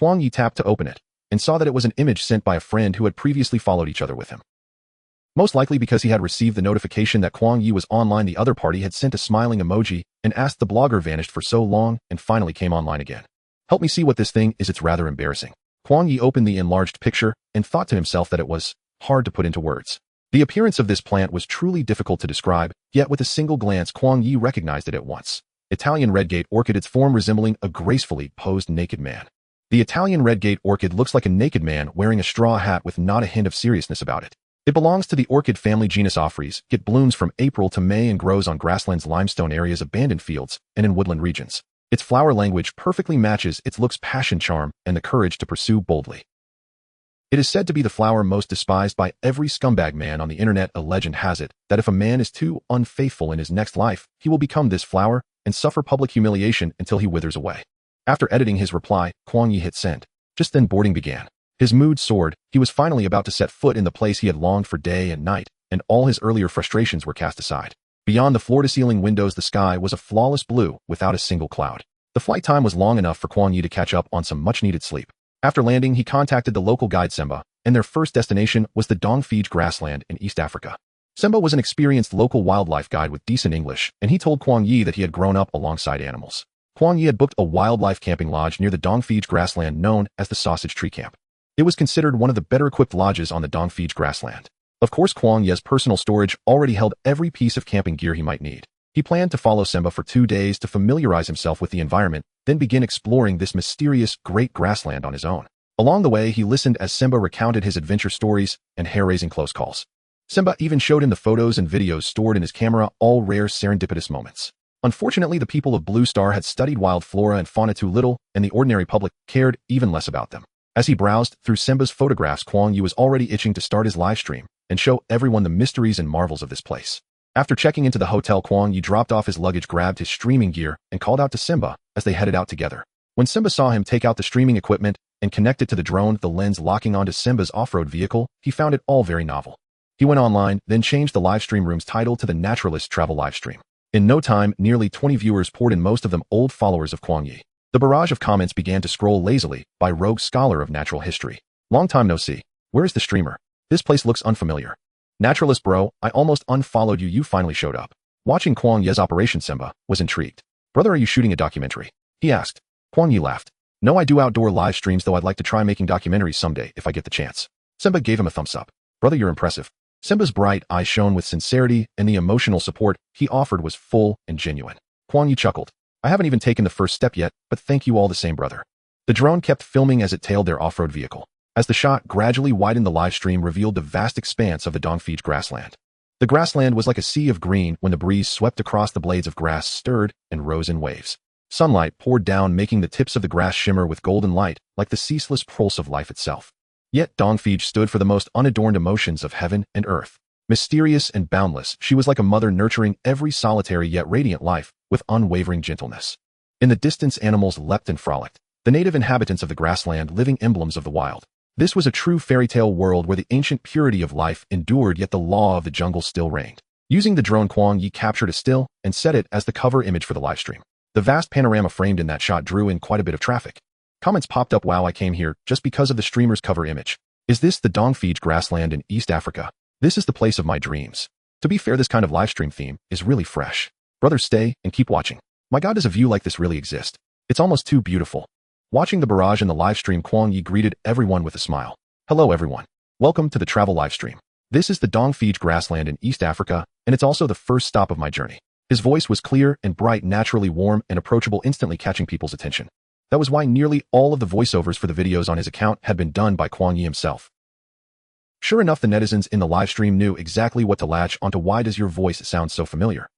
Kuang Ye tapped to open it, and saw that it was an image sent by a friend who had previously followed each other with him. Most likely because he had received the notification that Kuang Ye was online, the other party had sent a smiling emoji and asked the blogger vanished for so long and finally came online again. Help me see what this thing is, it's rather embarrassing. Kuang Ye opened the enlarged picture and thought to himself that it was hard to put into words. The appearance of this plant was truly difficult to describe, yet with a single glance Kuang Ye recognized it at once. Italian redgate orchid, its form resembling a gracefully posed naked man. The Italian redgate orchid looks like a naked man wearing a straw hat with not a hint of seriousness about it. It belongs to the orchid family genus Ophrys. It blooms from April to May and grows on grasslands, limestone areas, abandoned fields, and in woodland regions. Its flower language perfectly matches its looks, passion, charm, and the courage to pursue boldly. It is said to be the flower most despised by every scumbag man on the internet. A legend has it that if a man is too unfaithful in his next life, he will become this flower and suffer public humiliation until he withers away. After editing his reply, Kuang Ye hit send. Just then boarding began. His mood soared. He was finally about to set foot in the place he had longed for day and night, and all his earlier frustrations were cast aside. Beyond the floor-to-ceiling windows, the sky was a flawless blue without a single cloud. The flight time was long enough for Kuang Ye to catch up on some much-needed sleep. After landing, he contacted the local guide Semba, and their first destination was the Dongfij grassland in East Africa. Semba was an experienced local wildlife guide with decent English, and he told Kuang Ye that he had grown up alongside animals. Kuang Ye had booked a wildlife camping lodge near the Dongfij grassland known as the Sausage Tree Camp. It was considered one of the better-equipped lodges on the Dongfij grassland. Of course, Kuang Ye's personal storage already held every piece of camping gear he might need. He planned to follow Semba for 2 days to familiarize himself with the environment, then begin exploring this mysterious great grassland on his own. Along the way, he listened as Semba recounted his adventure stories and hair-raising close calls. Semba even showed him the photos and videos stored in his camera, all rare serendipitous moments. Unfortunately, the people of Blue Star had studied wild flora and fauna too little, and the ordinary public cared even less about them. As he browsed through Semba's photographs, Kuang Ye was already itching to start his live stream and show everyone the mysteries and marvels of this place. After checking into the hotel, Kuang Ye dropped off his luggage, grabbed his streaming gear, and called out to Semba as they headed out together. When Semba saw him take out the streaming equipment and connect it to the drone, the lens locking onto Semba's off-road vehicle, he found it all very novel. He went online, then changed the livestream room's title to the Naturalist Travel Livestream. In no time, nearly 20 viewers poured in, most of them old followers of Kuang Ye. The barrage of comments began to scroll lazily by Rogue Scholar of Natural History. Long time no see. Where is the streamer? This place looks unfamiliar. Naturalist bro, I almost unfollowed you. You finally showed up. Watching Kuang Ye's operation, Semba was intrigued. Brother, are you shooting a documentary? He asked. Kuang Ye laughed. No, I do outdoor live streams, though I'd like to try making documentaries someday if I get the chance. Semba gave him a thumbs up. Brother, you're impressive. Semba's bright eyes shone with sincerity, and the emotional support he offered was full and genuine. Kuang Ye chuckled. I haven't even taken the first step yet, but thank you all the same, brother. The drone kept filming as it tailed their off-road vehicle. As the shot gradually widened, the live stream revealed the vast expanse of the Dongfij grassland. The grassland was like a sea of green when the breeze swept across. The blades of grass stirred and rose in waves. Sunlight poured down, making the tips of the grass shimmer with golden light, like the ceaseless pulse of life itself. Yet Dongfij stood for the most unadorned emotions of heaven and earth. Mysterious and boundless, she was like a mother nurturing every solitary yet radiant life with unwavering gentleness. In the distance, animals leapt and frolicked, the native inhabitants of the grassland, living emblems of the wild. This was a true fairy tale world where the ancient purity of life endured, yet the law of the jungle still reigned. Using the drone, Kuang Ye captured a still and set it as the cover image for the livestream. The vast panorama framed in that shot drew in quite a bit of traffic. Comments popped up. Wow, I came here just because of the streamer's cover image. Is this the Dongfij grassland in East Africa? This is the place of my dreams. To be fair, this kind of livestream theme is really fresh. Brothers, stay and keep watching. My God, does a view like this really exist? It's almost too beautiful. Watching the barrage in the livestream, Kuang Ye greeted everyone with a smile. Hello everyone. Welcome to the travel livestream. This is the Dongfij grassland in East Africa, and it's also the first stop of my journey. His voice was clear and bright, naturally warm and approachable, instantly catching people's attention. That was why nearly all of the voiceovers for the videos on his account had been done by Kuang Ye himself. Sure enough, the netizens in the livestream knew exactly what to latch onto. Why does your voice sound so familiar?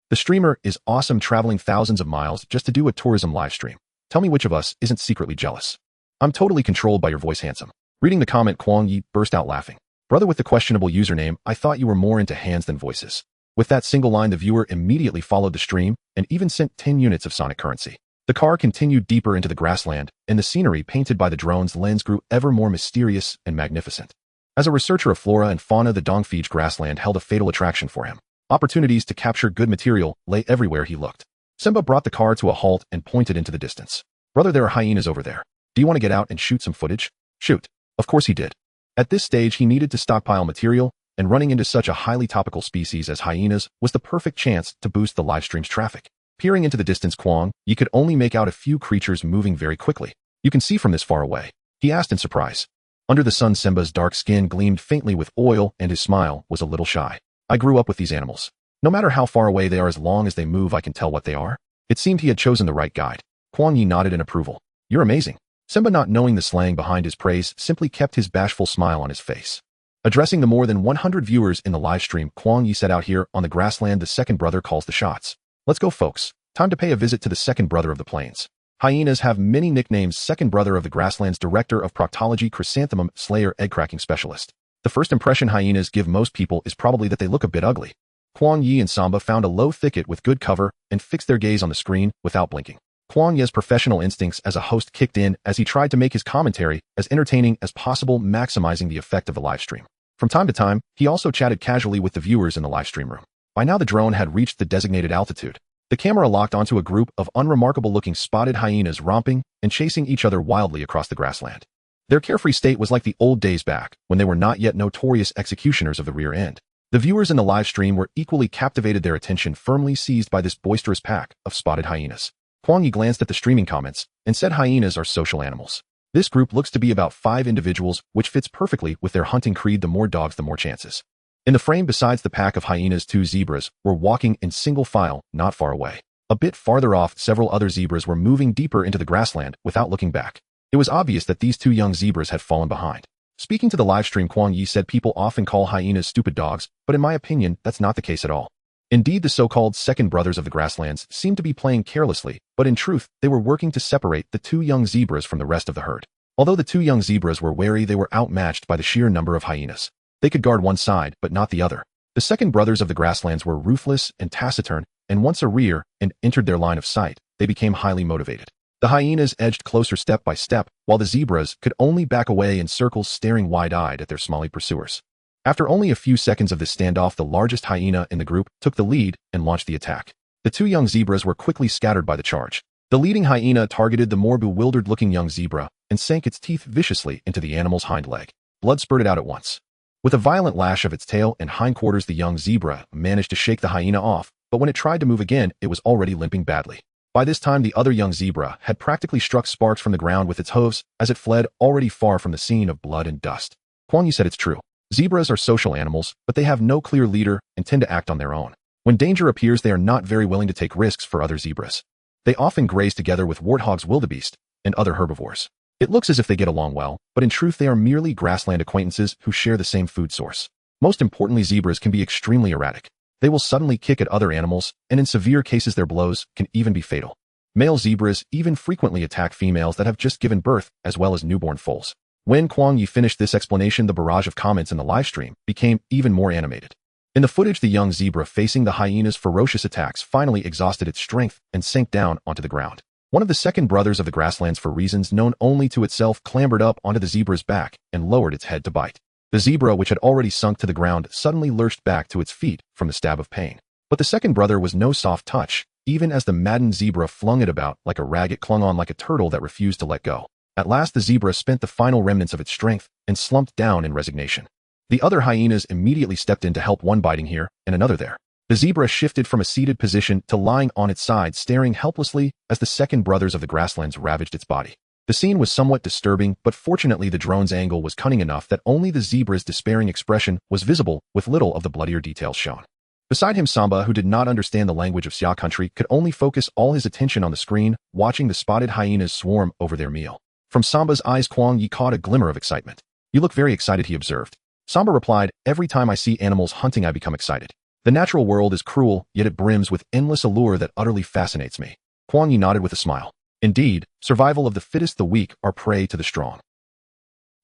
The streamer is awesome, traveling thousands of miles just to do a tourism livestream. Tell me which of us isn't secretly jealous. I'm totally controlled by your voice, handsome. Reading the comment, Kuang Ye burst out laughing. Brother with the questionable username, I thought you were more into hands than voices. With that single line, the viewer immediately followed the stream and even sent 10 units of sonic currency. The car continued deeper into the grassland, and the scenery painted by the drone's lens grew ever more mysterious and magnificent. As a researcher of flora and fauna, the Dongfij grassland held a fatal attraction for him. Opportunities to capture good material lay everywhere he looked. Semba brought the car to a halt and pointed into the distance. Brother, there are hyenas over there. Do you want to get out and shoot some footage? Shoot. Of course he did. At this stage, he needed to stockpile material, and running into such a highly topical species as hyenas was the perfect chance to boost the livestream's traffic. Peering into the distance, Kuang Ye could only make out a few creatures moving very quickly. You can see from this far away, he asked in surprise. Under the sun, Simba's dark skin gleamed faintly with oil, and his smile was a little shy. I grew up with these animals. No matter how far away they are, as long as they move, I can tell what they are. It seemed he had chosen the right guide. Kuang Ye nodded in approval. You're amazing. Simba, not knowing the slang behind his praise, simply kept his bashful smile on his face. Addressing the more than 100 viewers in the live stream, Kuang Ye said, out here on the grassland, the second brother calls the shots. Let's go, folks. Time to pay a visit to the second brother of the plains. Hyenas have many nicknames. Second brother of the grasslands, director of proctology, chrysanthemum slayer, egg-cracking specialist. The first impression hyenas give most people is probably that they look a bit ugly. Kuang Ye and Samba found a low thicket with good cover and fixed their gaze on the screen without blinking. Kuang Ye's professional instincts as a host kicked in as he tried to make his commentary as entertaining as possible, maximizing the effect of the livestream. From time to time, he also chatted casually with the viewers in the livestream room. By now the drone had reached the designated altitude. The camera locked onto a group of unremarkable-looking spotted hyenas romping and chasing each other wildly across the grassland. Their carefree state was like the old days back, when they were not yet notorious executioners of the rear end. The viewers in the live stream were equally captivated, their attention firmly seized by this boisterous pack of spotted hyenas. Kuang Ye glanced at the streaming comments and said hyenas are social animals. This group looks to be about 5 individuals, which fits perfectly with their hunting creed: the more dogs, the more chances. In the frame besides the pack of hyenas, 2 zebras were walking in single file not far away. A bit farther off, several other zebras were moving deeper into the grassland without looking back. It was obvious that these 2 young zebras had fallen behind. Speaking to the livestream, Kuang Ye said, people often call hyenas stupid dogs, but in my opinion, that's not the case at all. Indeed, the so-called second brothers of the grasslands seemed to be playing carelessly, but in truth, they were working to separate the 2 young zebras from the rest of the herd. Although the 2 young zebras were wary, they were outmatched by the sheer number of hyenas. They could guard one side, but not the other. The second brothers of the grasslands were ruthless and taciturn, and once a rear and entered their line of sight, they became highly motivated. The hyenas edged closer step by step, while the zebras could only back away in circles, staring wide-eyed at their smelly pursuers. After only a few seconds of this standoff, the largest hyena in the group took the lead and launched the attack. The 2 young zebras were quickly scattered by the charge. The leading hyena targeted the more bewildered-looking young zebra and sank its teeth viciously into the animal's hind leg. Blood spurted out at once. With a violent lash of its tail and hindquarters, the young zebra managed to shake the hyena off, but when it tried to move again, it was already limping badly. By this time, the other young zebra had practically struck sparks from the ground with its hooves as it fled, already far from the scene of blood and dust. Kuang Ye said, it's true. Zebras are social animals, but they have no clear leader and tend to act on their own. When danger appears, they are not very willing to take risks for other zebras. They often graze together with warthogs, wildebeest, and other herbivores. It looks as if they get along well, but in truth they are merely grassland acquaintances who share the same food source. Most importantly, zebras can be extremely erratic. They will suddenly kick at other animals, and in severe cases their blows can even be fatal. Male zebras even frequently attack females that have just given birth, as well as newborn foals. When Kuang Ye finished this explanation, the barrage of comments in the livestream became even more animated. In the footage, the young zebra facing the hyena's ferocious attacks finally exhausted its strength and sank down onto the ground. One of the second brothers of the grasslands, for reasons known only to itself, clambered up onto the zebra's back and lowered its head to bite. The zebra, which had already sunk to the ground, suddenly lurched back to its feet from the stab of pain. But the second brother was no soft touch. Even as the maddened zebra flung it about like a rag, it clung on like a turtle that refused to let go. At last, the zebra spent the final remnants of its strength and slumped down in resignation. The other hyenas immediately stepped in to help, one biting here and another there. The zebra shifted from a seated position to lying on its side, staring helplessly as the second brothers of the grasslands ravaged its body. The scene was somewhat disturbing, but fortunately the drone's angle was cunning enough that only the zebra's despairing expression was visible, with little of the bloodier details shown. Beside him, Samba, who did not understand the language of Xia country, could only focus all his attention on the screen, watching the spotted hyenas swarm over their meal. From Samba's eyes, Kuang Ye caught a glimmer of excitement. You look very excited, he observed. Samba replied, every time I see animals hunting, I become excited. The natural world is cruel, yet it brims with endless allure that utterly fascinates me. Kuang Ye nodded with a smile. Indeed, survival of the fittest, the weak are prey to the strong.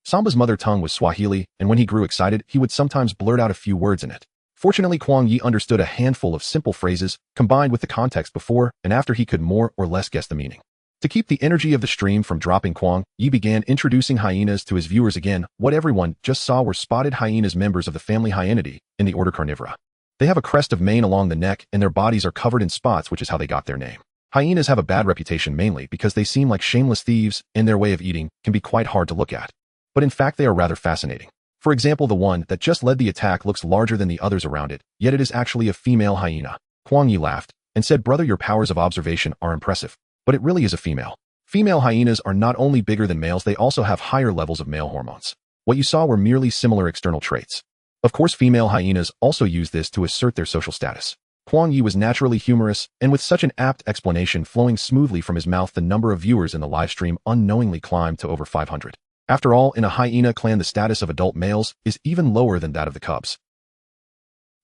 Samba's mother tongue was Swahili, and when he grew excited, he would sometimes blurt out a few words in it. Fortunately, Kuang Ye understood a handful of simple phrases, combined with the context before and after he could more or less guess the meaning. To keep the energy of the stream from dropping, Kuang Ye began introducing hyenas to his viewers again. What everyone just saw were spotted hyenas, members of the family Hyenidae in the order Carnivora. They have a crest of mane along the neck, and their bodies are covered in spots, which is how they got their name. Hyenas have a bad reputation mainly because they seem like shameless thieves and their way of eating can be quite hard to look at. But in fact they are rather fascinating. For example, the one that just led the attack looks larger than the others around it, yet it is actually a female hyena. Kuang Ye laughed and said, "Brother, your powers of observation are impressive, but it really is a female." Female hyenas are not only bigger than males, they also have higher levels of male hormones. What you saw were merely similar external traits. Of course, female hyenas also use this to assert their social status. Kuang Ye was naturally humorous, and with such an apt explanation flowing smoothly from his mouth, the number of viewers in the live stream unknowingly climbed to over 500. After all, in a hyena clan the status of adult males is even lower than that of the cubs.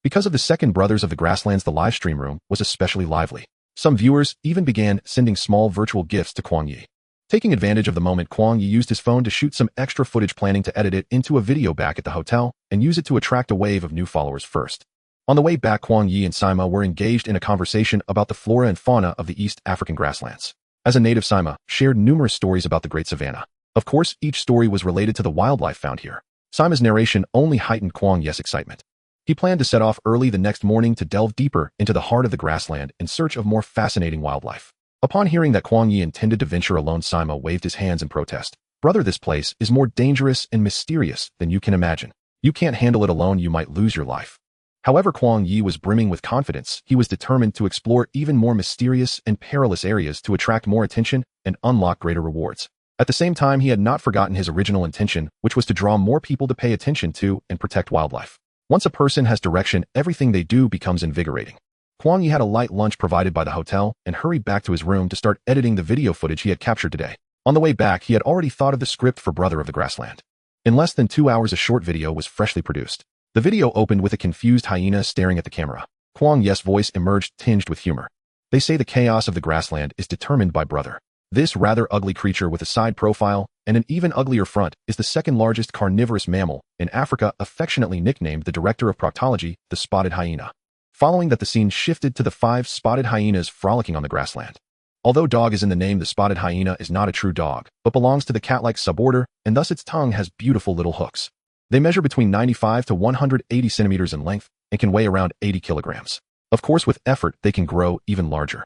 Because of the second brothers of the grasslands, the live stream room was especially lively. Some viewers even began sending small virtual gifts to Kuang Ye. Taking advantage of the moment, Kuang Ye used his phone to shoot some extra footage, planning to edit it into a video back at the hotel and use it to attract a wave of new followers first. On the way back, Kuang Ye and Sima were engaged in a conversation about the flora and fauna of the East African grasslands. As a native, Sima shared numerous stories about the Great Savannah. Of course, each story was related to the wildlife found here. Sima's narration only heightened Kuang Ye's excitement. He planned to set off early the next morning to delve deeper into the heart of the grassland in search of more fascinating wildlife. Upon hearing that Kuang Ye intended to venture alone, Sima waved his hands in protest. "Brother, this place is more dangerous and mysterious than you can imagine. You can't handle it alone, you might lose your life." However, Kuang Ye was brimming with confidence. He was determined to explore even more mysterious and perilous areas to attract more attention and unlock greater rewards. At the same time, he had not forgotten his original intention, which was to draw more people to pay attention to and protect wildlife. Once a person has direction, everything they do becomes invigorating. Kuang Ye had a light lunch provided by the hotel and hurried back to his room to start editing the video footage he had captured today. On the way back, he had already thought of the script for Brother of the Grassland. In less than 2 hours, a short video was freshly produced. The video opened with a confused hyena staring at the camera. Kuang Ye's voice emerged, tinged with humor. "They say the chaos of the grassland is determined by Brother. This rather ugly creature with a side profile and an even uglier front is the second largest carnivorous mammal in Africa, affectionately nicknamed the director of proctology, the spotted hyena." Following that, the scene shifted to the 5 spotted hyenas frolicking on the grassland. Although dog is in the name, the spotted hyena is not a true dog, but belongs to the cat-like suborder, and thus its tongue has beautiful little hooks. They measure between 95 to 180 centimeters in length and can weigh around 80 kilograms. Of course, with effort, they can grow even larger.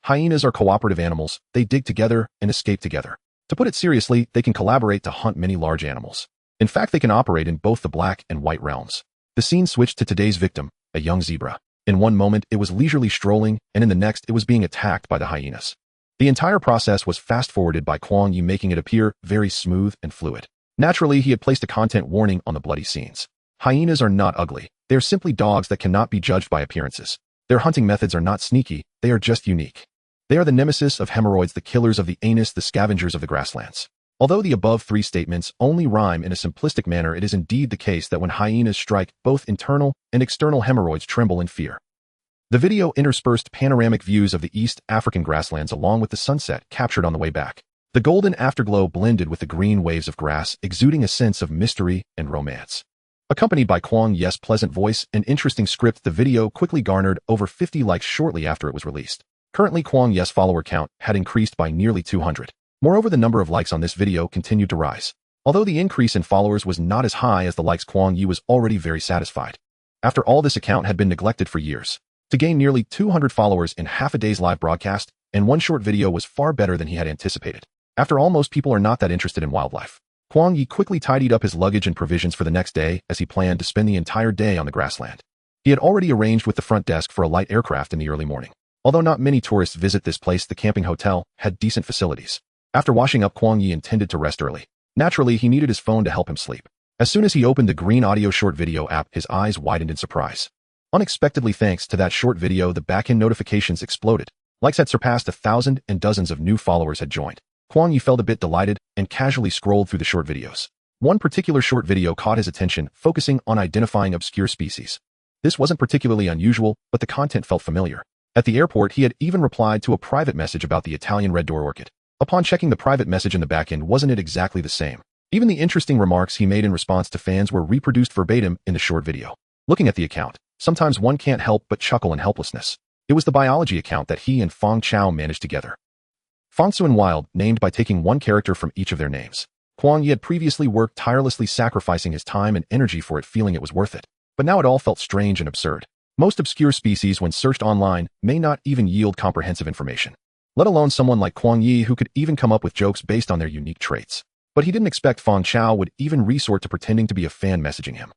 Hyenas are cooperative animals. They dig together and escape together. To put it seriously, they can collaborate to hunt many large animals. In fact, they can operate in both the black and white realms. The scene switched to today's victim, a young zebra. In one moment, it was leisurely strolling, and in the next, it was being attacked by the hyenas. The entire process was fast-forwarded by Kuang Ye, making it appear very smooth and fluid. Naturally, he had placed a content warning on the bloody scenes. Hyenas are not ugly. They are simply dogs that cannot be judged by appearances. Their hunting methods are not sneaky. They are just unique. They are the nemesis of hemorrhoids, the killers of the anus, the scavengers of the grasslands. Although the above 3 statements only rhyme in a simplistic manner, it is indeed the case that when hyenas strike, both internal and external hemorrhoids tremble in fear. The video interspersed panoramic views of the East African grasslands along with the sunset captured on the way back. The golden afterglow blended with the green waves of grass, exuding a sense of mystery and romance. Accompanied by Kuang Ye's pleasant voice and interesting script, the video quickly garnered over 50 likes shortly after it was released. Currently, Kuang Ye's follower count had increased by nearly 200. Moreover, the number of likes on this video continued to rise. Although the increase in followers was not as high as the likes, Kuang Ye was already very satisfied. After all, this account had been neglected for years. To gain nearly 200 followers in half a day's live broadcast and one short video was far better than he had anticipated. After all, most people are not that interested in wildlife. Kuang Ye quickly tidied up his luggage and provisions for the next day as he planned to spend the entire day on the grassland. He had already arranged with the front desk for a light aircraft in the early morning. Although not many tourists visit this place, the camping hotel had decent facilities. After washing up, Kuang Ye intended to rest early. Naturally, he needed his phone to help him sleep. As soon as he opened the green audio short video app, his eyes widened in surprise. Unexpectedly, thanks to that short video, the back-end notifications exploded. Likes had surpassed 1,000 and dozens of new followers had joined. Kuang Ye felt a bit delighted and casually scrolled through the short videos. One particular short video caught his attention, focusing on identifying obscure species. This wasn't particularly unusual, but the content felt familiar. At the airport, he had even replied to a private message about the Italian red door orchid. Upon checking the private message in the back end, wasn't it exactly the same? Even the interesting remarks he made in response to fans were reproduced verbatim in the short video. Looking at the account, sometimes one can't help but chuckle in helplessness. It was the biology account that he and Fong Chao managed together. Fongsu and Wild, named by taking one character from each of their names. Kuang Ye had previously worked tirelessly, sacrificing his time and energy for it, feeling it was worth it. But now it all felt strange and absurd. Most obscure species, when searched online, may not even yield comprehensive information. let alone someone like Kuang Ye who could even come up with jokes based on their unique traits. But he didn't expect Feng Chao would even resort to pretending to be a fan messaging him.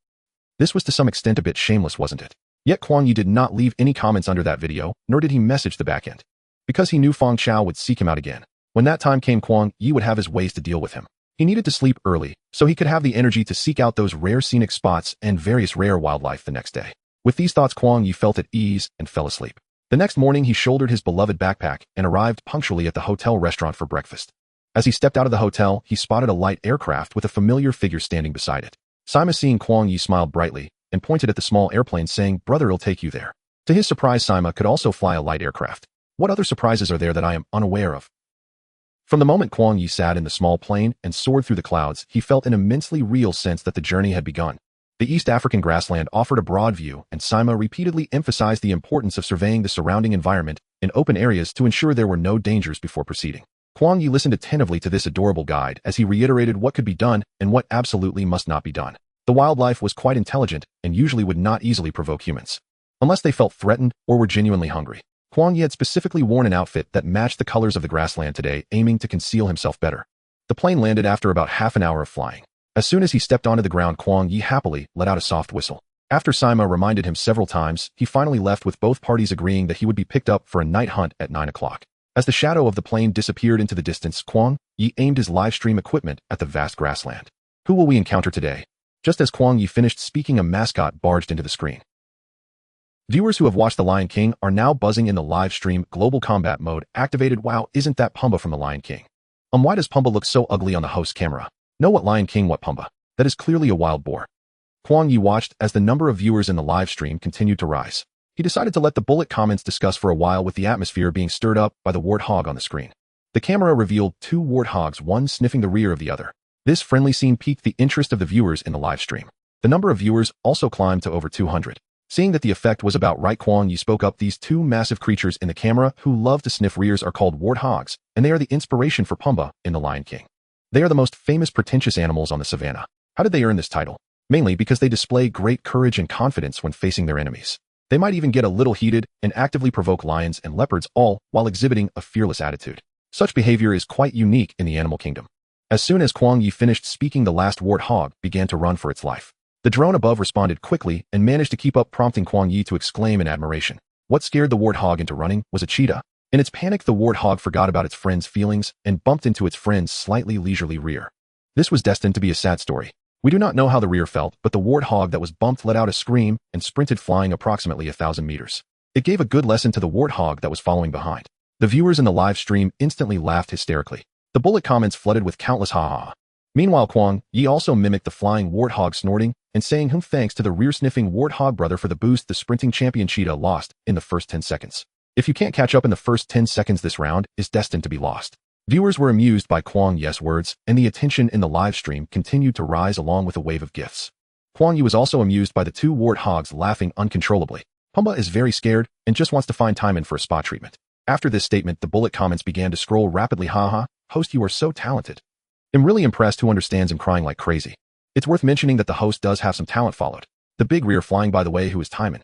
This was to some extent a bit shameless, wasn't it? Yet Kuang Ye did not leave any comments under that video, nor did he message the backend. Because he knew Feng Chao would seek him out again. When that time came, Kuang Ye would have his ways to deal with him. He needed to sleep early, so he could have the energy to seek out those rare scenic spots and various rare wildlife the next day. With these thoughts, Kuang Ye felt at ease and fell asleep. The next morning, he shouldered his beloved backpack and arrived punctually at the hotel restaurant for breakfast. As he stepped out of the hotel, he spotted a light aircraft with a familiar figure standing beside it. Sima, seeing Kuang Ye, smiled brightly and pointed at the small airplane, saying, "Brother, I'll take you there." To his surprise, Sima could also fly a light aircraft. What other surprises are there that I am unaware of? From the moment Kuang Ye sat in the small plane and soared through the clouds, he felt an immensely real sense that the journey had begun. The East African grassland offered a broad view, and Sima repeatedly emphasized the importance of surveying the surrounding environment in open areas to ensure there were no dangers before proceeding. Kuang Ye listened attentively to this adorable guide as he reiterated what could be done and what absolutely must not be done. The wildlife was quite intelligent and usually would not easily provoke humans, unless they felt threatened or were genuinely hungry. Kuang Ye had specifically worn an outfit that matched the colors of the grassland today, aiming to conceal himself better. The plane landed after about half an hour of flying. As soon as he stepped onto the ground, Kuang Ye happily let out a soft whistle. After Sima reminded him several times, he finally left, with both parties agreeing that he would be picked up for a night hunt at 9 o'clock. As the shadow of the plane disappeared into the distance, Kuang Ye aimed his live stream equipment at the vast grassland. Who will we encounter today? Just as Kuang Ye finished speaking, a mascot barged into the screen. Viewers who have watched The Lion King are now buzzing in the live stream. Global combat mode activated. Wow, isn't that Pumbaa from The Lion King? Why does Pumbaa look so ugly on the host camera? No, what Lion King, what Pumbaa? That is clearly a wild boar. Kuang Ye watched as the number of viewers in the live stream continued to rise. He decided to let the bullet comments discuss for a while, with the atmosphere being stirred up by the warthog on the screen. The camera revealed two warthogs, one sniffing the rear of the other. This friendly scene piqued the interest of the viewers in the live stream. The number of viewers also climbed to over 200. Seeing that the effect was about right, Kuang Ye spoke up. These two massive creatures in the camera who love to sniff rears are called warthogs, and they are the inspiration for Pumbaa in The Lion King. They are the most famous pretentious animals on the savannah. How did they earn this title? Mainly because they display great courage and confidence when facing their enemies. They might even get a little heated and actively provoke lions and leopards, all while exhibiting a fearless attitude. Such behavior is quite unique in the animal kingdom. As soon as Kuang Ye finished speaking, the last warthog began to run for its life. The drone above responded quickly and managed to keep up, prompting Kuang Ye to exclaim in admiration. What scared the warthog into running was a cheetah. In its panic, the warthog forgot about its friend's feelings and bumped into its friend's slightly leisurely rear. This was destined to be a sad story. We do not know how the rear felt, but the warthog that was bumped let out a scream and sprinted, flying approximately 1,000 meters. It gave a good lesson to the warthog that was following behind. The viewers in the live stream instantly laughed hysterically. The bullet comments flooded with countless ha-ha. Meanwhile, Kuang Ye also mimicked the flying warthog snorting and saying thanks to the rear-sniffing warthog brother for the boost. The sprinting champion cheetah lost in the first 10 seconds. If you can't catch up in the first 10 seconds, this round is destined to be lost. Viewers were amused by Kuang Ye's words, and the attention in the live stream continued to rise along with a wave of gifts. Kuang Ye was also amused by the two warthogs laughing uncontrollably. Pumbaa is very scared and just wants to find time in for a spa treatment. After this statement, the bullet comments began to scroll rapidly. Haha, host, you are so talented. I'm really impressed. Who understands him crying like crazy? It's worth mentioning that the host does have some talent. Followed. The big rear flying, by the way, who is Timon?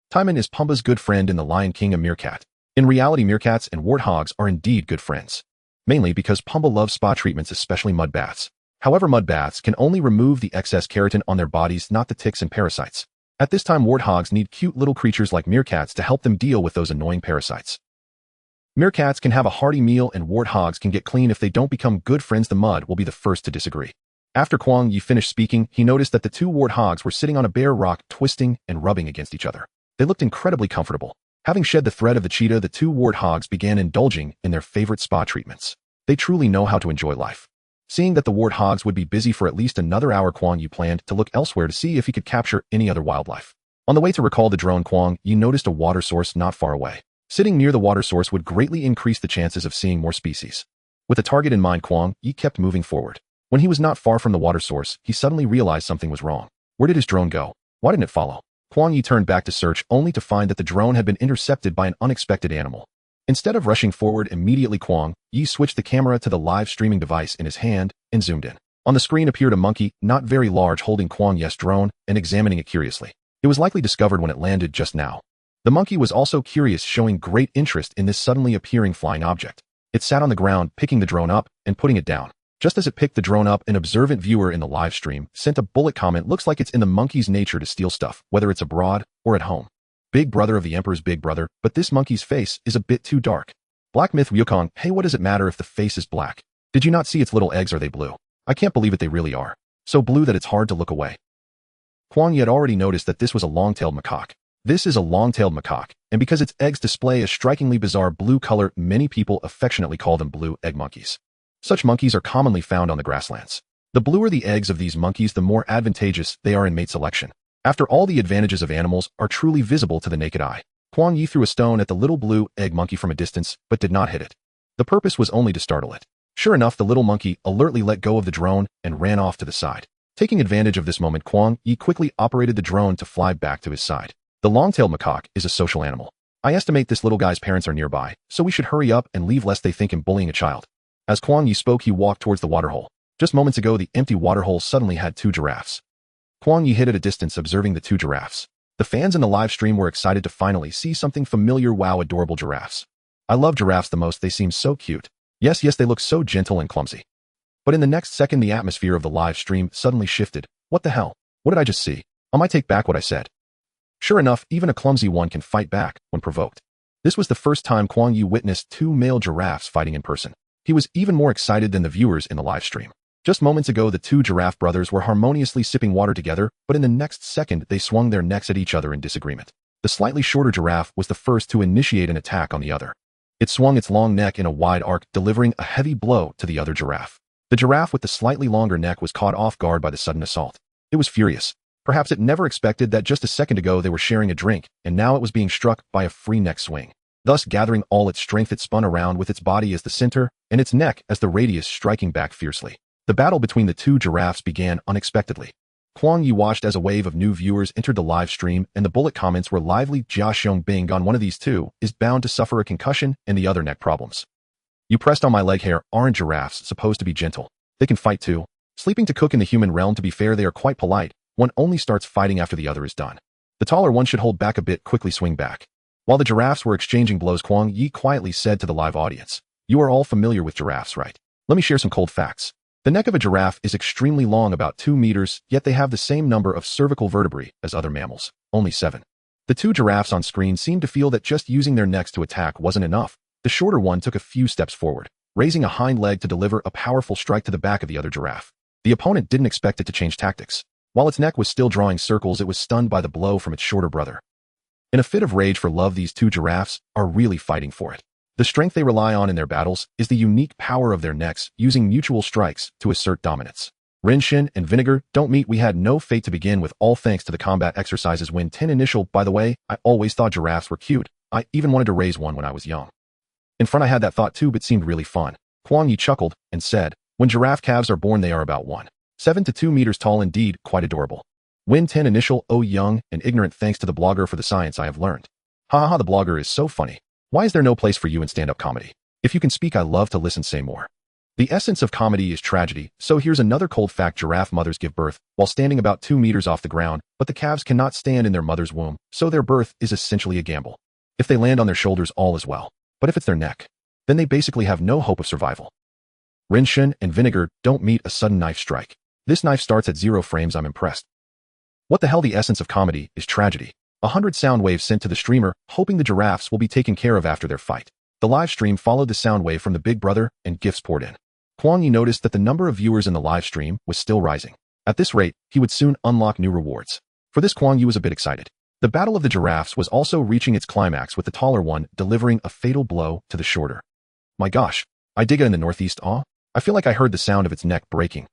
Timon is Pumbaa's good friend in The Lion King, a meerkat. In reality, meerkats and warthogs are indeed good friends. Mainly because Pumbaa loves spa treatments, especially mud baths. However, mud baths can only remove the excess keratin on their bodies, not the ticks and parasites. At this time, warthogs need cute little creatures like meerkats to help them deal with those annoying parasites. Meerkats can have a hearty meal and warthogs can get clean if they don't become good friends. The mud will be the first to disagree. After Kuang Ye finished speaking, he noticed that the two warthogs were sitting on a bare rock, twisting and rubbing against each other. They looked incredibly comfortable. Having shed the threat of the cheetah, the two warthogs began indulging in their favorite spa treatments. They truly know how to enjoy life. Seeing that the warthogs would be busy for at least another hour, Kuang Ye planned to look elsewhere to see if he could capture any other wildlife. On the way to recall the drone, Kuang Ye noticed a water source not far away. Sitting near the water source would greatly increase the chances of seeing more species. With a target in mind, Kuang Ye kept moving forward. When he was not far from the water source, he suddenly realized something was wrong. Where did his drone go? Why didn't it follow? Kuang Ye turned back to search, only to find that the drone had been intercepted by an unexpected animal. Instead of rushing forward immediately, Kuang Ye switched the camera to the live streaming device in his hand and zoomed in. On the screen appeared a monkey, not very large, holding Kuang Ye's drone and examining it curiously. It was likely discovered when it landed just now. The monkey was also curious, showing great interest in this suddenly appearing flying object. It sat on the ground, picking the drone up and putting it down. Just as it picked the drone up, an observant viewer in the live stream sent a bullet comment. Looks like it's in the monkey's nature to steal stuff, whether it's abroad or at home. Big brother of the emperor's big brother, but this monkey's face is a bit too dark. Black myth Wukong, hey, what does it matter if the face is black? Did you not see its little eggs? Are they blue? I can't believe it, they really are. So blue that it's hard to look away. Kuang Ye had already noticed that this was a long-tailed macaque. This is a long-tailed macaque, and because its eggs display a strikingly bizarre blue color, many people affectionately call them blue egg monkeys. Such monkeys are commonly found on the grasslands. The bluer the eggs of these monkeys, the more advantageous they are in mate selection. After all, the advantages of animals are truly visible to the naked eye. Kuang Ye threw a stone at the little blue egg monkey from a distance, but did not hit it. The purpose was only to startle it. Sure enough, the little monkey alertly let go of the drone and ran off to the side. Taking advantage of this moment, Kuang Ye quickly operated the drone to fly back to his side. The long-tailed macaque is a social animal. I estimate this little guy's parents are nearby, so we should hurry up and leave lest they think him bullying a child. As Kuang Ye spoke, he walked towards the waterhole. Just moments ago, the empty waterhole suddenly had 2 giraffes. Kuang Ye hid at a distance, observing the 2 giraffes. The fans in the live stream were excited to finally see something familiar. Wow, adorable giraffes. I love giraffes the most, they seem so cute. Yes, they look so gentle and clumsy. But in the next second, the atmosphere of the live stream suddenly shifted. What the hell? What did I just see? I might take back what I said. Sure enough, even a clumsy one can fight back when provoked. This was the first time Kuang Ye witnessed 2 male giraffes fighting in person. He was even more excited than the viewers in the live stream. Just moments ago, the 2 giraffe brothers were harmoniously sipping water together, but in the next second, they swung their necks at each other in disagreement. The slightly shorter giraffe was the first to initiate an attack on the other. It swung its long neck in a wide arc, delivering a heavy blow to the other giraffe. The giraffe with the slightly longer neck was caught off guard by the sudden assault. It was furious. Perhaps it never expected that just a second ago they were sharing a drink, and now it was being struck by a free neck swing. Thus, gathering all its strength, it spun around with its body as the center and its neck as the radius, striking back fiercely. The battle between the 2 giraffes began unexpectedly. Kuang Ye watched as a wave of new viewers entered the live stream, and the bullet comments were lively. Jia Xiong Bing Gong, one of these 2 is bound to suffer a concussion and the other neck problems. You pressed on my leg hair. Aren't giraffes supposed to be gentle? They can fight too. Sleeping to cook in the human realm. To be fair, they are quite polite. One only starts fighting after the other is done. The taller one should hold back a bit, quickly swing back. While the giraffes were exchanging blows, Kuang Ye quietly said to the live audience, "You are all familiar with giraffes, right? Let me share some cold facts. The neck of a giraffe is extremely long, about 2 meters, yet they have the same number of cervical vertebrae as other mammals, only 7. The 2 giraffes on screen seemed to feel that just using their necks to attack wasn't enough. The shorter one took a few steps forward, raising a hind leg to deliver a powerful strike to the back of the other giraffe. The opponent didn't expect it to change tactics. While its neck was still drawing circles, it was stunned by the blow from its shorter brother. In a fit of rage for love, these 2 giraffes are really fighting for it. The strength they rely on in their battles is the unique power of their necks, using mutual strikes to assert dominance. Rinshin and Vinegar don't meet. We had no fate to begin with, all thanks to the combat exercises. Win 10 initial. By the way, I always thought giraffes were cute. I even wanted to raise one when I was young. In front, I had that thought too, but seemed really fun. Kuang Ye chuckled and said, when giraffe calves are born, they are about 1.7 to 2 meters tall, indeed, quite adorable. Win 10 initial. Oh, young and ignorant, thanks to the blogger for the science I have learned. Ha ha, the blogger is so funny. Why is there no place for you in stand-up comedy? If you can speak, I love to listen, say more. The essence of comedy is tragedy, so here's another cold fact. Giraffe mothers give birth while standing about 2 meters off the ground, but the calves cannot stand in their mother's womb, so their birth is essentially a gamble. If they land on their shoulders, all is well. But if it's their neck, then they basically have no hope of survival. Rinshin and Vinegar don't meet. A sudden knife strike. This knife starts at 0 frames. I'm impressed. What the hell? The essence of comedy is tragedy. 100 sound waves sent to the streamer, hoping the giraffes will be taken care of after their fight. The live stream followed the sound wave from the big brother, and gifts poured in. Kuang Ye noticed that the number of viewers in the live stream was still rising. At this rate, he would soon unlock new rewards. For this, Kuang Ye was a bit excited. The battle of the giraffes was also reaching its climax, with the taller one delivering a fatal blow to the shorter. My gosh, I dig it in the northeast. I feel like I heard the sound of its neck breaking.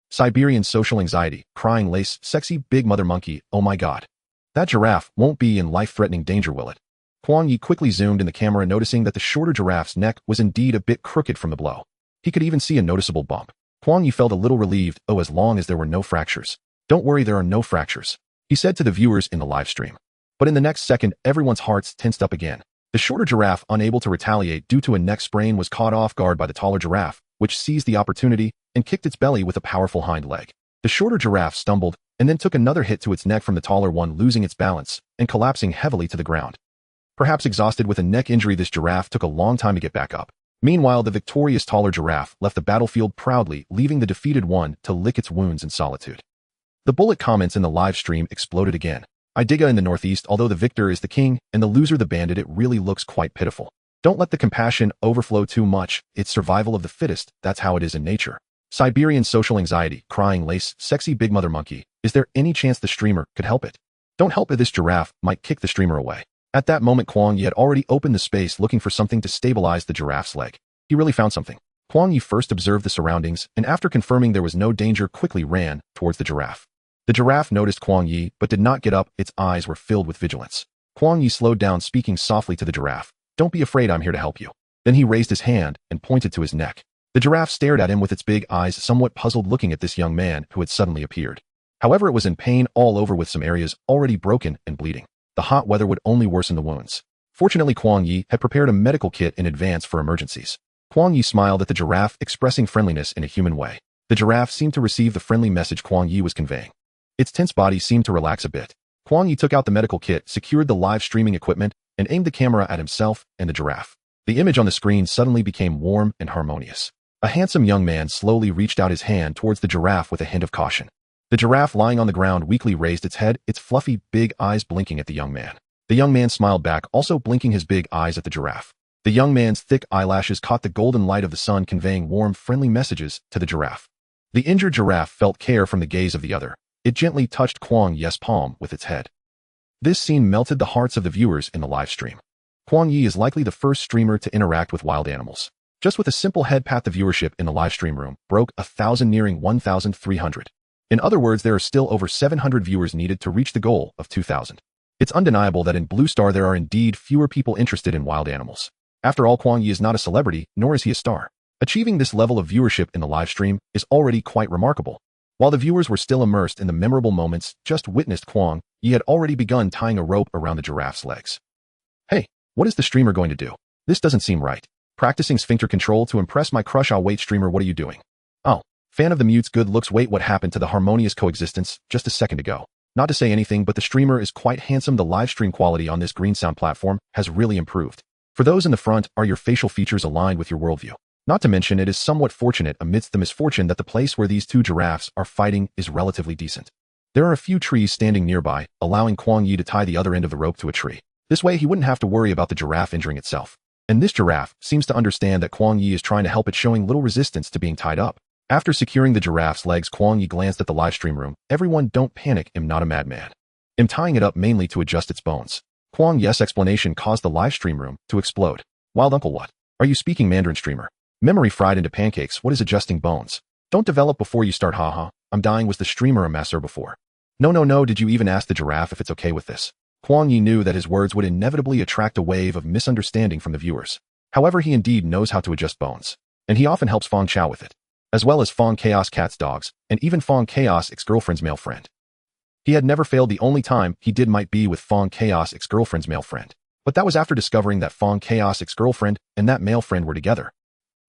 Siberian social anxiety, crying lace, sexy big mother monkey. Oh my god. That giraffe won't be in life-threatening danger, will it? Kuang Ye quickly zoomed in the camera, noticing that the shorter giraffe's neck was indeed a bit crooked from the blow. He could even see a noticeable bump. Kuang Ye felt a little relieved. Oh, as long as there were no fractures. Don't worry, there are no fractures, he said to the viewers in the live stream. But in the next second, everyone's hearts tensed up again. The shorter giraffe, unable to retaliate due to a neck sprain, was caught off guard by the taller giraffe, which seized the opportunity and kicked its belly with a powerful hind leg. The shorter giraffe stumbled and then took another hit to its neck from the taller one, losing its balance and collapsing heavily to the ground. Perhaps exhausted with a neck injury, this giraffe took a long time to get back up. Meanwhile, the victorious taller giraffe left the battlefield proudly, leaving the defeated one to lick its wounds in solitude. The bullet comments in the live stream exploded again. I digga in the Northeast, although the victor is the king and the loser the bandit, it really looks quite pitiful. Don't let the compassion overflow too much. It's survival of the fittest. That's how it is in nature. Siberian social anxiety, crying lace, sexy big mother monkey. Is there any chance the streamer could help it? Don't help it. This giraffe might kick the streamer away. At that moment, Kuang Ye had already opened the space looking for something to stabilize the giraffe's leg. He really found something. Kuang Ye first observed the surroundings and after confirming there was no danger, quickly ran towards the giraffe. The giraffe noticed Kuang Ye but did not get up. Its eyes were filled with vigilance. Kuang Ye slowed down, speaking softly to the giraffe. Don't be afraid, I'm here to help you. Then he raised his hand and pointed to his neck. The giraffe stared at him with its big eyes, somewhat puzzled, looking at this young man who had suddenly appeared. However, it was in pain all over, with some areas already broken and bleeding. The hot weather would only worsen the wounds. Fortunately, Kuang Ye had prepared a medical kit in advance for emergencies. Kuang Ye smiled at the giraffe, expressing friendliness in a human way. The giraffe seemed to receive the friendly message Kuang Ye was conveying. Its tense body seemed to relax a bit. Kuang Ye took out the medical kit, secured the live streaming equipment, and aimed the camera at himself and the giraffe. The image on the screen suddenly became warm and harmonious. A handsome young man slowly reached out his hand towards the giraffe with a hint of caution. The giraffe, lying on the ground, weakly raised its head, its fluffy, big eyes blinking at the young man. The young man smiled back, also blinking his big eyes at the giraffe. The young man's thick eyelashes caught the golden light of the sun, conveying warm, friendly messages to the giraffe. The injured giraffe felt care from the gaze of the other. It gently touched Kuang Ye's palm with its head. This scene melted the hearts of the viewers in the live stream. Kuang Ye is likely the first streamer to interact with wild animals. Just with a simple head pat, the viewership in the live stream room broke 1,000, nearing 1,300. In other words, there are still over 700 viewers needed to reach the goal of 2,000. It's undeniable that in Blue Star there are indeed fewer people interested in wild animals. After all, Kuang Ye is not a celebrity, nor is he a star. Achieving this level of viewership in the live stream is already quite remarkable. While the viewers were still immersed in the memorable moments just witnessed, Kuang Ye had already begun tying a rope around the giraffe's legs. Hey, what is the streamer going to do? This doesn't seem right. Practicing sphincter control to impress my crush. I'll wait, streamer, what are you doing? Oh, fan of the mute's good looks. Wait, what happened to the harmonious coexistence just a second ago? Not to say anything, but the streamer is quite handsome. The live stream quality on this green sound platform has really improved. For those in the front, are your facial features aligned with your worldview? Not to mention, it is somewhat fortunate amidst the misfortune that the place where these two giraffes are fighting is relatively decent. There are a few trees standing nearby, allowing Kuang Ye to tie the other end of the rope to a tree. This way he wouldn't have to worry about the giraffe injuring itself. And this giraffe seems to understand that Kuang Ye is trying to help it, showing little resistance to being tied up. After securing the giraffe's legs, Kuang Ye glanced at the live stream room. Everyone, don't panic, I'm not a madman. I'm tying it up mainly to adjust its bones. Kuang Ye's explanation caused the live stream room to explode. Wild uncle, what? Are you speaking Mandarin, streamer? Memory fried into pancakes. What is adjusting bones? Don't develop before you start, haha. I'm dying. Was the streamer a messer before? No. Did you even ask the giraffe if it's okay with this? Kuang Ye knew that his words would inevitably attract a wave of misunderstanding from the viewers. However, he indeed knows how to adjust bones. And he often helps Fong Chao with it. As well as Fong Chaos Cat's dogs, and even Fong Chaos ex-girlfriend's male friend. He had never failed. The only time he did might be with Fong Chaos ex-girlfriend's male friend. But that was after discovering that Fong Chaos ex-girlfriend and that male friend were together.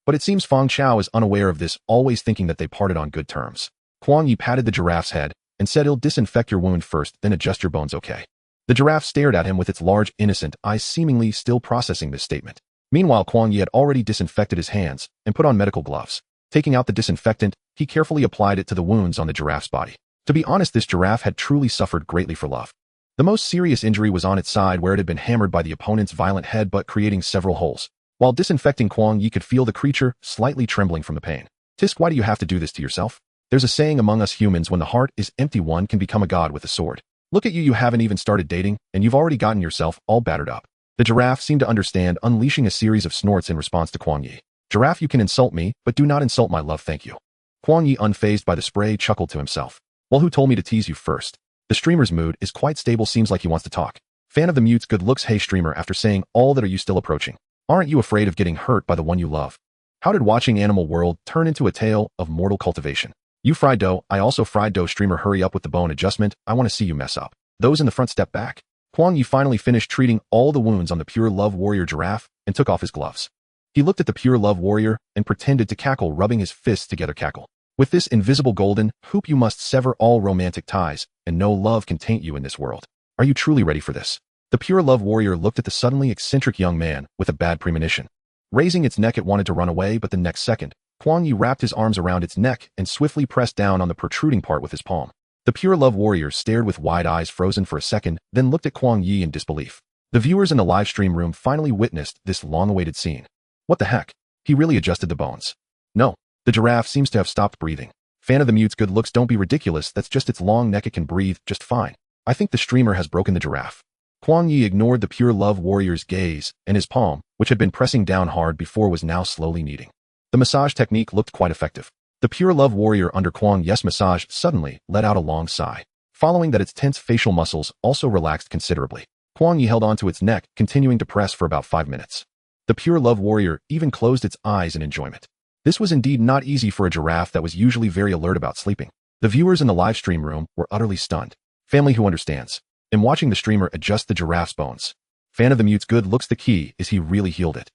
But it seems Fong Chao is unaware of this, always thinking that they parted on good terms. Kuang Ye patted the giraffe's head and said, "I'll disinfect your wound first, then adjust your bones, okay?" The giraffe stared at him with its large, innocent eyes, seemingly still processing this statement. Meanwhile, Kuang Ye had already disinfected his hands and put on medical gloves. Taking out the disinfectant, he carefully applied it to the wounds on the giraffe's body. To be honest, this giraffe had truly suffered greatly for love. The most serious injury was on its side, where it had been hammered by the opponent's violent headbutt, creating several holes. While disinfecting, Kuang Ye could feel the creature slightly trembling from the pain. Tisk, why do you have to do this to yourself? There's a saying among us humans, when the heart is empty, one can become a god with a sword. Look at you, you haven't even started dating, and you've already gotten yourself all battered up. The giraffe seemed to understand, unleashing a series of snorts in response to Kuang Ye. Giraffe, you can insult me, but do not insult my love, thank you. Kuang Ye, unfazed by the spray, chuckled to himself. Well, who told me to tease you first? The streamer's mood is quite stable, seems like he wants to talk. Fan of the mute's good looks. Hey streamer, after saying all that, are you still approaching? Aren't you afraid of getting hurt by the one you love? How did watching Animal World turn into a tale of mortal cultivation? You fried dough, I also fried dough. Streamer, hurry up with the bone adjustment, I want to see you mess up. Those in the front step back. Kuang Ye finally finished treating all the wounds on the Pure Love Warrior giraffe and took off his gloves. He looked at the Pure Love Warrior and pretended to cackle, rubbing his fists together. Cackle. With this invisible golden hoop you must sever all romantic ties, and no love can taint you in this world. Are you truly ready for this? The pure love warrior looked at the suddenly eccentric young man with a bad premonition. Raising its neck, it wanted to run away, but the next second, Kuang Ye wrapped his arms around its neck and swiftly pressed down on the protruding part with his palm. The pure love warrior stared with wide eyes frozen for a second, then looked at Kuang Ye in disbelief. The viewers in the live stream room finally witnessed this long-awaited scene. What the heck? He really adjusted the bones. No. The giraffe seems to have stopped breathing. Fan of the mute's good looks, don't be ridiculous, that's just its long neck, it can breathe just fine. I think the streamer has broken the giraffe. Kuang Ye ignored the pure love warrior's gaze, and his palm, which had been pressing down hard before, was now slowly kneading. The massage technique looked quite effective. The pure love warrior under Kuang Ye's massage suddenly let out a long sigh, following that its tense facial muscles also relaxed considerably. Kuang Ye held onto its neck, continuing to press for about 5 minutes. The pure love warrior even closed its eyes in enjoyment. This was indeed not easy for a giraffe that was usually very alert about sleeping. The viewers in the live stream room were utterly stunned. Family who understands. In watching the streamer adjust the giraffe's bones. Fan of the mute's good looks, the key is he really healed it.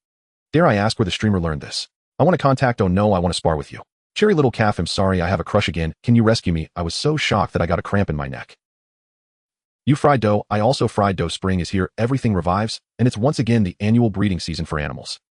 Dare I ask where the streamer learned this? I want to contact, oh no, I want to spar with you. Cherry little calf, I'm sorry, I have a crush again, can you rescue me? I was so shocked that I got a cramp in my neck. You fried dough, I also fried dough, spring is here, everything revives, and it's once again the annual breeding season for animals.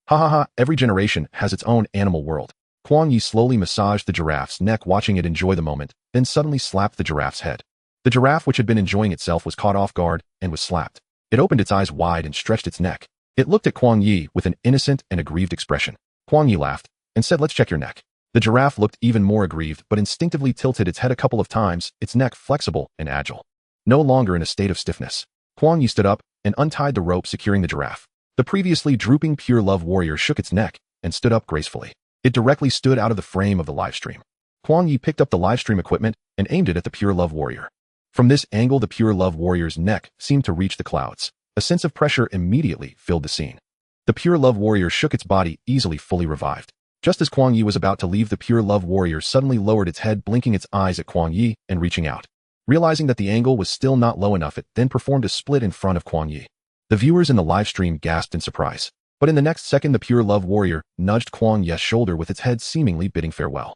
Ha ha ha, every generation has its own animal world. Kuang Ye slowly massaged the giraffe's neck, watching it enjoy the moment, then suddenly slapped the giraffe's head. The giraffe, which had been enjoying itself, was caught off guard and was slapped. It opened its eyes wide and stretched its neck. It looked at Kuang Ye with an innocent and aggrieved expression. Kuang Ye laughed and said, let's check your neck. The giraffe looked even more aggrieved, but instinctively tilted its head a couple of times, its neck flexible and agile. No longer in a state of stiffness. Kuang Ye stood up and untied the rope securing the giraffe. The previously drooping pure love warrior shook its neck and stood up gracefully. It directly stood out of the frame of the live stream. Kuang Ye picked up the live stream equipment and aimed it at the pure love warrior. From this angle, the pure love warrior's neck seemed to reach the clouds. A sense of pressure immediately filled the scene. The pure love warrior shook its body, easily fully revived. Just as Kuang Ye was about to leave, the pure love warrior suddenly lowered its head, blinking its eyes at Kuang Ye and reaching out. Realizing that the angle was still not low enough, it then performed a split in front of Kuang Ye. The viewers in the live stream gasped in surprise. But in the next second, the pure love warrior nudged Kuang Ye's shoulder with its head, seemingly bidding farewell.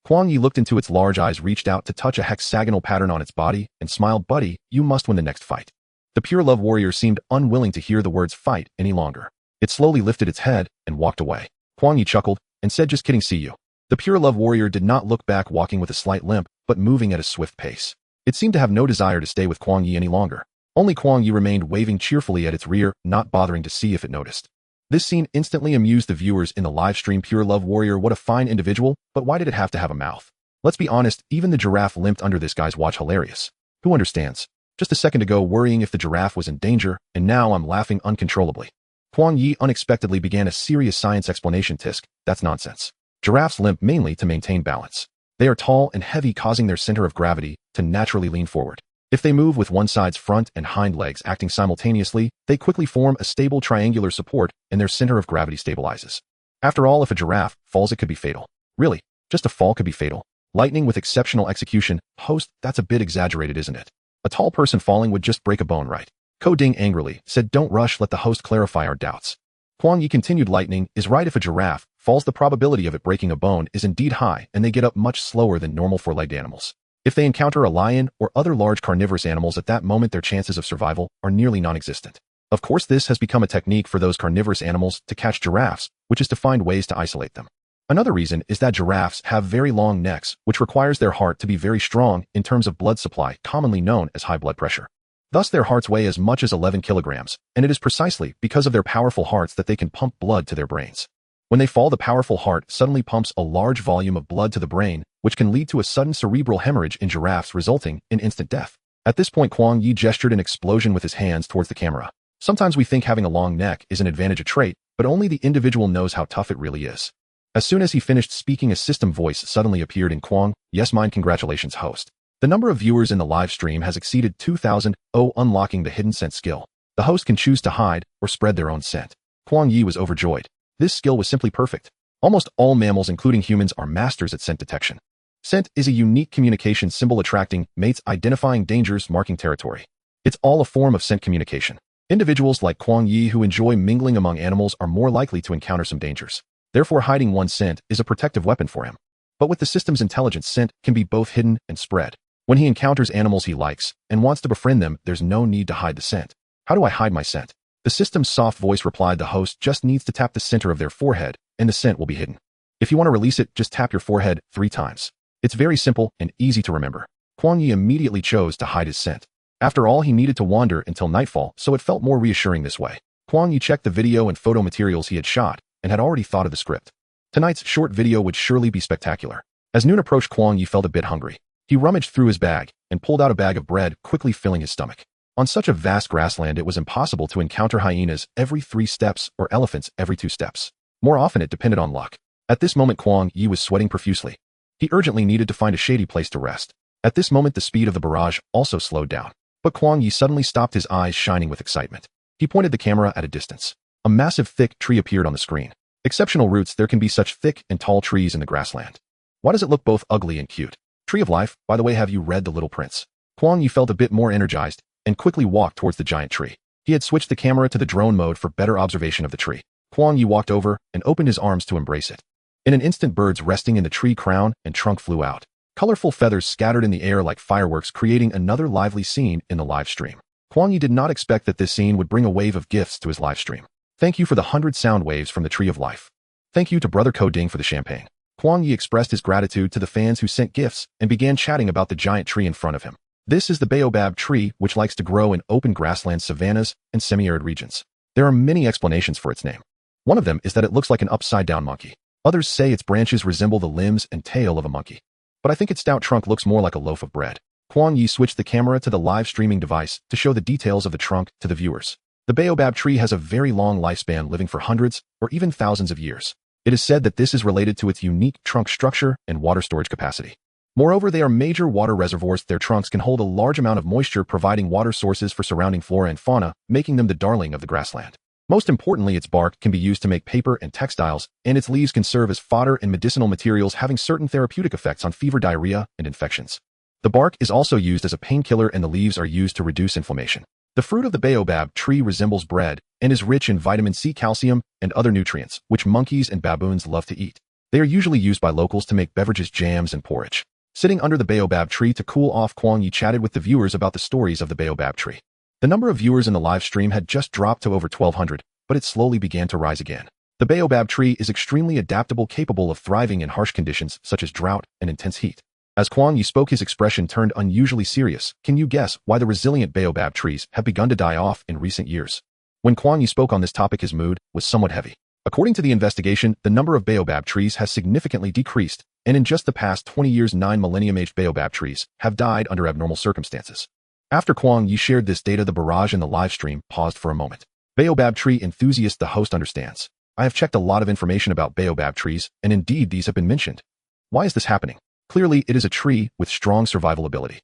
Kuang Ye looked into its large eyes, reached out to touch a hexagonal pattern on its body, and smiled, buddy, you must win the next fight. The pure love warrior seemed unwilling to hear the words fight any longer. It slowly lifted its head and walked away. Kuang Ye chuckled and said, just kidding, see you. The pure love warrior did not look back, walking with a slight limp, but moving at a swift pace. It seemed to have no desire to stay with Kuang Ye any longer. Only Kuang Ye remained, waving cheerfully at its rear, not bothering to see if it noticed. This scene instantly amused the viewers in the live stream. Pure love warrior, what a fine individual, but why did it have to have a mouth? Let's be honest, even the giraffe limped under this guy's watch. Hilarious. Who understands? Just a second ago worrying if the giraffe was in danger, and now I'm laughing uncontrollably. Kuang Ye unexpectedly began a serious science explanation. Tisk, that's nonsense. Giraffes limp mainly to maintain balance. They are tall and heavy, causing their center of gravity to naturally lean forward. If they move with one side's front and hind legs acting simultaneously, they quickly form a stable triangular support and their center of gravity stabilizes. After all, if a giraffe falls, it could be fatal. Really, just a fall could be fatal. Lightning with exceptional execution. Host, that's a bit exaggerated, isn't it? A tall person falling would just break a bone, right? Ko Ding angrily said, don't rush, let the host clarify our doubts. Kuang Ye continued, lightning is right. If a giraffe falls, the probability of it breaking a bone is indeed high, and they get up much slower than normal four-legged animals. If they encounter a lion or other large carnivorous animals at that moment, their chances of survival are nearly non-existent. Of course, this has become a technique for those carnivorous animals to catch giraffes, which is to find ways to isolate them. Another reason is that giraffes have very long necks, which requires their heart to be very strong in terms of blood supply, commonly known as high blood pressure. Thus, their hearts weigh as much as 11 kilograms, and it is precisely because of their powerful hearts that they can pump blood to their brains. When they fall, the powerful heart suddenly pumps a large volume of blood to the brain, which can lead to a sudden cerebral hemorrhage in giraffes, resulting in instant death. At this point, Kuang Ye gestured an explosion with his hands towards the camera. Sometimes we think having a long neck is an advantage, a trait, but only the individual knows how tough it really is. As soon as he finished speaking, a system voice suddenly appeared in Kuang Ye's mind. Congratulations, host. The number of viewers in the live stream has exceeded 2,000. Unlocking the hidden scent skill. The host can choose to hide or spread their own scent. Kuang Ye was overjoyed. This skill was simply perfect. Almost all mammals, including humans, are masters at scent detection. Scent is a unique communication symbol, attracting mates, identifying dangers, marking territory. It's all a form of scent communication. Individuals like Kuang Ye who enjoy mingling among animals are more likely to encounter some dangers. Therefore, hiding one's scent is a protective weapon for him. But with the system's intelligence, scent can be both hidden and spread. When he encounters animals he likes and wants to befriend them, there's no need to hide the scent. How do I hide my scent? The system's soft voice replied. The host just needs to tap the center of their forehead, and the scent will be hidden. If you want to release it, just tap your forehead 3 times. It's very simple and easy to remember. Kuang Ye immediately chose to hide his scent. After all, he needed to wander until nightfall, so it felt more reassuring this way. Kuang Ye checked the video and photo materials he had shot, and had already thought of the script. Tonight's short video would surely be spectacular. As noon approached, Kuang Ye felt a bit hungry. He rummaged through his bag, and pulled out a bag of bread, quickly filling his stomach. On such a vast grassland, it was impossible to encounter hyenas every 3 steps or elephants every 2 steps. More often it depended on luck. At this moment, Kuang Ye was sweating profusely. He urgently needed to find a shady place to rest. At this moment, the speed of the barrage also slowed down. But Kuang Ye suddenly stopped, his eyes shining with excitement. He pointed the camera at a distance. A massive, thick tree appeared on the screen. Exceptional roots, there can be such thick and tall trees in the grassland. Why does it look both ugly and cute? Tree of Life, by the way, have you read The Little Prince? Kuang Ye felt a bit more energized, and quickly walked towards the giant tree. He had switched the camera to the drone mode for better observation of the tree. Kuang Ye walked over and opened his arms to embrace it. In an instant, birds resting in the tree crown and trunk flew out. Colorful feathers scattered in the air like fireworks, creating another lively scene in the live stream. Kuang Ye did not expect that this scene would bring a wave of gifts to his live stream. Thank you for the 100 sound waves from the Tree of Life. Thank you to Brother Coding for the champagne. Kuang Ye expressed his gratitude to the fans who sent gifts and began chatting about the giant tree in front of him. This is the baobab tree, which likes to grow in open grasslands, savannas, and semi-arid regions. There are many explanations for its name. One of them is that it looks like an upside-down monkey. Others say its branches resemble the limbs and tail of a monkey. But I think its stout trunk looks more like a loaf of bread. Kuang Ye switched the camera to the live streaming device to show the details of the trunk to the viewers. The baobab tree has a very long lifespan, living for hundreds or even thousands of years. It is said that this is related to its unique trunk structure and water storage capacity. Moreover, they are major water reservoirs. Their trunks can hold a large amount of moisture, providing water sources for surrounding flora and fauna, making them the darling of the grassland. Most importantly, its bark can be used to make paper and textiles, and its leaves can serve as fodder and medicinal materials, having certain therapeutic effects on fever, diarrhea, and infections. The bark is also used as a painkiller, and the leaves are used to reduce inflammation. The fruit of the baobab tree resembles bread and is rich in vitamin C, calcium, and other nutrients, which monkeys and baboons love to eat. They are usually used by locals to make beverages, jams, and porridge. Sitting under the baobab tree to cool off, Kuang Ye chatted with the viewers about the stories of the baobab tree. The number of viewers in the live stream had just dropped to over 1,200, but it slowly began to rise again. The baobab tree is extremely adaptable, capable of thriving in harsh conditions such as drought and intense heat. As Kuang Ye spoke, his expression turned unusually serious. Can you guess why the resilient baobab trees have begun to die off in recent years? When Kuang Ye spoke on this topic, his mood was somewhat heavy. According to the investigation, the number of baobab trees has significantly decreased, and in just the past 20 years, 9 millennium-aged baobab trees have died under abnormal circumstances. After Kuang Ye shared this data, the barrage in the live stream paused for a moment. Baobab tree enthusiast, the host understands. I have checked a lot of information about baobab trees, and indeed these have been mentioned. Why is this happening? Clearly, it is a tree with strong survival ability.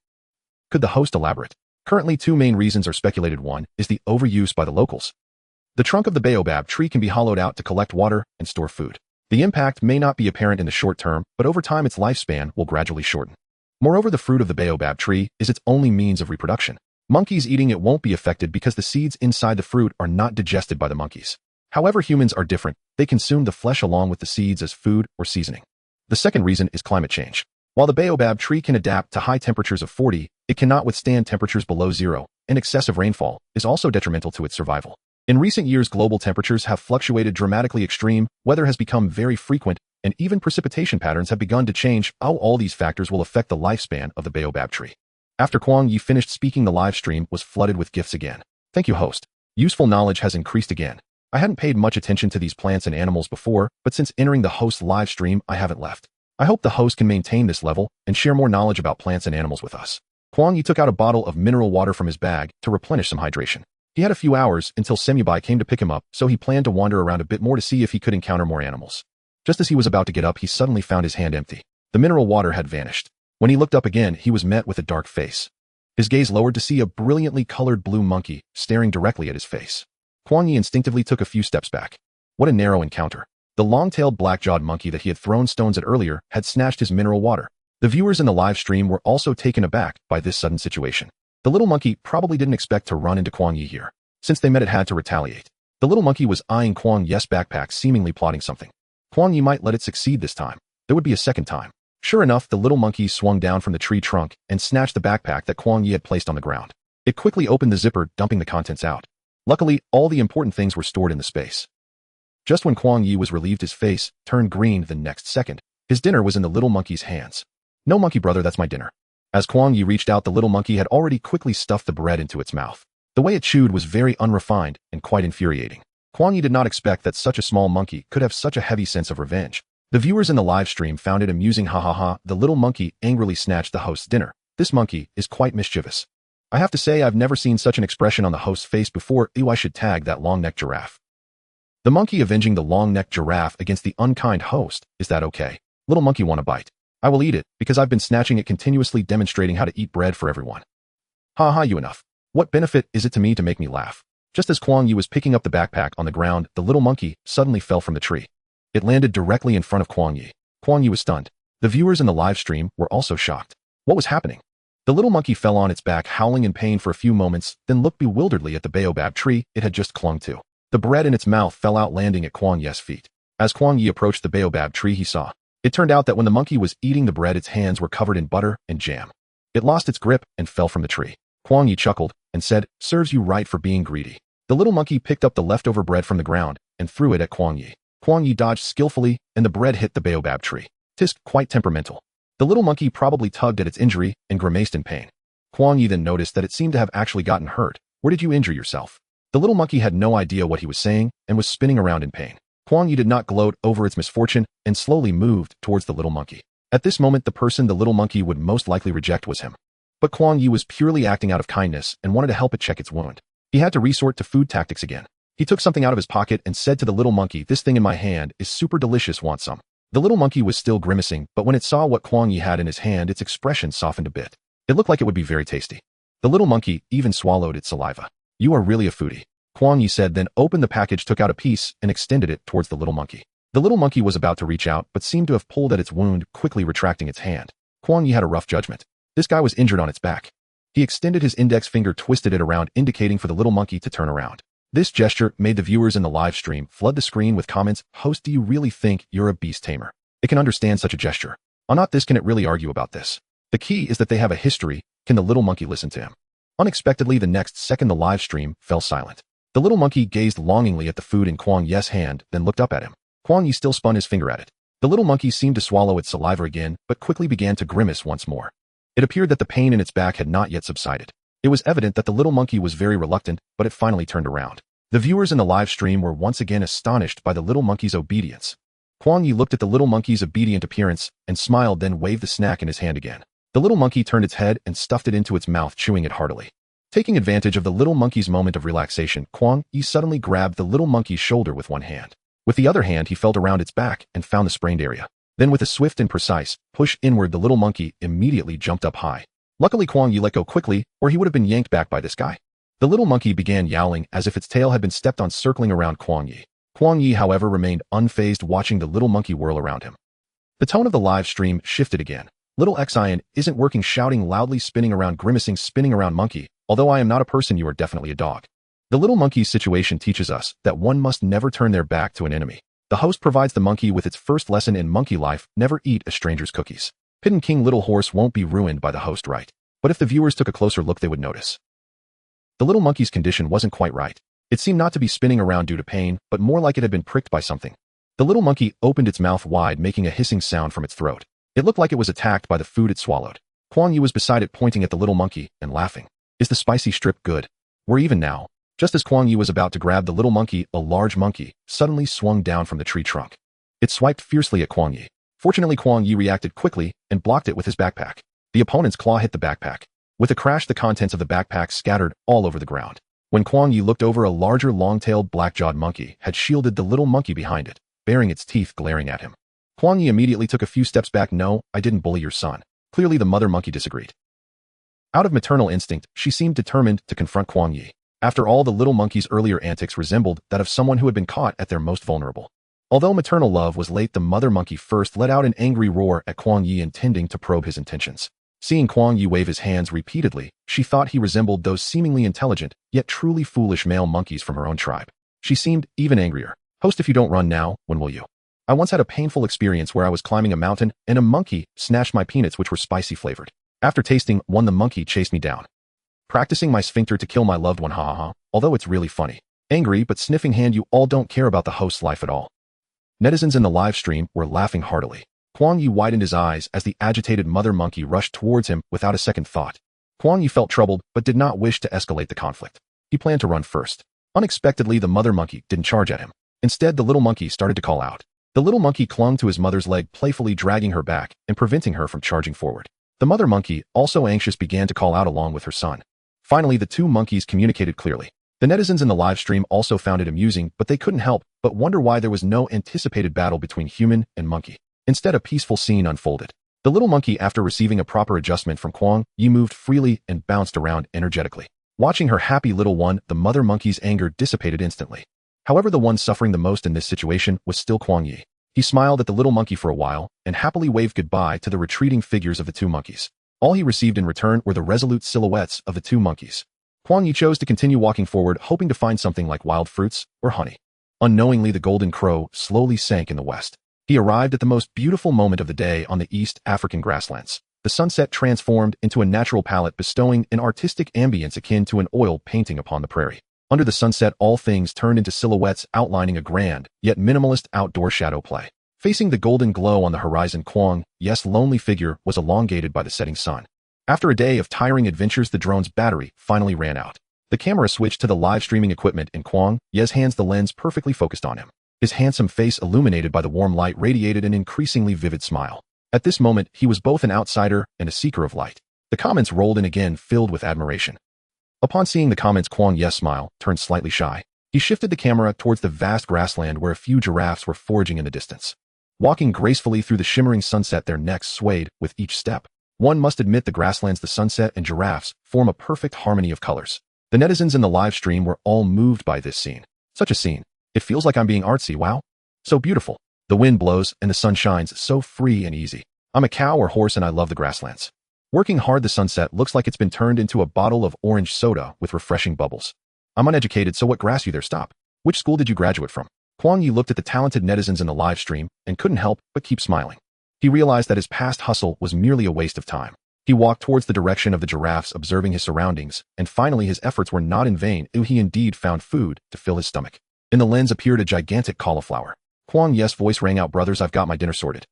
Could the host elaborate? Currently, 2 main reasons are speculated. One is the overuse by the locals. The trunk of the baobab tree can be hollowed out to collect water and store food. The impact may not be apparent in the short term, but over time its lifespan will gradually shorten. Moreover, the fruit of the baobab tree is its only means of reproduction. Monkeys eating it won't be affected because the seeds inside the fruit are not digested by the monkeys. However, humans are different. They consume the flesh along with the seeds as food or seasoning. The second reason is climate change. While the baobab tree can adapt to high temperatures of 40, it cannot withstand temperatures below 0, and excessive rainfall is also detrimental to its survival. In recent years, global temperatures have fluctuated dramatically. Extreme weather has become very frequent, and even precipitation patterns have begun to change. How all these factors will affect the lifespan of the baobab tree. After Kuang Ye finished speaking, the live stream was flooded with gifts again. Thank you, host. Useful knowledge has increased again. I hadn't paid much attention to these plants and animals before, but since entering the host's live stream, I haven't left. I hope the host can maintain this level and share more knowledge about plants and animals with us. Kuang Ye took out a bottle of mineral water from his bag to replenish some hydration. He had a few hours until Semyabai came to pick him up, so he planned to wander around a bit more to see if he could encounter more animals. Just as he was about to get up, he suddenly found his hand empty. The mineral water had vanished. When he looked up again, he was met with a dark face. His gaze lowered to see a brilliantly colored blue monkey staring directly at his face. Kuang Ye instinctively took a few steps back. What a narrow encounter. The long-tailed black-jawed monkey that he had thrown stones at earlier had snatched his mineral water. The viewers in the live stream were also taken aback by this sudden situation. The little monkey probably didn't expect to run into Kuang Ye here. Since they met, it had to retaliate. The little monkey was eyeing Kuang Ye's backpack, seemingly plotting something. Kuang Ye might let it succeed this time. There would be a second time. Sure enough, the little monkey swung down from the tree trunk and snatched the backpack that Kuang Ye had placed on the ground. It quickly opened the zipper, dumping the contents out. Luckily, all the important things were stored in the space. Just when Kuang Ye was relieved, his face turned green the next second. His dinner was in the little monkey's hands. "No, monkey brother, that's my dinner." As Kuang Ye reached out, the little monkey had already quickly stuffed the bread into its mouth. The way it chewed was very unrefined and quite infuriating. Kuang Ye did not expect that such a small monkey could have such a heavy sense of revenge. The viewers in the live stream found it amusing. Ha ha ha, the little monkey angrily snatched the host's dinner. This monkey is quite mischievous. I have to say I've never seen such an expression on the host's face before. Ew, I should tag that long-necked giraffe. The monkey avenging the long-necked giraffe against the unkind host. Is that okay? Little monkey want a bite. I will eat it, because I've been snatching it, continuously demonstrating how to eat bread for everyone. Ha ha, you enough. What benefit is it to me to make me laugh? Just as Kuang Ye was picking up the backpack on the ground, the little monkey suddenly fell from the tree. It landed directly in front of Kuang Ye. Kuang Ye was stunned. The viewers in the live stream were also shocked. What was happening? The little monkey fell on its back, howling in pain for a few moments, then looked bewilderedly at the baobab tree it had just clung to. The bread in its mouth fell out, landing at Kuang Ye's feet. As Kuang Ye approached the baobab tree, he saw. It turned out that when the monkey was eating the bread, its hands were covered in butter and jam. It lost its grip and fell from the tree. Kuang Ye chuckled and said, "Serves you right for being greedy." The little monkey picked up the leftover bread from the ground and threw it at Kuang Ye. Kuang Ye dodged skillfully, and the bread hit the baobab tree. Tisk, quite temperamental. The little monkey probably tugged at its injury and grimaced in pain. Kuang Ye then noticed that it seemed to have actually gotten hurt. "Where did you injure yourself?" The little monkey had no idea what he was saying and was spinning around in pain. Kuang Ye did not gloat over its misfortune and slowly moved towards the little monkey. At this moment, the person the little monkey would most likely reject was him. But Kuang Ye was purely acting out of kindness and wanted to help it check its wound. He had to resort to food tactics again. He took something out of his pocket and said to the little monkey, "This thing in my hand is super delicious, want some?" The little monkey was still grimacing, but when it saw what Kuang Ye had in his hand, its expression softened a bit. It looked like it would be very tasty. The little monkey even swallowed its saliva. "You are really a foodie," Kuang Ye said, then opened the package, took out a piece, and extended it towards the little monkey. The little monkey was about to reach out, but seemed to have pulled at its wound, quickly retracting its hand. Kuang Ye had a rough judgment. This guy was injured on its back. He extended his index finger, twisted it around, indicating for the little monkey to turn around. This gesture made the viewers in the live stream flood the screen with comments. "Host, do you really think you're a beast tamer? It can understand such a gesture. On not this, can it really argue about this? The key is that they have a history. Can the little monkey listen to him?" Unexpectedly, the next second, the live stream fell silent. The little monkey gazed longingly at the food in Kuang Ye's hand, then looked up at him. Kuang Ye still spun his finger at it. The little monkey seemed to swallow its saliva again, but quickly began to grimace once more. It appeared that the pain in its back had not yet subsided. It was evident that the little monkey was very reluctant, but it finally turned around. The viewers in the live stream were once again astonished by the little monkey's obedience. Kuang Ye looked at the little monkey's obedient appearance and smiled, then waved the snack in his hand again. The little monkey turned its head and stuffed it into its mouth, chewing it heartily. Taking advantage of the little monkey's moment of relaxation, Kuang Ye suddenly grabbed the little monkey's shoulder with one hand. With the other hand, he felt around its back and found the sprained area. Then with a swift and precise push inward, the little monkey immediately jumped up high. Luckily, Kuang Ye let go quickly, or he would have been yanked back by this guy. The little monkey began yowling as if its tail had been stepped on, circling around Kuang Ye. Kuang Ye, however, remained unfazed, watching the little monkey whirl around him. The tone of the live stream shifted again. "Little Xian isn't working," shouting loudly, spinning around, grimacing, spinning around. "Monkey, although I am not a person, you are definitely a dog." The little monkey's situation teaches us that one must never turn their back to an enemy. The host provides the monkey with its first lesson in monkey life: never eat a stranger's cookies. Pidden King Little Horse won't be ruined by the host, right? But if the viewers took a closer look, they would notice. The little monkey's condition wasn't quite right. It seemed not to be spinning around due to pain, but more like it had been pricked by something. The little monkey opened its mouth wide, making a hissing sound from its throat. It looked like it was attacked by the food it swallowed. Kuang Ye was beside it, pointing at the little monkey and laughing. "Is the spicy strip good? We're even now." Just as Kuang Ye was about to grab the little monkey, a large monkey suddenly swung down from the tree trunk. It swiped fiercely at Kuang Ye. Fortunately, Kuang Ye reacted quickly and blocked it with his backpack. The opponent's claw hit the backpack. With a crash, the contents of the backpack scattered all over the ground. When Kuang Ye looked over, a larger, long-tailed, black-jawed monkey had shielded the little monkey behind it, baring its teeth, glaring at him. Kuang Ye immediately took a few steps back. "No, I didn't bully your son." Clearly, the mother monkey disagreed. Out of maternal instinct, she seemed determined to confront Kuang Ye. After all, the little monkey's earlier antics resembled that of someone who had been caught at their most vulnerable. Although maternal love was late, the mother monkey first let out an angry roar at Kuang Ye, intending to probe his intentions. Seeing Kuang Ye wave his hands repeatedly, she thought he resembled those seemingly intelligent, yet truly foolish male monkeys from her own tribe. She seemed even angrier. "Host, if you don't run now, when will you?" I once had a painful experience where I was climbing a mountain and a monkey snatched my peanuts which were spicy flavored. After tasting one, the monkey chased me down. Practicing my sphincter to kill my loved one, ha ha ha, although it's really funny. Angry but sniffing hand, you all don't care about the host's life at all. Netizens in the live stream were laughing heartily. Kuang Ye widened his eyes as the agitated mother monkey rushed towards him without a second thought. Kuang Ye felt troubled but did not wish to escalate the conflict. He planned to run first. Unexpectedly, the mother monkey didn't charge at him. Instead, the little monkey started to call out. The little monkey clung to his mother's leg, playfully dragging her back and preventing her from charging forward. The mother monkey, also anxious, began to call out along with her son. Finally, the two monkeys communicated clearly. The netizens in the live stream also found it amusing, but they couldn't help but wonder why there was no anticipated battle between human and monkey. Instead, a peaceful scene unfolded. The little monkey, after receiving a proper adjustment from Kuang Ye, moved freely and bounced around energetically. Watching her happy little one, the mother monkey's anger dissipated instantly. However, the one suffering the most in this situation was still Kuang Ye. He smiled at the little monkey for a while and happily waved goodbye to the retreating figures of the two monkeys. All he received in return were the resolute silhouettes of the two monkeys. Kuang Ye chose to continue walking forward, hoping to find something like wild fruits or honey. Unknowingly, the golden crow slowly sank in the west. He arrived at the most beautiful moment of the day on the East African grasslands. The sunset transformed into a natural palette, bestowing an artistic ambience akin to an oil painting upon the prairie. Under the sunset, all things turned into silhouettes, outlining a grand, yet minimalist outdoor shadow play. Facing the golden glow on the horizon, Kuang Ye's lonely figure was elongated by the setting sun. After a day of tiring adventures, the drone's battery finally ran out. The camera switched to the live streaming equipment in Kuang Ye's hands, the lens perfectly focused on him. His handsome face, illuminated by the warm light, radiated an increasingly vivid smile. At this moment, he was both an outsider and a seeker of light. The comments rolled in again, filled with admiration. Upon seeing the comments, Kuang Ye's smile turned slightly shy. He shifted the camera towards the vast grassland where a few giraffes were foraging in the distance. Walking gracefully through the shimmering sunset, their necks swayed with each step. One must admit, the grasslands, the sunset, and giraffes form a perfect harmony of colors. The netizens in the live stream were all moved by this scene. Such a scene. It feels like I'm being artsy, wow. So beautiful. The wind blows and the sun shines, so free and easy. I'm a cow or horse and I love the grasslands. Working hard, the sunset looks like it's been turned into a bottle of orange soda with refreshing bubbles. I'm uneducated, so what grass you there, stop. Which school did you graduate from? Kuang Ye looked at the talented netizens in the live stream and couldn't help but keep smiling. He realized that his past hustle was merely a waste of time. He walked towards the direction of the giraffes, observing his surroundings, and finally his efforts were not in vain. He indeed found food to fill his stomach. In the lens appeared a gigantic cauliflower. Kuang Ye's voice rang out, brothers, I've got my dinner sorted.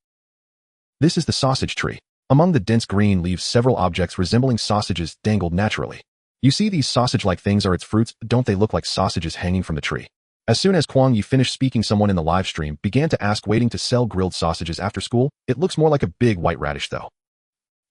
This is the sausage tree. Among the dense green leaves, several objects resembling sausages dangled naturally. You see, these sausage-like things are its fruits. Don't they look like sausages hanging from the tree? As soon as Kuang Ye finished speaking, someone in the live stream began to ask, waiting to sell grilled sausages after school? It looks more like a big white radish though.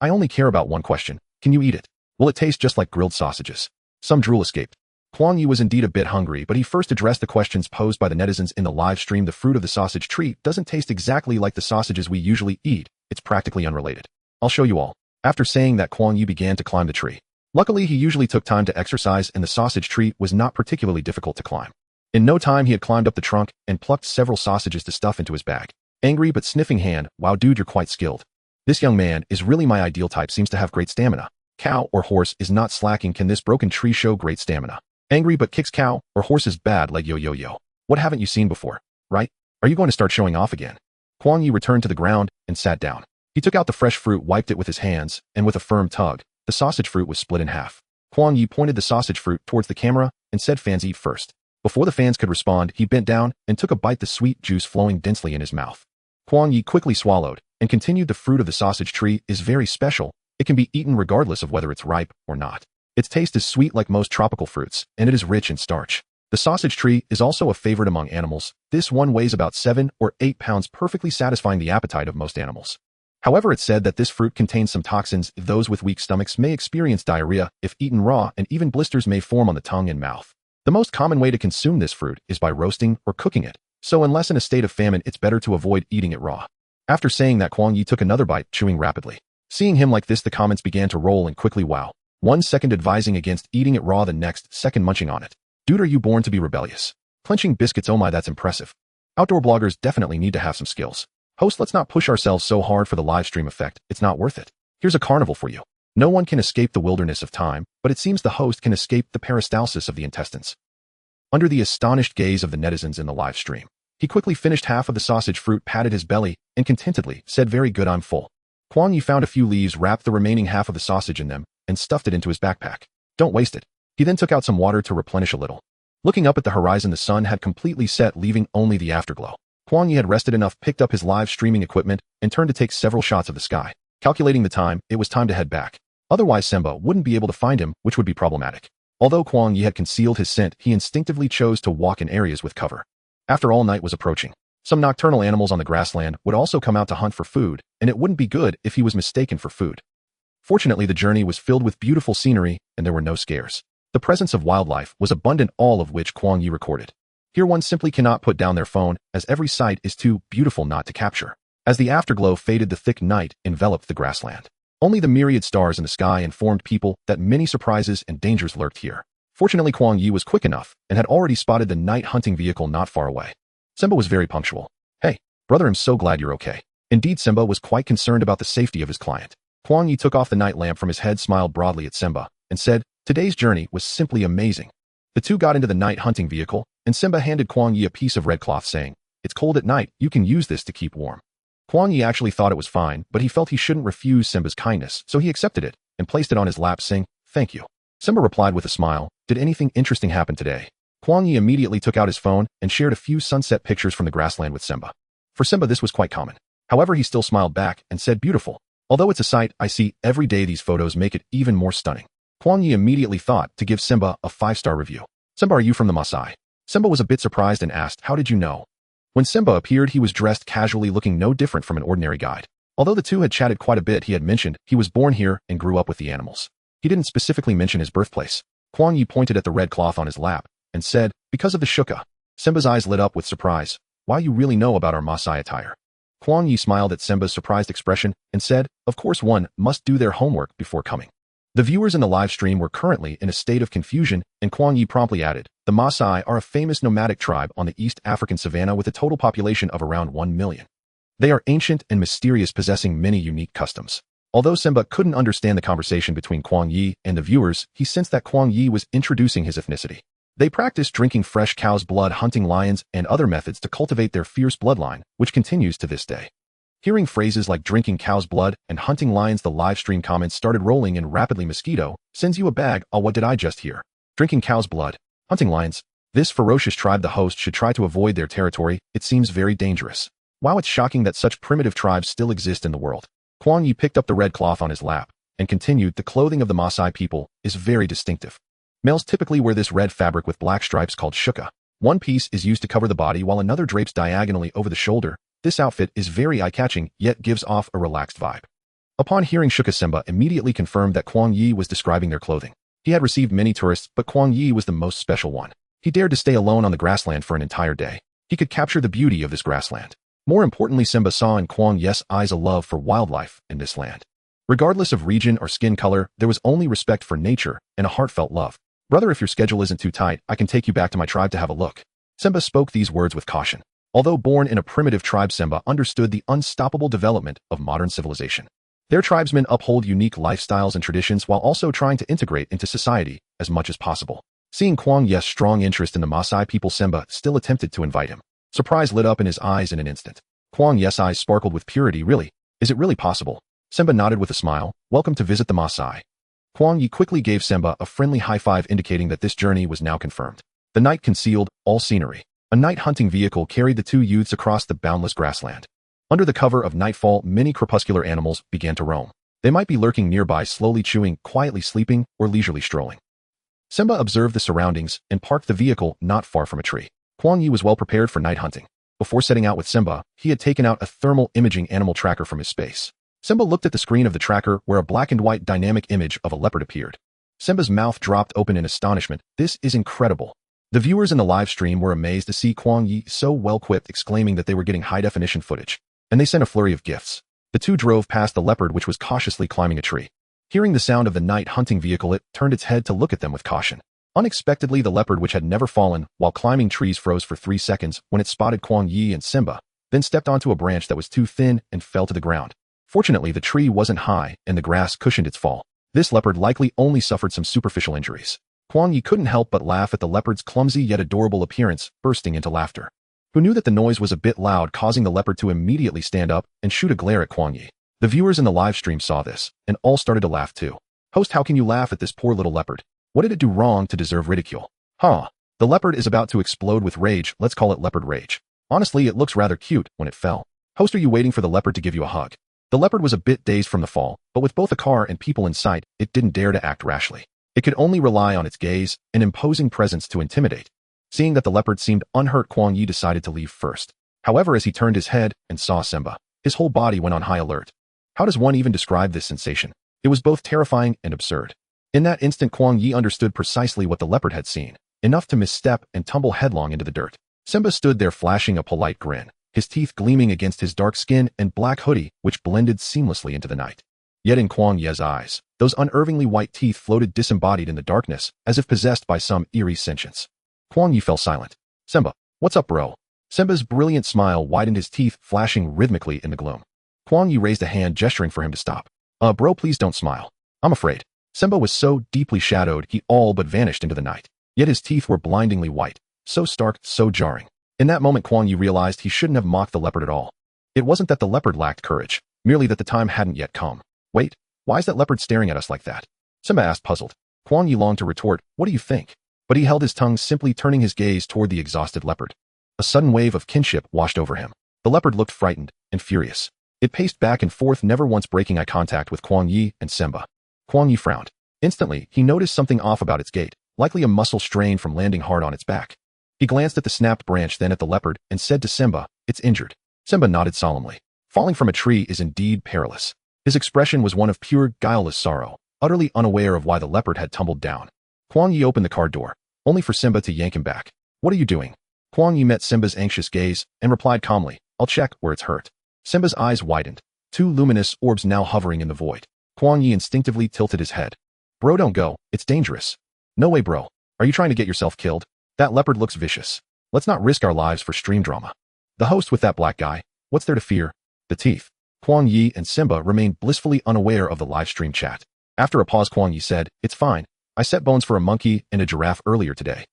I only care about one question. Can you eat it? Will it taste just like grilled sausages? Some drool escaped. Kuang Ye was indeed a bit hungry, but he first addressed the questions posed by the netizens in the live stream. The fruit of the sausage tree doesn't taste exactly like the sausages we usually eat. It's practically unrelated. I'll show you all. After saying that, Kuang Ye began to climb the tree. Luckily, he usually took time to exercise, and the sausage tree was not particularly difficult to climb. In no time, he had climbed up the trunk and plucked several sausages to stuff into his bag. Angry but sniffing hand, wow dude, you're quite skilled. This young man is really my ideal type, seems to have great stamina. Cow or horse is not slacking. Can this broken tree show great stamina? Angry but kicks cow or horse's bad leg. Yo. What haven't you seen before, right? Are you going to start showing off again? Kuang Ye returned to the ground and sat down. He took out the fresh fruit, wiped it with his hands, and with a firm tug, the sausage fruit was split in half. Kuang Ye pointed the sausage fruit towards the camera and said, fans, eat first. Before the fans could respond, he bent down and took a bite, the sweet juice flowing densely in his mouth. Kuang Ye quickly swallowed and continued, the fruit of the sausage tree is very special. It can be eaten regardless of whether it's ripe or not. Its taste is sweet like most tropical fruits, and it is rich in starch. The sausage tree is also a favorite among animals. This one weighs about 7 or 8 pounds, perfectly satisfying the appetite of most animals. However, it's said that this fruit contains some toxins. Those with weak stomachs may experience diarrhea if eaten raw, and even blisters may form on the tongue and mouth. The most common way to consume this fruit is by roasting or cooking it, so unless in a state of famine, it's better to avoid eating it raw. After saying that, Kuang Ye took another bite, chewing rapidly. Seeing him like this, the comments began to roll in quickly. Wow. 1 second advising against eating it raw, the next second munching on it. Dude, are you born to be rebellious? Clenching biscuits, oh my, that's impressive. Outdoor bloggers definitely need to have some skills. Host, let's not push ourselves so hard for the live stream effect. It's not worth it. Here's a carnival for you. No one can escape the wilderness of time, but it seems the host can escape the peristalsis of the intestines. Under the astonished gaze of the netizens in the live stream, He quickly finished half of the sausage fruit, patted his belly, and contentedly said, "Very good, I'm full." Kuang Ye found a few leaves, wrapped the remaining half of the sausage in them, and stuffed it into his backpack. "Don't waste it." He then took out some water to replenish a little. Looking up at the horizon, the sun had completely set, leaving only the afterglow. Kuang Ye had rested enough, picked up his live streaming equipment, and turned to take several shots of the sky. Calculating the time, it was time to head back. Otherwise, Simba wouldn't be able to find him, which would be problematic. Although Kuang Ye had concealed his scent, he instinctively chose to walk in areas with cover. After all, night was approaching. Some nocturnal animals on the grassland would also come out to hunt for food, and it wouldn't be good if he was mistaken for food. Fortunately, the journey was filled with beautiful scenery, and there were no scares. The presence of wildlife was abundant, all of which Kuang Ye recorded. Here one simply cannot put down their phone, as every sight is too beautiful not to capture. As the afterglow faded, the thick night enveloped the grassland. Only the myriad stars in the sky informed people that many surprises and dangers lurked here. Fortunately, Kuang Ye was quick enough and had already spotted the night hunting vehicle not far away. Simba was very punctual. "Hey, brother, I'm so glad you're okay." Indeed, Simba was quite concerned about the safety of his client. Kuang Ye took off the night lamp from his head, smiled broadly at Simba, and said, "Today's journey was simply amazing." The two got into the night hunting vehicle, and Simba handed Kuang Ye a piece of red cloth, saying, "It's cold at night, you can use this to keep warm." Kuang Ye actually thought it was fine, but he felt he shouldn't refuse Simba's kindness, so he accepted it and placed it on his lap, saying, "Thank you." Simba replied with a smile, "Did anything interesting happen today?" Kuang Ye immediately took out his phone and shared a few sunset pictures from the grassland with Simba. For Simba, this was quite common. However, he still smiled back and said, "Beautiful. Although it's a sight I see every day, these photos make it even more stunning." Kuang Ye immediately thought to give Simba a 5-star review. "Simba, are you from the Maasai?" Simba was a bit surprised and asked, "How did you know?" When Simba appeared, he was dressed casually, looking no different from an ordinary guide. Although the two had chatted quite a bit, he had mentioned he was born here and grew up with the animals. He didn't specifically mention his birthplace. Kuang Ye pointed at the red cloth on his lap and said, "Because of the shuka." Simba's eyes lit up with surprise. "Why, you really know about our Maasai attire?" Kuang Ye smiled at Simba's surprised expression and said, "Of course, one must do their homework before coming." The viewers in the live stream were currently in a state of confusion, and Kuang Ye promptly added, "The Maasai are a famous nomadic tribe on the East African savanna with a total population of around 1 million. They are ancient and mysterious, possessing many unique customs." Although Simba couldn't understand the conversation between Kuang Ye and the viewers, he sensed that Kuang Ye was introducing his ethnicity. They practiced drinking fresh cow's blood, hunting lions, and other methods to cultivate their fierce bloodline, which continues to this day. Hearing phrases like drinking cow's blood and hunting lions, the live stream comments started rolling in rapidly. "Mosquito sends you a bag. Oh, what did I just hear? Drinking cow's blood, hunting lions. This ferocious tribe, the host should try to avoid their territory. It seems very dangerous. Wow, it's shocking that such primitive tribes still exist in the world." Kuang Ye picked up the red cloth on his lap and continued, "The clothing of the Maasai people is very distinctive. Males typically wear this red fabric with black stripes called shuka. One piece is used to cover the body while another drapes diagonally over the shoulder. This outfit is very eye-catching, yet gives off a relaxed vibe." Upon hearing shuka, Simba immediately confirmed that Kuang Ye was describing their clothing. He had received many tourists, but Kuang Ye was the most special one. He dared to stay alone on the grassland for an entire day. He could capture the beauty of this grassland. More importantly, Simba saw in Kuang Ye's eyes a love for wildlife in this land. Regardless of region or skin color, there was only respect for nature and a heartfelt love. "Brother, if your schedule isn't too tight, I can take you back to my tribe to have a look." Simba spoke these words with caution. Although born in a primitive tribe, Simba understood the unstoppable development of modern civilization. Their tribesmen uphold unique lifestyles and traditions while also trying to integrate into society as much as possible. Seeing Kuang Ye's strong interest in the Maasai people, Simba still attempted to invite him. Surprise lit up in his eyes in an instant. Kuang Ye's eyes sparkled with purity. "Really? Is it really possible?" Simba nodded with a smile. "Welcome to visit the Maasai." Kuang Ye quickly gave Simba a friendly high five, indicating that this journey was now confirmed. The night concealed all scenery. A night hunting vehicle carried the two youths across the boundless grassland. Under the cover of nightfall, many crepuscular animals began to roam. They might be lurking nearby, slowly chewing, quietly sleeping, or leisurely strolling. Simba observed the surroundings and parked the vehicle not far from a tree. Kuang Ye was well prepared for night hunting. Before setting out with Simba, he had taken out a thermal imaging animal tracker from his space. Simba looked at the screen of the tracker where a black and white dynamic image of a leopard appeared. Simba's mouth dropped open in astonishment. "This is incredible." The viewers in the live stream were amazed to see Kuang Ye so well-equipped, exclaiming that they were getting high-definition footage. And they sent a flurry of gifts. The two drove past the leopard, which was cautiously climbing a tree. Hearing the sound of the night hunting vehicle, it turned its head to look at them with caution. Unexpectedly, the leopard, which had never fallen while climbing trees, froze for 3 seconds when it spotted Kuang Ye and Simba, then stepped onto a branch that was too thin and fell to the ground. Fortunately, the tree wasn't high and the grass cushioned its fall. This leopard likely only suffered some superficial injuries. Kuang Ye couldn't help but laugh at the leopard's clumsy yet adorable appearance, bursting into laughter. who knew that the noise was a bit loud, causing the leopard to immediately stand up and shoot a glare at Kuang Ye. The viewers in the live stream saw this, and all started to laugh too. Host, how can you laugh at this poor little leopard? What did it do wrong to deserve ridicule? Huh. The leopard is about to explode with rage, let's call it leopard rage. Honestly, it looks rather cute when it fell. Host, are you waiting for the leopard to give you a hug? The leopard was a bit dazed from the fall, but with both a car and people in sight, it didn't dare to act rashly. It could only rely on its gaze, an imposing presence to intimidate. Seeing that the leopard seemed unhurt, Kuang Ye decided to leave first. However, as he turned his head and saw Simba, his whole body went on high alert. How does one even describe this sensation? It was both terrifying and absurd. In that instant, Kuang Ye understood precisely what the leopard had seen, enough to misstep and tumble headlong into the dirt. Simba stood there flashing a polite grin, his teeth gleaming against his dark skin and black hoodie, which blended seamlessly into the night. Yet in Kuang Ye's eyes, those unervingly white teeth floated disembodied in the darkness, as if possessed by some eerie sentience. Kuang Ye fell silent. Simba, what's up, bro? Simba's brilliant smile widened, his teeth flashing rhythmically in the gloom. Kuang Ye raised a hand, gesturing for him to stop. Bro, please don't smile. I'm afraid. Simba was so deeply shadowed, he all but vanished into the night. Yet his teeth were blindingly white, so stark, so jarring. In that moment, Kuang Ye realized he shouldn't have mocked the leopard at all. It wasn't that the leopard lacked courage, merely that the time hadn't yet come. Wait, why is that leopard staring at us like that? Simba asked, puzzled. Kuang Ye longed to retort, what do you think? But he held his tongue, simply turning his gaze toward the exhausted leopard. A sudden wave of kinship washed over him. The leopard looked frightened and furious. It paced back and forth, never once breaking eye contact with Kuang Ye and Simba. Kuang Ye frowned. Instantly, he noticed something off about its gait, likely a muscle strain from landing hard on its back. He glanced at the snapped branch, then at the leopard, and said to Simba, it's injured. Simba nodded solemnly. Falling from a tree is indeed perilous. His expression was one of pure, guileless sorrow, utterly unaware of why the leopard had tumbled down. Kuang Ye opened the car door, only for Simba to yank him back. What are you doing? Kuang Ye met Simba's anxious gaze and replied calmly, I'll check where it's hurt. Simba's eyes widened, two luminous orbs now hovering in the void. Kuang Ye instinctively tilted his head. Bro, don't go. It's dangerous. No way, bro. Are you trying to get yourself killed? That leopard looks vicious. Let's not risk our lives for stream drama. The host with that black guy, what's there to fear? The teeth. Kuang Ye and Simba remained blissfully unaware of the live stream chat. After a pause, Kuang Ye said, it's fine. I set bones for a monkey and a giraffe earlier today.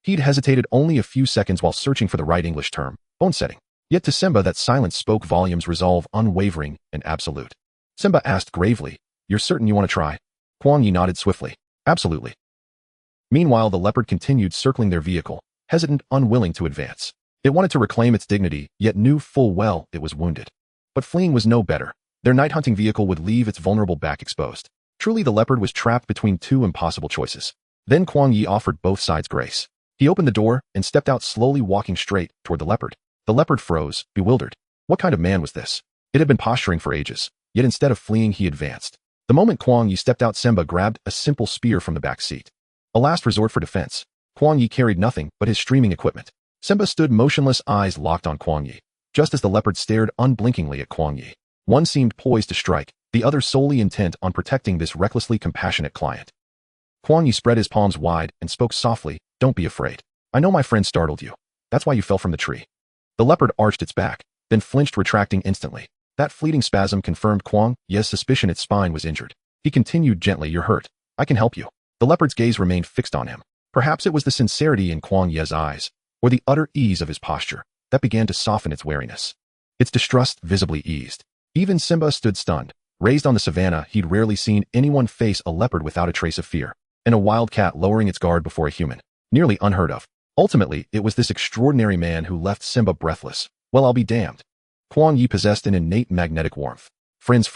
He'd hesitated only a few seconds while searching for the right English term, bone setting. Yet to Simba that silence spoke volumes, resolve unwavering and absolute. Simba asked gravely, you're certain you want to try? Kuang Ye nodded swiftly. Absolutely. Meanwhile, the leopard continued circling their vehicle, hesitant, unwilling to advance. It wanted to reclaim its dignity, yet knew full well it was wounded. But fleeing was no better. Their night-hunting vehicle would leave its vulnerable back exposed. Truly, the leopard was trapped between two impossible choices. Then Kuang Ye offered both sides grace. He opened the door and stepped out, slowly walking straight toward the leopard. The leopard froze, bewildered. What kind of man was this? It had been posturing for ages, yet instead of fleeing, he advanced. The moment Kuang Ye stepped out, Simba grabbed a simple spear from the back seat. A last resort for defense. Kuang Ye carried nothing but his streaming equipment. Simba stood motionless, eyes locked on Kuang Ye, just as the leopard stared unblinkingly at Kuang Ye. One seemed poised to strike, the other solely intent on protecting this recklessly compassionate client. Kuang Ye spread his palms wide and spoke softly, don't be afraid. I know my friend startled you. That's why you fell from the tree. The leopard arched its back, then flinched, retracting instantly. That fleeting spasm confirmed Kuang Ye's suspicion its spine was injured. He continued gently, you're hurt. I can help you. The leopard's gaze remained fixed on him. Perhaps it was the sincerity in Kuang Ye's eyes, or the utter ease of his posture, that began to soften its wariness. Its distrust visibly eased. Even Simba stood stunned. Raised on the savannah, he'd rarely seen anyone face a leopard without a trace of fear, and a wild cat lowering its guard before a human. Nearly unheard of. Ultimately, it was this extraordinary man who left Simba breathless. Well, I'll be damned. Kuang Ye possessed an innate magnetic warmth. Friends,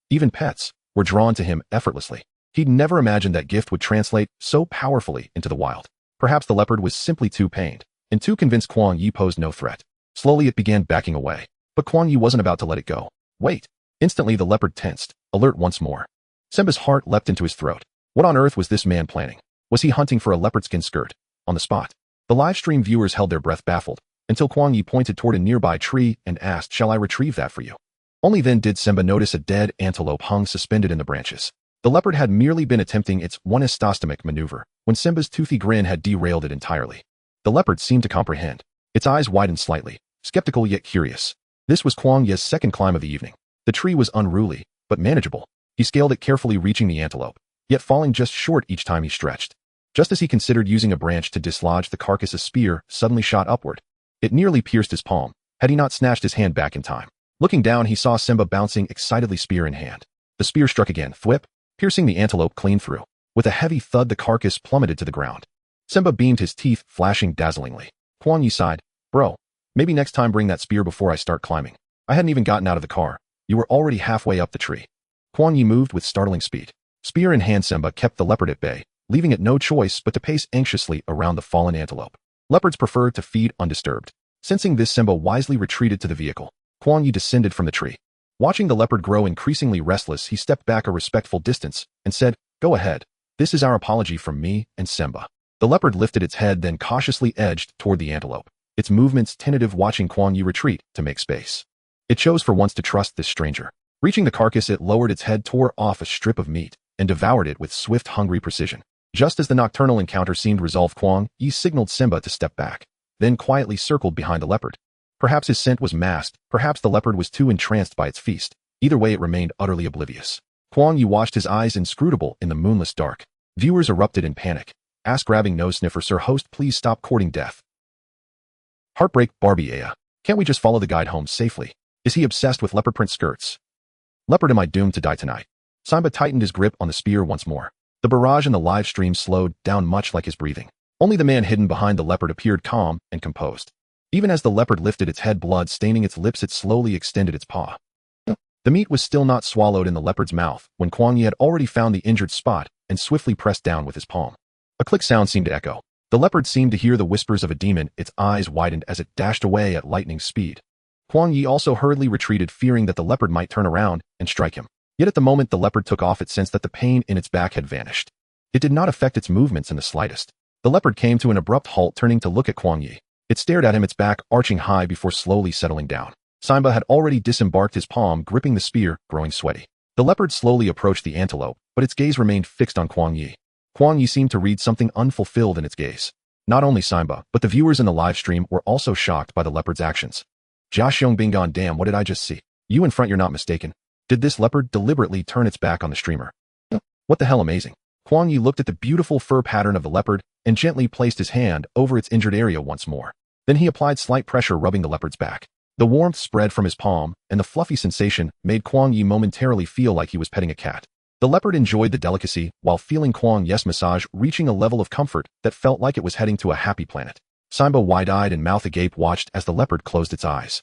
even pets, were drawn to him effortlessly. He'd never imagined that gift would translate so powerfully into the wild. Perhaps the leopard was simply too pained, and too convinced Kuang Ye posed no threat. Slowly it began backing away, but Kuang Ye wasn't about to let it go. Wait. Instantly the leopard tensed, alert once more. Simba's heart leapt into his throat. What on earth was this man planning? Was he hunting for a leopard-skin skirt? On the spot. The livestream viewers held their breath, baffled, until Kuang Ye pointed toward a nearby tree and asked, shall I retrieve that for you? Only then did Simba notice a dead antelope hung suspended in the branches. The leopard had merely been attempting its one-estostemic maneuver, when Simba's toothy grin had derailed it entirely. The leopard seemed to comprehend. Its eyes widened slightly, skeptical yet curious. This was Kuang Ye's second climb of the evening. The tree was unruly, but manageable. He scaled it carefully, reaching the antelope, yet falling just short each time he stretched. Just as he considered using a branch to dislodge the carcass, a spear suddenly shot upward. It nearly pierced his palm, had he not snatched his hand back in time. Looking down, he saw Simba bouncing excitedly, spear in hand. The spear struck again, thwip, piercing the antelope clean through. With a heavy thud, the carcass plummeted to the ground. Simba beamed, his teeth flashing dazzlingly. Kuang Ye sighed. Bro, maybe next time bring that spear before I start climbing. I hadn't even gotten out of the car. You were already halfway up the tree. Kuang Ye moved with startling speed. Spear in hand, Simba kept the leopard at bay, leaving it no choice but to pace anxiously around the fallen antelope. Leopards prefer to feed undisturbed. Sensing this, Simba wisely retreated to the vehicle. Kuang Ye descended from the tree. Watching the leopard grow increasingly restless, he stepped back a respectful distance and said, Go ahead. This is our apology from me and Simba. The leopard lifted its head, then cautiously edged toward the antelope, its movements tentative, watching Kuang Ye retreat to make space. It chose for once to trust this stranger. Reaching the carcass, it lowered its head, tore off a strip of meat, and devoured it with swift, hungry precision. Just as the nocturnal encounter seemed resolved, Kuang Ye signaled Simba to step back, then quietly circled behind the leopard. Perhaps his scent was masked, perhaps the leopard was too entranced by its feast. Either way, it remained utterly oblivious. Kuang Ye watched, his eyes inscrutable in the moonless dark. Viewers erupted in panic. Ask grabbing nose sniffer, Sir Host, please stop courting death. Heartbreak, Barbie Aya. Can't we just follow the guide home safely? Is he obsessed with leopard print skirts? Leopard, am I doomed to die tonight? Simba tightened his grip on the spear once more. The barrage in the live stream slowed down, much like his breathing. Only the man hidden behind the leopard appeared calm and composed. Even as the leopard lifted its head, blood staining its lips, it slowly extended its paw. The meat was still not swallowed in the leopard's mouth when Kuang Ye had already found the injured spot and swiftly pressed down with his palm. A click sound seemed to echo. The leopard seemed to hear the whispers of a demon. Its eyes widened as it dashed away at lightning speed. Kuang Ye also hurriedly retreated, fearing that the leopard might turn around and strike him. Yet at the moment the leopard took off, it sensed that the pain in its back had vanished. It did not affect its movements in the slightest. The leopard came to an abrupt halt, turning to look at Kuang Ye. It stared at him, its back arching high before slowly settling down. Simba had already disembarked, his palm gripping the spear, growing sweaty. The leopard slowly approached the antelope, but its gaze remained fixed on Kuang Ye. Kuang Ye seemed to read something unfulfilled in its gaze. Not only Simba, but the viewers in the live stream were also shocked by the leopard's actions. Jiaxiong Bingon, damn, what did I just see? You in front, you're not mistaken. Did this leopard deliberately turn its back on the streamer? What the hell, amazing. Kuang Ye looked at the beautiful fur pattern of the leopard and gently placed his hand over its injured area once more. Then he applied slight pressure, rubbing the leopard's back. The warmth spread from his palm, and the fluffy sensation made Kuang Ye momentarily feel like he was petting a cat. The leopard enjoyed the delicacy while feeling Kuang Ye's massage, reaching a level of comfort that felt like it was heading to a happy planet. Simba, wide-eyed and mouth agape, watched as the leopard closed its eyes.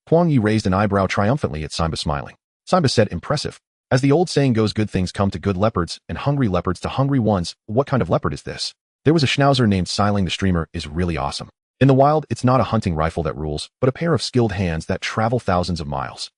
Kuang Ye raised an eyebrow triumphantly at Simba, smiling. Simba said, impressive. As the old saying goes, good things come to good leopards and hungry leopards to hungry ones. What kind of leopard is this? There was a schnauzer named Siling. The streamer is really awesome. In the wild, it's not a hunting rifle that rules, but a pair of skilled hands that travel thousands of miles.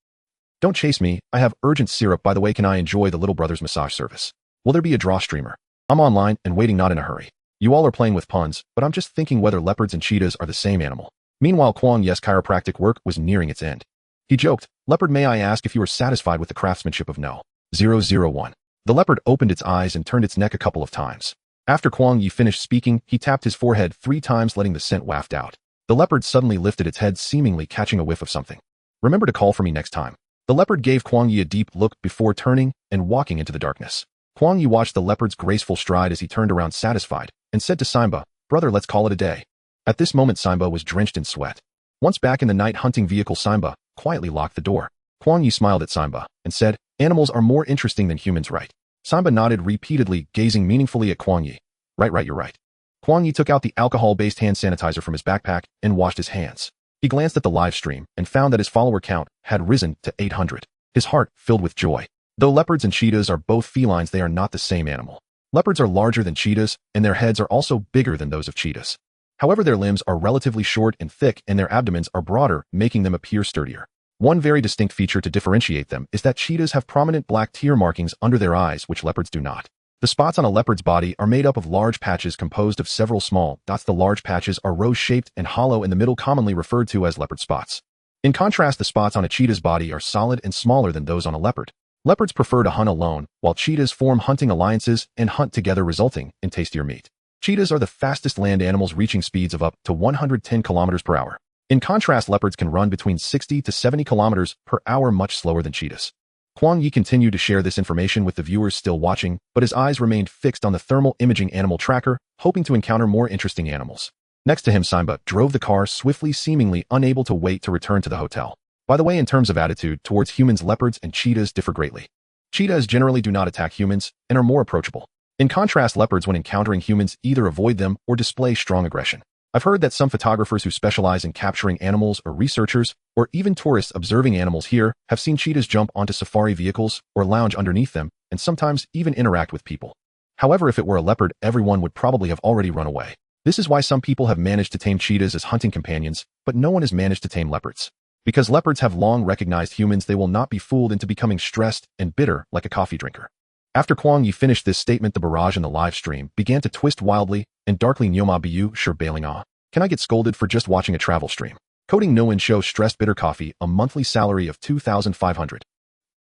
Don't chase me, I have urgent syrup. By the way, can I enjoy the little brother's massage service? Will there be a draw, streamer? I'm online and waiting, not in a hurry. You all are playing with puns, but I'm just thinking whether leopards and cheetahs are the same animal. Meanwhile, Kuang Ye's chiropractic work was nearing its end. He joked, leopard, may I ask if you are satisfied with the craftsmanship of No. 001. The leopard opened its eyes and turned its neck a couple of times. After Kuang Ye finished speaking, he tapped his forehead 3 times, letting the scent waft out. The leopard suddenly lifted its head, seemingly catching a whiff of something. Remember to call for me next time. The leopard gave Kuang Ye a deep look before turning and walking into the darkness. Kuang Ye watched the leopard's graceful stride as he turned around satisfied and said to Simba, brother, let's call it a day. At this moment, Simba was drenched in sweat. Once back in the night hunting vehicle, Simba quietly locked the door. Kuang Ye smiled at Simba and said, animals are more interesting than humans, right? Simba nodded repeatedly, gazing meaningfully at Kuang Ye. Right, you're right. Kuang Ye took out the alcohol-based hand sanitizer from his backpack and washed his hands. He glanced at the live stream and found that his follower count had risen to 800. His heart filled with joy. Though leopards and cheetahs are both felines, they are not the same animal. Leopards are larger than cheetahs, and their heads are also bigger than those of cheetahs. However, their limbs are relatively short and thick, and their abdomens are broader, making them appear sturdier. One very distinct feature to differentiate them is that cheetahs have prominent black tear markings under their eyes, which leopards do not. The spots on a leopard's body are made up of large patches composed of several small dots. The large patches are rose-shaped and hollow in the middle, commonly referred to as leopard spots. In contrast, the spots on a cheetah's body are solid and smaller than those on a leopard. Leopards prefer to hunt alone, while cheetahs form hunting alliances and hunt together, resulting in tastier meat. Cheetahs are the fastest land animals, reaching speeds of up to 110 kilometers per hour. In contrast, leopards can run between 60 to 70 kilometers per hour, much slower than cheetahs. Kuang Ye continued to share this information with the viewers still watching, but his eyes remained fixed on the thermal imaging animal tracker, hoping to encounter more interesting animals. Next to him, Simba drove the car swiftly, seemingly unable to wait to return to the hotel. By the way, in terms of attitude towards humans, leopards and cheetahs differ greatly. Cheetahs generally do not attack humans and are more approachable. In contrast, leopards, when encountering humans, either avoid them or display strong aggression. I've heard that some photographers who specialize in capturing animals, or researchers, or even tourists observing animals here, have seen cheetahs jump onto safari vehicles or lounge underneath them, and sometimes even interact with people. However, if it were a leopard, everyone would probably have already run away. This is why some people have managed to tame cheetahs as hunting companions, but no one has managed to tame leopards. Because leopards have long recognized humans, they will not be fooled into becoming stressed and bitter like a coffee drinker. After Kuang Ye finished this statement, the barrage in the live stream began to twist wildly and darkly. Nyoma bu sure bailing ah. Can I get scolded for just watching a travel stream? Coding no one show stressed bitter coffee, a monthly salary of 2,500.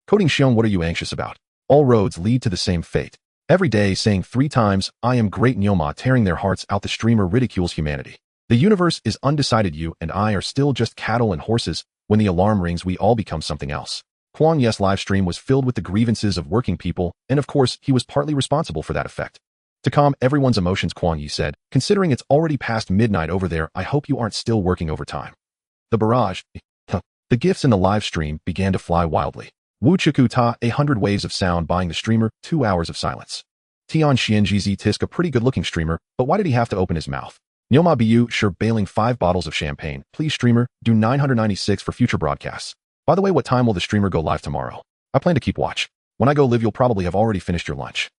Coding Xiong, what are you anxious about? All roads lead to the same fate. Every day saying 3 times, I am great. Nyoma tearing their hearts out. The streamer ridicules humanity. The universe is undecided. You and I are still just cattle and horses. When the alarm rings, we all become something else. Kuang Ye's live stream was filled with the grievances of working people, and of course, he was partly responsible for that effect. To calm everyone's emotions, Kuang Ye said, considering it's already past midnight over there, I hope you aren't still working overtime. The barrage, the gifts in the live stream began to fly wildly. Wu Chiku Ta, 100 waves of sound buying the streamer, 2 hours of silence. Tian Xianjizi Tisk, a pretty good-looking streamer, but why did he have to open his mouth? Nyoma bu sure bailing 5 bottles of champagne. Please streamer, do 996 for future broadcasts. By the way, what time will the streamer go live tomorrow? I plan to keep watch. When I go live, you'll probably have already finished your lunch.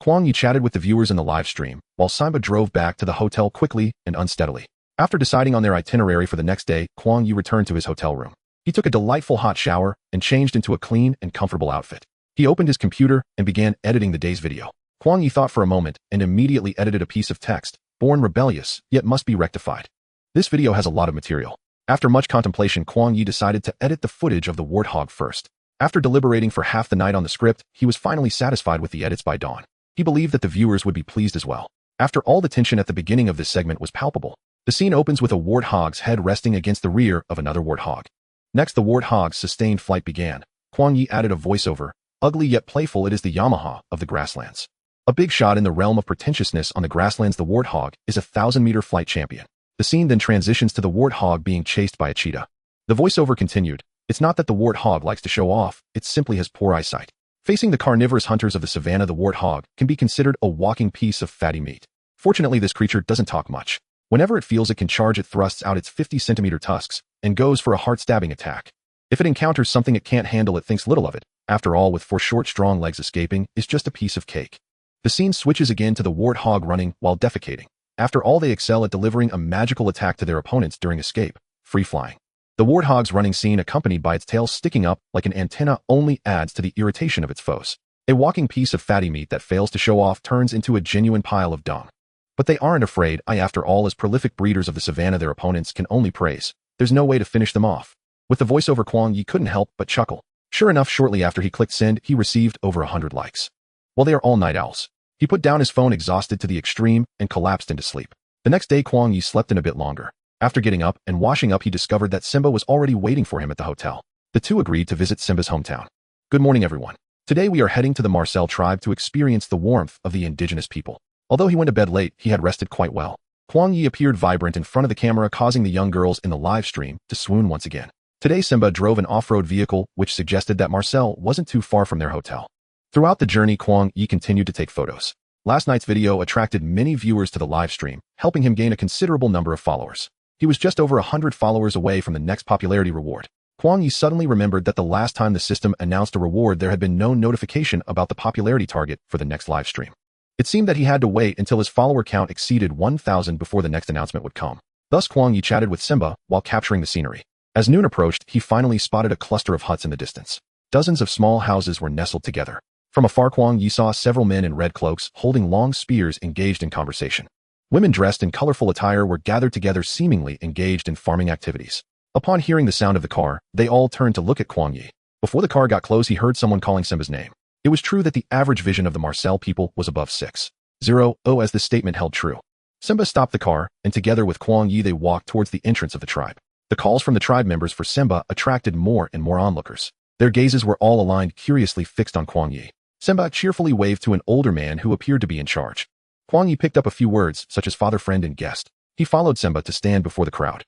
Kuang Ye chatted with the viewers in the live stream, while Simba drove back to the hotel quickly and unsteadily. After deciding on their itinerary for the next day, Kuang Ye returned to his hotel room. He took a delightful hot shower and changed into a clean and comfortable outfit. He opened his computer and began editing the day's video. Kuang Ye thought for a moment and immediately edited a piece of text, born rebellious, yet must be rectified. This video has a lot of material. After much contemplation, Kuang Ye decided to edit the footage of the warthog first. After deliberating for half the night on the script, he was finally satisfied with the edits by dawn. He believed that the viewers would be pleased as well. After all, the tension at the beginning of this segment was palpable. The scene opens with a warthog's head resting against the rear of another warthog. Next, the warthog's sustained flight began. Kuang Ye added a voiceover, ugly yet playful. It is the Yamaha of the grasslands. A big shot in the realm of pretentiousness. On the grasslands, the warthog is a 1,000-meter flight champion. The scene then transitions to the warthog being chased by a cheetah. The voiceover continued, it's not that the warthog likes to show off, it simply has poor eyesight. Facing the carnivorous hunters of the savannah, the warthog can be considered a walking piece of fatty meat. Fortunately, this creature doesn't talk much. Whenever it feels it can charge, it thrusts out its 50-centimeter tusks and goes for a heart-stabbing attack. If it encounters something it can't handle, it thinks little of it. After all, with 4 short, strong legs, escaping is just a piece of cake. The scene switches again to the warthog running while defecating. After all, they excel at delivering a magical attack to their opponents during escape, free-flying. The warthog's running scene, accompanied by its tail sticking up like an antenna, only adds to the irritation of its foes. A walking piece of fatty meat that fails to show off turns into a genuine pile of dung. But they aren't afraid. After all, as prolific breeders of the savannah, their opponents can only praise. There's no way to finish them off. With the voiceover, Kuang Ye couldn't help but chuckle. Sure enough, shortly after he clicked send, he received over 100 likes. Well, they are all night owls. He put down his phone exhausted to the extreme and collapsed into sleep. The next day, Kuang Ye slept in a bit longer. After getting up and washing up, he discovered that Simba was already waiting for him at the hotel. The two agreed to visit Simba's hometown. Good morning, everyone. Today we are heading to the Marcel tribe to experience the warmth of the indigenous people. Although he went to bed late, he had rested quite well. Kuang Ye appeared vibrant in front of the camera, causing the young girls in the live stream to swoon once again. Today, Simba drove an off-road vehicle, which suggested that Marcel wasn't too far from their hotel. Throughout the journey, Kuang Ye continued to take photos. Last night's video attracted many viewers to the live stream, helping him gain a considerable number of followers. He was just over 100 followers away from the next popularity reward. Kuang Ye suddenly remembered that the last time the system announced a reward, there had been no notification about the popularity target for the next live stream. It seemed that he had to wait until his follower count exceeded 1,000 before the next announcement would come. Thus, Kuang Ye chatted with Simba while capturing the scenery. As noon approached, he finally spotted a cluster of huts in the distance. Dozens of small houses were nestled together. From afar, Kuang Ye saw several men in red cloaks holding long spears engaged in conversation. Women dressed in colorful attire were gathered together, seemingly engaged in farming activities. Upon hearing the sound of the car, they all turned to look at Kuang Ye. Before the car got close, he heard someone calling Simba's name. It was true that the average vision of the Marcel people was above 6.0 as the statement held true. Simba stopped the car, and together with Kuang Ye they walked towards the entrance of the tribe. The calls from the tribe members for Simba attracted more and more onlookers. Their gazes were all aligned, curiously fixed on Kuang Ye. Simba cheerfully waved to an older man who appeared to be in charge. Kuang Ye picked up a few words, such as father, friend, and guest. He followed Simba to stand before the crowd.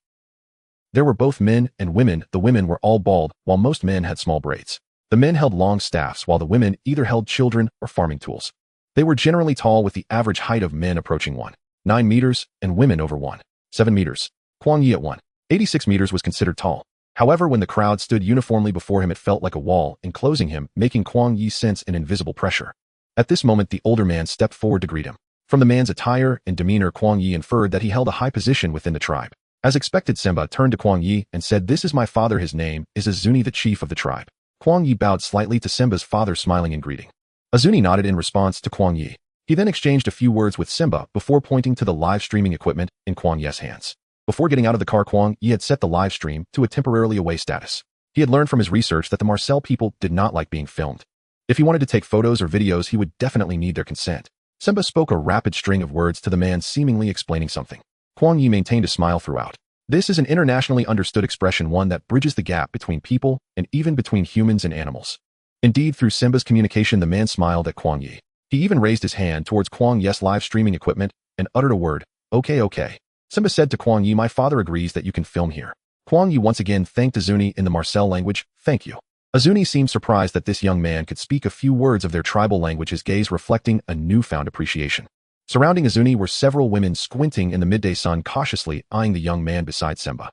There were both men and women. The women were all bald, while most men had small braids. The men held long staffs, while the women either held children or farming tools. They were generally tall, with the average height of men approaching 1.9 meters and women over 1.7 meters. Kuang Ye at 1.86 meters was considered tall. However, when the crowd stood uniformly before him, it felt like a wall enclosing him, making Kuang Ye sense an invisible pressure. At this moment, the older man stepped forward to greet him. From the man's attire and demeanor, Kuang Ye inferred that he held a high position within the tribe. As expected, Simba turned to Kuang Ye and said, "This is my father. His name is Azuni, the chief of the tribe." Kuang Ye bowed slightly to Simba's father, smiling in greeting. Azuni nodded in response to Kuang Ye. He then exchanged a few words with Simba before pointing to the live streaming equipment in Kuang Ye's hands. Before getting out of the car, Kuang Ye had set the live stream to a temporarily away status. He had learned from his research that the Marcel people did not like being filmed. If he wanted to take photos or videos, he would definitely need their consent. Simba spoke a rapid string of words to the man, seemingly explaining something. Kuang Ye maintained a smile throughout. This is an internationally understood expression, one that bridges the gap between people and even between humans and animals. Indeed, through Simba's communication, the man smiled at Kuang Ye. He even raised his hand towards Kuang Ye's live streaming equipment and uttered a word, "Okay, okay." Simba said to Kuang Ye, "My father agrees that you can film here." Kuang Ye once again thanked Azuni in the Marcel language, "Thank you." Azuni seemed surprised that this young man could speak a few words of their tribal language, his gaze reflecting a newfound appreciation. Surrounding Azuni were several women squinting in the midday sun, cautiously eyeing the young man beside Simba.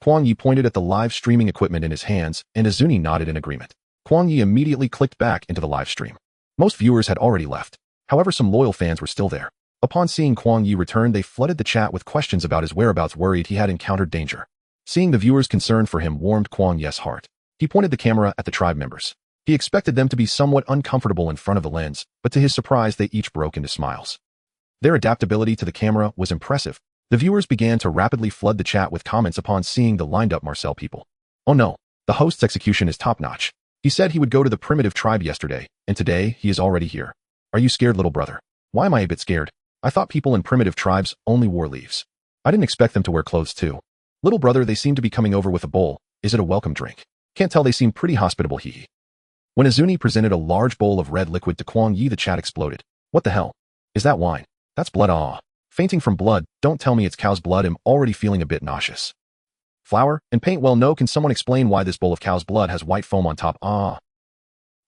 Kuang Ye pointed at the live streaming equipment in his hands, and Azuni nodded in agreement. Kuang Ye immediately clicked back into the live stream. Most viewers had already left. However, some loyal fans were still there. Upon seeing Kuang Ye return, they flooded the chat with questions about his whereabouts, worried he had encountered danger. Seeing the viewers' concern for him warmed Kuang Ye's heart. He pointed the camera at the tribe members. He expected them to be somewhat uncomfortable in front of the lens, but to his surprise, they each broke into smiles. Their adaptability to the camera was impressive. The viewers began to rapidly flood the chat with comments upon seeing the lined-up Marcel people. "Oh no, the host's execution is top-notch. He said he would go to the primitive tribe yesterday, and today he is already here. Are you scared, little brother?" "Why am I a bit scared? I thought people in primitive tribes only wore leaves. I didn't expect them to wear clothes too." "Little brother, they seem to be coming over with a bowl. Is it a welcome drink?" "Can't tell, they seem pretty hospitable, hee." When Azuni presented a large bowl of red liquid to Kuang Ye, the chat exploded. "What the hell? Is that wine? That's blood, ah. Fainting from blood, don't tell me it's cow's blood, I'm already feeling a bit nauseous. Flour and paint, well no, can someone explain why this bowl of cow's blood has white foam on top, ah."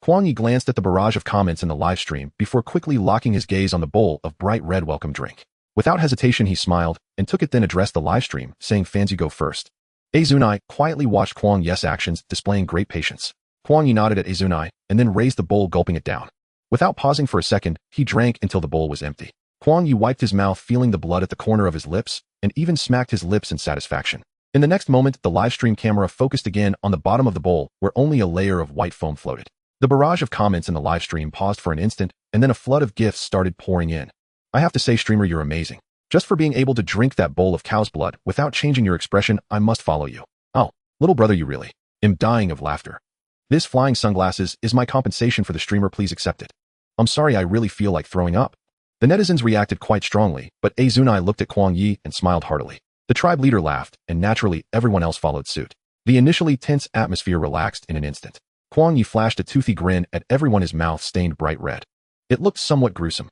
Kuang Ye glanced at the barrage of comments in the live stream before quickly locking his gaze on the bowl of bright red welcome drink. Without hesitation, he smiled and took it, then addressed the live stream, saying, "Fans, you go first." Azuni quietly watched Kuang Ye's actions, displaying great patience. Kuang Ye nodded at Azuni and then raised the bowl, gulping it down. Without pausing for a second, he drank until the bowl was empty. Kuang Ye wiped his mouth, feeling the blood at the corner of his lips, and even smacked his lips in satisfaction. In the next moment, the live stream camera focused again on the bottom of the bowl, where only a layer of white foam floated. The barrage of comments in the live stream paused for an instant, and then a flood of gifts started pouring in. "I have to say, streamer, you're amazing. Just for being able to drink that bowl of cow's blood without changing your expression, I must follow you. Oh, little brother, you really am dying of laughter. This flying sunglasses is my compensation for the streamer, please accept it. I'm sorry, I really feel like throwing up." The netizens reacted quite strongly, but Azuni looked at Kuang Ye and smiled heartily. The tribe leader laughed, and naturally everyone else followed suit. The initially tense atmosphere relaxed in an instant. Kuang Ye flashed a toothy grin at everyone, his mouth stained bright red. It looked somewhat gruesome.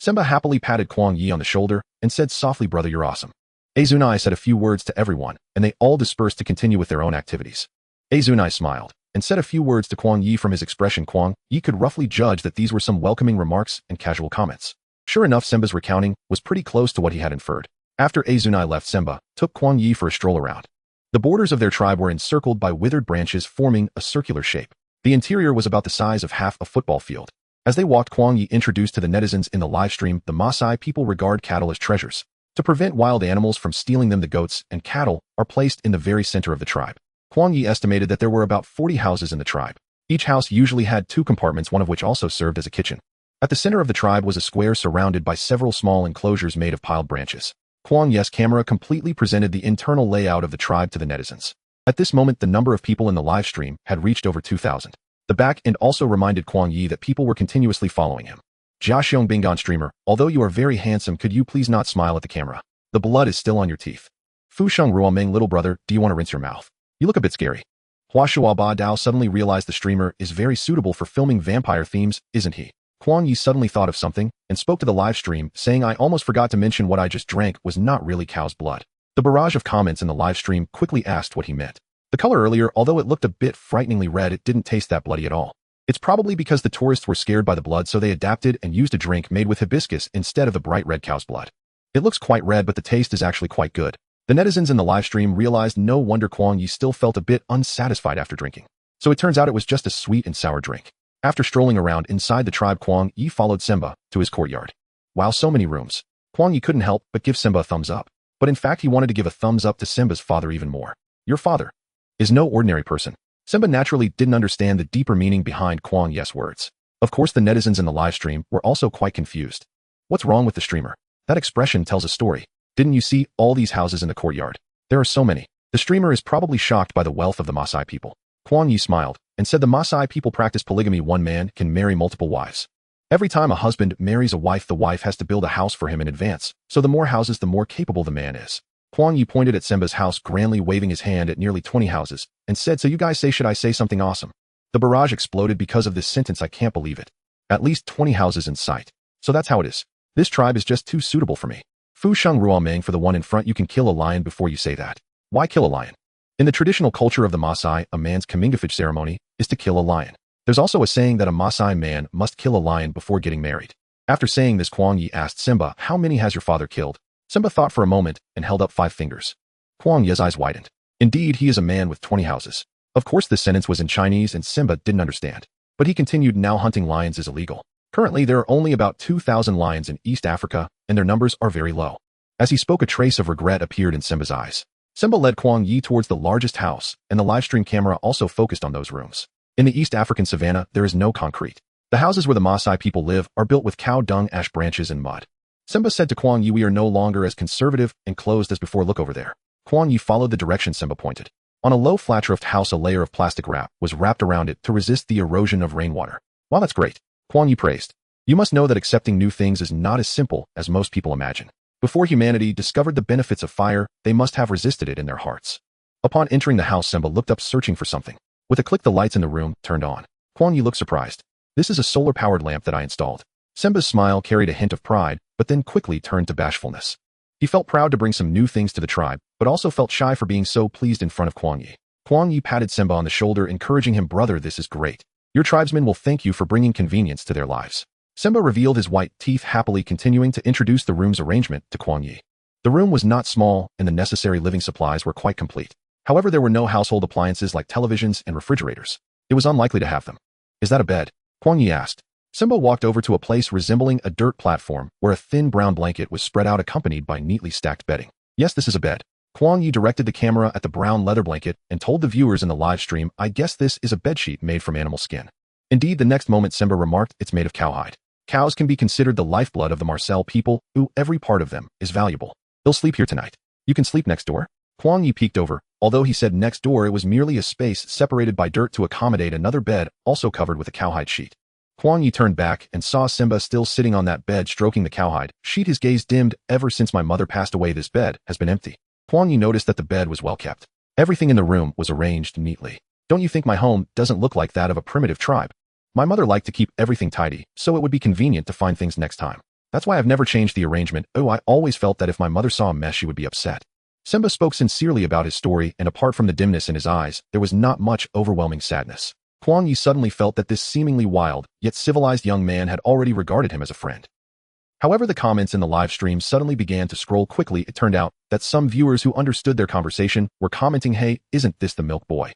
Simba happily patted Kuang Ye on the shoulder and said softly, "Brother, you're awesome." Azuni said a few words to everyone, and they all dispersed to continue with their own activities. Azuni smiled and said a few words to Kuang Ye. From his expression, Kuang Ye could roughly judge that these were some welcoming remarks and casual comments. Sure enough, Simba's recounting was pretty close to what he had inferred. After Azuni left, Simba took Kuang Ye for a stroll around. The borders of their tribe were encircled by withered branches forming a circular shape. The interior was about the size of half a football field. As they walked, Kuang Ye introduced to the netizens in the live stream, the Maasai people regard cattle as treasures. To prevent wild animals from stealing them, the goats and cattle are placed in the very center of the tribe. Kuang Ye estimated that there were about 40 houses in the tribe. Each house usually had 2 compartments, one of which also served as a kitchen. At the center of the tribe was a square surrounded by several small enclosures made of piled branches. Kuang Ye's camera completely presented the internal layout of the tribe to the netizens. At this moment, the number of people in the live stream had reached over 2,000. The back end also reminded Kuang Ye that people were continuously following him. "Jiaxiong Bingon streamer, although you are very handsome, could you please not smile at the camera? The blood is still on your teeth." "Fusheng Ruomeng, little brother, do you want to rinse your mouth? You look a bit scary." Hua Shuaba Dao suddenly realized the streamer is very suitable for filming vampire themes, isn't he? Kuang Ye suddenly thought of something and spoke to the live stream, saying, I almost forgot to mention what I just drank was not really cow's blood. The barrage of comments in the live stream quickly asked what he meant. The color earlier, although it looked a bit frighteningly red, it didn't taste that bloody at all. It's probably because the tourists were scared by the blood, so they adapted and used a drink made with hibiscus instead of the bright red cow's blood. It looks quite red, but the taste is actually quite good. The netizens in the live stream realized no wonder Kuang Ye still felt a bit unsatisfied after drinking. So it turns out it was just a sweet and sour drink. After strolling around inside the tribe, Kuang Ye followed Simba to his courtyard. Wow, so many rooms. Kuang Ye couldn't help but give Simba a thumbs up. But in fact, he wanted to give a thumbs up to Simba's father even more. Your father is no ordinary person. Simba naturally didn't understand the deeper meaning behind Kuang Ye's words. Of course, the netizens in the live stream were also quite confused. What's wrong with the streamer? That expression tells a story. Didn't you see all these houses in the courtyard? There are so many. The streamer is probably shocked by the wealth of the Maasai people. Kuang Ye smiled and said the Maasai people practice polygamy. One man can marry multiple wives. Every time a husband marries a wife, the wife has to build a house for him in advance, so the more houses, the more capable the man is. Kuang Ye pointed at Simba's house, grandly waving his hand at nearly 20 houses, and said, so you guys say, should I say something awesome? The barrage exploded because of this sentence. I can't believe it. At least 20 houses in sight. So that's how it is. This tribe is just too suitable for me. Fu Sheng Ruomeng for the one in front. You can kill a lion before you say that. Why kill a lion? In the traditional culture of the Maasai, a man's comingafage ceremony is to kill a lion. There's also a saying that a Maasai man must kill a lion before getting married. After saying this, Kuang Ye asked Simba, how many has your father killed? Simba thought for a moment and held up 5 fingers. Kuang Ye's eyes widened. Indeed, he is a man with 20 houses. Of course, this sentence was in Chinese and Simba didn't understand. But he continued, now hunting lions is illegal. Currently, there are only about 2,000 lions in East Africa, and their numbers are very low. As he spoke, a trace of regret appeared in Simba's eyes. Simba led Kuang Ye towards the largest house, and the livestream camera also focused on those rooms. In the East African savanna, there is no concrete. The houses where the Maasai people live are built with cow dung, ash branches, and mud. Simba said to Kuang Ye, we are no longer as conservative and closed as before. Look over there. Kuang Ye followed the direction Simba pointed. On a low flat roofed house, a layer of plastic wrap was wrapped around it to resist the erosion of rainwater. Wow, that's great. Kuang Ye praised. You must know that accepting new things is not as simple as most people imagine. Before humanity discovered the benefits of fire, they must have resisted it in their hearts. Upon entering the house, Simba looked up, searching for something. With a click, the lights in the room turned on. Kuang Ye looked surprised. This is a solar-powered lamp that I installed. Simba's smile carried a hint of pride, but then quickly turned to bashfulness. He felt proud to bring some new things to the tribe, but also felt shy for being so pleased in front of Kuang Ye. Kuang Ye patted Simba on the shoulder, encouraging him, brother, this is great. Your tribesmen will thank you for bringing convenience to their lives. Simba revealed his white teeth happily, continuing to introduce the room's arrangement to Kuang Ye. The room was not small, and the necessary living supplies were quite complete. However, there were no household appliances like televisions and refrigerators. It was unlikely to have them. Is that a bed? Kuang Ye asked. Simba walked over to a place resembling a dirt platform where a thin brown blanket was spread out, accompanied by neatly stacked bedding. Yes, this is a bed. Kuang Ye directed the camera at the brown leather blanket and told the viewers in the live stream, I guess this is a bedsheet made from animal skin. Indeed, the next moment Simba remarked, it's made of cowhide. Cows can be considered the lifeblood of the Marcel people, who every part of them is valuable. They'll sleep here tonight. You can sleep next door. Kuang Ye peeked over. Although he said next door, it was merely a space separated by dirt to accommodate another bed, also covered with a cowhide sheet. Kuang Ye turned back and saw Simba still sitting on that bed, stroking the cowhide sheet. His gaze dimmed. Ever since my mother passed away, this bed has been empty. Kuang Ye noticed that the bed was well kept. Everything in the room was arranged neatly. Don't you think my home doesn't look like that of a primitive tribe? My mother liked to keep everything tidy, so it would be convenient to find things next time. That's why I've never changed the arrangement. Oh, I always felt that if my mother saw a mess, she would be upset. Simba spoke sincerely about his story, and apart from the dimness in his eyes, there was not much overwhelming sadness. Kuang Ye suddenly felt that this seemingly wild, yet civilized young man had already regarded him as a friend. However, the comments in the live stream suddenly began to scroll quickly. It turned out that some viewers who understood their conversation were commenting, hey, isn't this the milk boy?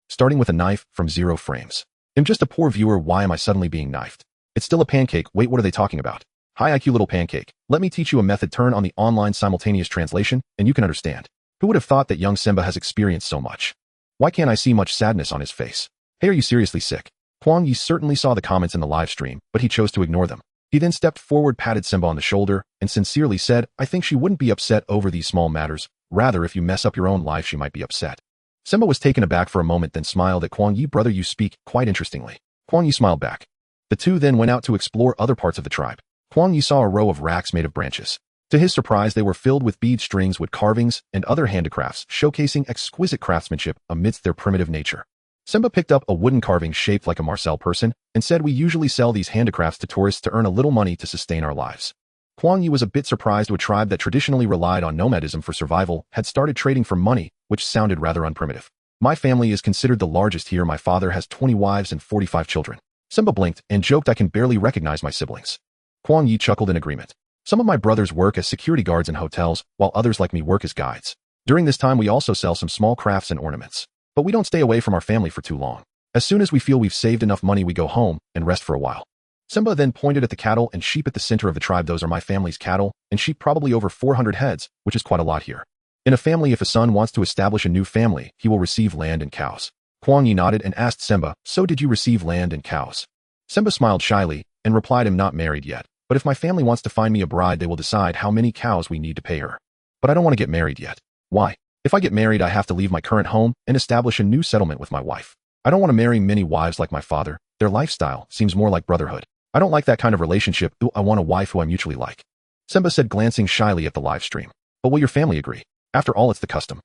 Starting with a knife from 0 frames. I'm just a poor viewer, why am I suddenly being knifed? It's still a pancake, wait, what are they talking about? Hi IQ little pancake, let me teach you a method. Turn on the online simultaneous translation, and you can understand. Who would have thought that young Simba has experienced so much? Why can't I see much sadness on his face? Hey, are you seriously sick? Kuang Ye certainly saw the comments in the live stream, but he chose to ignore them. He then stepped forward, patted Simba on the shoulder, and sincerely said, I think she wouldn't be upset over these small matters. Rather, if you mess up your own life, she might be upset. Simba was taken aback for a moment, then smiled at Kuang Ye. Brother, you speak quite interestingly. Kuang Ye smiled back. The two then went out to explore other parts of the tribe. Kuang Ye saw a row of racks made of branches. To his surprise, they were filled with bead strings, wood carvings, and other handicrafts, showcasing exquisite craftsmanship amidst their primitive nature. Simba picked up a wooden carving shaped like a Marcel person and said we usually sell these handicrafts to tourists to earn a little money to sustain our lives. Kuang Ye was a bit surprised. A tribe that traditionally relied on nomadism for survival had started trading for money, which sounded rather unprimitive. My family is considered the largest here. My father has 20 wives and 45 children. Simba blinked and joked, I can barely recognize my siblings. Kuang Ye chuckled in agreement. Some of my brothers work as security guards in hotels, while others like me work as guides. During this time we also sell some small crafts and ornaments. But we don't stay away from our family for too long. As soon as we feel we've saved enough money we go home and rest for a while. Simba then pointed at the cattle and sheep at the center of the tribe. Those are my family's cattle, and sheep probably over 400 heads, which is quite a lot here. In a family, if a son wants to establish a new family, he will receive land and cows. Kuang Ye nodded and asked Simba, so did you receive land and cows? Simba smiled shyly and replied, I'm not married yet, but if my family wants to find me a bride they will decide how many cows we need to pay her. But I don't want to get married yet. Why? If I get married I have to leave my current home and establish a new settlement with my wife. I don't want to marry many wives like my father. Their lifestyle seems more like brotherhood. I don't like that kind of relationship. Ooh, I want a wife who I mutually like. Simba said, glancing shyly at the live stream. But will your family agree? After all, it's the custom.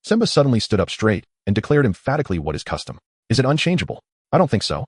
Simba suddenly stood up straight and declared emphatically, what is custom? Is it unchangeable? I don't think so.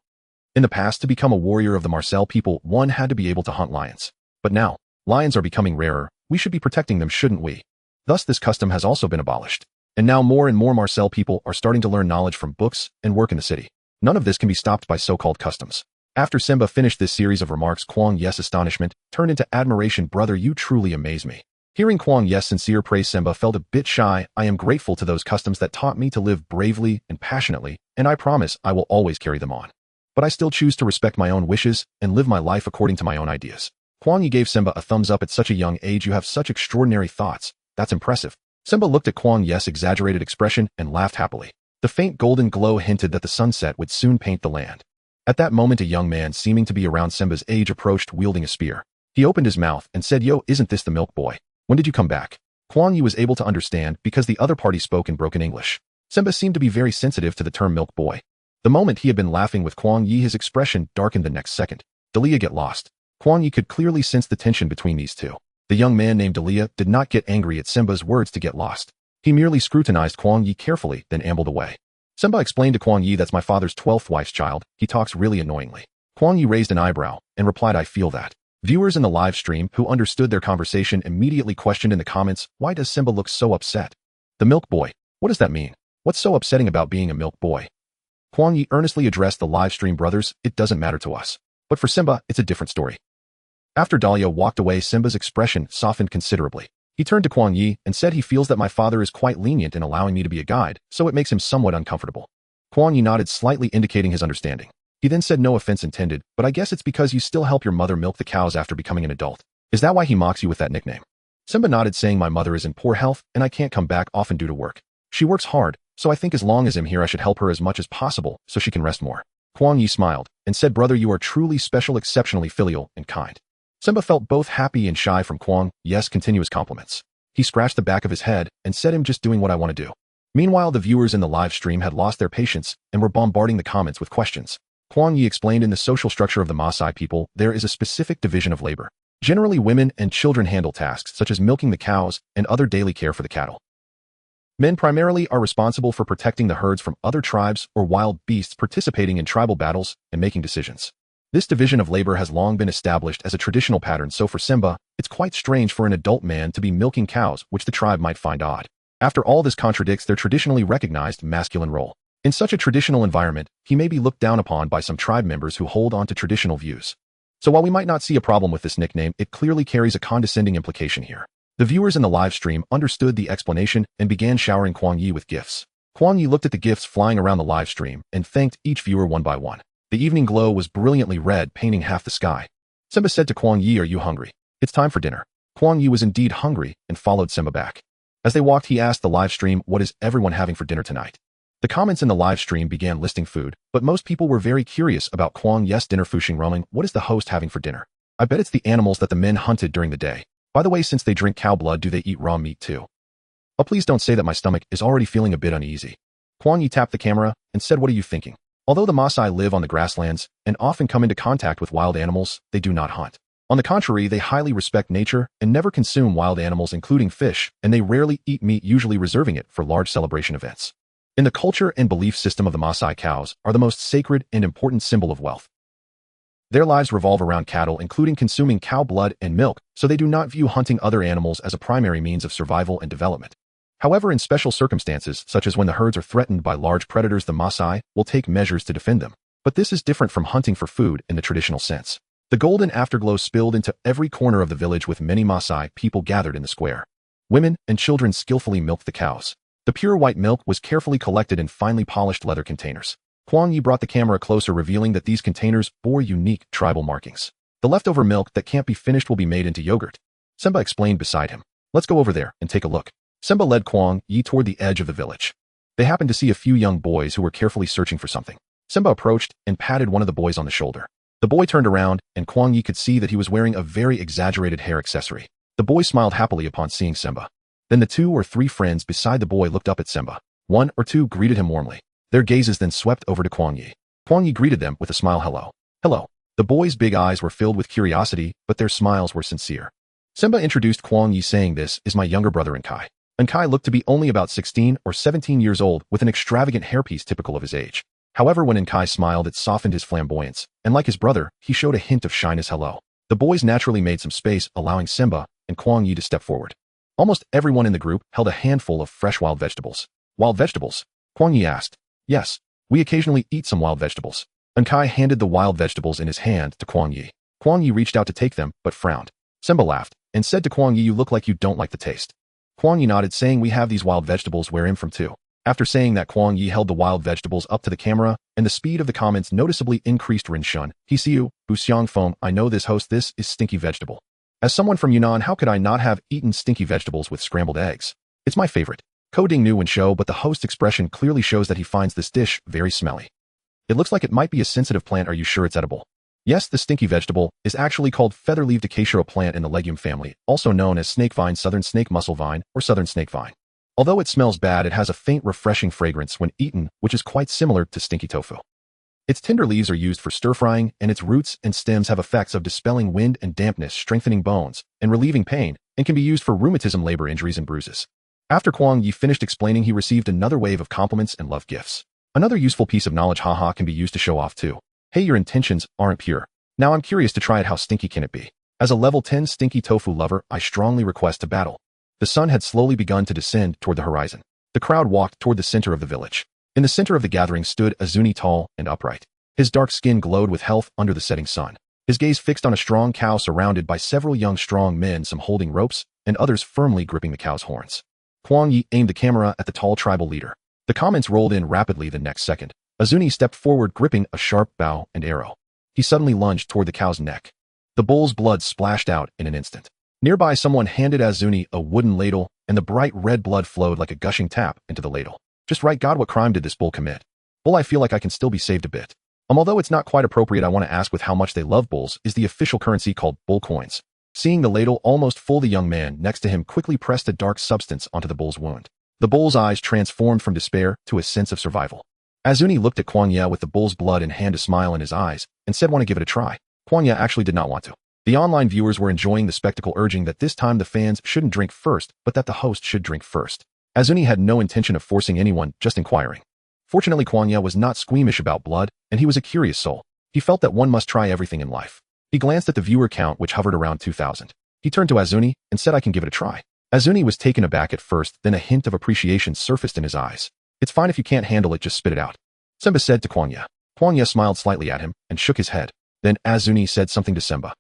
In the past, to become a warrior of the Marcel people, one had to be able to hunt lions. But now, lions are becoming rarer. We should be protecting them, shouldn't we? Thus, this custom has also been abolished. And now more and more Marcel people are starting to learn knowledge from books and work in the city. None of this can be stopped by so-called customs. After Simba finished this series of remarks, Kuang Ye's astonishment turned into admiration. Brother, you truly amaze me. Hearing Kuang Ye's sincere praise, Simba felt a bit shy. I am grateful to those customs that taught me to live bravely and passionately, and I promise I will always carry them on. But I still choose to respect my own wishes and live my life according to my own ideas. Kuang Ye gave Simba a thumbs up. At such a young age you have such extraordinary thoughts. That's impressive. Simba looked at Kuang Ye's exaggerated expression and laughed happily. The faint golden glow hinted that the sunset would soon paint the land. At that moment a young man seeming to be around Simba's age approached wielding a spear. He opened his mouth and said, Yo, isn't this the milk boy? When did you come back? Kuang Ye was able to understand because the other party spoke in broken English. Simba seemed to be very sensitive to the term milk boy. The moment he had been laughing with Kuang Ye, his expression darkened the next second. Delia, get lost. Kuang Ye could clearly sense the tension between these two. The young man named Delia did not get angry at Simba's words to get lost. He merely scrutinized Kuang Ye carefully, then ambled away. Simba explained to Kuang Ye, that's my father's 12th wife's child. He talks really annoyingly. Kuang Ye raised an eyebrow and replied, I feel that. Viewers in the live stream who understood their conversation immediately questioned in the comments, why does Simba look so upset? The milk boy. What does that mean? What's so upsetting about being a milk boy? Kuang Ye earnestly addressed the live stream, brothers, it doesn't matter to us. But for Simba, it's a different story. After Dahlia walked away, Simba's expression softened considerably. He turned to Kuang Ye and said he feels that my father is quite lenient in allowing me to be a guide, so it makes him somewhat uncomfortable. Kuang Ye nodded slightly, indicating his understanding. He then said, no offense intended, but I guess it's because you still help your mother milk the cows after becoming an adult. Is that why he mocks you with that nickname? Simba nodded, saying my mother is in poor health and I can't come back often due to work. She works hard, so I think as long as I'm here I should help her as much as possible so she can rest more. Kuang Ye smiled and said, brother, you are truly special, exceptionally filial and kind. Simba felt both happy and shy from Kuang Ye's continuous compliments. He scratched the back of his head and said, I'm just doing what I want to do. Meanwhile, the viewers in the live stream had lost their patience and were bombarding the comments with questions. Kuang Ye explained, in the social structure of the Maasai people, there is a specific division of labor. Generally, women and children handle tasks such as milking the cows and other daily care for the cattle. Men primarily are responsible for protecting the herds from other tribes or wild beasts, participating in tribal battles, and making decisions. This division of labor has long been established as a traditional pattern, so for Simba, it's quite strange for an adult man to be milking cows, which the tribe might find odd. After all, this contradicts their traditionally recognized masculine role. In such a traditional environment, he may be looked down upon by some tribe members who hold on to traditional views. So while we might not see a problem with this nickname, it clearly carries a condescending implication here. The viewers in the live stream understood the explanation and began showering Kuang Ye with gifts. Kuang Ye looked at the gifts flying around the live stream and thanked each viewer one by one. The evening glow was brilliantly red, painting half the sky. Simba said to Kuang Ye, are you hungry? It's time for dinner. Kuang Ye was indeed hungry and followed Simba back. As they walked, he asked the live stream, what is everyone having for dinner tonight? The comments in the live stream began listing food, but most people were very curious about Kuang Ye's dinner. Fushing roaming, what is the host having for dinner? I bet it's the animals that the men hunted during the day. By the way, since they drink cow blood, do they eat raw meat too? Oh, please don't say that, my stomach is already feeling a bit uneasy. Kuang Ye tapped the camera and said, what are you thinking? Although the Maasai live on the grasslands and often come into contact with wild animals, they do not hunt. On the contrary, they highly respect nature and never consume wild animals including fish, and they rarely eat meat, usually reserving it for large celebration events. In the culture and belief system of the Maasai, cows are the most sacred and important symbol of wealth. Their lives revolve around cattle, including consuming cow blood and milk, so they do not view hunting other animals as a primary means of survival and development. However, in special circumstances, such as when the herds are threatened by large predators, the Maasai will take measures to defend them. But this is different from hunting for food in the traditional sense. The golden afterglow spilled into every corner of the village, with many Maasai people gathered in the square. Women and children skillfully milked the cows. The pure white milk was carefully collected in finely polished leather containers. Kuang Ye brought the camera closer, revealing that these containers bore unique tribal markings. The leftover milk that can't be finished will be made into yogurt. Semba explained beside him. Let's go over there and take a look. Semba led Kuang Ye toward the edge of the village. They happened to see a few young boys who were carefully searching for something. Semba approached and patted one of the boys on the shoulder. The boy turned around, and Kuang Ye could see that he was wearing a very exaggerated hair accessory. The boy smiled happily upon seeing Semba. Then the 2 or 3 friends beside the boy looked up at Semba. 1 or 2 greeted him warmly. Their gazes then swept over to Kuang Ye. Kuang Ye greeted them with a smile. Hello. Hello. The boys' big eyes were filled with curiosity, but their smiles were sincere. Semba introduced Kuang Ye, saying, "This is my younger brother Enkai." Enkai looked to be only about 16 or 17 years old, with an extravagant hairpiece typical of his age. However, when Enkai smiled, it softened his flamboyance, and like his brother, he showed a hint of shyness. Hello. The boys naturally made some space, allowing Semba and Kuang Ye to step forward. Almost everyone in the group held a handful of fresh wild vegetables. Wild vegetables? Kuang Ye asked. Yes, we occasionally eat some wild vegetables. Enkai handed the wild vegetables in his hand to Kuang Ye. Kuang Ye reached out to take them, but frowned. Semba laughed and said to Kuang Ye, "You look like you don't like the taste." Kuang Ye nodded, saying, "We have these wild vegetables. Where I'm from too." After saying that, Kuang Ye held the wild vegetables up to the camera, and the speed of the comments noticeably increased. Rin Shun, he see you, Bu Xiang Feng, I know this host, this is stinky vegetable. As someone from Yunnan, how could I not have eaten stinky vegetables with scrambled eggs? It's my favorite. Ko Ding knew and show, but the host's expression clearly shows that he finds this dish very smelly. It looks like it might be a sensitive plant. Are you sure it's edible? Yes, the stinky vegetable is actually called feather-leaved acacia, a plant in the legume family, also known as snake vine, southern snake mussel vine, or southern snake vine. Although it smells bad, it has a faint, refreshing fragrance when eaten, which is quite similar to stinky tofu. Its tender leaves are used for stir-frying, and its roots and stems have effects of dispelling wind and dampness, strengthening bones, and relieving pain, and can be used for rheumatism, labor injuries, and bruises. After Kuang Ye finished explaining, he received another wave of compliments and love gifts. Another useful piece of knowledge, haha, can be used to show off too. Hey, your intentions aren't pure. Now I'm curious to try it. How stinky can it be? As a level 10 stinky tofu lover, I strongly request to battle. The sun had slowly begun to descend toward the horizon. The crowd walked toward the center of the village. In the center of the gathering stood Azuni, tall and upright. His dark skin glowed with health under the setting sun. His gaze fixed on a strong cow surrounded by several young strong men, some holding ropes and others firmly gripping the cow's horns. Kuang Ye aimed the camera at the tall tribal leader. The comments rolled in rapidly. The next second, Azuni stepped forward, gripping a sharp bow and arrow. He suddenly lunged toward the cow's neck. The bull's blood splashed out in an instant. Nearby, someone handed Azuni a wooden ladle, and the bright red blood flowed like a gushing tap into the ladle. Just right. God, what crime did this bull commit? Bull, I feel like I can still be saved a bit. Although it's not quite appropriate, I want to ask, with how much they love bulls is the official currency called bull coins. Seeing the ladle almost full, the young man next to him quickly pressed a dark substance onto the bull's wound. The bull's eyes transformed from despair to a sense of survival. Azuni looked at Kuang Ye with the bull's blood in hand, a smile in his eyes, and said, "Want to give it a try?" Kuang Ye actually did not want to. The online viewers were enjoying the spectacle, urging that this time the fans shouldn't drink first, but that the host should drink first. Azuni had no intention of forcing anyone, just inquiring. Fortunately, Kuang Ye was not squeamish about blood, and he was a curious soul. He felt that one must try everything in life. He glanced at the viewer count, which hovered around 2,000. He turned to Azuni and said, "I can give it a try." Azuni was taken aback at first, then a hint of appreciation surfaced in his eyes. "It's fine if you can't handle it, just spit it out," Semba said to Kuang Ye. Kuang Ye smiled slightly at him and shook his head. Then Azuni said something to Semba.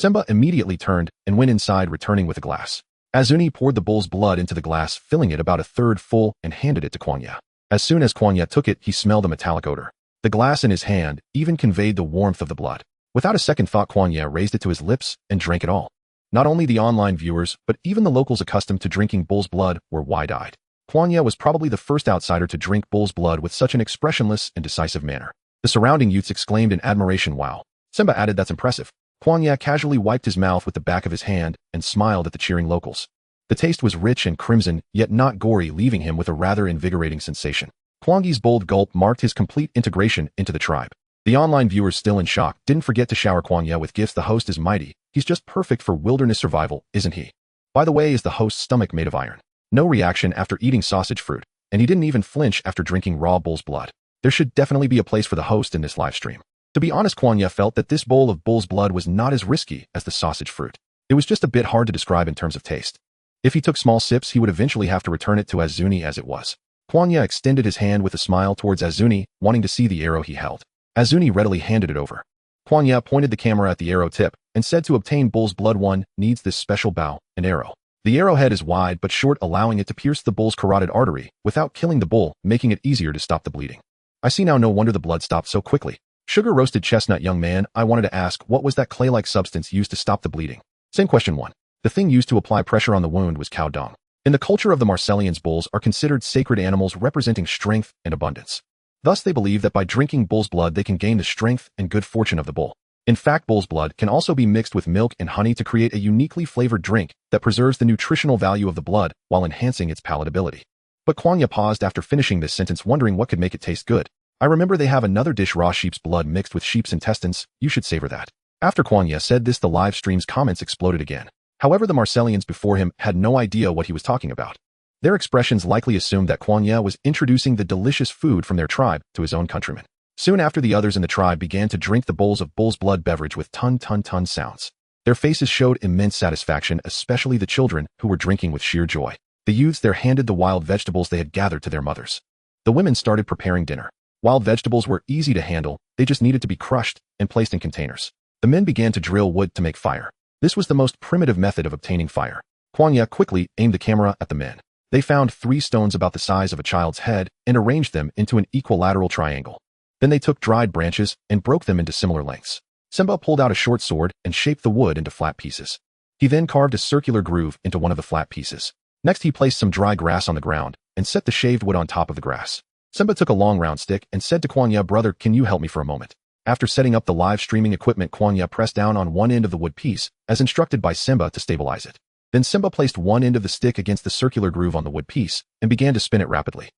Semba immediately turned and went inside, returning with a glass. Azuni poured the bull's blood into the glass, filling it about a third full, and handed it to Kuang Ye. As soon as Kuang Ye took it, he smelled a metallic odor. The glass in his hand even conveyed the warmth of the blood. Without a second thought, Kuang Ye raised it to his lips and drank it all. Not only the online viewers, but even the locals accustomed to drinking bull's blood were wide-eyed. Kuang Ye was probably the first outsider to drink bull's blood with such an expressionless and decisive manner. The surrounding youths exclaimed in admiration. "Wow." Semba added, "That's impressive." Kuang Ye casually wiped his mouth with the back of his hand and smiled at the cheering locals. The taste was rich and crimson, yet not gory, leaving him with a rather invigorating sensation. Kuang Ye's bold gulp marked his complete integration into the tribe. The online viewers, still in shock, didn't forget to shower Kuang Ye with gifts. "The host is mighty. He's just perfect for wilderness survival, isn't he? By the way, is the host's stomach made of iron?" No reaction after eating sausage fruit. and he didn't even flinch after drinking raw bull's blood. There should definitely be a place for the host in this live stream. To be honest, Kuang Ye felt that this bowl of bull's blood was not as risky as the sausage fruit. It was just a bit hard to describe in terms of taste. If he took small sips, he would eventually have to return it to Azuni as it was. Kuang Ye extended his hand with a smile towards Azuni, wanting to see the arrow he held. Azuni readily handed it over. Kuang Ye pointed the camera at the arrow tip and said to obtain bull's blood one needs this special bow, an arrow. The arrowhead is wide but short, allowing it to pierce the bull's carotid artery without killing the bull, making it easier to stop the bleeding. I see now, no wonder the blood stopped so quickly. Sugar-roasted chestnut, young man, I wanted to ask, what was that clay-like substance used to stop the bleeding? Same question 1. The thing used to apply pressure on the wound was cow dung. In the culture of the Marcellians, bulls are considered sacred animals representing strength and abundance. Thus, they believe that by drinking bull's blood, they can gain the strength and good fortune of the bull. In fact, bull's blood can also be mixed with milk and honey to create a uniquely flavored drink that preserves the nutritional value of the blood while enhancing its palatability. But Kuang Ye paused after finishing this sentence, wondering what could make it taste good. I remember they have another dish, raw sheep's blood mixed with sheep's intestines. You should savor that. After Kuang Ye said this, the live stream's comments exploded again. However, the Marcellians before him had no idea what he was talking about. Their expressions likely assumed that Kuang Ye was introducing the delicious food from their tribe to his own countrymen. Soon after, the others in the tribe began to drink the bowls of bull's blood beverage with ton sounds. Their faces showed immense satisfaction, especially the children, who were drinking with sheer joy. The youths there handed the wild vegetables they had gathered to their mothers. The women started preparing dinner. Wild vegetables were easy to handle, they just needed to be crushed and placed in containers. The men began to drill wood to make fire. This was the most primitive method of obtaining fire. Kuang Ye quickly aimed the camera at the men. They found 3 stones about the size of a child's head and arranged them into an equilateral triangle. Then they took dried branches and broke them into similar lengths. Simba pulled out a short sword and shaped the wood into flat pieces. He then carved a circular groove into one of the flat pieces. Next, he placed some dry grass on the ground and set the shaved wood on top of the grass. Simba took a long round stick and said to Kuang Ye, brother, can you help me for a moment? After setting up the live streaming equipment, Kuang Ye pressed down on one end of the wood piece, as instructed by Simba, to stabilize it. Then Simba placed one end of the stick against the circular groove on the wood piece and began to spin it rapidly.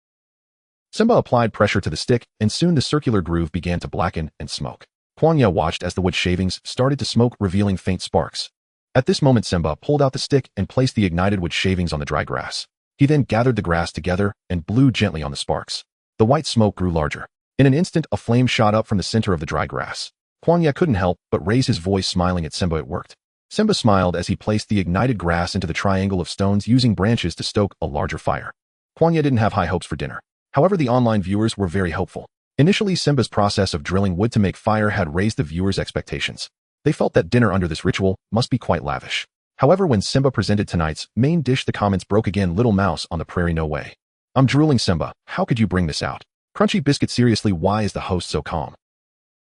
Simba applied pressure to the stick, and soon the circular groove began to blacken and smoke. Kuang Ye watched as the wood shavings started to smoke, revealing faint sparks. At this moment, Simba pulled out the stick and placed the ignited wood shavings on the dry grass. He then gathered the grass together and blew gently on the sparks. The white smoke grew larger. In an instant, a flame shot up from the center of the dry grass. Kuang Ye couldn't help but raise his voice, smiling at Simba. It worked. Simba smiled as he placed the ignited grass into the triangle of stones, using branches to stoke a larger fire. Kuang Ye didn't have high hopes for dinner. However, the online viewers were very hopeful. Initially, Simba's process of drilling wood to make fire had raised the viewers' expectations. They felt that dinner under this ritual must be quite lavish. However, when Simba presented tonight's main dish, the comments broke again. Little mouse on the prairie, no way. I'm drooling, Simba. How could you bring this out? Crunchy biscuit, seriously, why is the host so calm?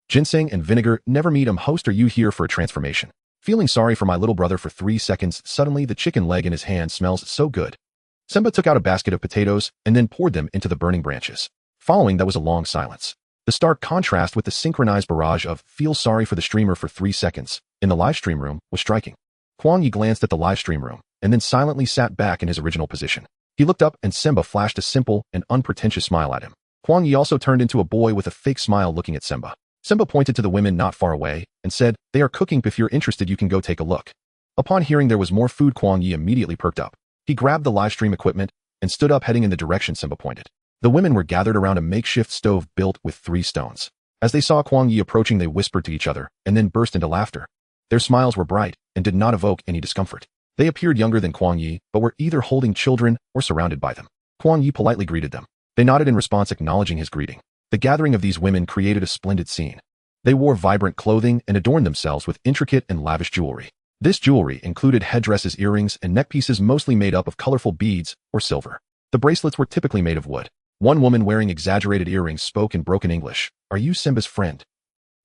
Ginseng and vinegar, never meet him. Host, are you here for a transformation? Feeling sorry for my little brother for 3 seconds, suddenly the chicken leg in his hand smells so good. Simba took out a basket of potatoes and then poured them into the burning branches. Following that was a long silence. The stark contrast with the synchronized barrage of feel sorry for the streamer for 3 seconds in the live stream room was striking. Kuang Ye glanced at the live stream room and then silently sat back in his original position. He looked up and Simba flashed a simple and unpretentious smile at him. Kuang Ye also turned into a boy with a fake smile looking at Simba. Simba pointed to the women not far away and said, they are cooking. If you're interested, you can go take a look. Upon hearing there was more food, Kuang Ye immediately perked up. He grabbed the live stream equipment and stood up, heading in the direction Simba pointed. The women were gathered around a makeshift stove built with 3 stones. As they saw Kuang Ye approaching, they whispered to each other and then burst into laughter. Their smiles were bright and did not evoke any discomfort. They appeared younger than Kuang Ye, but were either holding children or surrounded by them. Kuang Ye politely greeted them. They nodded in response, acknowledging his greeting. The gathering of these women created a splendid scene. They wore vibrant clothing and adorned themselves with intricate and lavish jewelry. This jewelry included headdresses, earrings, and neckpieces mostly made up of colorful beads or silver. The bracelets were typically made of wood. One woman wearing exaggerated earrings spoke in broken English. Are you Simba's friend?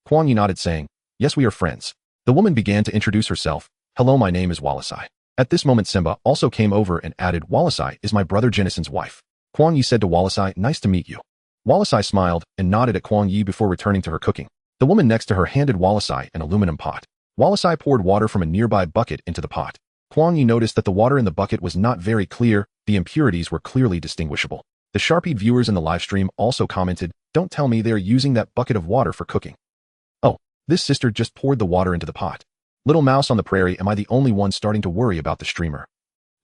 Kuang Ye nodded, saying, yes, we are friends. The woman began to introduce herself. Hello, my name is Wallisai. At this moment, Simba also came over and added, Wallisai is my brother Jennison's wife. Kuang Ye said to Wallisai, nice to meet you. Wallisai smiled and nodded at Kuang Ye before returning to her cooking. The woman next to her handed Wallisai an aluminum pot. Wallisai poured water from a nearby bucket into the pot. Kuang Ye noticed that the water in the bucket was not very clear. The impurities were clearly distinguishable. The sharp-eyed viewers in the live stream also commented, don't tell me they're using that bucket of water for cooking. Oh, this sister just poured the water into the pot. Little mouse on the prairie, am I the only one starting to worry about the streamer?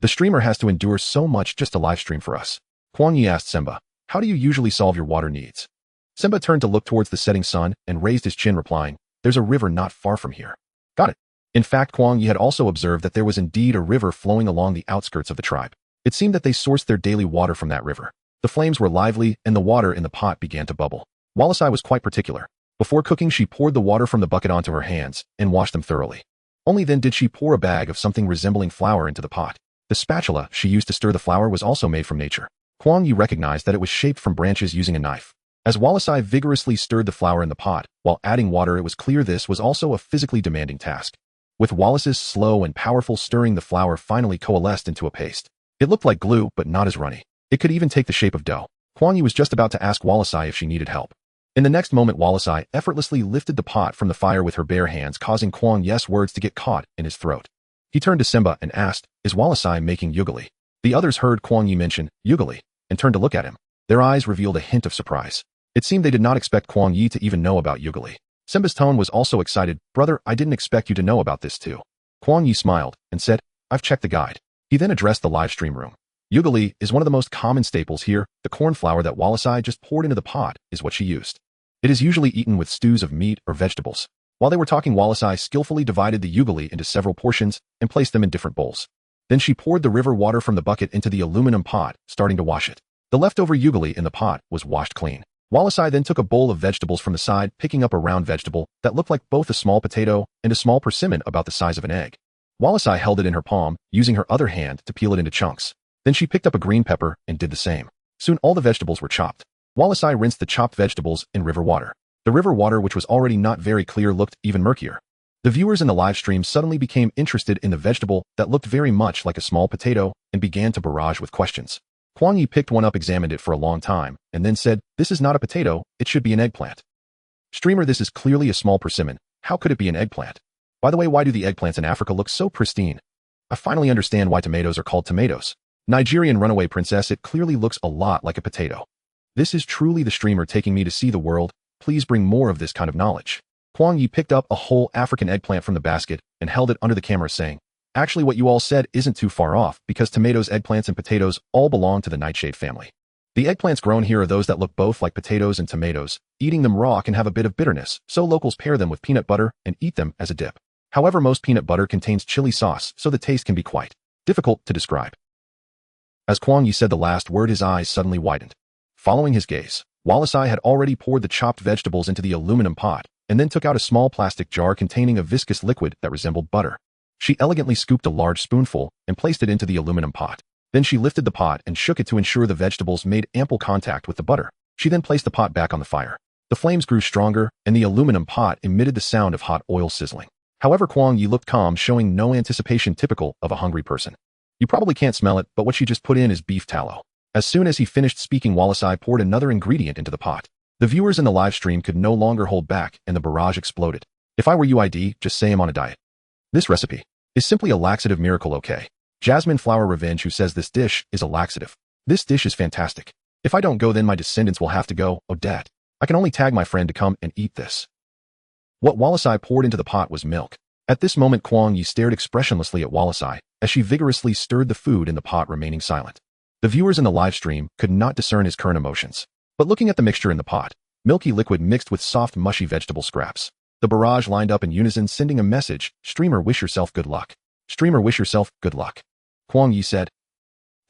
The streamer has to endure so much just to live stream for us. Kuang Ye asked Simba, how do you usually solve your water needs? Simba turned to look towards the setting sun and raised his chin, replying, there's a river not far from here. Got it. In fact, Kuang Ye had also observed that there was indeed a river flowing along the outskirts of the tribe. It seemed that they sourced their daily water from that river. The flames were lively, and the water in the pot began to bubble. Wallace was quite particular. Before cooking, she poured the water from the bucket onto her hands and washed them thoroughly. Only then did she pour a bag of something resembling flour into the pot. The spatula she used to stir the flour was also made from nature. Kuang Ye recognized that it was shaped from branches using a knife. As Wallace vigorously stirred the flour in the pot, while adding water, it was clear this was also a physically demanding task. With Wallace's slow and powerful stirring, the flour finally coalesced into a paste. It looked like glue, but not as runny. It could even take the shape of dough. Kuang Ye was just about to ask Wallace if she needed help. In the next moment, Wallace effortlessly lifted the pot from the fire with her bare hands, causing Kuang Ye's words to get caught in his throat. He turned to Simba and asked, is Wallace making yugoli? The others heard Kuang Ye mention yugoli and turned to look at him. Their eyes revealed a hint of surprise. It seemed they did not expect Kuang Ye to even know about yugoli. Simba's tone was also excited. Brother, I didn't expect you to know about this too. Kuang Ye smiled and said, I've checked the guide. He then addressed the live stream room. Yugoli is one of the most common staples here. The corn flour that Wallace just poured into the pot is what she used. It is usually eaten with stews of meat or vegetables. While they were talking, Wallace skillfully divided the yugoli into several portions and placed them in different bowls. Then she poured the river water from the bucket into the aluminum pot, starting to wash it. The leftover yugoli in the pot was washed clean. Wallace then took a bowl of vegetables from the side, picking up a round vegetable that looked like both a small potato and a small persimmon about the size of an egg. Wallace held it in her palm, using her other hand to peel it into chunks. Then she picked up a green pepper and did the same. Soon all the vegetables were chopped. Wallace rinsed the chopped vegetables in river water. The river water, which was already not very clear, looked even murkier. The viewers in the live stream suddenly became interested in the vegetable that looked very much like a small potato and began to barrage with questions. Kuang Ye picked one up, examined it for a long time, and then said, this is not a potato, it should be an eggplant. Streamer, this is clearly a small persimmon. How could it be an eggplant? By the way, why do the eggplants in Africa look so pristine? I finally understand why tomatoes are called tomatoes. Nigerian runaway princess, it clearly looks a lot like a potato. This is truly the streamer taking me to see the world. Please bring more of this kind of knowledge. Kuang Ye picked up a whole African eggplant from the basket and held it under the camera, saying, actually, what you all said isn't too far off, because tomatoes, eggplants, and potatoes all belong to the nightshade family. The eggplants grown here are those that look both like potatoes and tomatoes. Eating them raw can have a bit of bitterness, so locals pair them with peanut butter and eat them as a dip. However, most peanut butter contains chili sauce, so the taste can be quite difficult to describe. As Kuang Ye said the last word, his eyes suddenly widened. Following his gaze, Wallace had already poured the chopped vegetables into the aluminum pot, and then took out a small plastic jar containing a viscous liquid that resembled butter. She elegantly scooped a large spoonful and placed it into the aluminum pot. Then she lifted the pot and shook it to ensure the vegetables made ample contact with the butter. She then placed the pot back on the fire. The flames grew stronger, and the aluminum pot emitted the sound of hot oil sizzling. However, Kuang Ye looked calm, showing no anticipation typical of a hungry person. You probably can't smell it, but what she just put in is beef tallow. As soon as he finished speaking, Wallace poured another ingredient into the pot. The viewers in the live stream could no longer hold back, and the barrage exploded. If I were you, I'd just say I'm on a diet. This recipe is simply a laxative miracle, okay? Jasmine Flower Revenge, who says this dish is a laxative. This dish is fantastic. If I don't go, then my descendants will have to go. Oh, Dad. I can only tag my friend to come and eat this. What Wallace poured into the pot was milk. At this moment, Kuang Ye stared expressionlessly at Wallace as she vigorously stirred the food in the pot, remaining silent. The viewers in the live stream could not discern his current emotions. But looking at the mixture in the pot, milky liquid mixed with soft, mushy vegetable scraps, the barrage lined up in unison, sending a message: streamer, wish yourself good luck. Streamer, wish yourself good luck. Kuang Ye said.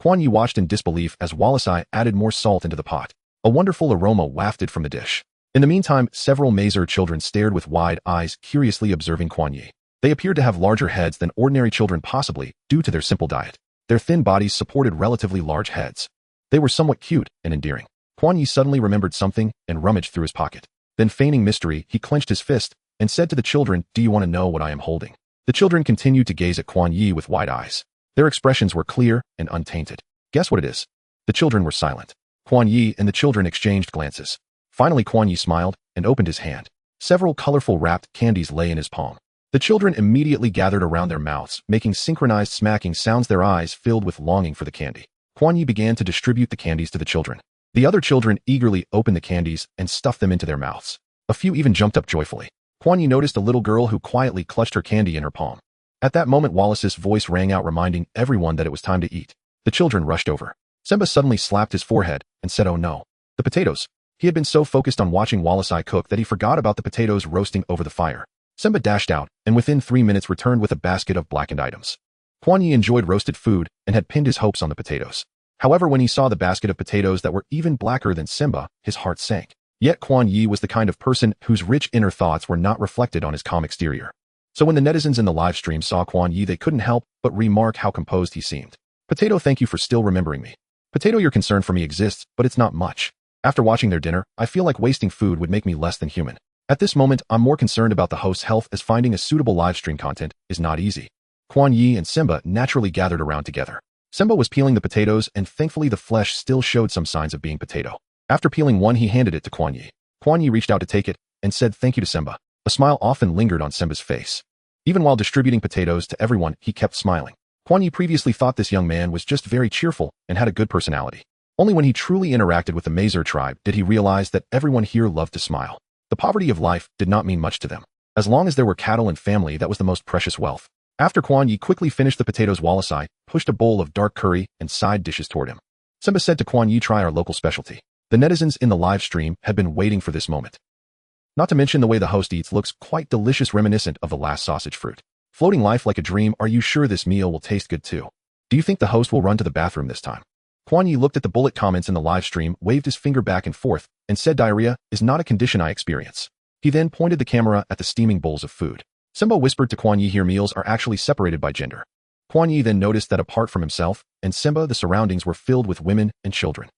Kuang Ye watched in disbelief as Wallace added more salt into the pot. A wonderful aroma wafted from the dish. In the meantime, several Mazer children stared with wide eyes, curiously observing Kuang Ye. They appeared to have larger heads than ordinary children, possibly due to their simple diet. Their thin bodies supported relatively large heads. They were somewhat cute and endearing. Kuang Ye suddenly remembered something and rummaged through his pocket. Then, feigning mystery, he clenched his fist and said to the children, do you want to know what I am holding? The children continued to gaze at Kuang Ye with wide eyes. Their expressions were clear and untainted. Guess what it is? The children were silent. Kuang Ye and the children exchanged glances. Finally, Kuang Ye smiled and opened his hand. Several colorful wrapped candies lay in his palm. The children immediately gathered around their mouths, making synchronized smacking sounds, their eyes filled with longing for the candy. Kuang Ye began to distribute the candies to the children. The other children eagerly opened the candies and stuffed them into their mouths. A few even jumped up joyfully. Kuang Ye noticed a little girl who quietly clutched her candy in her palm. At that moment, Wallace's voice rang out, reminding everyone that it was time to eat. The children rushed over. Simba suddenly slapped his forehead and said, "Oh no. The potatoes." He had been so focused on watching Wallace cook that he forgot about the potatoes roasting over the fire. Simba dashed out, and within 3 minutes returned with a basket of blackened items. Kuang Ye enjoyed roasted food and had pinned his hopes on the potatoes. However, when he saw the basket of potatoes that were even blacker than Simba, his heart sank. Yet Kuang Ye was the kind of person whose rich inner thoughts were not reflected on his calm exterior. So when the netizens in the live stream saw Kuang Ye, they couldn't help but remark how composed he seemed. "Potato, thank you for still remembering me. Potato, your concern for me exists, but it's not much. After watching their dinner, I feel like wasting food would make me less than human. At this moment, I'm more concerned about the host's health, as finding a suitable live stream content is not easy." Kuang Ye and Simba naturally gathered around together. Simba was peeling the potatoes, and thankfully the flesh still showed some signs of being potato. After peeling one, he handed it to Kuang Ye. Kuang Ye reached out to take it and said thank you to Simba. A smile often lingered on Simba's face. Even while distributing potatoes to everyone, he kept smiling. Kuang Ye previously thought this young man was just very cheerful and had a good personality. Only when he truly interacted with the Mazer tribe did he realize that everyone here loved to smile. The poverty of life did not mean much to them. As long as there were cattle and family, that was the most precious wealth. After Kuang Ye quickly finished the potatoes, Wallace pushed a bowl of dark curry and side dishes toward him. Simba said to Kuang Ye, "Try our local specialty." The netizens in the live stream had been waiting for this moment. Not to mention the way the host eats looks quite delicious, reminiscent of the last sausage fruit. Floating life like a dream. Are you sure this meal will taste good too? Do you think the host will run to the bathroom this time? Kuang Ye looked at the bullet comments in the live stream, waved his finger back and forth, and said, "Diarrhea is not a condition I experience." He then pointed the camera at the steaming bowls of food. Simba whispered to Kuang Ye, "Here meals are actually separated by gender." Kuang Ye then noticed that apart from himself and Simba, the surroundings were filled with women and children.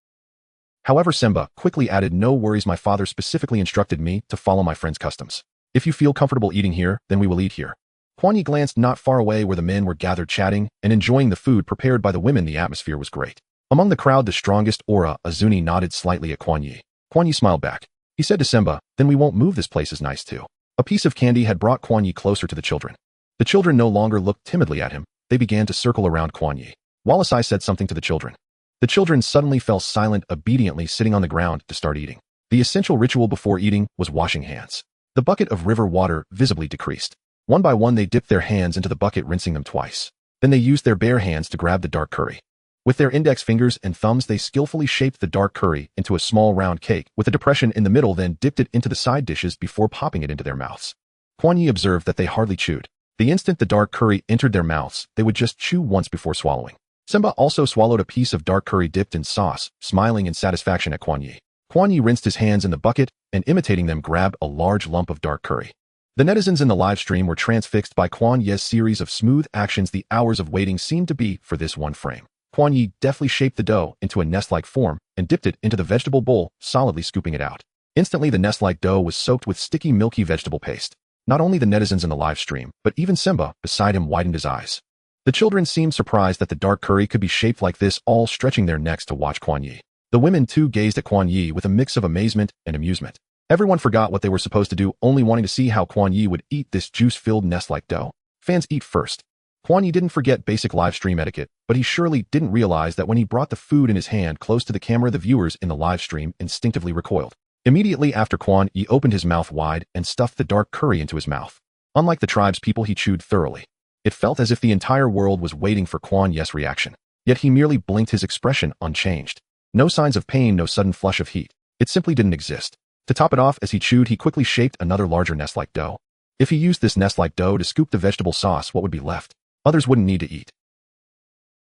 However, Simba quickly added, "No worries, my father specifically instructed me to follow my friend's customs. If you feel comfortable eating here, then we will eat here." Kuang Ye glanced not far away where the men were gathered chatting and enjoying the food prepared by the women. The atmosphere was great. Among the crowd, the strongest aura, Azuni, nodded slightly at Kuang Ye. Kuang Ye smiled back. He said to Simba, "Then we won't move, this place is nice too." A piece of candy had brought Kuang Ye closer to the children. The children no longer looked timidly at him. They began to circle around Kuang Ye. Wallace said something to the children. The children suddenly fell silent, obediently sitting on the ground to start eating. The essential ritual before eating was washing hands. The bucket of river water visibly decreased. One by one, they dipped their hands into the bucket, rinsing them twice. Then they used their bare hands to grab the dark curry. With their index fingers and thumbs, they skillfully shaped the dark curry into a small round cake with a depression in the middle, then dipped it into the side dishes before popping it into their mouths. Kuang Ye observed that they hardly chewed. The instant the dark curry entered their mouths, they would just chew once before swallowing. Simba also swallowed a piece of dark curry dipped in sauce, smiling in satisfaction at Kuang Ye. Kuang Ye rinsed his hands in the bucket and, imitating them, grabbed a large lump of dark curry. The netizens in the live stream were transfixed by Kuang Ye's series of smooth actions. The hours of waiting seemed to be for this one frame. Kuang Ye deftly shaped the dough into a nest-like form and dipped it into the vegetable bowl, solidly scooping it out. Instantly, the nest-like dough was soaked with sticky, milky vegetable paste. Not only the netizens in the live stream, but even Simba, beside him, widened his eyes. The children seemed surprised that the dark curry could be shaped like this, all stretching their necks to watch Kuang Ye. The women too gazed at Kuang Ye with a mix of amazement and amusement. Everyone forgot what they were supposed to do, only wanting to see how Kuang Ye would eat this juice-filled nest-like dough. Fans eat first. Kuang Ye didn't forget basic live stream etiquette, but he surely didn't realize that when he brought the food in his hand close to the camera, the viewers in the live stream instinctively recoiled. Immediately after, Kuang Ye opened his mouth wide and stuffed the dark curry into his mouth. Unlike the tribe's people, he chewed thoroughly. It felt as if the entire world was waiting for Kuang Ye's reaction. Yet he merely blinked, his expression unchanged. No signs of pain, no sudden flush of heat. It simply didn't exist. To top it off, as he chewed, he quickly shaped another larger nest-like dough. If he used this nest-like dough to scoop the vegetable sauce, what would be left? Others wouldn't need to eat.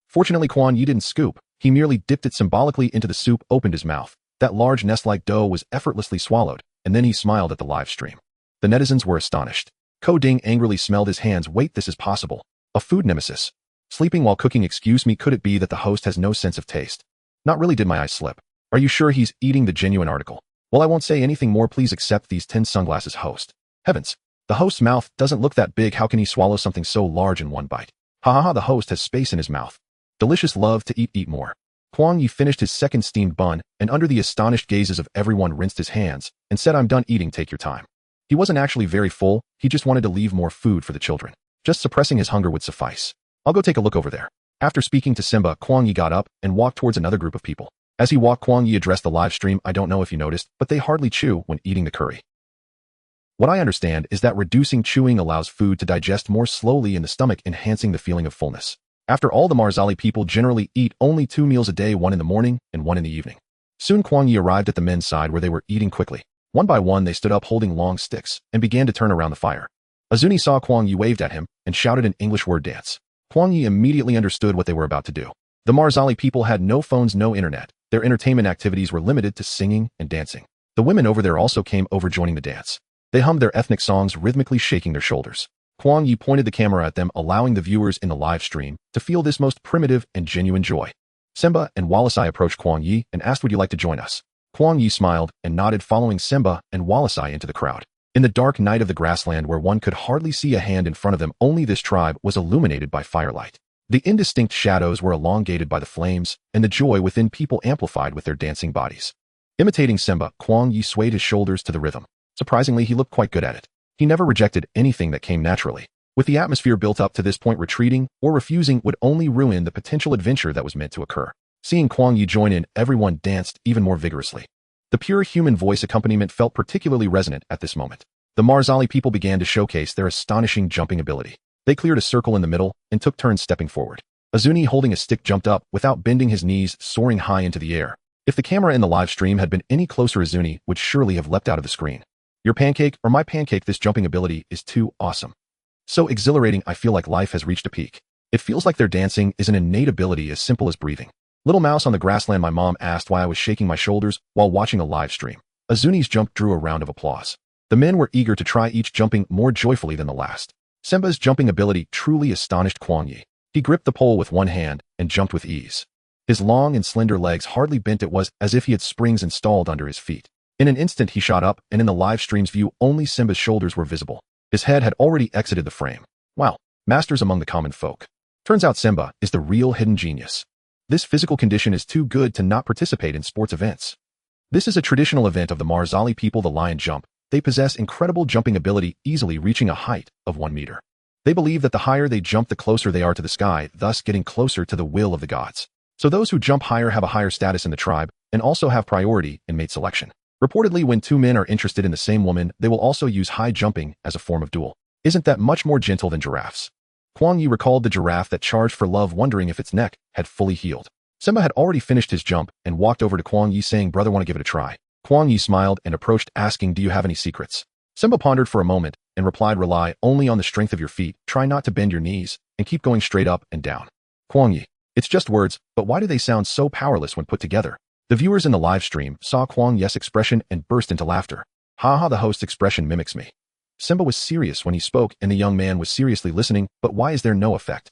Fortunately, Kuang Ye didn't scoop. He merely dipped it symbolically into the soup, opened his mouth. That large nest-like dough was effortlessly swallowed, and then he smiled at the live stream. The netizens were astonished. Ko Ding angrily smelled his hands. Wait, this is possible. A food nemesis. Sleeping while cooking, excuse me, could it be that the host has no sense of taste? Not really, did my eyes slip? Are you sure he's eating the genuine article? Well, I won't say anything more, please accept these 10 sunglasses, host. Heavens. The host's mouth doesn't look that big, how can he swallow something so large in one bite? Ha ha ha, the host has space in his mouth. Delicious, love to eat more. Kuang Ye finished his second steamed bun, and under the astonished gazes of everyone rinsed his hands, and said, I'm done eating, take your time. He wasn't actually very full, he just wanted to leave more food for the children. Just suppressing his hunger would suffice. I'll go take a look over there. After speaking to Simba, Kuang Ye got up and walked towards another group of people. As he walked, Kuang Ye addressed the live stream. I don't know if you noticed, but they hardly chew when eating the curry. What I understand is that reducing chewing allows food to digest more slowly in the stomach, enhancing the feeling of fullness. After all, the Marzali people generally eat only 2 meals a day, one in the morning and one in the evening. Soon Kuang Ye arrived at the men's side where they were eating quickly. One by one they stood up holding long sticks and began to turn around the fire. Azuni saw Kuang Ye, waved at him, and shouted an English word, dance. Kuang Ye immediately understood what they were about to do. The Marzali people had no phones, no internet. Their entertainment activities were limited to singing and dancing. The women over there also came over joining the dance. They hummed their ethnic songs, rhythmically shaking their shoulders. Kuang Ye pointed the camera at them, allowing the viewers in the live stream to feel this most primitive and genuine joy. Simba and Wallace approached Kuang Ye and asked, "Would you like to join us?" Kuang Ye smiled and nodded, following Simba and Wallace into the crowd. In the dark night of the grassland where one could hardly see a hand in front of them, only this tribe was illuminated by firelight. The indistinct shadows were elongated by the flames, and the joy within people amplified with their dancing bodies. Imitating Simba, Kuang Ye swayed his shoulders to the rhythm. Surprisingly, he looked quite good at it. He never rejected anything that came naturally. With the atmosphere built up to this point, retreating or refusing would only ruin the potential adventure that was meant to occur. Seeing Kuang Ye join in, everyone danced even more vigorously. The pure human voice accompaniment felt particularly resonant at this moment. The Marzali people began to showcase their astonishing jumping ability. They cleared a circle in the middle and took turns stepping forward. Azuni, holding a stick, jumped up without bending his knees, soaring high into the air. If the camera in the live stream had been any closer, Azuni would surely have leapt out of the screen. Your pancake or my pancake, this jumping ability is too awesome. So exhilarating, I feel like life has reached a peak. It feels like their dancing is an innate ability as simple as breathing. Little mouse on the grassland, my mom asked why I was shaking my shoulders while watching a live stream. Azuni's jump drew a round of applause. The men were eager to try, each jumping more joyfully than the last. Simba's jumping ability truly astonished Kuang Ye. He gripped the pole with one hand and jumped with ease. His long and slender legs hardly bent. It was as if he had springs installed under his feet. In an instant he shot up, and in the live stream's view only Simba's shoulders were visible. His head had already exited the frame. Wow, masters among the common folk. Turns out Simba is the real hidden genius. This physical condition is too good to not participate in sports events. This is a traditional event of the Marzali people, the lion jump. They possess incredible jumping ability, easily reaching a height of 1 meter. They believe that the higher they jump, the closer they are to the sky, thus getting closer to the will of the gods. So those who jump higher have a higher status in the tribe and also have priority in mate selection. Reportedly, when two men are interested in the same woman, they will also use high jumping as a form of duel. Isn't that much more gentle than giraffes? Kuang Ye recalled the giraffe that charged for love, wondering if its neck had fully healed. Simba had already finished his jump and walked over to Kuang Ye, saying, "Brother, want to give it a try?" Kuang Ye smiled and approached, asking, "Do you have any secrets?" Simba pondered for a moment and replied, "Rely only on the strength of your feet, try not to bend your knees, and keep going straight up and down." Kuang Ye, it's just words, but why do they sound so powerless when put together? The viewers in the live stream saw Kuang Ye's expression and burst into laughter. "Ha, the host's expression mimics me." Simba was serious when he spoke and the young man was seriously listening, but why is there no effect?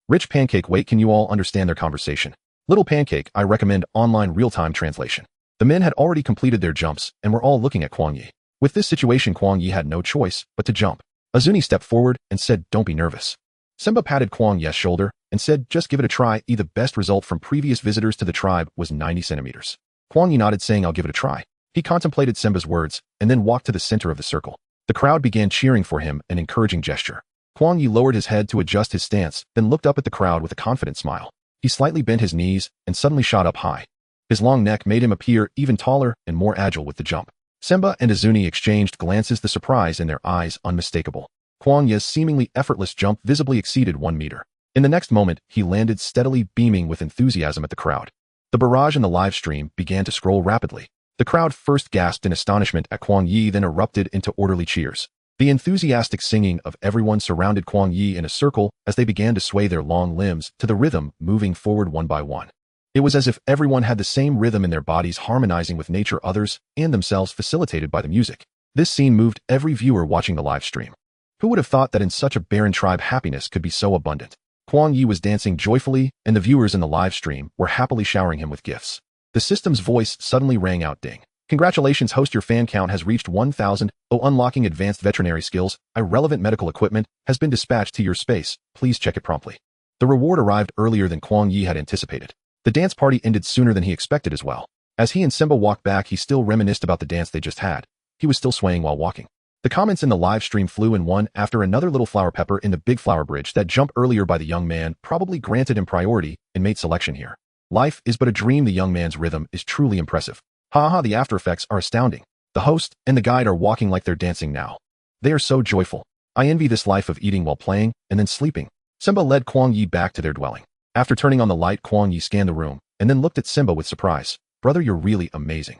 Rich Pancake, wait, can you all understand their conversation? Little Pancake, I recommend online real-time translation. The men had already completed their jumps and were all looking at Kuang Ye. With this situation, Kuang Ye had no choice but to jump. Azuni stepped forward and said, "Don't be nervous." Simba patted Kuang Ye's shoulder and said, "Just give it a try." The best result from previous visitors to the tribe was 90 centimeters. Kuang Ye nodded, saying, "I'll give it a try." He contemplated Simba's words and then walked to the center of the circle. The crowd began cheering for him, an encouraging gesture. Kuang Ye lowered his head to adjust his stance, then looked up at the crowd with a confident smile. He slightly bent his knees and suddenly shot up high. His long neck made him appear even taller and more agile with the jump. Simba and Azuni exchanged glances, the surprise in their eyes unmistakable. Kuang Ye's seemingly effortless jump visibly exceeded 1 meter. In the next moment, he landed steadily, beaming with enthusiasm at the crowd. The barrage in the live stream began to scroll rapidly. The crowd first gasped in astonishment at Kuang Ye, then erupted into orderly cheers. The enthusiastic singing of everyone surrounded Kuang Ye in a circle as they began to sway their long limbs to the rhythm, moving forward one by one. It was as if everyone had the same rhythm in their bodies, harmonizing with nature, others, and themselves, facilitated by the music. This scene moved every viewer watching the live stream. Who would have thought that in such a barren tribe happiness could be so abundant? Kuang Ye was dancing joyfully, and the viewers in the live stream were happily showering him with gifts. The system's voice suddenly rang out, "Ding. Congratulations, host, your fan count has reached 1,000. Unlocking advanced veterinary skills, irrelevant medical equipment has been dispatched to your space. Please check it promptly." The reward arrived earlier than Kuang Ye had anticipated. The dance party ended sooner than he expected as well. As he and Simba walked back, he still reminisced about the dance they just had. He was still swaying while walking. The comments in the live stream flew in one after another. Little Flower Pepper in the big flower bridge, that jump earlier by the young man probably granted him priority in mate selection here. Life is but a dream. The young man's rhythm is truly impressive. The after effects are astounding. The host and the guide are walking like they're dancing now. They are so joyful. I envy this life of eating while playing and then sleeping. Simba led Kuang Ye back to their dwelling. After turning on the light, Kuang Ye scanned the room and then looked at Simba with surprise. "Brother, you're really amazing."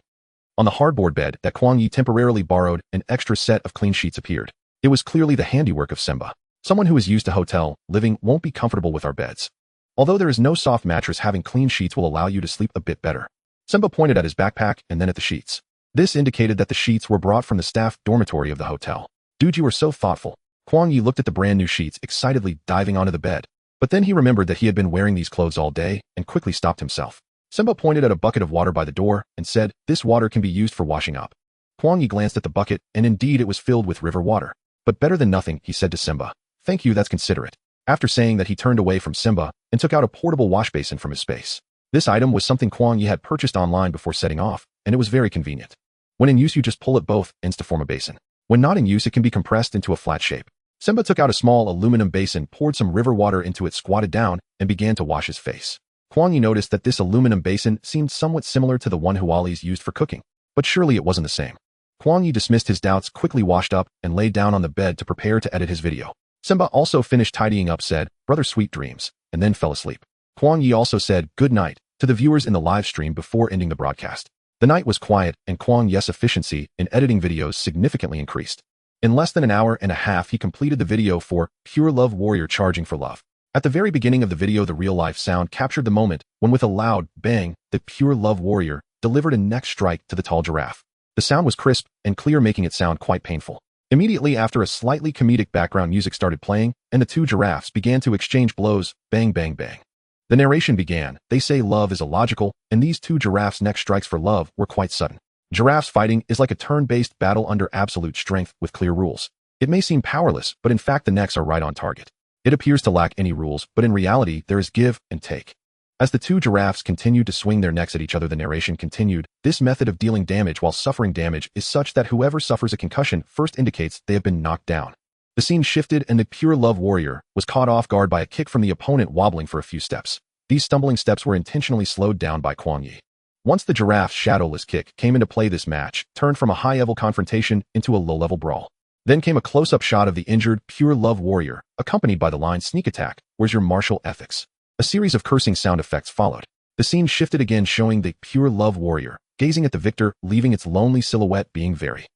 On the hardboard bed that Kuang Ye temporarily borrowed, an extra set of clean sheets appeared. It was clearly the handiwork of Simba. "Someone who is used to hotel living won't be comfortable with our beds. Although there is no soft mattress, having clean sheets will allow you to sleep a bit better." Simba pointed at his backpack and then at the sheets. This indicated that the sheets were brought from the staff dormitory of the hotel. "Dude, you are so thoughtful." Kuang Ye looked at the brand new sheets, excitedly diving onto the bed. But then he remembered that he had been wearing these clothes all day and quickly stopped himself. Simba pointed at a bucket of water by the door and said, "This water can be used for washing up." Kuang Ye glanced at the bucket, and indeed it was filled with river water. "But better than nothing," he said to Simba. "Thank you, that's considerate." After saying that, he turned away from Simba and took out a portable wash basin from his space. This item was something Kuang Ye had purchased online before setting off, and it was very convenient. When in use, you just pull at both ends to form a basin. When not in use, it can be compressed into a flat shape. Simba took out a small aluminum basin, poured some river water into it, squatted down, and began to wash his face. Kuang Ye noticed that this aluminum basin seemed somewhat similar to the one Huali's used for cooking, but surely it wasn't the same. Kuang Ye dismissed his doubts, quickly washed up, and lay down on the bed to prepare to edit his video. Simba also finished tidying up, said, "Brother, sweet dreams," and then fell asleep. Kuang Ye also said good night to the viewers in the live stream before ending the broadcast. The night was quiet, and Kuang Ye's efficiency in editing videos significantly increased. In less than an hour and a half, he completed the video for Pure Love Warrior Charging for Love. At the very beginning of the video, the real-life sound captured the moment when, with a loud bang, the Pure Love Warrior delivered a neck strike to the tall giraffe. The sound was crisp and clear, making it sound quite painful. Immediately after, a slightly comedic background music started playing, and the two giraffes began to exchange blows, bang, bang, bang. The narration began. "They say love is illogical, and these two giraffes' neck strikes for love were quite sudden. Giraffes fighting is like a turn-based battle under absolute strength with clear rules. It may seem powerless, but in fact the necks are right on target. It appears to lack any rules, but in reality there is give and take." As the two giraffes continued to swing their necks at each other, the narration continued. "This method of dealing damage while suffering damage is such that whoever suffers a concussion first indicates they have been knocked down." The scene shifted, and the Pure Love Warrior was caught off guard by a kick from the opponent, wobbling for a few steps. These stumbling steps were intentionally slowed down by Kuang Ye. Once the giraffe's shadowless kick came into play, this match turned from a high-level confrontation into a low-level brawl. Then came a close-up shot of the injured Pure Love Warrior, accompanied by the line, "Sneak attack, where's your martial ethics?" A series of cursing sound effects followed. The scene shifted again, showing the Pure Love Warrior gazing at the victor, leaving its lonely silhouette being very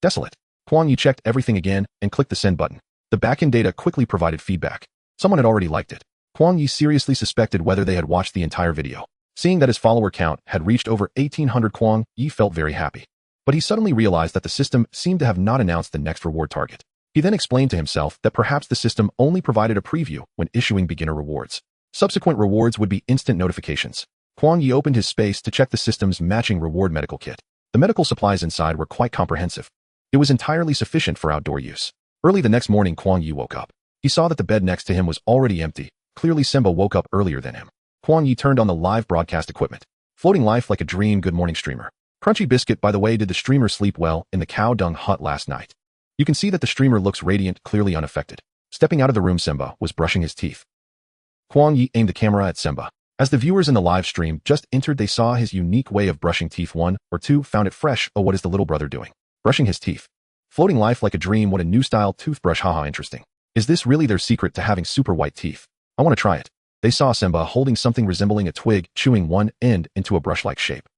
desolate. Kuang Ye checked everything again and clicked the send button. The backend data quickly provided feedback. Someone had already liked it. Kuang Ye seriously suspected whether they had watched the entire video. Seeing that his follower count had reached over 1,800, Kuang Ye felt very happy. But he suddenly realized that the system seemed to have not announced the next reward target. He then explained to himself that perhaps the system only provided a preview when issuing beginner rewards. Subsequent rewards would be instant notifications. Kuang Ye opened his space to check the system's matching reward medical kit. The medical supplies inside were quite comprehensive. It was entirely sufficient for outdoor use. Early the next morning, Kuang Ye woke up. He saw that the bed next to him was already empty. Clearly Simba woke up earlier than him. Kuang Ye turned on the live broadcast equipment. "Floating life like a dream, good morning streamer." Crunchy biscuit, by the way, did the streamer sleep well in the cow dung hut last night? You can see that the streamer looks radiant, clearly unaffected. Stepping out of the room, Simba was brushing his teeth. Kuang Ye aimed the camera at Simba. As the viewers in the live stream just entered, they saw his unique way of brushing teeth. 1 or 2 found it fresh. "Oh, what is the little brother doing? Brushing his teeth. Floating life like a dream, what a new style toothbrush, haha, interesting. Is this really their secret to having super white teeth? I want to try it." They saw Simba holding something resembling a twig, chewing one end into a brush-like shape.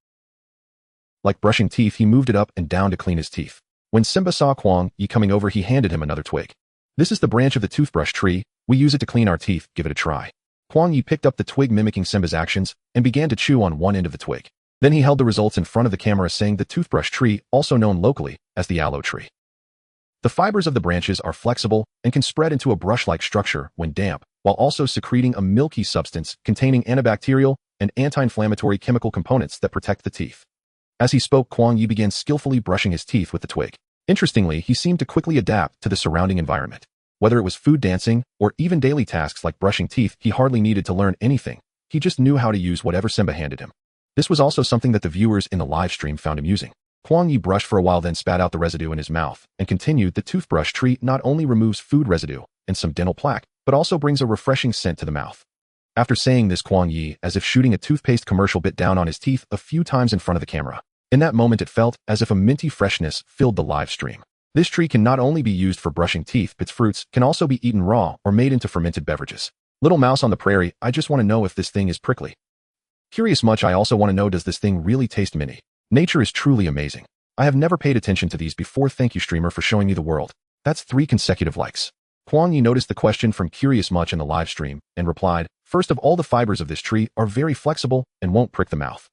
Like brushing teeth, he moved it up and down to clean his teeth. When Simba saw Kuang Ye coming over, he handed him another twig. "This is the branch of the toothbrush tree. We use it to clean our teeth. Give it a try." Kuang Ye picked up the twig, mimicking Simba's actions, and began to chew on one end of the twig. Then he held the results in front of the camera, saying, "The toothbrush tree, also known locally as the aloe tree. The fibers of the branches are flexible and can spread into a brush-like structure when damp, while also secreting a milky substance containing antibacterial and anti-inflammatory chemical components that protect the teeth." As he spoke, Kuang Ye began skillfully brushing his teeth with the twig. Interestingly, he seemed to quickly adapt to the surrounding environment. Whether it was food, dancing, or even daily tasks like brushing teeth, he hardly needed to learn anything. He just knew how to use whatever Simba handed him. This was also something that the viewers in the live stream found amusing. Kuang Ye brushed for a while, then spat out the residue in his mouth and continued. "The toothbrush tree not only removes food residue and some dental plaque, but also brings a refreshing scent to the mouth." After saying this, Kuang Ye, as if shooting a toothpaste commercial, bit down on his teeth a few times in front of the camera. In that moment, it felt as if a minty freshness filled the live stream. This tree can not only be used for brushing teeth, its fruits can also be eaten raw or made into fermented beverages. Little mouse on the prairie, I just want to know if this thing is prickly. Curious much, I also want to know, does this thing really taste mini? Nature is truly amazing. I have never paid attention to these before. Thank you, streamer, for showing me the world. That's 3 consecutive likes. Kuang Ye noticed the question from Curious Much in the live stream and replied, first of all, the fibers of this tree are very flexible and won't prick the mouth.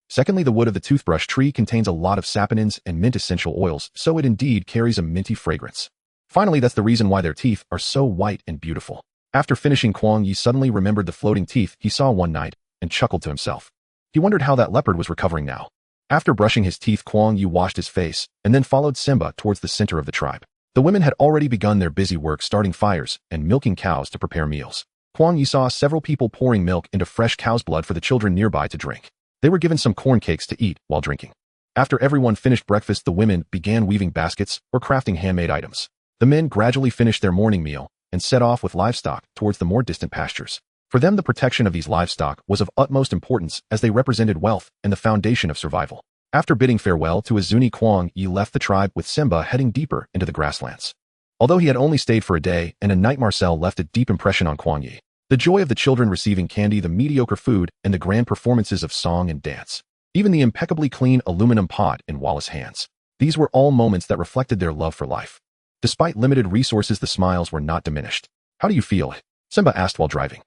Secondly, the wood of the toothbrush tree contains a lot of saponins and mint essential oils, so it indeed carries a minty fragrance. Finally, that's the reason why their teeth are so white and beautiful. After finishing, Kuang Ye suddenly remembered the floating teeth he saw one night and chuckled to himself. He wondered how that leopard was recovering now. After brushing his teeth, Kuang Ye washed his face and then followed Simba towards the center of the tribe. The women had already begun their busy work, starting fires and milking cows to prepare meals. Kuang Ye saw several people pouring milk into fresh cow's blood for the children nearby to drink. They were given some corn cakes to eat while drinking. After everyone finished breakfast, the women began weaving baskets or crafting handmade items. The men gradually finished their morning meal and set off with livestock towards the more distant pastures. For them, the protection of these livestock was of utmost importance, as they represented wealth and the foundation of survival. After bidding farewell to Azuni, Kuang Ye left the tribe with Simba heading deeper into the grasslands. Although he had only stayed for a day and a night, Marcel left a deep impression on Kuang Ye. The joy of the children receiving candy, the mediocre food, and the grand performances of song and dance. Even the impeccably clean aluminum pot in Wallace's hands. These were all moments that reflected their love for life. Despite limited resources, the smiles were not diminished. How do you feel? Simba asked while driving.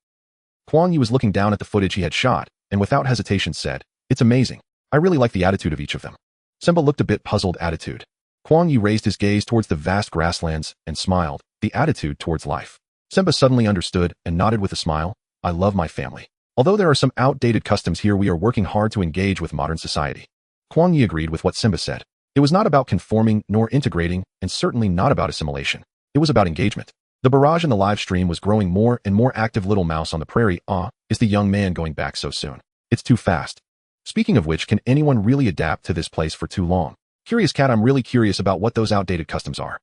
Kuang Ye was looking down at the footage he had shot, and without hesitation said, it's amazing. I really like the attitude of each of them. Simba looked a bit puzzled. Attitude. Kuang Ye raised his gaze towards the vast grasslands and smiled. The attitude towards life. Simba suddenly understood and nodded with a smile. I love my family. Although there are some outdated customs here, we are working hard to engage with modern society. Kuang Ye agreed with what Simba said. It was not about conforming nor integrating, and certainly not about assimilation. It was about engagement. The barrage in the live stream was growing more and more active. Little mouse on the prairie, is the young man going back so soon? It's too fast. Speaking of which, can anyone really adapt to this place for too long? Curious cat, I'm really curious about what those outdated customs are.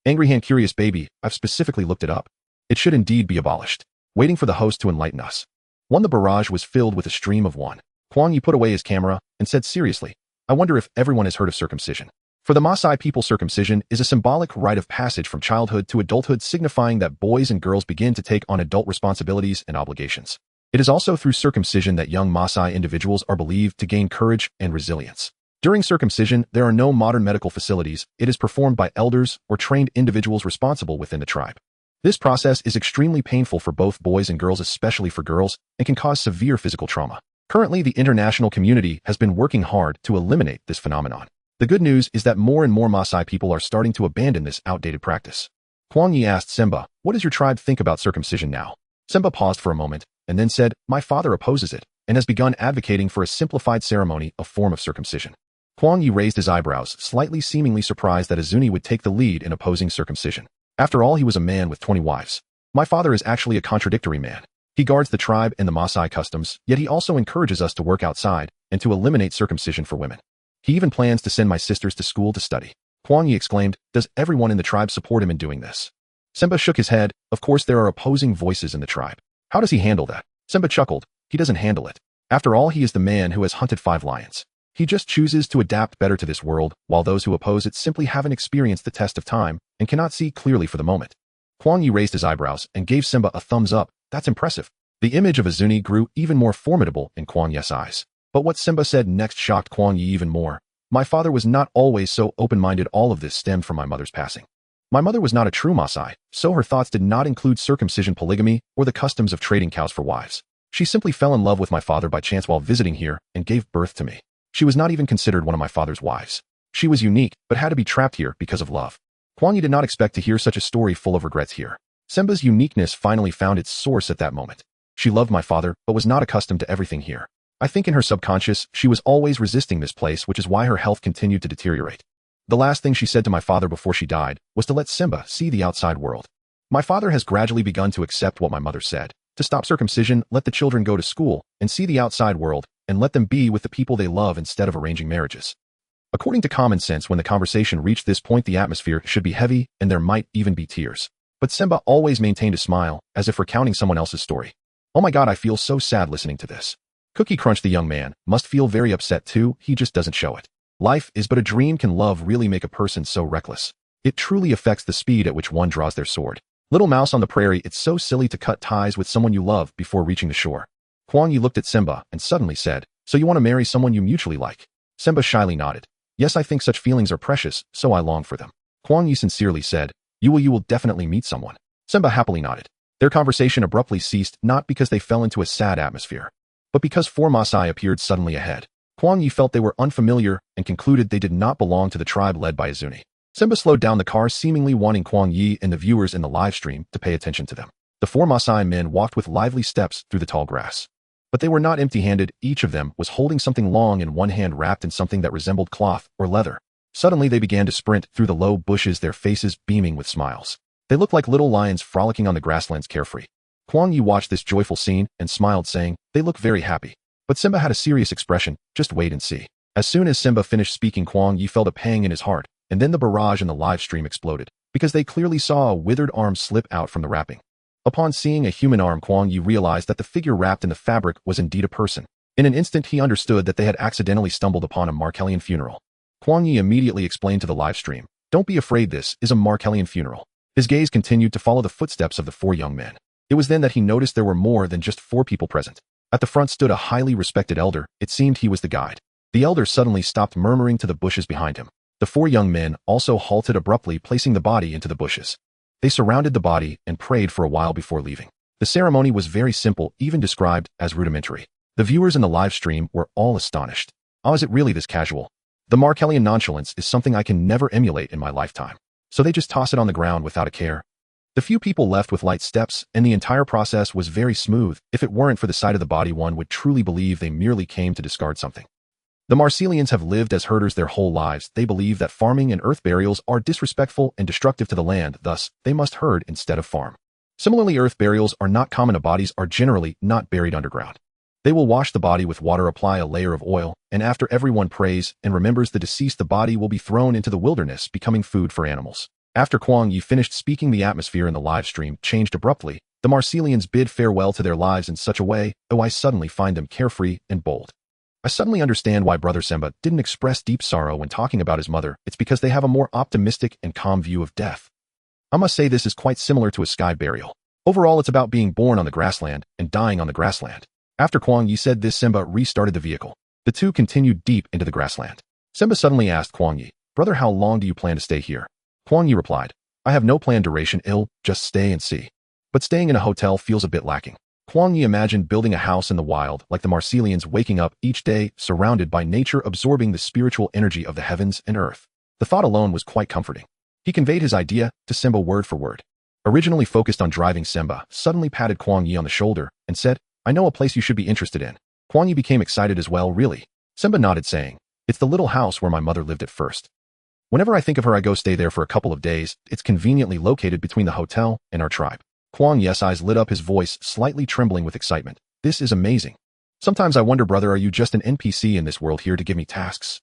Angry hand, curious baby, I've specifically looked it up. It should indeed be abolished. Waiting for the host to enlighten us. The barrage was filled with a stream of one. Kuang Ye put away his camera and said seriously, I wonder if everyone has heard of circumcision. For the Maasai people, circumcision is a symbolic rite of passage from childhood to adulthood, signifying that boys and girls begin to take on adult responsibilities and obligations. It is also through circumcision that young Maasai individuals are believed to gain courage and resilience. During circumcision, there are no modern medical facilities. It is performed by elders or trained individuals responsible within the tribe. This process is extremely painful for both boys and girls, especially for girls, and can cause severe physical trauma. Currently, the international community has been working hard to eliminate this phenomenon. The good news is that more and more Maasai people are starting to abandon this outdated practice. Kuang Ye asked Simba, what does your tribe think about circumcision now? Simba paused for a moment and then said, my father opposes it and has begun advocating for a simplified ceremony, a form of circumcision. Kuang Ye raised his eyebrows, slightly seemingly surprised that Azuni would take the lead in opposing circumcision. After all, he was a man with 20 wives. My father is actually a contradictory man. He guards the tribe and the Maasai customs, yet he also encourages us to work outside and to eliminate circumcision for women. He even plans to send my sisters to school to study. Kuang Ye exclaimed, does everyone in the tribe support him in doing this? Simba shook his head. Of course, there are opposing voices in the tribe. How does he handle that? Simba chuckled. He doesn't handle it. After all, he is the man who has hunted 5 lions. He just chooses to adapt better to this world, while those who oppose it simply haven't experienced the test of time and cannot see clearly for the moment. Kuang Ye raised his eyebrows and gave Simba a thumbs up. That's impressive. The image of Azuni grew even more formidable in Kuang Ye's eyes. But what Simba said next shocked Kuang Ye even more. My father was not always so open-minded. All of this stemmed from my mother's passing. My mother was not a true Maasai, so her thoughts did not include circumcision, polygamy, or the customs of trading cows for wives. She simply fell in love with my father by chance while visiting here and gave birth to me. She was not even considered one of my father's wives. She was unique, but had to be trapped here because of love. Kuang Ye did not expect to hear such a story full of regrets here. Simba's uniqueness finally found its source at that moment. She loved my father, but was not accustomed to everything here. I think in her subconscious, she was always resisting this place, which is why her health continued to deteriorate. The last thing she said to my father before she died was to let Simba see the outside world. My father has gradually begun to accept what my mother said. To stop circumcision, let the children go to school and see the outside world, and let them be with the people they love instead of arranging marriages. According to common sense, when the conversation reached this point, the atmosphere should be heavy and there might even be tears. But Simba always maintained a smile, as if recounting someone else's story. Oh my God, I feel so sad listening to this. Cookie Crunch, the young man, must feel very upset too. He just doesn't show it. Life is but a dream. Can love really make a person so reckless? It truly affects the speed at which one draws their sword. Little mouse on the prairie, it's so silly to cut ties with someone you love before reaching the shore. Kuang Ye looked at Simba and suddenly said, so you want to marry someone you mutually like? Simba shyly nodded. Yes, I think such feelings are precious, so I long for them. Kuang Ye sincerely said, you will definitely meet someone. Simba happily nodded. Their conversation abruptly ceased, not because they fell into a sad atmosphere, but because four Maasai appeared suddenly ahead. Kuang Ye felt they were unfamiliar and concluded they did not belong to the tribe led by Izuni. Simba slowed down the car, seemingly wanting Kuang Ye and the viewers in the live stream to pay attention to them. The four Maasai men walked with lively steps through the tall grass. But they were not empty-handed. Each of them was holding something long in one hand, wrapped in something that resembled cloth or leather. Suddenly they began to sprint through the low bushes, their faces beaming with smiles. They looked like little lions frolicking on the grasslands, carefree. Kuang Ye watched this joyful scene and smiled, saying, they look very happy. But Simba had a serious expression. Just wait and see. As soon as Simba finished speaking, Kuang Ye felt a pang in his heart, and then the barrage in the live stream exploded, because they clearly saw a withered arm slip out from the wrapping. Upon seeing a human arm, Kuang Ye realized that the figure wrapped in the fabric was indeed a person. In an instant, he understood that they had accidentally stumbled upon a Markellian funeral. Kuang Ye immediately explained to the live stream, don't be afraid, this is a Markellian funeral. His gaze continued to follow the footsteps of the four young men. It was then that he noticed there were more than just four people present. At the front stood a highly respected elder. It seemed he was the guide. The elder suddenly stopped, murmuring to the bushes behind him. The four young men also halted abruptly, placing the body into the bushes. They surrounded the body and prayed for a while before leaving. The ceremony was very simple, even described as rudimentary. The viewers in the live stream were all astonished. Oh, is it really this casual? The Markellian nonchalance is something I can never emulate in my lifetime. So they just toss it on the ground without a care. The few people left with light steps, and the entire process was very smooth. If it weren't for the sight of the body, one would truly believe they merely came to discard something. The Marcelians have lived as herders their whole lives. They believe that farming and earth burials are disrespectful and destructive to the land, thus, they must herd instead of farm. Similarly, earth burials are not common. Bodies are generally not buried underground. They will wash the body with water, apply a layer of oil, and after everyone prays and remembers the deceased, the body will be thrown into the wilderness, becoming food for animals. After Kuang Ye finished speaking, the atmosphere in the live stream changed abruptly. The Marcelians bid farewell to their lives in such a way, oh, I suddenly find them carefree and bold. I suddenly understand why Brother Simba didn't express deep sorrow when talking about his mother. It's because they have a more optimistic and calm view of death. I must say this is quite similar to a sky burial. Overall, it's about being born on the grassland and dying on the grassland. After Kuang Ye said this, Simba restarted the vehicle. The two continued deep into the grassland. Simba suddenly asked Kuang Ye, brother, how long do you plan to stay here? Kuang Ye replied, I have no planned duration, just stay and see. But staying in a hotel feels a bit lacking. Kuang Ye imagined building a house in the wild, like the Marcelians, waking up each day, surrounded by nature, absorbing the spiritual energy of the heavens and earth. The thought alone was quite comforting. He conveyed his idea to Simba word for word. Originally focused on driving, Simba suddenly patted Kuang Ye on the shoulder and said, I know a place you should be interested in. Kuang Ye became excited as well. Really? Simba nodded, saying, it's the little house where my mother lived at first. Whenever I think of her, I go stay there for a couple of days. It's conveniently located between the hotel and our tribe. Kuang Ye's eyes lit up, his voice slightly trembling with excitement. This is amazing. Sometimes I wonder, brother, are you just an NPC in this world here to give me tasks?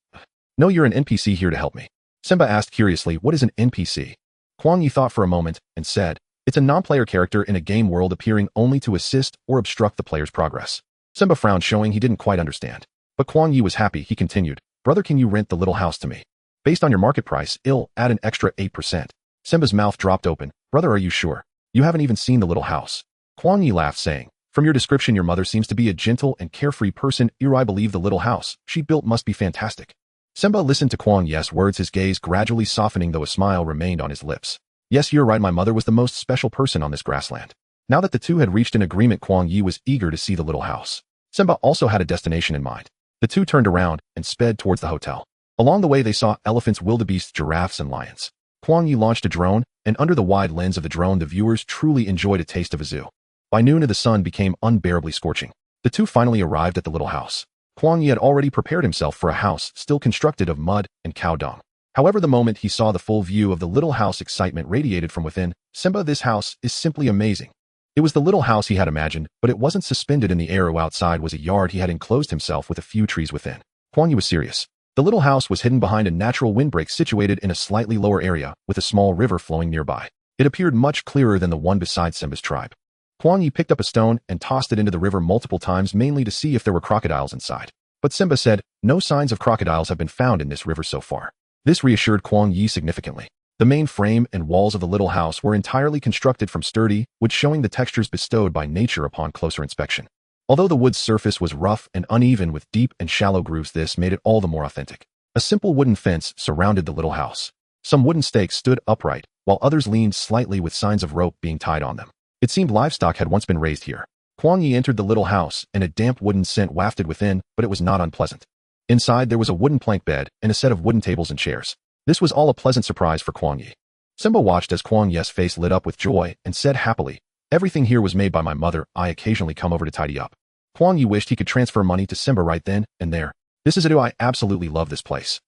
No, you're an NPC here to help me. Simba asked curiously, what is an NPC? Kuang Ye thought for a moment and said, it's a non-player character in a game world, appearing only to assist or obstruct the player's progress. Simba frowned, showing he didn't quite understand. But Kuang Ye was happy. He continued, brother, can you rent the little house to me? Based on your market price, I'll add an extra 8%. Simba's mouth dropped open. Brother, are you sure? You haven't even seen the little house. Kuang Ye laughed, saying, from your description, your mother seems to be a gentle and carefree person. I believe the little house she built must be fantastic. Simba listened to Kuang Ye's words, his gaze gradually softening, though a smile remained on his lips. Yes, you're right. My mother was the most special person on this grassland. Now that the two had reached an agreement, Kuang Ye was eager to see the little house. Simba also had a destination in mind. The two turned around and sped towards the hotel. Along the way, they saw elephants, wildebeests, giraffes, and lions. Kuang Ye launched a drone, and under the wide lens of the drone, the viewers truly enjoyed a taste of a zoo. By noon, the sun became unbearably scorching. The two finally arrived at the little house. Kuang Ye had already prepared himself for a house still constructed of mud and cow dung. However, the moment he saw the full view of the little house, excitement radiated from within. Simba, this house is simply amazing. It was the little house he had imagined, but it wasn't suspended in the air. Outside was a yard he had enclosed himself with a few trees within. Kuang Ye was serious. The little house was hidden behind a natural windbreak situated in a slightly lower area, with a small river flowing nearby. It appeared much clearer than the one beside Simba's tribe. Kuang Ye picked up a stone and tossed it into the river multiple times, mainly to see if there were crocodiles inside. But Simba said, no signs of crocodiles have been found in this river so far. This reassured Kuang Ye significantly. The main frame and walls of the little house were entirely constructed from sturdy wood, showing the textures bestowed by nature upon closer inspection. Although the wood's surface was rough and uneven with deep and shallow grooves, this made it all the more authentic. A simple wooden fence surrounded the little house. Some wooden stakes stood upright, while others leaned slightly with signs of rope being tied on them. It seemed livestock had once been raised here. Kuang Ye entered the little house, and a damp wooden scent wafted within, but it was not unpleasant. Inside there was a wooden plank bed and a set of wooden tables and chairs. This was all a pleasant surprise for Kuang Ye. Simba watched as Kuang Ye's face lit up with joy and said happily, "Everything here was made by my mother. I occasionally come over to tidy up." Kuang Ye wished he could transfer money to Simba right then and there. "This is it. I absolutely love this place.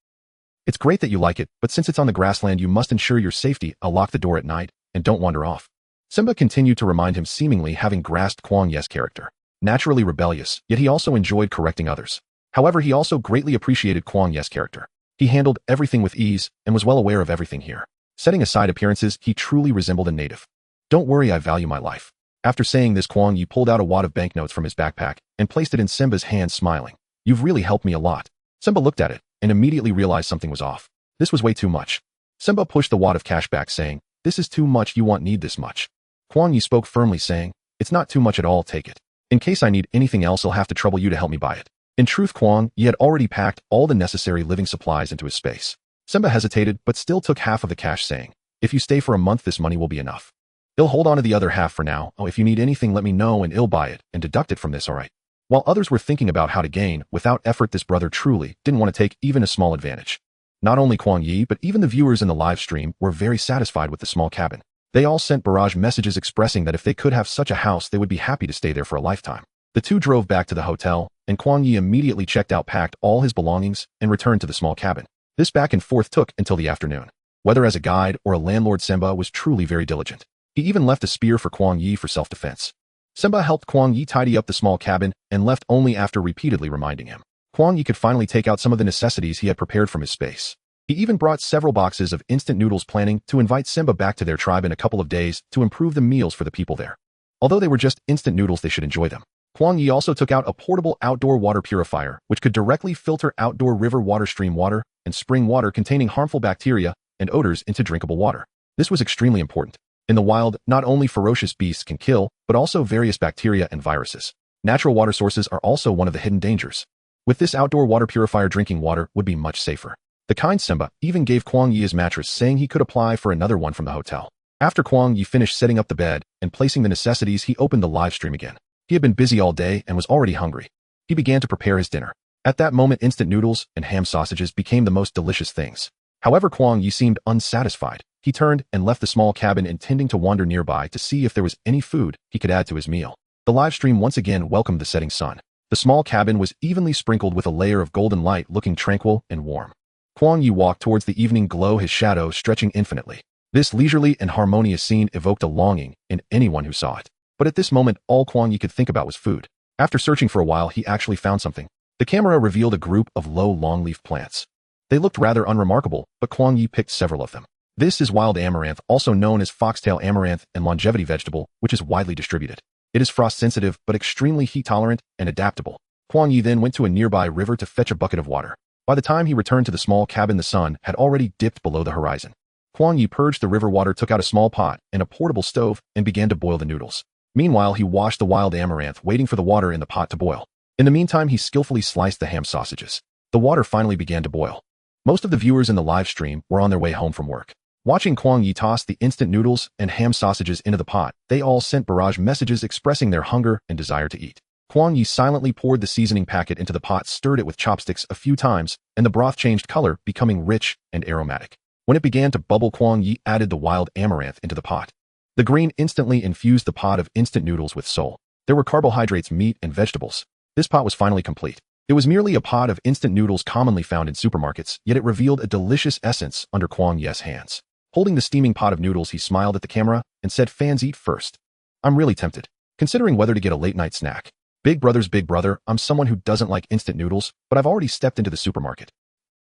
It's great that you like it, but since it's on the grassland, you must ensure your safety. I'll lock the door at night and don't wander off." Simba continued to remind him, seemingly having grasped Kuang Ye's character. Naturally rebellious, yet he also enjoyed correcting others. However, he also greatly appreciated Kuang Ye's character. He handled everything with ease and was well aware of everything here. Setting aside appearances, he truly resembled a native. "Don't worry, I value my life." After saying this, Kuang Ye pulled out a wad of banknotes from his backpack and placed it in Simba's hand, smiling. "You've really helped me a lot." Simba looked at it and immediately realized something was off. This was way too much. Simba pushed the wad of cash back, saying, "This is too much. You won't need this much." Kuang Ye spoke firmly, saying, "It's not too much at all. Take it. In case I need anything else, I'll have to trouble you to help me buy it." In truth, Kuang Ye had already packed all the necessary living supplies into his space. Simba hesitated, but still took half of the cash, saying, "If you stay for a month, this money will be enough. I'll hold on to the other half for now. Oh, if you need anything, let me know and I'll buy it and deduct it from this, all right?" While others were thinking about how to gain without effort, this brother truly didn't want to take even a small advantage. Not only Kuang Ye, but even the viewers in the live stream were very satisfied with the small cabin. They all sent barrage messages expressing that if they could have such a house, they would be happy to stay there for a lifetime. The two drove back to the hotel, and Kuang Ye immediately checked out, packed all his belongings, and returned to the small cabin. This back and forth took until the afternoon. Whether as a guide or a landlord, Simba was truly very diligent. He even left a spear for Kuang Ye for self-defense. Simba helped Kuang Ye tidy up the small cabin and left only after repeatedly reminding him. Kuang Ye could finally take out some of the necessities he had prepared from his space. He even brought several boxes of instant noodles, planning to invite Simba back to their tribe in a couple of days to improve the meals for the people there. Although they were just instant noodles, they should enjoy them. Kuang Ye also took out a portable outdoor water purifier, which could directly filter outdoor river water, stream water, and spring water containing harmful bacteria and odors into drinkable water. This was extremely important. In the wild, not only ferocious beasts can kill, but also various bacteria and viruses. Natural water sources are also one of the hidden dangers. With this outdoor water purifier, drinking water would be much safer. The kind Simba even gave Kuang Ye his mattress, saying he could apply for another one from the hotel. After Kuang Ye finished setting up the bed and placing the necessities, he opened the live stream again. He had been busy all day and was already hungry. He began to prepare his dinner. At that moment, instant noodles and ham sausages became the most delicious things. However, Kuang Ye seemed unsatisfied. He turned and left the small cabin, intending to wander nearby to see if there was any food he could add to his meal. The live stream once again welcomed the setting sun. The small cabin was evenly sprinkled with a layer of golden light, looking tranquil and warm. Kuang Ye walked towards the evening glow, his shadow stretching infinitely. This leisurely and harmonious scene evoked a longing in anyone who saw it. But at this moment, all Kuang Ye could think about was food. After searching for a while, he actually found something. The camera revealed a group of low, long-leaf plants. They looked rather unremarkable, but Kuang Ye picked several of them. This is wild amaranth, also known as foxtail amaranth and longevity vegetable, which is widely distributed. It is frost-sensitive, but extremely heat-tolerant and adaptable. Kuang Ye then went to a nearby river to fetch a bucket of water. By the time he returned to the small cabin, the sun had already dipped below the horizon. Kuang Ye purged the river water, took out a small pot and a portable stove, and began to boil the noodles. Meanwhile, he washed the wild amaranth, waiting for the water in the pot to boil. In the meantime, he skillfully sliced the ham sausages. The water finally began to boil. Most of the viewers in the live stream were on their way home from work. Watching Kuang Ye toss the instant noodles and ham sausages into the pot, they all sent barrage messages expressing their hunger and desire to eat. Kuang Ye silently poured the seasoning packet into the pot, stirred it with chopsticks a few times, and the broth changed color, becoming rich and aromatic. When it began to bubble, Kuang Ye added the wild amaranth into the pot. The green instantly infused the pot of instant noodles with soul. There were carbohydrates, meat, and vegetables. This pot was finally complete. It was merely a pot of instant noodles commonly found in supermarkets, yet it revealed a delicious essence under Kuang Ye's hands. Holding the steaming pot of noodles, he smiled at the camera and said, "Fans, eat first. I'm really tempted, considering whether to get a late-night snack. Big brother, I'm someone who doesn't like instant noodles, but I've already stepped into the supermarket.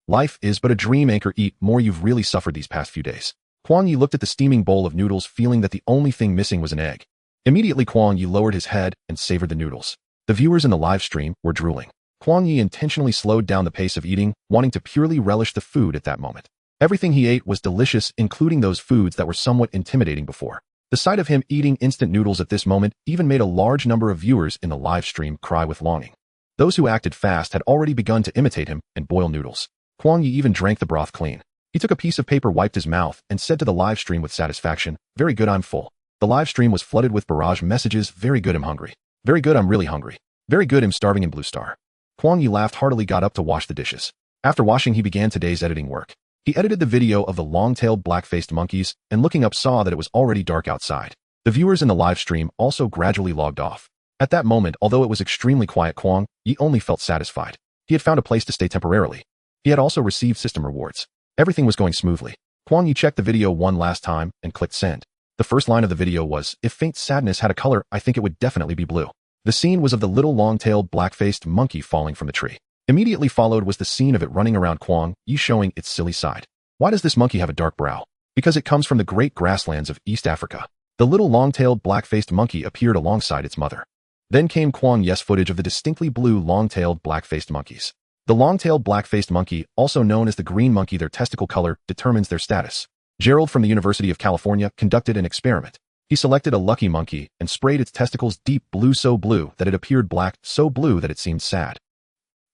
Life is but a dream, anchor. Eat more. You've really suffered these past few days." Kuang Ye looked at the steaming bowl of noodles, feeling that the only thing missing was an egg. Immediately, Kuang Ye lowered his head and savored the noodles. The viewers in the live stream were drooling. Kuang Ye intentionally slowed down the pace of eating, wanting to purely relish the food at that moment. Everything he ate was delicious, including those foods that were somewhat intimidating before. The sight of him eating instant noodles at this moment even made a large number of viewers in the live stream cry with longing. Those who acted fast had already begun to imitate him and boil noodles. Kuang Ye even drank the broth clean. He took a piece of paper, wiped his mouth, and said to the live stream with satisfaction, "Very good, I'm full." The live stream was flooded with barrage messages, "Very good, I'm hungry." "Very good, I'm really hungry." "Very good, I'm starving," in blue star. Kuang Ye laughed heartily, got up to wash the dishes. After washing, he began today's editing work. He edited the video of the long-tailed black-faced monkeys, and looking up saw that it was already dark outside. The viewers in the live stream also gradually logged off. At that moment, although it was extremely quiet, Kuang Ye only felt satisfied. He had found a place to stay temporarily. He had also received system rewards. Everything was going smoothly. Kuang Ye checked the video one last time and clicked send. The first line of the video was, "If faint sadness had a color, I think it would definitely be blue." The scene was of the little long-tailed black-faced monkey falling from the tree. Immediately followed was the scene of it running around Kuang Ye, showing its silly side. Why does this monkey have a dark brow? Because it comes from the great grasslands of East Africa. The little long-tailed black-faced monkey appeared alongside its mother. Then came Kuang Ye's footage of the distinctly blue long-tailed black-faced monkeys. The long-tailed black-faced monkey, also known as the green monkey, their testicle color determines their status. Gerald from the University of California conducted an experiment. He selected a lucky monkey and sprayed its testicles deep blue, so blue that it appeared black, so blue that it seemed sad.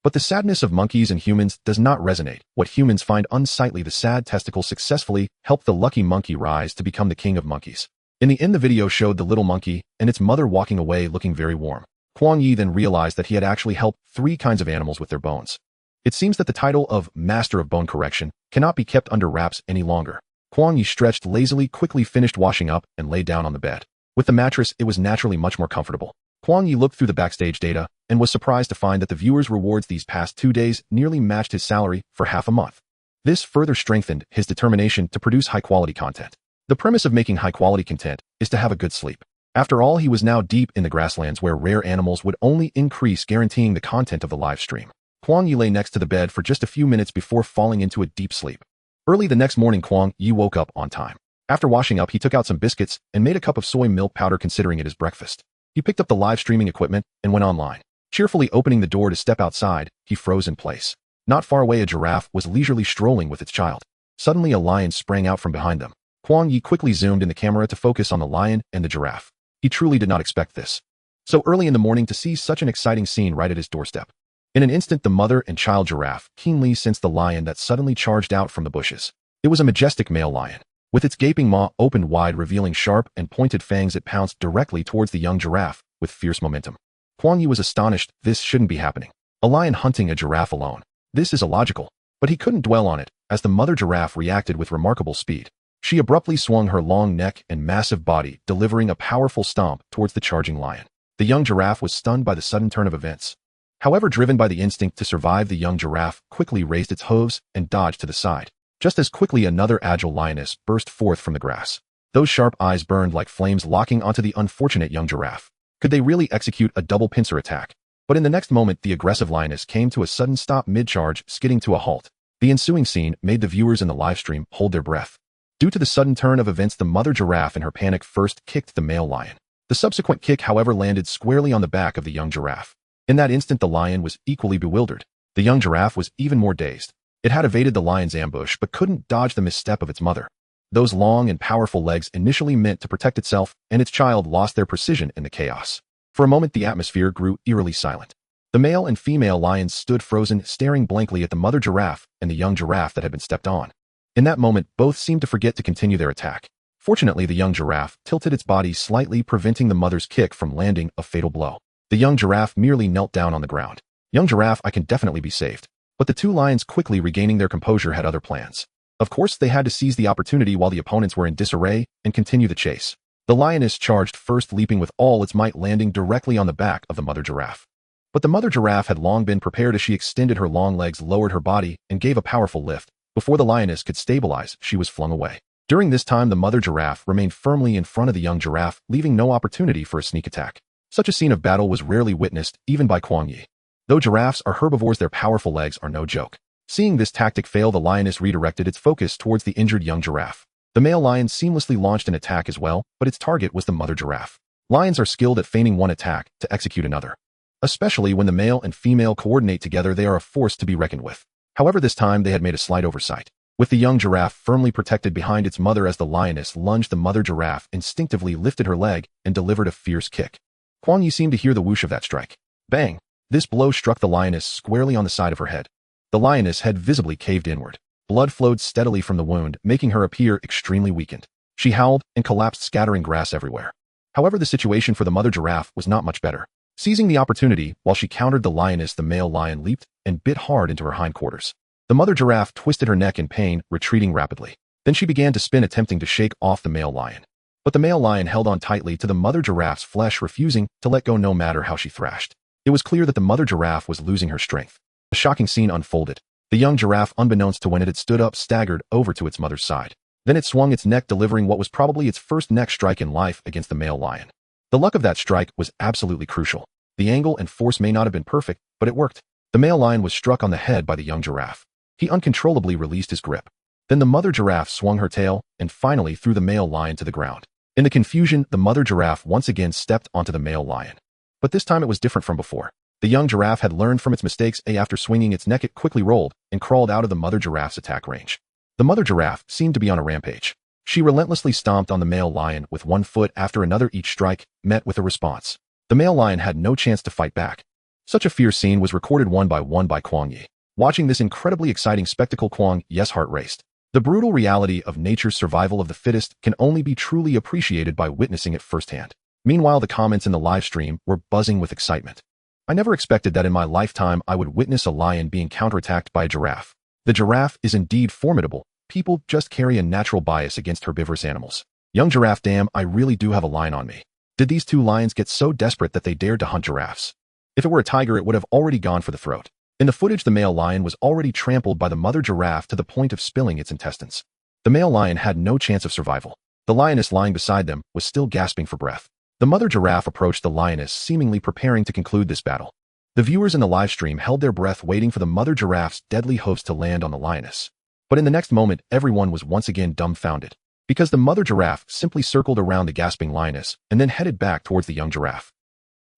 But the sadness of monkeys and humans does not resonate. What humans find unsightly, the sad testicles successfully helped the lucky monkey rise to become the king of monkeys. In the end, the video showed the little monkey and its mother walking away looking very warm. Kuang Ye then realized that he had actually helped 3 kinds of animals with their bones. It seems that the title of Master of Bone Correction cannot be kept under wraps any longer. Kuang Ye stretched lazily, quickly finished washing up, and lay down on the bed. With the mattress, it was naturally much more comfortable. Kuang Ye looked through the backstage data and was surprised to find that the viewers' rewards these past 2 days nearly matched his salary for half a month. This further strengthened his determination to produce high-quality content. The premise of making high-quality content is to have a good sleep. After all, he was now deep in the grasslands where rare animals would only increase, guaranteeing the content of the live stream. Kuang Ye lay next to the bed for just a few minutes before falling into a deep sleep. Early the next morning, Kuang Ye woke up on time. After washing up, he took out some biscuits and made a cup of soy milk powder, considering it his breakfast. He picked up the live streaming equipment and went online. Cheerfully opening the door to step outside, he froze in place. Not far away, a giraffe was leisurely strolling with its child. Suddenly, a lion sprang out from behind them. Kuang Ye quickly zoomed in the camera to focus on the lion and the giraffe. He truly did not expect this. So early in the morning to see such an exciting scene right at his doorstep. In an instant, the mother and child giraffe keenly sensed the lion that suddenly charged out from the bushes. It was a majestic male lion. With its gaping maw opened wide, revealing sharp and pointed fangs, it pounced directly towards the young giraffe with fierce momentum. Kuang Ye was astonished. This shouldn't be happening. A lion hunting a giraffe alone. This is illogical. But he couldn't dwell on it, as the mother giraffe reacted with remarkable speed. She abruptly swung her long neck and massive body, delivering a powerful stomp towards the charging lion. The young giraffe was stunned by the sudden turn of events. However, driven by the instinct to survive, the young giraffe quickly raised its hooves and dodged to the side. Just as quickly, another agile lioness burst forth from the grass. Those sharp eyes burned like flames, locking onto the unfortunate young giraffe. Could they really execute a double pincer attack? But in the next moment, the aggressive lioness came to a sudden stop mid-charge, skidding to a halt. The ensuing scene made the viewers in the live stream hold their breath. Due to the sudden turn of events, the mother giraffe in her panic first kicked the male lion. The subsequent kick, however, landed squarely on the back of the young giraffe. In that instant, the lion was equally bewildered. The young giraffe was even more dazed. It had evaded the lion's ambush but couldn't dodge the misstep of its mother. Those long and powerful legs, initially meant to protect itself and its child, lost their precision in the chaos. For a moment, the atmosphere grew eerily silent. The male and female lions stood frozen, staring blankly at the mother giraffe and the young giraffe that had been stepped on. In that moment, both seemed to forget to continue their attack. Fortunately, the young giraffe tilted its body slightly, preventing the mother's kick from landing a fatal blow. The young giraffe merely knelt down on the ground. "Young giraffe, I can definitely be saved." But the 2 lions, quickly regaining their composure, had other plans. Of course, they had to seize the opportunity while the opponents were in disarray and continue the chase. The lioness charged first, leaping with all its might, landing directly on the back of the mother giraffe. But the mother giraffe had long been prepared as she extended her long legs, lowered her body, and gave a powerful lift. Before the lioness could stabilize, she was flung away. During this time, the mother giraffe remained firmly in front of the young giraffe, leaving no opportunity for a sneak attack. Such a scene of battle was rarely witnessed, even by Kuang Ye. Though giraffes are herbivores, their powerful legs are no joke. Seeing this tactic fail, the lioness redirected its focus towards the injured young giraffe. The male lion seamlessly launched an attack as well, but its target was the mother giraffe. Lions are skilled at feigning one attack to execute another. Especially when the male and female coordinate together, they are a force to be reckoned with. However, this time they had made a slight oversight. With the young giraffe firmly protected behind its mother as the lioness lunged, the mother giraffe instinctively lifted her leg and delivered a fierce kick. Kuang Ye seemed to hear the whoosh of that strike. Bang! This blow struck the lioness squarely on the side of her head. The lioness had visibly caved inward. Blood flowed steadily from the wound, making her appear extremely weakened. She howled and collapsed, scattering grass everywhere. However, the situation for the mother giraffe was not much better. Seizing the opportunity, while she countered the lioness, the male lion leaped and bit hard into her hindquarters. The mother giraffe twisted her neck in pain, retreating rapidly. Then she began to spin, attempting to shake off the male lion. But the male lion held on tightly to the mother giraffe's flesh, refusing to let go no matter how she thrashed. It was clear that the mother giraffe was losing her strength. A shocking scene unfolded. The young giraffe, unbeknownst to when it had stood up, staggered over to its mother's side. Then it swung its neck, delivering what was probably its first neck strike in life against the male lion. The luck of that strike was absolutely crucial. The angle and force may not have been perfect, but it worked. The male lion was struck on the head by the young giraffe. He uncontrollably released his grip. Then the mother giraffe swung her tail and finally threw the male lion to the ground. In the confusion, the mother giraffe once again stepped onto the male lion. But this time it was different from before. The young giraffe had learned from its mistakes. After swinging its neck, it quickly rolled and crawled out of the mother giraffe's attack range. The mother giraffe seemed to be on a rampage. She relentlessly stomped on the male lion with one foot after another. Each strike met with a response. The male lion had no chance to fight back. Such a fierce scene was recorded one by Kuang Ye. Watching this incredibly exciting spectacle, Kuang Ye's heart raced. The brutal reality of nature's survival of the fittest can only be truly appreciated by witnessing it firsthand. Meanwhile, the comments in the live stream were buzzing with excitement. I never expected that in my lifetime I would witness a lion being counterattacked by a giraffe. The giraffe is indeed formidable. People just carry a natural bias against herbivorous animals. Young giraffe, damn, I really do have a lion on me. Did these two lions get so desperate that they dared to hunt giraffes? If it were a tiger, it would have already gone for the throat. In the footage, the male lion was already trampled by the mother giraffe to the point of spilling its intestines. The male lion had no chance of survival. The lioness lying beside them was still gasping for breath. The mother giraffe approached the lioness, seemingly preparing to conclude this battle. The viewers in the live stream held their breath, waiting for the mother giraffe's deadly hoofs to land on the lioness. But in the next moment, everyone was once again dumbfounded, because the mother giraffe simply circled around the gasping lioness and then headed back towards the young giraffe.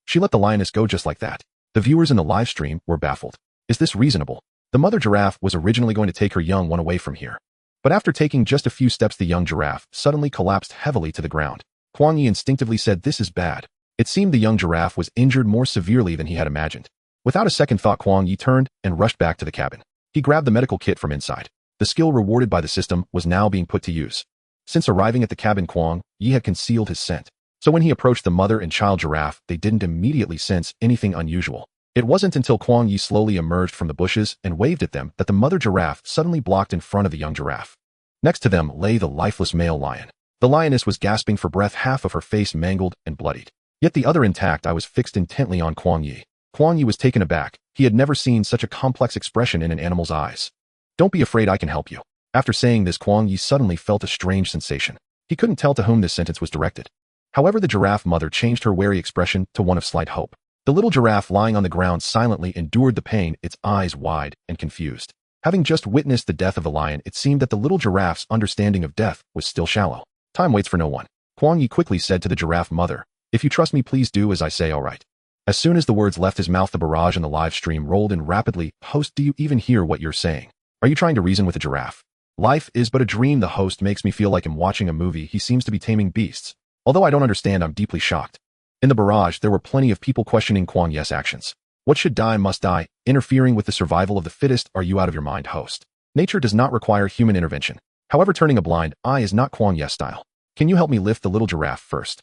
She let the lioness go just like that. The viewers in the live stream were baffled. Is this reasonable? The mother giraffe was originally going to take her young one away from here. But after taking just a few steps, the young giraffe suddenly collapsed heavily to the ground. Kuang Ye instinctively said, "This is bad." It seemed the young giraffe was injured more severely than he had imagined. Without a second thought, Kuang Ye turned and rushed back to the cabin. He grabbed the medical kit from inside. The skill rewarded by the system was now being put to use. Since arriving at the cabin, Kuang Ye had concealed his scent. So when he approached the mother and child giraffe, they didn't immediately sense anything unusual. It wasn't until Kuang Ye slowly emerged from the bushes and waved at them that the mother giraffe suddenly blocked in front of the young giraffe. Next to them lay the lifeless male lion. The lioness was gasping for breath, half of her face mangled and bloodied. Yet the other intact. I was fixed intently on Kuang Ye. Kuang Ye was taken aback. He had never seen such a complex expression in an animal's eyes. "Don't be afraid, I can help you." After saying this, Kuang Ye suddenly felt a strange sensation. He couldn't tell to whom this sentence was directed. However, the giraffe mother changed her wary expression to one of slight hope. The little giraffe lying on the ground silently endured the pain, its eyes wide and confused. Having just witnessed the death of the lion, it seemed that the little giraffe's understanding of death was still shallow. Time waits for no one. Kuang Ye quickly said to the giraffe mother, "If you trust me, please do as I say, all right." As soon as the words left his mouth, the barrage in the live stream rolled in rapidly. "Host, do you even hear what you're saying? Are you trying to reason with a giraffe? Life is but a dream. The host makes me feel like I'm watching a movie. He seems to be taming beasts. Although I don't understand, I'm deeply shocked." In the barrage, there were plenty of people questioning Kuang Ye's actions. What should die must die, interfering with the survival of the fittest. Are you out of your mind, host? Nature does not require human intervention. However, turning a blind eye is not Kuang Ye's style. Can you help me lift the little giraffe first?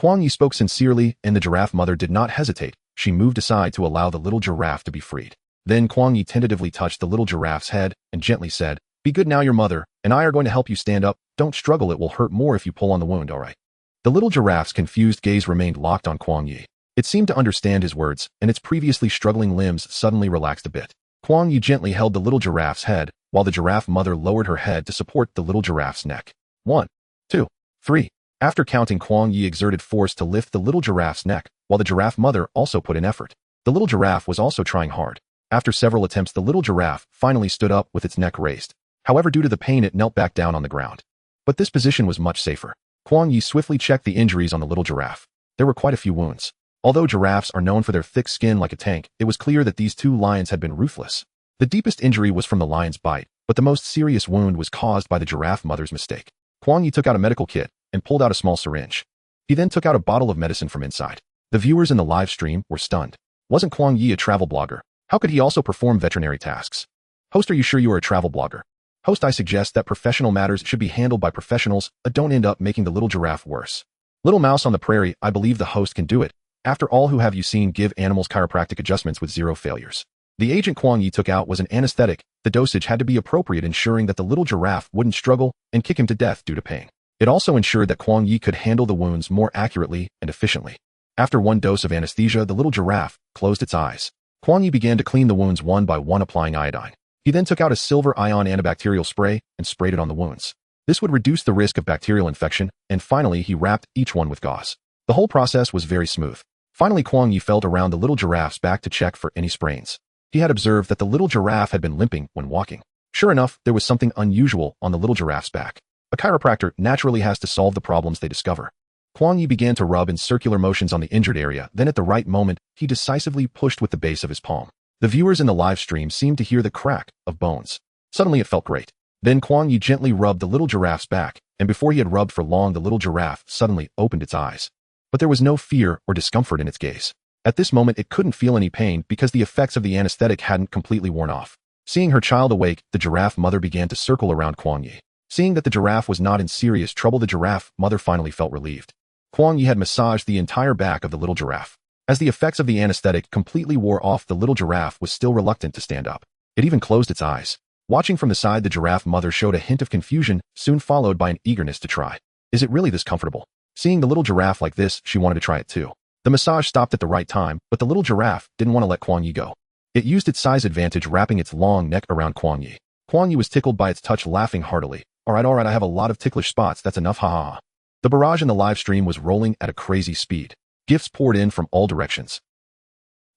Kuang Ye spoke sincerely, and the giraffe mother did not hesitate. She moved aside to allow the little giraffe to be freed. Then Kuang Ye tentatively touched the little giraffe's head and gently said, "Be good now, your mother and I are going to help you stand up. Don't struggle, it will hurt more if you pull on the wound, all right?" The little giraffe's confused gaze remained locked on Kuang Ye. It seemed to understand his words, and its previously struggling limbs suddenly relaxed a bit. Kuang Ye gently held the little giraffe's head, while the giraffe mother lowered her head to support the little giraffe's neck. 1, 2, 3. After counting, Kuang Ye exerted force to lift the little giraffe's neck, while the giraffe mother also put in effort. The little giraffe was also trying hard. After several attempts, the little giraffe finally stood up with its neck raised. However, due to the pain, it knelt back down on the ground. But this position was much safer. Kuang Ye swiftly checked the injuries on the little giraffe. There were quite a few wounds. Although giraffes are known for their thick skin like a tank, it was clear that these two lions had been ruthless. The deepest injury was from the lion's bite, but the most serious wound was caused by the giraffe mother's mistake. Kuang Ye took out a medical kit and pulled out a small syringe. He then took out a bottle of medicine from inside. The viewers in the live stream were stunned. Wasn't Kuang Ye a travel blogger? How could he also perform veterinary tasks? Host, are you sure you are a travel blogger? Host, I suggest that professional matters should be handled by professionals, don't end up making the little giraffe worse. Little mouse on the prairie, I believe the host can do it. After all, who have you seen give animals chiropractic adjustments with 0 failures? The agent Kuang Ye took out was an anesthetic. The dosage had to be appropriate, ensuring that the little giraffe wouldn't struggle and kick him to death due to pain. It also ensured that Kuang Ye could handle the wounds more accurately and efficiently. After 1 dose of anesthesia, the little giraffe closed its eyes. Kuang Ye began to clean the wounds one by one, applying iodine. He then took out a silver ion antibacterial spray and sprayed it on the wounds. This would reduce the risk of bacterial infection, and finally he wrapped each one with gauze. The whole process was very smooth. Finally, Kuang Ye felt around the little giraffe's back to check for any sprains. He had observed that the little giraffe had been limping when walking. Sure enough, there was something unusual on the little giraffe's back. A chiropractor naturally has to solve the problems they discover. Kuang Ye began to rub in circular motions on the injured area, then at the right moment, he decisively pushed with the base of his palm. The viewers in the live stream seemed to hear the crack of bones. Suddenly it felt great. Then Kuang Ye gently rubbed the little giraffe's back, and before he had rubbed for long, the little giraffe suddenly opened its eyes. But there was no fear or discomfort in its gaze. At this moment it couldn't feel any pain because the effects of the anesthetic hadn't completely worn off. Seeing her child awake, the giraffe mother began to circle around Kuang Ye. Seeing that the giraffe was not in serious trouble, the giraffe mother finally felt relieved. Kuang Ye had massaged the entire back of the little giraffe. As the effects of the anesthetic completely wore off, the little giraffe was still reluctant to stand up. It even closed its eyes. Watching from the side, the giraffe mother showed a hint of confusion, soon followed by an eagerness to try. Is it really this comfortable? Seeing the little giraffe like this, she wanted to try it too. The massage stopped at the right time, but the little giraffe didn't want to let Kuang Ye go. It used its size advantage, wrapping its long neck around Kuang Ye. Kuang Ye was tickled by its touch, laughing heartily. Alright, I have a lot of ticklish spots, that's enough, ha ha ha. The barrage in the live stream was rolling at a crazy speed. Gifts poured in from all directions.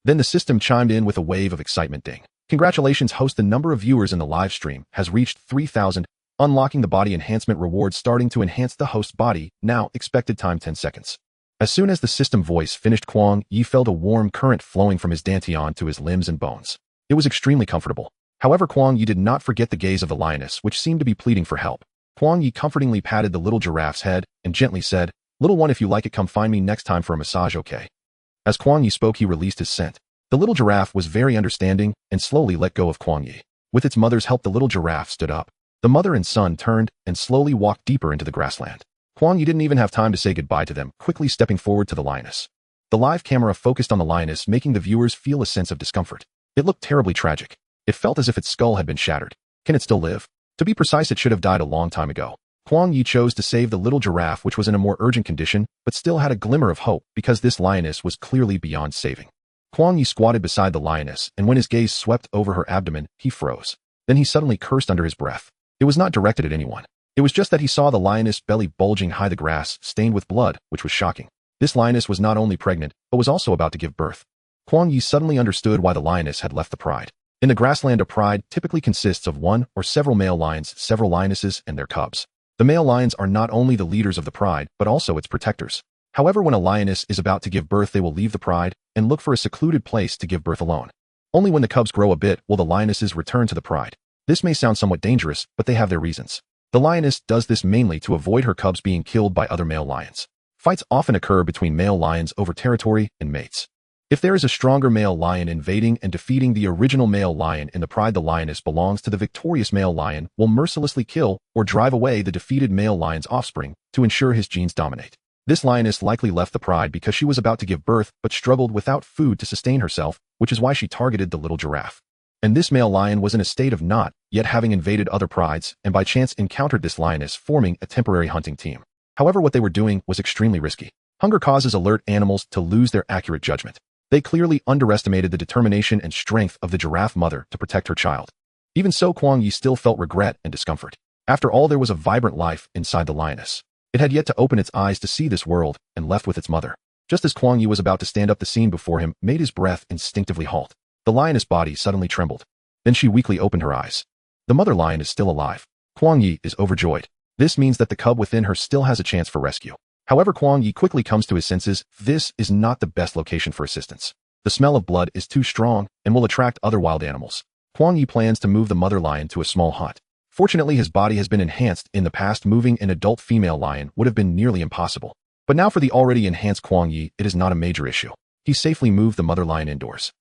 Then the system chimed in with a wave of excitement. Ding. Congratulations, host, the number of viewers in the live stream has reached 3,000, unlocking the body enhancement reward, starting to enhance the host's body, now expected time 10 seconds. As soon as the system voice finished, Kuang Ye felt a warm current flowing from his dantian to his limbs and bones. It was extremely comfortable. However, Kuang Ye did not forget the gaze of the lioness, which seemed to be pleading for help. Kuang Ye comfortingly patted the little giraffe's head and gently said, "Little one, if you like it, come find me next time for a massage, okay?" As Kuang Ye spoke, he released his scent. The little giraffe was very understanding and slowly let go of Kuang Ye. With its mother's help, the little giraffe stood up. The mother and son turned and slowly walked deeper into the grassland. Kuang Ye didn't even have time to say goodbye to them, quickly stepping forward to the lioness. The live camera focused on the lioness, making the viewers feel a sense of discomfort. It looked terribly tragic. It felt as if its skull had been shattered. Can it still live? To be precise, it should have died a long time ago. Kuang Ye chose to save the little giraffe, which was in a more urgent condition, but still had a glimmer of hope because this lioness was clearly beyond saving. Kuang Ye squatted beside the lioness, and when his gaze swept over her abdomen, he froze. Then he suddenly cursed under his breath. It was not directed at anyone. It was just that he saw the lioness belly bulging high, the grass stained with blood, which was shocking. This lioness was not only pregnant, but was also about to give birth. Kuang Ye suddenly understood why the lioness had left the pride. In the grassland, a pride typically consists of one or several male lions, several lionesses, and their cubs. The male lions are not only the leaders of the pride, but also its protectors. However, when a lioness is about to give birth, they will leave the pride and look for a secluded place to give birth alone. Only when the cubs grow a bit will the lionesses return to the pride. This may sound somewhat dangerous, but they have their reasons. The lioness does this mainly to avoid her cubs being killed by other male lions. Fights often occur between male lions over territory and mates. If there is a stronger male lion invading and defeating the original male lion in the pride, the lioness belongs to the victorious male lion will mercilessly kill or drive away the defeated male lion's offspring to ensure his genes dominate. This lioness likely left the pride because she was about to give birth but struggled without food to sustain herself, which is why she targeted the little giraffe. And this male lion was in a state of not yet having invaded other prides and by chance encountered this lioness, forming a temporary hunting team. However, what they were doing was extremely risky. Hunger causes alert animals to lose their accurate judgment. They clearly underestimated the determination and strength of the giraffe mother to protect her child. Even so, Kuang Ye still felt regret and discomfort. After all, there was a vibrant life inside the lioness. It had yet to open its eyes to see this world and left with its mother. Just as Kuang Ye was about to stand up, the scene before him made his breath instinctively halt. The lioness' body suddenly trembled. Then she weakly opened her eyes. The mother lion is still alive. Kuang Ye is overjoyed. This means that the cub within her still has a chance for rescue. However, Kuang Ye quickly comes to his senses. This is not the best location for assistance. The smell of blood is too strong and will attract other wild animals. Kuang Ye plans to move the mother lion to a small hut. Fortunately, his body has been enhanced. In the past, moving an adult female lion would have been nearly impossible. But now for the already enhanced Kuang Ye, it is not a major issue. He safely moved the mother lion indoors.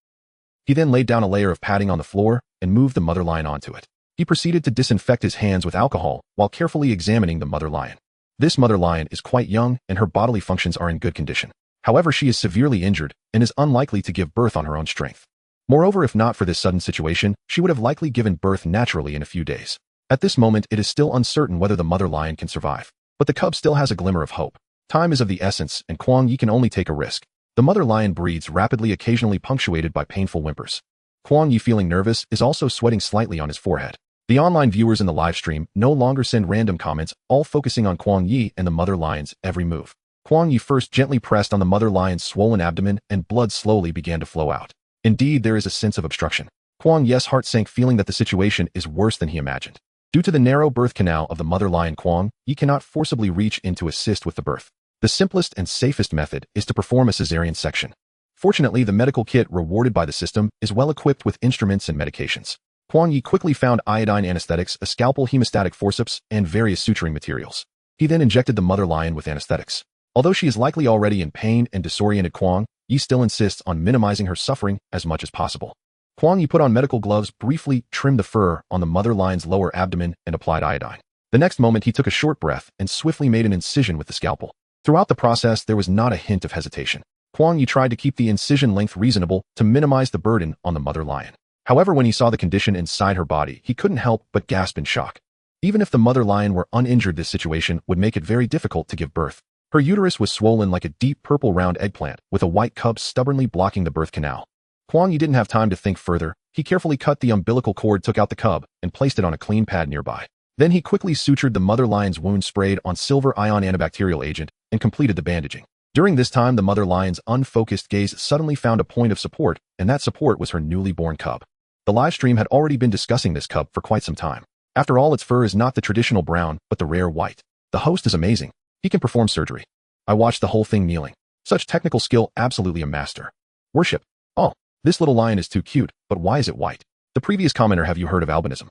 He then laid down a layer of padding on the floor and moved the mother lion onto it. He proceeded to disinfect his hands with alcohol while carefully examining the mother lion. This mother lion is quite young and her bodily functions are in good condition. However, she is severely injured and is unlikely to give birth on her own strength. Moreover, if not for this sudden situation, she would have likely given birth naturally in a few days. At this moment, it is still uncertain whether the mother lion can survive. But the cub still has a glimmer of hope. Time is of the essence, and Kuang Ye can only take a risk. The mother lion breathes rapidly, occasionally punctuated by painful whimpers. Kuang Ye, feeling nervous, is also sweating slightly on his forehead. The online viewers in the live stream no longer send random comments, all focusing on Kuang Ye and the mother lion's every move. Kuang Ye first gently pressed on the mother lion's swollen abdomen, and blood slowly began to flow out. Indeed, there is a sense of obstruction. Kuang Ye's heart sank, feeling that the situation is worse than he imagined. Due to the narrow birth canal of the mother lion, Kuang Ye cannot forcibly reach in to assist with the birth. The simplest and safest method is to perform a cesarean section. Fortunately, the medical kit rewarded by the system is well equipped with instruments and medications. Kuang Ye quickly found iodine anesthetics, a scalpel, hemostatic forceps, and various suturing materials. He then injected the mother lion with anesthetics. Although she is likely already in pain and disoriented, Kuang Ye still insists on minimizing her suffering as much as possible. Kuang Ye put on medical gloves, briefly trimmed the fur on the mother lion's lower abdomen, and applied iodine. The next moment, he took a short breath and swiftly made an incision with the scalpel. Throughout the process, there was not a hint of hesitation. Kuang Ye tried to keep the incision length reasonable to minimize the burden on the mother lion. However, when he saw the condition inside her body, he couldn't help but gasp in shock. Even if the mother lion were uninjured, this situation would make it very difficult to give birth. Her uterus was swollen like a deep purple round eggplant, with a white cub stubbornly blocking the birth canal. Kuang Ye didn't have time to think further. He carefully cut the umbilical cord, took out the cub, and placed it on a clean pad nearby. Then he quickly sutured the mother lion's wound, sprayed on silver ion antibacterial agent, and completed the bandaging. During this time, the mother lion's unfocused gaze suddenly found a point of support, and that support was her newly born cub. The live stream had already been discussing this cub for quite some time. After all, its fur is not the traditional brown, but the rare white. The host is amazing. He can perform surgery. I watched the whole thing kneeling. Such technical skill, absolutely a master. Worship. Oh, this little lion is too cute, but why is it white? The previous commenter, have you heard of albinism?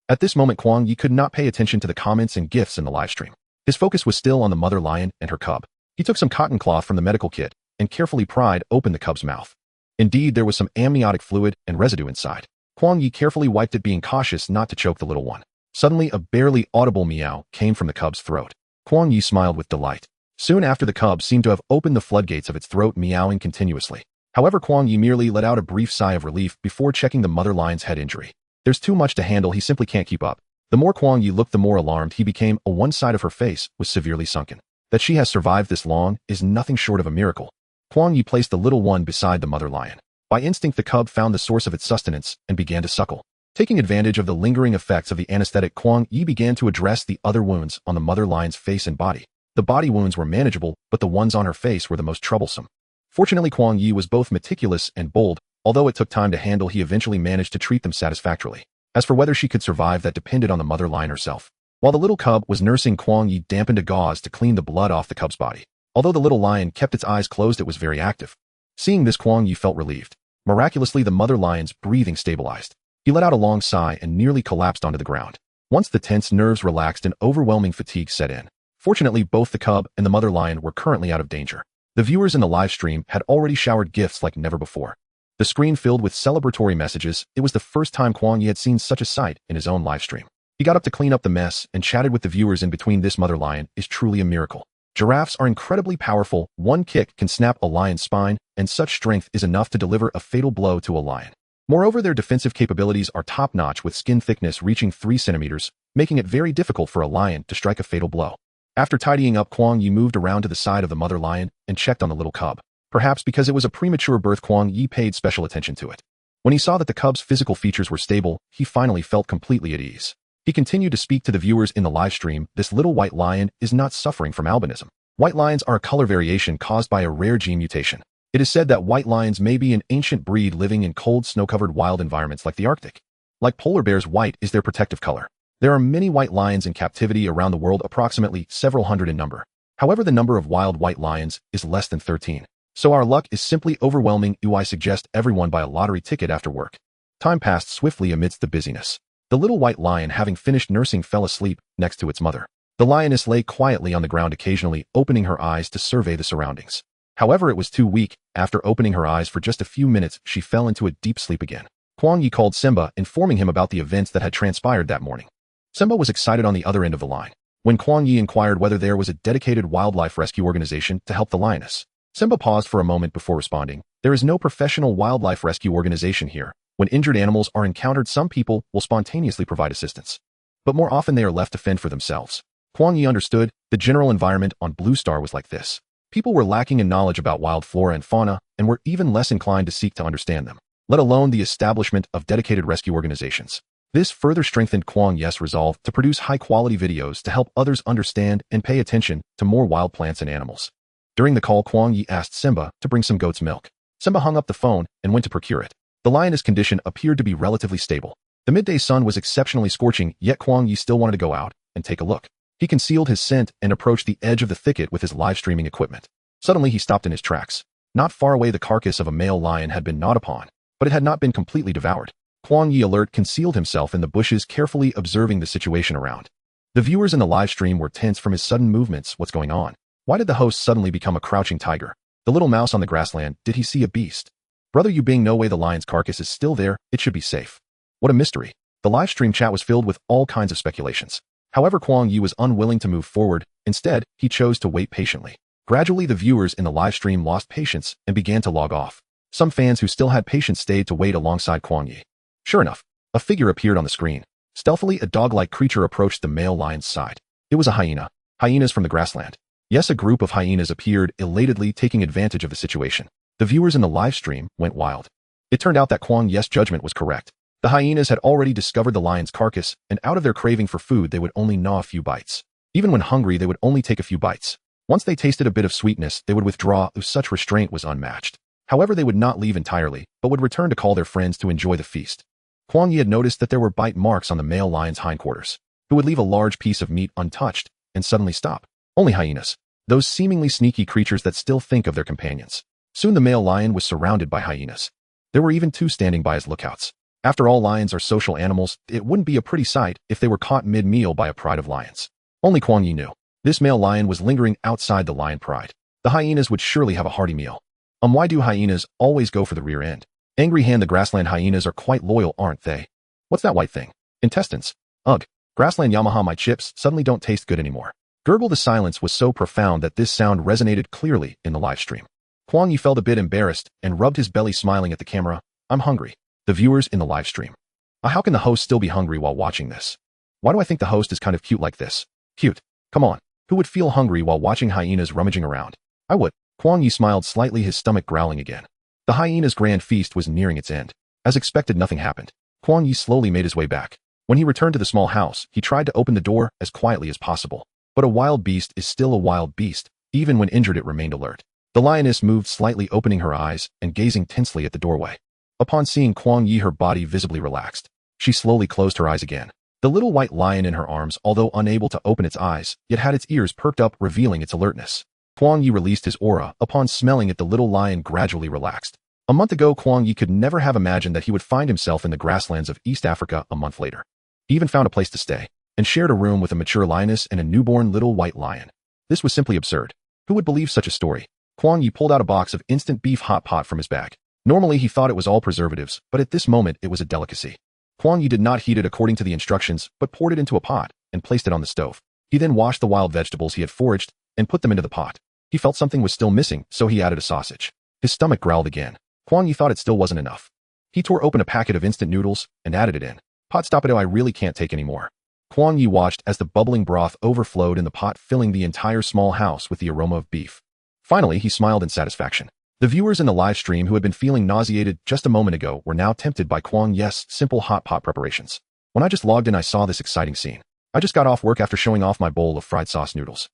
At this moment, Kuang Ye could not pay attention to the comments and gifts in the live stream. His focus was still on the mother lion and her cub. He took some cotton cloth from the medical kit and carefully pried open the cub's mouth. Indeed, there was some amniotic fluid and residue inside. Kuang Ye carefully wiped it, being cautious not to choke the little one. Suddenly, a barely audible meow came from the cub's throat. Kuang Ye smiled with delight. Soon after, the cub seemed to have opened the floodgates of its throat, meowing continuously. However, Kuang Ye merely let out a brief sigh of relief before checking the mother lion's head injury. There's too much to handle, he simply can't keep up. The more Kuang Ye looked, the more alarmed he became. One side of her face was severely sunken. That she has survived this long is nothing short of a miracle. Kuang Ye placed the little one beside the mother lion. By instinct, the cub found the source of its sustenance and began to suckle. Taking advantage of the lingering effects of the anesthetic, Kuang Ye began to address the other wounds on the mother lion's face and body. The body wounds were manageable, but the ones on her face were the most troublesome. Fortunately, Kuang Ye was both meticulous and bold. Although it took time to handle, he eventually managed to treat them satisfactorily. As for whether she could survive, that depended on the mother lion herself. While the little cub was nursing, Kuang Ye dampened a gauze to clean the blood off the cub's body. Although the little lion kept its eyes closed, it was very active. Seeing this, Kuang Ye felt relieved. Miraculously, the mother lion's breathing stabilized. He let out a long sigh and nearly collapsed onto the ground. Once the tense nerves relaxed, an overwhelming fatigue set in. Fortunately, both the cub and the mother lion were currently out of danger. The viewers in the live stream had already showered gifts like never before. The screen filled with celebratory messages. It was the first time Kuang Ye had seen such a sight in his own live stream. He got up to clean up the mess and chatted with the viewers in between. This mother lion is truly a miracle. Giraffes are incredibly powerful. One kick can snap a lion's spine, and such strength is enough to deliver a fatal blow to a lion. Moreover, their defensive capabilities are top-notch, with skin thickness reaching 3 centimeters, making it very difficult for a lion to strike a fatal blow. After tidying up, Kuang Ye moved around to the side of the mother lion and checked on the little cub. Perhaps because it was a premature birth, Kuang Ye paid special attention to it. When he saw that the cub's physical features were stable, he finally felt completely at ease. He continued to speak to the viewers in the live stream. This little white lion is not suffering from albinism. White lions are a color variation caused by a rare gene mutation. It is said that white lions may be an ancient breed living in cold, snow-covered wild environments like the Arctic. Like polar bears, white is their protective color. There are many white lions in captivity around the world, approximately several hundred in number. However, the number of wild white lions is less than 13. So our luck is simply overwhelming. I suggest everyone buy a lottery ticket after work. Time passed swiftly amidst the busyness. The little white lion, having finished nursing, fell asleep next to its mother. The lioness lay quietly on the ground, occasionally opening her eyes to survey the surroundings. However, it was too weak. After opening her eyes for just a few minutes, she fell into a deep sleep again. Kuang Ye called Simba, informing him about the events that had transpired that morning. Simba was excited on the other end of the line. When Kuang Ye inquired whether there was a dedicated wildlife rescue organization to help the lioness, Simba paused for a moment before responding. There is no professional wildlife rescue organization here. When injured animals are encountered, some people will spontaneously provide assistance, but more often they are left to fend for themselves. Kuang Ye understood the general environment on Blue Star was like this. People were lacking in knowledge about wild flora and fauna and were even less inclined to seek to understand them, let alone the establishment of dedicated rescue organizations. This further strengthened Kuang Ye's resolve to produce high-quality videos to help others understand and pay attention to more wild plants and animals. During the call, Kuang Ye asked Simba to bring some goat's milk. Simba hung up the phone and went to procure it. The lioness' condition appeared to be relatively stable. The midday sun was exceptionally scorching, yet Kuang Ye still wanted to go out and take a look. He concealed his scent and approached the edge of the thicket with his live streaming equipment. Suddenly, he stopped in his tracks. Not far away, the carcass of a male lion had been gnawed upon, but it had not been completely devoured. Kuang Ye, alert, concealed himself in the bushes, carefully observing the situation around. The viewers in the live stream were tense from his sudden movements. What's going on? Why did the host suddenly become a crouching tiger? The little mouse on the grassland, did he see a beast? Brother Yu Bing, no way, the lion's carcass is still there, it should be safe. What a mystery. The live stream chat was filled with all kinds of speculations. However, Kuang Ye was unwilling to move forward. Instead, he chose to wait patiently. Gradually, the viewers in the live stream lost patience and began to log off. Some fans who still had patience stayed to wait alongside Kuang Ye. Sure enough, a figure appeared on the screen. Stealthily, a dog-like creature approached the male lion's side. It was a hyena. Hyenas from the grassland. Yes, a group of hyenas appeared, elatedly taking advantage of the situation. The viewers in the live stream went wild. It turned out that Kuang Ye's judgment was correct. The hyenas had already discovered the lion's carcass, and out of their craving for food, they would only gnaw a few bites. Even when hungry, they would only take a few bites. Once they tasted a bit of sweetness, they would withdraw. Such restraint was unmatched. However, they would not leave entirely, but would return to call their friends to enjoy the feast. Kuang Ye had noticed that there were bite marks on the male lion's hindquarters, who would leave a large piece of meat untouched and suddenly stop. Only hyenas. Those seemingly sneaky creatures that still think of their companions. Soon the male lion was surrounded by hyenas. There were even two standing by as lookouts. After all, lions are social animals. It wouldn't be a pretty sight if they were caught mid-meal by a pride of lions. Only Kuang Ye knew. This male lion was lingering outside the lion pride. The hyenas would surely have a hearty meal. Why do hyenas always go for the rear end? Angry Hand, the grassland hyenas are quite loyal, aren't they? What's that white thing? Intestines. Ugh. Grassland Yamaha, my chips suddenly don't taste good anymore. Gurgle. The silence was so profound that this sound resonated clearly in the live stream. Kuang Ye felt a bit embarrassed and rubbed his belly, smiling at the camera. I'm hungry. The viewers in the live stream. How can the host still be hungry while watching this? Why do I think the host is kind of cute like this? Cute. Come on. Who would feel hungry while watching hyenas rummaging around? I would. Kuang Ye smiled slightly, his stomach growling again. The hyena's grand feast was nearing its end. As expected, nothing happened. Kuang Ye slowly made his way back. When he returned to the small house, he tried to open the door as quietly as possible. But a wild beast is still a wild beast. Even when injured, it remained alert. The lioness moved slightly, opening her eyes and gazing tensely at the doorway. Upon seeing Kuang Ye, her body visibly relaxed. She slowly closed her eyes again. The little white lion in her arms, although unable to open its eyes, yet had its ears perked up, revealing its alertness. Kuang Ye released his aura. Upon smelling it, the little lion gradually relaxed. A month ago, Kuang Ye could never have imagined that he would find himself in the grasslands of East Africa a month later. He even found a place to stay, and shared a room with a mature lioness and a newborn little white lion. This was simply absurd. Who would believe such a story? Kuang Ye pulled out a box of instant beef hot pot from his bag. Normally, he thought it was all preservatives, but at this moment, it was a delicacy. Kuang Ye did not heat it according to the instructions, but poured it into a pot and placed it on the stove. He then washed the wild vegetables he had foraged and put them into the pot. He felt something was still missing, so he added a sausage. His stomach growled again. Kuang Ye thought it still wasn't enough. He tore open a packet of instant noodles and added it in. Pot, stop it, I really can't take any more. Kuang Ye watched as the bubbling broth overflowed in the pot, filling the entire small house with the aroma of beef. Finally, he smiled in satisfaction. The viewers in the live stream who had been feeling nauseated just a moment ago were now tempted by Kuang Ye's simple hot pot preparations. When I just logged in, I saw this exciting scene. I just got off work after showing off my bowl of fried sauce noodles.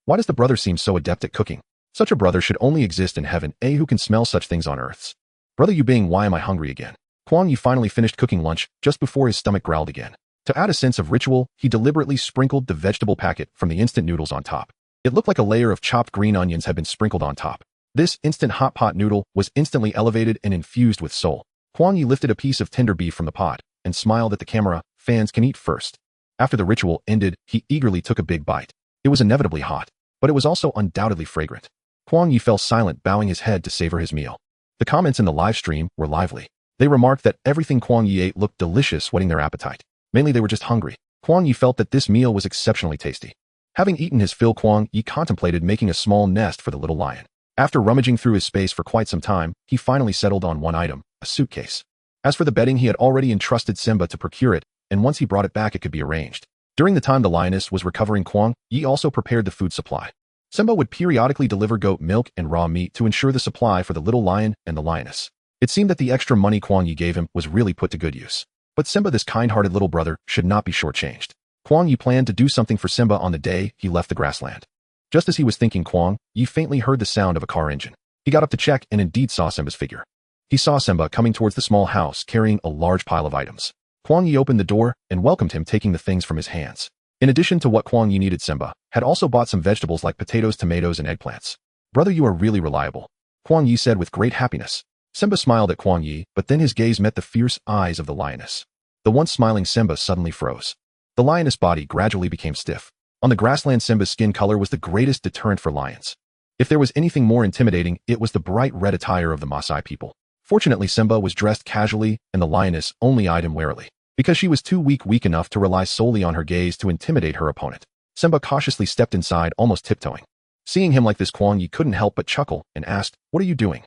Why does the brother seem so adept at cooking? Such a brother should only exist in heaven. Who can smell such things on earths? Brother Yu Bing, why am I hungry again? Kuang Ye finally finished cooking lunch just before his stomach growled again. To add a sense of ritual, he deliberately sprinkled the vegetable packet from the instant noodles on top. It looked like a layer of chopped green onions had been sprinkled on top. This instant hot pot noodle was instantly elevated and infused with soul. Kuang Ye lifted a piece of tender beef from the pot and smiled at the camera. Fans can eat first. After the ritual ended, he eagerly took a big bite. It was inevitably hot, but it was also undoubtedly fragrant. Kuang Ye fell silent, bowing his head to savor his meal. The comments in the live stream were lively. They remarked that everything Kuang Ye ate looked delicious, whetting their appetite. Mainly they were just hungry. Kuang Ye felt that this meal was exceptionally tasty. Having eaten his fill, Kuang Ye contemplated making a small nest for the little lion. After rummaging through his space for quite some time, he finally settled on one item, a suitcase. As for the bedding, he had already entrusted Simba to procure it, and once he brought it back, it could be arranged. During the time the lioness was recovering, Kuang Ye also prepared the food supply. Simba would periodically deliver goat milk and raw meat to ensure the supply for the little lion and the lioness. It seemed that the extra money Kuang Ye gave him was really put to good use. But Simba, this kind-hearted little brother, should not be shortchanged. Kuang Ye planned to do something for Simba on the day he left the grassland. Just as he was thinking, Kuang Ye faintly heard the sound of a car engine. He got up to check and indeed saw Simba's figure. He saw Simba coming towards the small house carrying a large pile of items. Kuang Ye opened the door and welcomed him, taking the things from his hands. In addition to what Kuang Ye needed, Simba had also bought some vegetables like potatoes, tomatoes, and eggplants. "Brother, you are really reliable," Kuang Ye said with great happiness. Simba smiled at Kuang Ye, but then his gaze met the fierce eyes of the lioness. The once smiling Simba suddenly froze. The lioness' body gradually became stiff. On the grassland, Simba's skin color was the greatest deterrent for lions. If there was anything more intimidating, it was the bright red attire of the Maasai people. Fortunately, Simba was dressed casually, and the lioness only eyed him warily. Because she was too weak enough to rely solely on her gaze to intimidate her opponent, Simba cautiously stepped inside, almost tiptoeing. Seeing him like this, Kuang Ye couldn't help but chuckle and asked, "What are you doing?"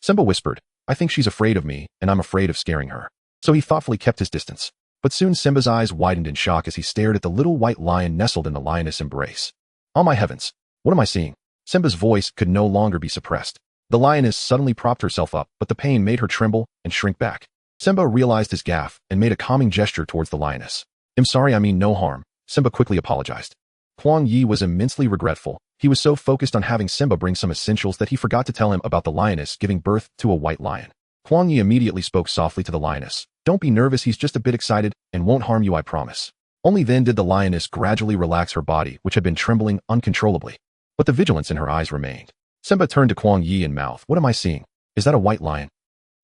Simba whispered, "I think she's afraid of me, and I'm afraid of scaring her." So he thoughtfully kept his distance. But soon Simba's eyes widened in shock as he stared at the little white lion nestled in the lioness' embrace. "Oh my heavens! What am I seeing?" Simba's voice could no longer be suppressed. The lioness suddenly propped herself up, but the pain made her tremble and shrink back. Simba realized his gaffe and made a calming gesture towards the lioness. "I'm sorry, I mean no harm," Simba quickly apologized. Kuang Ye was immensely regretful. He was so focused on having Simba bring some essentials that he forgot to tell him about the lioness giving birth to a white lion. Kuang Ye immediately spoke softly to the lioness. "Don't be nervous, he's just a bit excited and won't harm you, I promise." Only then did the lioness gradually relax her body, which had been trembling uncontrollably. But the vigilance in her eyes remained. Simba turned to Kuang Ye and mouthed, "What am I seeing? Is that a white lion?"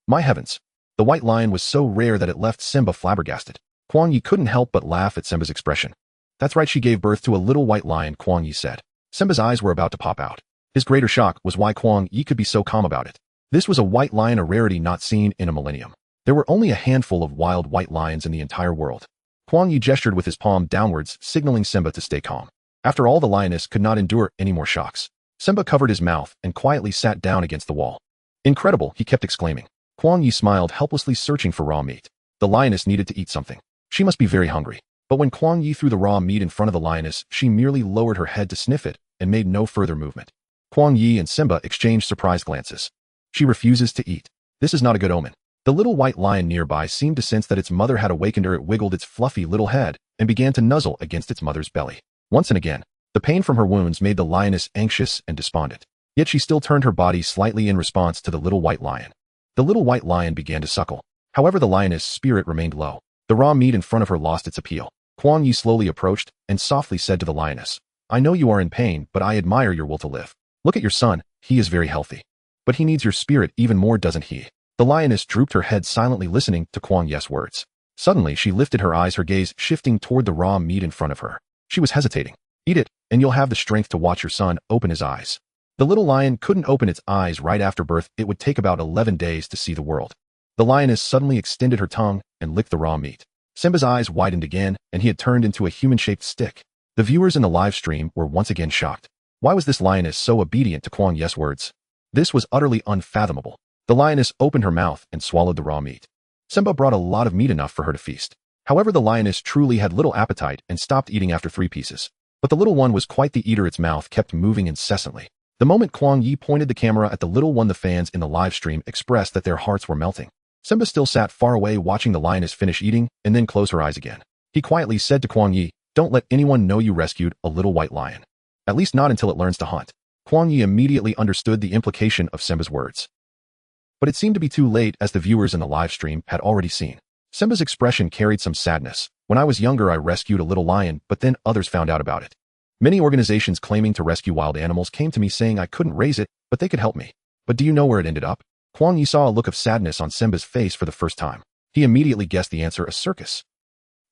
My heavens! The white lion was so rare that it left Simba flabbergasted. Kuang Ye couldn't help but laugh at Simba's expression. "That's right, she gave birth to a little white lion," Kuang Ye said. Simba's eyes were about to pop out. His greater shock was why Kuang Ye could be so calm about it. This was a white lion, a rarity not seen in a millennium. There were only a handful of wild white lions in the entire world. Kuang Ye gestured with his palm downwards, signaling Simba to stay calm. After all, the lioness could not endure any more shocks. Simba covered his mouth and quietly sat down against the wall. "Incredible," he kept exclaiming. Kuang Ye smiled, helplessly searching for raw meat. The lioness needed to eat something. She must be very hungry. But when Kuang Ye threw the raw meat in front of the lioness, she merely lowered her head to sniff it and made no further movement. Kuang Ye and Simba exchanged surprised glances. "She refuses to eat. This is not a good omen." The little white lion nearby seemed to sense that its mother had awakened her. It wiggled its fluffy little head and began to nuzzle against its mother's belly. Once and again, the pain from her wounds made the lioness anxious and despondent. Yet she still turned her body slightly in response to the little white lion. The little white lion began to suckle. However, the lioness' spirit remained low. The raw meat in front of her lost its appeal. Kuang Ye slowly approached and softly said to the lioness, "I know you are in pain, but I admire your will to live. Look at your son, he is very healthy. But he needs your spirit even more, doesn't he?" The lioness drooped her head, silently listening to Kuang Ye's words. Suddenly, she lifted her eyes, her gaze shifting toward the raw meat in front of her. She was hesitating. "Eat it, and you'll have the strength to watch your son open his eyes." The little lion couldn't open its eyes right after birth. It would take about 11 days to see the world. The lioness suddenly extended her tongue and licked the raw meat. Simba's eyes widened again, and he had turned into a human-shaped stick. The viewers in the live stream were once again shocked. Why was this lioness so obedient to Kuang Ye's words? This was utterly unfathomable. The lioness opened her mouth and swallowed the raw meat. Simba brought a lot of meat, enough for her to feast. However, the lioness truly had little appetite and stopped eating after 3 pieces. But the little one was quite the eater. Its mouth kept moving incessantly. The moment Kuang Ye pointed the camera at the little one, the fans in the live stream expressed that their hearts were melting. Simba still sat far away, watching the lioness finish eating and then close her eyes again. He quietly said to Kuang Ye, "Don't let anyone know you rescued a little white lion. At least not until it learns to hunt." Kuang Ye immediately understood the implication of Simba's words. But it seemed to be too late, as the viewers in the live stream had already seen. Simba's expression carried some sadness. "When I was younger, I rescued a little lion, but then others found out about it. Many organizations claiming to rescue wild animals came to me saying I couldn't raise it, but they could help me. But do you know where it ended up?" Kuang Ye saw a look of sadness on Simba's face for the first time. He immediately guessed the answer: a circus.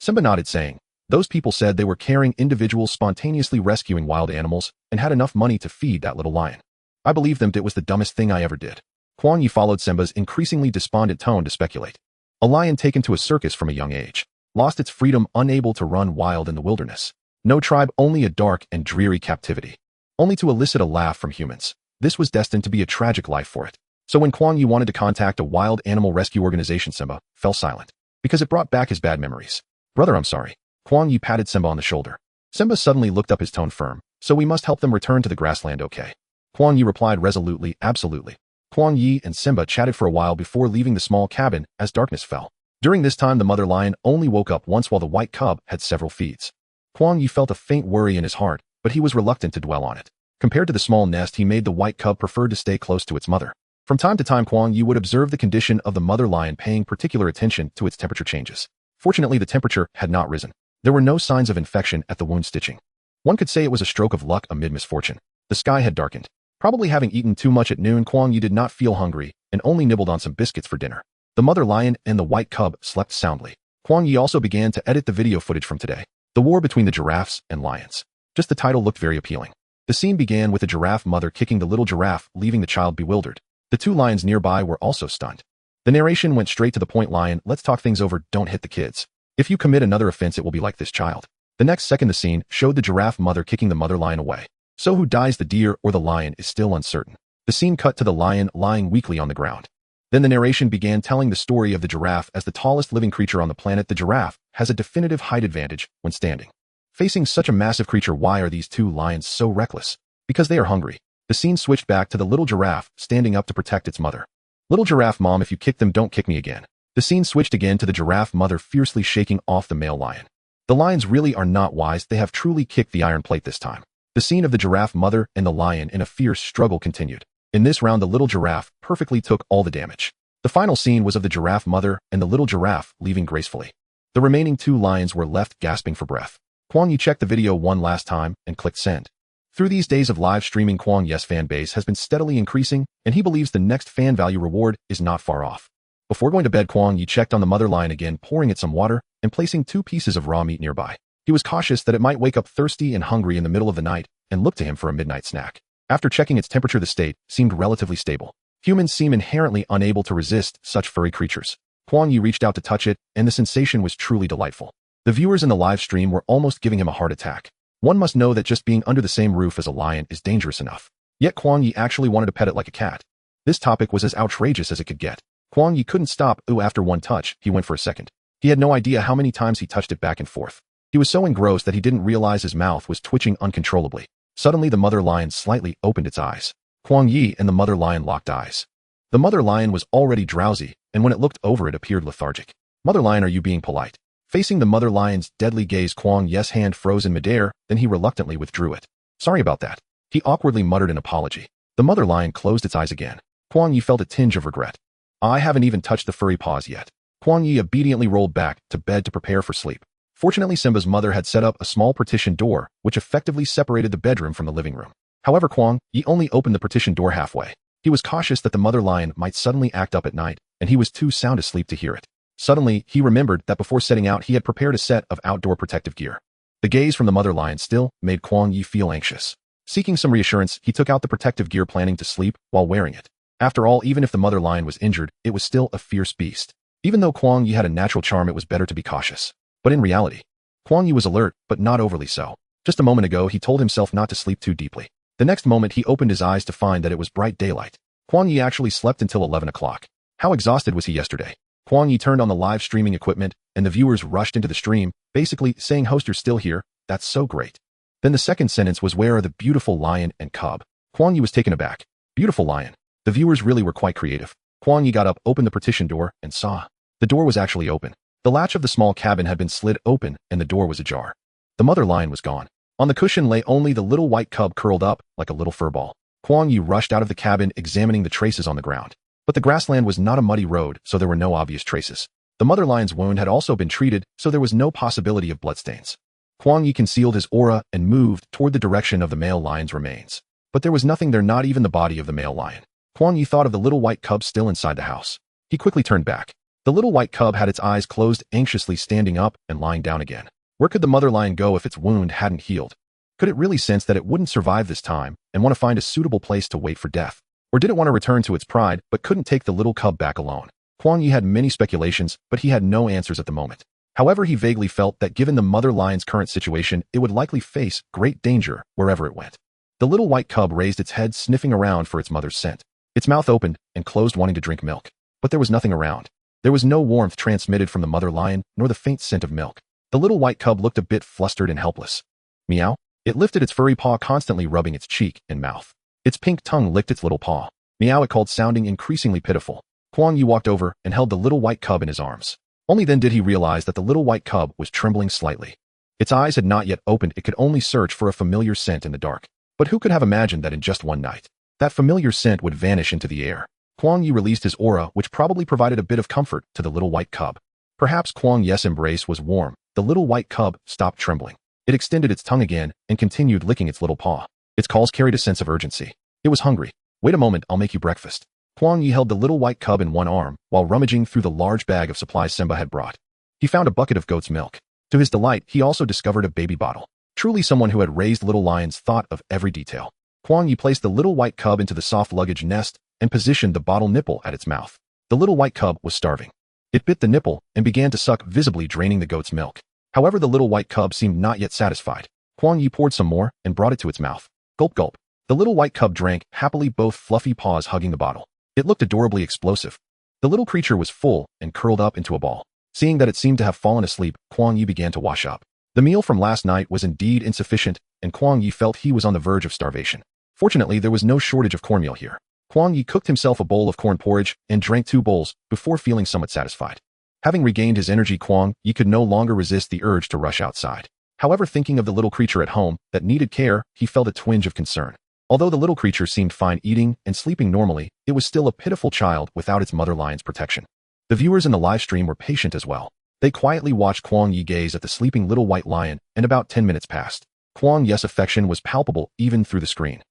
Simba nodded, saying, "Those people said they were caring individuals spontaneously rescuing wild animals and had enough money to feed that little lion. I believed them. It was the dumbest thing I ever did." Kuang Ye followed Simba's increasingly despondent tone to speculate. A lion taken to a circus from a young age, lost its freedom, unable to run wild in the wilderness. No tribe, only a dark and dreary captivity. Only to elicit a laugh from humans. This was destined to be a tragic life for it. So when Kuang Ye wanted to contact a wild animal rescue organization, Simba fell silent, because it brought back his bad memories. "Brother, I'm sorry." Kuang Ye patted Simba on the shoulder. Simba suddenly looked up, his tone firm. "So we must help them return to the grassland, okay?" Kuang Ye replied resolutely, "Absolutely." Kuang Ye and Simba chatted for a while before leaving the small cabin as darkness fell. During this time, the mother lion only woke up once while the white cub had several feeds. Kuang Ye felt a faint worry in his heart, but he was reluctant to dwell on it. Compared to the small nest he made, the white cub preferred to stay close to its mother. From time to time, Kuang Ye would observe the condition of the mother lion, paying particular attention to its temperature changes. Fortunately, the temperature had not risen. There were no signs of infection at the wound stitching. One could say it was a stroke of luck amid misfortune. The sky had darkened. Probably having eaten too much at noon, Kuang Ye did not feel hungry and only nibbled on some biscuits for dinner. The mother lion and the white cub slept soundly. Kuang Ye also began to edit the video footage from today. The war between the giraffes and lions. Just the title looked very appealing. The scene began with the giraffe mother kicking the little giraffe, leaving the child bewildered. The two lions nearby were also stunned. The narration went straight to the point. "Lion, let's talk things over. Don't hit the kids. If you commit another offense, it will be like this child." The next second, the scene showed the giraffe mother kicking the mother lion away. So who dies, the deer or the lion, is still uncertain. The scene cut to the lion lying weakly on the ground. Then the narration began telling the story of the giraffe. As the tallest living creature on the planet, the giraffe has a definitive height advantage when standing. Facing such a massive creature, why are these two lions so reckless? Because they are hungry. The scene switched back to the little giraffe standing up to protect its mother. "Little giraffe mom, if you kick them, don't kick me again." The scene switched again to the giraffe mother fiercely shaking off the male lion. The lions really are not wise. They have truly kicked the iron plate this time. The scene of the giraffe mother and the lion in a fierce struggle continued. In this round, the little giraffe perfectly took all the damage. The final scene was of the giraffe mother and the little giraffe leaving gracefully. The remaining two lions were left gasping for breath. Kuang Ye checked the video one last time and clicked send. Through these days of live streaming, Kuang Ye's fan base has been steadily increasing, and he believes the next fan value reward is not far off. Before going to bed, Kuang Ye checked on the mother lion again, pouring it some water and placing 2 pieces of raw meat nearby. He was cautious that it might wake up thirsty and hungry in the middle of the night and look to him for a midnight snack. After checking its temperature, the state seemed relatively stable. Humans seem inherently unable to resist such furry creatures. Kuang Ye reached out to touch it, and the sensation was truly delightful. The viewers in the live stream were almost giving him a heart attack. One must know that just being under the same roof as a lion is dangerous enough. Yet Kuang Ye actually wanted to pet it like a cat. This topic was as outrageous as it could get. Kuang Ye couldn't stop. After one touch, he went for a second. He had no idea how many times he touched it back and forth. He was so engrossed that he didn't realize his mouth was twitching uncontrollably. Suddenly, the mother lion slightly opened its eyes. Kuang Ye and the mother lion locked eyes. The mother lion was already drowsy, and when it looked over, it appeared lethargic. "Mother lion, are you being polite?" Facing the mother lion's deadly gaze, Kuang Ye's hand froze in midair, then he reluctantly withdrew it. "Sorry about that." He awkwardly muttered an apology. The mother lion closed its eyes again. Kuang Ye felt a tinge of regret. "I haven't even touched the furry paws yet." Kuang Ye obediently rolled back to bed to prepare for sleep. Fortunately, Simba's mother had set up a small partition door, which effectively separated the bedroom from the living room. However, Kuang Ye only opened the partition door halfway. He was cautious that the mother lion might suddenly act up at night, and he was too sound asleep to hear it. Suddenly, he remembered that before setting out, he had prepared a set of outdoor protective gear. The gaze from the mother lion still made Kuang Ye feel anxious. Seeking some reassurance, he took out the protective gear, planning to sleep while wearing it. After all, even if the mother lion was injured, it was still a fierce beast. Even though Kuang Ye had a natural charm, it was better to be cautious. But in reality, Kuang Ye was alert, but not overly so. Just a moment ago, he told himself not to sleep too deeply. The next moment, he opened his eyes to find that it was bright daylight. Kuang Ye actually slept until 11 o'clock. How exhausted was he yesterday? Kuang Ye turned on the live streaming equipment, and the viewers rushed into the stream, basically saying, "Host, you're still here? That's so great." Then the second sentence was, "Where are the beautiful lion and cub?" Kuang Ye was taken aback. Beautiful lion. The viewers really were quite creative. Kuang Ye got up, opened the partition door, and saw. The door was actually open. The latch of the small cabin had been slid open, and the door was ajar. The mother lion was gone. On the cushion lay only the little white cub curled up like a little furball. Kuang Ye rushed out of the cabin, examining the traces on the ground. But the grassland was not a muddy road, so there were no obvious traces. The mother lion's wound had also been treated, so there was no possibility of bloodstains. Kuang Ye concealed his aura and moved toward the direction of the male lion's remains. But there was nothing there, not even the body of the male lion. Kuang Ye thought of the little white cub still inside the house. He quickly turned back. The little white cub had its eyes closed, anxiously standing up and lying down again. Where could the mother lion go if its wound hadn't healed? Could it really sense that it wouldn't survive this time and want to find a suitable place to wait for death? Or did it want to return to its pride but couldn't take the little cub back alone? Kuang Ye had many speculations, but he had no answers at the moment. However, he vaguely felt that given the mother lion's current situation, it would likely face great danger wherever it went. The little white cub raised its head, sniffing around for its mother's scent. Its mouth opened and closed, wanting to drink milk. But there was nothing around. There was no warmth transmitted from the mother lion, nor the faint scent of milk. The little white cub looked a bit flustered and helpless. Meow. It lifted its furry paw, constantly rubbing its cheek and mouth. Its pink tongue licked its little paw. Meow, it called, sounding increasingly pitiful. Kuang Ye walked over and held the little white cub in his arms. Only then did he realize that the little white cub was trembling slightly. Its eyes had not yet opened. It could only search for a familiar scent in the dark. But who could have imagined that in just one night, that familiar scent would vanish into the air? Kuang Ye released his aura, which probably provided a bit of comfort to the little white cub. Perhaps Kuang Ye's embrace was warm. The little white cub stopped trembling. It extended its tongue again and continued licking its little paw. Its calls carried a sense of urgency. It was hungry. Wait a moment, I'll make you breakfast. Kuang Ye held the little white cub in one arm while rummaging through the large bag of supplies Simba had brought. He found a bucket of goat's milk. To his delight, he also discovered a baby bottle. Truly, someone who had raised little lions thought of every detail. Kuang Ye placed the little white cub into the soft luggage nest and positioned the bottle nipple at its mouth. The little white cub was starving. It bit the nipple and began to suck, visibly draining the goat's milk. However, the little white cub seemed not yet satisfied. Kuang Ye poured some more and brought it to its mouth. Gulp, gulp. The little white cub drank happily, both fluffy paws hugging the bottle. It looked adorably explosive. The little creature was full and curled up into a ball. Seeing that it seemed to have fallen asleep, Kuang Ye began to wash up. The meal from last night was indeed insufficient, and Kuang Ye felt he was on the verge of starvation. Fortunately, there was no shortage of cornmeal here. Kuang Ye cooked himself a bowl of corn porridge and drank 2 bowls before feeling somewhat satisfied. Having regained his energy, Kuang Ye could no longer resist the urge to rush outside. However, thinking of the little creature at home that needed care, he felt a twinge of concern. Although the little creature seemed fine eating and sleeping normally, it was still a pitiful child without its mother lion's protection. The viewers in the live stream were patient as well. They quietly watched Kuang Ye gaze at the sleeping little white lion, and about 10 minutes passed. Kuang Ye's affection was palpable even through the screen.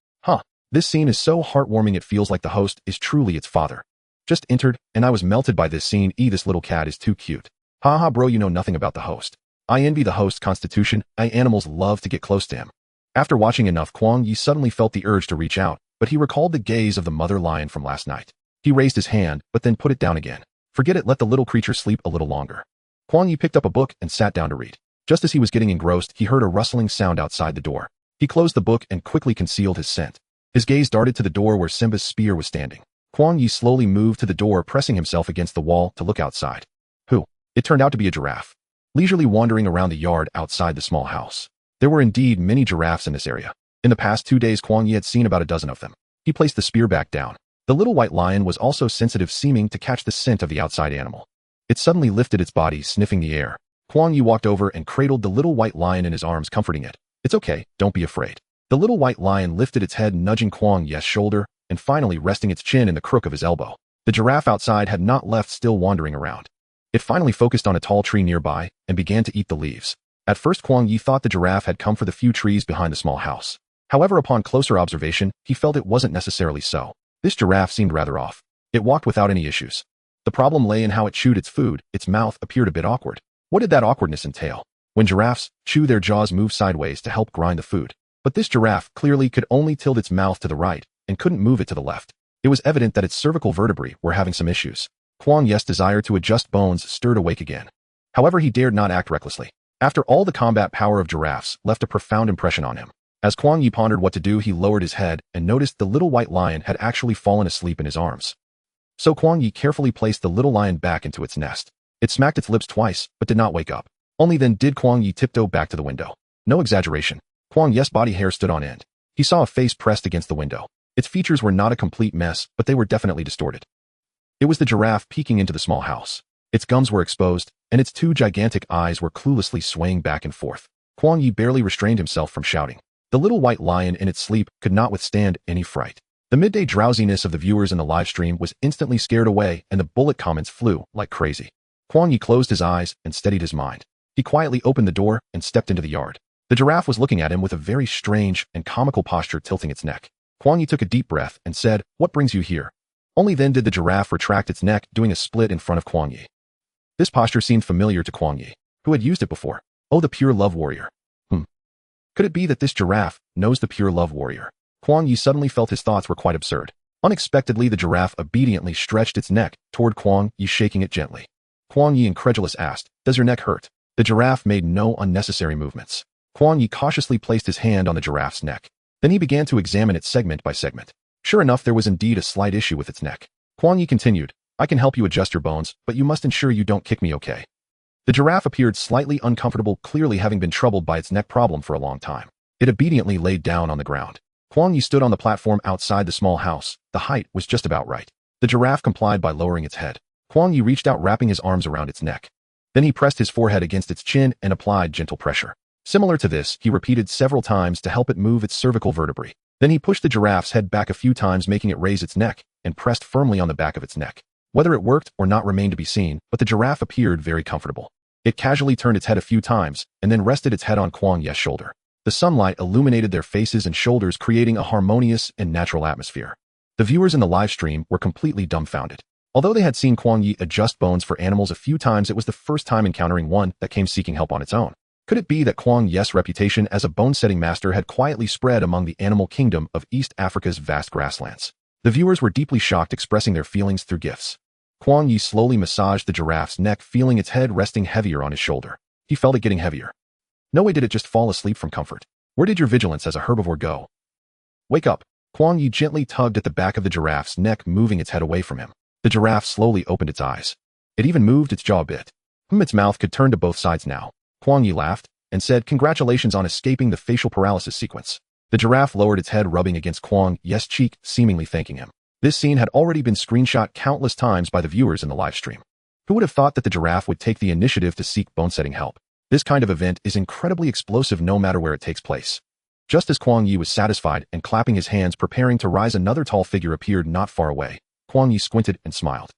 This scene is so heartwarming, it feels like the host is truly its father. Just entered, and I was melted by this scene. This little cat is too cute. Haha bro, you know nothing about the host. I envy the host's constitution. Animals love to get close to him. After watching enough, Kuang Ye suddenly felt the urge to reach out, but he recalled the gaze of the mother lion from last night. He raised his hand, but then put it down again. Forget it, let the little creature sleep a little longer. Kuang Ye picked up a book and sat down to read. Just as he was getting engrossed, he heard a rustling sound outside the door. He closed the book and quickly concealed his scent. His gaze darted to the door where Simba's spear was standing. Kuang Ye slowly moved to the door, pressing himself against the wall to look outside. Who? It turned out to be a giraffe. Leisurely wandering around the yard outside the small house. There were indeed many giraffes in this area. In the past 2 days, Kuang Ye had seen about a dozen of them. He placed the spear back down. The little white lion was also sensitive, seeming to catch the scent of the outside animal. It suddenly lifted its body, sniffing the air. Kuang Ye walked over and cradled the little white lion in his arms, comforting it. It's okay, don't be afraid. The little white lion lifted its head, nudging Kuang Ye's shoulder, and finally resting its chin in the crook of his elbow. The giraffe outside had not left, still wandering around. It finally focused on a tall tree nearby and began to eat the leaves. At first, Kuang Ye thought the giraffe had come for the few trees behind the small house. However, upon closer observation, he felt it wasn't necessarily so. This giraffe seemed rather off. It walked without any issues. The problem lay in how it chewed its food. Its mouth appeared a bit awkward. What did that awkwardness entail? When giraffes chew, their jaws move sideways to help grind the food. But this giraffe clearly could only tilt its mouth to the right and couldn't move it to the left. It was evident that its cervical vertebrae were having some issues. Kuang Ye's desire to adjust bones stirred awake again. However, he dared not act recklessly. After all, the combat power of giraffes left a profound impression on him. As Kuang Ye pondered what to do, he lowered his head and noticed the little white lion had actually fallen asleep in his arms. So Kuang Ye carefully placed the little lion back into its nest. It smacked its lips twice, but did not wake up. Only then did Kuang Ye tiptoe back to the window. No exaggeration. Kuang Ye's body hair stood on end. He saw a face pressed against the window. Its features were not a complete mess, but they were definitely distorted. It was the giraffe peeking into the small house. Its gums were exposed, and its 2 gigantic eyes were cluelessly swaying back and forth. Kuang Ye barely restrained himself from shouting. The little white lion in its sleep could not withstand any fright. The midday drowsiness of the viewers in the live stream was instantly scared away, and the bullet comments flew like crazy. Kuang Ye closed his eyes and steadied his mind. He quietly opened the door and stepped into the yard. The giraffe was looking at him with a very strange and comical posture, tilting its neck. Kuang Ye took a deep breath and said, "What brings you here?" Only then did the giraffe retract its neck, doing a split in front of Kuang Ye. This posture seemed familiar to Kuang Ye, who had used it before. Oh, the pure love warrior. Could it be that this giraffe knows the pure love warrior? Kuang Ye suddenly felt his thoughts were quite absurd. Unexpectedly, the giraffe obediently stretched its neck toward Kuang Ye, shaking it gently. Kuang Ye, incredulous, asked, "Does your neck hurt?" The giraffe made no unnecessary movements. Kuang Ye cautiously placed his hand on the giraffe's neck. Then he began to examine it segment by segment. Sure enough, there was indeed a slight issue with its neck. Kuang Ye continued, "I can help you adjust your bones, but you must ensure you don't kick me, okay?" The giraffe appeared slightly uncomfortable, clearly having been troubled by its neck problem for a long time. It obediently laid down on the ground. Kuang Ye stood on the platform outside the small house. The height was just about right. The giraffe complied by lowering its head. Kuang Ye reached out, wrapping his arms around its neck. Then he pressed his forehead against its chin and applied gentle pressure. Similar to this, he repeated several times to help it move its cervical vertebrae. Then he pushed the giraffe's head back a few times, making it raise its neck, and pressed firmly on the back of its neck. Whether it worked or not remained to be seen, but the giraffe appeared very comfortable. It casually turned its head a few times, and then rested its head on Kuang Ye's shoulder. The sunlight illuminated their faces and shoulders, creating a harmonious and natural atmosphere. The viewers in the live stream were completely dumbfounded. Although they had seen Kuang Ye adjust bones for animals a few times, it was the first time encountering one that came seeking help on its own. Could it be that Kuang Ye's reputation as a bone-setting master had quietly spread among the animal kingdom of East Africa's vast grasslands? The viewers were deeply shocked, expressing their feelings through gifs. Kuang Ye slowly massaged the giraffe's neck, feeling its head resting heavier on his shoulder. He felt it getting heavier. No way did it just fall asleep from comfort. Where did your vigilance as a herbivore go? Wake up. Kuang Ye gently tugged at the back of the giraffe's neck, moving its head away from him. The giraffe slowly opened its eyes. It even moved its jaw a bit. Its mouth could turn to both sides now. Kuang Ye laughed and said, "Congratulations on escaping the facial paralysis sequence." The giraffe lowered its head, rubbing against Kuang Ye's cheek, seemingly thanking him. This scene had already been screenshot countless times by the viewers in the live stream. Who would have thought that the giraffe would take the initiative to seek bone-setting help? This kind of event is incredibly explosive no matter where it takes place. Just as Kuang Ye was satisfied and clapping his hands, preparing to rise, another tall figure appeared not far away. Kuang Ye squinted and smiled.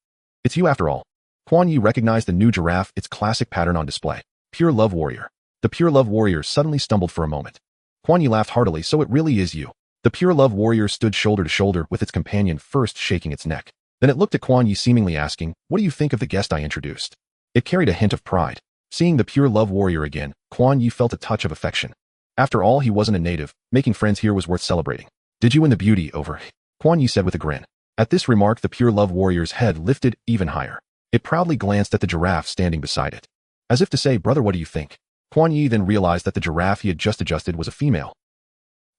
"It's you after all." Kuang Ye recognized the new giraffe, its classic pattern on display. Pure Love Warrior. The Pure Love Warrior suddenly stumbled for a moment. Kuang Ye laughed heartily. "So it really is you." The Pure Love Warrior stood shoulder to shoulder with its companion, first shaking its neck. Then it looked at Kuang Ye, seemingly asking, "What do you think of the guest I introduced?" It carried a hint of pride. Seeing the Pure Love Warrior again, Kuang Ye felt a touch of affection. After all, he wasn't a native. Making friends here was worth celebrating. "Did you win the beauty over?" Kuang Ye said with a grin. At this remark, the Pure Love Warrior's head lifted even higher. It proudly glanced at the giraffe standing beside it. As if to say, "Brother, what do you think?" Kuang Ye then realized that the giraffe he had just adjusted was a female.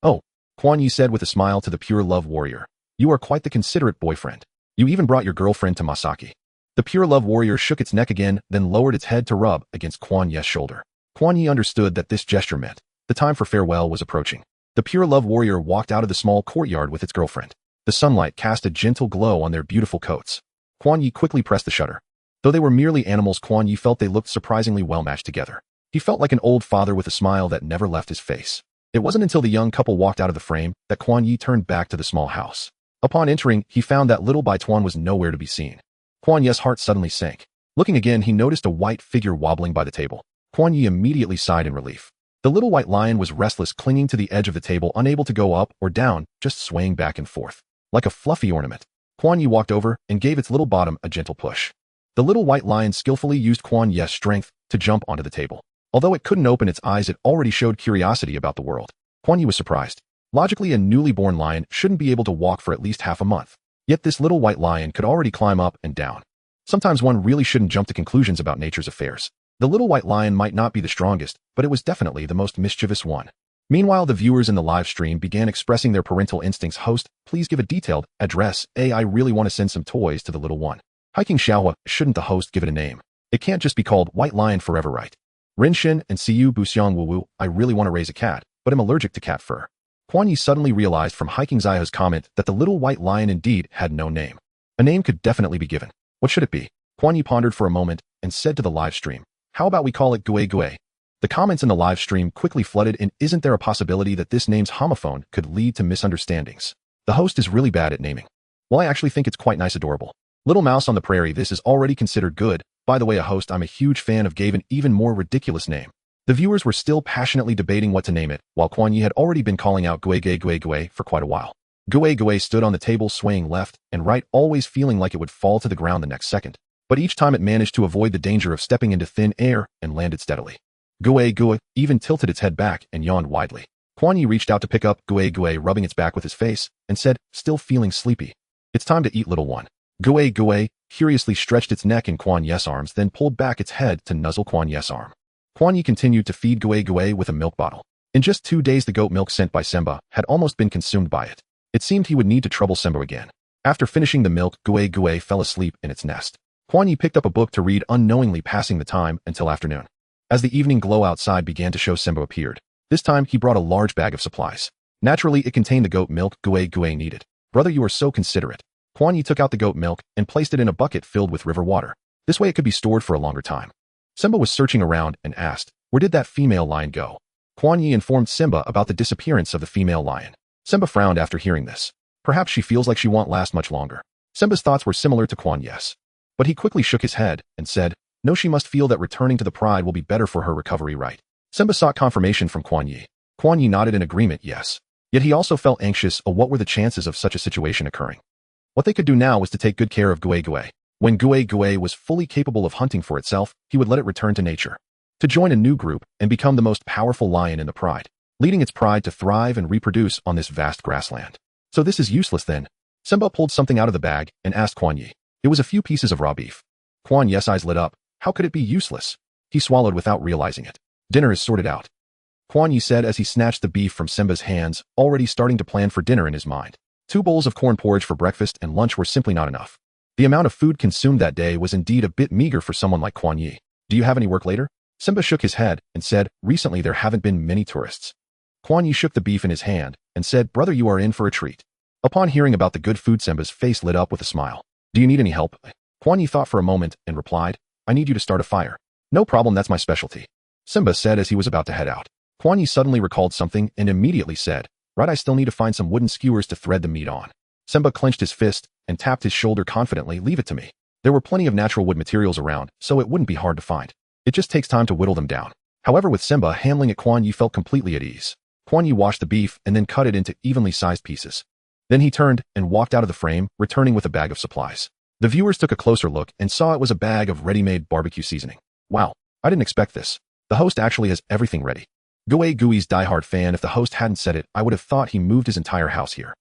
"Oh," Kuang Ye said with a smile to the Pure Love Warrior. "You are quite the considerate boyfriend. You even brought your girlfriend to Masaki." The Pure Love Warrior shook its neck again, then lowered its head to rub against Kuang Ye's shoulder. Kuang Ye understood that this gesture meant the time for farewell was approaching. The Pure Love Warrior walked out of the small courtyard with its girlfriend. The sunlight cast a gentle glow on their beautiful coats. Kuang Ye quickly pressed the shutter. Though they were merely animals, Kuang Ye felt they looked surprisingly well matched together. He felt like an old father with a smile that never left his face. It wasn't until the young couple walked out of the frame that Kuang Ye turned back to the small house. Upon entering, he found that little Bai Tuan was nowhere to be seen. Kuang Ye's heart suddenly sank. Looking again, he noticed a white figure wobbling by the table. Kuang Ye immediately sighed in relief. The little white lion was restless, clinging to the edge of the table, unable to go up or down, just swaying back and forth. Like a fluffy ornament. Kuang Ye walked over and gave its little bottom a gentle push. The little white lion skillfully used Kuang Ye's strength to jump onto the table. Although it couldn't open its eyes, it already showed curiosity about the world. Kuang Ye was surprised. Logically, a newly born lion shouldn't be able to walk for at least half a month. Yet this little white lion could already climb up and down. Sometimes one really shouldn't jump to conclusions about nature's affairs. The little white lion might not be the strongest, but it was definitely the most mischievous one. Meanwhile, the viewers in the live stream began expressing their parental instincts. "Host, please give a detailed address. I really want to send some toys to the little one." Hiking Xiaohua, shouldn't the host give it a name? It can't just be called White Lion forever, right? Rinshin and Siyu Buxiang Wuwu, I really want to raise a cat, but I'm allergic to cat fur. Kuang Ye suddenly realized from Hiking Xiaohua's comment that the little white lion indeed had no name. A name could definitely be given. What should it be? Kuang Ye pondered for a moment and said to the live stream, "How about we call it Gui Gui?" The comments in the live stream quickly flooded, and isn't there a possibility that this name's homophone could lead to misunderstandings? The host is really bad at naming. Well, I actually think it's quite nice, adorable. Little Mouse on the Prairie, this is already considered good. By the way, a host I'm a huge fan of gave an even more ridiculous name. The viewers were still passionately debating what to name it, while Kuang Ye had already been calling out Gui Gui Gui Gui for quite a while. Gue stood on the table swaying left and right, always feeling like it would fall to the ground the next second. But each time it managed to avoid the danger of stepping into thin air and landed steadily. Gue even tilted its head back and yawned widely. Kuang Ye reached out to pick up Gue, rubbing its back with his face, and said, still feeling sleepy, "It's time to eat, little one." Gue curiously stretched its neck in Kuang Ye's arms, then pulled back its head to nuzzle Kuang Ye's arm. Kuang Ye continued to feed Gue with a milk bottle. In just 2 days, the goat milk sent by Simba had almost been consumed by it. It seemed he would need to trouble Simba again. After finishing the milk, Gue fell asleep in its nest. Kuang Ye picked up a book to read, unknowingly passing the time until afternoon. As the evening glow outside began to show, Simba appeared. This time, he brought a large bag of supplies. Naturally, it contained the goat milk Gue needed. "Brother, you are so considerate." Kuang Ye took out the goat milk and placed it in a bucket filled with river water. This way it could be stored for a longer time. Simba was searching around and asked, "Where did that female lion go?" Kuang Ye informed Simba about the disappearance of the female lion. Simba frowned after hearing this. Perhaps she feels like she won't last much longer. Simba's thoughts were similar to Kuang Ye's. But he quickly shook his head and said, "No, she must feel that returning to the pride will be better for her recovery, right?" Simba sought confirmation from Kuang Ye. Kuang Ye nodded in agreement, yes. Yet he also felt anxious of what were the chances of such a situation occurring. What they could do now was to take good care of Gue. When Gue was fully capable of hunting for itself, he would let it return to nature, to join a new group and become the most powerful lion in the pride, leading its pride to thrive and reproduce on this vast grassland. So this is useless then? Simba pulled something out of the bag and asked Kuang Ye. It was a few pieces of raw beef. Kuang Ye's eyes lit up. How could it be useless? He swallowed without realizing it. "Dinner is sorted out," Kuang Ye said as he snatched the beef from Simba's hands, already starting to plan for dinner in his mind. 2 bowls of corn porridge for breakfast and lunch were simply not enough. The amount of food consumed that day was indeed a bit meager for someone like Kuang Ye. "Do you have any work later?" Simba shook his head and said, "Recently there haven't been many tourists." Kuang Ye shook the beef in his hand and said, "Brother, you are in for a treat." Upon hearing about the good food, Simba's face lit up with a smile. "Do you need any help?" Kuang Ye thought for a moment and replied, "I need you to start a fire." "No problem, that's my specialty," Simba said as he was about to head out. Kuang Ye suddenly recalled something and immediately said, "Right, I still need to find some wooden skewers to thread the meat on." Simba clenched his fist and tapped his shoulder confidently, "Leave it to me. There were plenty of natural wood materials around, so it wouldn't be hard to find. It just takes time to whittle them down." However, with Simba handling it, Kuang Ye felt completely at ease. Kuang Ye washed the beef and then cut it into evenly sized pieces. Then he turned and walked out of the frame, returning with a bag of supplies. The viewers took a closer look and saw it was a bag of ready-made barbecue seasoning. "Wow, I didn't expect this. The host actually has everything ready." Gui's diehard fan, if the host hadn't said it, I would have thought he moved his entire house here.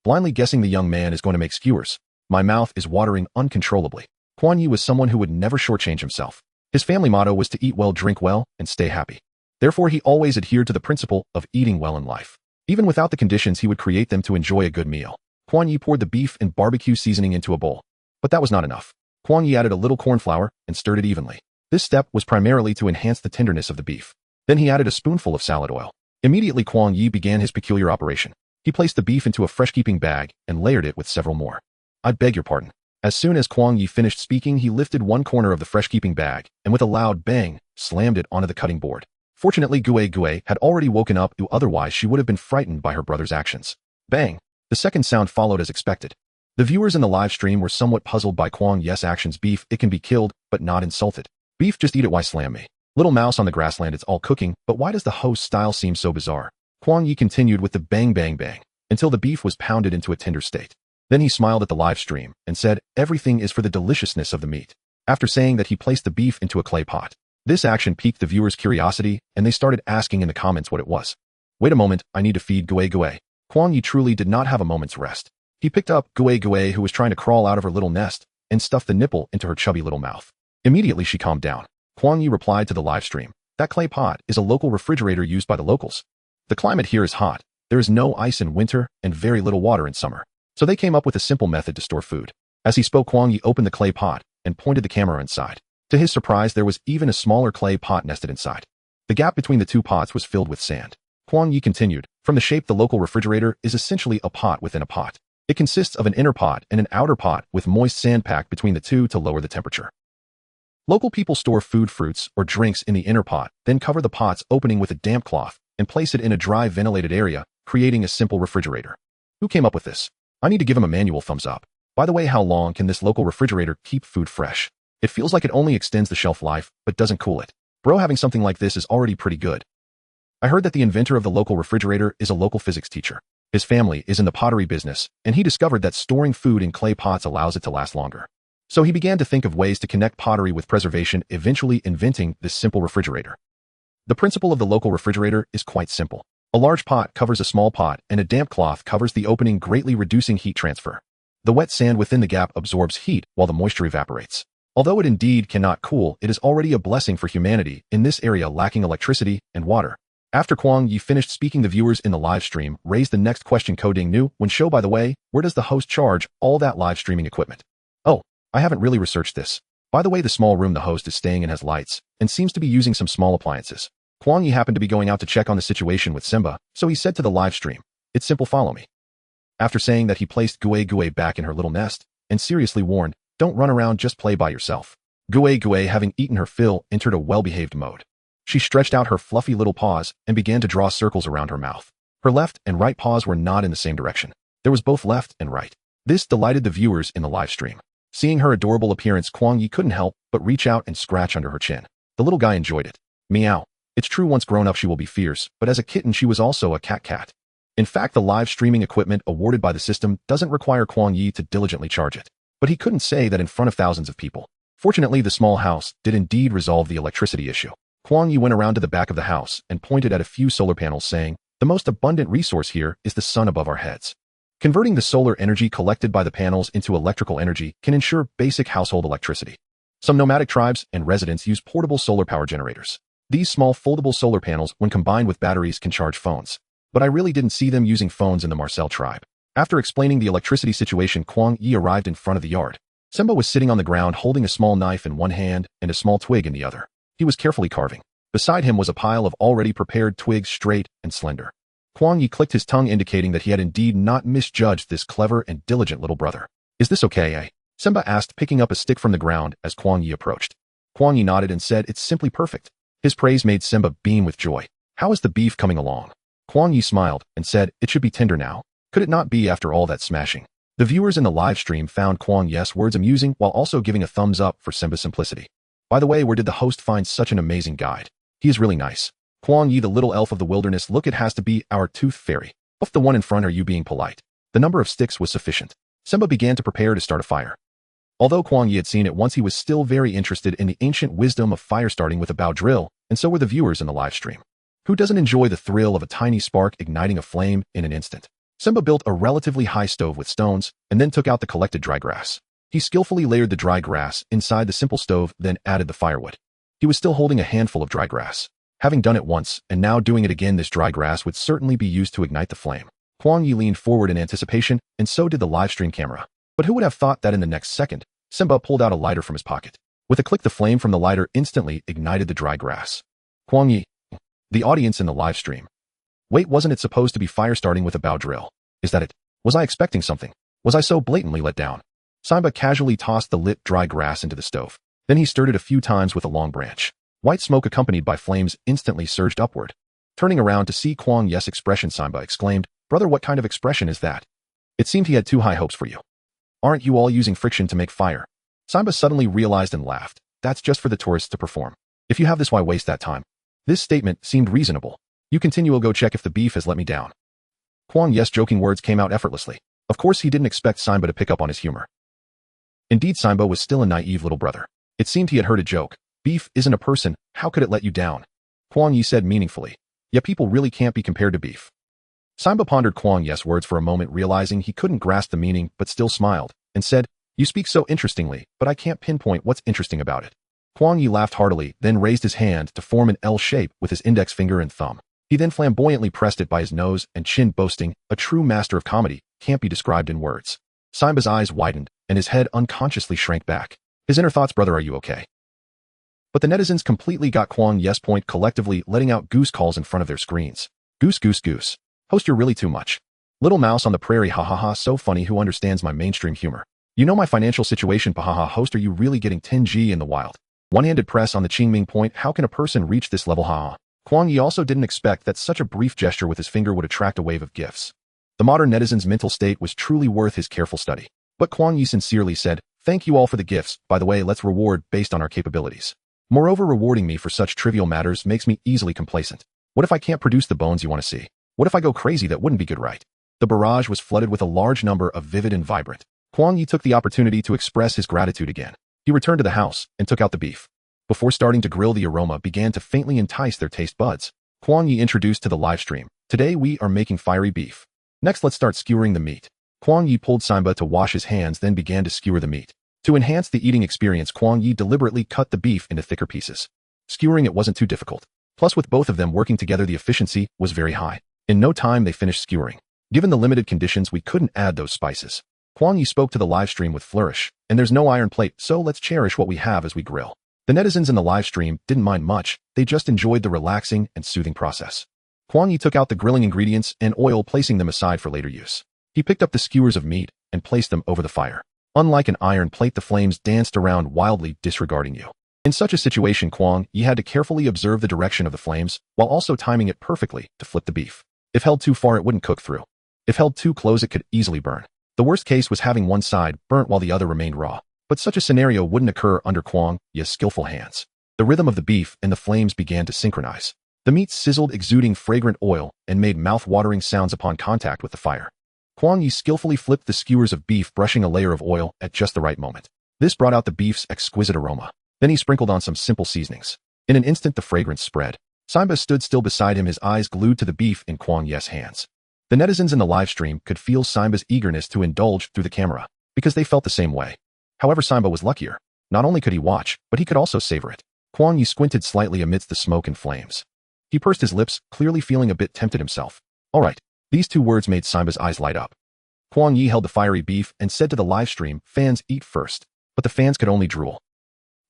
Blindly guessing the young man is going to make skewers. My mouth is watering uncontrollably. Kuang Ye was someone who would never shortchange himself. His family motto was to eat well, drink well, and stay happy. Therefore, he always adhered to the principle of eating well in life. Even without the conditions, he would create them to enjoy a good meal. Kuang Ye poured the beef and barbecue seasoning into a bowl. But that was not enough. Kuang Ye added a little corn flour and stirred it evenly. This step was primarily to enhance the tenderness of the beef. Then he added a spoonful of salad oil. Immediately, Kuang Ye began his peculiar operation. He placed the beef into a fresh-keeping bag and layered it with several more. "I beg your pardon." As soon as Kuang Ye finished speaking, he lifted one corner of the fresh-keeping bag and with a loud bang, slammed it onto the cutting board. Fortunately, Gue had already woken up, otherwise she would have been frightened by her brother's actions. Bang! The second sound followed as expected. The viewers in the live stream were somewhat puzzled by Kuang Ye's actions. Beef, it can be killed, but not insulted. Beef, just eat it, why slam me? Little mouse on the grassland, it's all cooking, but why does the host's style seem so bizarre? Kuang Ye continued with the bang bang bang, until the beef was pounded into a tender state. Then he smiled at the live stream and said, "Everything is for the deliciousness of the meat." After saying that, he placed the beef into a clay pot. This action piqued the viewers' curiosity, and they started asking in the comments what it was. "Wait a moment, I need to feed Gue." Kuang Ye truly did not have a moment's rest. He picked up Gue, who was trying to crawl out of her little nest, and stuffed the nipple into her chubby little mouth. Immediately she calmed down. Kuang Ye replied to the live stream, "That clay pot is a local refrigerator used by the locals. The climate here is hot. There is no ice in winter and very little water in summer. So they came up with a simple method to store food." As he spoke, Kuang Ye opened the clay pot and pointed the camera inside. To his surprise, there was even a smaller clay pot nested inside. The gap between the two pots was filled with sand. Kuang Ye continued, "From the shape, the local refrigerator is essentially a pot within a pot. It consists of an inner pot and an outer pot with moist sand packed between the two to lower the temperature. Local people store food, fruits, or drinks in the inner pot, then cover the pot's opening with a damp cloth and place it in a dry, ventilated area, creating a simple refrigerator. Who came up with this? I need to give him a manual thumbs up. By the way, how long can this local refrigerator keep food fresh? It feels like it only extends the shelf life, but doesn't cool it. Bro, having something like this is already pretty good." I heard that the inventor of the local refrigerator is a local physics teacher. His family is in the pottery business, and he discovered that storing food in clay pots allows it to last longer. So he began to think of ways to connect pottery with preservation, eventually inventing this simple refrigerator. The principle of the local refrigerator is quite simple. A large pot covers a small pot, and a damp cloth covers the opening, greatly reducing heat transfer. The wet sand within the gap absorbs heat while the moisture evaporates. Although it indeed cannot cool, it is already a blessing for humanity in this area lacking electricity and water. After Kuang Ye finished speaking, the viewers in the live stream raised the next question, coding new when show, by the way, where does the host charge all that live streaming equipment? Oh, I haven't really researched this. By the way, the small room the host is staying in has lights and seems to be using some small appliances. Kuang Ye happened to be going out to check on the situation with Simba, so he said to the live stream, "It's simple, follow me." After saying that, he placed Gue back in her little nest and seriously warned, "Don't run around, just play by yourself." Gue, having eaten her fill, entered a well-behaved mode. She stretched out her fluffy little paws and began to draw circles around her mouth. Her left and right paws were not in the same direction. There was both left and right. This delighted the viewers in the live stream. Seeing her adorable appearance, Kuang Ye couldn't help but reach out and scratch under her chin. The little guy enjoyed it. Meow. It's true, once grown up she will be fierce, but as a kitten she was also a cat. In fact, the live streaming equipment awarded by the system doesn't require Kuang Ye to diligently charge it. But he couldn't say that in front of thousands of people. Fortunately, the small house did indeed resolve the electricity issue. Kuang Ye went around to the back of the house and pointed at a few solar panels, saying, "The most abundant resource here is the sun above our heads." Converting the solar energy collected by the panels into electrical energy can ensure basic household electricity. Some nomadic tribes and residents use portable solar power generators. These small foldable solar panels, when combined with batteries, can charge phones. But I really didn't see them using phones in the Marcel tribe. After explaining the electricity situation, Kuang Ye arrived in front of the yard. Simba was sitting on the ground holding a small knife in one hand and a small twig in the other. He was carefully carving. Beside him was a pile of already prepared twigs, straight and slender. Kuang Ye clicked his tongue, indicating that he had indeed not misjudged this clever and diligent little brother. "Is this okay, eh?" Simba asked, picking up a stick from the ground as Kuang Ye approached. Kuang Ye nodded and said, "It's simply perfect." His praise made Simba beam with joy. "How is the beef coming along?" Kuang Ye smiled and said, "It should be tender now. Could it not be after all that smashing?" The viewers in the live stream found Kuang Ye's words amusing while also giving a thumbs up for Simba's simplicity. "By the way, where did the host find such an amazing guide? He is really nice." Kuang Ye, the little elf of the wilderness, "Look, it has to be our tooth fairy. Off the one in front, are you being polite?" The number of sticks was sufficient. Simba began to prepare to start a fire. Although Kuang Ye had seen it once, he was still very interested in the ancient wisdom of fire starting with a bow drill, and so were the viewers in the live stream. Who doesn't enjoy the thrill of a tiny spark igniting a flame in an instant? Simba built a relatively high stove with stones, and then took out the collected dry grass. He skillfully layered the dry grass inside the simple stove, then added the firewood. He was still holding a handful of dry grass. Having done it once, and now doing it again, this dry grass would certainly be used to ignite the flame. Kuang Ye leaned forward in anticipation, and so did the live stream camera. But who would have thought that in the next second, Simba pulled out a lighter from his pocket. With a click, the flame from the lighter instantly ignited the dry grass. Kuang Ye. The audience in the live stream. "Wait, wasn't it supposed to be fire starting with a bow drill? Is that it? Was I expecting something? Was I so blatantly let down?" Simba casually tossed the lit dry grass into the stove. Then he stirred it a few times with a long branch. White smoke accompanied by flames instantly surged upward. Turning around to see Kuang Ye's expression, Simba exclaimed, "Brother, what kind of expression is that?" It seemed he had too high hopes for you. "Aren't you all using friction to make fire?" Simba suddenly realized and laughed. "That's just for the tourists to perform. If you have this, why waste that time?" This statement seemed reasonable. "You continue, I'll go check if the beef has let me down." Kuang Ye's joking words came out effortlessly. Of course, he didn't expect Simba to pick up on his humor. Indeed, Simba was still a naive little brother. It seemed he had heard a joke. "Beef isn't a person, how could it let you down?" Kuang Ye said meaningfully. "Yeah, people really can't be compared to beef." Simba pondered Kuang Ye's words for a moment, realizing he couldn't grasp the meaning, but still smiled, and said, "You speak so interestingly, but I can't pinpoint what's interesting about it." Kuang Ye laughed heartily, then raised his hand to form an L shape with his index finger and thumb. He then flamboyantly pressed it by his nose and chin, boasting, "A true master of comedy can't be described in words." Simba's eyes widened, and his head unconsciously shrank back. His inner thoughts, "Brother, are you okay?" But the netizens completely got Kuang Ye's point, collectively letting out goose calls in front of their screens. "Goose, goose, goose. Host, you're really too much. Little mouse on the prairie, ha ha ha, so funny, who understands my mainstream humor? You know my financial situation, ha ha ha, host, are you really getting 10G in the wild? One-handed press on the Qingming point, how can a person reach this level, ha ha." Kuang Ye also didn't expect that such a brief gesture with his finger would attract a wave of gifts. The modern netizen's mental state was truly worth his careful study. But Kuang Ye sincerely said, "Thank you all for the gifts. By the way, let's reward based on our capabilities. Moreover, rewarding me for such trivial matters makes me easily complacent. What if I can't produce the bones you want to see? What if I go crazy? That wouldn't be good, right?" The barrage was flooded with a large number of vivid and vibrant. Kuang Ye took the opportunity to express his gratitude again. He returned to the house and took out the beef. Before starting to grill, the aroma began to faintly entice their taste buds. Kuang Ye introduced to the live stream, "Today we are making fiery beef. Next let's start skewering the meat." Kuang Ye pulled Simba to wash his hands, then began to skewer the meat. To enhance the eating experience, Kuang Ye deliberately cut the beef into thicker pieces. Skewering it wasn't too difficult. Plus, with both of them working together, the efficiency was very high. In no time, they finished skewering. Given the limited conditions, we couldn't add those spices. Kuang Ye spoke to the live stream with flourish, "And there's no iron plate, so let's cherish what we have as we grill." The netizens in the live stream didn't mind much, they just enjoyed the relaxing and soothing process. Kuang Ye took out the grilling ingredients and oil, placing them aside for later use. He picked up the skewers of meat and placed them over the fire. Unlike an iron plate, the flames danced around wildly, disregarding you. In such a situation, Kuang Ye had to carefully observe the direction of the flames, while also timing it perfectly to flip the beef. If held too far, it wouldn't cook through. If held too close, it could easily burn. The worst case was having one side burnt while the other remained raw. But such a scenario wouldn't occur under Kuang Ye's skillful hands. The rhythm of the beef and the flames began to synchronize. The meat sizzled, exuding fragrant oil, and made mouth-watering sounds upon contact with the fire. Kuang Ye skillfully flipped the skewers of beef, brushing a layer of oil at just the right moment. This brought out the beef's exquisite aroma. Then he sprinkled on some simple seasonings. In an instant, the fragrance spread. Simba stood still beside him, his eyes glued to the beef in Kuang Ye's hands. The netizens in the live stream could feel Simba's eagerness to indulge through the camera, because they felt the same way. However, Simba was luckier. Not only could he watch, but he could also savor it. Kuang Ye squinted slightly amidst the smoke and flames. He pursed his lips, clearly feeling a bit tempted himself. "All right." These two words made Simba's eyes light up. Kuang Ye held the fiery beef and said to the live stream, "Fans, eat first." But the fans could only drool.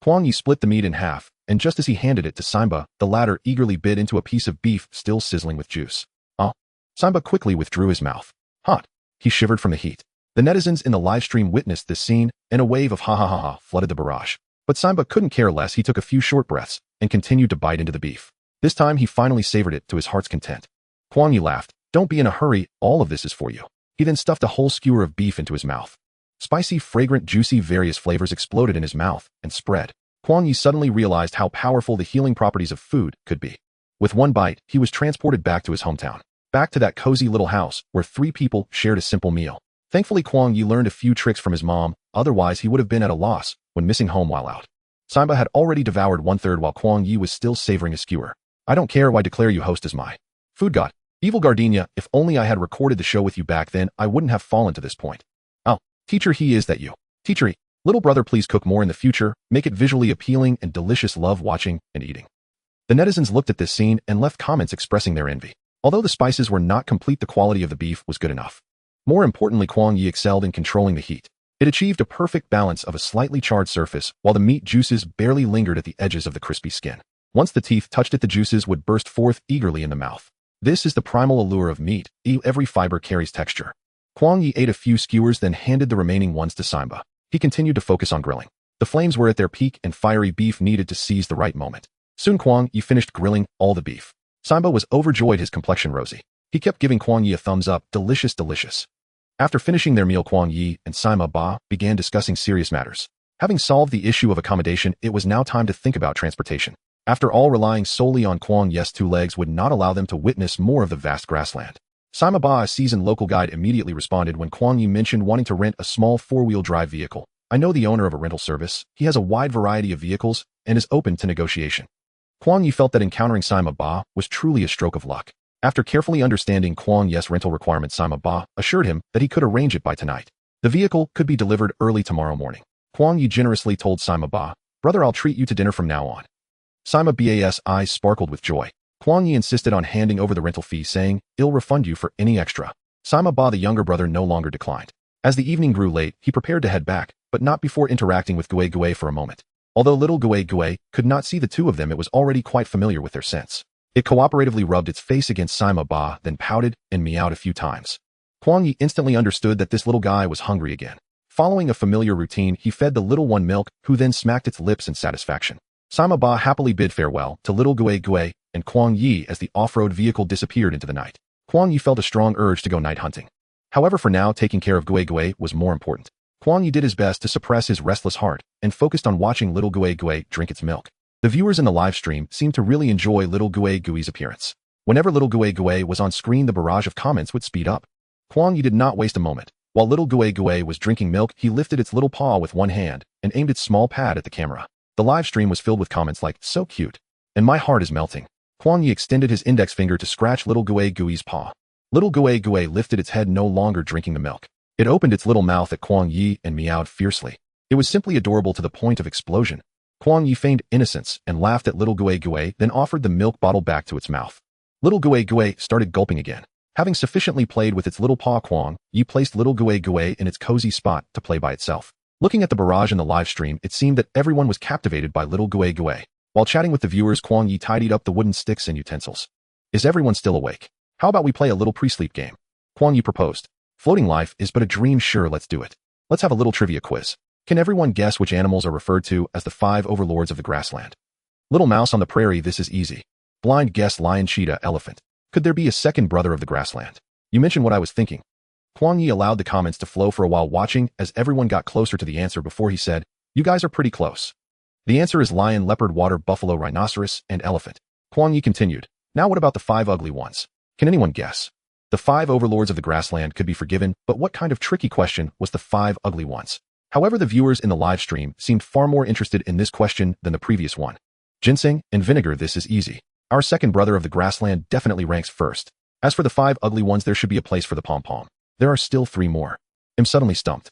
Kuang Ye split the meat in half, and just as he handed it to Simba, the latter eagerly bit into a piece of beef still sizzling with juice. "Oh." Simba quickly withdrew his mouth. "Hot." He shivered from the heat. The netizens in the live stream witnessed this scene, and a wave of ha ha ha ha flooded the barrage. But Simba couldn't care less. He took a few short breaths and continued to bite into the beef. This time he finally savored it to his heart's content. Kuang Ye laughed. "Don't be in a hurry, all of this is for you." He then stuffed a whole skewer of beef into his mouth. Spicy, fragrant, juicy, various flavors exploded in his mouth and spread. Kuang Ye suddenly realized how powerful the healing properties of food could be. With one bite, he was transported back to his hometown. Back to that cozy little house where 3 people shared a simple meal. Thankfully, Kuang Ye learned a few tricks from his mom, otherwise he would have been at a loss when missing home while out. Simba had already devoured 1/3 while Kuang Ye was still savoring a skewer. "I don't care why declare you host as my food god. Evil Gardenia, if only I had recorded the show with you back then, I wouldn't have fallen to this point. Oh, teacher he is that you. Teachery. Little brother, please cook more in the future, make it visually appealing and delicious, love watching and eating." The netizens looked at this scene and left comments expressing their envy. Although the spices were not complete, the quality of the beef was good enough. More importantly, Kuang Ye excelled in controlling the heat. It achieved a perfect balance of a slightly charred surface, while the meat juices barely lingered at the edges of the crispy skin. Once the teeth touched it, the juices would burst forth eagerly in the mouth. This is the primal allure of meat. Every fiber carries texture. Kuang Ye ate a few skewers, then handed the remaining ones to Simba. He continued to focus on grilling. The flames were at their peak and fiery beef needed to seize the right moment. Soon Kuang Ye finished grilling all the beef. Simba was overjoyed, his complexion rosy. He kept giving Kuang Ye a thumbs up, delicious, delicious. After finishing their meal, Kuang Ye and Simba began discussing serious matters. Having solved the issue of accommodation, it was now time to think about transportation. After all, relying solely on Kuang Ye's 2 legs would not allow them to witness more of the vast grassland. Simba, a seasoned local guide, immediately responded when Kuang Ye mentioned wanting to rent a small 4-wheel drive vehicle. "I know the owner of a rental service. He has a wide variety of vehicles and is open to negotiation." Kuang Ye felt that encountering Simba was truly a stroke of luck. After carefully understanding Kuang Ye's rental requirements, Simba assured him that he could arrange it by tonight. The vehicle could be delivered early tomorrow morning. Kuang Ye generously told Simba, "Brother, I'll treat you to dinner from now on." Simba's eyes sparkled with joy. Kuang Ye insisted on handing over the rental fee, saying, "I'll refund you for any extra." Simba, the younger brother, no longer declined. As the evening grew late, he prepared to head back, but not before interacting with Gue for a moment. Although little Gue could not see the two of them, it was already quite familiar with their scents. It cooperatively rubbed its face against Simba, then pouted and meowed a few times. Kuang Ye instantly understood that this little guy was hungry again. Following a familiar routine, he fed the little one milk, who then smacked its lips in satisfaction. Simba happily bid farewell to little Gue and Kuang Ye as the off-road vehicle disappeared into the night. Kuang Ye felt a strong urge to go night hunting. However, for now, taking care of Gue was more important. Kuang Ye did his best to suppress his restless heart and focused on watching little Gue drink its milk. The viewers in the live stream seemed to really enjoy little Gue's appearance. Whenever little Gue was on screen, the barrage of comments would speed up. Kuang Ye did not waste a moment. While little Gue was drinking milk, he lifted its little paw with one hand and aimed its small pad at the camera. The live stream was filled with comments like, "So cute," and "My heart is melting." Kuang Ye extended his index finger to scratch little Gue's paw. Little Gue lifted its head, no longer drinking the milk. It opened its little mouth at Kuang Ye and meowed fiercely. It was simply adorable to the point of explosion. Kuang Ye feigned innocence and laughed at little Gue, then offered the milk bottle back to its mouth. Little Gue started gulping again. Having sufficiently played with its little paw, Kuang Ye placed little Gue in its cozy spot to play by itself. Looking at the barrage in the live stream, it seemed that everyone was captivated by little Gue. While chatting with the viewers, Kuang Ye tidied up the wooden sticks and utensils. "Is everyone still awake? How about we play a little pre-sleep game?" Kuang Ye proposed. "Floating life is but a dream, sure, let's do it. Let's have a little trivia quiz. Can everyone guess which animals are referred to as the 5 overlords of the grassland?" "Little mouse on the prairie, this is easy." "Blind guess, lion, cheetah, elephant." "Could there be a second brother of the grassland?" "You mentioned what I was thinking." Kuang Ye allowed the comments to flow for a while, watching as everyone got closer to the answer before he said, "You guys are pretty close. The answer is lion, leopard, water, buffalo, rhinoceros, and elephant." Kuang Ye continued, "Now what about the 5 ugly ones? Can anyone guess?" The 5 overlords of the grassland could be forgiven, but what kind of tricky question was the 5 ugly ones? However, the viewers in the live stream seemed far more interested in this question than the previous one. "Ginseng and vinegar, this is easy. Our second brother of the grassland definitely ranks first. As for the 5 ugly ones, there should be a place for the pom-pom. There are still 3 more." I'm suddenly stumped.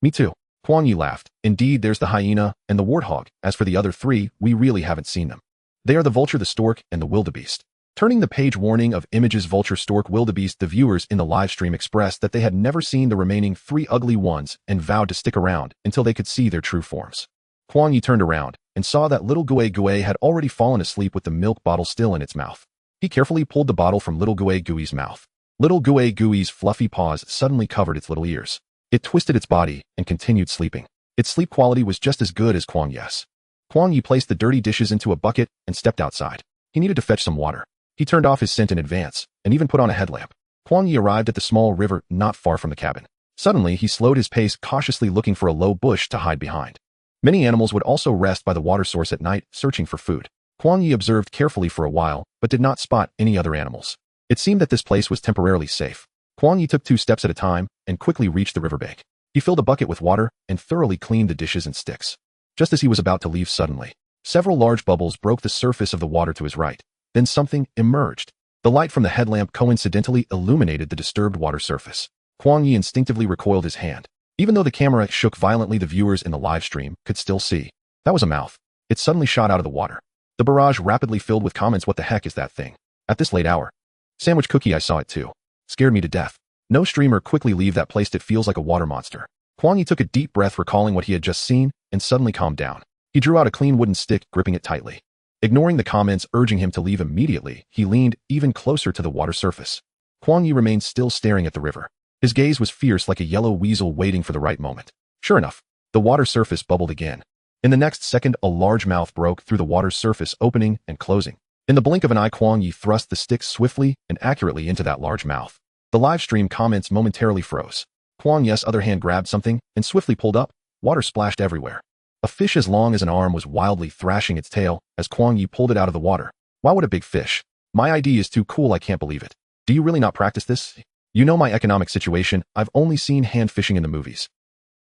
"Me too." Kuang Ye laughed. "Indeed, there's the hyena and the warthog. As for the other 3, we really haven't seen them. They are the vulture, the stork, and the wildebeest." Turning the page, warning of images, vulture, stork, wildebeest, the viewers in the live stream expressed that they had never seen the remaining 3 ugly ones and vowed to stick around until they could see their true forms. Kuang Ye turned around and saw that little Gue had already fallen asleep with the milk bottle still in its mouth. He carefully pulled the bottle from little Gue's mouth. Little Gue's fluffy paws suddenly covered its little ears. It twisted its body and continued sleeping. Its sleep quality was just as good as Kuang Ye's. Kuang Ye placed the dirty dishes into a bucket and stepped outside. He needed to fetch some water. He turned off his scent in advance and even put on a headlamp. Kuang Ye arrived at the small river not far from the cabin. Suddenly, he slowed his pace, cautiously looking for a low bush to hide behind. Many animals would also rest by the water source at night, searching for food. Kuang Ye observed carefully for a while, but did not spot any other animals. It seemed that this place was temporarily safe. Kuang Ye took 2 steps at a time and quickly reached the riverbank. He filled a bucket with water and thoroughly cleaned the dishes and sticks. Just as he was about to leave, suddenly, several large bubbles broke the surface of the water to his right. Then something emerged. The light from the headlamp coincidentally illuminated the disturbed water surface. Kuang Ye instinctively recoiled his hand. Even though the camera shook violently, the viewers in the live stream could still see. That was a mouth. It suddenly shot out of the water. The barrage rapidly filled with comments. "What the heck is that thing? At this late hour?" "Sandwich cookie, I saw it too. Scared me to death." "No streamer, quickly leave that place. It feels like a water monster." Kuang Ye took a deep breath, recalling what he had just seen, and suddenly calmed down. He drew out a clean wooden stick, gripping it tightly. Ignoring the comments urging him to leave immediately, he leaned even closer to the water surface. Kuang Ye remained still, staring at the river. His gaze was fierce, like a yellow weasel waiting for the right moment. Sure enough, the water surface bubbled again. In the next second, a large mouth broke through the water's surface, opening and closing. In the blink of an eye, Kuang Ye thrust the stick swiftly and accurately into that large mouth. The live stream comments momentarily froze. Kuang Ye's other hand grabbed something and swiftly pulled up. Water splashed everywhere. A fish as long as an arm was wildly thrashing its tail as Kuang Ye pulled it out of the water. "Wow, what a big fish. My idea is too cool, I can't believe it. Do you really not practice this? You know my economic situation, I've only seen hand fishing in the movies.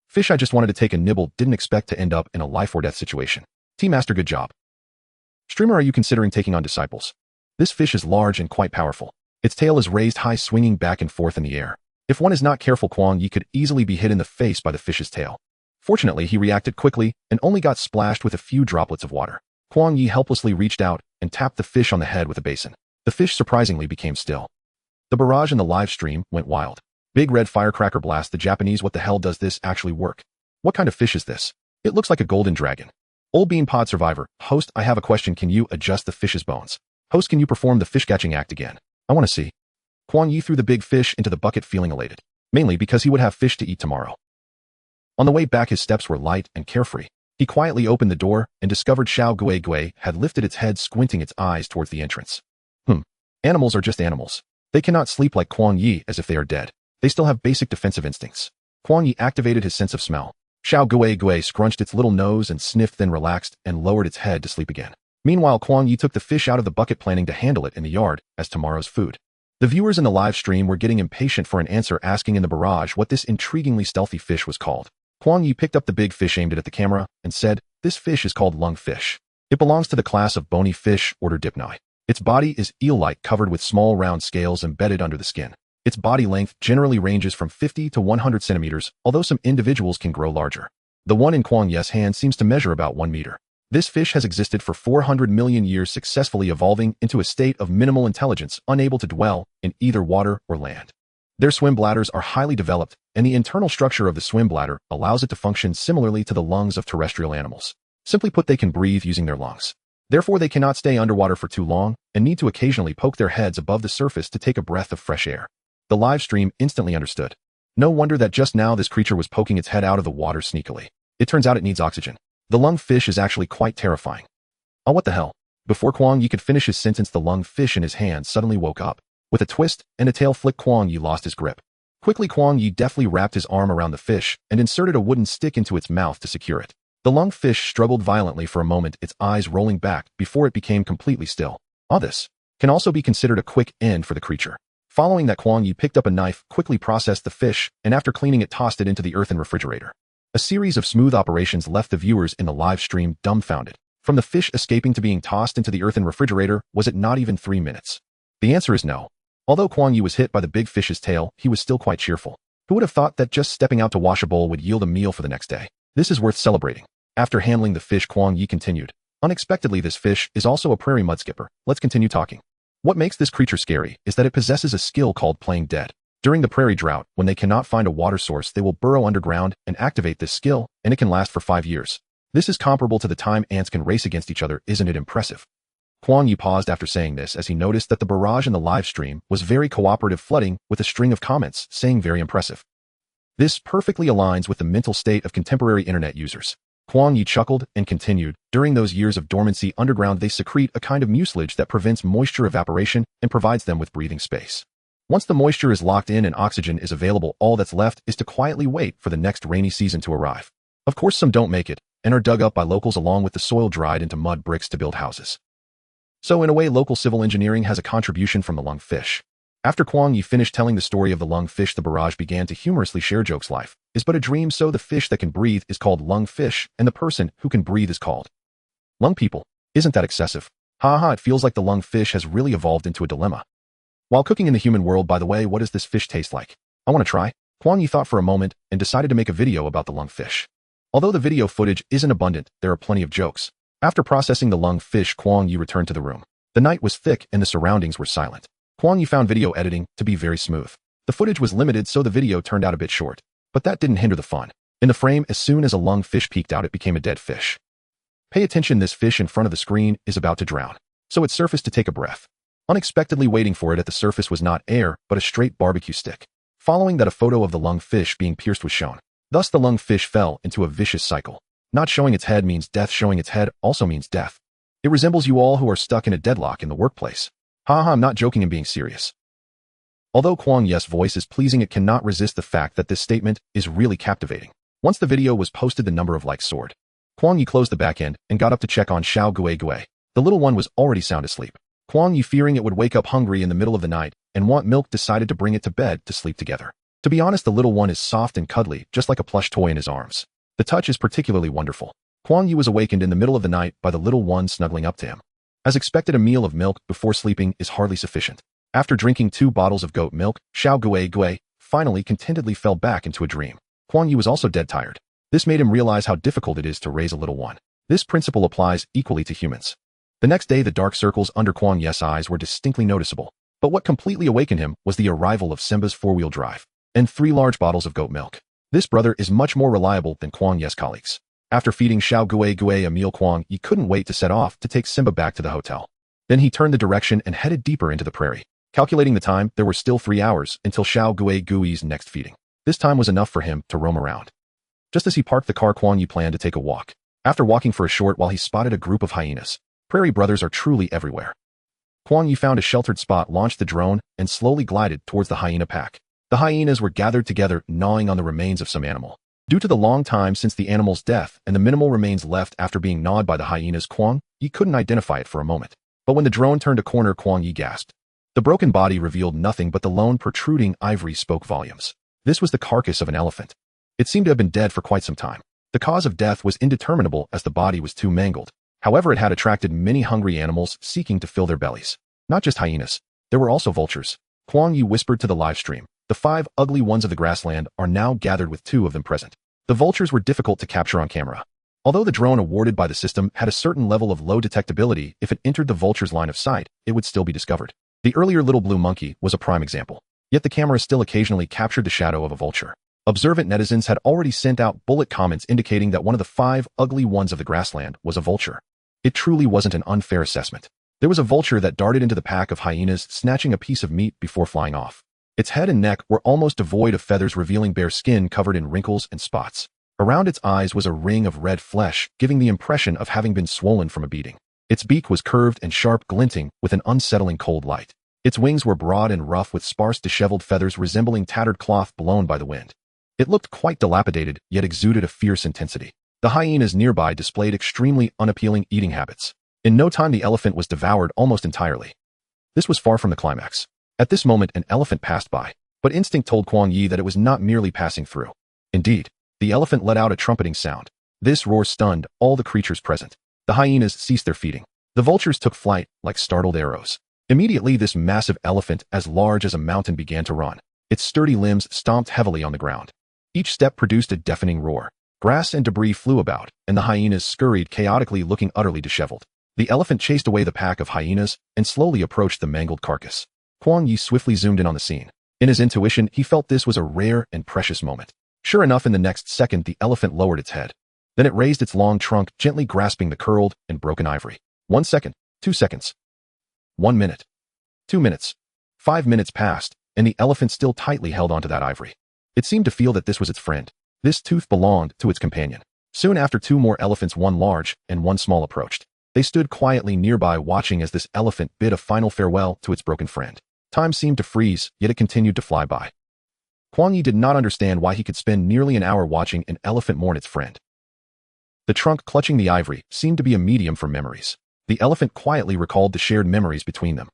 Fish I just wanted to take a nibble, didn't expect to end up in a life or death situation. Team Master, good job. Streamer, are you considering taking on Disciples? This fish is large and quite powerful. Its tail is raised high, swinging back and forth in the air. If one is not careful, Kuang Ye could easily be hit in the face by the fish's tail." Fortunately, he reacted quickly and only got splashed with a few droplets of water. Kuang Ye helplessly reached out and tapped the fish on the head with a basin. The fish surprisingly became still. The barrage in the live stream went wild. "Big red firecracker blast, the Japanese, what the hell does this actually work? What kind of fish is this? It looks like a golden dragon." "Old Bean Pod Survivor, host, I have a question. Can you adjust the fish's bones? Host, can you perform the fish catching act again? I want to see." Kuang Ye threw the big fish into the bucket, feeling elated, mainly because he would have fish to eat tomorrow. On the way back, his steps were light and carefree. He quietly opened the door and discovered Xiao Gue had lifted its head, squinting its eyes towards the entrance. Animals are just animals. They cannot sleep like Kuang Ye as if they are dead. They still have basic defensive instincts. Kuang Ye activated his sense of smell. Xiao Gue scrunched its little nose and sniffed, then relaxed and lowered its head to sleep again. Meanwhile, Kuang Ye took the fish out of the bucket, planning to handle it in the yard as tomorrow's food. The viewers in the live stream were getting impatient for an answer, asking in the barrage what this intriguingly stealthy fish was called. Kuang Ye picked up the big fish, aimed it at the camera, and said, "This fish is called lungfish. It belongs to the class of bony fish, order Dipnoi. Its body is eel-like, covered with small round scales embedded under the skin. Its body length generally ranges from 50 to 100 centimeters, although some individuals can grow larger. The one in Kuang Ye's hand seems to measure about 1 meter. This fish has existed for 400 million years, successfully evolving into a state of minimal intelligence, unable to dwell in either water or land. Their swim bladders are highly developed, and the internal structure of the swim bladder allows it to function similarly to the lungs of terrestrial animals. Simply put, they can breathe using their lungs. Therefore, they cannot stay underwater for too long and need to occasionally poke their heads above the surface to take a breath of fresh air." The live stream instantly understood. No wonder that just now this creature was poking its head out of the water sneakily. It turns out it needs oxygen. The lungfish is actually quite terrifying. Oh, what the hell? Before Kuang Ye could finish his sentence, the lungfish in his hand suddenly woke up. With a twist and a tail flick, Kuang Ye lost his grip. Quickly, Kuang Ye deftly wrapped his arm around the fish and inserted a wooden stick into its mouth to secure it. The lungfish struggled violently for a moment, its eyes rolling back before it became completely still. This can also be considered a quick end for the creature. Following that, Kuang Ye picked up a knife, quickly processed the fish, and after cleaning it, tossed it into the earthen refrigerator. A series of smooth operations left the viewers in the live stream dumbfounded. From the fish escaping to being tossed into the earthen refrigerator, was it not even 3 minutes? The answer is no. Although Kuang Ye was hit by the big fish's tail, he was still quite cheerful. Who would have thought that just stepping out to wash a bowl would yield a meal for the next day? This is worth celebrating. After handling the fish, Kuang Ye continued, "Unexpectedly, this fish is also a prairie mudskipper. Let's continue talking. What makes this creature scary is that it possesses a skill called playing dead. During the prairie drought, when they cannot find a water source, they will burrow underground and activate this skill, and it can last for 5 years. This is comparable to the time ants can race against each other. Isn't it impressive?" Kuang Ye paused after saying this as he noticed that the barrage in the live stream was very cooperative, flooding with a string of comments saying very impressive. This perfectly aligns with the mental state of contemporary internet users. Kuang Ye chuckled and continued, "During those years of dormancy underground, they secrete a kind of mucilage that prevents moisture evaporation and provides them with breathing space. Once the moisture is locked in and oxygen is available, all that's left is to quietly wait for the next rainy season to arrive. Of course, some don't make it and are dug up by locals along with the soil dried into mud bricks to build houses. So in a way, local civil engineering has a contribution from the lungfish." After Kuang Ye finished telling the story of the lungfish, the barrage began to humorously share jokes. Life is but a dream, so the fish that can breathe is called lungfish, and the person who can breathe is called lung people. Isn't that excessive? It feels like the lungfish has really evolved into a dilemma. While cooking in the human world, by the way, what does this fish taste like? I want to try. Kuang Ye thought for a moment and decided to make a video about the lungfish. Although the video footage isn't abundant, there are plenty of jokes. After processing the lungfish, Kuang Ye returned to the room. The night was thick and the surroundings were silent. Kuang Ye found video editing to be very smooth. The footage was limited, so the video turned out a bit short. But that didn't hinder the fun. In the frame, as soon as a lungfish peeked out, it became a dead fish. Pay attention, this fish in front of the screen is about to drown. So it surfaced to take a breath. Unexpectedly waiting for it at the surface was not air, but a straight barbecue stick. Following that, a photo of the lungfish being pierced was shown. Thus the lungfish fell into a vicious cycle. Not showing its head means death, showing its head also means death. It resembles you all who are stuck in a deadlock in the workplace. I'm not joking, and being serious. Although Kuang Ye's voice is pleasing, it cannot resist the fact that this statement is really captivating. Once the video was posted, the number of likes soared. Kuang Ye closed the back end and got up to check on Xiao Gui. The little one was already sound asleep. Kuang Ye, fearing it would wake up hungry in the middle of the night and want milk, decided to bring it to bed to sleep together. To be honest, the little one is soft and cuddly, just like a plush toy in his arms. The touch is particularly wonderful. Kuang Ye was awakened in the middle of the night by the little one snuggling up to him. As expected, a meal of milk before sleeping is hardly sufficient. After drinking 2 bottles of goat milk, Xiao Gui finally contentedly fell back into a dream. Kuang Ye was also dead tired. This made him realize how difficult it is to raise a little one. This principle applies equally to humans. The next day, the dark circles under Kuang Ye's eyes were distinctly noticeable. But what completely awakened him was the arrival of Simba's 4-wheel drive and 3 large bottles of goat milk. This brother is much more reliable than Kuang Ye's colleagues. After feeding Xiao Gui a meal, Kuang Ye couldn't wait to set off to take Simba back to the hotel. Then he turned the direction and headed deeper into the prairie. Calculating the time, there were still 3 hours until Xiao Gui's next feeding. This time was enough for him to roam around. Just as he parked the car, Kuang Ye planned to take a walk. After walking for a short while, he spotted a group of hyenas. Prairie brothers are truly everywhere. Kuang Ye found a sheltered spot, launched the drone, and slowly glided towards the hyena pack. The hyenas were gathered together, gnawing on the remains of some animal. Due to the long time since the animal's death and the minimal remains left after being gnawed by the hyenas, Kuang Ye couldn't identify it for a moment. But when the drone turned a corner, Kuang Ye gasped. The broken body revealed nothing but the lone protruding ivory spoke volumes. This was the carcass of an elephant. It seemed to have been dead for quite some time. The cause of death was indeterminable as the body was too mangled. However, it had attracted many hungry animals seeking to fill their bellies. Not just hyenas. There were also vultures. Kuang Ye whispered to the live stream. The 5 ugly ones of the grassland are now gathered with 2 of them present. The vultures were difficult to capture on camera. Although the drone awarded by the system had a certain level of low detectability, if it entered the vulture's line of sight, it would still be discovered. The earlier little blue monkey was a prime example. Yet the camera still occasionally captured the shadow of a vulture. Observant netizens had already sent out bullet comments indicating that one of the 5 ugly ones of the grassland was a vulture. It truly wasn't an unfair assessment. There was a vulture that darted into the pack of hyenas, snatching a piece of meat before flying off. Its head and neck were almost devoid of feathers, revealing bare skin covered in wrinkles and spots. Around its eyes was a ring of red flesh, giving the impression of having been swollen from a beating. Its beak was curved and sharp, glinting with an unsettling cold light. Its wings were broad and rough with sparse, disheveled feathers resembling tattered cloth blown by the wind. It looked quite dilapidated, yet exuded a fierce intensity. The hyenas nearby displayed extremely unappealing eating habits. In no time the elephant was devoured almost entirely. This was far from the climax. At this moment an elephant passed by, but instinct told Kuang Ye that it was not merely passing through. Indeed, the elephant let out a trumpeting sound. This roar stunned all the creatures present. The hyenas ceased their feeding. The vultures took flight like startled arrows. Immediately this massive elephant, as large as a mountain, began to run. Its sturdy limbs stomped heavily on the ground. Each step produced a deafening roar. Grass and debris flew about, and the hyenas scurried chaotically, looking utterly disheveled. The elephant chased away the pack of hyenas and slowly approached the mangled carcass. Kuang Ye swiftly zoomed in on the scene. In his intuition, he felt this was a rare and precious moment. Sure enough, in the next second, the elephant lowered its head. Then it raised its long trunk, gently grasping the curled and broken ivory. 1 second, 2 seconds. 1 minute. 2 minutes. 5 minutes passed, and the elephant still tightly held onto that ivory. It seemed to feel that this was its friend. This tooth belonged to its companion. Soon after, 2 more elephants, one large and one small, approached. They stood quietly nearby, watching as this elephant bid a final farewell to its broken friend. Time seemed to freeze, yet it continued to fly by. Kuang Ye did not understand why he could spend nearly an hour watching an elephant mourn its friend. The trunk clutching the ivory seemed to be a medium for memories. The elephant quietly recalled the shared memories between them.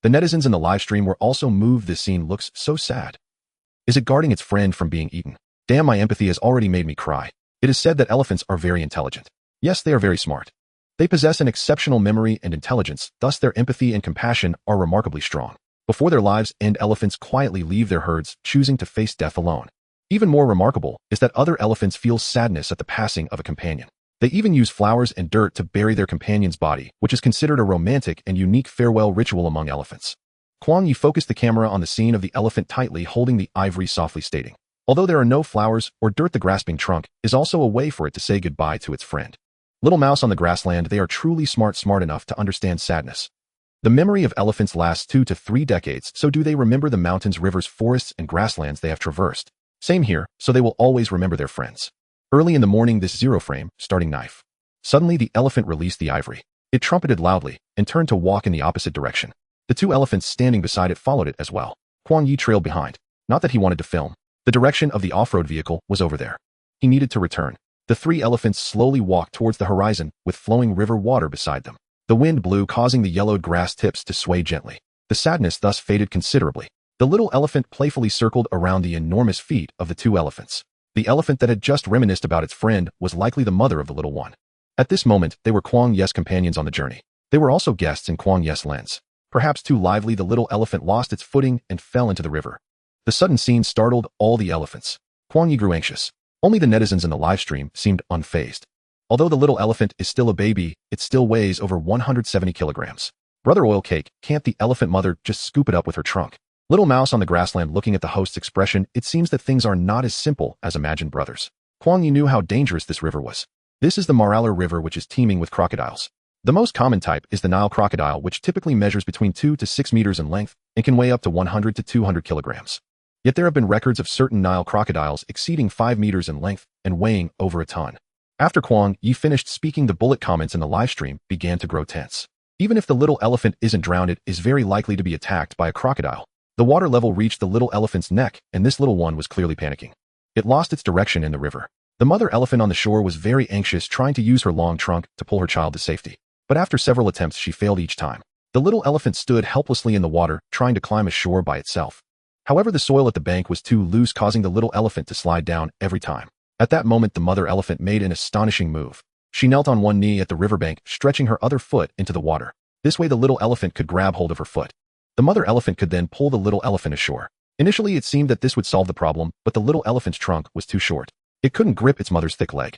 The netizens in the live stream were also moved. This scene looks so sad. Is it guarding its friend from being eaten? Damn, my empathy has already made me cry. It is said that elephants are very intelligent. Yes, they are very smart. They possess an exceptional memory and intelligence, thus their empathy and compassion are remarkably strong. Before their lives end, elephants quietly leave their herds, choosing to face death alone. Even more remarkable is that other elephants feel sadness at the passing of a companion. They even use flowers and dirt to bury their companion's body, which is considered a romantic and unique farewell ritual among elephants. Kuang Ye focused the camera on the scene of the elephant tightly holding the ivory, softly stating, "Although there are no flowers or dirt, the grasping trunk is also a way for it to say goodbye to its friend." Little mouse on the grassland, they are truly smart enough to understand sadness. The memory of elephants lasts 2 to 3 decades, so do they remember the mountains, rivers, forests, and grasslands they have traversed. Same here, so they will always remember their friends. Early in the morning, this zero-frame, starting knife. Suddenly the elephant released the ivory. It trumpeted loudly and turned to walk in the opposite direction. The 2 elephants standing beside it followed it as well. Kuang Ye trailed behind. Not that he wanted to film. The direction of the off-road vehicle was over there. He needed to return. The 3 elephants slowly walked towards the horizon with flowing river water beside them. The wind blew, causing the yellowed grass tips to sway gently. The sadness thus faded considerably. The little elephant playfully circled around the enormous feet of the 2 elephants. The elephant that had just reminisced about its friend was likely the mother of the little one. At this moment, they were Kuang Ye's companions on the journey. They were also guests in Kuang Ye's lens. Perhaps too lively, the little elephant lost its footing and fell into the river. The sudden scene startled all the elephants. Kuang Ye grew anxious. Only the netizens in the live stream seemed unfazed. Although the little elephant is still a baby, it still weighs over 170 kilograms. Brother oil cake, can't the elephant mother just scoop it up with her trunk? Little mouse on the grassland looking at the host's expression, it seems that things are not as simple as imagined, brothers. Kuang Ye knew how dangerous this river was. This is the Maraller River, which is teeming with crocodiles. The most common type is the Nile crocodile, which typically measures between 2 to 6 meters in length and can weigh up to 100 to 200 kilograms. Yet there have been records of certain Nile crocodiles exceeding 5 meters in length and weighing over a ton. After Kuang Ye finished speaking, the bullet comments in the live stream began to grow tense. Even if the little elephant isn't drowned, it is very likely to be attacked by a crocodile. The water level reached the little elephant's neck, and this little one was clearly panicking. It lost its direction in the river. The mother elephant on the shore was very anxious, trying to use her long trunk to pull her child to safety. But after several attempts, she failed each time. The little elephant stood helplessly in the water, trying to climb ashore by itself. However, the soil at the bank was too loose, causing the little elephant to slide down every time. At that moment, the mother elephant made an astonishing move. She knelt on one knee at the riverbank, stretching her other foot into the water. This way, the little elephant could grab hold of her foot. The mother elephant could then pull the little elephant ashore. Initially, it seemed that this would solve the problem, but the little elephant's trunk was too short. It couldn't grip its mother's thick leg.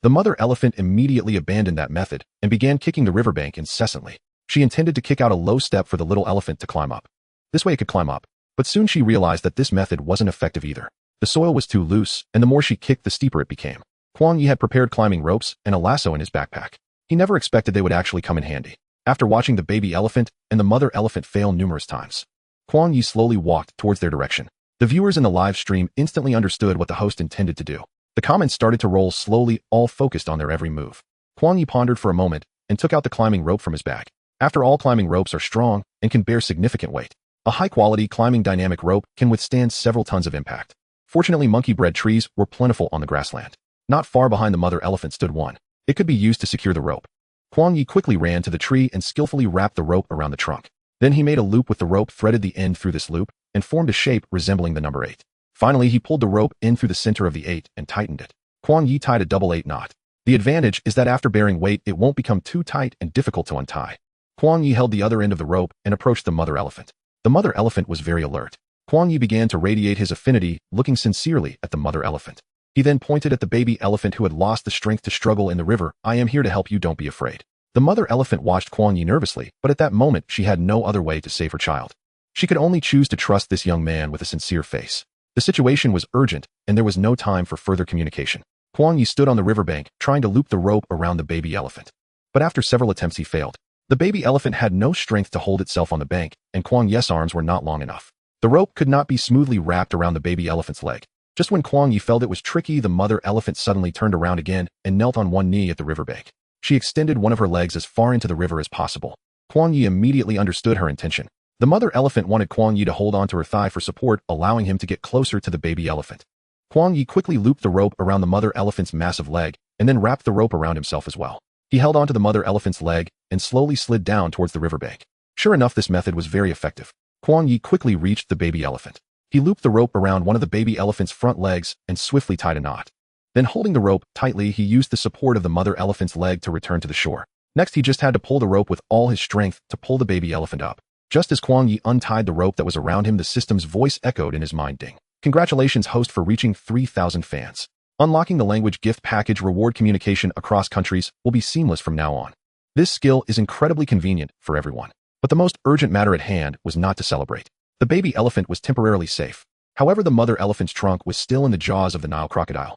The mother elephant immediately abandoned that method and began kicking the riverbank incessantly. She intended to kick out a low step for the little elephant to climb up. This way it could climb up. But soon she realized that this method wasn't effective either. The soil was too loose, and the more she kicked, the steeper it became. Kuang Ye had prepared climbing ropes and a lasso in his backpack. He never expected they would actually come in handy. After watching the baby elephant and the mother elephant fail numerous times, Kuang Ye slowly walked towards their direction. The viewers in the live stream instantly understood what the host intended to do. The comments started to roll slowly, all focused on their every move. Kuang Ye pondered for a moment and took out the climbing rope from his bag. After all, climbing ropes are strong and can bear significant weight. A high-quality climbing dynamic rope can withstand several tons of impact. Fortunately, monkey-bread trees were plentiful on the grassland. Not far behind the mother elephant stood one. It could be used to secure the rope. Kuang Ye quickly ran to the tree and skillfully wrapped the rope around the trunk. Then he made a loop with the rope, threaded the end through this loop, and formed a shape resembling the number 8. Finally, he pulled the rope in through the center of the 8 and tightened it. Kuang Ye tied a double 8 knot. The advantage is that after bearing weight, it won't become too tight and difficult to untie. Kuang Ye held the other end of the rope and approached the mother elephant. The mother elephant was very alert. Kuang Ye began to radiate his affinity, looking sincerely at the mother elephant. He then pointed at the baby elephant who had lost the strength to struggle in the river. "I am here to help you, don't be afraid." The mother elephant watched Kuang Ye nervously, but at that moment she had no other way to save her child. She could only choose to trust this young man with a sincere face. The situation was urgent, and there was no time for further communication. Kuang Ye stood on the riverbank, trying to loop the rope around the baby elephant. But after several attempts he failed. The baby elephant had no strength to hold itself on the bank, and Kuang Ye's arms were not long enough. The rope could not be smoothly wrapped around the baby elephant's leg. Just when Kuang Ye felt it was tricky, the mother elephant suddenly turned around again and knelt on one knee at the riverbank. She extended one of her legs as far into the river as possible. Kuang Ye immediately understood her intention. The mother elephant wanted Kuang Ye to hold onto her thigh for support, allowing him to get closer to the baby elephant. Kuang Ye quickly looped the rope around the mother elephant's massive leg and then wrapped the rope around himself as well. He held onto the mother elephant's leg and slowly slid down towards the riverbank. Sure enough, this method was very effective. Kuang Ye quickly reached the baby elephant. He looped the rope around one of the baby elephant's front legs and swiftly tied a knot. Then, holding the rope tightly, he used the support of the mother elephant's leg to return to the shore. Next, he just had to pull the rope with all his strength to pull the baby elephant up. Just as Kuang Ye untied the rope that was around him, the system's voice echoed in his mind. "Ding. Congratulations, host, for reaching 3,000 fans. Unlocking the language gift package reward communication across countries will be seamless from now on." This skill is incredibly convenient for everyone. But the most urgent matter at hand was not to celebrate. The baby elephant was temporarily safe. However, the mother elephant's trunk was still in the jaws of the Nile crocodile.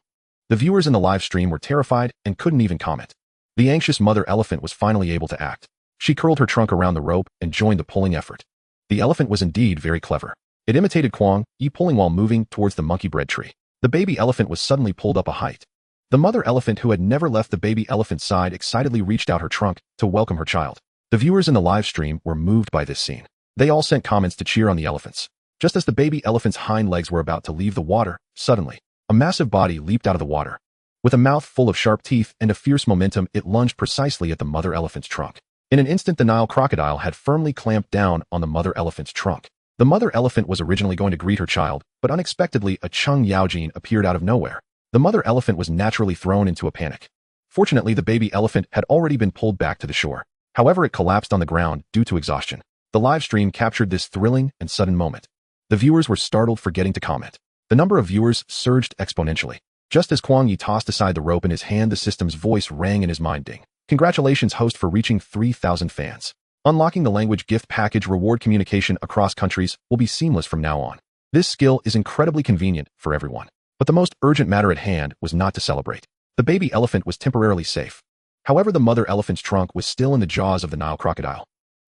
The viewers in the live stream were terrified and couldn't even comment. The anxious mother elephant was finally able to act. She curled her trunk around the rope and joined the pulling effort. The elephant was indeed very clever. It imitated Kuang Ye pulling while moving towards the monkey bread tree. The baby elephant was suddenly pulled up a height. The mother elephant, who had never left the baby elephant's side, excitedly reached out her trunk to welcome her child. The viewers in the live stream were moved by this scene. They all sent comments to cheer on the elephants. Just as the baby elephant's hind legs were about to leave the water, suddenly, a massive body leaped out of the water. With a mouth full of sharp teeth and a fierce momentum, it lunged precisely at the mother elephant's trunk. In an instant, the Nile crocodile had firmly clamped down on the mother elephant's trunk. The mother elephant was originally going to greet her child, but unexpectedly a Cheng Yaojin appeared out of nowhere. The mother elephant was naturally thrown into a panic. Fortunately, the baby elephant had already been pulled back to the shore. However, it collapsed on the ground due to exhaustion. The live stream captured this thrilling and sudden moment. The viewers were startled, forgetting to comment. The number of viewers surged exponentially. Just as Kuang Ye tossed aside the rope in his hand, the system's voice rang in his mind. "Ding. Congratulations, host, for reaching 3,000 fans. Unlocking the language gift package reward communication across countries will be seamless from now on." This skill is incredibly convenient for everyone. But the most urgent matter at hand was not to celebrate. The baby elephant was temporarily safe. However, the mother elephant's trunk was still in the jaws of the Nile crocodile.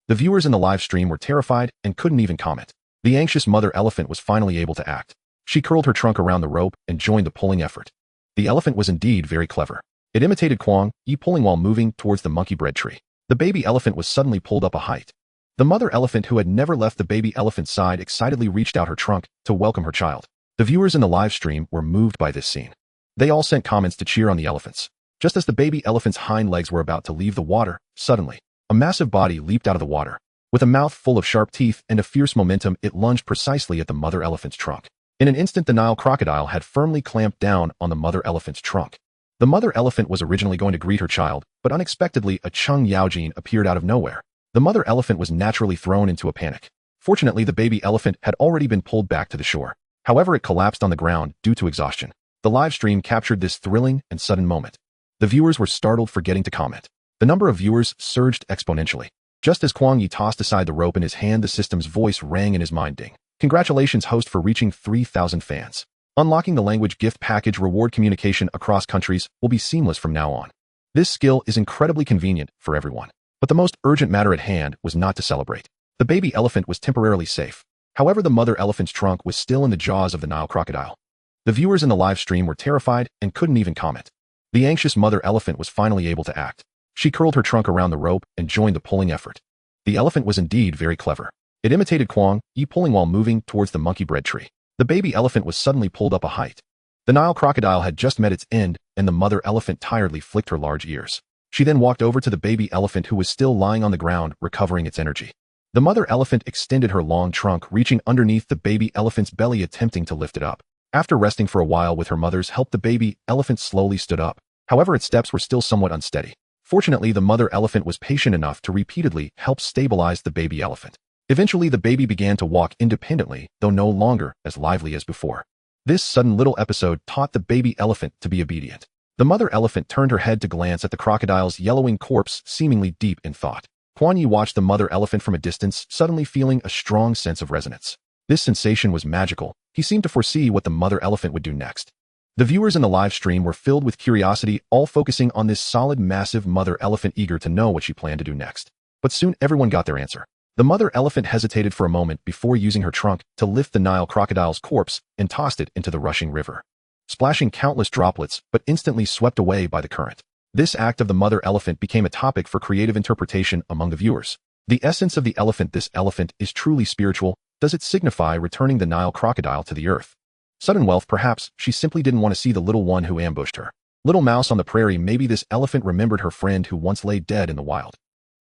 The viewers in the live stream were terrified and couldn't even comment. The anxious mother elephant was finally able to act. She curled her trunk around the rope and joined the pulling effort. The elephant was indeed very clever. It imitated Kuang Ye pulling while moving towards the monkey bread tree. The baby elephant was suddenly pulled up a height. The mother elephant, who had never left the baby elephant's side, excitedly reached out her trunk to welcome her child. The viewers in the live stream were moved by this scene. They all sent comments to cheer on the elephants. Just as the baby elephant's hind legs were about to leave the water, suddenly, a massive body leaped out of the water. With a mouth full of sharp teeth and a fierce momentum, it lunged precisely at the mother elephant's trunk. In an instant, the Nile crocodile had firmly clamped down on the mother elephant's trunk. The mother elephant was originally going to greet her child, but unexpectedly a Cheng Yaojin appeared out of nowhere. The mother elephant was naturally thrown into a panic. Fortunately, the baby elephant had already been pulled back to the shore. However, it collapsed on the ground due to exhaustion. The live stream captured this thrilling and sudden moment. The viewers were startled, forgetting to comment. The number of viewers surged exponentially. Just as Kuang Ye tossed aside the rope in his hand, the system's voice rang in his mind. Ding. Congratulations, host, for reaching 3,000 fans. Unlocking the language gift package reward communication across countries will be seamless from now on. This skill is incredibly convenient for everyone. But the most urgent matter at hand was not to celebrate. The baby elephant was temporarily safe. However, the mother elephant's trunk was still in the jaws of the Nile crocodile. The viewers in the live stream were terrified and couldn't even comment. The anxious mother elephant was finally able to act. She curled her trunk around the rope and joined the pulling effort. The elephant was indeed very clever. It imitated Kuang Ye pulling while moving towards the monkey bread tree. The baby elephant was suddenly pulled up a height. The Nile crocodile had just met its end, and the mother elephant tiredly flicked her large ears. She then walked over to the baby elephant, who was still lying on the ground, recovering its energy. The mother elephant extended her long trunk, reaching underneath the baby elephant's belly, attempting to lift it up. After resting for a while with her mother's help, the baby elephant slowly stood up. However, its steps were still somewhat unsteady. Fortunately, the mother elephant was patient enough to repeatedly help stabilize the baby elephant. Eventually, the baby began to walk independently, though no longer as lively as before. This sudden little episode taught the baby elephant to be obedient. The mother elephant turned her head to glance at the crocodile's yellowing corpse, seemingly deep in thought. Kuang Ye watched the mother elephant from a distance, suddenly feeling a strong sense of resonance. This sensation was magical. He seemed to foresee what the mother elephant would do next. The viewers in the live stream were filled with curiosity, all focusing on this solid, massive mother elephant, eager to know what she planned to do next. But soon everyone got their answer. The mother elephant hesitated for a moment before using her trunk to lift the Nile crocodile's corpse and tossed it into the rushing river, splashing countless droplets, but instantly swept away by the current. This act of the mother elephant became a topic for creative interpretation among the viewers. The essence of the elephant. This elephant is truly spiritual. Does it signify returning the Nile crocodile to the earth? Sudden wealth, perhaps. She simply didn't want to see the little one who ambushed her. Little mouse on the prairie. Maybe this elephant remembered her friend who once lay dead in the wild.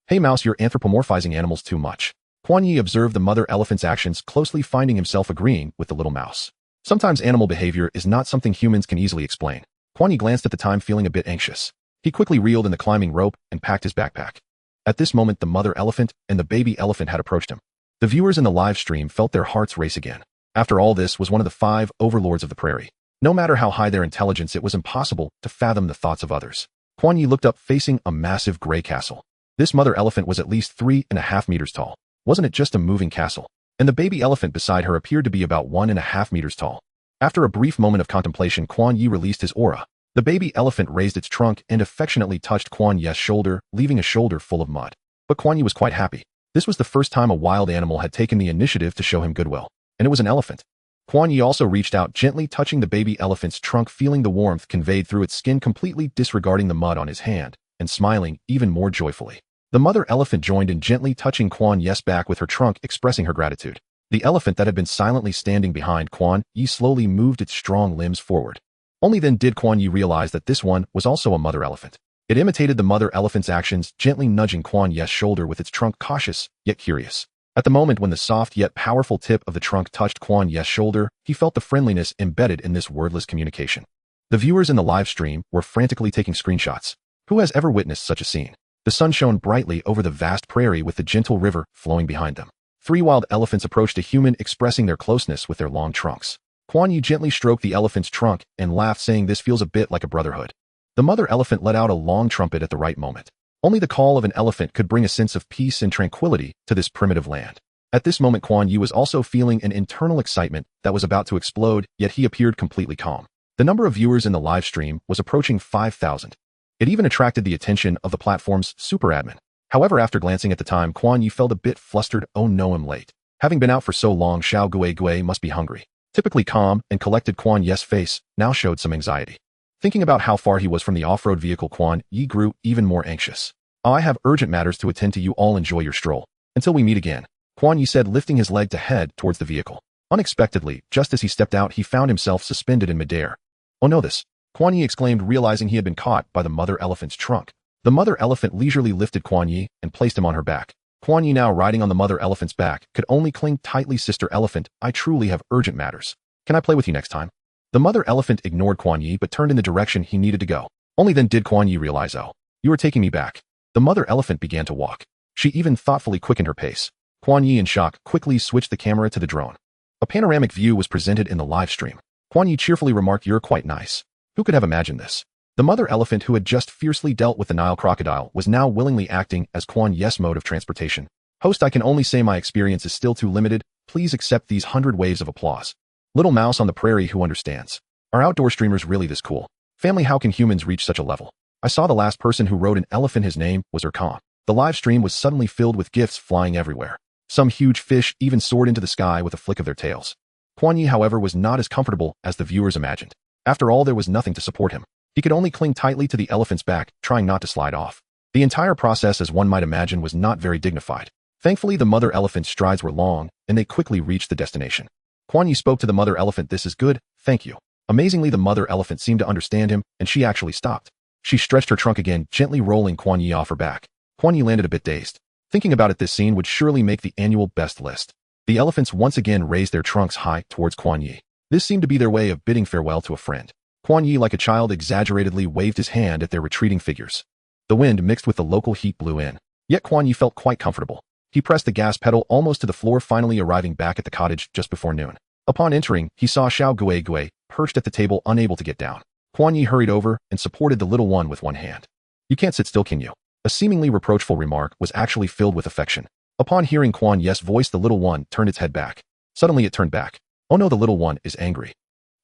Hey mouse, you're anthropomorphizing animals too much. Kuang Ye observed the mother elephant's actions closely, finding himself agreeing with the little mouse. Sometimes animal behavior is not something humans can easily explain. Kuang Ye glanced at the time, feeling a bit anxious. He quickly reeled in the climbing rope and packed his backpack. At this moment, the mother elephant and the baby elephant had approached him. The viewers in the live stream felt their hearts race again. After all, this was one of the 5 overlords of the prairie. No matter how high their intelligence, it was impossible to fathom the thoughts of others. Kuang Ye looked up, facing a massive gray castle. This mother elephant was at least 3.5 meters tall. Wasn't it just a moving castle? And the baby elephant beside her appeared to be about 1.5 meters tall. After a brief moment of contemplation, Kuang Ye released his aura. The baby elephant raised its trunk and affectionately touched Kuang Ye's shoulder, leaving a shoulder full of mud. But Kuang Ye was quite happy. This was the first time a wild animal had taken the initiative to show him goodwill. And it was an elephant. Kuang Ye also reached out, gently touching the baby elephant's trunk, feeling the warmth conveyed through its skin, completely disregarding the mud on his hand, and smiling even more joyfully. The mother elephant joined in, gently touching Kuang Ye's back with her trunk, expressing her gratitude. The elephant that had been silently standing behind Kuang Ye slowly moved its strong limbs forward. Only then did Kuang Ye realize that this one was also a mother elephant. It imitated the mother elephant's actions, gently nudging Kuang Ye's shoulder with its trunk, cautious yet curious. At the moment when the soft yet powerful tip of the trunk touched Kuang Ye's shoulder, he felt the friendliness embedded in this wordless communication. The viewers in the live stream were frantically taking screenshots. Who has ever witnessed such a scene? The sun shone brightly over the vast prairie with the gentle river flowing behind them. 3 wild elephants approached a human, expressing their closeness with their long trunks. Kuang Ye gently stroked the elephant's trunk and laughed, saying, "This feels a bit like a brotherhood." The mother elephant let out a long trumpet at the right moment. Only the call of an elephant could bring a sense of peace and tranquility to this primitive land. At this moment, Kuang Ye was also feeling an internal excitement that was about to explode, yet he appeared completely calm. The number of viewers in the live stream was approaching 5,000. It even attracted the attention of the platform's super admin. However, after glancing at the time, Kuang Ye felt a bit flustered. Oh no, I'm late. Having been out for so long, Xiao Gui must be hungry. Typically calm and collected, Kuang Ye's face now showed some anxiety. Thinking about how far he was from the off-road vehicle, Kuang Ye grew even more anxious. I have urgent matters to attend to. You all enjoy your stroll. Until we meet again, Kuang Ye said, lifting his leg to head towards the vehicle. Unexpectedly, just as he stepped out, he found himself suspended in midair. Oh no, this! Kuang Ye exclaimed, realizing he had been caught by the mother elephant's trunk. The mother elephant leisurely lifted Kuang Ye and placed him on her back. Kuang Ye, now riding on the mother elephant's back, could only cling tightly. Sister elephant, I truly have urgent matters. Can I play with you next time? The mother elephant ignored Kuang Ye but turned in the direction he needed to go. Only then did Kuang Ye realize, oh, you are taking me back. The mother elephant began to walk. She even thoughtfully quickened her pace. Kuang Ye, in shock, quickly switched the camera to the drone. A panoramic view was presented in the live stream. Kuang Ye cheerfully remarked, you're quite nice. Who could have imagined this? The mother elephant, who had just fiercely dealt with the Nile crocodile, was now willingly acting as Kuang Ye's mode of transportation. Host, I can only say my experience is still too limited. Please accept these 100 waves of applause. Little mouse on the prairie who understands. Are outdoor streamers really this cool? Family, how can humans reach such a level? I saw the last person who rode an elephant. His name was Erkan. The live stream was suddenly filled with gifts flying everywhere. Some huge fish even soared into the sky with a flick of their tails. Kuang Ye, however, was not as comfortable as the viewers imagined. After all, there was nothing to support him. He could only cling tightly to the elephant's back, trying not to slide off. The entire process, as one might imagine, was not very dignified. Thankfully, the mother elephant's strides were long, and they quickly reached the destination. Kuang Ye spoke to the mother elephant, this is good, thank you. Amazingly, the mother elephant seemed to understand him, and she actually stopped. She stretched her trunk again, gently rolling Kuang Ye off her back. Kuang Ye landed a bit dazed. Thinking about it, this scene would surely make the annual best list. The elephants once again raised their trunks high towards Kuang Ye. This seemed to be their way of bidding farewell to a friend. Kuang Ye, like a child, exaggeratedly waved his hand at their retreating figures. The wind mixed with the local heat blew in. Yet Kuang Ye felt quite comfortable. He pressed the gas pedal almost to the floor, finally arriving back at the cottage just before noon. Upon entering, he saw Xiao Gui perched at the table, unable to get down. Kuang Ye hurried over and supported the little one with one hand. You can't sit still, can you? A seemingly reproachful remark was actually filled with affection. Upon hearing Kuang Ye's voice, the little one turned its head back. Suddenly it turned back. Oh no, the little one is angry.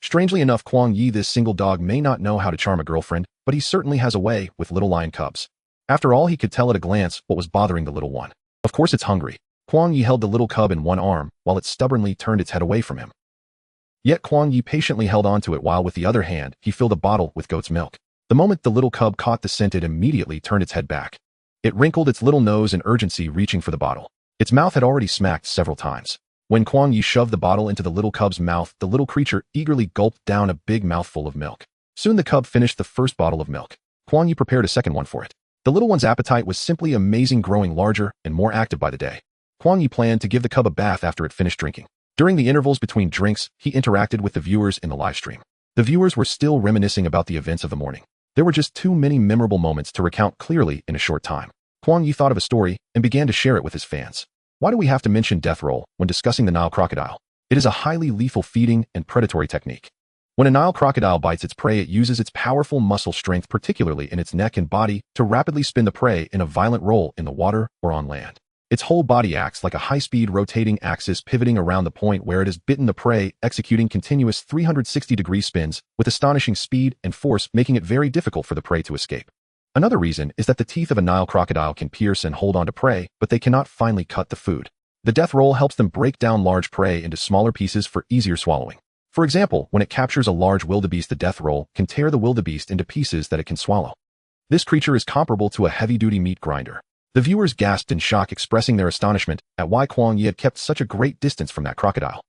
Strangely enough, Kuang Ye, this single dog, may not know how to charm a girlfriend, but he certainly has a way with little lion cubs. After all, he could tell at a glance what was bothering the little one. Of course it's hungry. Kuang Ye held the little cub in one arm, while it stubbornly turned its head away from him. Yet Kuang Ye patiently held on to it while with the other hand he filled a bottle with goat's milk. The moment the little cub caught the scent, it immediately turned its head back. It wrinkled its little nose in urgency, reaching for the bottle. Its mouth had already smacked several times. When Kuang Ye shoved the bottle into the little cub's mouth, the little creature eagerly gulped down a big mouthful of milk. Soon the cub finished the first bottle of milk. Kuang Ye prepared a second one for it. The little one's appetite was simply amazing, growing larger and more active by the day. Kuang Ye planned to give the cub a bath after it finished drinking. During the intervals between drinks, he interacted with the viewers in the live stream. The viewers were still reminiscing about the events of the morning. There were just too many memorable moments to recount clearly in a short time. Kuang Ye thought of a story and began to share it with his fans. Why do we have to mention death roll when discussing the Nile crocodile? It is a highly lethal feeding and predatory technique. When a Nile crocodile bites its prey, it uses its powerful muscle strength, particularly in its neck and body, to rapidly spin the prey in a violent roll in the water or on land. Its whole body acts like a high-speed rotating axis, pivoting around the point where it has bitten the prey, executing continuous 360-degree spins with astonishing speed and force, making it very difficult for the prey to escape. Another reason is that the teeth of a Nile crocodile can pierce and hold on to prey, but they cannot finely cut the food. The death roll helps them break down large prey into smaller pieces for easier swallowing. For example, when it captures a large wildebeest, the death roll can tear the wildebeest into pieces that it can swallow. This creature is comparable to a heavy-duty meat grinder. The viewers gasped in shock, expressing their astonishment at why Kuang Ye had kept such a great distance from that crocodile.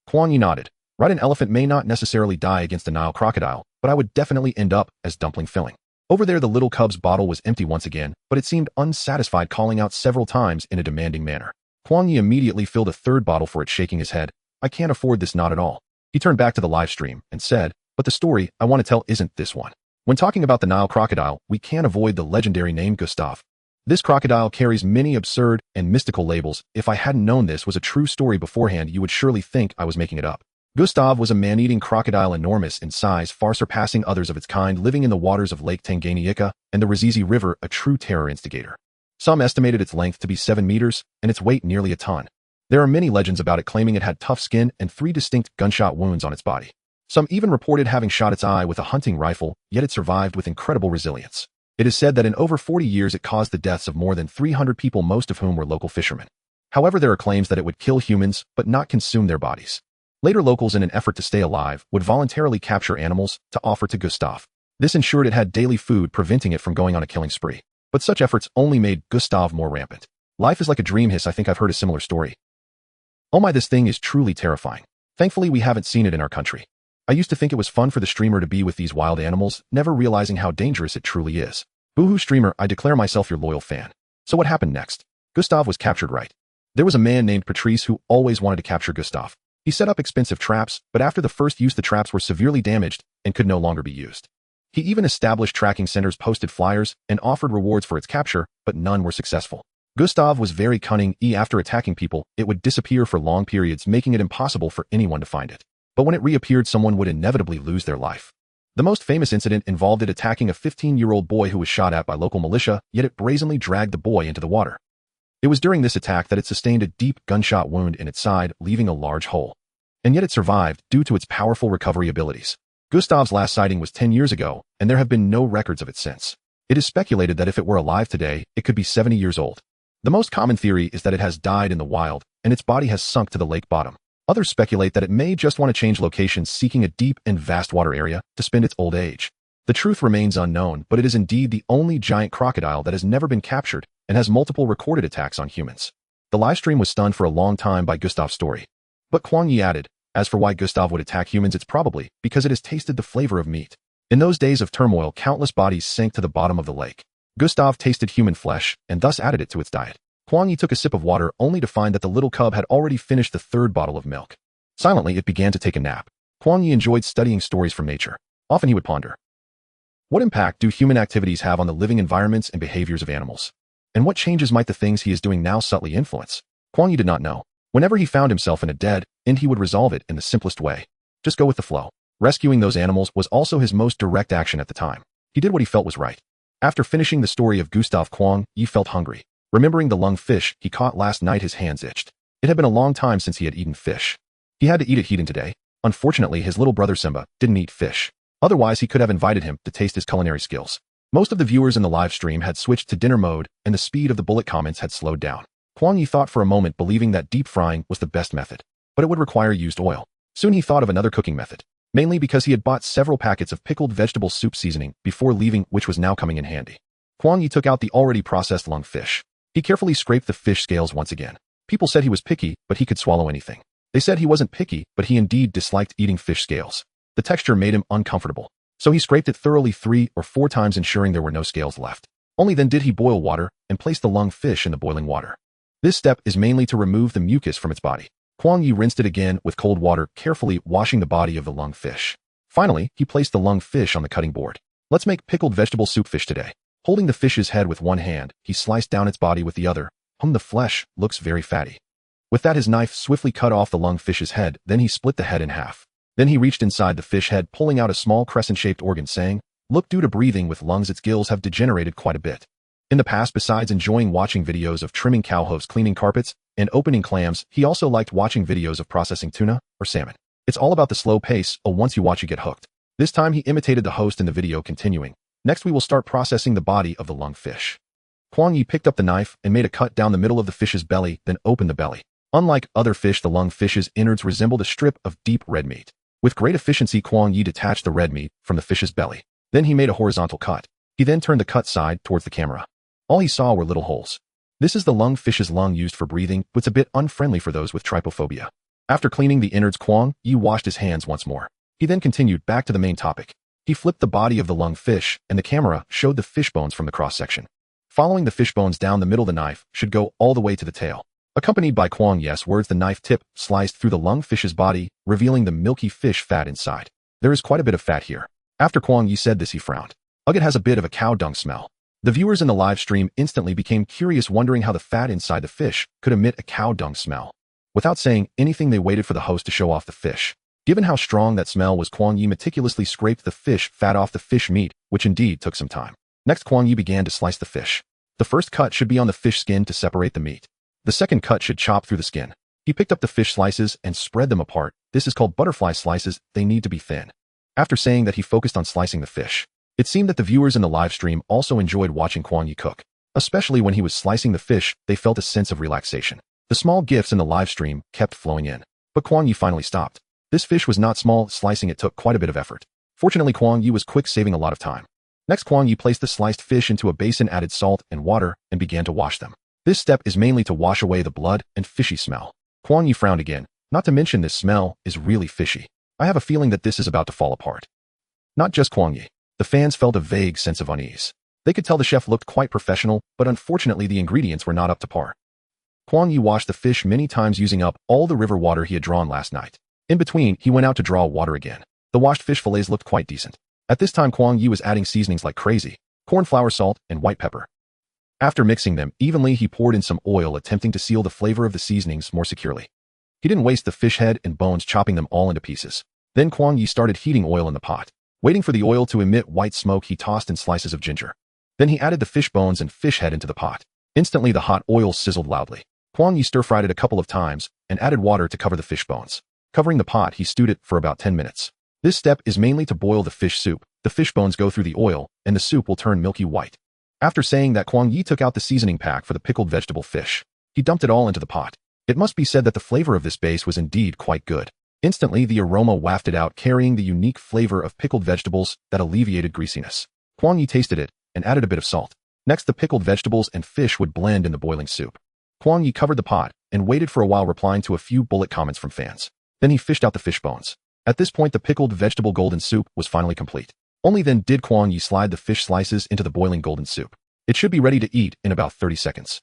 Kuang Ye nodded. Right, an elephant may not necessarily die against a Nile crocodile, but I would definitely end up as dumpling filling. Over there, the little cub's bottle was empty once again, but it seemed unsatisfied, calling out several times in a demanding manner. Kuang Ye immediately filled a third bottle for it, shaking his head. I can't afford this, not at all. He turned back to the live stream and said, but the story I want to tell isn't this one. When talking about the Nile crocodile, we can't avoid the legendary name Gustav. This crocodile carries many absurd and mystical labels. If I hadn't known this was a true story beforehand, you would surely think I was making it up. Gustav was a man-eating crocodile, enormous in size, far surpassing others of its kind, living in the waters of Lake Tanganyika and the Ruzizi River, a true terror instigator. Some estimated its length to be 7 meters and its weight nearly a ton. There are many legends about it, claiming it had tough skin and 3 distinct gunshot wounds on its body. Some even reported having shot its eye with a hunting rifle, yet it survived with incredible resilience. It is said that in over 40 years it caused the deaths of more than 300 people, most of whom were local fishermen. However, there are claims that it would kill humans but not consume their bodies. Later, locals, in an effort to stay alive, would voluntarily capture animals to offer to Gustav. This ensured it had daily food, preventing it from going on a killing spree. But such efforts only made Gustav more rampant. Life is like a dream. Hiss, I think I've heard a similar story. Oh my, this thing is truly terrifying. Thankfully, we haven't seen it in our country. I used to think it was fun for the streamer to be with these wild animals, never realizing how dangerous it truly is. Boohoo streamer, I declare myself your loyal fan. So what happened next? Gustav was captured right. There was a man named Patrice who always wanted to capture Gustav. He set up expensive traps, but after the first use the traps were severely damaged and could no longer be used. He even established tracking centers, posted flyers, and offered rewards for its capture, but none were successful. Gustav was very cunning. After attacking people, it would disappear for long periods, making it impossible for anyone to find it. But when it reappeared, someone would inevitably lose their life. The most famous incident involved it attacking a 15-year-old boy who was shot at by local militia, yet it brazenly dragged the boy into the water. It was during this attack that it sustained a deep gunshot wound in its side, leaving a large hole. And yet it survived due to its powerful recovery abilities. Gustav's last sighting was 10 years ago, and there have been no records of it since. It is speculated that if it were alive today, it could be 70 years old. The most common theory is that it has died in the wild, and its body has sunk to the lake bottom. Others speculate that it may just want to change locations, seeking a deep and vast water area to spend its old age. The truth remains unknown, but it is indeed the only giant crocodile that has never been captured and has multiple recorded attacks on humans. The livestream was stunned for a long time by Gustav's story. But Kuang Ye added, as for why Gustav would attack humans, it's probably because it has tasted the flavor of meat. In those days of turmoil, countless bodies sank to the bottom of the lake. Gustav tasted human flesh and thus added it to its diet. Kuang Ye took a sip of water only to find that the little cub had already finished the third bottle of milk. Silently, it began to take a nap. Kuang Ye enjoyed studying stories from nature. Often he would ponder, what impact do human activities have on the living environments and behaviors of animals? And what changes might the things he is doing now subtly influence? Kuang Ye did not know. Whenever he found himself in a dead end, he would resolve it in the simplest way. Just go with the flow. Rescuing those animals was also his most direct action at the time. He did what he felt was right. After finishing the story of Gustav, Kuang Ye felt hungry. Remembering the lung fish he caught last night, his hands itched. It had been a long time since he had eaten fish. He had to eat it eaten today. Unfortunately, his little brother Simba didn't eat fish. Otherwise, he could have invited him to taste his culinary skills. Most of the viewers in the live stream had switched to dinner mode, and the speed of the bullet comments had slowed down. Kuang Ye thought for a moment, believing that deep frying was the best method, but it would require used oil. Soon he thought of another cooking method, mainly because he had bought several packets of pickled vegetable soup seasoning before leaving, which was now coming in handy. Kuang Ye took out the already processed lung fish. He carefully scraped the fish scales once again. People said he was picky, but he could swallow anything. They said he wasn't picky, but he indeed disliked eating fish scales. The texture made him uncomfortable. So he scraped it thoroughly 3 or 4 times, ensuring there were no scales left. Only then did he boil water and place the lung fish in the boiling water. This step is mainly to remove the mucus from its body. Kuang Ye rinsed it again with cold water, carefully washing the body of the lung fish. Finally, he placed the lung fish on the cutting board. Let's make pickled vegetable soup fish today. Holding the fish's head with one hand, he sliced down its body with the other. The flesh looks very fatty. With that, his knife swiftly cut off the lung fish's head, then he split the head in half. Then he reached inside the fish head, pulling out a small crescent-shaped organ, saying, look, due to breathing with lungs, its gills have degenerated quite a bit. In the past, besides enjoying watching videos of trimming cow hooves, cleaning carpets, and opening clams, he also liked watching videos of processing tuna or salmon. It's all about the slow pace, once you watch you get hooked. This time he imitated the host in the video, continuing, next we will start processing the body of the lung fish. Kuang Ye picked up the knife and made a cut down the middle of the fish's belly, then opened the belly. Unlike other fish, the lung fish's innards resembled a strip of deep red meat. With great efficiency, Kuang Ye detached the red meat from the fish's belly. Then he made a horizontal cut. He then turned the cut side towards the camera. All he saw were little holes. This is the lung fish's lung used for breathing, but it's a bit unfriendly for those with trypophobia. After cleaning the innards, Kuang Ye washed his hands once more. He then continued back to the main topic. He flipped the body of the lung fish, and the camera showed the fish bones from the cross-section. Following the fish bones down the middle, the knife should go all the way to the tail. Accompanied by Kuang Ye's words, the knife tip sliced through the lung fish's body, revealing the milky fish fat inside. There is quite a bit of fat here. After Kuang Ye said this, he frowned. Ugh, it has a bit of a cow dung smell. The viewers in the live stream instantly became curious, wondering how the fat inside the fish could emit a cow dung smell. Without saying anything, they waited for the host to show off the fish. Given how strong that smell was, Kuang Ye meticulously scraped the fish fat off the fish meat, which indeed took some time. Next, Kuang Ye began to slice the fish. The first cut should be on the fish skin to separate the meat. The second cut should chop through the skin. He picked up the fish slices and spread them apart. This is called butterfly slices. They need to be thin. After saying that, he focused on slicing the fish. It seemed that the viewers in the live stream also enjoyed watching Kuang Ye cook. Especially when he was slicing the fish, they felt a sense of relaxation. The small gifts in the live stream kept flowing in. But Kuang Ye finally stopped. This fish was not small. Slicing it took quite a bit of effort. Fortunately, Kuang Ye was quick, saving a lot of time. Next, Kuang Ye placed the sliced fish into a basin, added salt and water, and began to wash them. This step is mainly to wash away the blood and fishy smell. Kuang Ye frowned again. Not to mention, this smell is really fishy. I have a feeling that this is about to fall apart. Not just Kuang Ye. The fans felt a vague sense of unease. They could tell the chef looked quite professional, but unfortunately the ingredients were not up to par. Kuang Ye washed the fish many times using up all the river water he had drawn last night. In between, he went out to draw water again. The washed fish fillets looked quite decent. At this time, Kuang Ye was adding seasonings like crazy: corn flour, salt, and white pepper. After mixing them evenly, he poured in some oil, attempting to seal the flavor of the seasonings more securely. He didn't waste the fish head and bones, chopping them all into pieces. Then Kuang Ye started heating oil in the pot. Waiting for the oil to emit white smoke, he tossed in slices of ginger. Then he added the fish bones and fish head into the pot. Instantly, the hot oil sizzled loudly. Kuang Ye stir-fried it a couple of times and added water to cover the fish bones. Covering the pot, he stewed it for about 10 minutes. This step is mainly to boil the fish soup. The fish bones go through the oil, and the soup will turn milky white. After saying that, Kuang Ye took out the seasoning pack for the pickled vegetable fish. He dumped it all into the pot. It must be said that the flavor of this base was indeed quite good. Instantly, the aroma wafted out, carrying the unique flavor of pickled vegetables that alleviated greasiness. Kuang Ye tasted it and added a bit of salt. Next, the pickled vegetables and fish would blend in the boiling soup. Kuang Ye covered the pot and waited for a while, replying to a few bullet comments from fans. Then he fished out the fish bones. At this point, the pickled vegetable golden soup was finally complete. Only then did Kuang Ye slide the fish slices into the boiling golden soup. It should be ready to eat in about 30 seconds.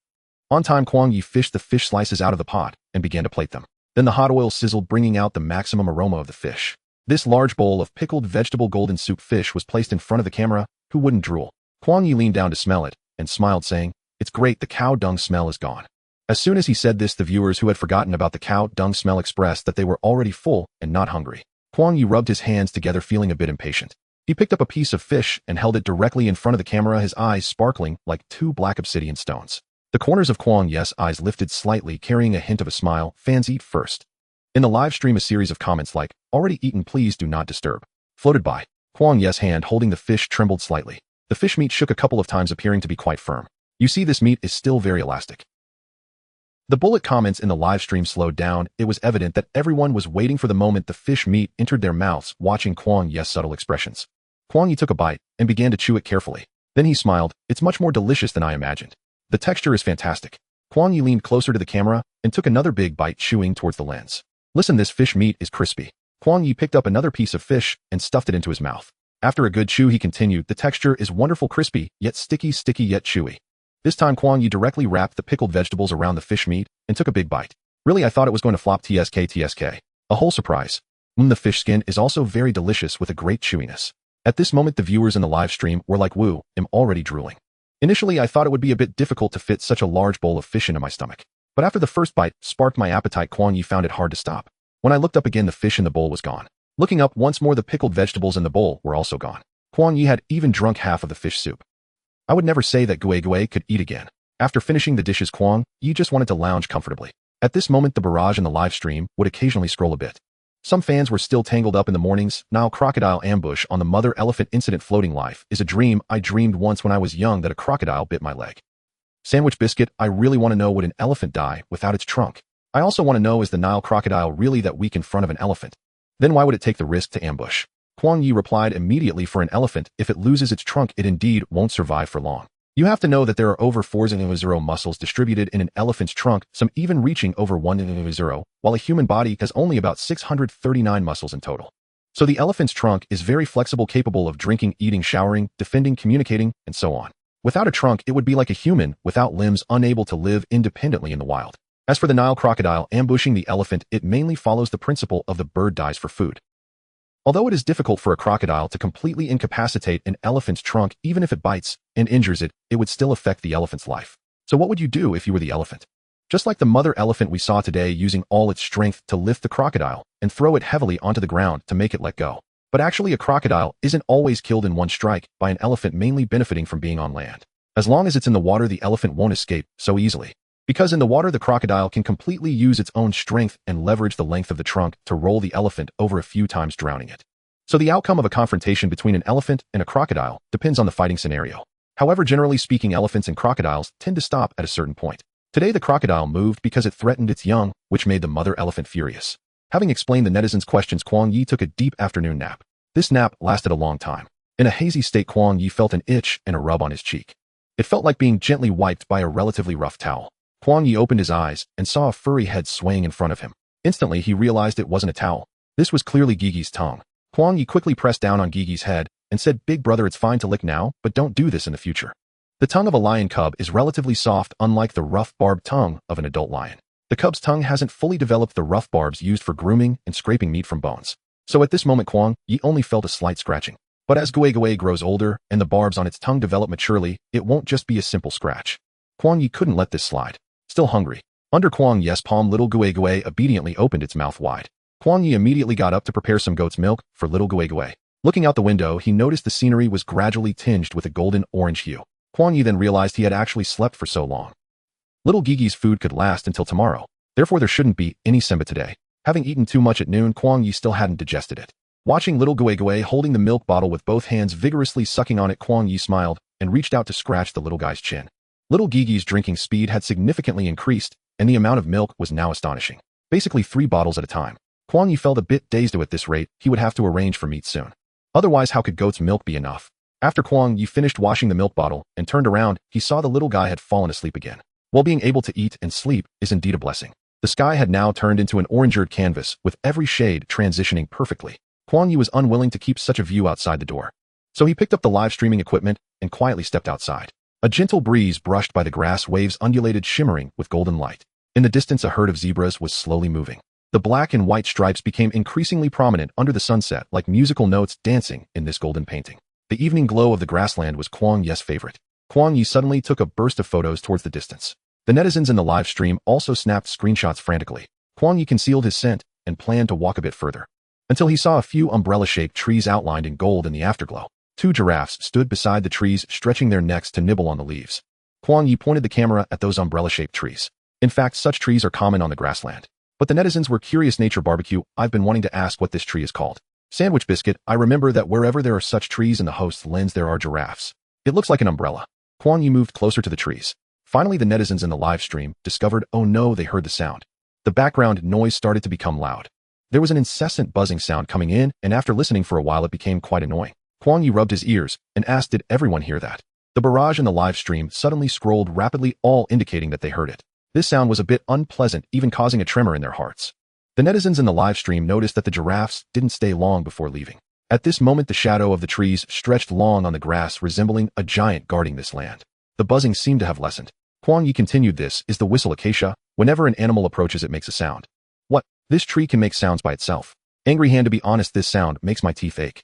On time, Kuang Ye fished the fish slices out of the pot and began to plate them. Then the hot oil sizzled, bringing out the maximum aroma of the fish. This large bowl of pickled vegetable golden soup fish was placed in front of the camera. Who wouldn't drool? Kuang Ye leaned down to smell it and smiled, saying, "It's great, the cow dung smell is gone." As soon as he said this, the viewers who had forgotten about the cow dung smell expressed that they were already full and not hungry. Kuang Ye rubbed his hands together, feeling a bit impatient. He picked up a piece of fish and held it directly in front of the camera, his eyes sparkling like two black obsidian stones. The corners of Kuang Ye's eyes lifted slightly, carrying a hint of a smile. Fans eat first. In the live stream, a series of comments like, "Already eaten, please do not disturb," floated by. Kuang Ye's hand holding the fish trembled slightly. The fish meat shook a couple of times, appearing to be quite firm. "You see, this meat is still very elastic." The bullet comments in the live stream slowed down. It was evident that everyone was waiting for the moment the fish meat entered their mouths, watching Kuang Ye's subtle expressions. Kuang Ye took a bite and began to chew it carefully. Then he smiled. "It's much more delicious than I imagined. The texture is fantastic." Kuang Ye leaned closer to the camera and took another big bite, chewing towards the lens. "Listen, this fish meat is crispy." Kuang Ye picked up another piece of fish and stuffed it into his mouth. After a good chew, he continued, "The texture is wonderful, crispy, yet sticky, sticky yet chewy." This time, Kuang Ye directly wrapped the pickled vegetables around the fish meat and took a big bite. "Really, I thought it was going to flop. TSK. A whole surprise. The fish skin is also very delicious with a great chewiness." At this moment, the viewers in the live stream were like, "Woo, I'm already drooling. Initially, I thought it would be a bit difficult to fit such a large bowl of fish into my stomach. But after the first bite sparked my appetite, Kuang Ye found it hard to stop. When I looked up again, the fish in the bowl was gone. Looking up once more, the pickled vegetables in the bowl were also gone. Kuang Ye had even drunk half of the fish soup. I would never say that Gui could eat again. After finishing the dishes, Kuang Ye just wanted to lounge comfortably. At this moment, the barrage in the live stream would occasionally scroll a bit. Some fans were still tangled up in the morning's Nile crocodile ambush on the mother elephant incident. Floating life is a dream. I dreamed once when I was young that a crocodile bit my leg. Sandwich biscuit, I really want to know, would an elephant die without its trunk? I also want to know, is the Nile crocodile really that weak in front of an elephant? Then why would it take the risk to ambush? Kuang Ye replied immediately, for an elephant, if it loses its trunk, it indeed won't survive for long. You have to know that there are over 4,000 muscles distributed in an elephant's trunk, some even reaching over 1,000, while a human body has only about 639 muscles in total. So the elephant's trunk is very flexible, capable of drinking, eating, showering, defending, communicating, and so on. Without a trunk, it would be like a human without limbs, unable to live independently in the wild. As for the Nile crocodile ambushing the elephant, it mainly follows the principle of the bird dies for food. Although it is difficult for a crocodile to completely incapacitate an elephant's trunk, even if it bites and injures it, it would still affect the elephant's life. So what would you do if you were the elephant? Just like the mother elephant we saw today, using all its strength to lift the crocodile and throw it heavily onto the ground to make it let go. But actually, a crocodile isn't always killed in one strike by an elephant, mainly benefiting from being on land. As long as it's in the water, the elephant won't escape so easily. Because in the water, the crocodile can completely use its own strength and leverage the length of the trunk to roll the elephant over a few times, drowning it. So the outcome of a confrontation between an elephant and a crocodile depends on the fighting scenario. However, generally speaking, elephants and crocodiles tend to stop at a certain point. Today, the crocodile moved because it threatened its young, which made the mother elephant furious. Having explained the netizens' questions, Kuang Ye took a deep afternoon nap. This nap lasted a long time. In a hazy state, Kuang Ye felt an itch and a rub on his cheek. It felt like being gently wiped by a relatively rough towel. Kuang Ye opened his eyes and saw a furry head swaying in front of him. Instantly, he realized it wasn't a towel. This was clearly Gigi's tongue. Kuang Ye quickly pressed down on Gigi's head and said, "Big brother, it's fine to lick now, but don't do this in the future." The tongue of a lion cub is relatively soft, unlike the rough, barbed tongue of an adult lion. The cub's tongue hasn't fully developed the rough barbs used for grooming and scraping meat from bones. So at this moment Kuang Ye only felt a slight scratching. But as Kuang grows older and the barbs on its tongue develop maturely, it won't just be a simple scratch. Kuang Ye couldn't let this slide. Still hungry. Under Kuang Ye's palm, little Kuang obediently opened its mouth wide. Kuang Ye immediately got up to prepare some goat's milk for little Kuang. Looking out the window, he noticed the scenery was gradually tinged with a golden-orange hue. Kuang Ye then realized he had actually slept for so long. Little Gigi's food could last until tomorrow. Therefore, there shouldn't be any Simba today. Having eaten too much at noon, Kuang Ye still hadn't digested it. Watching little Kuang holding the milk bottle with both hands vigorously sucking on it, Kuang Ye smiled and reached out to scratch the little guy's chin. Little Gigi's drinking speed had significantly increased, and the amount of milk was now astonishing. Basically 3 bottles at a time. Kuang Ye felt a bit dazed at this rate. He would have to arrange for meat soon. Otherwise, how could goat's milk be enough? After Kuang Ye finished washing the milk bottle and turned around, he saw the little guy had fallen asleep again. While being able to eat and sleep is indeed a blessing. The sky had now turned into an orange-ered canvas, with every shade transitioning perfectly. Kuang Ye was unwilling to keep such a view outside the door. So he picked up the live streaming equipment and quietly stepped outside. A gentle breeze brushed by the grass, waves undulated, shimmering with golden light. In the distance, a herd of zebras was slowly moving. The black and white stripes became increasingly prominent under the sunset, like musical notes dancing in this golden painting. The evening glow of the grassland was Kuang Ye's favorite. Kuang Ye suddenly took a burst of photos towards the distance. The netizens in the live stream also snapped screenshots frantically. Kuang Ye concealed his scent and planned to walk a bit further, until he saw a few umbrella-shaped trees outlined in gold in the afterglow. 2 giraffes stood beside the trees, stretching their necks to nibble on the leaves. Kuang Ye pointed the camera at those umbrella-shaped trees. In fact, such trees are common on the grassland. But the netizens were curious. Nature barbecue, I've been wanting to ask what this tree is called. Sandwich biscuit, I remember that wherever there are such trees in the host's lens there are giraffes. It looks like an umbrella. Kuang Ye moved closer to the trees. Finally, the netizens in the live stream discovered, oh no, they heard the sound. The background noise started to become loud. There was an incessant buzzing sound coming in, and after listening for a while it became quite annoying. Kuang Ye rubbed his ears and asked, did everyone hear that? The barrage in the live stream suddenly scrolled rapidly, all indicating that they heard it. This sound was a bit unpleasant, even causing a tremor in their hearts. The netizens in the live stream noticed that the giraffes didn't stay long before leaving. At this moment, the shadow of the trees stretched long on the grass, resembling a giant guarding this land. The buzzing seemed to have lessened. Kuang Ye continued, this is the whistle acacia. Whenever an animal approaches, it makes a sound. What? This tree can make sounds by itself. Angry hand, to be honest, this sound makes my teeth ache.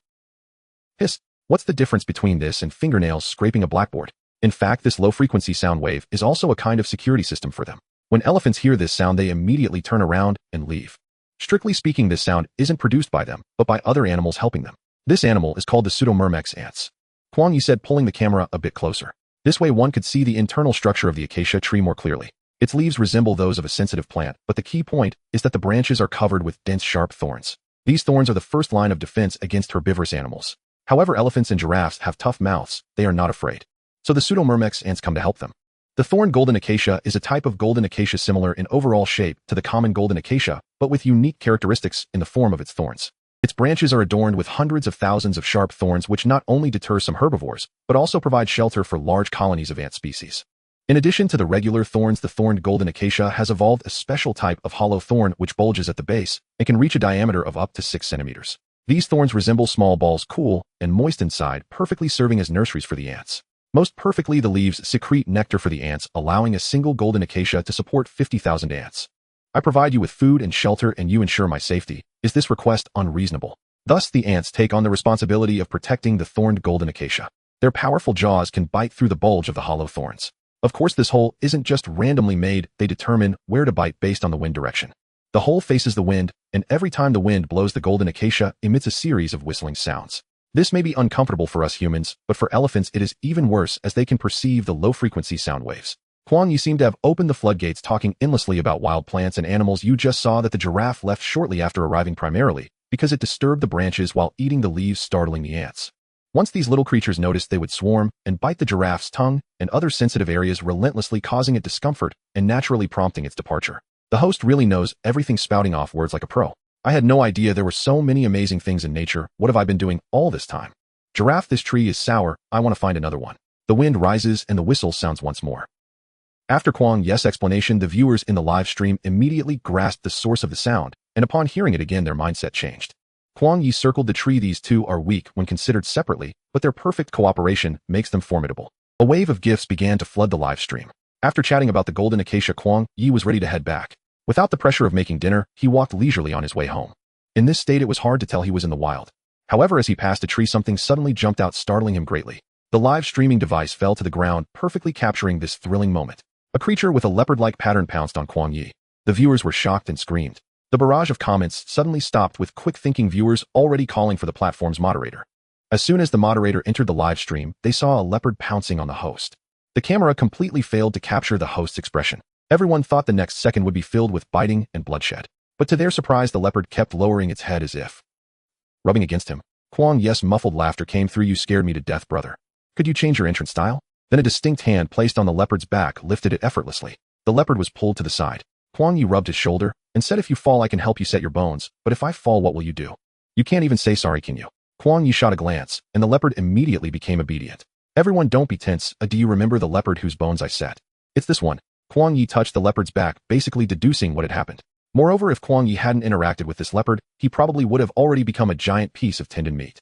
Hiss. What's the difference between this and fingernails scraping a blackboard? In fact, this low-frequency sound wave is also a kind of security system for them. When elephants hear this sound, they immediately turn around and leave. Strictly speaking, this sound isn't produced by them, but by other animals helping them. This animal is called the pseudomyrmex ants. Kuang Ye said, pulling the camera a bit closer. This way one could see the internal structure of the acacia tree more clearly. Its leaves resemble those of a sensitive plant, but the key point is that the branches are covered with dense, sharp thorns. These thorns are the first line of defense against herbivorous animals. However, elephants and giraffes have tough mouths. They are not afraid. So the pseudomyrmex ants come to help them. The thorned golden acacia is a type of golden acacia similar in overall shape to the common golden acacia, but with unique characteristics in the form of its thorns. Its branches are adorned with hundreds of thousands of sharp thorns, which not only deter some herbivores, but also provide shelter for large colonies of ant species. In addition to the regular thorns, the thorned golden acacia has evolved a special type of hollow thorn which bulges at the base and can reach a diameter of up to 6 centimeters. These thorns resemble small balls, cool and moist inside, perfectly serving as nurseries for the ants. Most perfectly, the leaves secrete nectar for the ants, allowing a single golden acacia to support 50,000 ants. I provide you with food and shelter and you ensure my safety. Is this request unreasonable? Thus, the ants take on the responsibility of protecting the thorned golden acacia. Their powerful jaws can bite through the bulge of the hollow thorns. Of course, this hole isn't just randomly made, they determine where to bite based on the wind direction. The hole faces the wind, and every time the wind blows, the golden acacia emits a series of whistling sounds. This may be uncomfortable for us humans, but for elephants it is even worse, as they can perceive the low-frequency sound waves. Kuang Ye seemed to have opened the floodgates, talking endlessly about wild plants and animals. You just saw that the giraffe left shortly after arriving, primarily because it disturbed the branches while eating the leaves, startling the ants. Once these little creatures noticed, they would swarm and bite the giraffe's tongue and other sensitive areas relentlessly, causing it discomfort and naturally prompting its departure. The host really knows everything, spouting off words like a pro. I had no idea there were so many amazing things in nature. What have I been doing all this time? Giraffe, this tree is sour. I want to find another one. The wind rises and the whistle sounds once more. After Kuang Ye's explanation, the viewers in the live stream immediately grasped the source of the sound, and upon hearing it again, their mindset changed. Kuang Ye circled the tree. These two are weak when considered separately, but their perfect cooperation makes them formidable. A wave of gifts began to flood the live stream. After chatting about the golden acacia, Kuang Ye was ready to head back. Without the pressure of making dinner, he walked leisurely on his way home. In this state, it was hard to tell he was in the wild. However, as he passed a tree, something suddenly jumped out, startling him greatly. The live streaming device fell to the ground, perfectly capturing this thrilling moment. A creature with a leopard-like pattern pounced on Kuang Ye. The viewers were shocked and screamed. The barrage of comments suddenly stopped, with quick-thinking viewers already calling for the platform's moderator. As soon as the moderator entered the live stream, they saw a leopard pouncing on the host. The camera completely failed to capture the host's expression. Everyone thought the next second would be filled with biting and bloodshed. But to their surprise, the leopard kept lowering its head as if rubbing against him. Kuang Ye's muffled laughter came through. "You scared me to death, brother. Could you change your entrance style?" Then a distinct hand placed on the leopard's back lifted it effortlessly. The leopard was pulled to the side. Kuang Ye rubbed his shoulder and said, "If you fall, I can help you set your bones, but if I fall, what will you do? You can't even say sorry, can you?" Kuang Ye shot a glance, and the leopard immediately became obedient. "Everyone, don't be tense. Do you remember the leopard whose bones I set? It's this one." Kuang Ye touched the leopard's back, basically deducing what had happened. Moreover, if Kuang Ye hadn't interacted with this leopard, he probably would have already become a giant piece of tendon meat.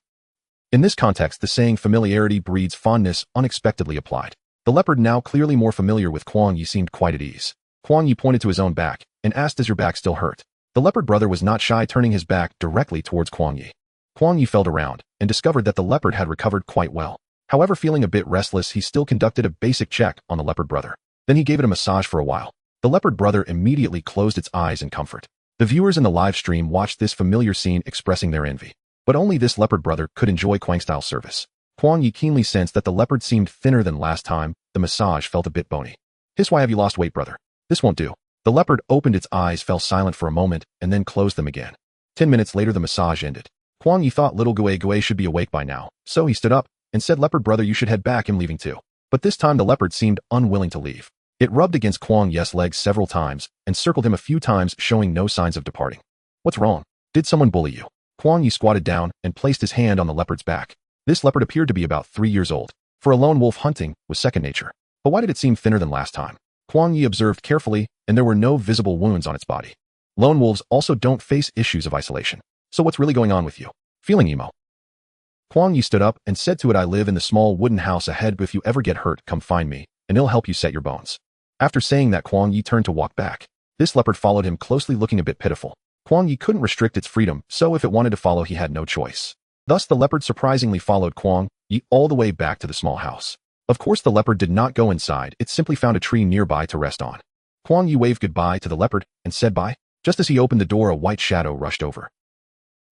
In this context, the saying familiarity breeds fondness unexpectedly applied. The leopard, now clearly more familiar with Kuang Ye, seemed quite at ease. Kuang Ye pointed to his own back and asked, "Does your back still hurt?" The leopard brother was not shy, turning his back directly towards Kuang Ye. Kuang Ye felt around and discovered that the leopard had recovered quite well. However, feeling a bit restless, he still conducted a basic check on the leopard brother. Then he gave it a massage for a while. The leopard brother immediately closed its eyes in comfort. The viewers in the live stream watched this familiar scene, expressing their envy. But only this leopard brother could enjoy Kuang-style service. Kuang Ye keenly sensed that the leopard seemed thinner than last time. The massage felt a bit bony. "Hiss, why have you lost weight, brother? This won't do." The leopard opened its eyes, fell silent for a moment, and then closed them again. 10 minutes later, the massage ended. Kuang Ye thought little Gui should be awake by now, so he stood up and said, "Leopard brother, you should head back. I'm leaving too." But this time the leopard seemed unwilling to leave. It rubbed against Kuang Ye's legs several times and circled him a few times, showing no signs of departing. "What's wrong? Did someone bully you?" Kuang Ye squatted down and placed his hand on the leopard's back. This leopard appeared to be about 3 years old. For a lone wolf, hunting was second nature. But why did it seem thinner than last time? Kuang Ye observed carefully, and there were no visible wounds on its body. Lone wolves also don't face issues of isolation. So what's really going on with you? Feeling emo? Kuang Ye stood up and said to it, "I live in the small wooden house ahead, but if you ever get hurt, come find me, and it'll help you set your bones." After saying that, Kuang Ye turned to walk back. This leopard followed him closely, looking a bit pitiful. Kuang Ye couldn't restrict its freedom, so if it wanted to follow, he had no choice. Thus, the leopard surprisingly followed Kuang Ye all the way back to the small house. Of course, the leopard did not go inside. It simply found a tree nearby to rest on. Kuang Ye waved goodbye to the leopard and said bye. Just as he opened the door, a white shadow rushed over,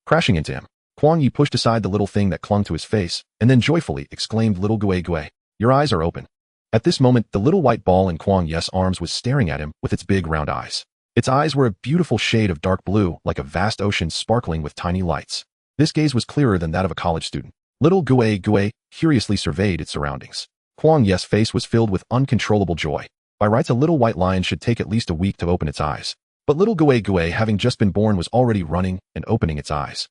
crashing into him. Kuang Ye pushed aside the little thing that clung to his face, and then joyfully exclaimed, "Little Gui, your eyes are open." At this moment, the little white ball in Kuang Ye's arms was staring at him with its big round eyes. Its eyes were a beautiful shade of dark blue, like a vast ocean sparkling with tiny lights. This gaze was clearer than that of a college student. Little Gui curiously surveyed its surroundings. Kuang Ye's face was filled with uncontrollable joy. By rights, a little white lion should take at least a week to open its eyes. But little Gui, having just been born, was already running and opening its eyes.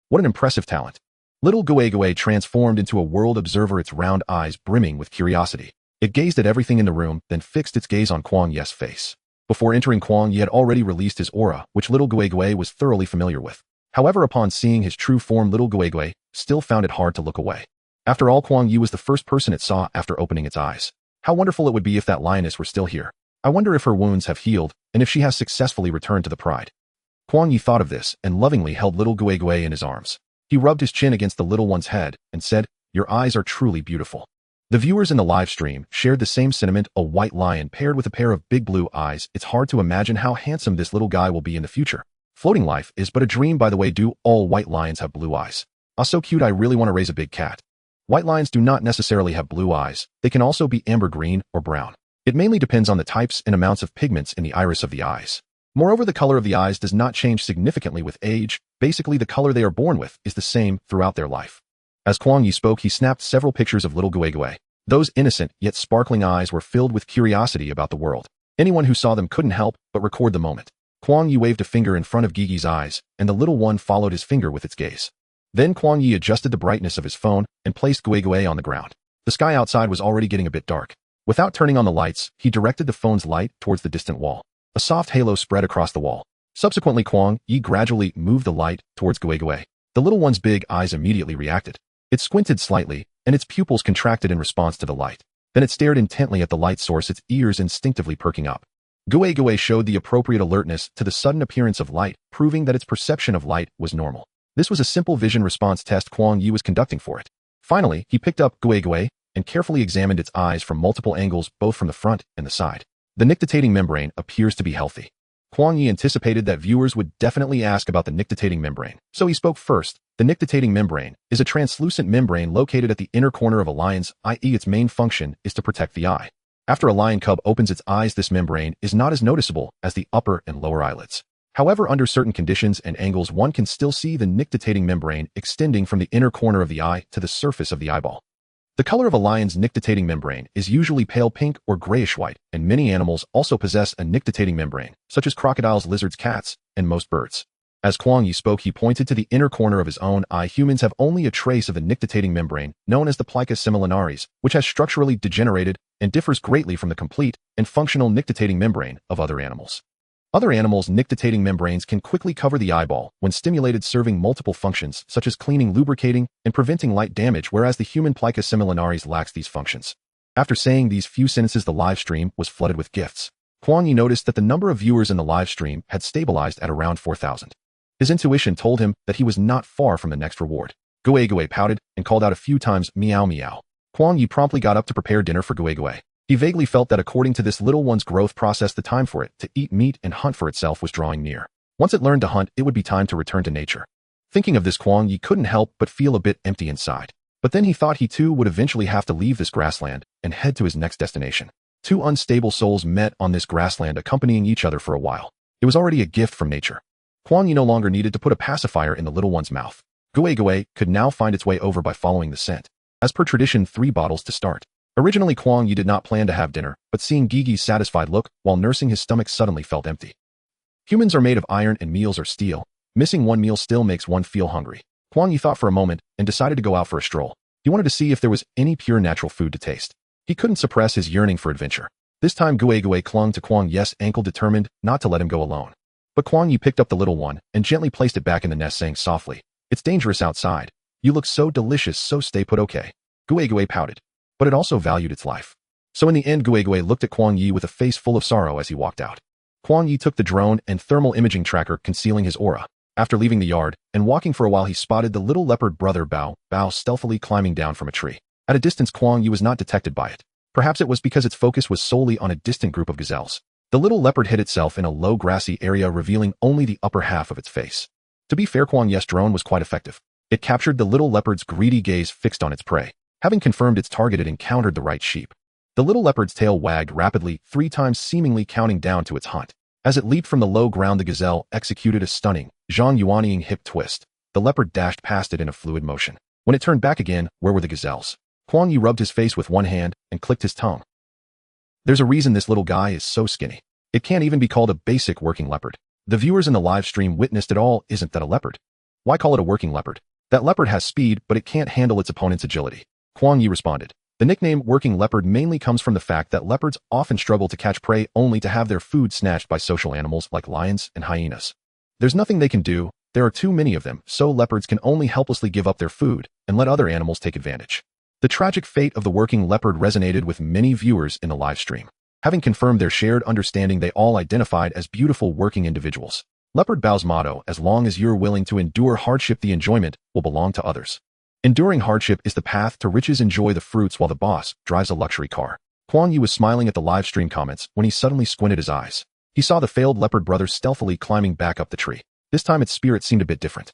What an impressive talent. Little Gui transformed into a world observer, its round eyes brimming with curiosity. It gazed at everything in the room, then fixed its gaze on Kuang Ye's face. Before entering, Kuang Ye had already released his aura, which little Gui was thoroughly familiar with. However, upon seeing his true form, little Gui still found it hard to look away. After all, Kuang Ye was the first person it saw after opening its eyes. How wonderful it would be if that lioness were still here. I wonder if her wounds have healed, and if she has successfully returned to the pride. Kuang Ye thought of this, and lovingly held little Gui in his arms. He rubbed his chin against the little one's head, and said, "Your eyes are truly beautiful." The viewers in the live stream shared the same sentiment. A white lion paired with a pair of big blue eyes. It's hard to imagine how handsome this little guy will be in the future. Floating life is but a dream. By the way, do all white lions have blue eyes? Ah, so cute. I really want to raise a big cat. White lions do not necessarily have blue eyes. They can also be amber green or brown. It mainly depends on the types and amounts of pigments in the iris of the eyes. Moreover, the color of the eyes does not change significantly with age. Basically, the color they are born with is the same throughout their life. As Kuang Ye spoke, he snapped several pictures of little Gui. Those innocent yet sparkling eyes were filled with curiosity about the world. Anyone who saw them couldn't help but record the moment. Kuang Ye waved a finger in front of Gigi's eyes, and the little one followed his finger with its gaze. Then Kuang Ye adjusted the brightness of his phone and placed Gui on the ground. The sky outside was already getting a bit dark. Without turning on the lights, he directed the phone's light towards the distant wall. A soft halo spread across the wall. Subsequently, Kuang Ye gradually moved the light towards Gui. The little one's big eyes immediately reacted. It squinted slightly, and its pupils contracted in response to the light. Then it stared intently at the light source, its ears instinctively perking up. Kuang Ye showed the appropriate alertness to the sudden appearance of light, proving that its perception of light was normal. This was a simple vision response test Kuang Ye was conducting for it. Finally, he picked up Kuang Ye and carefully examined its eyes from multiple angles, both from the front and the side. The nictitating membrane appears to be healthy. Kuang Ye anticipated that viewers would definitely ask about the nictitating membrane, so he spoke first. The nictitating membrane is a translucent membrane located at the inner corner of a lion's, i.e. its main function is to protect the eye. After a lion cub opens its eyes, this membrane is not as noticeable as the upper and lower eyelids. However, under certain conditions and angles, one can still see the nictitating membrane extending from the inner corner of the eye to the surface of the eyeball. The color of a lion's nictitating membrane is usually pale pink or grayish-white, and many animals also possess a nictitating membrane, such as crocodiles, lizards, cats, and most birds. As Kuang Ye spoke, he pointed to the inner corner of his own eye. Humans have only a trace of the nictitating membrane, known as the plica similaris, which has structurally degenerated and differs greatly from the complete and functional nictitating membrane of other animals. Other animals' nictitating membranes can quickly cover the eyeball when stimulated, serving multiple functions, such as cleaning, lubricating, and preventing light damage, whereas the human plica similaris lacks these functions. After saying these few sentences, the live stream was flooded with gifts. Kuang Ye noticed that the number of viewers in the live stream had stabilized at around 4,000. His intuition told him that he was not far from the next reward. Kuang Ye pouted and called out a few times, meow meow. Kuang Ye promptly got up to prepare dinner for Kuang Ye. He vaguely felt that according to this little one's growth process, the time for it to eat meat and hunt for itself was drawing near. Once it learned to hunt, it would be time to return to nature. Thinking of this, Kuang Ye couldn't help but feel a bit empty inside. But then he thought he too would eventually have to leave this grassland and head to his next destination. Two unstable souls met on this grassland, accompanying each other for a while. It was already a gift from nature. Kuang Ye no longer needed to put a pacifier in the little one's mouth. Kuang Ye could now find its way over by following the scent. As per tradition, 3 bottles to start. Originally, Kuang Ye did not plan to have dinner, but seeing Gigi's satisfied look while nursing his stomach suddenly felt empty. Humans are made of iron and meals are steel. Missing one meal still makes one feel hungry. Kuang Ye thought for a moment and decided to go out for a stroll. He wanted to see if there was any pure natural food to taste. He couldn't suppress his yearning for adventure. This time, Kuang Ye clung to Kuang Ye's ankle, determined not to let him go alone. But Kuang Ye picked up the little one and gently placed it back in the nest, saying softly, "It's dangerous outside. You look so delicious, so stay put, okay." Kuang Ye pouted. But it also valued its life. So in the end, Kuang Ye looked at Kuang Ye with a face full of sorrow as he walked out. Kuang Ye took the drone and thermal imaging tracker, concealing his aura. After leaving the yard and walking for a while, he spotted the little leopard brother Bao stealthily climbing down from a tree. At a distance, Kuang Ye was not detected by it. Perhaps it was because its focus was solely on a distant group of gazelles. The little leopard hid itself in a low grassy area, revealing only the upper half of its face. To be fair, Kuang Ye's drone was quite effective. It captured the little leopard's greedy gaze fixed on its prey. Having confirmed its target, it encountered the right sheep. The little leopard's tail wagged rapidly 3 times, seemingly counting down to its hunt. As it leaped from the low ground, the gazelle executed a stunning, Zhang-yuanying hip twist. The leopard dashed past it in a fluid motion. When it turned back again, where were the gazelles? Kuang Ye rubbed his face with one hand and clicked his tongue. There's a reason this little guy is so skinny. It can't even be called a basic working leopard. The viewers in the live stream witnessed it all. Isn't that a leopard? Why call it a working leopard? That leopard has speed, but it can't handle its opponent's agility. Kuang Ye responded. The nickname working leopard mainly comes from the fact that leopards often struggle to catch prey, only to have their food snatched by social animals like lions and hyenas. There's nothing they can do. There are too many of them, so leopards can only helplessly give up their food and let other animals take advantage. The tragic fate of the working leopard resonated with many viewers in the live stream. Having confirmed their shared understanding, they all identified as beautiful working individuals. Leopard Bao's motto: as long as you're willing to endure hardship, the enjoyment will belong to others. Enduring hardship is the path to riches. Enjoy the fruits while the boss drives a luxury car. Kuang Ye was smiling at the live stream comments when he suddenly squinted his eyes. He saw the failed leopard brother stealthily climbing back up the tree. This time its spirit seemed a bit different.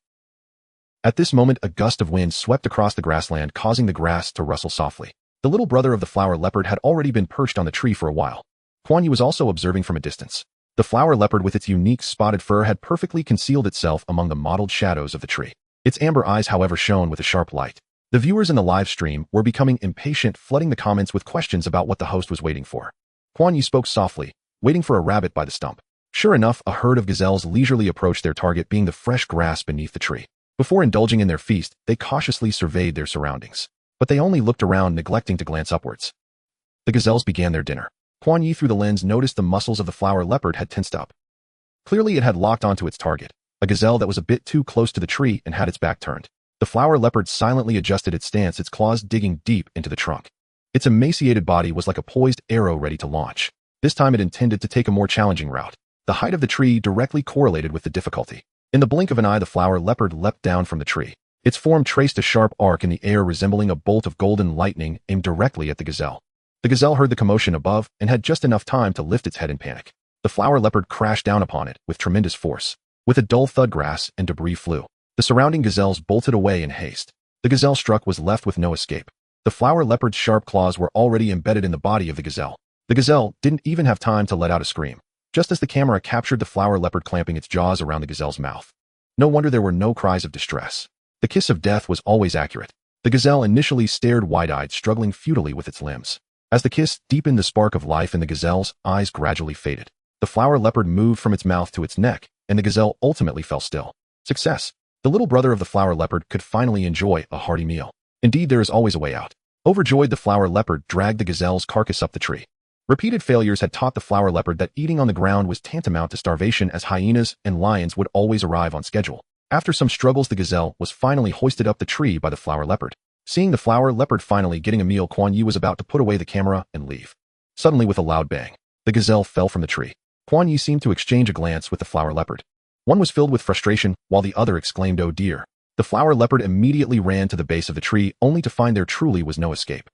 At this moment, a gust of wind swept across the grassland, causing the grass to rustle softly. The little brother of the flower leopard had already been perched on the tree for a while. Kuang Ye was also observing from a distance. The flower leopard, with its unique spotted fur, had perfectly concealed itself among the mottled shadows of the tree. Its amber eyes, however, shone with a sharp light. The viewers in the live stream were becoming impatient, flooding the comments with questions about what the host was waiting for. Kuang Ye spoke softly, waiting for a rabbit by the stump. Sure enough, a herd of gazelles leisurely approached, their target being the fresh grass beneath the tree. Before indulging in their feast, they cautiously surveyed their surroundings. But they only looked around, neglecting to glance upwards. The gazelles began their dinner. Kuang Ye, through the lens, noticed the muscles of the flower leopard had tensed up. Clearly, it had locked onto its target, a gazelle that was a bit too close to the tree and had its back turned. The flower leopard silently adjusted its stance, its claws digging deep into the trunk. Its emaciated body was like a poised arrow ready to launch. This time it intended to take a more challenging route. The height of the tree directly correlated with the difficulty. In the blink of an eye, the flower leopard leapt down from the tree. Its form traced a sharp arc in the air resembling a bolt of golden lightning aimed directly at the gazelle. The gazelle heard the commotion above and had just enough time to lift its head in panic. The flower leopard crashed down upon it with tremendous force. With a dull thud, grass and debris flew. The surrounding gazelles bolted away in haste. The gazelle struck was left with no escape. The flower leopard's sharp claws were already embedded in the body of the gazelle. The gazelle didn't even have time to let out a scream, just as the camera captured the flower leopard clamping its jaws around the gazelle's mouth. No wonder there were no cries of distress. The kiss of death was always accurate. The gazelle initially stared wide-eyed, struggling futilely with its limbs. As the kiss deepened, the spark of life in the gazelle's eyes gradually faded. The flower leopard moved from its mouth to its neck, and the gazelle ultimately fell still. Success! The little brother of the flower leopard could finally enjoy a hearty meal. Indeed, there is always a way out. Overjoyed, the flower leopard dragged the gazelle's carcass up the tree. Repeated failures had taught the flower leopard that eating on the ground was tantamount to starvation, as hyenas and lions would always arrive on schedule. After some struggles, the gazelle was finally hoisted up the tree by the flower leopard. Seeing the flower leopard finally getting a meal, Kuang Ye was about to put away the camera and leave. Suddenly, with a loud bang, the gazelle fell from the tree. Kuang Ye seemed to exchange a glance with the flower leopard. One was filled with frustration, while the other exclaimed, "Oh dear." The flower leopard immediately ran to the base of the tree, only to find there truly was no escape.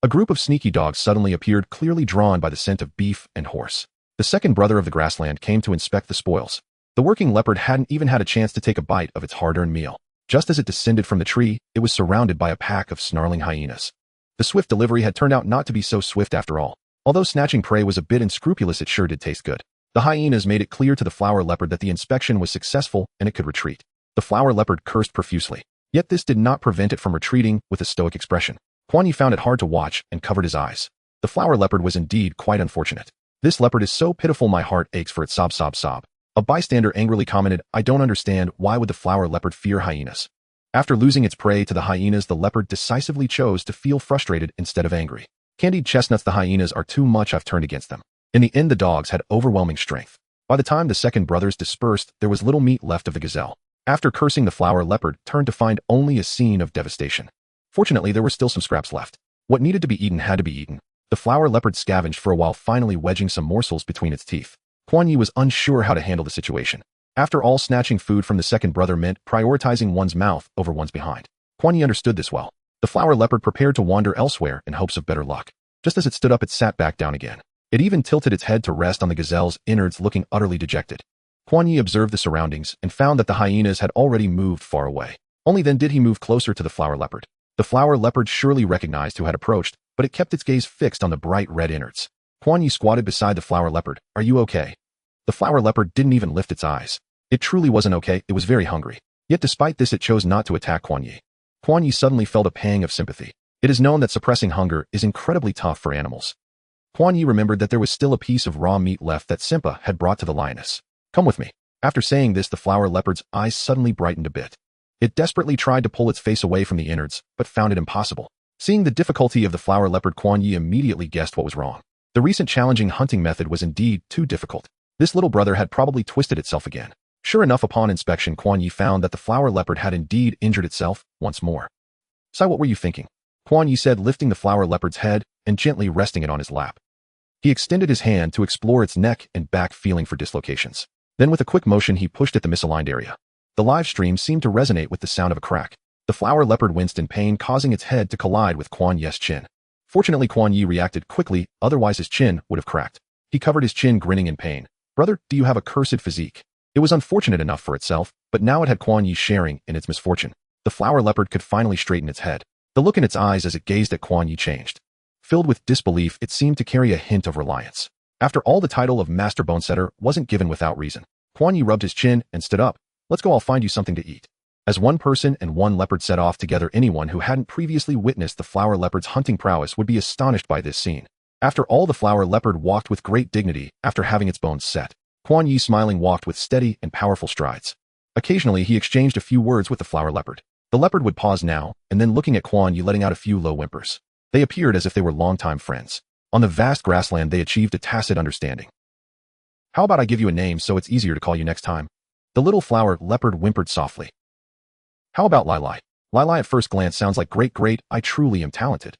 A group of sneaky dogs suddenly appeared, clearly drawn by the scent of beef and horse. The second brother of the grassland came to inspect the spoils. The working leopard hadn't even had a chance to take a bite of its hard-earned meal. Just as it descended from the tree, it was surrounded by a pack of snarling hyenas. The swift delivery had turned out not to be so swift after all. Although snatching prey was a bit unscrupulous, it sure did taste good. The hyenas made it clear to the flower leopard that the inspection was successful and it could retreat. The flower leopard cursed profusely. Yet this did not prevent it from retreating with a stoic expression. Kuang Ye found it hard to watch and covered his eyes. The flower leopard was indeed quite unfortunate. "This leopard is so pitiful, my heart aches for it, sob, sob, sob." A bystander angrily commented, "I don't understand, why would the flower leopard fear hyenas?" After losing its prey to the hyenas, the leopard decisively chose to feel frustrated instead of angry. "Candied chestnuts, the hyenas are too much, I've turned against them." In the end, the dogs had overwhelming strength. By the time the second brothers dispersed, there was little meat left of the gazelle. After cursing, the flower leopard turned to find only a scene of devastation. Fortunately, there were still some scraps left. What needed to be eaten had to be eaten. The flower leopard scavenged for a while, finally wedging some morsels between its teeth. Kuang Ye was unsure how to handle the situation. After all, snatching food from the second brother meant prioritizing one's mouth over one's behind. Kuang Ye understood this well. The flower leopard prepared to wander elsewhere in hopes of better luck. Just as it stood up, it sat back down again. It even tilted its head to rest on the gazelle's innards, looking utterly dejected. Kuang Ye observed the surroundings and found that the hyenas had already moved far away. Only then did he move closer to the flower leopard. The flower leopard surely recognized who had approached, but it kept its gaze fixed on the bright red innards. Kuang Ye squatted beside the flower leopard. "Are you okay?" The flower leopard didn't even lift its eyes. It truly wasn't okay, it was very hungry. Yet despite this, it chose not to attack Kuang Ye. Kuang Ye suddenly felt a pang of sympathy. It is known that suppressing hunger is incredibly tough for animals. Kuang Ye remembered that there was still a piece of raw meat left that Simpa had brought to the lioness. "Come with me." After saying this, the flower leopard's eyes suddenly brightened a bit. It desperately tried to pull its face away from the innards, but found it impossible. Seeing the difficulty of the flower leopard, Kuang Ye immediately guessed what was wrong. The recent challenging hunting method was indeed too difficult. This little brother had probably twisted itself again. Sure enough, upon inspection, Kuang Ye found that the flower leopard had indeed injured itself once more. "Sai, what were you thinking?" Kuang Ye said, lifting the flower leopard's head and gently resting it on his lap. He extended his hand to explore its neck and back, feeling for dislocations. Then with a quick motion, he pushed at the misaligned area. The live stream seemed to resonate with the sound of a crack. The flower leopard winced in pain, causing its head to collide with Kuang Ye's chin. Fortunately, Kuang Ye reacted quickly, otherwise his chin would have cracked. He covered his chin, grinning in pain. "Brother, do you have a cursed physique?" It was unfortunate enough for itself, but now it had Kuang Ye sharing in its misfortune. The flower leopard could finally straighten its head. The look in its eyes as it gazed at Kuang Ye changed. Filled with disbelief, it seemed to carry a hint of reliance. After all, the title of Master Bonesetter wasn't given without reason. Kuang Ye rubbed his chin and stood up. "Let's go, I'll find you something to eat." As one person and one leopard set off together, anyone who hadn't previously witnessed the flower leopard's hunting prowess would be astonished by this scene. After all, the flower leopard walked with great dignity after having its bones set. Kuang Ye, smiling, walked with steady and powerful strides. Occasionally, he exchanged a few words with the flower leopard. The leopard would pause now, and then looking at Kuang Ye, letting out a few low whimpers. They appeared as if they were longtime friends. On the vast grassland, they achieved a tacit understanding. "How about I give you a name so it's easier to call you next time?" The little flower leopard whimpered softly. "How about Lai Lai?" Lai Lai at first glance sounds like great, I truly am talented.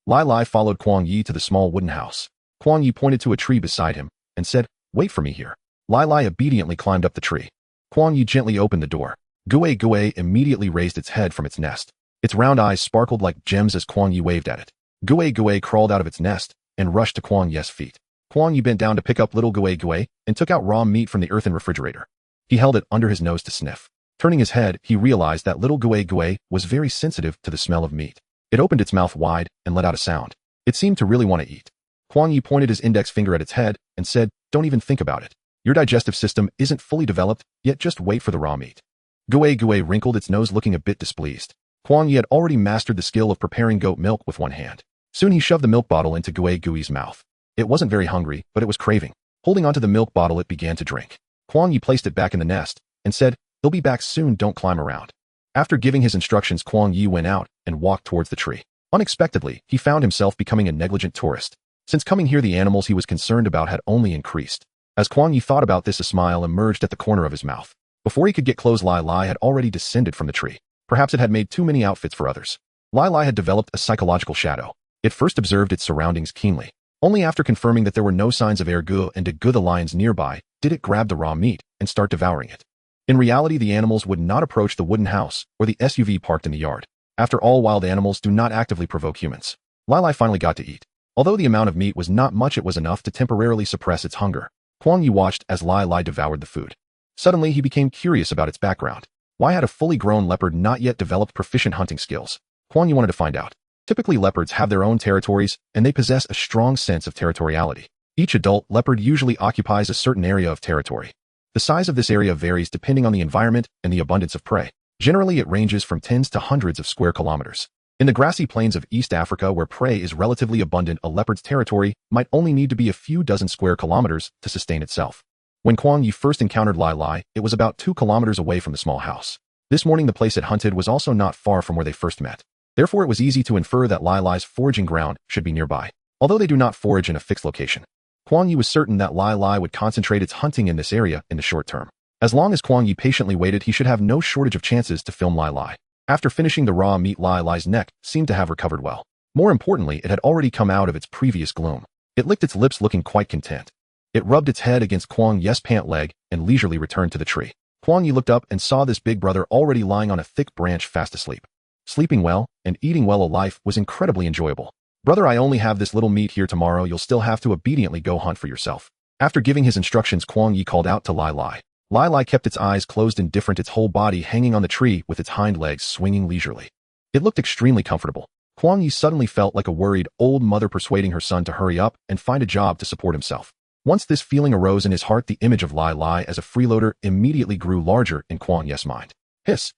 Lai Lai followed Kuang Ye to the small wooden house. Kuang Ye pointed to a tree beside him and said, "Wait for me here." Lai Lai obediently climbed up the tree. Kuang Ye gently opened the door. Gui Gui immediately raised its head from its nest. Its round eyes sparkled like gems as Kuang Ye waved at it. Gui Gui crawled out of its nest and rushed to Kuang Ye's feet. Kuang Ye bent down to pick up little Gui Gui and took out raw meat from the earthen refrigerator. He held it under his nose to sniff. Turning his head, he realized that little Gui Gui was very sensitive to the smell of meat. It opened its mouth wide and let out a sound. It seemed to really want to eat. Kuang Ye pointed his index finger at its head and said, "Don't even think about it. Your digestive system isn't fully developed, yet just wait for the raw meat." Gui Gui wrinkled its nose, looking a bit displeased. Kuang Ye had already mastered the skill of preparing goat milk with one hand. Soon he shoved the milk bottle into Gui Gui's mouth. It wasn't very hungry, but it was craving. Holding onto the milk bottle, it began to drink. Kuang Ye placed it back in the nest and said, "He'll be back soon, don't climb around." After giving his instructions, Kuang Ye went out and walked towards the tree. Unexpectedly, he found himself becoming a negligent tourist. Since coming here, the animals he was concerned about had only increased. As Kuang Ye thought about this, a smile emerged at the corner of his mouth. Before he could get close, Lai Lai had already descended from the tree. Perhaps it had made too many outfits for others. Lai Lai had developed a psychological shadow. It first observed its surroundings keenly. Only after confirming that there were no signs of Ergu and Degu the lions nearby, did it grab the raw meat and start devouring it. In reality, the animals would not approach the wooden house or the SUV parked in the yard. After all, wild animals do not actively provoke humans. Lai Lai finally got to eat. Although the amount of meat was not much, it was enough to temporarily suppress its hunger. Kuang Ye watched as Lai Lai devoured the food. Suddenly, he became curious about its background. Why had a fully grown leopard not yet developed proficient hunting skills? Kuang Ye wanted to find out. Typically, leopards have their own territories, and they possess a strong sense of territoriality. Each adult leopard usually occupies a certain area of territory. The size of this area varies depending on the environment and the abundance of prey. Generally, it ranges from tens to hundreds of square kilometers. In the grassy plains of East Africa, where prey is relatively abundant, a leopard's territory might only need to be a few dozen square kilometers to sustain itself. When Kuang Ye first encountered Lai Lai, it was about 2 kilometers away from the small house. This morning, the place it hunted was also not far from where they first met. Therefore, it was easy to infer that Lai Lai's foraging ground should be nearby. Although they do not forage in a fixed location, Kuang Ye was certain that Lai Lai would concentrate its hunting in this area in the short term. As long as Kuang Ye patiently waited, he should have no shortage of chances to film Lai Lai. After finishing the raw meat, Lai Lai's neck seemed to have recovered well. More importantly, it had already come out of its previous gloom. It licked its lips, looking quite content. It rubbed its head against Kuang Ye's pant leg and leisurely returned to the tree. Kuang Ye looked up and saw this big brother already lying on a thick branch, fast asleep. Sleeping well and eating well, a life was incredibly enjoyable. "Brother, I only have this little meat here. Tomorrow you'll still have to obediently go hunt for yourself." After giving his instructions, Kuang Ye called out to Lai Lai. Lai Lai kept its eyes closed, indifferent, its whole body hanging on the tree with its hind legs swinging leisurely. It looked extremely comfortable. Kuang Ye suddenly felt like a worried old mother persuading her son to hurry up and find a job to support himself. Once this feeling arose in his heart, the image of Lai Lai as a freeloader immediately grew larger in Kuang Ye's mind. Hiss!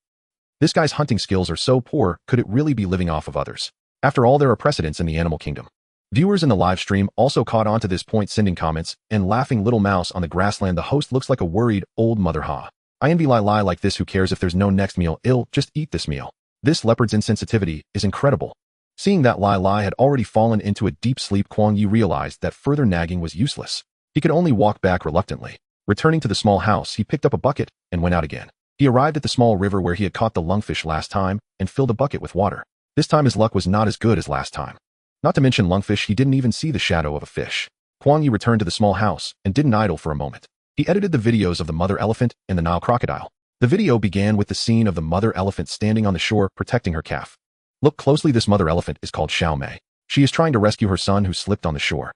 This guy's hunting skills are so poor, could it really be living off of others? After all, there are precedents in the animal kingdom. Viewers in the live stream also caught on to this point, sending comments and laughing. "Little mouse on the grassland, the host looks like a worried old mother, ha. I envy Lai Lai like this. Who cares if there's no next meal? I'll just eat this meal." This leopard's insensitivity is incredible. Seeing that Lai Lai had already fallen into a deep sleep, Kuang Ye realized that further nagging was useless. He could only walk back reluctantly. Returning to the small house, he picked up a bucket and went out again. He arrived at the small river where he had caught the lungfish last time and filled a bucket with water. This time his luck was not as good as last time. Not to mention lungfish, he didn't even see the shadow of a fish. Kuang Ye returned to the small house and didn't idle for a moment. He edited the videos of the mother elephant and the Nile crocodile. The video began with the scene of the mother elephant standing on the shore protecting her calf. Look closely, this mother elephant is called Xiao Mei. She is trying to rescue her son who slipped on the shore.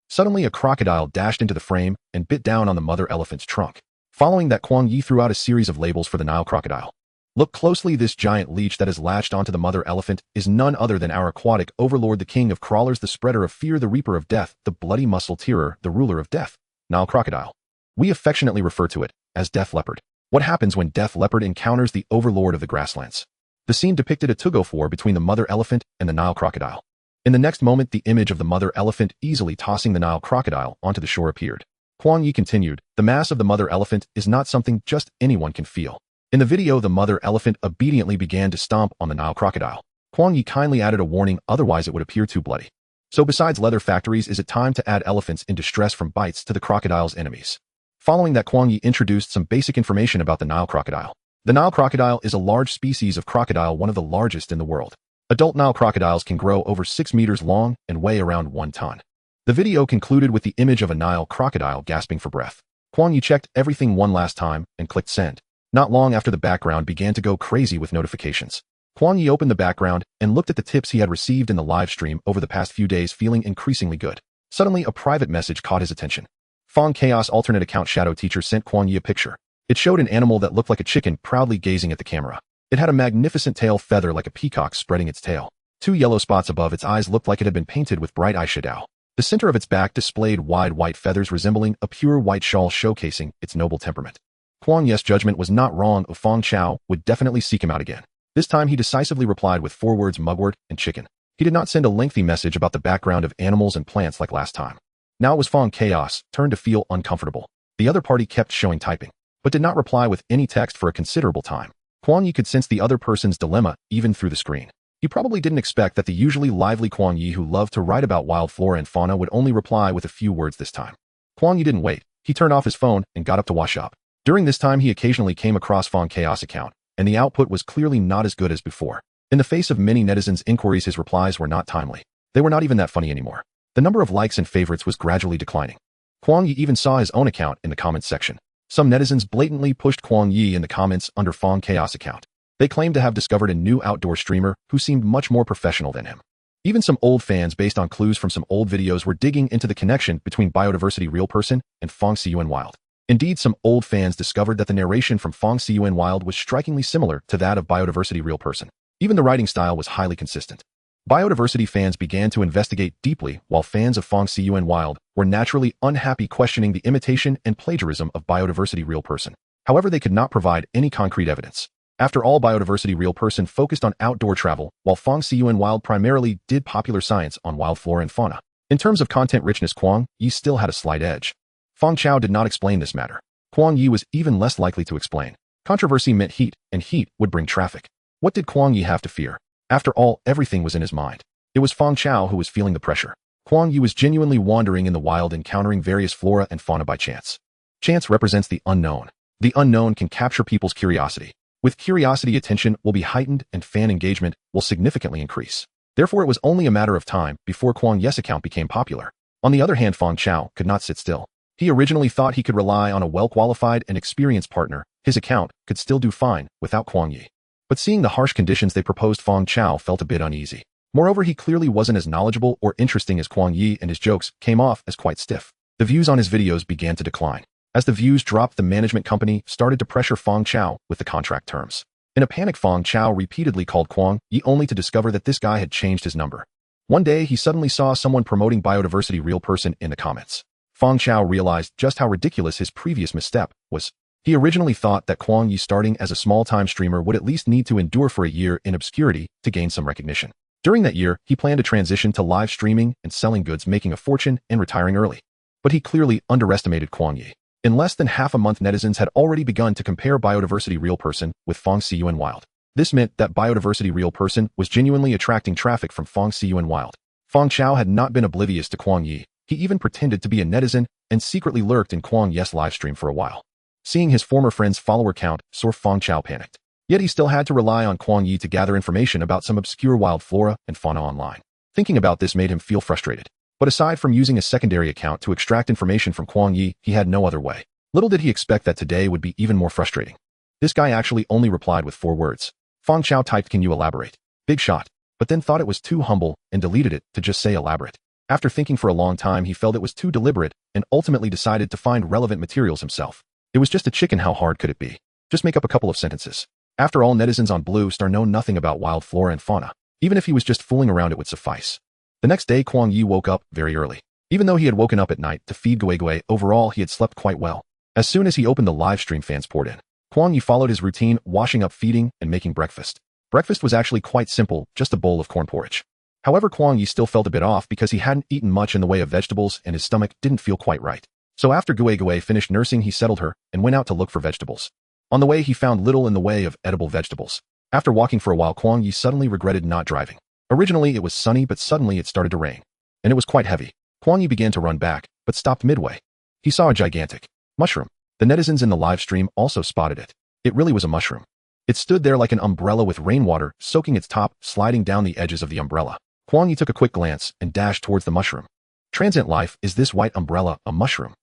Suddenly, a crocodile dashed into the frame and bit down on the mother elephant's trunk. Following that, Kuang Ye threw out a series of labels for the Nile crocodile. Look closely, this giant leech that is latched onto the mother elephant is none other than our aquatic overlord, the king of crawlers, the spreader of fear, the reaper of death, the bloody muscle-tearer, the ruler of death. Nile crocodile. We affectionately refer to it as death leopard. What happens when death leopard encounters the overlord of the grasslands? The scene depicted a tug-of-war between the mother elephant and the Nile crocodile. In the next moment, the image of the mother elephant easily tossing the Nile crocodile onto the shore appeared. Kuang Ye continued, "The mass of the mother elephant is not something just anyone can feel." In the video, the mother elephant obediently began to stomp on the Nile crocodile. Kuang Ye kindly added a warning, otherwise it would appear too bloody. So besides leather factories, is it time to add elephants in distress from bites to the crocodile's enemies? Following that, Kuang Ye introduced some basic information about the Nile crocodile. The Nile crocodile is a large species of crocodile, one of the largest in the world. Adult Nile crocodiles can grow over 6 meters long and weigh around 1 ton. The video concluded with the image of a Nile crocodile gasping for breath. Kuang Ye checked everything one last time and clicked send. Not long after, the background began to go crazy with notifications. Kuang Ye opened the background and looked at the tips he had received in the live stream over the past few days, feeling increasingly good. Suddenly, a private message caught his attention. Fong Chaos alternate account Shadow Teacher sent Kuang Ye a picture. It showed an animal that looked like a chicken proudly gazing at the camera. It had a magnificent tail feather like a peacock spreading its tail. 2 yellow spots above its eyes looked like it had been painted with bright eyeshadow. The center of its back displayed wide white feathers resembling a pure white shawl showcasing its noble temperament. Kuang Ye's judgment was not wrong. Fong Chao would definitely seek him out again. This time he decisively replied with 4 words: mugwort and chicken. He did not send a lengthy message about the background of animals and plants like last time. Now it was Fong Chaos' turn to feel uncomfortable. The other party kept showing typing, but did not reply with any text for a considerable time. Kuang Ye could sense the other person's dilemma even through the screen. He probably didn't expect that the usually lively Kuang Ye, who loved to write about wild flora and fauna, would only reply with a few words this time. Kuang Ye didn't wait. He turned off his phone and got up to wash up. During this time, he occasionally came across Fong Chaos' account, and the output was clearly not as good as before. In the face of many netizens' inquiries, his replies were not timely. They were not even that funny anymore. The number of likes and favorites was gradually declining. Kuang Ye even saw his own account in the comments section. Some netizens blatantly pushed Kuang Ye in the comments under Fong Chaos' account. They claimed to have discovered a new outdoor streamer who seemed much more professional than him. Even some old fans, based on clues from some old videos, were digging into the connection between Biodiversity Real Person and Fong Yuan Wild. Indeed, some old fans discovered that the narration from Fong Yuan Wild was strikingly similar to that of Biodiversity Real Person. Even the writing style was highly consistent. Biodiversity fans began to investigate deeply, while fans of Fong Yuan Wild were naturally unhappy, questioning the imitation and plagiarism of Biodiversity Real Person. However, they could not provide any concrete evidence. After all, Biodiversity Real Person focused on outdoor travel, while Fong Yuan Wild primarily did popular science on wild flora and fauna. In terms of content richness, Kuang Ye still had a slight edge. Fong Chao did not explain this matter. Kuang Ye was even less likely to explain. Controversy meant heat, and heat would bring traffic. What did Kuang Ye have to fear? After all, everything was in his mind. It was Fong Chao who was feeling the pressure. Kuang Ye was genuinely wandering in the wild, encountering various flora and fauna by chance. Chance represents the unknown. The unknown can capture people's curiosity. With curiosity, attention will be heightened and fan engagement will significantly increase. Therefore, it was only a matter of time before Kuang Ye's account became popular. On the other hand, Fong Chao could not sit still. He originally thought he could rely on a well-qualified and experienced partner. His account could still do fine without Kuang Ye. But seeing the harsh conditions they proposed, Fong Chao felt a bit uneasy. Moreover, he clearly wasn't as knowledgeable or interesting as Kuang Ye, and his jokes came off as quite stiff. The views on his videos began to decline. As the views dropped, the management company started to pressure Fong Chao with the contract terms. In a panic, Fong Chao repeatedly called Kuang Ye, only to discover that this guy had changed his number. One day, he suddenly saw someone promoting Biodiversity Real Person in the comments. Fong Chao realized just how ridiculous his previous misstep was. He originally thought that Kuang Ye, starting as a small-time streamer, would at least need to endure for a year in obscurity to gain some recognition. During that year, he planned to transition to live streaming and selling goods, making a fortune and retiring early. But he clearly underestimated Kuang Ye. In less than half a month, netizens had already begun to compare Biodiversity Real Person with Fong Yuan Wild. This meant that Biodiversity Real Person was genuinely attracting traffic from Fong Yuan Wild. Fong Chao had not been oblivious to Kuang Ye. He even pretended to be a netizen and secretly lurked in Kuang Ye's livestream for a while. Seeing his former friend's follower count soar, Fong Chao panicked. Yet he still had to rely on Kuang Ye to gather information about some obscure wild flora and fauna online. Thinking about this made him feel frustrated. But aside from using a secondary account to extract information from Kuang Ye, he had no other way. Little did he expect that today would be even more frustrating. This guy actually only replied with 4 words. Fong Chao typed, "Can you elaborate?" Big shot. But then thought it was too humble and deleted it to just say elaborate. After thinking for a long time, he felt it was too deliberate and ultimately decided to find relevant materials himself. It was just a chicken, how hard could it be? Just make up a couple of sentences. After all, netizens on Blue Star know nothing about wild flora and fauna. Even if he was just fooling around, it would suffice. The next day, Kuang Ye woke up very early. Even though he had woken up at night to feed Gui, overall he had slept quite well. As soon as he opened the live stream, fans poured in. Kuang Ye followed his routine, washing up, feeding, and making breakfast. Breakfast was actually quite simple, just a bowl of corn porridge. However, Kuang Ye still felt a bit off because he hadn't eaten much in the way of vegetables and his stomach didn't feel quite right. So after Gui finished nursing, he settled her and went out to look for vegetables. On the way, he found little in the way of edible vegetables. After walking for a while, Kuang Ye suddenly regretted not driving. Originally, it was sunny, but suddenly it started to rain. And it was quite heavy. Kuang Ye began to run back, but stopped midway. He saw a gigantic mushroom. The netizens in the live stream also spotted it. It really was a mushroom. It stood there like an umbrella with rainwater soaking its top, sliding down the edges of the umbrella. Kuang Ye took a quick glance and dashed towards the mushroom. Transient life, is this white umbrella a mushroom?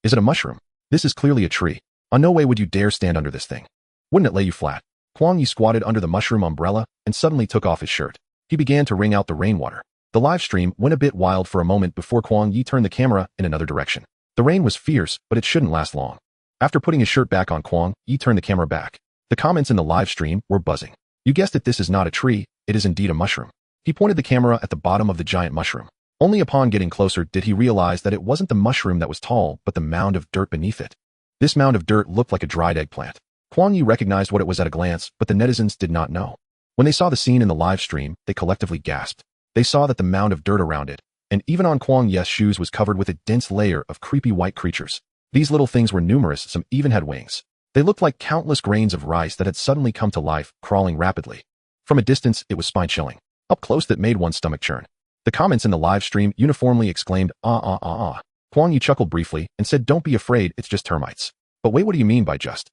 Is it a mushroom? This is clearly a tree. On no way would you dare stand under this thing. Wouldn't it lay you flat? Kuang Ye squatted under the mushroom umbrella and suddenly took off his shirt. He began to wring out the rainwater. The live stream went a bit wild for a moment before Kuang Ye turned the camera in another direction. The rain was fierce, but it shouldn't last long. After putting his shirt back on, Kuang Ye turned the camera back. The comments in the live stream were buzzing. You guessed it, this is not a tree, it is indeed a mushroom. He pointed the camera at the bottom of the giant mushroom. Only upon getting closer did he realize that it wasn't the mushroom that was tall, but the mound of dirt beneath it. This mound of dirt looked like a dried eggplant. Kuang Ye recognized what it was at a glance, but the netizens did not know. When they saw the scene in the live stream, they collectively gasped. They saw that the mound of dirt around it, and even on Kuang Ye's shoes, was covered with a dense layer of creepy white creatures. These little things were numerous, some even had wings. They looked like countless grains of rice that had suddenly come to life, crawling rapidly. From a distance, it was spine-chilling. Up close, that made one's stomach churn. The comments in the live stream uniformly exclaimed, "Ah, ah, ah, ah." Kuang Ye chuckled briefly and said, "Don't be afraid, it's just termites." But wait, what do you mean by just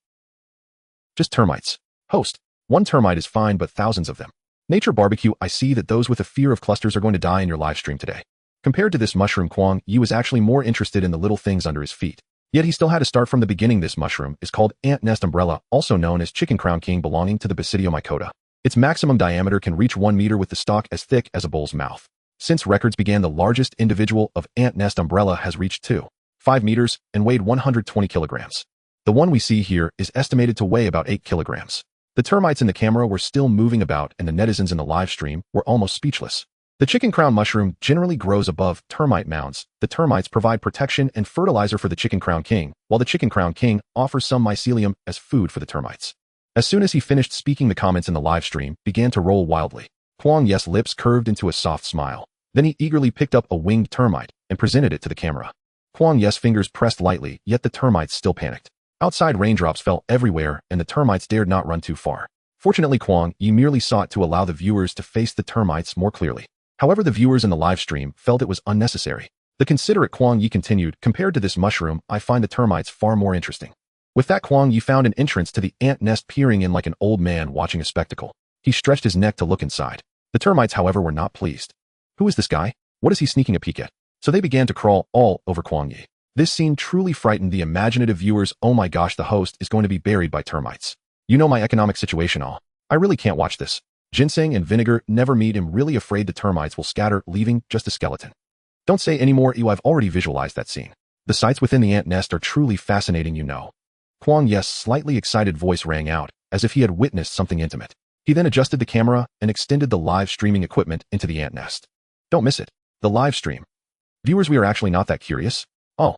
termites? Host, one termite is fine, but thousands of them. Nature barbecue, I see that those with a fear of clusters are going to die in your live stream today. Compared to this mushroom, Kuang Ye was actually more interested in the little things under his feet. Yet he still had to start from the beginning. This mushroom is called ant nest umbrella, also known as chicken crown king, belonging to the Basidiomycota. Its maximum diameter can reach 1 meter with the stalk as thick as a bull's mouth. Since records began, the largest individual of ant nest umbrella has reached 2.5 meters and weighed 120 kilograms. The one we see here is estimated to weigh about 8 kilograms. The termites in the camera were still moving about, and the netizens in the live stream were almost speechless. The chicken crown mushroom generally grows above termite mounds. The termites provide protection and fertilizer for the chicken crown king, while the chicken crown king offers some mycelium as food for the termites. As soon as he finished speaking, the comments in the live stream began to roll wildly. Kuang Ye's lips curved into a soft smile. Then he eagerly picked up a winged termite and presented it to the camera. Kuang Ye's fingers pressed lightly, yet the termites still panicked. Outside, raindrops fell everywhere, and the termites dared not run too far. Fortunately, Kuang Ye merely sought to allow the viewers to face the termites more clearly. However, the viewers in the live stream felt it was unnecessary. The considerate Kuang Ye continued, "Compared to this mushroom, I find the termites far more interesting." With that, Kuang Ye found an entrance to the ant nest, peering in like an old man watching a spectacle. He stretched his neck to look inside. The termites, however, were not pleased. Who is this guy? What is he sneaking a peek at? So they began to crawl all over Kuang Ye. This scene truly frightened the imaginative viewers. Oh my gosh, the host is going to be buried by termites. You know my economic situation. I really can't watch this. Ginseng and vinegar never meet. I'm really afraid the termites will scatter, leaving just a skeleton. Don't say any more. I've already visualized that scene. The sights within the ant nest are truly fascinating, you know. Kuang Ye's slightly excited voice rang out, as if he had witnessed something intimate. He then adjusted the camera and extended the live streaming equipment into the ant nest. Don't miss it. The live stream. Viewers, we are actually not that curious. Oh,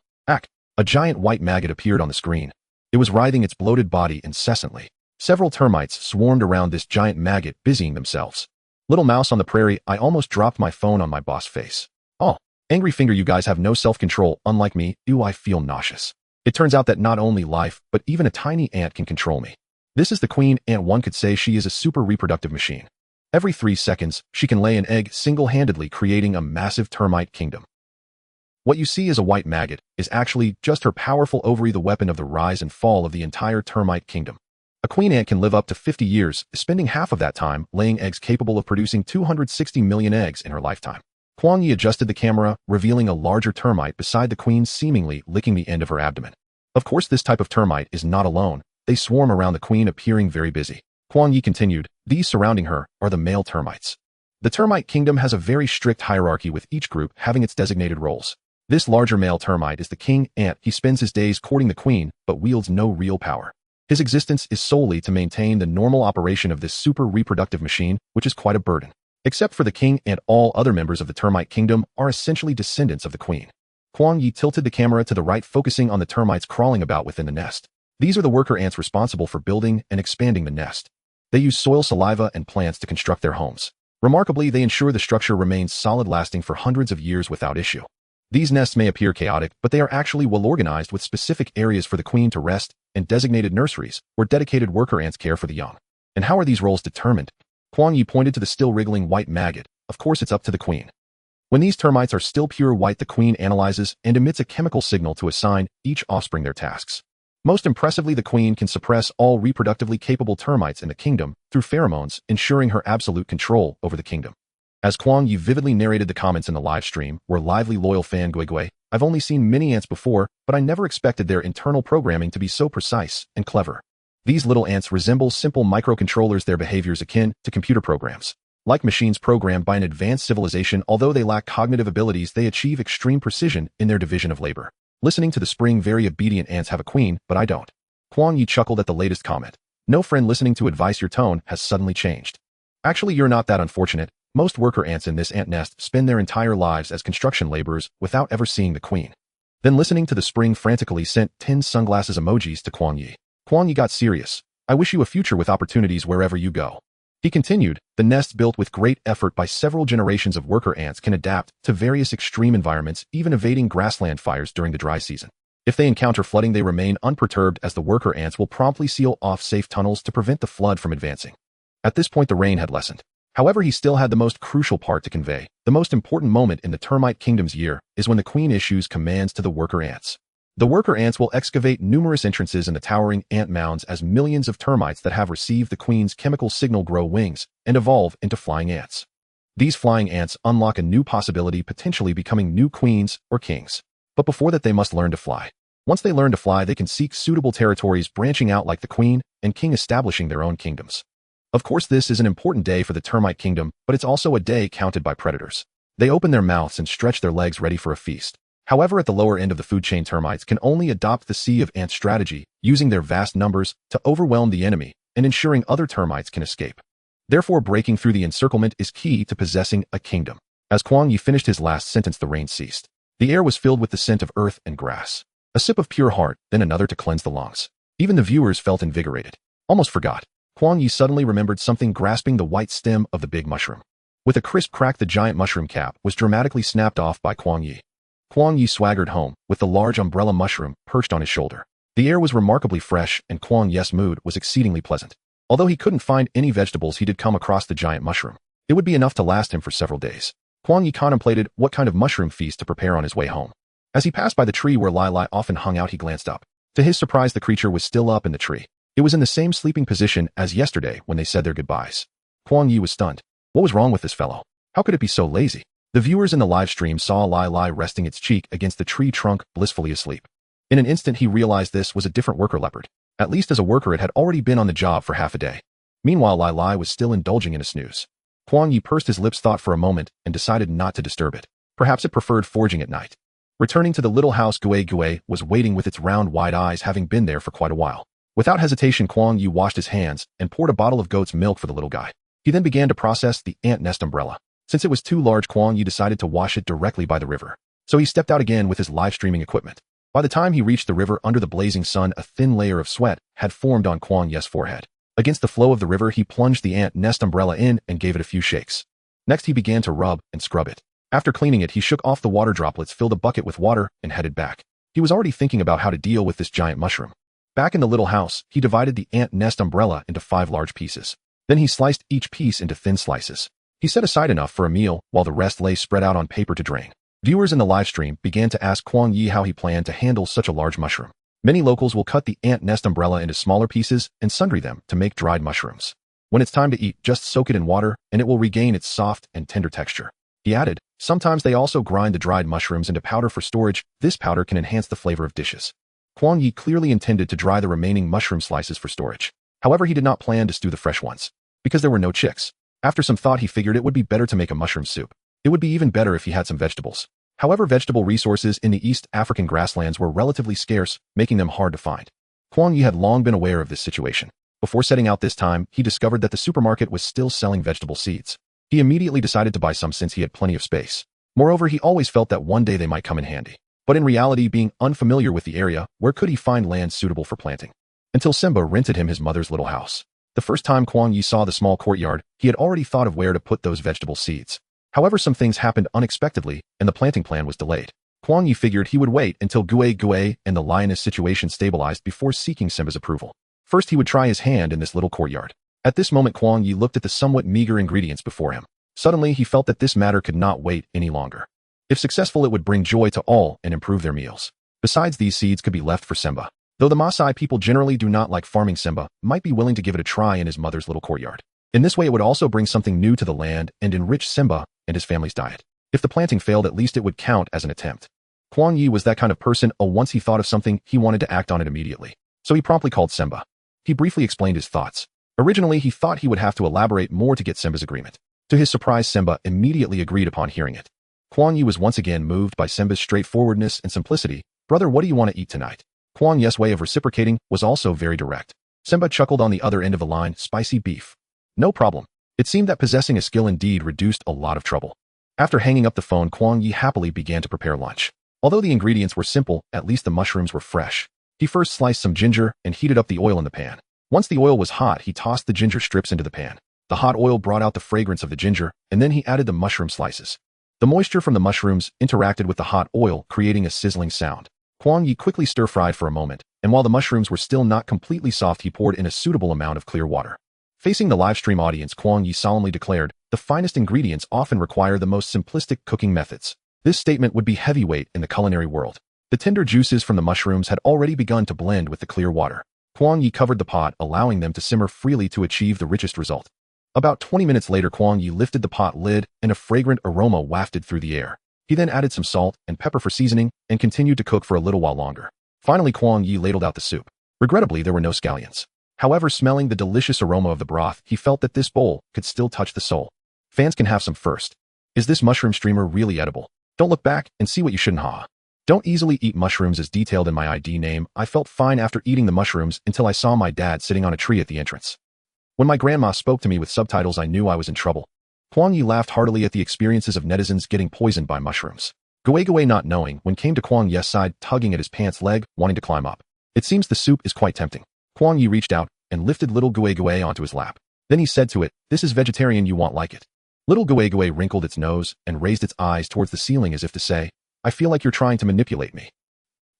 a giant white maggot appeared on the screen. It was writhing its bloated body incessantly. Several termites swarmed around this giant maggot, busying themselves. Little mouse on the prairie, I almost dropped my phone on my boss face. Oh, angry finger, you guys have no self-control, unlike me. I feel nauseous. It turns out that not only life, but even a tiny ant can control me. This is the queen ant. One could say she is a super reproductive machine. Every 3 seconds, she can lay an egg single-handedly, creating a massive termite kingdom. What you see as a white maggot is actually just her powerful ovary, the weapon of the rise and fall of the entire termite kingdom. A queen ant can live up to 50 years, spending half of that time laying eggs, capable of producing 260 million eggs in her lifetime. Kuang Ye adjusted the camera, revealing a larger termite beside the queen, seemingly licking the end of her abdomen. Of course, this type of termite is not alone. They swarm around the queen, appearing very busy. Kuang Ye continued, "These surrounding her are the male termites." The termite kingdom has a very strict hierarchy, with each group having its designated roles. This larger male termite is the king ant. He spends his days courting the queen, but wields no real power. His existence is solely to maintain the normal operation of this super reproductive machine, which is quite a burden. Except for the king ant, all other members of the termite kingdom are essentially descendants of the queen. Kuang Ye tilted the camera to the right, focusing on the termites crawling about within the nest. These are the worker ants responsible for building and expanding the nest. They use soil, saliva, and plants to construct their homes. Remarkably, they ensure the structure remains solid, lasting for hundreds of years without issue. These nests may appear chaotic, but they are actually well organized, with specific areas for the queen to rest and designated nurseries where dedicated worker ants care for the young. And how are these roles determined? Kuang Ye pointed to the still wriggling white maggot. Of course, it's up to the queen. When these termites are still pure white, the queen analyzes and emits a chemical signal to assign each offspring their tasks. Most impressively, the queen can suppress all reproductively capable termites in the kingdom through pheromones, ensuring her absolute control over the kingdom. As Kuang Ye vividly narrated the comments in the live stream, were lively loyal fan Gui, I've only seen mini ants before, but I never expected their internal programming to be so precise and clever. These little ants resemble simple microcontrollers, their behaviors akin to computer programs. Like machines programmed by an advanced civilization, although they lack cognitive abilities, they achieve extreme precision in their division of labor. Listening to the spring, very obedient ants have a queen, but I don't. Kuang Ye chuckled at the latest comment. No friend, listening to advice, your tone has suddenly changed. Actually, you're not that unfortunate. Most worker ants in this ant nest spend their entire lives as construction laborers without ever seeing the queen. Then listening to the spring frantically sent 10 sunglasses emojis to Kuang Ye. Kuang Ye got serious. I wish you a future with opportunities wherever you go. He continued, the nest built with great effort by several generations of worker ants can adapt to various extreme environments, even evading grassland fires during the dry season. If they encounter flooding, they remain unperturbed as the worker ants will promptly seal off safe tunnels to prevent the flood from advancing. At this point, the rain had lessened. However, he still had the most crucial part to convey. The most important moment in the termite kingdom's year is when the queen issues commands to the worker ants. The worker ants will excavate numerous entrances in the towering ant mounds as millions of termites that have received the queen's chemical signal grow wings and evolve into flying ants. These flying ants unlock a new possibility, potentially becoming new queens or kings. But before that, they must learn to fly. Once they learn to fly, they can seek suitable territories, branching out like the queen and king, establishing their own kingdoms. Of course, this is an important day for the termite kingdom, but it's also a day counted by predators. They open their mouths and stretch their legs ready for a feast. However, at the lower end of the food chain, termites can only adopt the sea of ants strategy, using their vast numbers to overwhelm the enemy and ensuring other termites can escape. Therefore, breaking through the encirclement is key to possessing a kingdom. As Kuang Ye finished his last sentence, the rain ceased. The air was filled with the scent of earth and grass. A sip of pure heart, then another to cleanse the lungs. Even the viewers felt invigorated. Almost forgot. Kuang Ye suddenly remembered something, grasping the white stem of the big mushroom. With a crisp crack, the giant mushroom cap was dramatically snapped off by Kuang Ye. Kuang Ye swaggered home, with the large umbrella mushroom perched on his shoulder. The air was remarkably fresh, and Kuang Ye's mood was exceedingly pleasant. Although he couldn't find any vegetables, he did come across the giant mushroom. It would be enough to last him for several days. Kuang Ye contemplated what kind of mushroom feast to prepare on his way home. As he passed by the tree where Lai Lai often hung out, he glanced up. To his surprise, the creature was still up in the tree. It was in the same sleeping position as yesterday when they said their goodbyes. Kuang Ye was stunned. What was wrong with this fellow? How could it be so lazy? The viewers in the live stream saw Lai Lai resting its cheek against the tree trunk, blissfully asleep. In an instant, he realized this was a different worker leopard. At least as a worker, it had already been on the job for half a day. Meanwhile, Lai Lai was still indulging in a snooze. Kuang Ye pursed his lips, thought for a moment, and decided not to disturb it. Perhaps it preferred foraging at night. Returning to the little house, Gui was waiting with its round, wide eyes, having been there for quite a while. Without hesitation, Kuang Ye washed his hands and poured a bottle of goat's milk for the little guy. He then began to process the ant nest umbrella. Since it was too large, Kuang Ye decided to wash it directly by the river. So he stepped out again with his live streaming equipment. By the time he reached the river under the blazing sun, a thin layer of sweat had formed on Kuang Ye's forehead. Against the flow of the river, he plunged the ant nest umbrella in and gave it a few shakes. Next, he began to rub and scrub it. After cleaning it, he shook off the water droplets, filled a bucket with water, and headed back. He was already thinking about how to deal with this giant mushroom. Back in the little house, he divided the ant nest umbrella into 5 large pieces. Then he sliced each piece into thin slices. He set aside enough for a meal, while the rest lay spread out on paper to drain. Viewers in the live stream began to ask Kuang Ye how he planned to handle such a large mushroom. Many locals will cut the ant nest umbrella into smaller pieces and sundry them to make dried mushrooms. When it's time to eat, just soak it in water, and it will regain its soft and tender texture. He added, sometimes they also grind the dried mushrooms into powder for storage. This powder can enhance the flavor of dishes. Kuang Ye clearly intended to dry the remaining mushroom slices for storage. However, he did not plan to stew the fresh ones, because there were no chicks. After some thought, he figured it would be better to make a mushroom soup. It would be even better if he had some vegetables. However, vegetable resources in the East African grasslands were relatively scarce, making them hard to find. Kuang Ye had long been aware of this situation. Before setting out this time, he discovered that the supermarket was still selling vegetable seeds. He immediately decided to buy some since he had plenty of space. Moreover, he always felt that one day they might come in handy. But in reality, being unfamiliar with the area, where could he find land suitable for planting? Until Simba rented him his mother's little house. The first time Kuang Ye saw the small courtyard, he had already thought of where to put those vegetable seeds. However, some things happened unexpectedly, and the planting plan was delayed. Kuang Ye figured he would wait until Gui and the lioness situation stabilized before seeking Simba's approval. First, he would try his hand in this little courtyard. At this moment, Kuang Ye looked at the somewhat meager ingredients before him. Suddenly, he felt that this matter could not wait any longer. If successful, it would bring joy to all and improve their meals. Besides, these seeds could be left for Simba. Though the Maasai people generally do not like farming, Simba might be willing to give it a try in his mother's little courtyard. In this way, it would also bring something new to the land and enrich Simba and his family's diet. If the planting failed, at least it would count as an attempt. Kuang Ye was that kind of person. Once he thought of something, he wanted to act on it immediately. So he promptly called Simba. He briefly explained his thoughts. Originally, he thought he would have to elaborate more to get Simba's agreement. To his surprise, Simba immediately agreed upon hearing it. Kuang Ye was once again moved by Simba's straightforwardness and simplicity. Brother, what do you want to eat tonight? Kuang Ye's way of reciprocating was also very direct. Simba chuckled on the other end of the line, spicy beef. No problem. It seemed that possessing a skill indeed reduced a lot of trouble. After hanging up the phone, Kuang Ye happily began to prepare lunch. Although the ingredients were simple, at least the mushrooms were fresh. He first sliced some ginger and heated up the oil in the pan. Once the oil was hot, he tossed the ginger strips into the pan. The hot oil brought out the fragrance of the ginger, and then he added the mushroom slices. The moisture from the mushrooms interacted with the hot oil, creating a sizzling sound. Kuang Ye quickly stir-fried for a moment, and while the mushrooms were still not completely soft, he poured in a suitable amount of clear water. Facing the live stream audience, Kuang Ye solemnly declared, "The finest ingredients often require the most simplistic cooking methods." This statement would be heavyweight in the culinary world. The tender juices from the mushrooms had already begun to blend with the clear water. Kuang Ye covered the pot, allowing them to simmer freely to achieve the richest result. About 20 minutes later, Kuang Ye lifted the pot lid, and a fragrant aroma wafted through the air. He then added some salt and pepper for seasoning and continued to cook for a little while longer. Finally, Kuang Ye ladled out the soup. Regrettably, there were no scallions. However, smelling the delicious aroma of the broth, he felt that this bowl could still touch the soul. Fans can have some first. Is this mushroom streamer really edible? Don't look back and see what you shouldn't ha. Don't easily eat mushrooms as detailed in my ID name. I felt fine after eating the mushrooms until I saw my dad sitting on a tree at the entrance. When my grandma spoke to me with subtitles, I knew I was in trouble. Kuang Ye laughed heartily at the experiences of netizens getting poisoned by mushrooms. Gui not knowing when came to Kuang Ye's side, tugging at his pants leg, wanting to climb up. It seems the soup is quite tempting. Kuang Ye reached out and lifted little Gui onto his lap. Then he said to it, "This is vegetarian, you won't like it." Little Gui wrinkled its nose and raised its eyes towards the ceiling as if to say, "I feel like you're trying to manipulate me."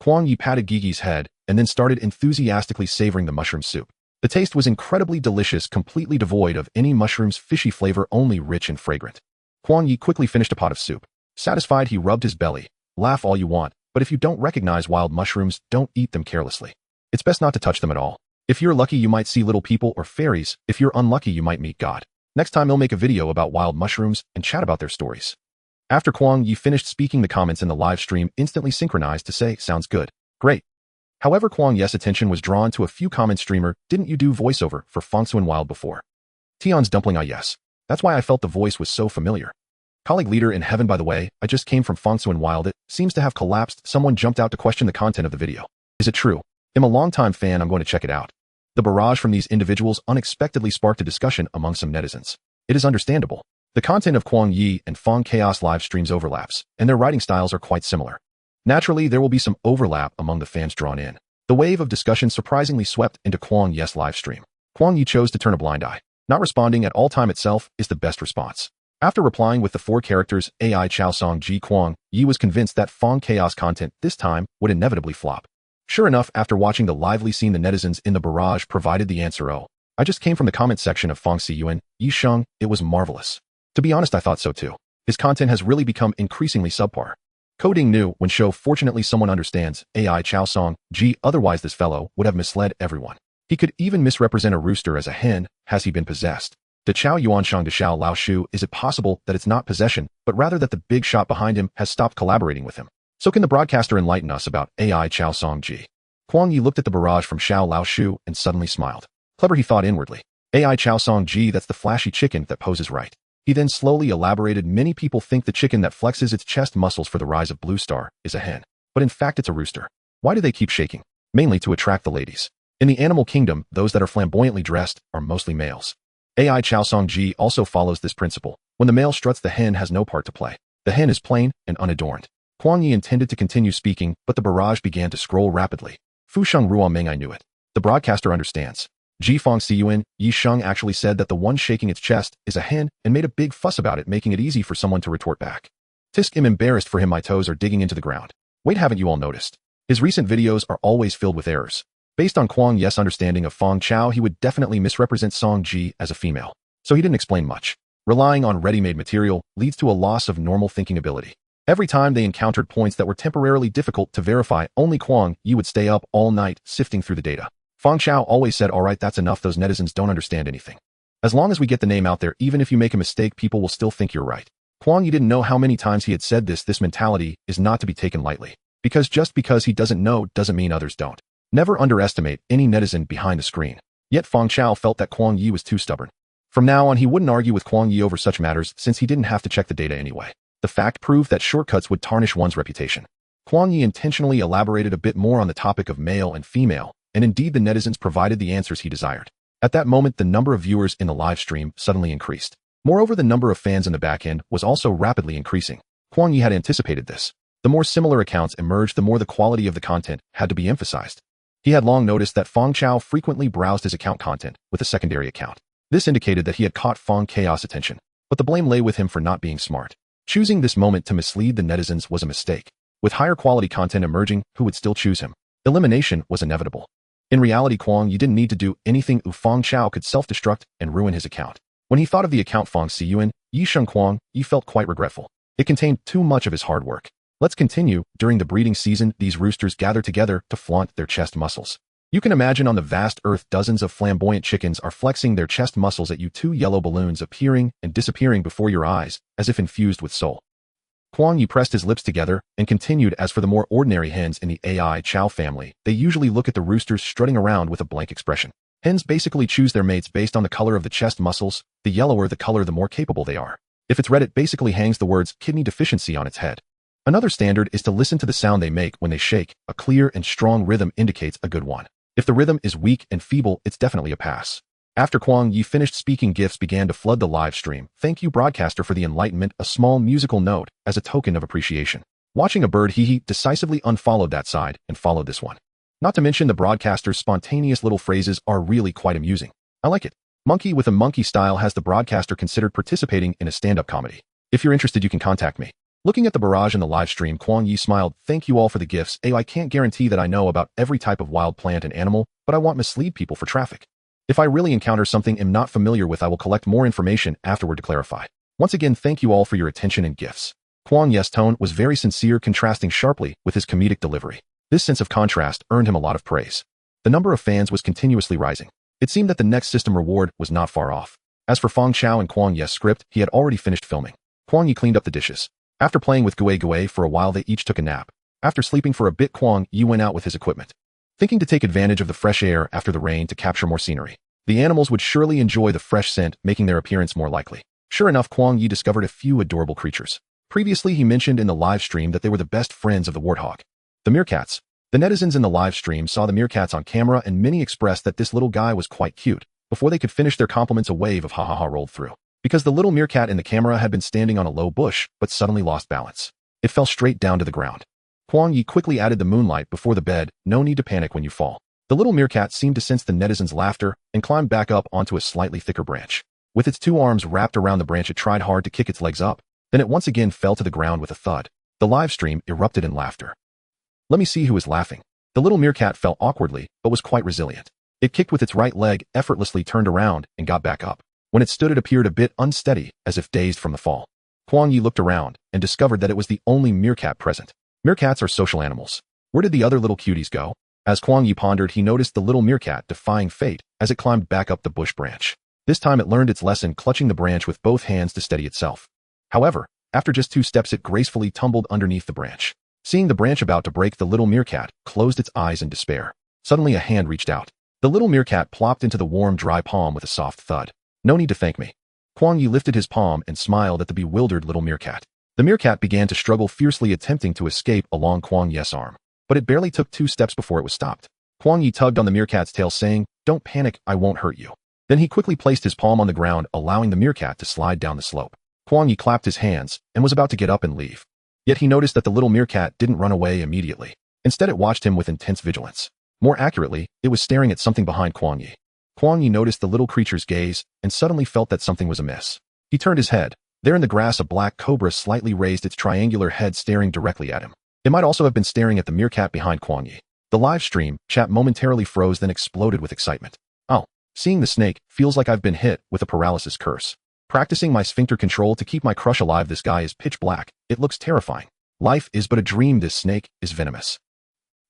Kuang Ye patted Gigi's head and then started enthusiastically savoring the mushroom soup. The taste was incredibly delicious, completely devoid of any mushroom's fishy flavor, only rich and fragrant. Kuang Ye quickly finished a pot of soup. Satisfied, he rubbed his belly. Laugh all you want, but if you don't recognize wild mushrooms, don't eat them carelessly. It's best not to touch them at all. If you're lucky, you might see little people or fairies. If you're unlucky, you might meet God. Next time, he'll make a video about wild mushrooms and chat about their stories. After Kuang Ye finished speaking, the comments in the live stream instantly synchronized to say, "Sounds good. Great." However, Kuang Ye's attention was drawn to a few comments. Streamer, didn't you do voiceover for Fongsuan Wild before? Tion's dumpling, yes. That's why I felt the voice was so familiar. Colleague leader in heaven, by the way, I just came from Fongsuan Wild. It seems to have collapsed. Someone jumped out to question the content of the video. Is it true? I'm a longtime fan. I'm going to check it out. The barrage from these individuals unexpectedly sparked a discussion among some netizens. It is understandable. The content of Kuang Ye and Fong Chaos live streams overlaps, and their writing styles are quite similar. Naturally, there will be some overlap among the fans drawn in. The wave of discussion surprisingly swept into Kuang Ye's live stream. Kuang Ye chose to turn a blind eye. Not responding at all time itself is the best response. After replying with the 4 characters AI Chao Song Ji, Kuang Ye was convinced that Fong Chaos content this time would inevitably flop. Sure enough, after watching the lively scene, the netizens in the barrage provided the answer. "Oh, I just came from the comment section of Fong Siyuan, Yi Sheng. It was marvelous. To be honest, I thought so too. His content has really become increasingly subpar. Coding new when show. Fortunately, someone understands AI Chao Song Ji, otherwise this fellow would have misled everyone. He could even misrepresent a rooster as a hen. Has he been possessed? De Chao Yuan Shang De Xiao Lao Shu. Is it possible that it's not possession, but rather that the big shot behind him has stopped collaborating with him? So can the broadcaster enlighten us about AI Chao Song Ji?" Kuang Ye looked at the barrage from Xiao Lao Shu and suddenly smiled. Clever, he thought inwardly. AI Chao Song Ji, that's the flashy chicken that poses right. He then slowly elaborated, "Many people think the chicken that flexes its chest muscles for the rise of Blue Star is a hen. But in fact, it's a rooster. Why do they keep shaking? Mainly to attract the ladies. In the animal kingdom, those that are flamboyantly dressed are mostly males. AI Chao Song Ji also follows this principle. When the male struts, the hen has no part to play. The hen is plain and unadorned." Kuang Ye intended to continue speaking, but the barrage began to scroll rapidly. "Fu Sheng Ruo Meng, I knew it. The broadcaster understands. Ji Fong Siyuan, Yi Sheng actually said that the one shaking its chest is a hen and made a big fuss about it, making it easy for someone to retort back. Tisk, I'm embarrassed for him. My toes are digging into the ground. Wait, haven't you all noticed? His recent videos are always filled with errors. Based on Kuang Ye's understanding of Fong Chao, he would definitely misrepresent Song Ji as a female. So he didn't explain much. Relying on ready-made material leads to a loss of normal thinking ability. Every time they encountered points that were temporarily difficult to verify, only Kuang Ye would stay up all night sifting through the data. Feng Xiao always said, "Alright, that's enough, those netizens don't understand anything. As long as we get the name out there, even if you make a mistake, people will still think you're right." Kuang Ye didn't know how many times he had said this mentality is not to be taken lightly. Because just because he doesn't know doesn't mean others don't. Never underestimate any netizen behind the screen. Yet Feng Xiao felt that Kuang Ye was too stubborn. From now on, he wouldn't argue with Kuang Ye over such matters since he didn't have to check the data anyway. The fact proved that shortcuts would tarnish one's reputation. Kuang Ye intentionally elaborated a bit more on the topic of male and female, and indeed the netizens provided the answers he desired. At that moment, the number of viewers in the live stream suddenly increased. Moreover, the number of fans in the back end was also rapidly increasing. Kuang Ye had anticipated this. The more similar accounts emerged, the more the quality of the content had to be emphasized. He had long noticed that Feng Xiao frequently browsed his account content with a secondary account. This indicated that he had caught Feng Chaos' attention, but the blame lay with him for not being smart. Choosing this moment to mislead the netizens was a mistake. With higher quality content emerging, who would still choose him? Elimination was inevitable. In reality, Kuang Ye didn't need to do anything. Feng Xiao could self-destruct and ruin his account. When he thought of the account Feng Xiyuan, Yi Sheng Kuang Ye felt quite regretful. It contained too much of his hard work. Let's continue. During the breeding season, these roosters gather together to flaunt their chest muscles. You can imagine on the vast earth dozens of flamboyant chickens are flexing their chest muscles at you, two yellow balloons appearing and disappearing before your eyes, as if infused with soul. Kuang Ye pressed his lips together and continued. As for the more ordinary hens in the AI Chow family, they usually look at the roosters strutting around with a blank expression. Hens basically choose their mates based on the color of the chest muscles. The yellower the color, the more capable they are. If it's red, it basically hangs the words kidney deficiency on its head. Another standard is to listen to the sound they make when they shake. A clear and strong rhythm indicates a good one. If the rhythm is weak and feeble, it's definitely a pass. After Kuang Ye finished speaking, gifts began to flood the live stream. "Thank you, broadcaster, for the enlightenment," a small musical note as a token of appreciation. Watching a bird, he decisively unfollowed that side and followed this one. Not to mention the broadcaster's spontaneous little phrases are really quite amusing. I like it. Monkey with a monkey style. Has the broadcaster considered participating in a stand-up comedy? If you're interested, you can contact me. Looking at the barrage in the live stream, Kuang Ye smiled. "Thank you all for the gifts. I can't guarantee that I know about every type of wild plant and animal, but I won't mislead people for traffic. If I really encounter something I'm not familiar with, I will collect more information afterward to clarify. Once again, thank you all for your attention and gifts." Kuang Ye's tone was very sincere, contrasting sharply with his comedic delivery. This sense of contrast earned him a lot of praise. The number of fans was continuously rising. It seemed that the next system reward was not far off. As for Feng Xiao and Kuang Ye's script, he had already finished filming. Kuang Ye cleaned up the dishes. After playing with Gui for a while, they each took a nap. After sleeping for a bit, Kuang Ye went out with his equipment, thinking to take advantage of the fresh air after the rain to capture more scenery. The animals would surely enjoy the fresh scent, making their appearance more likely. Sure enough, Kuang Ye discovered a few adorable creatures. Previously, he mentioned in the live stream that they were the best friends of the warthog. The meerkats. The netizens in the live stream saw the meerkats on camera, and many expressed that this little guy was quite cute. Before they could finish their compliments, a wave of ha-ha-ha rolled through. Because the little meerkat in the camera had been standing on a low bush, but suddenly lost balance. It fell straight down to the ground. Kuang Ye quickly added the moonlight before the bed. "No need to panic when you fall." The little meerkat seemed to sense the netizens' laughter and climbed back up onto a slightly thicker branch. With its two arms wrapped around the branch, it tried hard to kick its legs up. Then it once again fell to the ground with a thud. The live stream erupted in laughter. "Let me see who is laughing." The little meerkat fell awkwardly, but was quite resilient. It kicked with its right leg, effortlessly turned around, and got back up. When it stood, it appeared a bit unsteady, as if dazed from the fall. Kuang Ye looked around and discovered that it was the only meerkat present. Meerkats are social animals. Where did the other little cuties go? As Kuang Ye pondered, he noticed the little meerkat defying fate as it climbed back up the bush branch. This time it learned its lesson, clutching the branch with both hands to steady itself. However, after just 2 steps, it gracefully tumbled underneath the branch. Seeing the branch about to break, the little meerkat closed its eyes in despair. Suddenly a hand reached out. The little meerkat plopped into the warm, dry palm with a soft thud. "No need to thank me." Kuang Ye lifted his palm and smiled at the bewildered little meerkat. The meerkat began to struggle fiercely, attempting to escape along Kuang Ye's arm. But it barely took 2 steps before it was stopped. Kuang Ye tugged on the meerkat's tail, saying, "Don't panic, I won't hurt you." Then he quickly placed his palm on the ground, allowing the meerkat to slide down the slope. Kuang Ye clapped his hands and was about to get up and leave. Yet he noticed that the little meerkat didn't run away immediately. Instead, it watched him with intense vigilance. More accurately, it was staring at something behind Kuang Ye. Kuang Ye noticed the little creature's gaze and suddenly felt that something was amiss. He turned his head. There in the grass, a black cobra slightly raised its triangular head, staring directly at him. It might also have been staring at the meerkat behind Kuang Ye. The live stream chat momentarily froze, then exploded with excitement. "Oh, seeing the snake feels like I've been hit with a paralysis curse. Practicing my sphincter control to keep my crush alive. This guy is pitch black. It looks terrifying." Life is but a dream. This snake is venomous.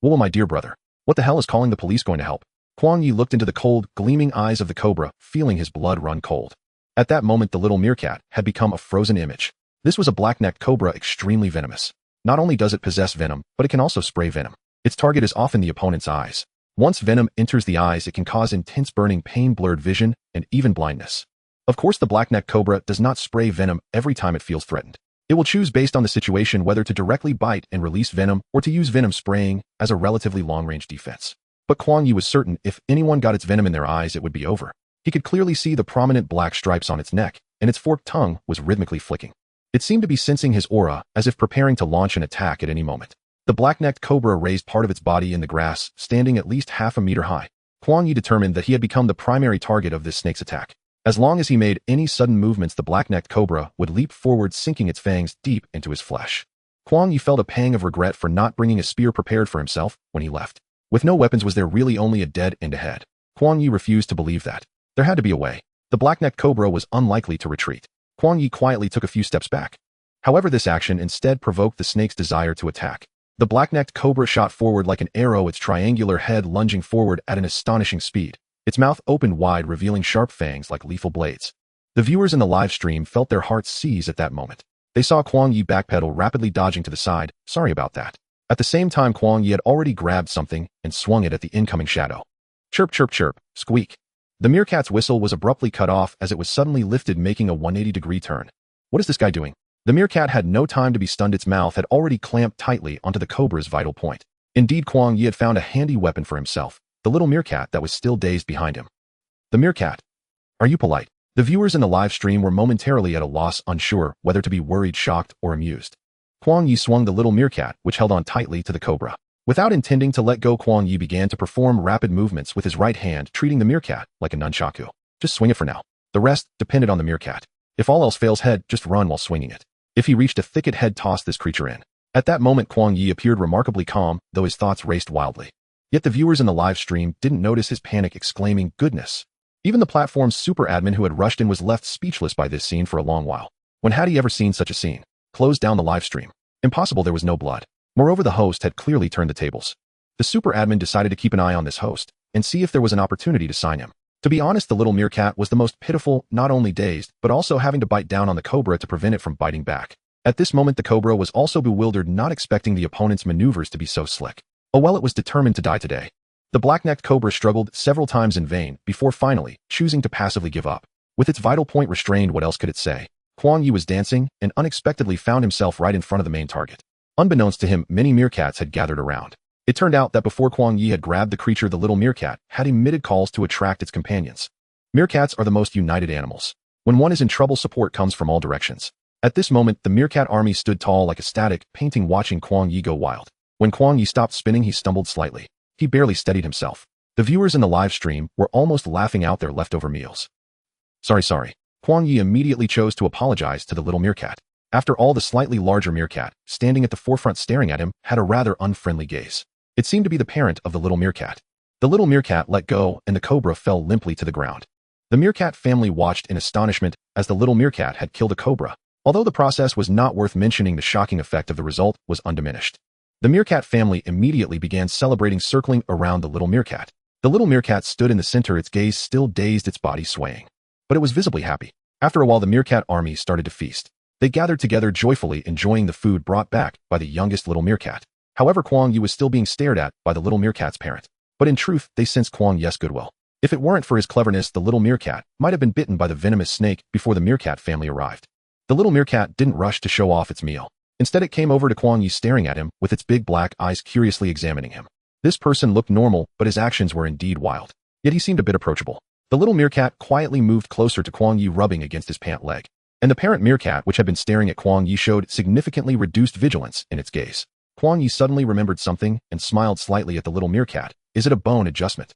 Whoa, my dear brother. What the hell is calling the police going to help? Kuang Ye looked into the cold, gleaming eyes of the cobra, feeling his blood run cold. At that moment, the little meerkat had become a frozen image. This was a black-necked cobra extremely venomous. Not only does it possess venom, but it can also spray venom. Its target is often the opponent's eyes. Once venom enters the eyes, it can cause intense burning pain, blurred vision, and even blindness. Of course, the black-necked cobra does not spray venom every time it feels threatened. It will choose based on the situation whether to directly bite and release venom or to use venom spraying as a relatively long-range defense. But Kuang Ye was certain if anyone got its venom in their eyes, it would be over. He could clearly see the prominent black stripes on its neck, and its forked tongue was rhythmically flicking. It seemed to be sensing his aura, as if preparing to launch an attack at any moment. The black-necked cobra raised part of its body in the grass, standing at least half a meter high. Kuang Ye determined that he had become the primary target of this snake's attack. As long as he made any sudden movements, the black-necked cobra would leap forward, sinking its fangs deep into his flesh. Kuang Ye felt a pang of regret for not bringing a spear prepared for himself when he left. With no weapons, was there really only a dead end ahead? Kuang Ye refused to believe that. There had to be a way. The black-necked cobra was unlikely to retreat. Kuang Ye quietly took a few steps back. However, this action instead provoked the snake's desire to attack. The black-necked cobra shot forward like an arrow, its triangular head lunging forward at an astonishing speed. Its mouth opened wide, revealing sharp fangs like lethal blades. The viewers in the live stream felt their hearts seize at that moment. They saw Kuang Ye backpedal, rapidly dodging to the side. Sorry about that. At the same time, Kuang Ye had already grabbed something and swung it at the incoming shadow. Chirp, chirp, chirp, squeak. The meerkat's whistle was abruptly cut off as it was suddenly lifted, making a 180-degree turn. What is this guy doing? The meerkat had no time to be stunned. Its mouth had already clamped tightly onto the cobra's vital point. Indeed, Kuang Ye had found a handy weapon for himself, the little meerkat that was still dazed behind him. The meerkat. Are you polite? The viewers in the live stream were momentarily at a loss, unsure whether to be worried, shocked, or amused. Kuang Ye swung the little meerkat, which held on tightly to the cobra. Without intending to let go, Kuang Ye began to perform rapid movements with his right hand, treating the meerkat like a nunchaku. Just swing it for now. The rest depended on the meerkat. If all else fails, head, just run while swinging it. If he reached a thicket, head, toss this creature in. At that moment, Kuang Ye appeared remarkably calm, though his thoughts raced wildly. Yet the viewers in the live stream didn't notice his panic, exclaiming, "Goodness!" Even the platform's super admin who had rushed in was left speechless by this scene for a long while. When had he ever seen such a scene? Closed down the live stream. Impossible, there was no blood. Moreover, the host had clearly turned the tables. The super admin decided to keep an eye on this host and see if there was an opportunity to sign him. To be honest, the little meerkat was the most pitiful, not only dazed, but also having to bite down on the cobra to prevent it from biting back. At this moment, the cobra was also bewildered, not expecting the opponent's maneuvers to be so slick. Oh well, it was determined to die today. The black-necked cobra struggled several times in vain before finally choosing to passively give up. With its vital point restrained, what else could it say? Kuang Ye was dancing and unexpectedly found himself right in front of the main target. Unbeknownst to him, many meerkats had gathered around. It turned out that before Kuang Ye had grabbed the creature, the little meerkat had emitted calls to attract its companions. Meerkats are the most united animals. When one is in trouble, support comes from all directions. At this moment, the meerkat army stood tall like a static painting, watching Kuang Ye go wild. When Kuang Ye stopped spinning, he stumbled slightly. He barely steadied himself. The viewers in the live stream were almost laughing out their leftover meals. Sorry. Kuang Ye immediately chose to apologize to the little meerkat. After all, the slightly larger meerkat, standing at the forefront staring at him, had a rather unfriendly gaze. It seemed to be the parent of the little meerkat. The little meerkat let go, and the cobra fell limply to the ground. The meerkat family watched in astonishment as the little meerkat had killed a cobra. Although the process was not worth mentioning, the shocking effect of the result was undiminished. The meerkat family immediately began celebrating, circling around the little meerkat. The little meerkat stood in the center, its gaze still dazed, its body swaying. But it was visibly happy. After a while, the meerkat army started to feast. They gathered together joyfully, enjoying the food brought back by the youngest little meerkat. However, Kuang Ye was still being stared at by the little meerkat's parent. But in truth, they sensed Kuang Ye's goodwill. If it weren't for his cleverness, the little meerkat might have been bitten by the venomous snake before the meerkat family arrived. The little meerkat didn't rush to show off its meal. Instead, it came over to Kuang Ye, staring at him with its big black eyes, curiously examining him. This person looked normal, but his actions were indeed wild. Yet he seemed a bit approachable. The little meerkat quietly moved closer to Kuang Ye, rubbing against his pant leg. And the parent meerkat, which had been staring at Kuang Ye, showed significantly reduced vigilance in its gaze. Kuang Ye suddenly remembered something and smiled slightly at the little meerkat. Is it a bone adjustment?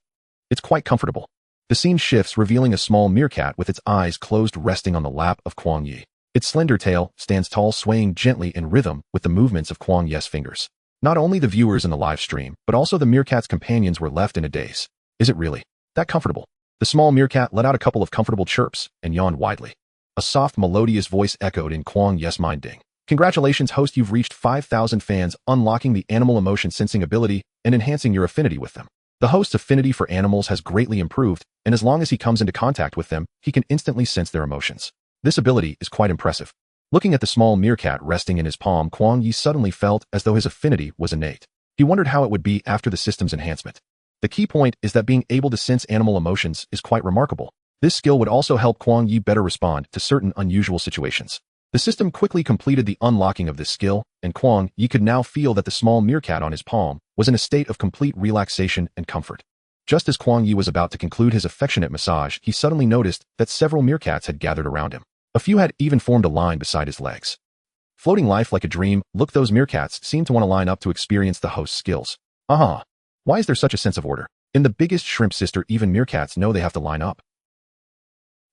It's quite comfortable. The scene shifts, revealing a small meerkat with its eyes closed, resting on the lap of Kuang Ye. Its slender tail stands tall, swaying gently in rhythm with the movements of Kuang Ye's fingers. Not only the viewers in the live stream, but also the meerkat's companions were left in a daze. Is it really that comfortable? The small meerkat let out a couple of comfortable chirps and yawned widely. A soft, melodious voice echoed in Kuang Ye's mind. Ding. Congratulations, host, you've reached 5,000 fans, unlocking the animal emotion sensing ability and enhancing your affinity with them. The host's affinity for animals has greatly improved, and as long as he comes into contact with them, he can instantly sense their emotions. This ability is quite impressive. Looking at the small meerkat resting in his palm, Kuang Ye suddenly felt as though his affinity was innate. He wondered how it would be after the system's enhancement. The key point is that being able to sense animal emotions is quite remarkable. This skill would also help Kuang Ye better respond to certain unusual situations. The system quickly completed the unlocking of this skill, and Kuang Ye could now feel that the small meerkat on his palm was in a state of complete relaxation and comfort. Just as Kuang Ye was about to conclude his affectionate massage, he suddenly noticed that several meerkats had gathered around him. A few had even formed a line beside his legs. Floating life like a dream, look, those meerkats seem to want to line up to experience the host's skills. Why is there such a sense of order? In the biggest shrimp sister, even meerkats know they have to line up.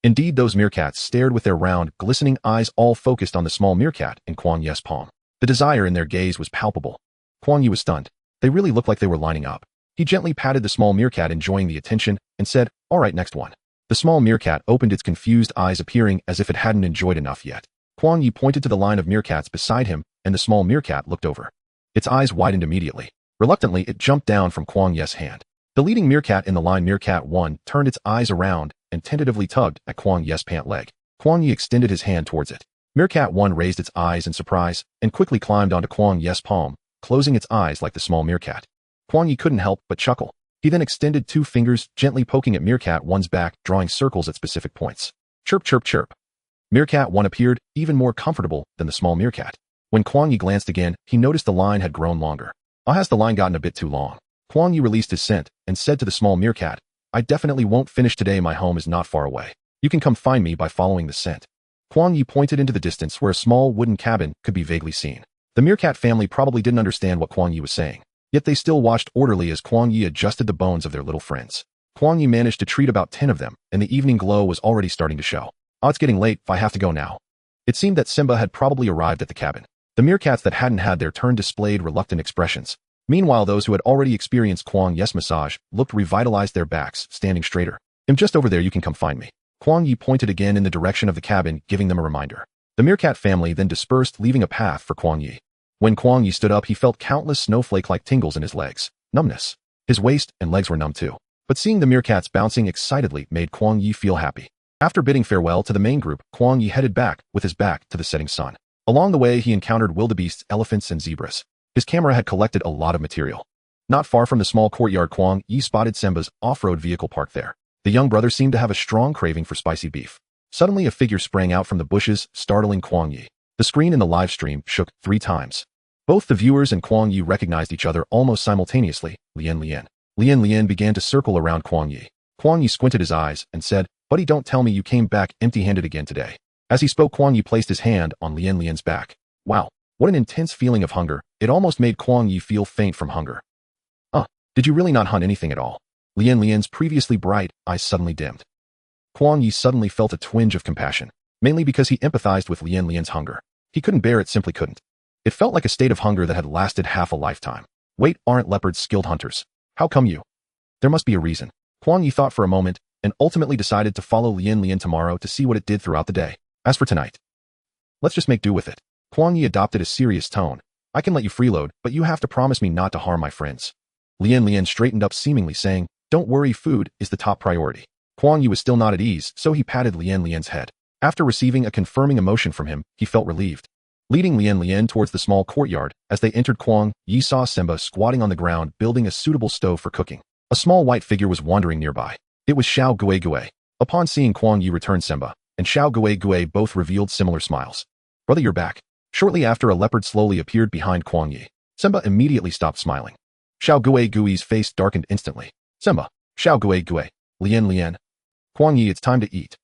Indeed, those meerkats stared with their round, glistening eyes all focused on the small meerkat in Kuang Ye's palm. The desire in their gaze was palpable. Kuang Ye was stunned. They really looked like they were lining up. He gently patted the small meerkat, enjoying the attention, and said, "All right, next one." The small meerkat opened its confused eyes, appearing as if it hadn't enjoyed enough yet. Kuang Ye pointed to the line of meerkats beside him, and the small meerkat looked over. Its eyes widened immediately. Reluctantly, it jumped down from Kuang Ye's hand. The leading meerkat in the line, Meerkat 1, turned its eyes around and tentatively tugged at Kuang Ye's pant leg. Kuang Ye extended his hand towards it. Meerkat 1 raised its eyes in surprise and quickly climbed onto Kuang Ye's palm, closing its eyes like the small meerkat. Kuang Ye couldn't help but chuckle. He then extended 2 fingers, gently poking at Meerkat 1's back, drawing circles at specific points. Chirp, chirp, chirp. Meerkat 1 appeared even more comfortable than the small meerkat. When Kuang Ye glanced again, he noticed the line had grown longer. Has the line gotten a bit too long? Kuang Ye released his scent and said to the small meerkat, "I definitely won't finish today. My home is not far away. You can come find me by following the scent." Kuang Ye pointed into the distance where a small wooden cabin could be vaguely seen. The meerkat family probably didn't understand what Kuang Ye was saying, yet they still watched orderly as Kuang Ye adjusted the bones of their little friends. Kuang Ye managed to treat about 10 of them, and the evening glow was already starting to show. It's getting late, I have to go now." It seemed that Simba had probably arrived at the cabin. The meerkats that hadn't had their turn displayed reluctant expressions. Meanwhile, those who had already experienced Kuang Ye's massage looked revitalized, their backs standing straighter. "I'm just over there, you can come find me." Kuang Ye pointed again in the direction of the cabin, giving them a reminder. The meerkat family then dispersed, leaving a path for Kuang Ye. When Kuang Ye stood up, he felt countless snowflake-like tingles in his legs. Numbness. His waist and legs were numb too. But seeing the meerkats bouncing excitedly made Kuang Ye feel happy. After bidding farewell to the main group, Kuang Ye headed back with his back to the setting sun. Along the way, he encountered wildebeests, elephants, and zebras. His camera had collected a lot of material. Not far from the small courtyard, Kuang Ye spotted Simba's off-road vehicle parked there. The young brother seemed to have a strong craving for spicy beef. Suddenly, a figure sprang out from the bushes, startling Kuang Ye. The screen in the live stream shook 3 times. Both the viewers and Kuang Ye recognized each other almost simultaneously. Lian Lian. Lian Lian began to circle around Kuang Ye. Kuang Ye squinted his eyes and said, "Buddy, don't tell me you came back empty-handed again today." As he spoke, Kuang Ye placed his hand on Lian Lian's back. Wow, what an intense feeling of hunger. It almost made Kuang Ye feel faint from hunger. Did you really not hunt anything at all?" Lian Lian's previously bright eyes suddenly dimmed. Kuang Ye suddenly felt a twinge of compassion, mainly because he empathized with Lian Lian's hunger. He couldn't bear it, simply couldn't. It felt like a state of hunger that had lasted half a lifetime. Wait, aren't leopards skilled hunters? How come you? There must be a reason. Kuang Ye thought for a moment and ultimately decided to follow Lian Lian tomorrow to see what it did throughout the day. As for tonight, let's just make do with it. Kuang Ye adopted a serious tone. "I can let you freeload, but you have to promise me not to harm my friends." Lian Lian straightened up, seemingly saying, "Don't worry, food is the top priority." Kuang Ye was still not at ease, so he patted Lian Lian's head. After receiving a confirming emotion from him, he felt relieved. Leading Lian Lian towards the small courtyard, as they entered, Kuang Ye saw Simba squatting on the ground, building a suitable stove for cooking. A small white figure was wandering nearby. It was Xiao Gui Gui. Upon seeing Kuang Ye return, Simba and Xiao Gui Gui both revealed similar smiles. "Brother, you're back." Shortly after, a leopard slowly appeared behind Kuang Ye. Simba immediately stopped smiling. Xiao Gui Gui's face darkened instantly. "Simba, Xiao Gui Gui, Lian Lian. Kuang Ye, it's time to eat."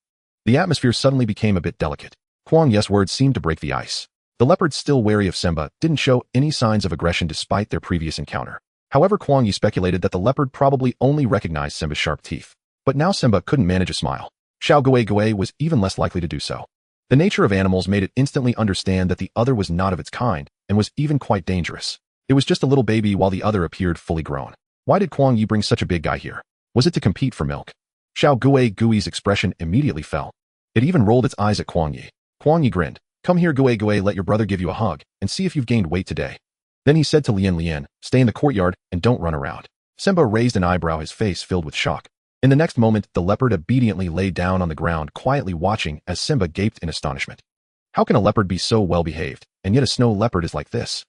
The atmosphere suddenly became a bit delicate. Kuang Ye's words seemed to break the ice. The leopards, still wary of Simba, didn't show any signs of aggression despite their previous encounter. However, Kuang Ye speculated that the leopard probably only recognized Simba's sharp teeth. But now Simba couldn't manage a smile. Xiao Gui Gui was even less likely to do so. The nature of animals made it instantly understand that the other was not of its kind and was even quite dangerous. It was just a little baby while the other appeared fully grown. Why did Kuang Ye bring such a big guy here? Was it to compete for milk? Xiao Gui Gui's expression immediately fell. It even rolled its eyes at Kuang Ye. Kuang Ye grinned. Come here, Gui, let your brother give you a hug, and see if you've gained weight today. Then he said to Lian, stay in the courtyard and don't run around. Simba raised an eyebrow, his face filled with shock. In the next moment, the leopard obediently lay down on the ground, quietly watching as Simba gaped in astonishment. How can a leopard be so well behaved, and yet a snow leopard is like this?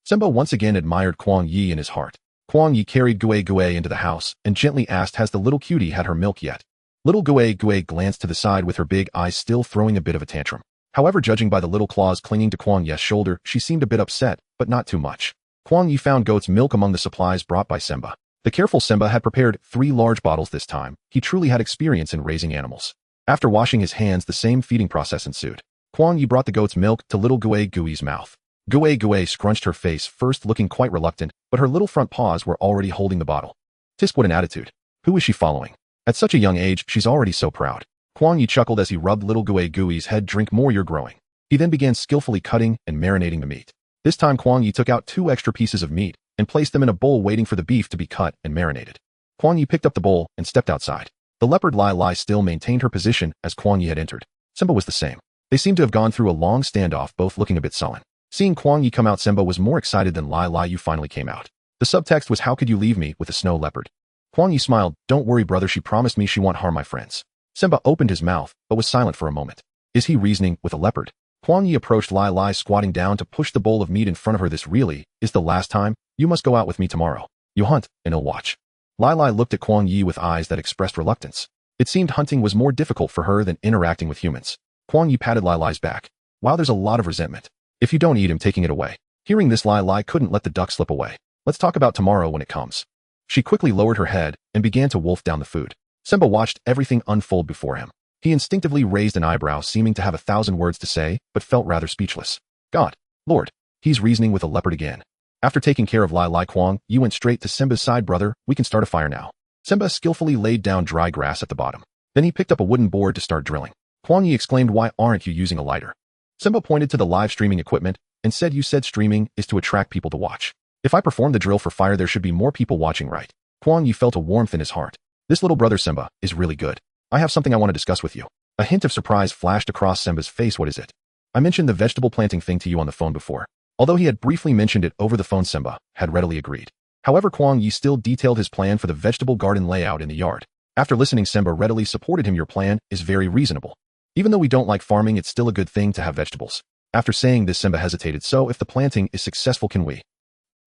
Simba once again admired Kuang Ye in his heart. Kuang Ye carried Gui into the house and gently asked, has the little cutie had her milk yet? Little Gui glanced to the side with her big eyes still throwing a bit of a tantrum. However, judging by the little claws clinging to Kuang Ye's shoulder, she seemed a bit upset, but not too much. Kuang Ye found goat's milk among the supplies brought by Simba. The careful Simba had prepared 3 large bottles this time. He truly had experience in raising animals. After washing his hands, the same feeding process ensued. Kuang Ye brought the goat's milk to little Gui's mouth. Gui scrunched her face, first looking quite reluctant, but her little front paws were already holding the bottle. Tisk, what an attitude. Who is she following? At such a young age, she's already so proud. Kuang Ye chuckled as he rubbed little Gui's head. Drink more, you're growing. He then began skillfully cutting and marinating the meat. This time Kuang Ye took out 2 extra pieces of meat and placed them in a bowl, waiting for the beef to be cut and marinated. Kuang Ye picked up the bowl and stepped outside. The leopard Lai still maintained her position as Kuang Ye had entered. Simba was the same. They seemed to have gone through a long standoff, both looking a bit sullen. Seeing Kuang Ye come out, Simba was more excited than Lai, you finally came out. The subtext was, how could you leave me with a snow leopard? Kuang Ye smiled, don't worry brother, she promised me she won't harm my friends. Simba opened his mouth, but was silent for a moment. Is he reasoning with a leopard? Kuang Ye approached Lai, squatting down to push the bowl of meat in front of her. This really is the last time. You must go out with me tomorrow. You hunt, and I'll watch. Lai looked at Kuang Ye with eyes that expressed reluctance. It seemed hunting was more difficult for her than interacting with humans. Kuang Ye patted Lai's back. Wow, there's a lot of resentment. If you don't eat him, taking it away. Hearing this, Lai couldn't let the duck slip away. Let's talk about tomorrow when it comes. She quickly lowered her head and began to wolf down the food. Simba watched everything unfold before him. He instinctively raised an eyebrow, seeming to have 1,000 words to say, but felt rather speechless. God, Lord, he's reasoning with a leopard again. After taking care of Lai, Kuang Ye went straight to Simba's side. Brother, we can start a fire now. Simba skillfully laid down dry grass at the bottom. Then he picked up a wooden board to start drilling. Kuang Ye exclaimed, why aren't you using a lighter? Simba pointed to the live streaming equipment and said, you said streaming is to attract people to watch. If I perform the drill for fire, there should be more people watching, right? Kuang Ye felt a warmth in his heart. This little brother Simba is really good. I have something I want to discuss with you. A hint of surprise flashed across Simba's face. What is it? I mentioned the vegetable planting thing to you on the phone before. Although he had briefly mentioned it over the phone, Simba had readily agreed. However, Kuang Ye still detailed his plan for the vegetable garden layout in the yard. After listening, Simba readily supported him. Your plan is very reasonable. Even though we don't like farming, it's still a good thing to have vegetables. After saying this, Simba hesitated. So if the planting is successful, can we?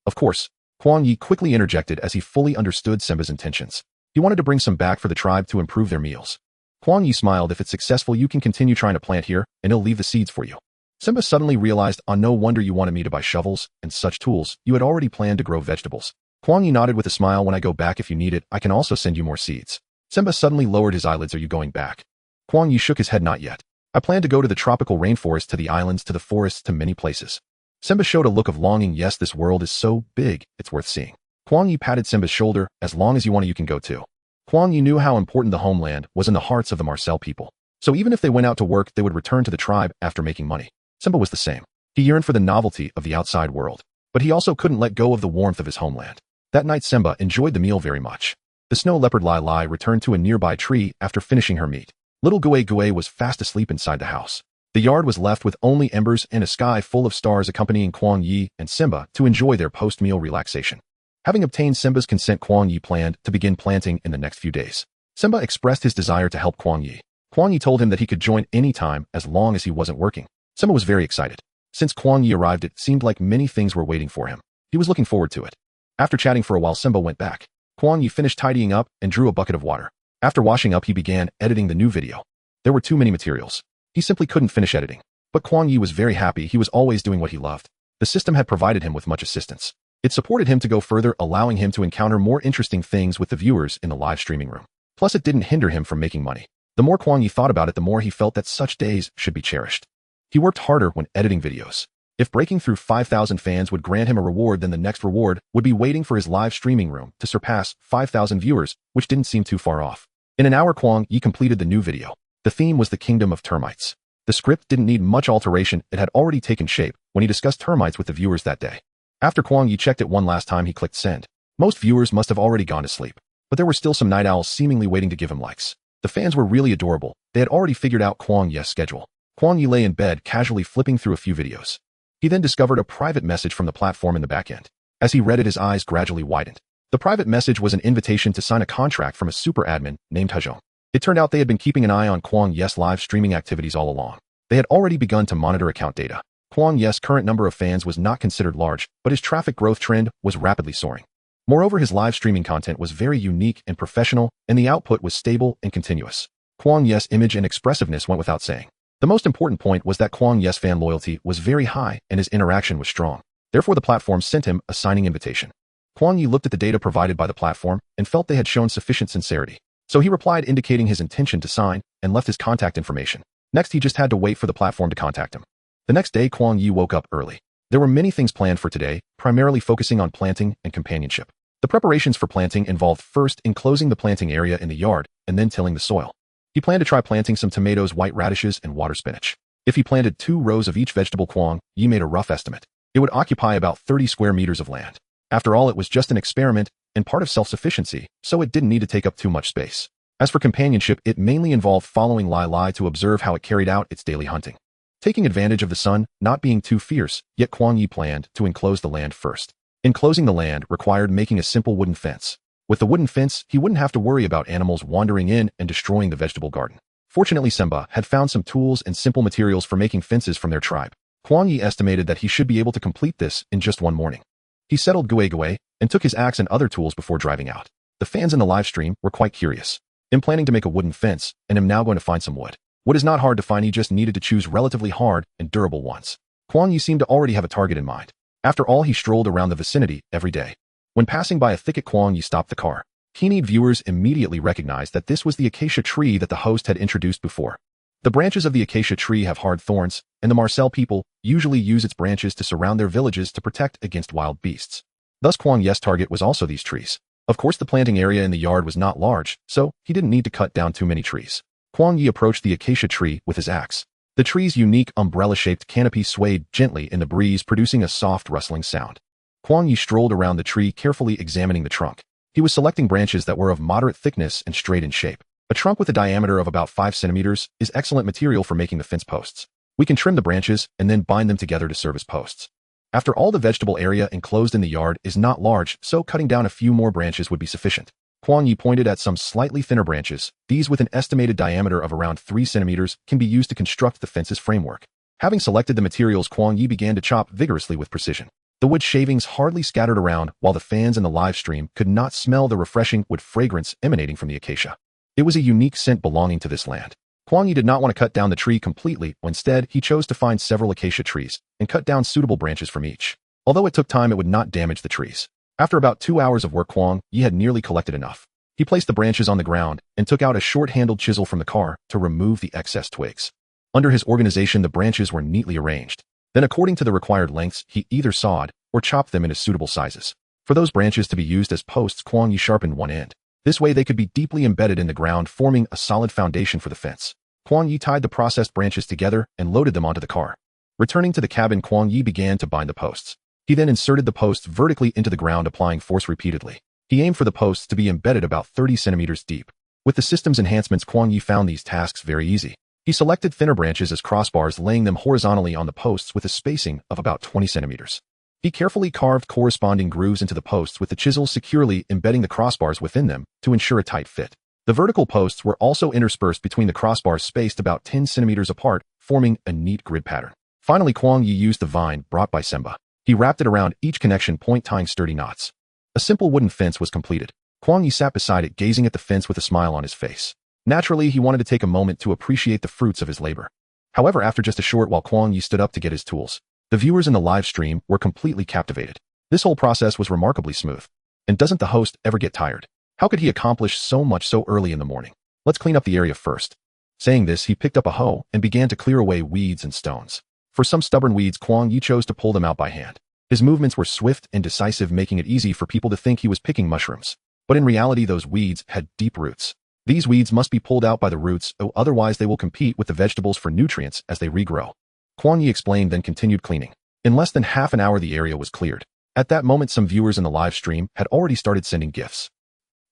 Of course. Kuang Ye quickly interjected as he fully understood Simba's intentions. He wanted to bring some back for the tribe to improve their meals. Kuang Ye smiled. If it's successful, you can continue trying to plant here, and he'll leave the seeds for you. Simba suddenly realized, no wonder you wanted me to buy shovels and such tools. You had already planned to grow vegetables. Kuang Ye nodded with a smile. When I go back, if you need it, I can also send you more seeds. Simba suddenly lowered his eyelids. Are you going back? Kuang Ye shook his head. Not yet. I plan to go to the tropical rainforest, to the islands, to the forests, to many places. Simba showed a look of longing. Yes, this world is so big, it's worth seeing. Kuang Ye patted Simba's shoulder. As long as you want to, you can go too. Kuang Ye knew how important the homeland was in the hearts of the Marcel people. So even if they went out to work, they would return to the tribe after making money. Simba was the same. He yearned for the novelty of the outside world, but he also couldn't let go of the warmth of his homeland. That night, Simba enjoyed the meal very much. The snow leopard Lai returned to a nearby tree after finishing her meat. Little Gui was fast asleep inside the house. The yard was left with only embers and a sky full of stars accompanying Kuang Ye and Simba to enjoy their post-meal relaxation. Having obtained Simba's consent, Kuang Ye planned to begin planting in the next few days. Simba expressed his desire to help Kuang Ye. Kuang Ye told him that he could join any time as long as he wasn't working. Simba was very excited. Since Kuang Ye arrived, it seemed like many things were waiting for him. He was looking forward to it. After chatting for a while, Simba went back. Kuang Ye finished tidying up and drew a bucket of water. After washing up, he began editing the new video. There were too many materials. He simply couldn't finish editing. But Kuang Ye was very happy. He was always doing what he loved. The system had provided him with much assistance. It supported him to go further, allowing him to encounter more interesting things with the viewers in the live streaming room. Plus, it didn't hinder him from making money. The more Kuang Ye thought about it, the more he felt that such days should be cherished. He worked harder when editing videos. If breaking through 5,000 fans would grant him a reward, then the next reward would be waiting for his live streaming room to surpass 5,000 viewers, which didn't seem too far off. In an hour, Kuang Ye completed the new video. The theme was the kingdom of termites. The script didn't need much alteration. It had already taken shape when he discussed termites with the viewers that day. After Kuang Ye checked it one last time, he clicked send. Most viewers must have already gone to sleep, but there were still some night owls seemingly waiting to give him likes. The fans were really adorable. They had already figured out Kuang Ye's schedule. Kuang Ye lay in bed, casually flipping through a few videos. He then discovered a private message from the platform in the back end. As he read it, his eyes gradually widened. The private message was an invitation to sign a contract from a super admin named Hezhong. It turned out they had been keeping an eye on Kuang Ye's live streaming activities all along. They had already begun to monitor account data. Kuang Ye's current number of fans was not considered large, but his traffic growth trend was rapidly soaring. Moreover, his live streaming content was very unique and professional, and the output was stable and continuous. Kuang Ye's image and expressiveness went without saying. The most important point was that Kuang Ye's fan loyalty was very high and his interaction was strong. Therefore, the platform sent him a signing invitation. Kuang Ye looked at the data provided by the platform and felt they had shown sufficient sincerity. So he replied indicating his intention to sign and left his contact information. Next, he just had to wait for the platform to contact him. The next day, Kuang Ye woke up early. There were many things planned for today, primarily focusing on planting and companionship. The preparations for planting involved first enclosing the planting area in the yard and then tilling the soil. He planned to try planting some tomatoes, white radishes, and water spinach. If he planted 2 rows of each vegetable, Kuang Ye made a rough estimate. It would occupy about 30 square meters of land. After all, it was just an experiment and part of self-sufficiency, so it didn't need to take up too much space. As for companionship, it mainly involved following Lai Lai to observe how it carried out its daily hunting. Taking advantage of the sun not being too fierce, yet Kuang Ye planned to enclose the land first. Enclosing the land required making a simple wooden fence. With the wooden fence, he wouldn't have to worry about animals wandering in and destroying the vegetable garden. Fortunately, Semba had found some tools and simple materials for making fences from their tribe. Kuang Ye estimated that he should be able to complete this in just one morning. He settled Gui and took his axe and other tools before driving out. The fans in the live stream were quite curious. I'm planning to make a wooden fence, and am now going to find some wood. Wood is not hard to find, he just needed to choose relatively hard and durable ones. Kuang Ye seemed to already have a target in mind. After all, he strolled around the vicinity every day. When passing by a thicket, Kuang Ye stopped the car. Keen-eyed viewers immediately recognized that this was the acacia tree that the host had introduced before. The branches of the acacia tree have hard thorns, and the Marcel people usually use its branches to surround their villages to protect against wild beasts. Thus, Kuang Ye's target was also these trees. Of course, the planting area in the yard was not large, so he didn't need to cut down too many trees. Kuang Ye approached the acacia tree with his axe. The tree's unique umbrella-shaped canopy swayed gently in the breeze, producing a soft rustling sound. Kuang Ye strolled around the tree, carefully examining the trunk. He was selecting branches that were of moderate thickness and straight in shape. A trunk with a diameter of about 5 centimeters is excellent material for making the fence posts. We can trim the branches and then bind them together to serve as posts. After all, the vegetable area enclosed in the yard is not large, so cutting down a few more branches would be sufficient. Kuang Ye pointed at some slightly thinner branches. These, with an estimated diameter of around 3 centimeters, can be used to construct the fence's framework. Having selected the materials, Kuang Ye began to chop vigorously with precision. The wood shavings hardly scattered around, while the fans in the live stream could not smell the refreshing wood fragrance emanating from the acacia. It was a unique scent belonging to this land. Kuang Ye did not want to cut down the tree completely. Instead, he chose to find several acacia trees and cut down suitable branches from each. Although it took time, it would not damage the trees. After about 2 hours of work, Kuang Ye had nearly collected enough. He placed the branches on the ground and took out a short-handled chisel from the car to remove the excess twigs. Under his organization, the branches were neatly arranged. Then, according to the required lengths, he either sawed or chopped them into suitable sizes. For those branches to be used as posts, Kuang Ye sharpened one end. This way, they could be deeply embedded in the ground, forming a solid foundation for the fence. Kuang Ye tied the processed branches together and loaded them onto the car. Returning to the cabin, Kuang Ye began to bind the posts. He then inserted the posts vertically into the ground, applying force repeatedly. He aimed for the posts to be embedded about 30 centimeters deep. With the system's enhancements, Kuang Ye found these tasks very easy. He selected thinner branches as crossbars, laying them horizontally on the posts with a spacing of about 20 centimeters. He carefully carved corresponding grooves into the posts with the chisel, securely embedding the crossbars within them to ensure a tight fit. The vertical posts were also interspersed between the crossbars, spaced about 10 centimeters apart, forming a neat grid pattern. Finally, Kuang Ye used the vine brought by Semba. He wrapped it around each connection point, tying sturdy knots. A simple wooden fence was completed. Kuang Ye sat beside it, gazing at the fence with a smile on his face. Naturally, he wanted to take a moment to appreciate the fruits of his labor. However, after just a short while, Kuang Ye stood up to get his tools. The viewers in the live stream were completely captivated. This whole process was remarkably smooth. And doesn't the host ever get tired? How could he accomplish so much so early in the morning? Let's clean up the area first. Saying this, he picked up a hoe and began to clear away weeds and stones. For some stubborn weeds, Kuang Ye chose to pull them out by hand. His movements were swift and decisive, making it easy for people to think he was picking mushrooms. But in reality, those weeds had deep roots. These weeds must be pulled out by the roots, or otherwise they will compete with the vegetables for nutrients as they regrow. Kuang Ye explained, then continued cleaning. In less than half an hour, the area was cleared. At that moment, some viewers in the live stream had already started sending gifts.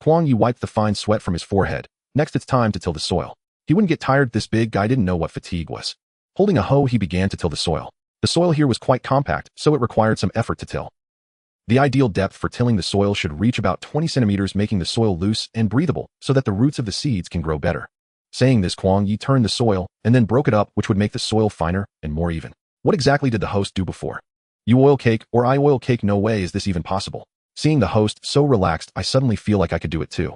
Kuang Ye wiped the fine sweat from his forehead. Next, it's time to till the soil. He wouldn't get tired. This big guy didn't know what fatigue was. Holding a hoe, he began to till the soil. The soil here was quite compact, so it required some effort to till. The ideal depth for tilling the soil should reach about 20 centimeters, making the soil loose and breathable so that the roots of the seeds can grow better. Saying this, Kuang Ye turned the soil and then broke it up, which would make the soil finer and more even. What exactly did the host do before? You oil cake or I oil cake? No way is this even possible. Seeing the host so relaxed, I suddenly feel like I could do it too.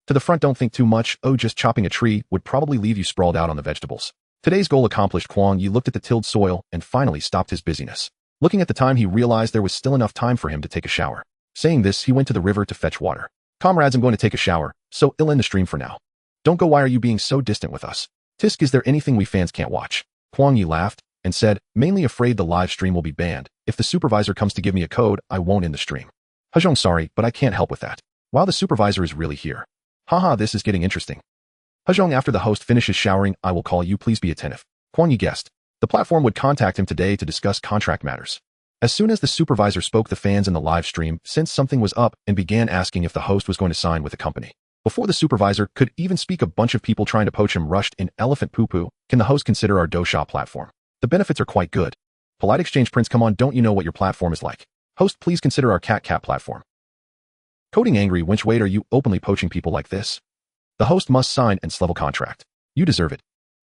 To the front, don't think too much. Oh, just chopping a tree would probably leave you sprawled out on the vegetables. Today's goal accomplished. Kuang Ye looked at the tilled soil and finally stopped his busyness. Looking at the time, he realized there was still enough time for him to take a shower. Saying this, he went to the river to fetch water. Comrades, I'm going to take a shower, so I'll end the stream for now. Don't go. Why are you being so distant with us? Tisk, is there anything we fans can't watch? Kuang Ye laughed and said, mainly afraid the live stream will be banned. If the supervisor comes to give me a code, I won't end the stream. Hajong, sorry, but I can't help with that. Wow, the supervisor is really here. Haha, this is getting interesting. Hajong, after the host finishes showering, I will call you. Please be attentive. Kuang Ye guessed. The platform would contact him today to discuss contract matters. As soon as the supervisor spoke, the fans in the live stream sensed something was up and began asking if the host was going to sign with the company. Before the supervisor could even speak, a bunch of people trying to poach him rushed in. Elephant poo-poo, can the host consider our dosha platform? The benefits are quite good. Polite exchange, Prince, come on, don't you know what your platform is like? Host, please consider our cat platform. Coding angry winch, wait, are you openly poaching people like this? The host must sign and level contract. You deserve it.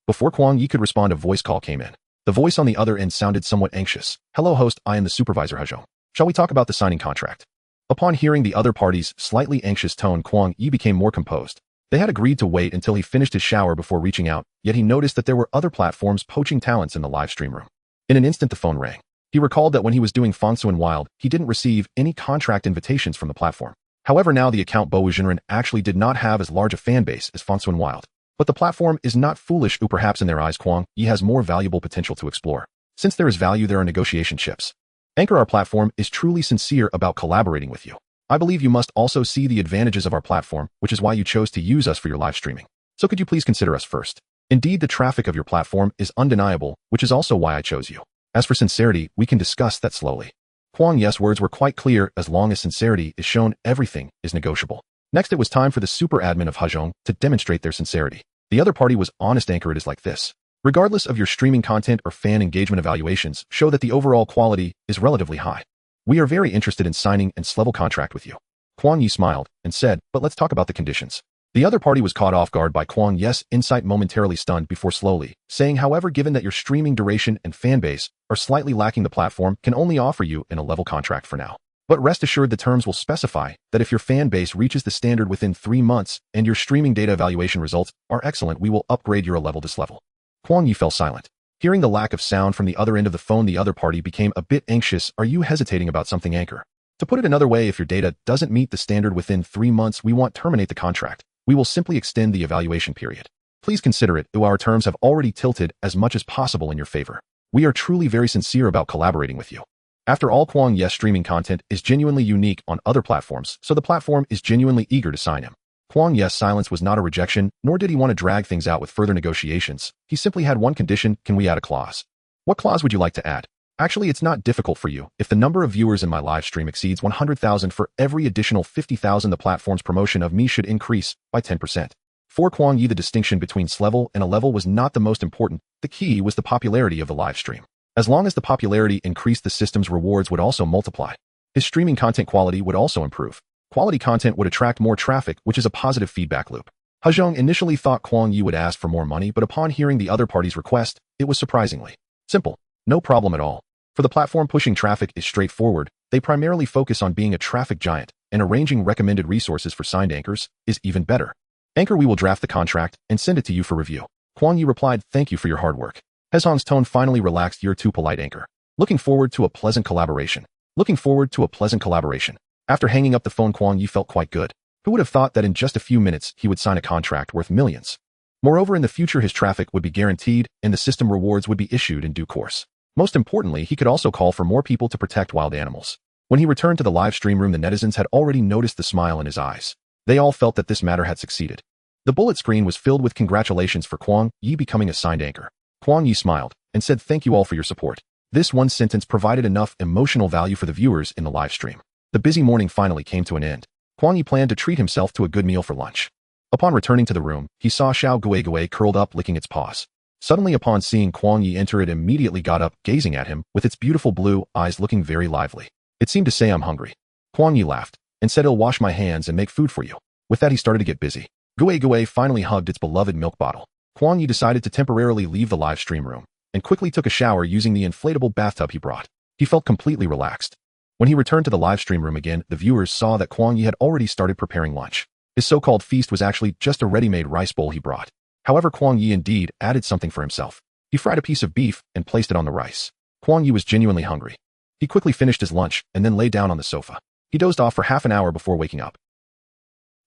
Before Kuang Ye could respond, a voice call came in. The voice on the other end sounded somewhat anxious. Hello host, I am the supervisor Hajong. Shall we talk about the signing contract? Upon hearing the other party's slightly anxious tone, Kuang Ye became more composed. They had agreed to wait until he finished his shower before reaching out, yet he noticed that there were other platforms poaching talents in the live stream room. In an instant, the phone rang. He recalled that when he was doing Fangsuan Wild, he didn't receive any contract invitations from the platform. However, now the account Boujinren actually did not have as large a fan base as Fangsuan Wild. But the platform is not foolish, or perhaps in their eyes Kuang Ye has more valuable potential to explore. Since there is value, there are negotiation chips. Anchor, our platform is truly sincere about collaborating with you. I believe you must also see the advantages of our platform, which is why you chose to use us for your live streaming. So could you please consider us first? Indeed, the traffic of your platform is undeniable, which is also why I chose you. As for sincerity, we can discuss that slowly. Kuang Ye's words were quite clear. As long as sincerity is shown, everything is negotiable. Next, it was time for the super admin of Hajong to demonstrate their sincerity. The other party was honest. Anchor, it is like this. Regardless of your streaming content or fan engagement, evaluations show that the overall quality is relatively high. We are very interested in signing and level contract with you. Kuang Ye smiled and said, but let's talk about the conditions. The other party was caught off guard by Kuang Ye's insight, momentarily stunned before slowly saying, however, given that your streaming duration and fan base are slightly lacking, the platform can only offer you a level contract for now. But rest assured, the terms will specify that if your fan base reaches the standard within 3 months and your streaming data evaluation results are excellent, we will upgrade your level this level. Kuang Ye fell silent. Hearing the lack of sound from the other end of the phone, the other party became a bit anxious. Are you hesitating about something, Anchor? To put it another way, if your data doesn't meet the standard within 3 months, we won't terminate the contract. We will simply extend the evaluation period. Please consider it, though our terms have already tilted as much as possible in your favor. We are truly very sincere about collaborating with you. After all, Kuang Ye's streaming content is genuinely unique on other platforms, so the platform is genuinely eager to sign him. Kuang Ye's silence was not a rejection, nor did he want to drag things out with further negotiations. He simply had one condition. Can we add a clause? What clause would you like to add? Actually, it's not difficult for you. If the number of viewers in my live stream exceeds 100,000, for every additional 50,000, the platform's promotion of me should increase by 10%. For Kuang Ye, the distinction between level and a level was not the most important. The key was the popularity of the live stream. As long as the popularity increased, the system's rewards would also multiply. His streaming content quality would also improve. Quality content would attract more traffic, which is a positive feedback loop. Hajong initially thought Kuang Ye would ask for more money, but upon hearing the other party's request, it was surprisingly simple. No problem at all. For the platform, pushing traffic is straightforward. They primarily focus on being a traffic giant, and arranging recommended resources for signed anchors is even better. Anchor, we will draft the contract and send it to you for review. Kuang Ye replied, thank you for your hard work. Hezhong's tone finally relaxed. You're too polite, Anchor. Looking forward to a pleasant collaboration. Looking forward to a pleasant collaboration. After hanging up the phone, Kuang Ye felt quite good. Who would have thought that in just a few minutes he would sign a contract worth millions? Moreover, in the future his traffic would be guaranteed and the system rewards would be issued in due course. Most importantly, he could also call for more people to protect wild animals. When he returned to the live stream room, the netizens had already noticed the smile in his eyes. They all felt that this matter had succeeded. The bullet screen was filled with congratulations for Kuang Ye becoming a signed anchor. Kuang Ye smiled and said, thank you all for your support. This one sentence provided enough emotional value for the viewers in the live stream. The busy morning finally came to an end. Kuang Ye planned to treat himself to a good meal for lunch. Upon returning to the room, he saw Xiao Gui curled up licking its paws. Suddenly upon seeing Kuang Ye enter, it immediately got up, gazing at him, with its beautiful blue eyes looking very lively. It seemed to say, "I'm hungry." Kuang Ye laughed, and said, "I'll wash my hands and make food for you." With that he started to get busy. Gue finally hugged its beloved milk bottle. Kuang Ye decided to temporarily leave the live stream room, and quickly took a shower using the inflatable bathtub he brought. He felt completely relaxed. When he returned to the live stream room again, the viewers saw that Kuang Ye had already started preparing lunch. His so-called feast was actually just a ready-made rice bowl he brought. However, Kuang Ye indeed added something for himself. He fried a piece of beef and placed it on the rice. Kuang Ye was genuinely hungry. He quickly finished his lunch and then lay down on the sofa. He dozed off for half an hour before waking up.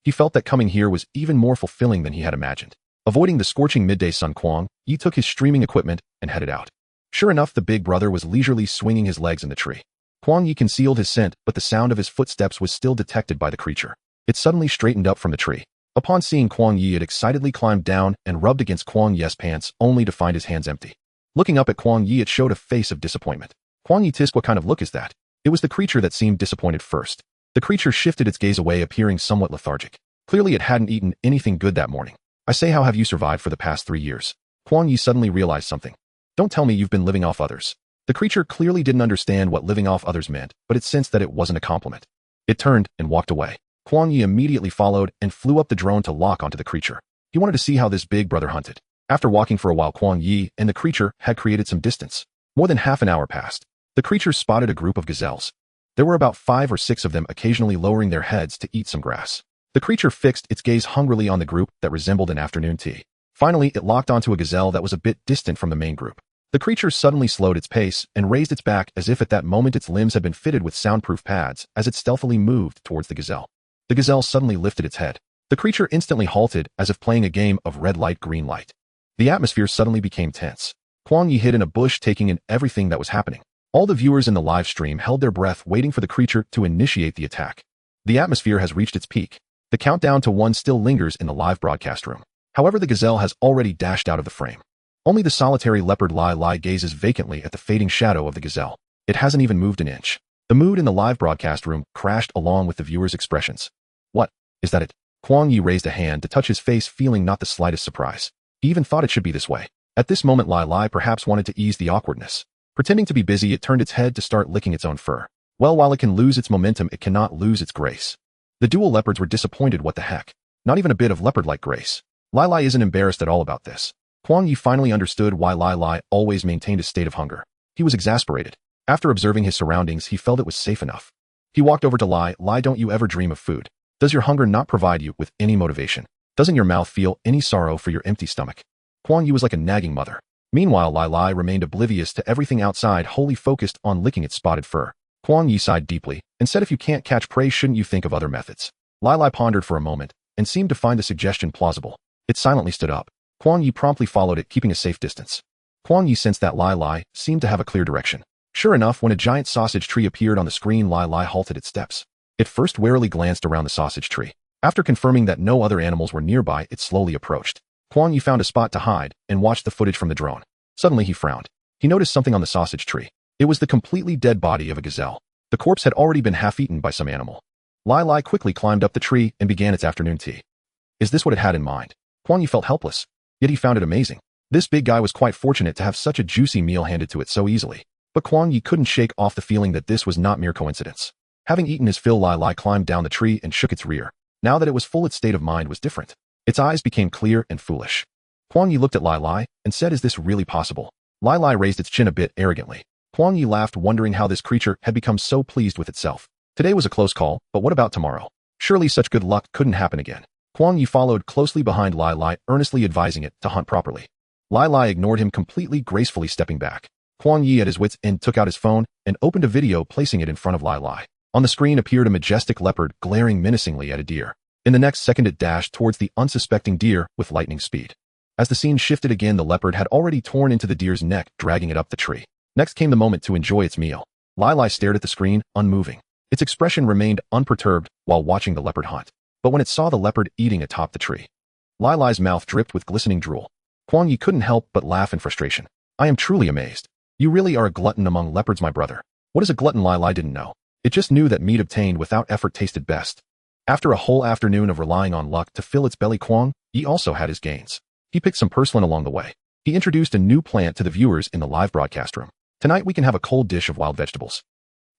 He felt that coming here was even more fulfilling than he had imagined. Avoiding the scorching midday sun, Kuang Ye took his streaming equipment and headed out. Sure enough, the big brother was leisurely swinging his legs in the tree. Kuang Ye concealed his scent, but the sound of his footsteps was still detected by the creature. It suddenly straightened up from the tree. Upon seeing Kuang Ye, it excitedly climbed down and rubbed against Kuang Ye's pants, only to find his hands empty. Looking up at Kuang Ye, it showed a face of disappointment. Kuang Ye tisk, what kind of look is that? It was the creature that seemed disappointed first. The creature shifted its gaze away, appearing somewhat lethargic. Clearly it hadn't eaten anything good that morning. I say, how have you survived for the past 3 years? Kuang Ye suddenly realized something. Don't tell me you've been living off others. The creature clearly didn't understand what living off others meant, but it sensed that it wasn't a compliment. It turned and walked away. Kuang Ye immediately followed and flew up the drone to lock onto the creature. He wanted to see how this big brother hunted. After walking for a while, Kuang Ye and the creature had created some distance. More than half an hour passed. The creature spotted a group of gazelles. There were about 5 or 6 of them, occasionally lowering their heads to eat some grass. The creature fixed its gaze hungrily on the group that resembled an afternoon tea. Finally, it locked onto a gazelle that was a bit distant from the main group. The creature suddenly slowed its pace and raised its back as if at that moment its limbs had been fitted with soundproof pads as it stealthily moved towards the gazelle. The gazelle suddenly lifted its head. The creature instantly halted as if playing a game of red light, green light. The atmosphere suddenly became tense. Kuang Ye hid in a bush, taking in everything that was happening. All the viewers in the live stream held their breath, waiting for the creature to initiate the attack. The atmosphere has reached its peak. The countdown to 1 still lingers in the live broadcast room. However, the gazelle has already dashed out of the frame. Only the solitary leopard Lai Lai gazes vacantly at the fading shadow of the gazelle. It hasn't even moved an inch. The mood in the live broadcast room crashed along with the viewers' expressions. What? Is that it? Kuang Ye raised a hand to touch his face, feeling not the slightest surprise. He even thought it should be this way. At this moment, Lai Lai perhaps wanted to ease the awkwardness. Pretending to be busy, it turned its head to start licking its own fur. Well, while it can lose its momentum, it cannot lose its grace. The dual leopards were disappointed. What the heck? Not even a bit of leopard-like grace. Lai Lai isn't embarrassed at all about this. Kuang Ye finally understood why Lai Lai always maintained a state of hunger. He was exasperated. After observing his surroundings, he felt it was safe enough. He walked over to Lai. Lai, don't you ever dream of food? Does your hunger not provide you with any motivation? Doesn't your mouth feel any sorrow for your empty stomach? Kuang Ye was like a nagging mother. Meanwhile, Lai Lai remained oblivious to everything outside, wholly focused on licking its spotted fur. Kuang Ye sighed deeply and said, if you can't catch prey, shouldn't you think of other methods? Lai Lai pondered for a moment and seemed to find the suggestion plausible. It silently stood up. Kuang Ye promptly followed it, keeping a safe distance. Kuang Ye sensed that Lai Lai seemed to have a clear direction. Sure enough, when a giant sausage tree appeared on the screen, Lai Lai halted its steps. It first warily glanced around the sausage tree. After confirming that no other animals were nearby, it slowly approached. Kuang Ye found a spot to hide and watched the footage from the drone. Suddenly he frowned. He noticed something on the sausage tree. It was the completely dead body of a gazelle. The corpse had already been half-eaten by some animal. Lai Lai quickly climbed up the tree and began its afternoon tea. Is this what it had in mind? Kuang Ye felt helpless, yet he found it amazing. This big guy was quite fortunate to have such a juicy meal handed to it so easily. But Kuang Ye couldn't shake off the feeling that this was not mere coincidence. Having eaten his fill, Lai Lai climbed down the tree and shook its rear. Now that it was full, its state of mind was different. Its eyes became clear and foolish. Kuang Ye looked at Lai Lai and said, is this really possible? Lai Lai raised its chin a bit arrogantly. Kuang Ye laughed, wondering how this creature had become so pleased with itself. Today was a close call, but what about tomorrow? Surely such good luck couldn't happen again. Kuang Ye followed closely behind Lai Lai, earnestly advising it to hunt properly. Lai Lai ignored him completely, gracefully stepping back. Kuang Ye, at his wits' end, took out his phone and opened a video, placing it in front of Lai Lai. On the screen appeared a majestic leopard glaring menacingly at a deer. In the next second, it dashed towards the unsuspecting deer with lightning speed. As the scene shifted again, the leopard had already torn into the deer's neck, dragging it up the tree. Next came the moment to enjoy its meal. Lai Lai stared at the screen, unmoving. Its expression remained unperturbed while watching the leopard hunt. But when it saw the leopard eating atop the tree, Lai Lai's mouth dripped with glistening drool. Kuang Ye couldn't help but laugh in frustration. I am truly amazed. You really are a glutton among leopards, my brother. What is a glutton? Lai Lai didn't know. It just knew that meat obtained without effort tasted best. After a whole afternoon of relying on luck to fill its belly, Kuang Ye also had his gains. He picked some purslane along the way. He introduced a new plant to the viewers in the live broadcast room. Tonight we can have a cold dish of wild vegetables.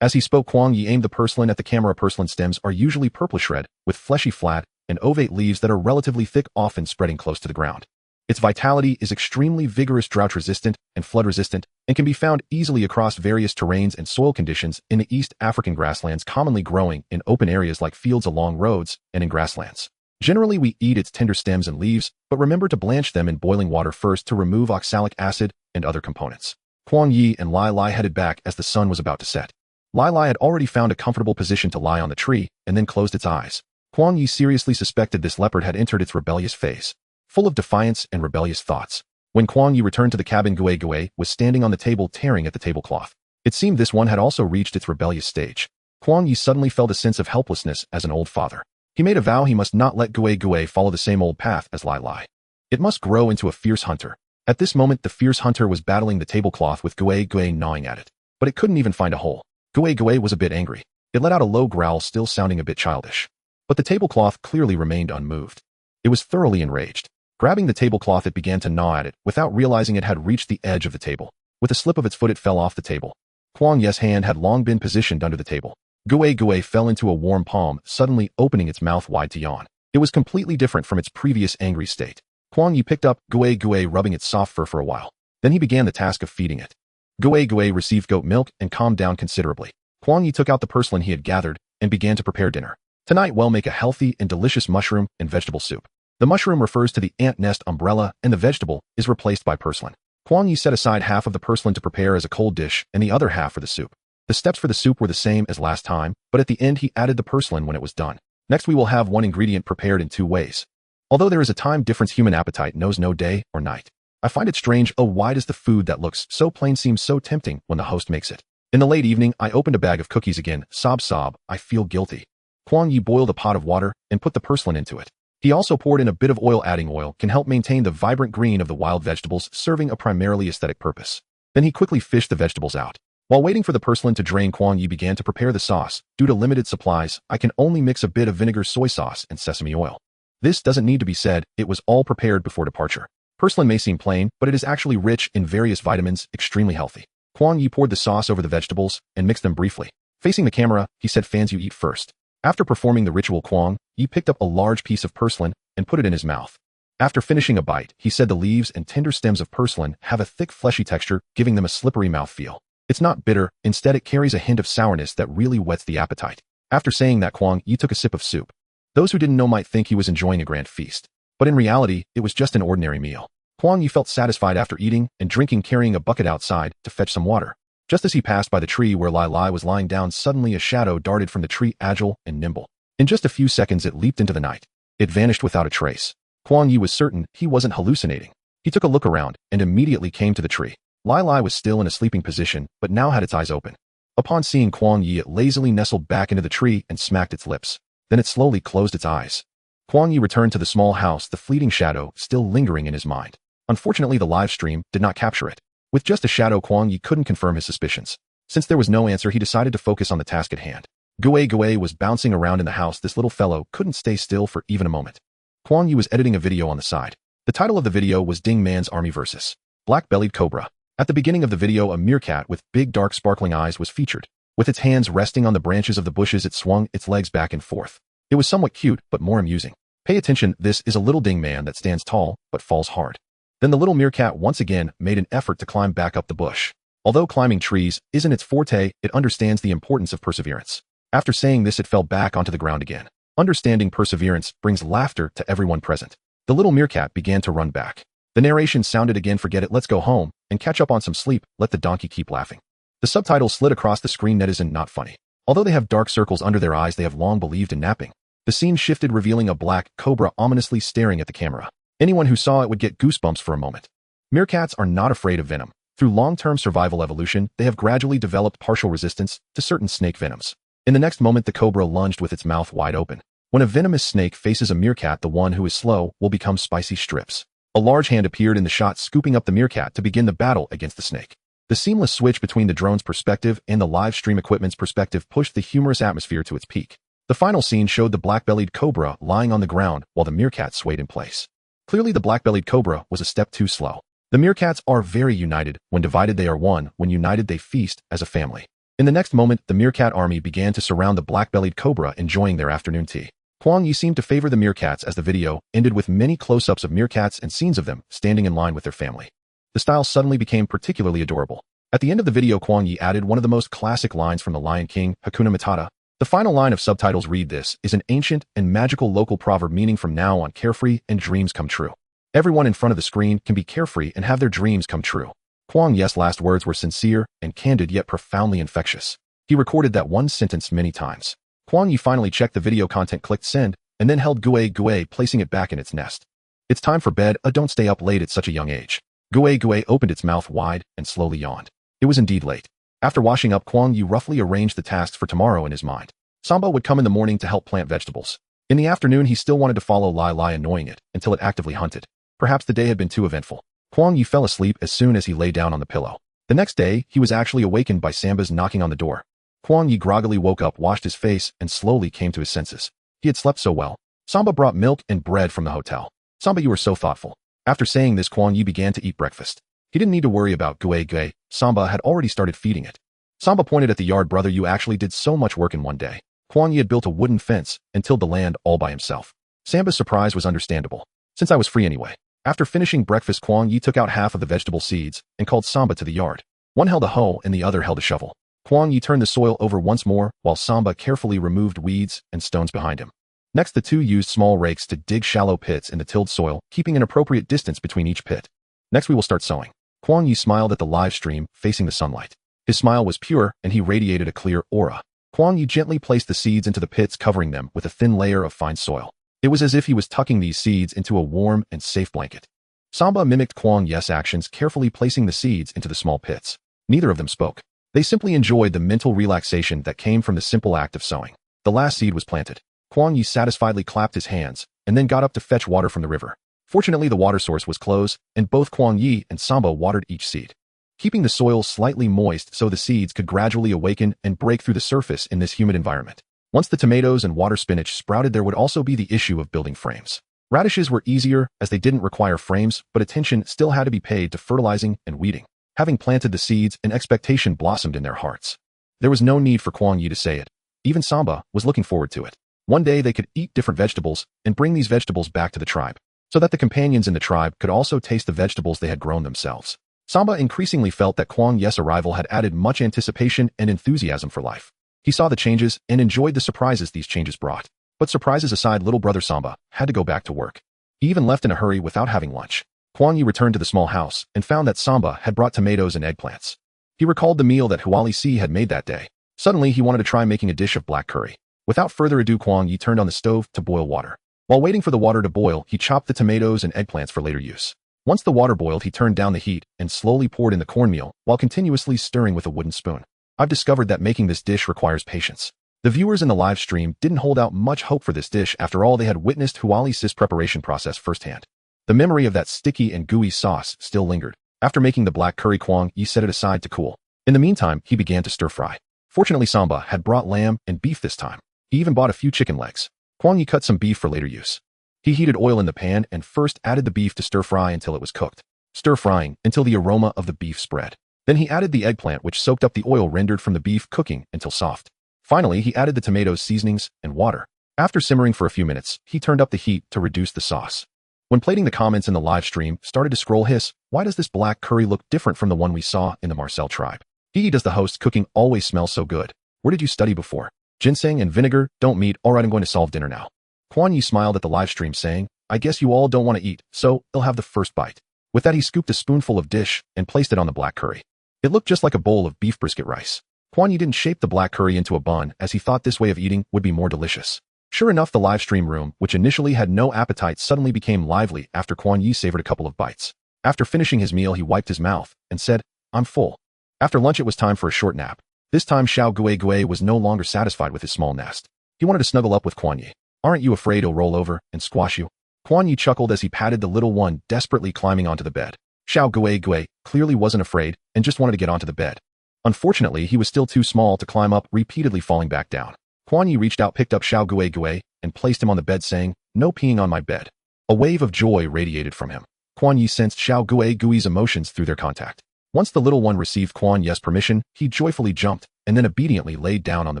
As he spoke, Kuang Ye aimed the purslane at the camera. Purslane stems are usually purplish red, with fleshy flat and ovate leaves that are relatively thick, often spreading close to the ground. Its vitality is extremely vigorous, drought-resistant, and flood-resistant, and can be found easily across various terrains and soil conditions in the East African grasslands, commonly growing in open areas like fields along roads and in grasslands. Generally, we eat its tender stems and leaves, but remember to blanch them in boiling water first to remove oxalic acid and other components. Kuang Ye and Lai Lai headed back as the sun was about to set. Lai Lai had already found a comfortable position to lie on the tree and then closed its eyes. Kuang Ye seriously suspected this leopard had entered its rebellious phase, full of defiance and rebellious thoughts. When Kuang Ye returned to the cabin, Kuang Ye was standing on the table tearing at the tablecloth. It seemed this one had also reached its rebellious stage. Kuang Ye suddenly felt a sense of helplessness as an old father. He made a vow he must not let Kuang Ye follow the same old path as Lai Lai. It must grow into a fierce hunter. At this moment, the fierce hunter was battling the tablecloth with Kuang Ye gnawing at it, but it couldn't even find a hole. Kuang Ye was a bit angry. It let out a low growl, still sounding a bit childish. But the tablecloth clearly remained unmoved. It was thoroughly enraged. Grabbing the tablecloth, it began to gnaw at it, without realizing it had reached the edge of the table. With a slip of its foot, it fell off the table. Kuang Ye's hand had long been positioned under the table. Kuang Ye fell into a warm palm, suddenly opening its mouth wide to yawn. It was completely different from its previous angry state. Kuang Ye picked up Kuang Ye, rubbing its soft fur for a while. Then he began the task of feeding it. Kuang Ye received goat milk and calmed down considerably. Kuang Ye took out the purslane he had gathered and began to prepare dinner. Tonight we'll make a healthy and delicious mushroom and vegetable soup. The mushroom refers to the ant nest umbrella, and the vegetable is replaced by purslane. Kuang Ye set aside half of the purslane to prepare as a cold dish and the other half for the soup. The steps for the soup were the same as last time, but at the end he added the purslane when it was done. Next we will have one ingredient prepared in 2 ways. Although there is a time difference, human appetite knows no day or night. I find it strange, why does the food that looks so plain seem so tempting when the host makes it? In the late evening, I opened a bag of cookies again. Sob, I feel guilty. Kuang Ye boiled a pot of water and put the purslane into it. He also poured in a bit of oil. Adding oil can help maintain the vibrant green of the wild vegetables, serving a primarily aesthetic purpose. Then he quickly fished the vegetables out. While waiting for the purslane to drain, Kuang Ye began to prepare the sauce. Due to limited supplies, I can only mix a bit of vinegar, soy sauce, and sesame oil. This doesn't need to be said, it was all prepared before departure. Purslane may seem plain, but it is actually rich in various vitamins, extremely healthy. Kuang Ye poured the sauce over the vegetables and mixed them briefly. Facing the camera, he said, "Fans, you eat first." After performing the ritual, Kuang Ye picked up a large piece of purslane and put it in his mouth. After finishing a bite, he said, "The leaves and tender stems of purslane have a thick, fleshy texture, giving them a slippery mouthfeel. It's not bitter, instead it carries a hint of sourness that really whets the appetite." After saying that, Kuang Ye took a sip of soup. Those who didn't know might think he was enjoying a grand feast, but in reality, it was just an ordinary meal. Kuang Ye felt satisfied after eating and drinking, carrying a bucket outside to fetch some water. Just as he passed by the tree where Lai Lai was lying down, suddenly a shadow darted from the tree, agile and nimble. In just a few seconds, it leaped into the night. It vanished without a trace. Kuang Ye was certain he wasn't hallucinating. He took a look around and immediately came to the tree. Lai Lai was still in a sleeping position, but now had its eyes open. Upon seeing Kuang Ye, it lazily nestled back into the tree and smacked its lips. Then it slowly closed its eyes. Kuang Ye returned to the small house, the fleeting shadow still lingering in his mind. Unfortunately, the live stream did not capture it. With just a shadow, Kuang Ye couldn't confirm his suspicions. Since there was no answer, he decided to focus on the task at hand. Kuang Ye was bouncing around in the house. This little fellow couldn't stay still for even a moment. Kuang Ye was editing a video on the side. The title of the video was Ding Man's Army vs. Black-Bellied Cobra. At the beginning of the video, a meerkat with big, dark, sparkling eyes was featured. With its hands resting on the branches of the bushes, it swung its legs back and forth. It was somewhat cute, but more amusing. Pay attention, this is a little ding man that stands tall, but falls hard. Then the little meerkat once again made an effort to climb back up the bush. Although climbing trees isn't its forte, it understands the importance of perseverance. After saying this, it fell back onto the ground again. Understanding perseverance brings laughter to everyone present. The little meerkat began to run back. The narration sounded again, "Forget it, let's go home and catch up on some sleep, let the donkey keep laughing." The subtitles slid across the screen, "Netizen, not funny." Although they have dark circles under their eyes, they have long believed in napping. The scene shifted, revealing a black cobra ominously staring at the camera. Anyone who saw it would get goosebumps for a moment. Meerkats are not afraid of venom. Through long-term survival evolution, they have gradually developed partial resistance to certain snake venoms. In the next moment, the cobra lunged with its mouth wide open. When a venomous snake faces a meerkat, the one who is slow will become spicy strips. A large hand appeared in the shot, scooping up the meerkat to begin the battle against the snake. The seamless switch between the drone's perspective and the live stream equipment's perspective pushed the humorous atmosphere to its peak. The final scene showed the black-bellied cobra lying on the ground while the meerkat swayed in place. Clearly, the black-bellied cobra was a step too slow. The meerkats are very united. When divided they are one. When united they feast as a family. In the next moment, the meerkat army began to surround the black-bellied cobra, enjoying their afternoon tea. Kuang Ye seemed to favor the meerkats as the video ended with many close-ups of meerkats and scenes of them standing in line with their family. The style suddenly became particularly adorable. At the end of the video, Kuang Ye added one of the most classic lines from The Lion King, Hakuna Matata. The final line of subtitles read, "This is an ancient and magical local proverb meaning from now on carefree and dreams come true." Everyone in front of the screen can be carefree and have their dreams come true. Kuang Ye's last words were sincere and candid yet profoundly infectious. He recorded that one sentence many times. Kuang Ye finally checked the video content, clicked send, and then held Gui, placing it back in its nest. "It's time for bed. Don't stay up late at such a young age." Gui opened its mouth wide and slowly yawned. It was indeed late. After washing up, Kuang Ye roughly arranged the tasks for tomorrow in his mind. Samba would come in the morning to help plant vegetables. In the afternoon, he still wanted to follow Lai, annoying it until it actively hunted. Perhaps the day had been too eventful. Kuang Ye fell asleep as soon as he lay down on the pillow. The next day, he was actually awakened by Samba's knocking on the door. Kuang Ye groggily woke up, washed his face, and slowly came to his senses. He had slept so well. Samba brought milk and bread from the hotel. "Samba, you were so thoughtful." After saying this, Kuang Ye began to eat breakfast. He didn't need to worry about Gui. Samba had already started feeding it. Samba pointed at the yard. "Brother, you actually did so much work in one day." Kuang Ye had built a wooden fence and tilled the land all by himself. Samba's surprise was understandable, since I was free anyway. After finishing breakfast, Kuang Ye took out half of the vegetable seeds and called Samba to the yard. One held a hoe and the other held a shovel. Kuang Ye turned the soil over once more while Samba carefully removed weeds and stones behind him. Next, the two used small rakes to dig shallow pits in the tilled soil, keeping an appropriate distance between each pit. "Next we will start sowing." Kuang Ye smiled at the live stream, facing the sunlight. His smile was pure, and he radiated a clear aura. Kuang Ye gently placed the seeds into the pits, covering them with a thin layer of fine soil. It was as if he was tucking these seeds into a warm and safe blanket. Samba mimicked Kuang Ye's actions, carefully placing the seeds into the small pits. Neither of them spoke. They simply enjoyed the mental relaxation that came from the simple act of sowing. The last seed was planted. Kuang Ye satisfiedly clapped his hands, and then got up to fetch water from the river. Fortunately, the water source was close, and both Kuang Ye and Samba watered each seed, keeping the soil slightly moist so the seeds could gradually awaken and break through the surface in this humid environment. Once the tomatoes and water spinach sprouted, there would also be the issue of building frames. Radishes were easier as they didn't require frames, but attention still had to be paid to fertilizing and weeding. Having planted the seeds, an expectation blossomed in their hearts. There was no need for Kuang Ye to say it. Even Samba was looking forward to it. One day they could eat different vegetables and bring these vegetables back to the tribe, so that the companions in the tribe could also taste the vegetables they had grown themselves. Samba increasingly felt that Kuang Ye's arrival had added much anticipation and enthusiasm for life. He saw the changes and enjoyed the surprises these changes brought. But surprises aside, little brother Samba had to go back to work. He even left in a hurry without having lunch. Kuang Ye returned to the small house and found that Samba had brought tomatoes and eggplants. He recalled the meal that Huali had made that day. Suddenly, he wanted to try making a dish of black curry. Without further ado, Kuang Ye turned on the stove to boil water. While waiting for the water to boil, he chopped the tomatoes and eggplants for later use. Once the water boiled, he turned down the heat and slowly poured in the cornmeal while continuously stirring with a wooden spoon. I've discovered that making this dish requires patience. The viewers in the live stream didn't hold out much hope for this dish. After all, they had witnessed Huali's preparation process firsthand. The memory of that sticky and gooey sauce still lingered. After making the black curry, Kuang Ye set it aside to cool. In the meantime, he began to stir fry. Fortunately, Samba had brought lamb and beef this time. He even bought a few chicken legs. Kuang Ye cut some beef for later use. He heated oil in the pan and first added the beef to stir fry until it was cooked. Stir frying until the aroma of the beef spread. Then he added the eggplant, which soaked up the oil rendered from the beef, cooking until soft. Finally, he added the tomatoes, seasonings, and water. After simmering for a few minutes, he turned up the heat to reduce the sauce. When plating, the comments in the live stream started to scroll. Hiss, why does this black curry look different from the one we saw in the Marcel tribe? Does the host cooking always smell so good? Where did you study before? Ginseng and vinegar don't meet. Alright, I'm going to solve dinner now. Kuang Ye smiled at the live stream, saying, I guess you all don't want to eat, so I'll have the first bite. With that, he scooped a spoonful of dish and placed it on the black curry. It looked just like a bowl of beef brisket rice. Kuang Ye didn't shape the black curry into a bun, as he thought this way of eating would be more delicious. Sure enough, the live stream room, which initially had no appetite, suddenly became lively after Kuang Ye savored a couple of bites. After finishing his meal, he wiped his mouth and said, I'm full. After lunch, it was time for a short nap. This time, Xiao Gui was no longer satisfied with his small nest. He wanted to snuggle up with Kuang Ye. Aren't you afraid he'll roll over and squash you? Kuang Ye chuckled as he patted the little one, desperately climbing onto the bed. Xiao Gui clearly wasn't afraid and just wanted to get onto the bed. Unfortunately, he was still too small to climb up, repeatedly falling back down. Kuang Ye reached out, picked up Xiao Gui and placed him on the bed, saying, No peeing on my bed. A wave of joy radiated from him. Kuang Ye sensed Xiao Gui's emotions through their contact. Once the little one received Kuang Ye's permission, he joyfully jumped and then obediently laid down on the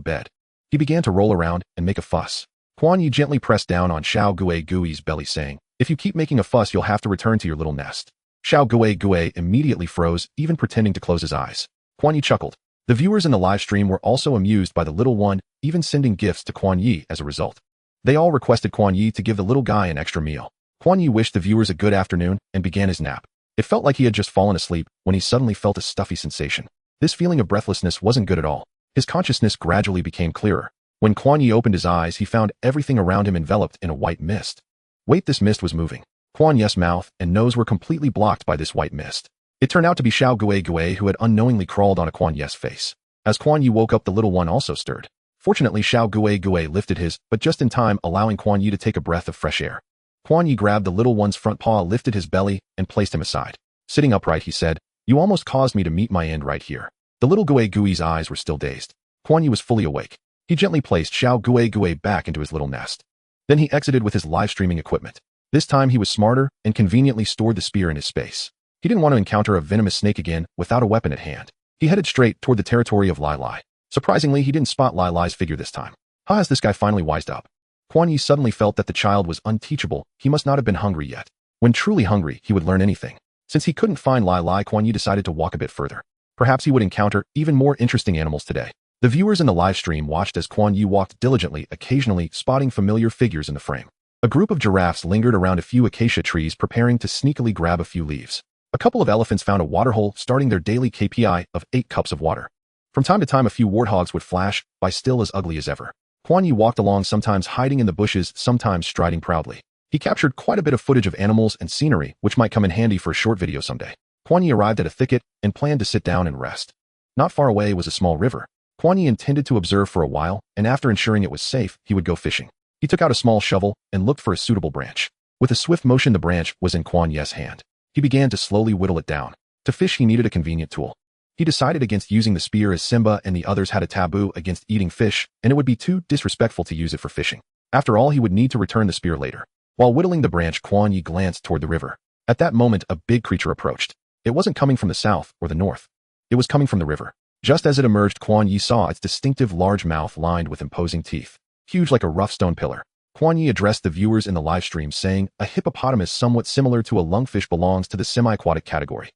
bed. He began to roll around and make a fuss. Kuang Ye gently pressed down on Xiao Gui's belly, saying, "If you keep making a fuss, you'll have to return to your little nest." Xiao Gui immediately froze, even pretending to close his eyes. Kuang Ye chuckled. The viewers in the live stream were also amused by the little one, even sending gifts to Kuang Ye as a result. They all requested Kuang Ye to give the little guy an extra meal. Kuang Ye wished the viewers a good afternoon and began his nap. It felt like he had just fallen asleep when he suddenly felt a stuffy sensation. This feeling of breathlessness wasn't good at all. His consciousness gradually became clearer. When Kuang Ye opened his eyes, he found everything around him enveloped in a white mist. Wait, this mist was moving. Kuang Ye's mouth and nose were completely blocked by this white mist. It turned out to be Xiao Gui who had unknowingly crawled on Kuang Ye's face. As Kuang Ye woke up, the little one also stirred. Fortunately, Xiao Gui lifted his, but just in time, allowing Kuang Ye to take a breath of fresh air. Kuang Ye grabbed the little one's front paw, lifted his belly, and placed him aside. Sitting upright, he said, "You almost caused me to meet my end right here." The little Gui's eyes were still dazed. Kuang Ye was fully awake. He gently placed Xiao Gui back into his little nest. Then he exited with his live streaming equipment. This time he was smarter and conveniently stored the spear in his space. He didn't want to encounter a venomous snake again without a weapon at hand. He headed straight toward the territory of Lai Lai. Surprisingly, he didn't spot Lai Lai's figure this time. How has this guy finally wised up? Kuang Ye suddenly felt that the child was unteachable. He must not have been hungry yet. When truly hungry, he would learn anything. Since he couldn't find Lai Lai, Kuang Ye decided to walk a bit further. Perhaps he would encounter even more interesting animals today. The viewers in the live stream watched as Kuang Ye walked diligently, occasionally spotting familiar figures in the frame. A group of giraffes lingered around a few acacia trees, preparing to sneakily grab a few leaves. A couple of elephants found a waterhole, starting their daily KPI of 8 cups of water. From time to time, a few warthogs would flash by, still as ugly as ever. Kuang Ye walked along, sometimes hiding in the bushes, sometimes striding proudly. He captured quite a bit of footage of animals and scenery, which might come in handy for a short video someday. Kuang Ye arrived at a thicket and planned to sit down and rest. Not far away was a small river. Kuang Ye intended to observe for a while, and after ensuring it was safe, he would go fishing. He took out a small shovel and looked for a suitable branch. With a swift motion, the branch was in Kuang Ye's hand. He began to slowly whittle it down. To fish, he needed a convenient tool. He decided against using the spear, as Simba and the others had a taboo against eating fish, and it would be too disrespectful to use it for fishing. After all, he would need to return the spear later. While whittling the branch, Kuang Ye glanced toward the river. At that moment, a big creature approached. It wasn't coming from the south or the north. It was coming from the river. Just as it emerged, Kuang Ye saw its distinctive large mouth lined with imposing teeth, huge like a rough stone pillar. Kuang Ye addressed the viewers in the live stream, saying, "A hippopotamus somewhat similar to a lungfish belongs to the semi-aquatic category."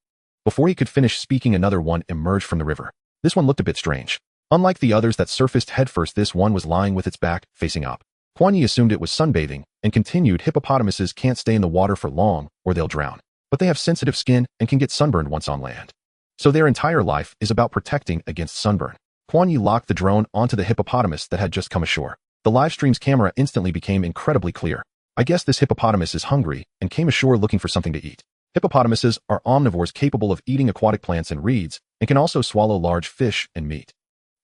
Before he could finish speaking, another one emerged from the river. This one looked a bit strange. Unlike the others that surfaced headfirst, this one was lying with its back facing up. Kuang Ye assumed it was sunbathing and continued, "Hippopotamuses can't stay in the water for long or they'll drown. But they have sensitive skin and can get sunburned once on land. So their entire life is about protecting against sunburn." Kuang Ye locked the drone onto the hippopotamus that had just come ashore. The live stream's camera instantly became incredibly clear. I guess this hippopotamus is hungry and came ashore looking for something to eat. Hippopotamuses are omnivores capable of eating aquatic plants and reeds, and can also swallow large fish and meat.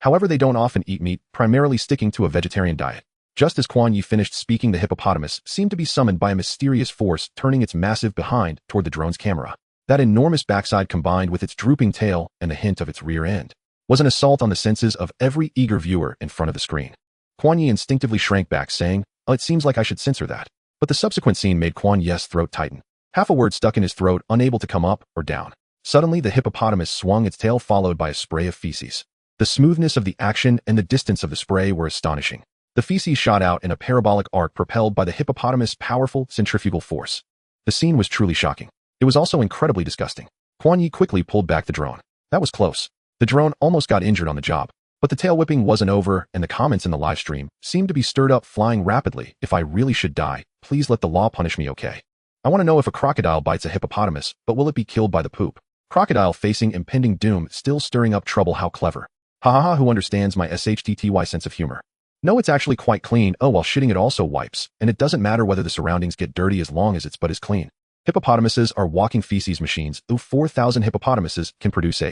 However, they don't often eat meat, primarily sticking to a vegetarian diet. Just as Kuang Ye finished speaking, the hippopotamus seemed to be summoned by a mysterious force, turning its massive behind toward the drone's camera. That enormous backside, combined with its drooping tail and the hint of its rear end, was an assault on the senses of every eager viewer in front of the screen. Kuang Ye instinctively shrank back, saying, "Oh, it seems like I should censor that." But the subsequent scene made Kuang Ye's throat tighten. Half a word stuck in his throat, unable to come up or down. Suddenly, the hippopotamus swung its tail, followed by a spray of feces. The smoothness of the action and the distance of the spray were astonishing. The feces shot out in a parabolic arc, propelled by the hippopotamus' powerful centrifugal force. The scene was truly shocking. It was also incredibly disgusting. Kuang Ye quickly pulled back the drone. That was close. The drone almost got injured on the job. But the tail whipping wasn't over, and the comments in the live stream seemed to be stirred up, flying rapidly. "If I really should die, please let the law punish me, okay? I want to know if a crocodile bites a hippopotamus, but will it be killed by the poop? Crocodile facing impending doom, still stirring up trouble. How clever. Ha ha ha, who understands my SHTTY sense of humor? No, it's actually quite clean. Oh, while shitting it also wipes, and it doesn't matter whether the surroundings get dirty as long as its butt is clean. Hippopotamuses are walking feces machines. Ooh, 4,000 hippopotamuses can produce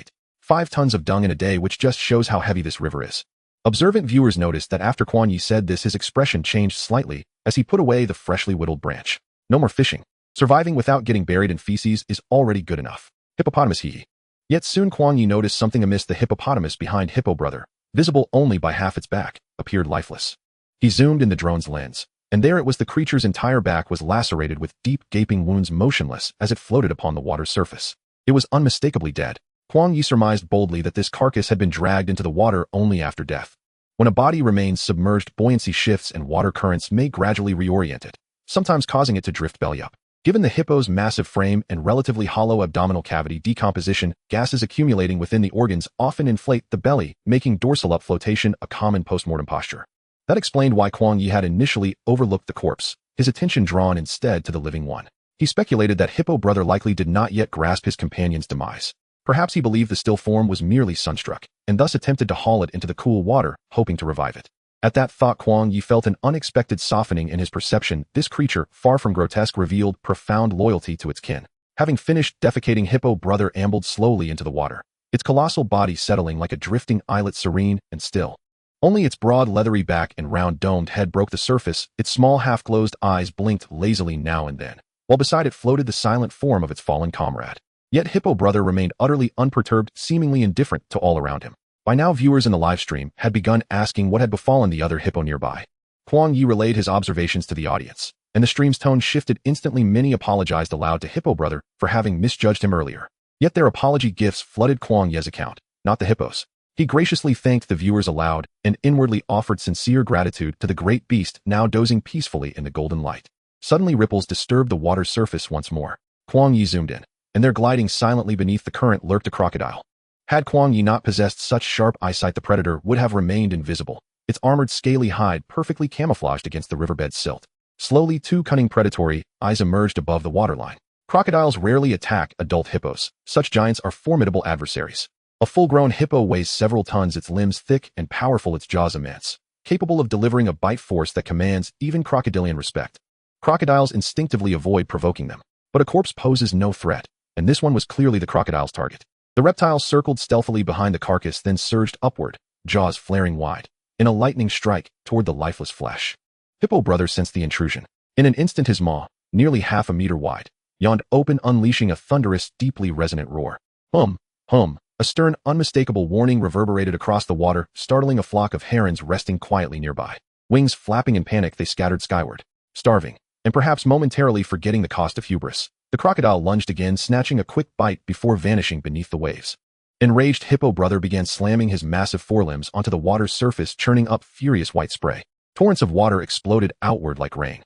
5 tons of dung in a day, which just shows how heavy this river is." Observant viewers noticed that after Kuang Ye said this, his expression changed slightly as he put away the freshly whittled branch. No more fishing. Surviving without getting buried in feces is already good enough. Hippopotamus, hee hee. Yet soon Kuang Ye noticed something amiss. The hippopotamus behind Hippo Brother, visible only by half its back, appeared lifeless. He zoomed in the drone's lens. And there it was, the creature's entire back was lacerated with deep gaping wounds, motionless as it floated upon the water's surface. It was unmistakably dead. Kuang Ye surmised boldly that this carcass had been dragged into the water only after death. When a body remains submerged, buoyancy shifts and water currents may gradually reorient it, sometimes causing it to drift belly up. Given the hippo's massive frame and relatively hollow abdominal cavity, decomposition, gases accumulating within the organs often inflate the belly, making dorsal up flotation a common postmortem posture. That explained why Kuang Ye had initially overlooked the corpse, his attention drawn instead to the living one. He speculated that Hippo Brother likely did not yet grasp his companion's demise. Perhaps he believed the still form was merely sunstruck, and thus attempted to haul it into the cool water, hoping to revive it. At that thought, Kuang Ye felt an unexpected softening in his perception. This creature, far from grotesque, revealed profound loyalty to its kin. Having finished defecating, Hippo Brother ambled slowly into the water, its colossal body settling like a drifting islet, serene and still. Only its broad leathery back and round domed head broke the surface. Its small half-closed eyes blinked lazily now and then, while beside it floated the silent form of its fallen comrade. Yet Hippo Brother remained utterly unperturbed, seemingly indifferent to all around him. By now, viewers in the live stream had begun asking what had befallen the other hippo nearby. Kuang Ye relayed his observations to the audience, and the stream's tone shifted instantly. Many apologized aloud to Hippo Brother for having misjudged him earlier. Yet their apology gifts flooded Kuang Ye's account, not the hippo's. He graciously thanked the viewers aloud and inwardly offered sincere gratitude to the great beast now dozing peacefully in the golden light. Suddenly, ripples disturbed the water's surface once more. Kuang Ye zoomed in, and there, gliding silently beneath the current, lurked a crocodile. Had Kuang Ye not possessed such sharp eyesight, the predator would have remained invisible, its armored scaly hide perfectly camouflaged against the riverbed's silt. Slowly, two cunning predatory eyes emerged above the waterline. Crocodiles rarely attack adult hippos. Such giants are formidable adversaries. A full-grown hippo weighs several tons, its limbs thick and powerful, its jaws immense, capable of delivering a bite force that commands even crocodilian respect. Crocodiles instinctively avoid provoking them, but a corpse poses no threat, and this one was clearly the crocodile's target. The reptile circled stealthily behind the carcass, then surged upward, jaws flaring wide, in a lightning strike toward the lifeless flesh. Hippo Brother sensed the intrusion. In an instant, his maw, nearly half a meter wide, yawned open, unleashing a thunderous, deeply resonant roar. Hum, hum. A stern, unmistakable warning reverberated across the water, startling a flock of herons resting quietly nearby. Wings flapping in panic, they scattered skyward. Starving, and perhaps momentarily forgetting the cost of hubris, the crocodile lunged again, snatching a quick bite before vanishing beneath the waves. Enraged, Hippo Brother began slamming his massive forelimbs onto the water's surface, churning up furious white spray. Torrents of water exploded outward like rain.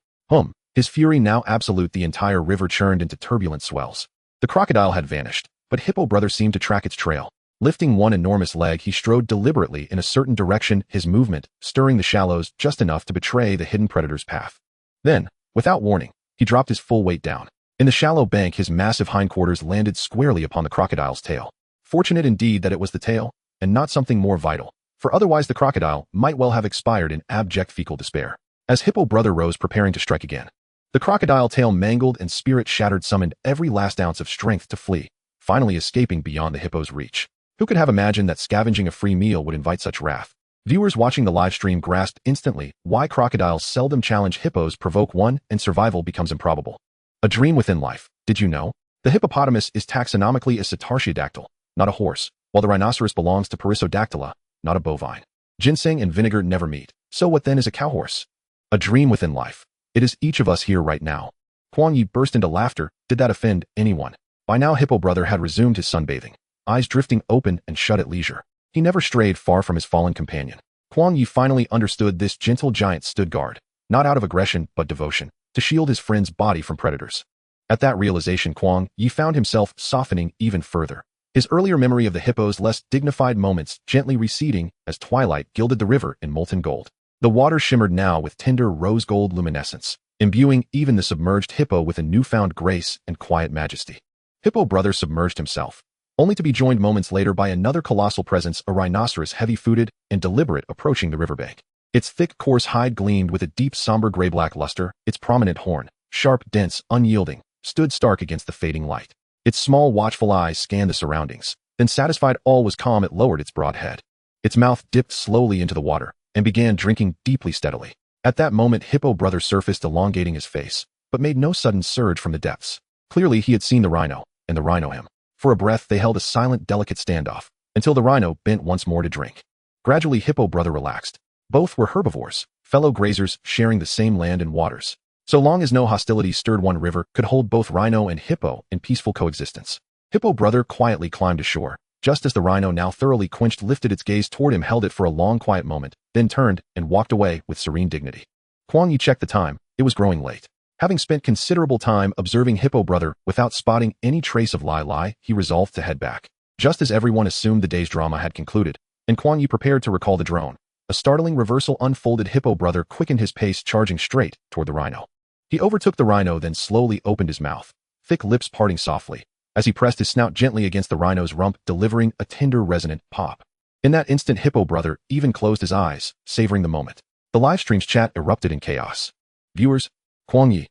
His fury now absolute, the entire river churned into turbulent swells. The crocodile had vanished, but Hippo Brother seemed to track its trail. Lifting one enormous leg, he strode deliberately in a certain direction, his movement stirring the shallows just enough to betray the hidden predator's path. Then, without warning, he dropped his full weight down. In the shallow bank, his massive hindquarters landed squarely upon the crocodile's tail. Fortunate indeed that it was the tail, and not something more vital, for otherwise the crocodile might well have expired in abject fecal despair. As Hippo Brother rose, preparing to strike again, the crocodile, tail mangled and spirit shattered, summoned every last ounce of strength to flee, finally escaping beyond the hippo's reach. Who could have imagined that scavenging a free meal would invite such wrath? Viewers watching the live stream grasped instantly why crocodiles seldom challenge hippos, provoke one, and survival becomes improbable. A dream within life. Did you know? The hippopotamus is taxonomically a cetaceodactyl, not a horse, while the rhinoceros belongs to Perissodactyla, not a bovine. Ginseng and vinegar never meet. So what then is a cowhorse? A dream within life. It is each of us here right now. Kuang Ye burst into laughter. Did that offend anyone? By now, Hippo Brother had resumed his sunbathing, eyes drifting open and shut at leisure. He never strayed far from his fallen companion. Kuang Ye finally understood this gentle giant stood guard, not out of aggression but devotion, to shield his friend's body from predators. At that realization, Kuang Ye found himself softening even further. His earlier memory of the hippo's less dignified moments gently receding as twilight gilded the river in molten gold. The water shimmered now with tender rose-gold luminescence, imbuing even the submerged hippo with a newfound grace and quiet majesty. Hippo Brother submerged himself, only to be joined moments later by another colossal presence, a rhinoceros, heavy-footed and deliberate, approaching the riverbank. Its thick, coarse hide gleamed with a deep, somber gray-black luster. Its prominent horn, sharp, dense, unyielding, stood stark against the fading light. Its small, watchful eyes scanned the surroundings. Then, satisfied all was calm, it lowered its broad head. Its mouth dipped slowly into the water and began drinking deeply, steadily. At that moment, Hippo Brother surfaced, elongating his face, but made no sudden surge from the depths. Clearly, he had seen the rhino, and the rhino him. For a breath, they held a silent, delicate standoff, until the rhino bent once more to drink. Gradually, Hippo Brother relaxed, Both were herbivores, fellow grazers sharing the same land and waters. So long as no hostilities stirred, one river could hold both rhino and hippo in peaceful coexistence. Hippo brother quietly climbed ashore, just as the rhino, now thoroughly quenched, lifted its gaze toward him, held it for a long quiet moment, then turned and walked away with serene dignity. Kuang Ye checked the time. It was growing late. Having spent considerable time observing Hippo brother without spotting any trace of Lai Lai, he resolved to head back. Just as everyone assumed the day's drama had concluded, and Kuang Ye prepared to recall the drone, a startling reversal unfolded. Hippo brother quickened his pace, charging straight toward the rhino. He overtook the rhino, then slowly opened his mouth, thick lips parting softly, as he pressed his snout gently against the rhino's rump, delivering a tender, resonant pop. In that instant, Hippo brother even closed his eyes, savoring the moment. The livestream's chat erupted in chaos. Viewers, Kuang Ye.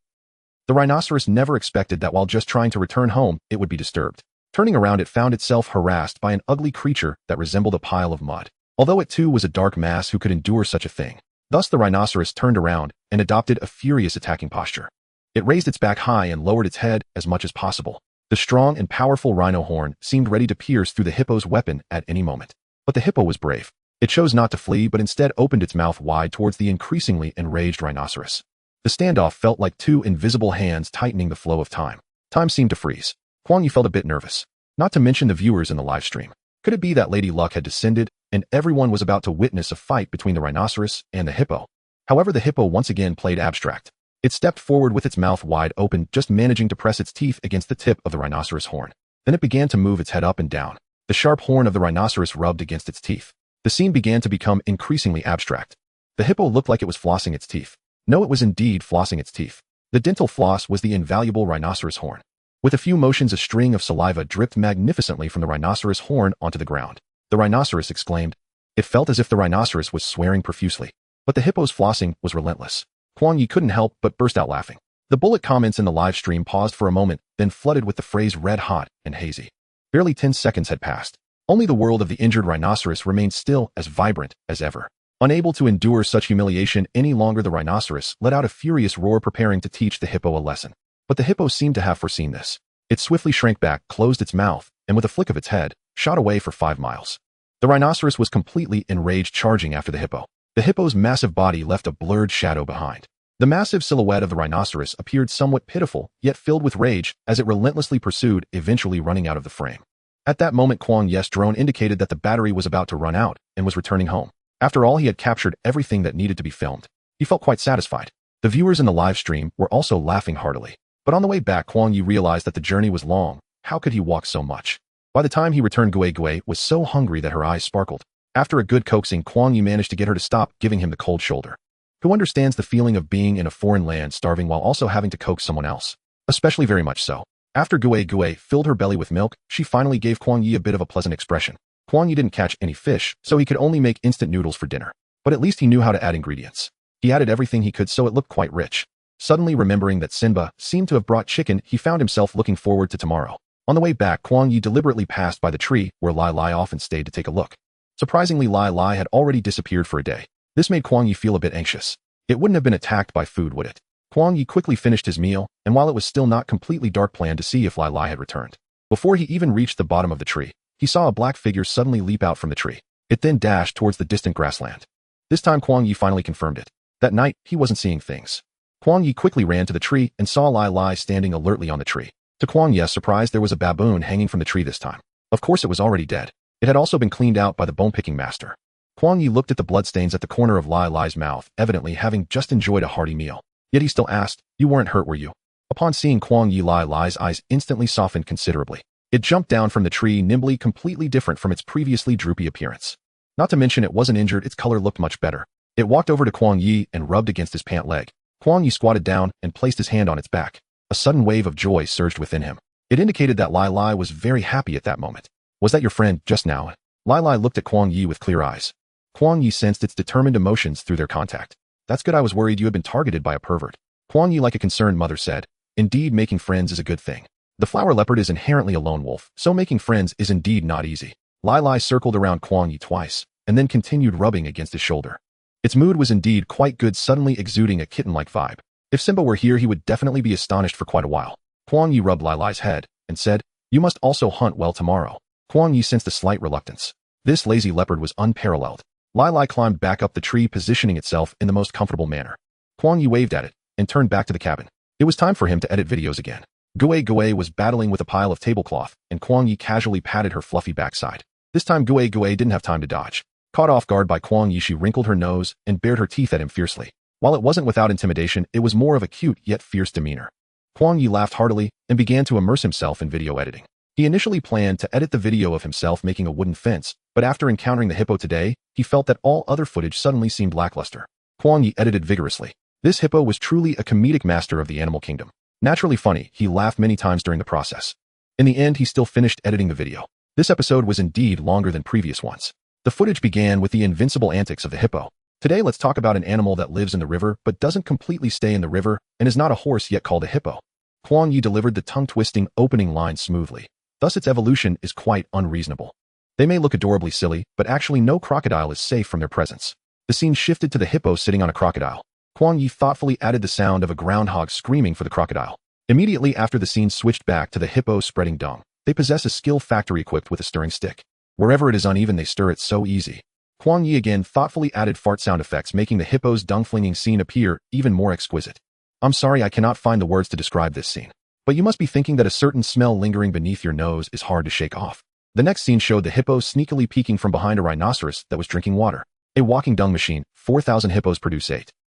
The rhinoceros never expected that while just trying to return home, it would be disturbed. Turning around, it found itself harassed by an ugly creature that resembled a pile of mud. Although it too was a dark mass who could endure such a thing. Thus the rhinoceros turned around and adopted a furious attacking posture. It raised its back high and lowered its head as much as possible. The strong and powerful rhino horn seemed ready to pierce through the hippo's weapon at any moment. But the hippo was brave. It chose not to flee, but instead opened its mouth wide towards the increasingly enraged rhinoceros. The standoff felt like two invisible hands tightening the flow of time. Time seemed to freeze. Kuang Ye felt a bit nervous. Not to mention the viewers in the live stream. Could it be that Lady Luck had descended, and everyone was about to witness a fight between the rhinoceros and the hippo? However, the hippo once again played abstract. It stepped forward with its mouth wide open, just managing to press its teeth against the tip of the rhinoceros horn. Then it began to move its head up and down. The sharp horn of the rhinoceros rubbed against its teeth. The scene began to become increasingly abstract. The hippo looked like it was flossing its teeth. No, it was indeed flossing its teeth. The dental floss was the invaluable rhinoceros horn. With a few motions, a string of saliva dripped magnificently from the rhinoceros horn onto the ground. The rhinoceros exclaimed. It felt as if the rhinoceros was swearing profusely. But the hippo's flossing was relentless. Kuang Ye couldn't help but burst out laughing. The bullet comments in the live stream paused for a moment, then flooded with the phrase red hot and hazy. Barely 10 seconds had passed. Only the world of the injured rhinoceros remained still, as vibrant as ever. Unable to endure such humiliation any longer, the rhinoceros let out a furious roar, preparing to teach the hippo a lesson. But the hippo seemed to have foreseen this. It swiftly shrank back, closed its mouth, and with a flick of its head, shot away for 5 miles. The rhinoceros was completely enraged, charging after the hippo. The hippo's massive body left a blurred shadow behind. The massive silhouette of the rhinoceros appeared somewhat pitiful, yet filled with rage, as it relentlessly pursued, eventually running out of the frame. At that moment, Kuang Ye's drone indicated that the battery was about to run out and was returning home. After all, he had captured everything that needed to be filmed. He felt quite satisfied. The viewers in the live stream were also laughing heartily. But on the way back, Kuang Ye realized that the journey was long. How could he walk so much? By the time he returned, Gui was so hungry that her eyes sparkled. After a good coaxing, Kuang Ye managed to get her to stop giving him the cold shoulder. Who understands the feeling of being in a foreign land, starving while also having to coax someone else? Especially very much so. After Gui filled her belly with milk, she finally gave Kuang Ye a bit of a pleasant expression. Kuang Ye didn't catch any fish, so he could only make instant noodles for dinner. But at least he knew how to add ingredients. He added everything he could so it looked quite rich. Suddenly remembering that Sinba seemed to have brought chicken, he found himself looking forward to tomorrow. On the way back, Kuang Ye deliberately passed by the tree where Lai Lai often stayed to take a look. Surprisingly, Lai Lai had already disappeared for a day. This made Kuang Ye feel a bit anxious. It wouldn't have been attacked by food, would it? Kuang Ye quickly finished his meal, and while it was still not completely dark, planned to see if Lai Lai had returned. Before he even reached the bottom of the tree, he saw a black figure suddenly leap out from the tree. It then dashed towards the distant grassland. This time Kuang Ye finally confirmed it. That night, he wasn't seeing things. Kuang Ye quickly ran to the tree and saw Lai Lai standing alertly on the tree. To Kuang Ye's surprise, there was a baboon hanging from the tree this time. Of course, it was already dead. It had also been cleaned out by the bone-picking master. Kuang Ye looked at the bloodstains at the corner of Lai Lai's mouth, evidently having just enjoyed a hearty meal. Yet he still asked, "You weren't hurt, were you?" Upon seeing Kuang Ye, Lai Lai's eyes instantly softened considerably. It jumped down from the tree nimbly, completely different from its previously droopy appearance. Not to mention it wasn't injured, its color looked much better. It walked over to Kuang Ye and rubbed against his pant leg. Kuang Ye squatted down and placed his hand on its back. A sudden wave of joy surged within him. It indicated that Lai Lai was very happy at that moment. "Was that your friend just now?" Lai Lai looked at Kuang Ye with clear eyes. Kuang Ye sensed its determined emotions through their contact. "That's good. I was worried you had been targeted by a pervert." Kuang Ye, like a concerned mother, said, "Indeed, making friends is a good thing. The flower leopard is inherently a lone wolf, so making friends is indeed not easy." Lai Lai circled around Kuang Ye twice, and then continued rubbing against his shoulder. Its mood was indeed quite good, suddenly exuding a kitten-like vibe. If Simba were here, he would definitely be astonished for quite a while. Kuang Ye rubbed Lai Lai's head and said, "You must also hunt well tomorrow." Kuang Ye sensed a slight reluctance. This lazy leopard was unparalleled. Lai climbed back up the tree, positioning itself in the most comfortable manner. Kuang Ye waved at it and turned back to the cabin. It was time for him to edit videos again. Gui was battling with a pile of tablecloth, and Kuang Ye casually patted her fluffy backside. This time Gui didn't have time to dodge. Caught off guard by Kuang Ye, she wrinkled her nose and bared her teeth at him fiercely. While it wasn't without intimidation, it was more of a cute yet fierce demeanor. Kuang Ye laughed heartily and began to immerse himself in video editing. He initially planned to edit the video of himself making a wooden fence, but after encountering the hippo today, he felt that all other footage suddenly seemed lackluster. Kuang Ye edited vigorously. This hippo was truly a comedic master of the animal kingdom. Naturally funny, he laughed many times during the process. In the end, he still finished editing the video. This episode was indeed longer than previous ones. The footage began with the invincible antics of the hippo. Today, let's talk about an animal that lives in the river but doesn't completely stay in the river and is not a horse yet called a hippo. Kuang Ye delivered the tongue-twisting opening line smoothly. Thus, its evolution is quite unreasonable. They may look adorably silly, but actually no crocodile is safe from their presence. The scene shifted to the hippo sitting on a crocodile. Kuang Ye thoughtfully added the sound of a groundhog screaming for the crocodile. Immediately after, the scene switched back to the hippo spreading dung. They possess a skill factory equipped with a stirring stick. Wherever it is uneven, they stir it so easy. Kuang Ye again thoughtfully added fart sound effects, making the hippo's dung-flinging scene appear even more exquisite. I'm sorry, I cannot find the words to describe this scene. But you must be thinking that a certain smell lingering beneath your nose is hard to shake off. The next scene showed the hippo sneakily peeking from behind a rhinoceros that was drinking water. A walking dung machine. 4,000 hippos produce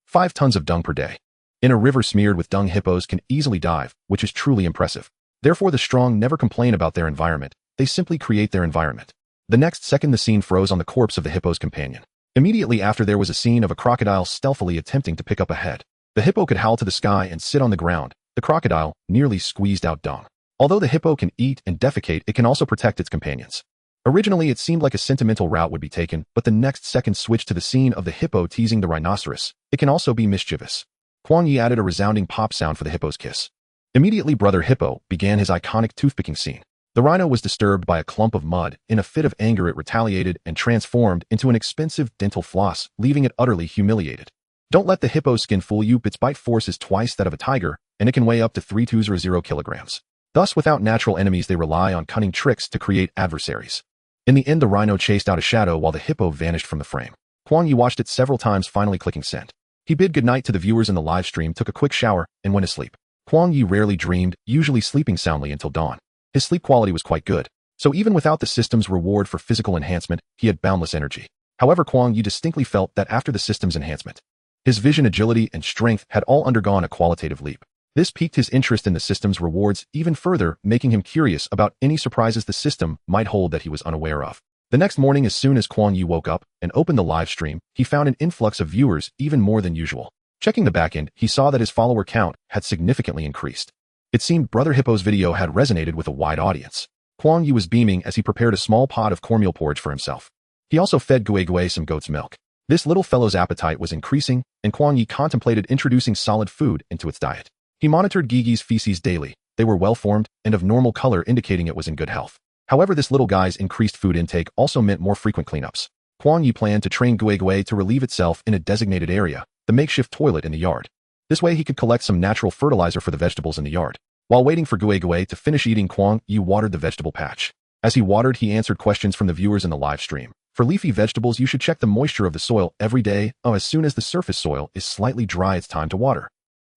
5 tons of dung per day. In a river smeared with dung, hippos can easily dive, which is truly impressive. Therefore, the strong never complain about their environment. They simply create their environment. The next second, the scene froze on the corpse of the hippo's companion. Immediately after, there was a scene of a crocodile stealthily attempting to pick up a head. The hippo could howl to the sky and sit on the ground. The crocodile nearly squeezed out dung. Although the hippo can eat and defecate, it can also protect its companions. Originally, it seemed like a sentimental route would be taken, but the next second switched to the scene of the hippo teasing the rhinoceros. It can also be mischievous. Kuang Ye added a resounding pop sound for the hippo's kiss. Immediately, Brother Hippo began his iconic toothpicking scene. The rhino was disturbed by a clump of mud. In a fit of anger, it retaliated and transformed into an expensive dental floss, leaving it utterly humiliated. Don't let the hippo's skin fool you. Its bite force is twice that of a tiger, and it can weigh up to 3,200 kilograms. Thus, without natural enemies, they rely on cunning tricks to create adversaries. In the end, the rhino chased out a shadow while the hippo vanished from the frame. Kuang Ye watched it several times, finally clicking send. He bid goodnight to the viewers in the live stream, took a quick shower, and went to sleep. Kuang Ye rarely dreamed, usually sleeping soundly until dawn. His sleep quality was quite good, so even without the system's reward for physical enhancement, he had boundless energy. However, Kuang Ye distinctly felt that after the system's enhancement, his vision, agility, and strength had all undergone a qualitative leap. This piqued his interest in the system's rewards even further, making him curious about any surprises the system might hold that he was unaware of. The next morning, as soon as Kuang Ye woke up and opened the live stream, he found an influx of viewers, even more than usual. Checking the backend, he saw that his follower count had significantly increased. It seemed Brother Hippo's video had resonated with a wide audience. Kuang Ye was beaming as he prepared a small pot of cornmeal porridge for himself. He also fed Gui some goat's milk. This little fellow's appetite was increasing, and Kuang Ye contemplated introducing solid food into its diet. He monitored Gigi's feces daily. They were well-formed and of normal color, indicating it was in good health. However, this little guy's increased food intake also meant more frequent cleanups. Kuang Ye planned to train Gui to relieve itself in a designated area, the makeshift toilet in the yard. This way he could collect some natural fertilizer for the vegetables in the yard. While waiting for Gui to finish eating, Kuang Ye watered the vegetable patch. As he watered, he answered questions from the viewers in the live stream. For leafy vegetables, you should check the moisture of the soil every day. As soon as the surface soil is slightly dry, it's time to water.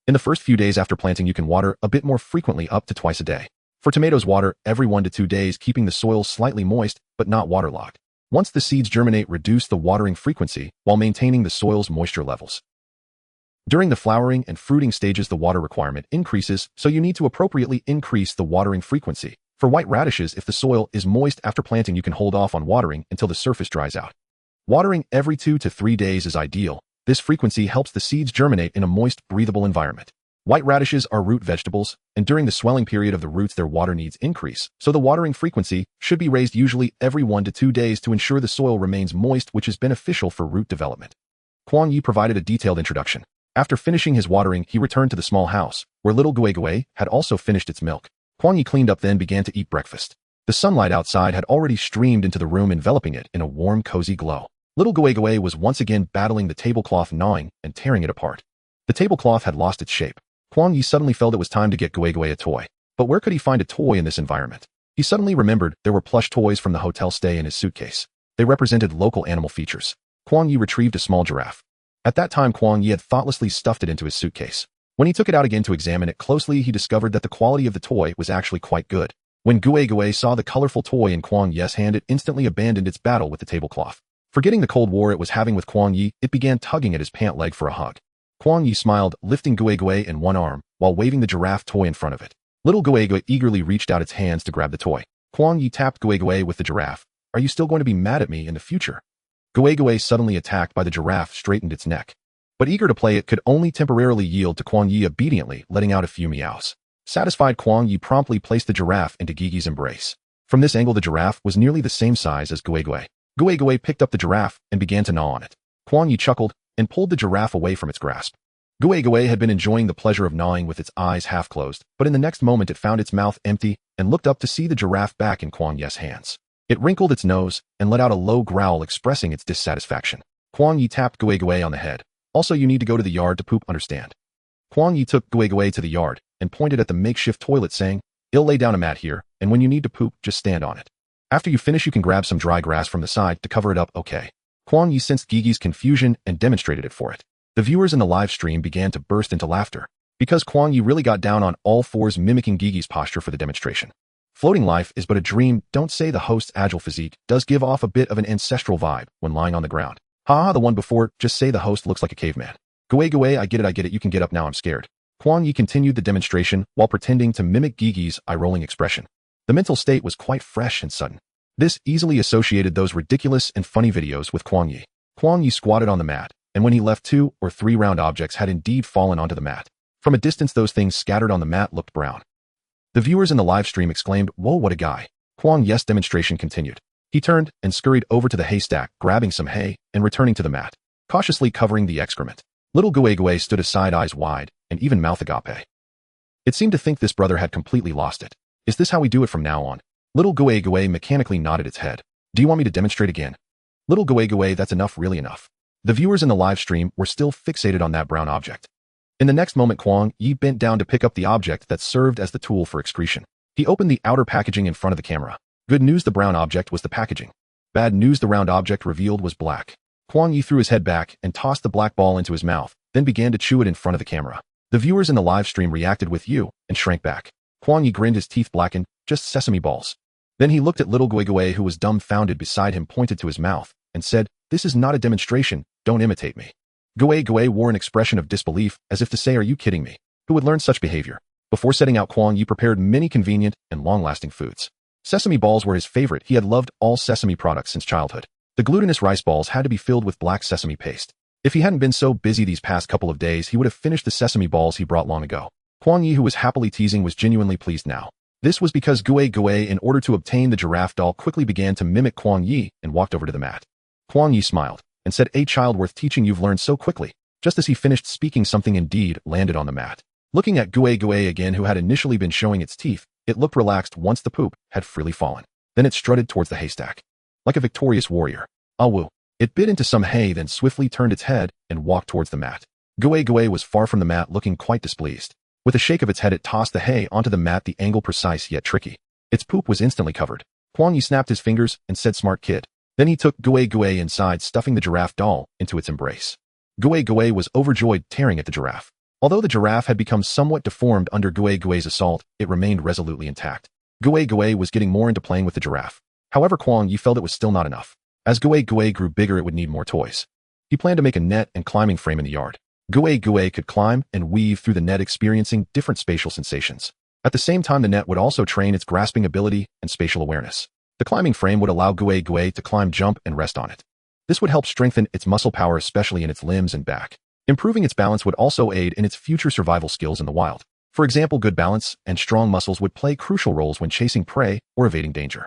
In the first few days after planting, you can water a bit more frequently, up to twice a day. For tomatoes, water every 1 to 2 days, keeping the soil slightly moist, but not waterlogged. Once the seeds germinate, reduce the watering frequency while maintaining the soil's moisture levels. During the flowering and fruiting stages, the water requirement increases, so you need to appropriately increase the watering frequency. For white radishes, if the soil is moist after planting, you can hold off on watering until the surface dries out. Watering every 2 to 3 days is ideal. This frequency helps the seeds germinate in a moist, breathable environment. White radishes are root vegetables, and during the swelling period of the roots, their water needs increase, so the watering frequency should be raised usually every 1 to 2 days to ensure the soil remains moist, which is beneficial for root development. Kuang Ye provided a detailed introduction. After finishing his watering, he returned to the small house, where little Gui had also finished its milk. Kuang Ye cleaned up, then began to eat breakfast. The sunlight outside had already streamed into the room, enveloping it in a warm, cozy glow. Little Gui was once again battling the tablecloth, gnawing and tearing it apart. The tablecloth had lost its shape. Kuang Ye suddenly felt it was time to get Gui a toy. But where could he find a toy in this environment? He suddenly remembered there were plush toys from the hotel stay in his suitcase. They represented local animal features. Kuang Ye retrieved a small giraffe. At that time, Kuang Ye had thoughtlessly stuffed it into his suitcase. When he took it out again to examine it closely, he discovered that the quality of the toy was actually quite good. When Gue saw the colorful toy in Kuang Ye's hand, it instantly abandoned its battle with the tablecloth. Forgetting the Cold War it was having with Kuang Ye, it began tugging at his pant leg for a hug. Kuang Ye smiled, lifting Gue in one arm, while waving the giraffe toy in front of it. Little Gue eagerly reached out its hands to grab the toy. Kuang Ye tapped Gue with the giraffe. Are you still going to be mad at me in the future? Gue, suddenly attacked by the giraffe, straightened its neck. But eager to play, it could only temporarily yield to Kuang Ye, obediently letting out a few meows. Satisfied, Kuang Ye promptly placed the giraffe into Gigi's embrace. From this angle, the giraffe was nearly the same size as Gue. Gue picked up the giraffe and began to gnaw on it. Kuang Ye chuckled and pulled the giraffe away from its grasp. Gue had been enjoying the pleasure of gnawing with its eyes half closed, but in the next moment it found its mouth empty and looked up to see the giraffe back in Kuang Ye's hands. It wrinkled its nose and let out a low growl expressing its dissatisfaction. Kuang Ye tapped Gue on the head. Also, you need to go to the yard to poop, understand? Kuang Ye took Gue to the yard and pointed at the makeshift toilet, saying, I'll lay down a mat here, and when you need to poop, just stand on it. After you finish, you can grab some dry grass from the side to cover it up, okay? Kuang Ye sensed Gigi's confusion and demonstrated it for it. The viewers in the live stream began to burst into laughter, because Kuang Ye really got down on all fours, mimicking Gigi's posture for the demonstration. Floating life is but a dream. Don't say the host's agile physique does give off a bit of an ancestral vibe when lying on the ground. Ha, the one before, just say the host looks like a caveman. Gue, I get it, you can get up now, I'm scared. Kuang Ye continued the demonstration while pretending to mimic Gigi's eye-rolling expression. The mental state was quite fresh and sudden. This easily associated those ridiculous and funny videos with Kuang Ye. Kuang Ye squatted on the mat, and when he left, 2 or 3 round objects had indeed fallen onto the mat. From a distance, those things scattered on the mat looked brown. The viewers in the live stream exclaimed, whoa, what a guy. Kuang Ye's demonstration continued. He turned and scurried over to the haystack, grabbing some hay and returning to the mat, cautiously covering the excrement. Little Gue stood aside, eyes wide, and even mouth agape. It seemed to think this brother had completely lost it. Is this how we do it from now on? Little Gue mechanically nodded its head. Do you want me to demonstrate again? Little Gue, that's enough, really enough. The viewers in the live stream were still fixated on that brown object. In the next moment, Kuang Ye bent down to pick up the object that served as the tool for excretion. He opened the outer packaging in front of the camera. Good news, the brown object was the packaging. Bad news, the round object revealed was black. Kuang Ye threw his head back and tossed the black ball into his mouth, then began to chew it in front of the camera. The viewers in the live stream reacted with "you" and shrank back. Kuang Ye grinned, his teeth blackened, just sesame balls. Then he looked at little Gue, who was dumbfounded beside him, pointed to his mouth, and said, this is not a demonstration, don't imitate me. Gue wore an expression of disbelief, as if to say, are you kidding me? Who would learn such behavior? Before setting out, Kuang Ye prepared many convenient and long-lasting foods. Sesame balls were his favorite. He had loved all sesame products since childhood. The glutinous rice balls had to be filled with black sesame paste. If he hadn't been so busy these past couple of days, he would have finished the sesame balls he brought long ago. Kuang Ye, who was happily teasing, was genuinely pleased now. This was because Gue, in order to obtain the giraffe doll, quickly began to mimic Kuang Ye and walked over to the mat. Kuang Ye smiled and said, a child worth teaching, you've learned so quickly. Just as he finished speaking, something indeed landed on the mat. Looking at Gue again, who had initially been showing its teeth, it looked relaxed once the poop had freely fallen. Then it strutted towards the haystack. Like a victorious warrior. Ah woo. It bit into some hay, then swiftly turned its head and walked towards the mat. Gue was far from the mat, looking quite displeased. With a shake of its head, it tossed the hay onto the mat, the angle precise yet tricky. Its poop was instantly covered. Kuang Ye snapped his fingers and said, smart kid. Then he took Gue inside, stuffing the giraffe doll into its embrace. Gue was overjoyed, tearing at the giraffe. Although the giraffe had become somewhat deformed under Gue's assault, it remained resolutely intact. Gue was getting more into playing with the giraffe. However, Kuang Ye felt it was still not enough. As Gue grew bigger, it would need more toys. He planned to make a net and climbing frame in the yard. Gue could climb and weave through the net, experiencing different spatial sensations. At the same time, the net would also train its grasping ability and spatial awareness. The climbing frame would allow Gue to climb, jump, and rest on it. This would help strengthen its muscle power, especially in its limbs and back. Improving its balance would also aid in its future survival skills in the wild. For example, good balance and strong muscles would play crucial roles when chasing prey or evading danger.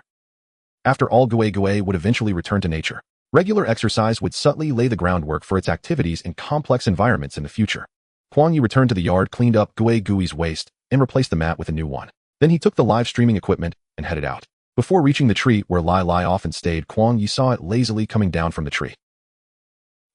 After all, Gue would eventually return to nature. Regular exercise would subtly lay the groundwork for its activities in complex environments in the future. Kuang Ye returned to the yard, cleaned up Gue's waist, and replaced the mat with a new one. Then he took the live streaming equipment and headed out. Before reaching the tree where Lai often stayed, Kuang Ye saw it lazily coming down from the tree.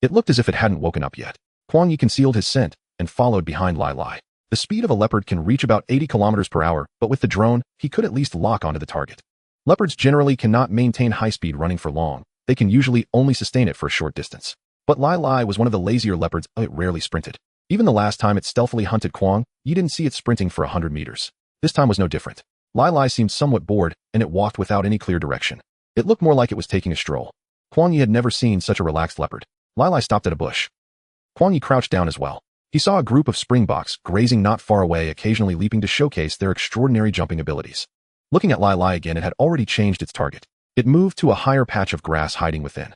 It looked as if it hadn't woken up yet. Kuang Ye concealed his scent and followed behind Lai. The speed of a leopard can reach about 80 kilometers per hour, but with the drone, he could at least lock onto the target. Leopards generally cannot maintain high speed running for long. they can usually only sustain it for a short distance. But Lai Lai was one of the lazier leopards. It rarely sprinted. Even the last time it stealthily hunted Kuang, you didn't see it sprinting for 100 meters. This time was no different. Lai Lai seemed somewhat bored, and it walked without any clear direction. It looked more like it was taking a stroll. Kuang Ye had never seen such a relaxed leopard. Lai Lai stopped at a bush. Kuang Ye crouched down as well. He saw a group of springboks grazing not far away, occasionally leaping to showcase their extraordinary jumping abilities. Looking at Lai Lai again, it had already changed its target. It moved to a higher patch of grass hiding within.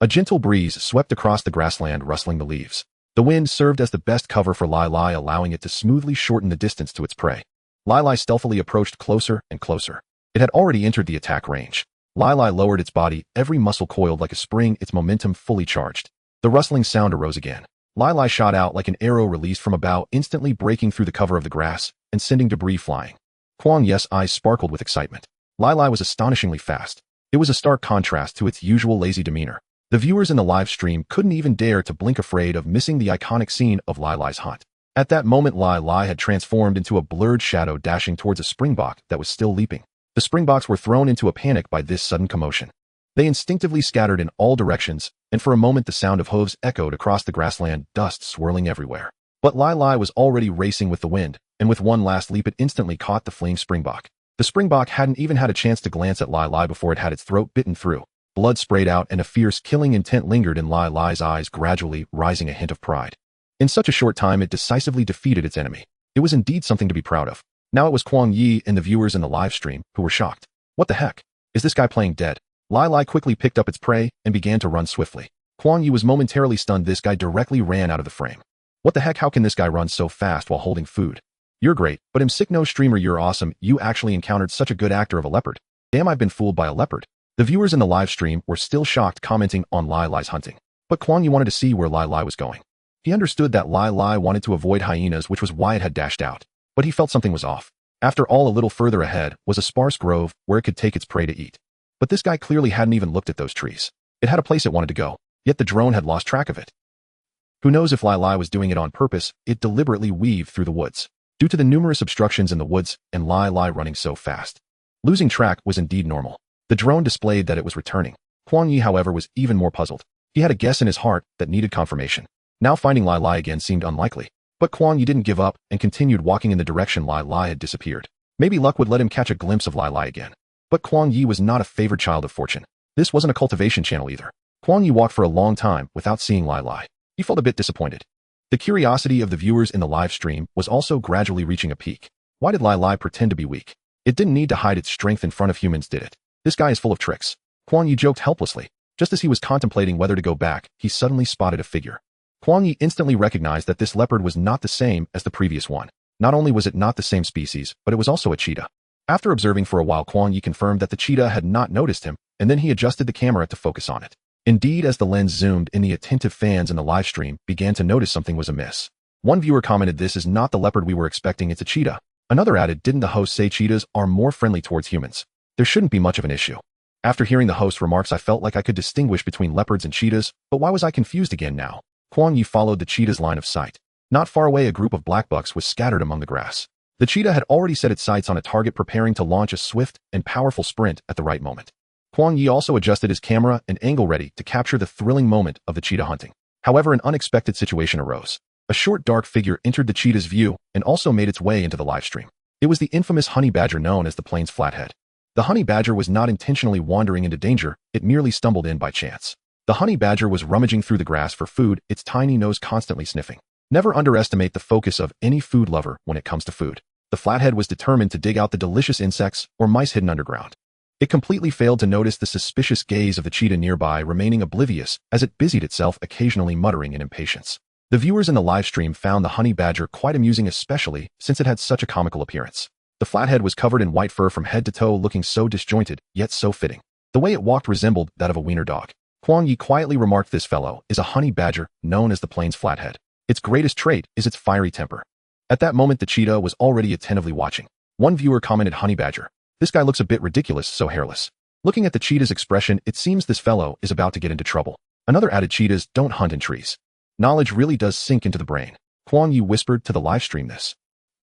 A gentle breeze swept across the grassland, rustling the leaves. The wind served as the best cover for Lai Lai, allowing it to smoothly shorten the distance to its prey. Lai Lai stealthily approached closer and closer. It had already entered the attack range. Lai Lai lowered its body, every muscle coiled like a spring, its momentum fully charged. The rustling sound arose again. Lai Lai shot out like an arrow released from a bow, instantly breaking through the cover of the grass and sending debris flying. Kuang Ye's eyes sparkled with excitement. Lai Lai was astonishingly fast. It was a stark contrast to its usual lazy demeanor. The viewers in the live stream couldn't even dare to blink, afraid of missing the iconic scene of Lai Lai's hunt. At that moment, Lai Lai had transformed into a blurred shadow, dashing towards a springbok that was still leaping. The springboks were thrown into a panic by this sudden commotion. They instinctively scattered in all directions, and for a moment the sound of hooves echoed across the grassland, dust swirling everywhere. But Lai Lai was already racing with the wind, and with one last leap it instantly caught the fleeing springbok. The springbok hadn't even had a chance to glance at Lai Lai before it had its throat bitten through. Blood sprayed out and a fierce, killing intent lingered in Lai Lai's eyes, gradually rising a hint of pride. In such a short time, it decisively defeated its enemy. It was indeed something to be proud of. Now it was Kuang Ye and the viewers in the live stream who were shocked. What the heck? Is this guy playing dead? Lai Lai quickly picked up its prey and began to run swiftly. Kuang Ye was momentarily stunned. This guy directly ran out of the frame. What the heck? How can this guy run so fast while holding food? You're great, but I'm sick. No, streamer, you're awesome. You actually encountered such a good actor of a leopard. Damn, I've been fooled by a leopard. The viewers in the live stream were still shocked, commenting on Lai Lai's hunting. But Kuang Ye wanted to see where Lai Lai was going. He understood that Lai Lai wanted to avoid hyenas, which was why it had dashed out. But he felt something was off. After all, a little further ahead was a sparse grove where it could take its prey to eat. But this guy clearly hadn't even looked at those trees. It had a place it wanted to go, yet the drone had lost track of it. Who knows if Lai Lai was doing it on purpose? It deliberately weaved through the woods. Due to the numerous obstructions in the woods and Lai Lai running so fast, losing track was indeed normal. The drone displayed that it was returning. Kuang Ye, however, was even more puzzled. He had a guess in his heart that needed confirmation. Now finding Lai Lai again seemed unlikely. But Kuang Ye didn't give up and continued walking in the direction Lai Lai had disappeared. Maybe luck would let him catch a glimpse of Lai Lai again. But Kuang Ye was not a favored child of fortune. This wasn't a cultivation channel either. Kuang Ye walked for a long time without seeing Lai Lai. He felt a bit disappointed. The curiosity of the viewers in the live stream was also gradually reaching a peak. Why did Lai Lai pretend to be weak? It didn't need to hide its strength in front of humans, did it? This guy is full of tricks. Kuang Ye joked helplessly. Just as he was contemplating whether to go back, he suddenly spotted a figure. Kuang Ye instantly recognized that this leopard was not the same as the previous one. Not only was it not the same species, but it was also a cheetah. After observing for a while, Kuang Ye confirmed that the cheetah had not noticed him, and then he adjusted the camera to focus on it. Indeed, as the lens zoomed in, the attentive fans in the live stream began to notice something was amiss. One viewer commented, "This is not the leopard we were expecting, it's a cheetah." Another added, "Didn't the host say cheetahs are more friendly towards humans? There shouldn't be much of an issue." After hearing the host's remarks, I felt like I could distinguish between leopards and cheetahs, but why was I confused again now? Kuang Ye followed the cheetah's line of sight. Not far away, a group of black bucks was scattered among the grass. The cheetah had already set its sights on a target, preparing to launch a swift and powerful sprint at the right moment. Kuang Ye also adjusted his camera and angle, ready to capture the thrilling moment of the cheetah hunting. However, an unexpected situation arose. A short, dark figure entered the cheetah's view and also made its way into the live stream. It was the infamous honey badger known as the plains flathead. The honey badger was not intentionally wandering into danger, it merely stumbled in by chance. The honey badger was rummaging through the grass for food, its tiny nose constantly sniffing. Never underestimate the focus of any food lover when it comes to food. The flathead was determined to dig out the delicious insects or mice hidden underground. It completely failed to notice the suspicious gaze of the cheetah nearby, remaining oblivious as it busied itself, occasionally muttering in impatience. The viewers in the live stream found the honey badger quite amusing, especially since it had such a comical appearance. The flathead was covered in white fur from head to toe, looking so disjointed, yet so fitting. The way it walked resembled that of a wiener dog. Kuang Ye quietly remarked, "This fellow is a honey badger known as the plains flathead. Its greatest trait is its fiery temper." At that moment, the cheetah was already attentively watching. One viewer commented, "Honey badger. This guy looks a bit ridiculous, so hairless." Looking at the cheetah's expression, it seems this fellow is about to get into trouble. Another added, "Cheetahs don't hunt in trees." Knowledge really does sink into the brain. Kuang Ye whispered to the live stream, "This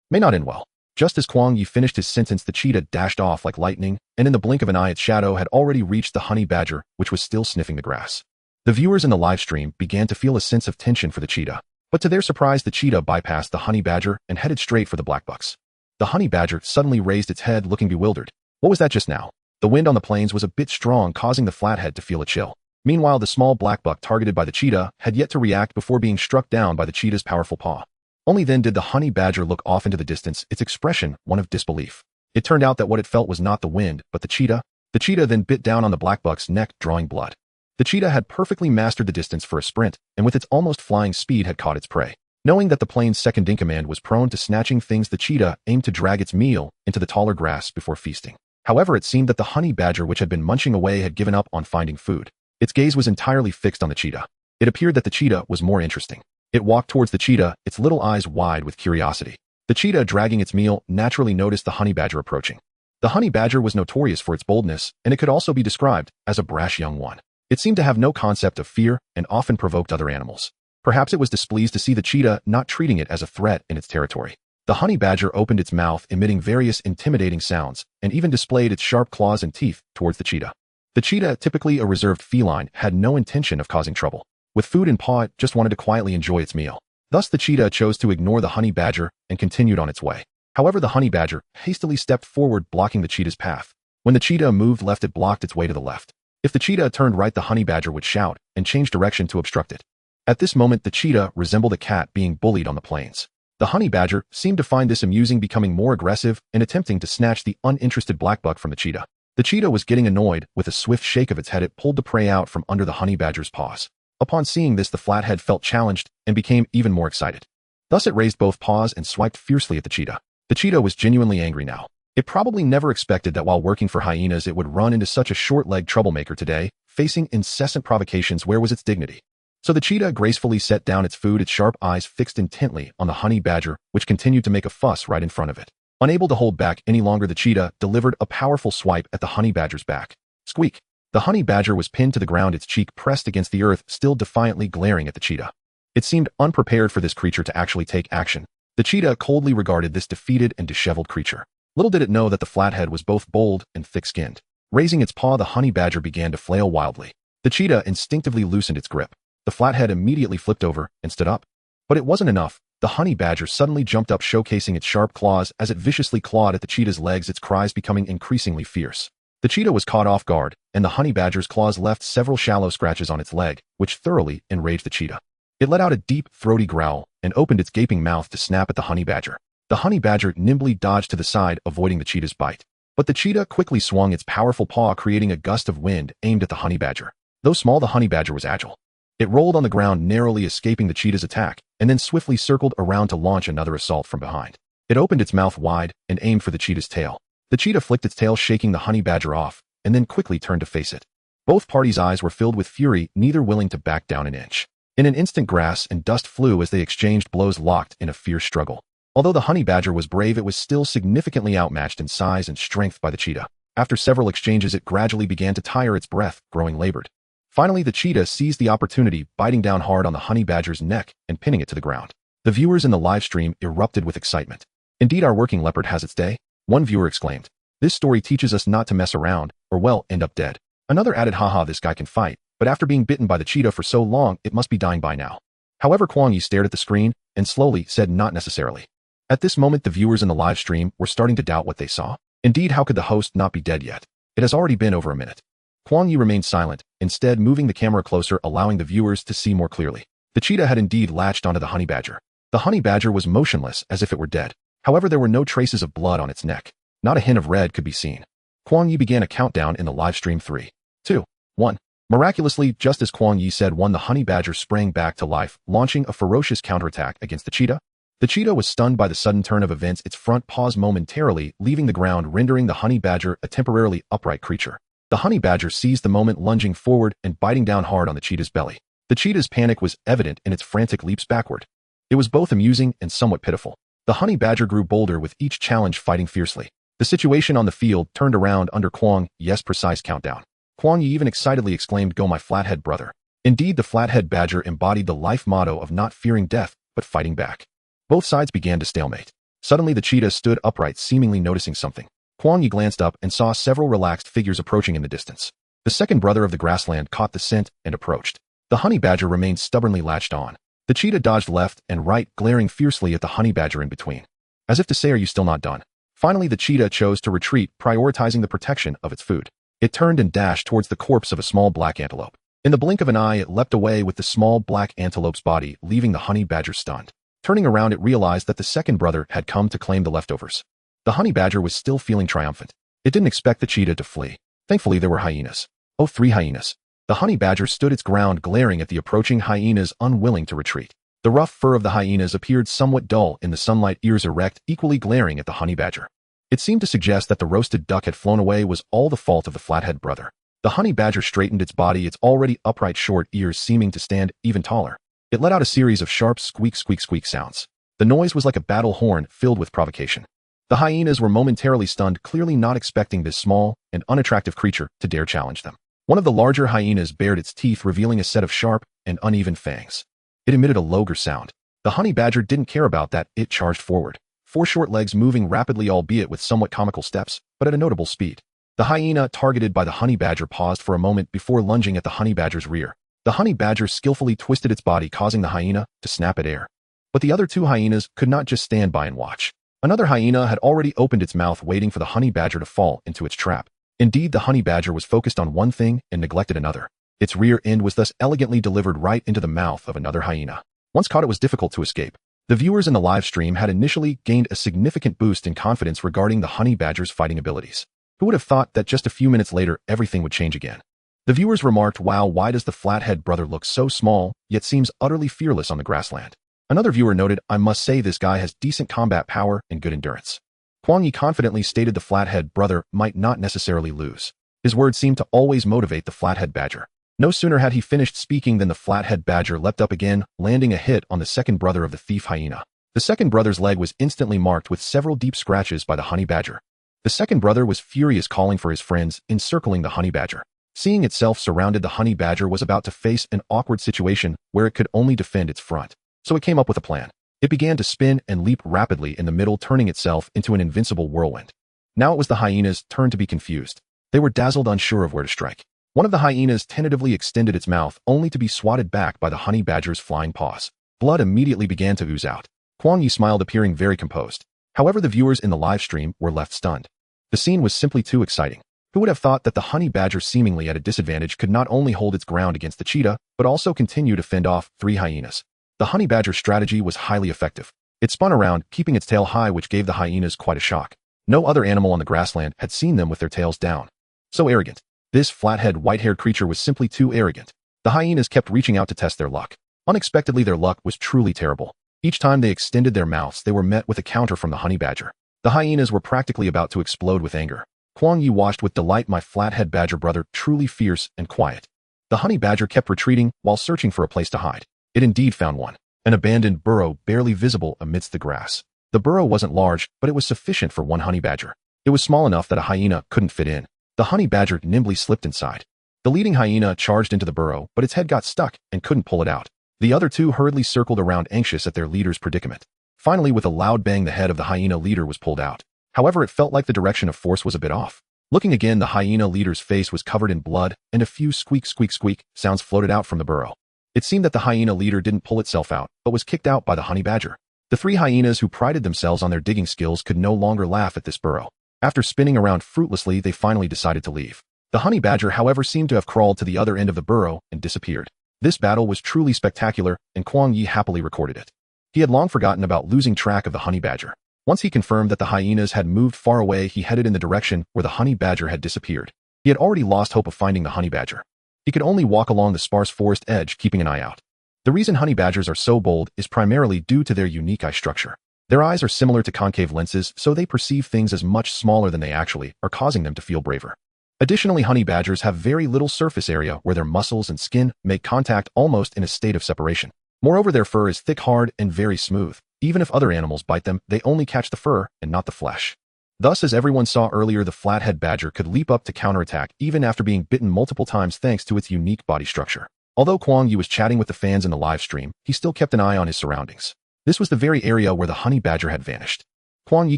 may not end well." Just as Kuang Ye finished his sentence, the cheetah dashed off like lightning, and in the blink of an eye its shadow had already reached the honey badger, which was still sniffing the grass. The viewers in the live stream began to feel a sense of tension for the cheetah, but to their surprise the cheetah bypassed the honey badger and headed straight for the black bucks. The honey badger suddenly raised its head, looking bewildered. What was that just now? The wind on the plains was a bit strong, causing the flathead to feel a chill. Meanwhile, the small black buck targeted by the cheetah had yet to react before being struck down by the cheetah's powerful paw. Only then did the honey badger look off into the distance, its expression one of disbelief. It turned out that what it felt was not the wind, but the cheetah. The cheetah then bit down on the black buck's neck, drawing blood. The cheetah had perfectly mastered the distance for a sprint, and with its almost flying speed had caught its prey. Knowing that the plain's second-in-command was prone to snatching things, the cheetah aimed to drag its meal into the taller grass before feasting. However, it seemed that the honey badger, which had been munching away, had given up on finding food. Its gaze was entirely fixed on the cheetah. It appeared that the cheetah was more interesting. It walked towards the cheetah, its little eyes wide with curiosity. The cheetah, dragging its meal, naturally noticed the honey badger approaching. The honey badger was notorious for its boldness, and it could also be described as a brash young one. It seemed to have no concept of fear and often provoked other animals. Perhaps it was displeased to see the cheetah not treating it as a threat in its territory. The honey badger opened its mouth, emitting various intimidating sounds, and even displayed its sharp claws and teeth towards the cheetah. The cheetah, typically a reserved feline, had no intention of causing trouble. With food in paw, it just wanted to quietly enjoy its meal. Thus the cheetah chose to ignore the honey badger and continued on its way. However, the honey badger hastily stepped forward, blocking the cheetah's path. When the cheetah moved left, it blocked its way to the left. If the cheetah turned right, the honey badger would shout and change direction to obstruct it. At this moment, the cheetah resembled a cat being bullied on the plains. The honey badger seemed to find this amusing, becoming more aggressive and attempting to snatch the uninterested black buck from the cheetah. The cheetah was getting annoyed. With a swift shake of its head, it pulled the prey out from under the honey badger's paws. Upon seeing this, the flathead felt challenged and became even more excited. Thus it raised both paws and swiped fiercely at the cheetah. The cheetah was genuinely angry now. It probably never expected that while working for hyenas it would run into such a short-legged troublemaker today. Facing incessant provocations, where was its dignity? So the cheetah gracefully set down its food, its sharp eyes fixed intently on the honey badger, which continued to make a fuss right in front of it. Unable to hold back any longer, the cheetah delivered a powerful swipe at the honey badger's back. Squeak! The honey badger was pinned to the ground, its cheek pressed against the earth, still defiantly glaring at the cheetah. It seemed unprepared for this creature to actually take action. The cheetah coldly regarded this defeated and disheveled creature. Little did it know that the flathead was both bold and thick-skinned. Raising its paw, the honey badger began to flail wildly. The cheetah instinctively loosened its grip. The flathead immediately flipped over and stood up. But it wasn't enough. The honey badger suddenly jumped up, showcasing its sharp claws as it viciously clawed at the cheetah's legs, its cries becoming increasingly fierce. The cheetah was caught off guard, and the honey badger's claws left several shallow scratches on its leg, which thoroughly enraged the cheetah. It let out a deep, throaty growl and opened its gaping mouth to snap at the honey badger. The honey badger nimbly dodged to the side, avoiding the cheetah's bite. But the cheetah quickly swung its powerful paw, creating a gust of wind aimed at the honey badger. Though small, the honey badger was agile. It rolled on the ground, narrowly escaping the cheetah's attack, and then swiftly circled around to launch another assault from behind. It opened its mouth wide and aimed for the cheetah's tail. The cheetah flicked its tail, shaking the honey badger off, and then quickly turned to face it. Both parties' eyes were filled with fury, neither willing to back down an inch. In an instant, grass and dust flew as they exchanged blows, locked in a fierce struggle. Although the honey badger was brave, it was still significantly outmatched in size and strength by the cheetah. After several exchanges, it gradually began to tire, its breath growing labored. Finally, the cheetah seized the opportunity, biting down hard on the honey badger's neck and pinning it to the ground. The viewers in the live stream erupted with excitement. Indeed, our working leopard has its day, one viewer exclaimed. This story teaches us not to mess around, or well, end up dead. Another added, haha, this guy can fight, but after being bitten by the cheetah for so long, it must be dying by now. However, Kuang Ye stared at the screen and slowly said, not necessarily. At this moment, the viewers in the live stream were starting to doubt what they saw. Indeed, how could the host not be dead yet? It has already been over a minute. Kuang Ye remained silent, instead moving the camera closer, allowing the viewers to see more clearly. The cheetah had indeed latched onto the honey badger. The honey badger was motionless, as if it were dead. However, there were no traces of blood on its neck. Not a hint of red could be seen. Kuang Ye began a countdown in the live stream. 3, 2, 1. Miraculously, just as Kuang Ye said 1, the honey badger sprang back to life, launching a ferocious counterattack against the cheetah. The cheetah was stunned by the sudden turn of events, its front paws momentarily leaving the ground, rendering the honey badger a temporarily upright creature. The honey badger seized the moment, lunging forward and biting down hard on the cheetah's belly. The cheetah's panic was evident in its frantic leaps backward. It was both amusing and somewhat pitiful. The honey badger grew bolder with each challenge, fighting fiercely. The situation on the field turned around under Kuang Ye's precise countdown. Kuang Ye even excitedly exclaimed, "Go my flathead brother." Indeed, the flathead badger embodied the life motto of not fearing death, but fighting back. Both sides began to stalemate. Suddenly the cheetah stood upright, seemingly noticing something. Kuang Ye glanced up and saw several relaxed figures approaching in the distance. The second brother of the grassland caught the scent and approached. The honey badger remained stubbornly latched on. The cheetah dodged left and right, glaring fiercely at the honey badger in between. As if to say, "Are you still not done?" Finally, the cheetah chose to retreat, prioritizing the protection of its food. It turned and dashed towards the corpse of a small black antelope. In the blink of an eye, it leapt away with the small black antelope's body, leaving the honey badger stunned. Turning around, it realized that the second brother had come to claim the leftovers. The honey badger was still feeling triumphant. It didn't expect the cheetah to flee. Thankfully, there were hyenas. Oh, 3 hyenas. The honey badger stood its ground, glaring at the approaching hyenas, unwilling to retreat. The rough fur of the hyenas appeared somewhat dull in the sunlight, ears erect, equally glaring at the honey badger. It seemed to suggest that the roasted duck had flown away was all the fault of the flathead brother. The honey badger straightened its body, its already upright short ears seeming to stand even taller. It let out a series of sharp squeak, squeak, squeak sounds. The noise was like a battle horn filled with provocation. The hyenas were momentarily stunned, clearly not expecting this small and unattractive creature to dare challenge them. One of the larger hyenas bared its teeth, revealing a set of sharp and uneven fangs. It emitted a longer sound. The honey badger didn't care about that. It charged forward, 4 short legs moving rapidly, albeit with somewhat comical steps, but at a notable speed. The hyena targeted by the honey badger paused for a moment before lunging at the honey badger's rear. The honey badger skillfully twisted its body, causing the hyena to snap at air. But the other 2 hyenas could not just stand by and watch. Another hyena had already opened its mouth, waiting for the honey badger to fall into its trap. Indeed, the honey badger was focused on one thing and neglected another. Its rear end was thus elegantly delivered right into the mouth of another hyena. Once caught, it was difficult to escape. The viewers in the live stream had initially gained a significant boost in confidence regarding the honey badger's fighting abilities. Who would have thought that just a few minutes later, everything would change again? The viewers remarked, "Wow, why does the flathead brother look so small, yet seems utterly fearless on the grassland?" Another viewer noted, "I must say this guy has decent combat power and good endurance." Kuang Ye confidently stated the flathead brother might not necessarily lose. His words seemed to always motivate the flathead badger. No sooner had he finished speaking than the flathead badger leapt up again, landing a hit on the second brother of the thief hyena. The second brother's leg was instantly marked with several deep scratches by the honey badger. The second brother was furious, calling for his friends, encircling the honey badger. Seeing itself surrounded, the honey badger was about to face an awkward situation where it could only defend its front. So it came up with a plan. It began to spin and leap rapidly in the middle, turning itself into an invincible whirlwind. Now it was the hyena's turn to be confused. They were dazzled, unsure of where to strike. One of the hyenas tentatively extended its mouth, only to be swatted back by the honey badger's flying paws. Blood immediately began to ooze out. Kuang Ye smiled, appearing very composed. However, the viewers in the live stream were left stunned. The scene was simply too exciting. Who would have thought that the honey badger, seemingly at a disadvantage, could not only hold its ground against the cheetah, but also continue to fend off 3 hyenas? The honey badger's strategy was highly effective. It spun around, keeping its tail high, which gave the hyenas quite a shock. No other animal on the grassland had seen them with their tails down. So arrogant. This flathead, white-haired creature was simply too arrogant. The hyenas kept reaching out to test their luck. Unexpectedly, their luck was truly terrible. Each time they extended their mouths, they were met with a counter from the honey badger. The hyenas were practically about to explode with anger. Kuang Ye watched with delight. My flathead badger brother, truly fierce and quiet. The honey badger kept retreating while searching for a place to hide. It indeed found one. An abandoned burrow barely visible amidst the grass. The burrow wasn't large, but it was sufficient for one honey badger. It was small enough that a hyena couldn't fit in. The honey badger nimbly slipped inside. The leading hyena charged into the burrow, but its head got stuck and couldn't pull it out. The other 2 hurriedly circled around, anxious at their leader's predicament. Finally, with a loud bang, the head of the hyena leader was pulled out. However, it felt like the direction of force was a bit off. Looking again, the hyena leader's face was covered in blood, and a few squeak, squeak, squeak sounds floated out from the burrow. It seemed that the hyena leader didn't pull itself out, but was kicked out by the honey badger. The 3 hyenas, who prided themselves on their digging skills, could no longer laugh at this burrow. After spinning around fruitlessly, they finally decided to leave. The honey badger, however, seemed to have crawled to the other end of the burrow and disappeared. This battle was truly spectacular, and Kuang Ye happily recorded it. He had long forgotten about losing track of the honey badger. Once he confirmed that the hyenas had moved far away, he headed in the direction where the honey badger had disappeared. He had already lost hope of finding the honey badger. He could only walk along the sparse forest edge, keeping an eye out. The reason honey badgers are so bold is primarily due to their unique eye structure. Their eyes are similar to concave lenses, so they perceive things as much smaller than they actually are, causing them to feel braver. Additionally, honey badgers have very little surface area where their muscles and skin make contact, almost in a state of separation. Moreover, their fur is thick, hard, and very smooth. Even if other animals bite them, they only catch the fur and not the flesh. Thus, as everyone saw earlier, the flathead badger could leap up to counterattack even after being bitten multiple times thanks to its unique body structure. Although Kuang Ye was chatting with the fans in the live stream, he still kept an eye on his surroundings. This was the very area where the honey badger had vanished. Kuang Ye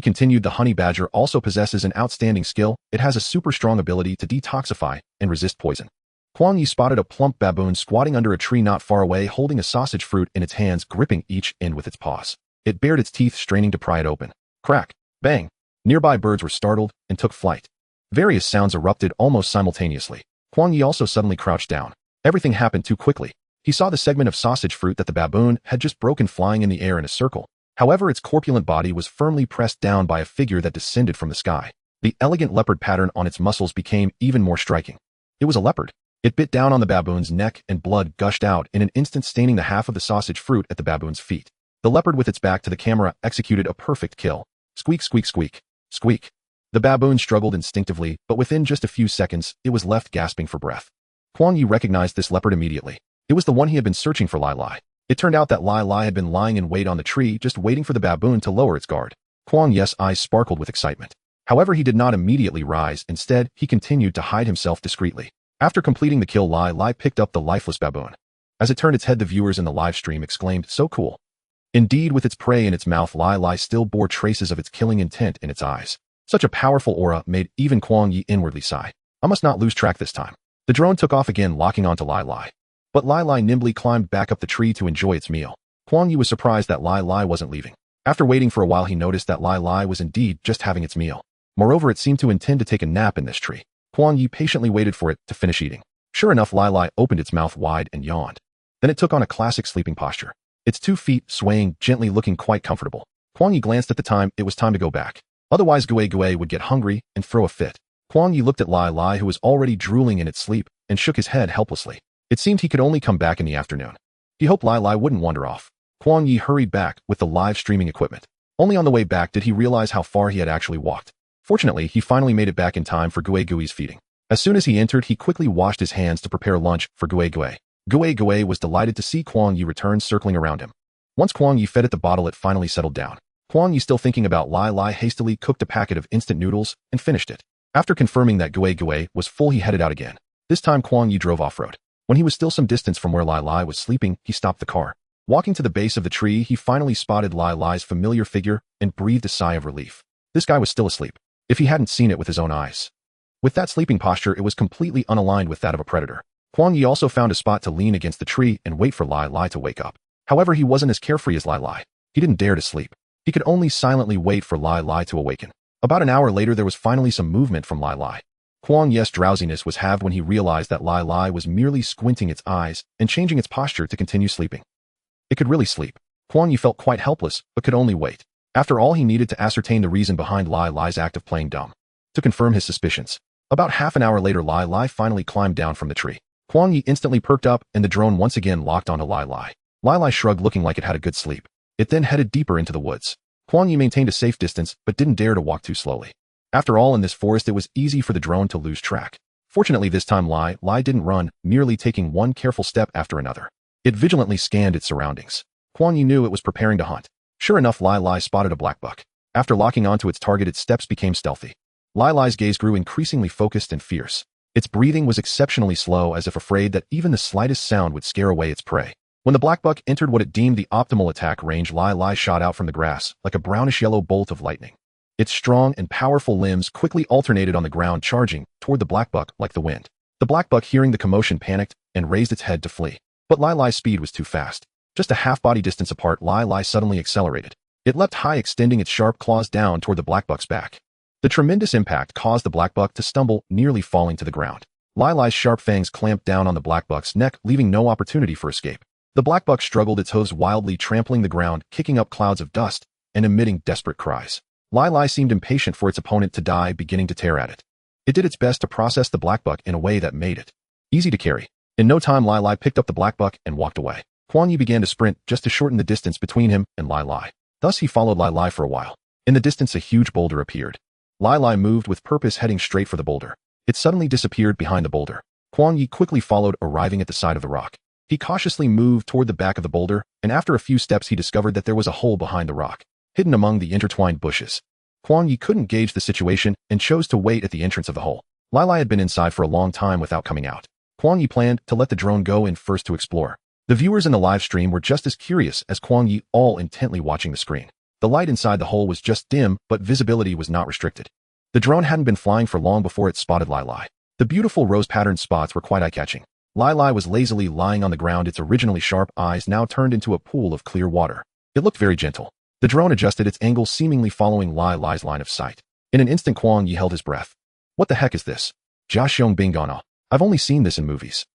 continued. The honey badger also possesses an outstanding skill. It has a super strong ability to detoxify and resist poison. Kuang Ye spotted a plump baboon squatting under a tree not far away, holding a sausage fruit in its hands, gripping each end with its paws. It bared its teeth, straining to pry it open. Crack! Bang! Nearby birds were startled and took flight. Various sounds erupted almost simultaneously. Kuang Ye also suddenly crouched down. Everything happened too quickly. He saw the segment of sausage fruit that the baboon had just broken flying in the air in a circle. However, its corpulent body was firmly pressed down by a figure that descended from the sky. The elegant leopard pattern on its muscles became even more striking. It was a leopard. It bit down on the baboon's neck and blood gushed out in an instant, staining the half of the sausage fruit at the baboon's feet. The leopard, with its back to the camera, executed a perfect kill. Squeak, squeak, squeak, squeak. The baboon struggled instinctively, but within just a few seconds, it was left gasping for breath. Kuang Ye recognized this leopard immediately. It was the one he had been searching for. Lai Lai. It turned out that Lai Lai had been lying in wait on the tree, just waiting for the baboon to lower its guard. Kuang Ye's eyes sparkled with excitement. However, he did not immediately rise. Instead, he continued to hide himself discreetly. After completing the kill, Lai Lai picked up the lifeless baboon. As it turned its head, the viewers in the live stream exclaimed, "So cool." Indeed, with its prey in its mouth, Lai Lai still bore traces of its killing intent in its eyes. Such a powerful aura made even Kuang Ye inwardly sigh. I must not lose track this time. The drone took off again, locking onto Lai Lai. But Lai Lai nimbly climbed back up the tree to enjoy its meal. Kuang Ye was surprised that Lai Lai wasn't leaving. After waiting for a while, he noticed that Lai Lai was indeed just having its meal. Moreover, it seemed to intend to take a nap in this tree. Kuang Ye patiently waited for it to finish eating. Sure enough, Lai Lai opened its mouth wide and yawned. Then it took on a classic sleeping posture. Its 2 feet swaying gently, looking quite comfortable. Kuang Ye glanced at the time. It was time to go back. Otherwise, Gui would get hungry and throw a fit. Kuang Ye looked at Lai Lai, who was already drooling in its sleep, and shook his head helplessly. It seemed he could only come back in the afternoon. He hoped Lai Lai wouldn't wander off. Kuang Ye hurried back with the live streaming equipment. Only on the way back did he realize how far he had actually walked. Fortunately, he finally made it back in time for Gui's feeding. As soon as he entered, he quickly washed his hands to prepare lunch for Gui. Gui was delighted to see Kuang Ye return, circling around him. Once Kuang Ye fed it the bottle, it finally settled down. Kuang Ye, still thinking about Lai Lai, hastily cooked a packet of instant noodles and finished it. After confirming that Gui was full, he headed out again. This time Kuang Ye drove off-road. When he was still some distance from where Lai Lai was sleeping, he stopped the car. Walking to the base of the tree, he finally spotted Lai Lai's familiar figure and breathed a sigh of relief. This guy was still asleep, if he hadn't seen it with his own eyes. With that sleeping posture, it was completely unaligned with that of a predator. Kuang Ye also found a spot to lean against the tree and wait for Lai Lai to wake up. However, he wasn't as carefree as Lai Lai. He didn't dare to sleep. He could only silently wait for Lai Lai to awaken. About an hour later, there was finally some movement from Lai Lai. Kuang Ye's drowsiness was halved when he realized that Lai Lai was merely squinting its eyes and changing its posture to continue sleeping. It could really sleep. Kuang Ye felt quite helpless, but could only wait. After all, he needed to ascertain the reason behind Lai Lai's act of playing dumb, to confirm his suspicions. About half an hour later, Lai Lai finally climbed down from the tree. Kuang Ye instantly perked up, and the drone once again locked onto Lai Lai. Lai Lai shrugged, looking like it had a good sleep. It then headed deeper into the woods. Kuang Ye maintained a safe distance, but didn't dare to walk too slowly. After all, in this forest, it was easy for the drone to lose track. Fortunately, this time Lai Lai didn't run, merely taking one careful step after another. It vigilantly scanned its surroundings. Kuang Ye knew it was preparing to hunt. Sure enough, Lai Lai spotted a black buck. After locking onto its target, its steps became stealthy. Lai Lai's gaze grew increasingly focused and fierce. Its breathing was exceptionally slow, as if afraid that even the slightest sound would scare away its prey. When the black buck entered what it deemed the optimal attack range, Lai Lai shot out from the grass like a brownish-yellow bolt of lightning. Its strong and powerful limbs quickly alternated on the ground, charging toward the black buck like the wind. The black buck, hearing the commotion, panicked and raised its head to flee. But Lai Lai's speed was too fast. Just a half-body distance apart, Lai Lai suddenly accelerated. It leapt high, extending its sharp claws down toward the black buck's back. The tremendous impact caused the black buck to stumble, nearly falling to the ground. Lai Lai's sharp fangs clamped down on the black buck's neck, leaving no opportunity for escape. The black buck struggled, its hooves wildly trampling the ground, kicking up clouds of dust and emitting desperate cries. Lai Lai seemed impatient for its opponent to die, beginning to tear at it. It did its best to process the black buck in a way that made it easy to carry. In no time, Lai Lai picked up the black buck and walked away. Kuang Ye began to sprint just to shorten the distance between him and Lai Lai. Thus, he followed Lai Lai for a while. In the distance, a huge boulder appeared. Lai Lai moved with purpose, heading straight for the boulder. It suddenly disappeared behind the boulder. Kuang Ye quickly followed, arriving at the side of the rock. He cautiously moved toward the back of the boulder, and after a few steps, he discovered that there was a hole behind the rock, hidden among the intertwined bushes. Kuang Ye couldn't gauge the situation and chose to wait at the entrance of the hole. Lai Lai had been inside for a long time without coming out. Kuang Ye planned to let the drone go in first to explore. The viewers in the live stream were just as curious as Kuang Ye, all intently watching the screen. The light inside the hole was just dim, but visibility was not restricted. The drone hadn't been flying for long before it spotted Lai Lai. The beautiful rose-patterned spots were quite eye-catching. Lai Lai was lazily lying on the ground, its originally sharp eyes now turned into a pool of clear water. It looked very gentle. The drone adjusted its angle, seemingly following Lai Lai's line of sight. In an instant, Kuang Ye held his breath. What the heck is this? Jia Xiong Bing Gana. I've only seen this in movies.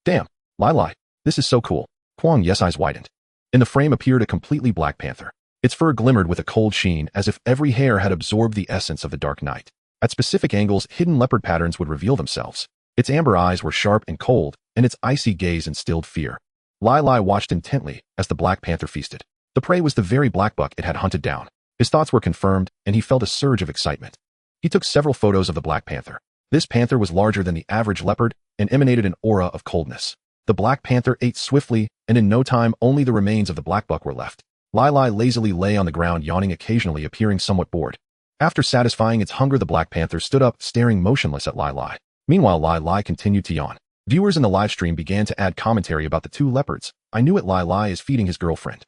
Damn, Lai Lai, this is so cool. Kuang Ye's eyes widened. In the frame appeared a completely black panther. Its fur glimmered with a cold sheen, as if every hair had absorbed the essence of the dark night. At specific angles, hidden leopard patterns would reveal themselves. Its amber eyes were sharp and cold, and its icy gaze instilled fear. Lai Lai watched intently as the black panther feasted. The prey was the very black buck it had hunted down. His thoughts were confirmed, and he felt a surge of excitement. He took several photos of the black panther. This panther was larger than the average leopard and emanated an aura of coldness. The black panther ate swiftly, and in no time only the remains of the black buck were left. Lai Lai lazily lay on the ground, yawning occasionally, appearing somewhat bored. After satisfying its hunger, the black panther stood up, staring motionless at Lai Lai. Meanwhile, Lai Lai continued to yawn. Viewers in the live stream began to add commentary about the two leopards. I knew it, Lai Lai is feeding his girlfriend.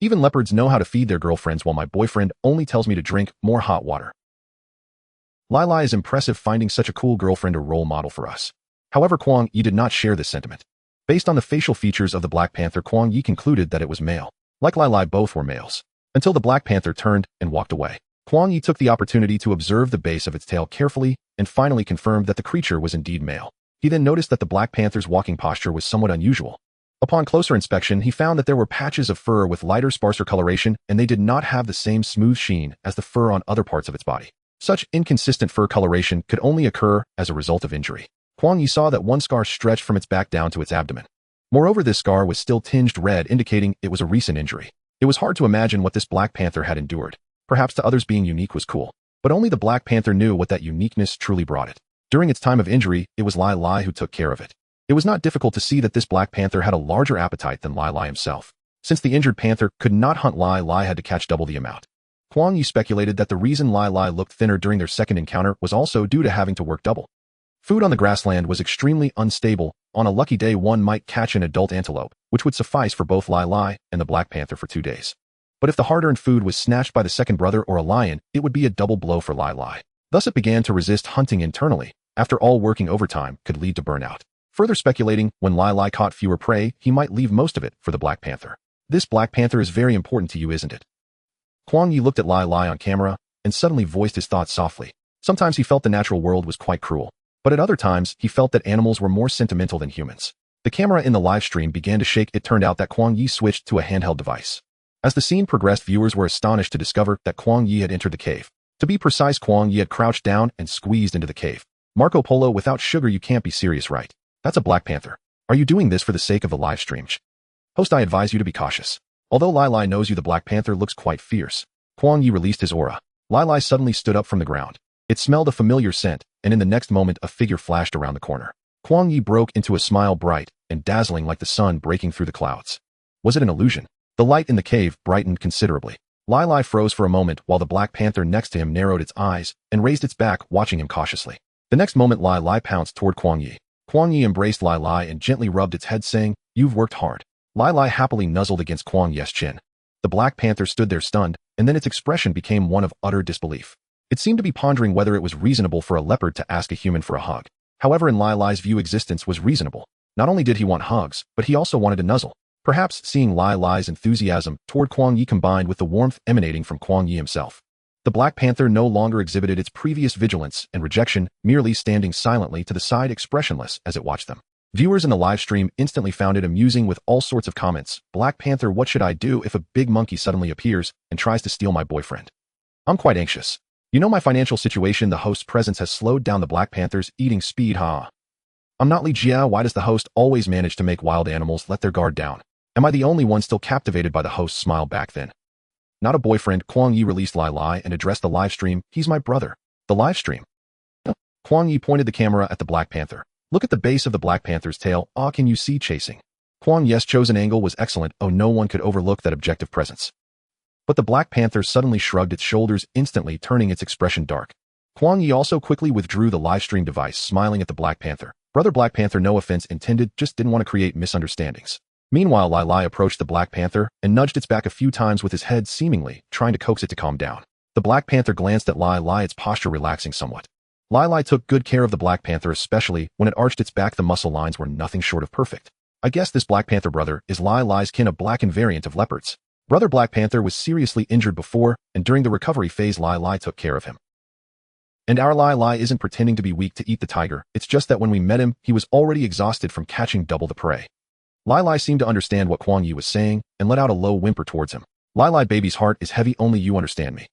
Even leopards know how to feed their girlfriends, while my boyfriend only tells me to drink more hot water. Lai Lai is impressive, finding such a cool girlfriend, a role model for us. However, Kuang Ye did not share this sentiment. Based on the facial features of the black panther, Kuang Ye concluded that it was male. Like Lai Lai, both were males. Until the black panther turned and walked away. Kuang Ye took the opportunity to observe the base of its tail carefully and finally confirmed that the creature was indeed male. He then noticed that the black panther's walking posture was somewhat unusual. Upon closer inspection, he found that there were patches of fur with lighter, sparser coloration, and they did not have the same smooth sheen as the fur on other parts of its body. Such inconsistent fur coloration could only occur as a result of injury. Kuang Ye saw that one scar stretched from its back down to its abdomen. Moreover, this scar was still tinged red, indicating it was a recent injury. It was hard to imagine what this black panther had endured. Perhaps to others being unique was cool, but only the black panther knew what that uniqueness truly brought it. During its time of injury, it was Lai Lai who took care of it. It was not difficult to see that this black panther had a larger appetite than Lai Lai himself. Since the injured panther could not hunt, Lai Lai had to catch double the amount. Kuang Ye speculated that the reason Lai Lai looked thinner during their second encounter was also due to having to work double. Food on the grassland was extremely unstable. On a lucky day, one might catch an adult antelope, which would suffice for both Lai Lai and the black panther for 2 days. But if the hard-earned food was snatched by the second brother or a lion, it would be a double blow for Lai Lai. Thus it began to resist hunting internally. After all, working overtime could lead to burnout. Further speculating, when Lai Lai caught fewer prey, he might leave most of it for the black panther. This black panther is very important to you, isn't it? Kuang Ye looked at Lai Lai on camera and suddenly voiced his thoughts softly. Sometimes he felt the natural world was quite cruel, but at other times he felt that animals were more sentimental than humans. The camera in the live stream began to shake. It turned out that Kuang Ye switched to a handheld device. As the scene progressed, viewers were astonished to discover that Kuang Ye had entered the cave. To be precise, Kuang Ye had crouched down and squeezed into the cave. Marco Polo without sugar, you can't be serious, right? That's a black panther. Are you doing this for the sake of the live stream? Host, I advise you to be cautious. Although Lai Lai knows you, the black panther looks quite fierce. Kuang Ye released his aura. Lai Lai suddenly stood up from the ground. It smelled a familiar scent, and in the next moment a figure flashed around the corner. Kuang Ye broke into a smile, bright and dazzling like the sun breaking through the clouds. Was it an illusion? The light in the cave brightened considerably. Lai Lai froze for a moment while the black panther next to him narrowed its eyes and raised its back, watching him cautiously. The next moment, Lai Lai pounced toward Kuang Ye. Kuang Ye embraced Lai Lai and gently rubbed its head, saying, "You've worked hard." Lai Lai happily nuzzled against Kuang Ye's chin. The black panther stood there stunned, and then its expression became one of utter disbelief. It seemed to be pondering whether it was reasonable for a leopard to ask a human for a hug. However, in Lai Lai's view, existence was reasonable. Not only did he want hugs, but he also wanted a nuzzle. Perhaps seeing Lai Lai's enthusiasm toward Kuang Ye combined with the warmth emanating from Kuang Ye himself. The black panther no longer exhibited its previous vigilance and rejection, merely standing silently to the side, expressionless as it watched them. Viewers in the live stream instantly found it amusing with all sorts of comments. Black panther, what should I do if a big monkey suddenly appears and tries to steal my boyfriend? I'm quite anxious. You know my financial situation. The host's presence has slowed down the black panther's eating speed, huh? I'm not Li Jia. Why does the host always manage to make wild animals let their guard down? Am I the only one still captivated by the host's smile back then? Not a boyfriend. Kuang Ye released Lai Lai and addressed the live stream. He's my brother. The live stream. Kuang Ye pointed the camera at the black panther. Look at the base of the black panther's tail. Ah, can you see chasing? Kuang Ye's chosen angle was excellent. Oh, no one could overlook that objective presence. But the black panther suddenly shrugged its shoulders, instantly turning its expression dark. Kuang Ye also quickly withdrew the live stream device, smiling at the black panther. Brother Black Panther, no offense intended, just didn't want to create misunderstandings. Meanwhile, Lai Lai approached the Black Panther and nudged its back a few times with his head, seemingly trying to coax it to calm down. The Black Panther glanced at Lai Lai, its posture relaxing somewhat. Lai Lai took good care of the Black Panther, especially when it arched its back. The muscle lines were nothing short of perfect. I guess this Black Panther brother is Lai Lai's kin, a blackened variant of leopards. Brother Black Panther was seriously injured before, and during the recovery phase Lai Lai took care of him. And our Lai Lai isn't pretending to be weak to eat the tiger, it's just that when we met him, he was already exhausted from catching double the prey. Lai Lai seemed to understand what Kuang Ye was saying, and let out a low whimper towards him. Lai Lai, baby's heart is heavy, only you understand me.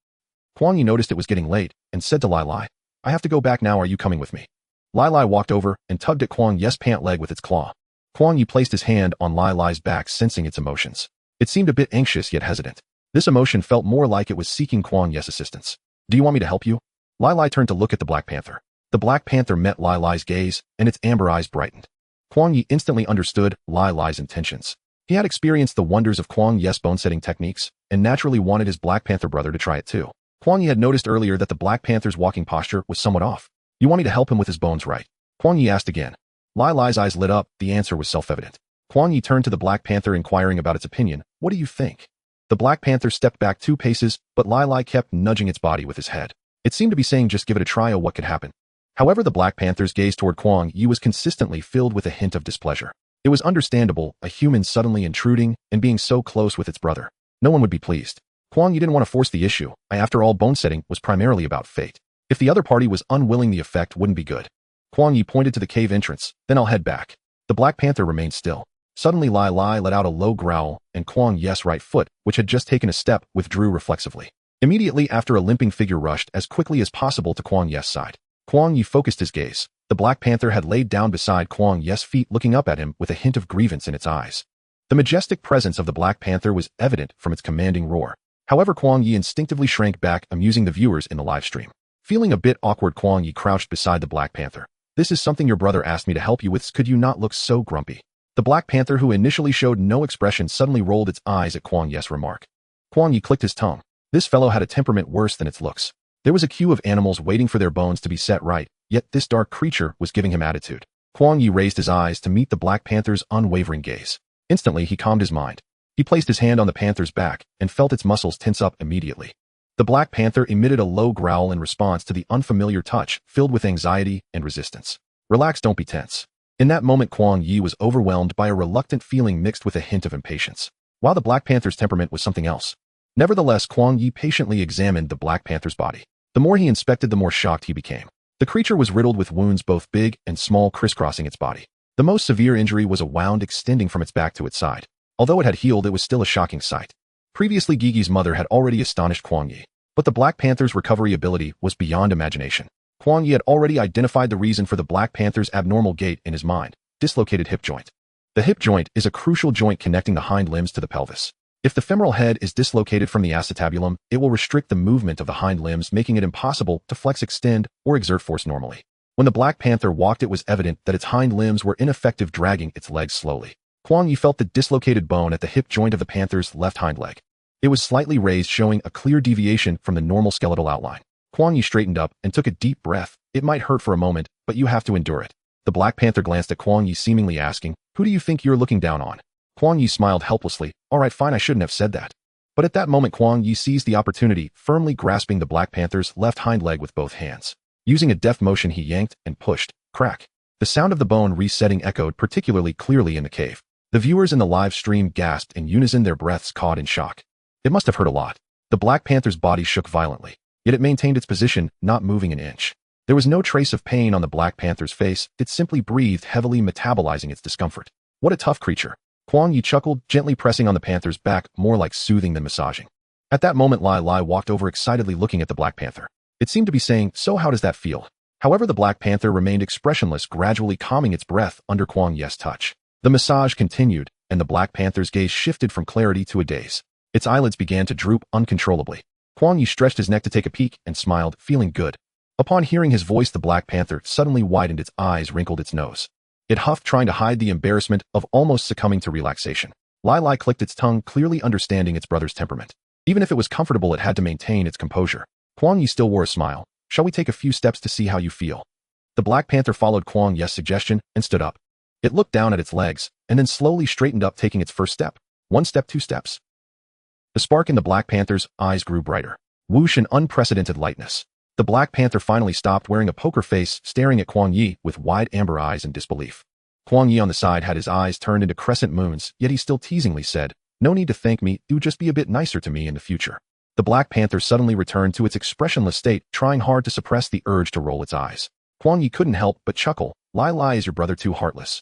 Kuang Ye noticed it was getting late, and said to Lai Lai, I have to go back now, are you coming with me? Lai Lai walked over and tugged at Kuang Ye's pant leg with its claw. Kuang Ye placed his hand on Lai Lai's back, sensing its emotions. It seemed a bit anxious yet hesitant. This emotion felt more like it was seeking Kuang Ye's assistance. Do you want me to help you? Lai Lai turned to look at the Black Panther. The Black Panther met Lai Lai's gaze, and its amber eyes brightened. Kuang Ye instantly understood Lai Lai's intentions. He had experienced the wonders of Kuang Ye's bone-setting techniques, and naturally wanted his Black Panther brother to try it too. Kuang Ye had noticed earlier that the Black Panther's walking posture was somewhat off. You want me to help him with his bones, right? Kuang Ye asked again. Lai Lai's eyes lit up, the answer was self-evident. Kuang Ye turned to the Black Panther, inquiring about its opinion. What do you think? The Black Panther stepped back 2 paces, but Lai Lai kept nudging its body with his head. It seemed to be saying, just give it a try, what could happen? However, the Black Panther's gaze toward Kuang Ye was consistently filled with a hint of displeasure. It was understandable, a human suddenly intruding and being so close with its brother. No one would be pleased. Kuang Ye didn't want to force the issue. After all, bone setting was primarily about fate. If the other party was unwilling, the effect wouldn't be good. Kuang Ye pointed to the cave entrance. Then I'll head back. The Black Panther remained still. Suddenly Lai Lai let out a low growl, and Kuang Ye's right foot, which had just taken a step, withdrew reflexively. Immediately after, a limping figure rushed as quickly as possible to Kuang Ye's side. Kuang Ye focused his gaze. The Black Panther had laid down beside Kuang Ye's feet, looking up at him with a hint of grievance in its eyes. The majestic presence of the Black Panther was evident from its commanding roar. However, Kuang Ye instinctively shrank back, amusing the viewers in the live stream. Feeling a bit awkward, Kuang Ye crouched beside the Black Panther. This is something your brother asked me to help you with. Could you not look so grumpy? The Black Panther, who initially showed no expression, suddenly rolled its eyes at Kuang Ye's remark. Kuang Ye clicked his tongue. This fellow had a temperament worse than its looks. There was a queue of animals waiting for their bones to be set right, yet this dark creature was giving him attitude. Kuang Ye raised his eyes to meet the Black Panther's unwavering gaze. Instantly, he calmed his mind. He placed his hand on the panther's back and felt its muscles tense up immediately. The Black Panther emitted a low growl in response to the unfamiliar touch, filled with anxiety and resistance. Relax, don't be tense. In that moment, Kuang Ye was overwhelmed by a reluctant feeling mixed with a hint of impatience. While the Black Panther's temperament was something else. Nevertheless, Kuang Ye patiently examined the Black Panther's body. The more he inspected, the more shocked he became. The creature was riddled with wounds, both big and small, crisscrossing its body. The most severe injury was a wound extending from its back to its side. Although it had healed, it was still a shocking sight. Previously, Gigi's mother had already astonished Kuang Ye, but the Black Panther's recovery ability was beyond imagination. Kuang Ye had already identified the reason for the Black Panther's abnormal gait in his mind: dislocated hip joint. The hip joint is a crucial joint connecting the hind limbs to the pelvis. If the femoral head is dislocated from the acetabulum, it will restrict the movement of the hind limbs, making it impossible to flex, extend, or exert force normally. When the Black Panther walked, it was evident that its hind limbs were ineffective, dragging its legs slowly. Kuang Ye felt the dislocated bone at the hip joint of the panther's left hind leg. It was slightly raised, showing a clear deviation from the normal skeletal outline. Kuang Ye straightened up and took a deep breath. It might hurt for a moment, but you have to endure it. The Black Panther glanced at Kuang Ye, seemingly asking, who do you think you're looking down on? Kuang Ye smiled helplessly. All right, fine, I shouldn't have said that. But at that moment, Kuang Ye seized the opportunity, firmly grasping the Black Panther's left hind leg with both hands. Using a deft motion, he yanked and pushed. Crack. The sound of the bone resetting echoed particularly clearly in the cave. The viewers in the live stream gasped in unison, their breaths caught in shock. It must have hurt a lot. The Black Panther's body shook violently, yet it maintained its position, not moving an inch. There was no trace of pain on the Black Panther's face. It simply breathed heavily, metabolizing its discomfort. What a tough creature. Kuang Ye chuckled, gently pressing on the panther's back, more like soothing than massaging. At that moment, Lai Lai walked over, excitedly looking at the Black Panther. It seemed to be saying, so how does that feel? However, the Black Panther remained expressionless, gradually calming its breath under Kuang Ye's touch. The massage continued, and the Black Panther's gaze shifted from clarity to a daze. Its eyelids began to droop uncontrollably. Kuang Ye stretched his neck to take a peek and smiled, feeling good. Upon hearing his voice, the Black Panther suddenly widened its eyes, wrinkled its nose. It huffed, trying to hide the embarrassment of almost succumbing to relaxation. Lai Lai clicked its tongue, clearly understanding its brother's temperament. Even if it was comfortable, it had to maintain its composure. Kuang Ye still wore a smile. Shall we take a few steps to see how you feel? The Black Panther followed Kuang Ye's suggestion and stood up. It looked down at its legs, and then slowly straightened up, taking its first step. 1 step, 2 steps. The spark in the Black Panther's eyes grew brighter. Whoosh, and unprecedented lightness. The Black Panther finally stopped wearing a poker face, staring at Kuang Ye with wide amber eyes in disbelief. Kuang Ye on the side had his eyes turned into crescent moons, yet he still teasingly said, "No need to thank me, do just be a bit nicer to me in the future." The Black Panther suddenly returned to its expressionless state, trying hard to suppress the urge to roll its eyes. Kuang Ye couldn't help but chuckle. "Lai Lai, is your brother too heartless?"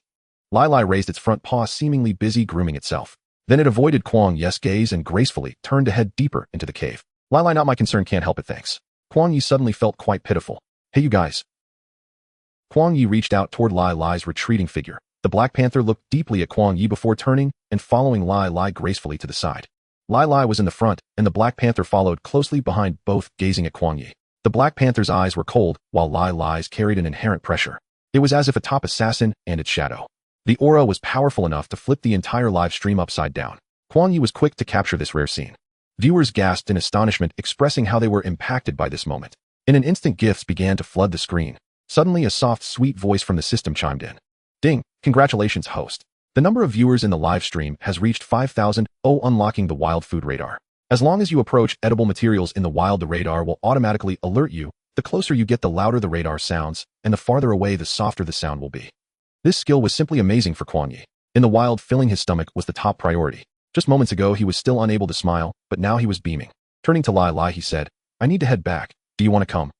Lai Lai raised its front paw, seemingly busy grooming itself. Then it avoided Kuang Ye's gaze and gracefully turned to head deeper into the cave. "Lai Lai, not my concern, can't help it, thanks." Kuang Ye suddenly felt quite pitiful. "Hey you guys." Kuang Ye reached out toward Lai Lai's retreating figure. The Black Panther looked deeply at Kuang Ye before turning and following Lai Lai gracefully to the side. Lai Lai was in the front, and the Black Panther followed closely behind, both gazing at Kuang Ye. The Black Panther's eyes were cold, while Lai Lai's carried an inherent pressure. It was as if a top assassin and its shadow. The aura was powerful enough to flip the entire live stream upside down. Kuang Ye was quick to capture this rare scene. Viewers gasped in astonishment, expressing how they were impacted by this moment. In an instant, gifs began to flood the screen. Suddenly, a soft, sweet voice from the system chimed in. "Ding! Congratulations, host. The number of viewers in the live stream has reached 5,000. Unlocking the wild food radar. As long as you approach edible materials in the wild, the radar will automatically alert you. The closer you get, the louder the radar sounds, and the farther away, the softer the sound will be." This skill was simply amazing for Kuang Ye. In the wild, filling his stomach was the top priority. Just moments ago, he was still unable to smile, but now he was beaming. Turning to Lai Lai, he said, "I need to head back. Do you want to come?"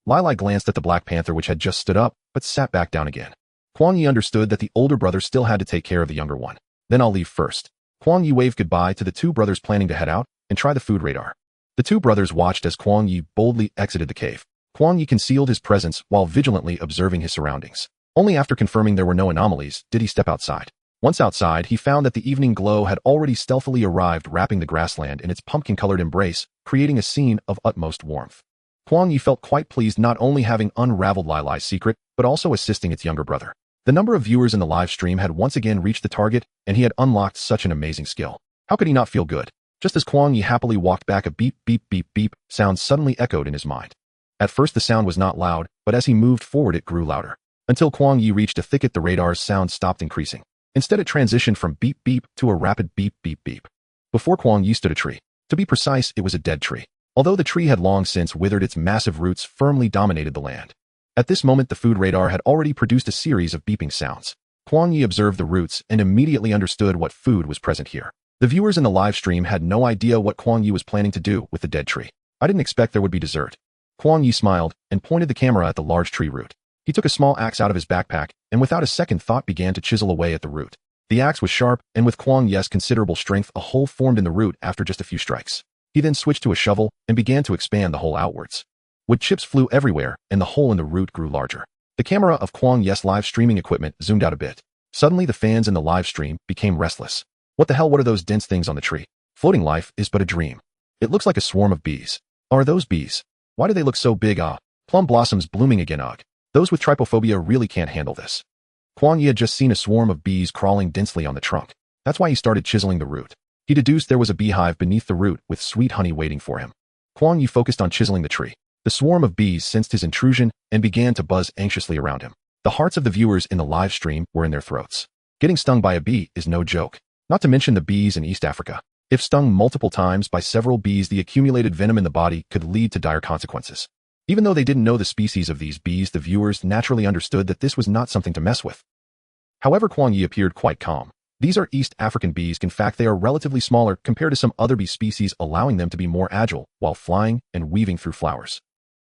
Lai Lai glanced at the Black Panther, which had just stood up, but sat back down again. Kuang Ye understood that the older brother still had to take care of the younger one. "Then I'll leave first." Kuang Ye waved goodbye to the two brothers, planning to head out and try the food radar. The two brothers watched as Kuang Ye boldly exited the cave. Kuang Ye concealed his presence while vigilantly observing his surroundings. Only after confirming there were no anomalies did he step outside. Once outside, he found that the evening glow had already stealthily arrived, wrapping the grassland in its pumpkin-colored embrace, creating a scene of utmost warmth. Kuang Ye felt quite pleased, not only having unraveled Lai Lai's secret, but also assisting its younger brother. The number of viewers in the live stream had once again reached the target, and he had unlocked such an amazing skill. How could he not feel good? Just as Kuang Ye happily walked back, a beep, beep, beep, beep sound suddenly echoed in his mind. At first, the sound was not loud, but as he moved forward, it grew louder. Until Kuang Ye reached a thicket, the radar's sound stopped increasing. Instead, it transitioned from beep, beep to a rapid beep, beep, beep. Before Kuang Ye stood a tree. To be precise, it was a dead tree. Although the tree had long since withered, its massive roots firmly dominated the land. At this moment, the food radar had already produced a series of beeping sounds. Kuang Ye observed the roots and immediately understood what food was present here. The viewers in the live stream had no idea what Kuang Ye was planning to do with the dead tree. "I didn't expect there would be dessert." Kuang Ye smiled and pointed the camera at the large tree root. He took a small axe out of his backpack and without a second thought began to chisel away at the root. The axe was sharp, and with Kuang Ye's considerable strength, a hole formed in the root after just a few strikes. He then switched to a shovel and began to expand the hole outwards. Wood chips flew everywhere, and the hole in the root grew larger. The camera of Kuang Ye's live streaming equipment zoomed out a bit. Suddenly, the fans in the live stream became restless. "What the hell? What are those dense things on the tree? Floating life is but a dream. It looks like a swarm of bees. Are those bees? Why do they look so big? Plum blossoms blooming again. Ugh. Those with trypophobia really can't handle this." Kuang Ye had just seen a swarm of bees crawling densely on the trunk. That's why he started chiseling the root. He deduced there was a beehive beneath the root with sweet honey waiting for him. Kuang Ye focused on chiseling the tree. The swarm of bees sensed his intrusion and began to buzz anxiously around him. The hearts of the viewers in the live stream were in their throats. Getting stung by a bee is no joke. Not to mention the bees in East Africa. If stung multiple times by several bees, the accumulated venom in the body could lead to dire consequences. Even though they didn't know the species of these bees, the viewers naturally understood that this was not something to mess with. However, Kuang Ye appeared quite calm. These are East African bees. In fact, they are relatively smaller compared to some other bee species, allowing them to be more agile while flying and weaving through flowers.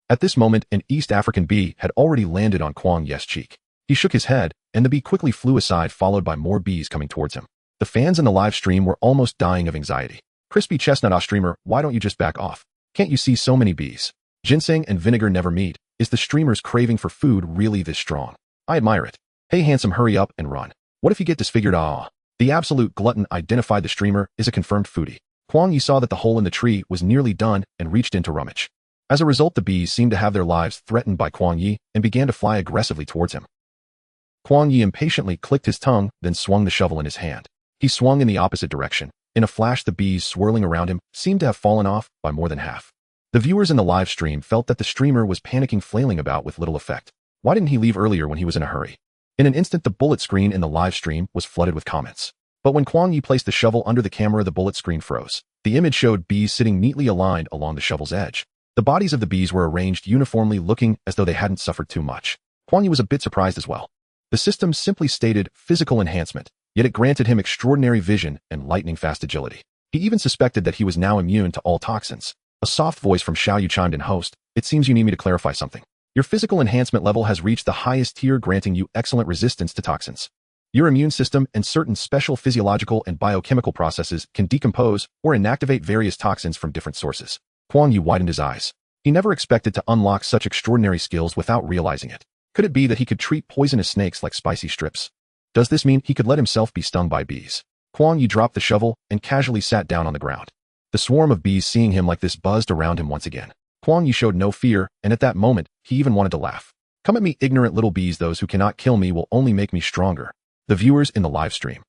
At this moment, an East African bee had already landed on Kuang Ye's cheek. He shook his head, and the bee quickly flew aside, followed by more bees coming towards him. The fans in the live stream were almost dying of anxiety. "Crispy Chestnut streamer, why don't you just back off? Can't you see so many bees? Ginseng and vinegar never meet. Is the streamer's craving for food really this strong? I admire it. Hey handsome, hurry up and run. What if you get disfigured? The absolute glutton identified the streamer is a confirmed foodie. Kuang Ye saw that the hole in the tree was nearly done and reached in to rummage. As a result, the bees seemed to have their lives threatened by Kuang Ye and began to fly aggressively towards him. Kuang Ye impatiently clicked his tongue, then swung the shovel in his hand. He swung in the opposite direction. In a flash, the bees swirling around him seemed to have fallen off by more than half. The viewers in the live stream felt that the streamer was panicking, flailing about with little effect. Why didn't he leave earlier when he was in a hurry? In an instant, the bullet screen in the live stream was flooded with comments. But when Kuang Ye placed the shovel under the camera, the bullet screen froze. The image showed bees sitting neatly aligned along the shovel's edge. The bodies of the bees were arranged uniformly, looking as though they hadn't suffered too much. Kuang Ye was a bit surprised as well. The system simply stated physical enhancement, yet it granted him extraordinary vision and lightning-fast agility. He even suspected that he was now immune to all toxins. A soft voice from Xiaoyu chimed in, "Host, it seems you need me to clarify something. Your physical enhancement level has reached the highest tier, granting you excellent resistance to toxins. Your immune system and certain special physiological and biochemical processes can decompose or inactivate various toxins from different sources." Kuang Ye widened his eyes. He never expected to unlock such extraordinary skills without realizing it. Could it be that he could treat poisonous snakes like spicy strips? Does this mean he could let himself be stung by bees? Kuang Ye dropped the shovel and casually sat down on the ground. The swarm of bees, seeing him like this, buzzed around him once again. Kuang Ye showed no fear, and at that moment, he even wanted to laugh. "Come at me, ignorant little bees. Those who cannot kill me will only make me stronger." The viewers in the live stream.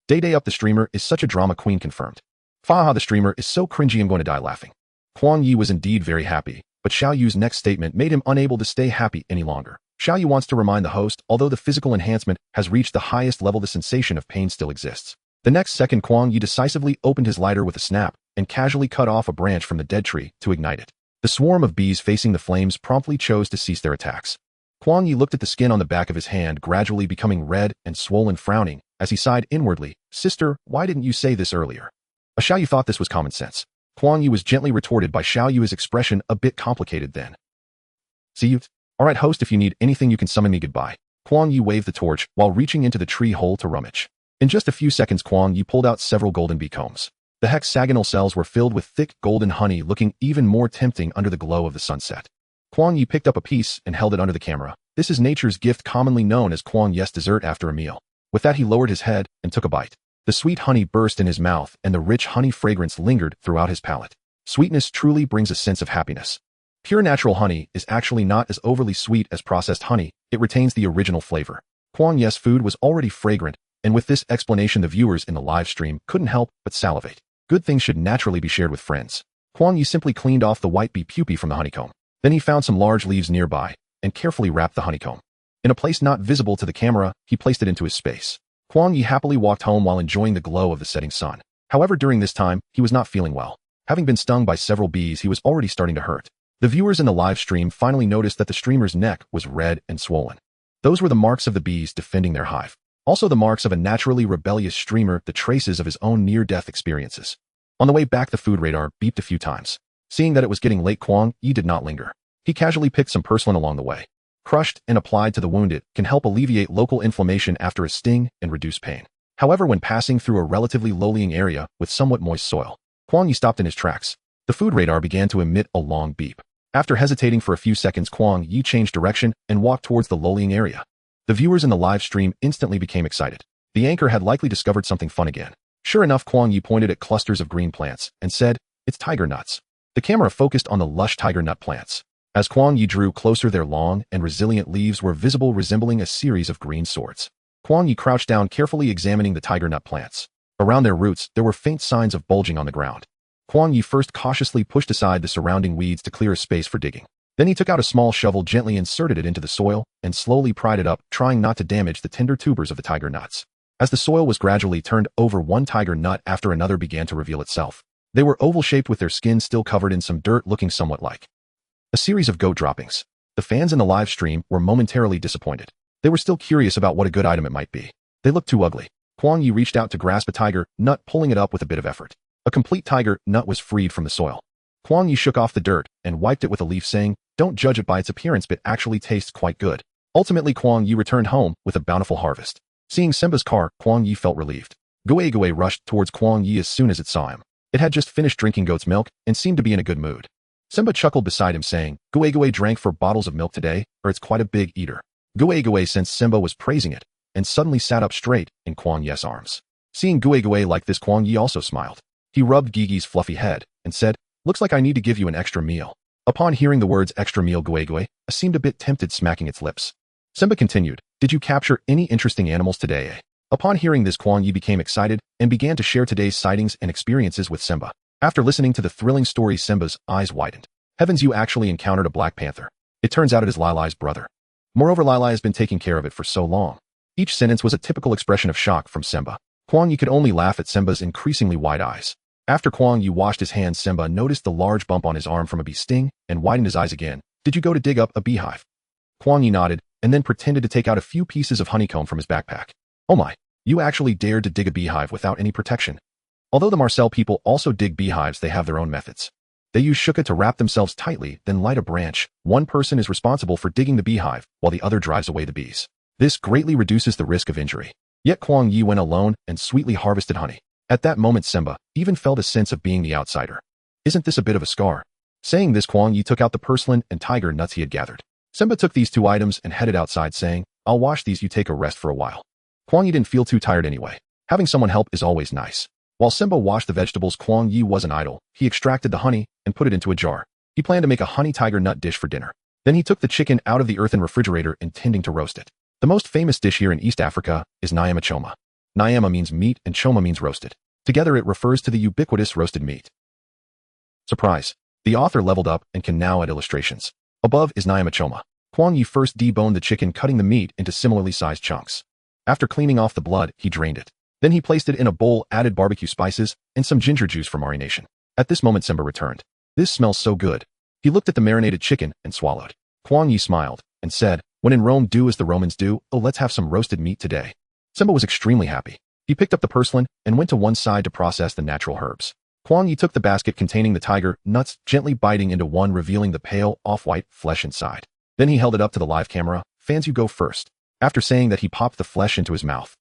Day Up, the streamer is such a drama queen, confirmed. Faha, the streamer is so cringy, I'm going to die laughing. Kuang Ye was indeed very happy, but Xiaoyu's next statement made him unable to stay happy any longer. Xiaoyu wants to remind the host, although the physical enhancement has reached the highest level, the sensation of pain still exists. The next second, Kuang Ye decisively opened his lighter with a snap and casually cut off a branch from the dead tree to ignite it. The swarm of bees facing the flames promptly chose to cease their attacks. Kuang Ye looked at the skin on the back of his hand, gradually becoming red and swollen, frowning as he sighed inwardly. "Sister, why didn't you say this earlier?" Xiaoyu thought this was common sense. Kuang Ye was gently retorted by Xiaoyu's expression a bit complicated then. "See you? Alright host, if you need anything you can summon me, goodbye." Kuang Ye waved the torch while reaching into the tree hole to rummage. In just a few seconds, Kuang Ye pulled out several golden bee combs. The hexagonal cells were filled with thick golden honey, looking even more tempting under the glow of the sunset. Kuang Ye picked up a piece and held it under the camera. This is nature's gift, commonly known as Kuang Ye's dessert after a meal. With that, he lowered his head and took a bite. The sweet honey burst in his mouth, and the rich honey fragrance lingered throughout his palate. Sweetness truly brings a sense of happiness. Pure natural honey is actually not as overly sweet as processed honey. It retains the original flavor. Kuang Ye's food was already fragrant, and with this explanation, the viewers in the live stream couldn't help but salivate. Good things should naturally be shared with friends. Kuang Ye simply cleaned off the white bee pupae from the honeycomb. Then he found some large leaves nearby and carefully wrapped the honeycomb. In a place not visible to the camera, he placed it into his space. Kuang Ye happily walked home while enjoying the glow of the setting sun. However, during this time, he was not feeling well. Having been stung by several bees, he was already starting to hurt. The viewers in the live stream finally noticed that the streamer's neck was red and swollen. Those were the marks of the bees defending their hive. Also the marks of a naturally rebellious streamer, the traces of his own near-death experiences. On the way back, the food radar beeped a few times. Seeing that it was getting late, Kuang Ye did not linger. He casually picked some porcelain along the way. Crushed and applied to the wound, it can help alleviate local inflammation after a sting and reduce pain. However, when passing through a relatively low-lying area with somewhat moist soil, Kuang Ye stopped in his tracks. The food radar began to emit a long beep. After hesitating for a few seconds, Kuang Ye changed direction and walked towards the low-lying area. The viewers in the live stream instantly became excited. The anchor had likely discovered something fun again. Sure enough, Kuang Ye pointed at clusters of green plants and said, "It's tiger nuts." The camera focused on the lush tiger nut plants. As Kuang Ye drew closer, their long and resilient leaves were visible, resembling a series of green swords. Kuang Ye crouched down, carefully examining the tiger nut plants. Around their roots, there were faint signs of bulging on the ground. Kuang Ye first cautiously pushed aside the surrounding weeds to clear a space for digging. Then he took out a small shovel, gently inserted it into the soil, and slowly pried it up, trying not to damage the tender tubers of the tiger nuts. As the soil was gradually turned over, one tiger nut after another began to reveal itself. They were oval-shaped, with their skin still covered in some dirt, looking somewhat like a series of goat droppings. The fans in the live stream were momentarily disappointed. They were still curious about what a good item it might be. They looked too ugly. Kuang Ye reached out to grasp a tiger nut, pulling it up with a bit of effort. A complete tiger nut was freed from the soil. Kuang Ye shook off the dirt and wiped it with a leaf, saying, "Don't judge it by its appearance, but it actually tastes quite good." Ultimately, Kuang Ye returned home with a bountiful harvest. Seeing Simba's car, Kuang Ye felt relieved. Guay rushed towards Kuang Ye as soon as it saw him. It had just finished drinking goat's milk and seemed to be in a good mood. Simba chuckled beside him, saying, Guay drank 4 bottles of milk today, or it's quite a big eater." Guay sensed Simba was praising it, and suddenly sat up straight in Kuang Ye's arms. Seeing Guay like this, Kuang Ye also smiled. He rubbed Gigi's fluffy head and said, "Looks like I need to give you an extra meal." Upon hearing the words extra meal, Guay seemed a bit tempted, smacking its lips. Simba continued, "Did you capture any interesting animals today?" Upon hearing this, Kuang Ye became excited and began to share today's sightings and experiences with Simba. After listening to the thrilling story, Simba's eyes widened. "Heavens, you actually encountered a black panther. It turns out it is Lai Lai's brother. Moreover, Lai Lai has been taking care of it for so long." Each sentence was a typical expression of shock from Simba. Kuang Ye could only laugh at Simba's increasingly wide eyes. After Kuang Ye washed his hands, Simba noticed the large bump on his arm from a bee sting and widened his eyes again. Did you go to dig up a beehive? Kuang Ye nodded and then pretended to take out a few pieces of honeycomb from his backpack. Oh my, you actually dared to dig a beehive without any protection. Although the Marcel people also dig beehives, they have their own methods. They use shuka to wrap themselves tightly, then light a branch. One person is responsible for digging the beehive, while the other drives away the bees. This greatly reduces the risk of injury. Yet Kuang Ye went alone and sweetly harvested honey. At that moment, Simba even felt a sense of being the outsider. Isn't this a bit of a scar? Saying this, Kuang Ye took out the purslane and tiger nuts he had gathered. Simba took these two items and headed outside, saying, I'll wash these, you take a rest for a while. Kuang Ye didn't feel too tired anyway. Having someone help is always nice. While Simba washed the vegetables, Kuang Ye wasn't idle. He extracted the honey and put it into a jar. He planned to make a honey tiger nut dish for dinner. Then he took the chicken out of the earthen refrigerator, intending to roast it. The most famous dish here in East Africa is nyama choma. Nyama means meat and choma means roasted. Together it refers to the ubiquitous roasted meat. Surprise! The author leveled up and can now add illustrations. Above is nyama choma. Kuang Ye first deboned the chicken, cutting the meat into similarly sized chunks. After cleaning off the blood, he drained it. Then he placed it in a bowl, added barbecue spices, and some ginger juice for marination. At this moment, Simba returned. This smells so good. He looked at the marinated chicken and swallowed. Kuang Ye smiled and said, when in Rome, do as the Romans do. Oh, let's have some roasted meat today. Simba was extremely happy. He picked up the purslane and went to one side to process the natural herbs. Kuang Ye took the basket containing the tiger nuts, gently biting into one, revealing the pale, off-white flesh inside. Then he held it up to the live camera. Fans, you go first. After saying that, he popped the flesh into his mouth.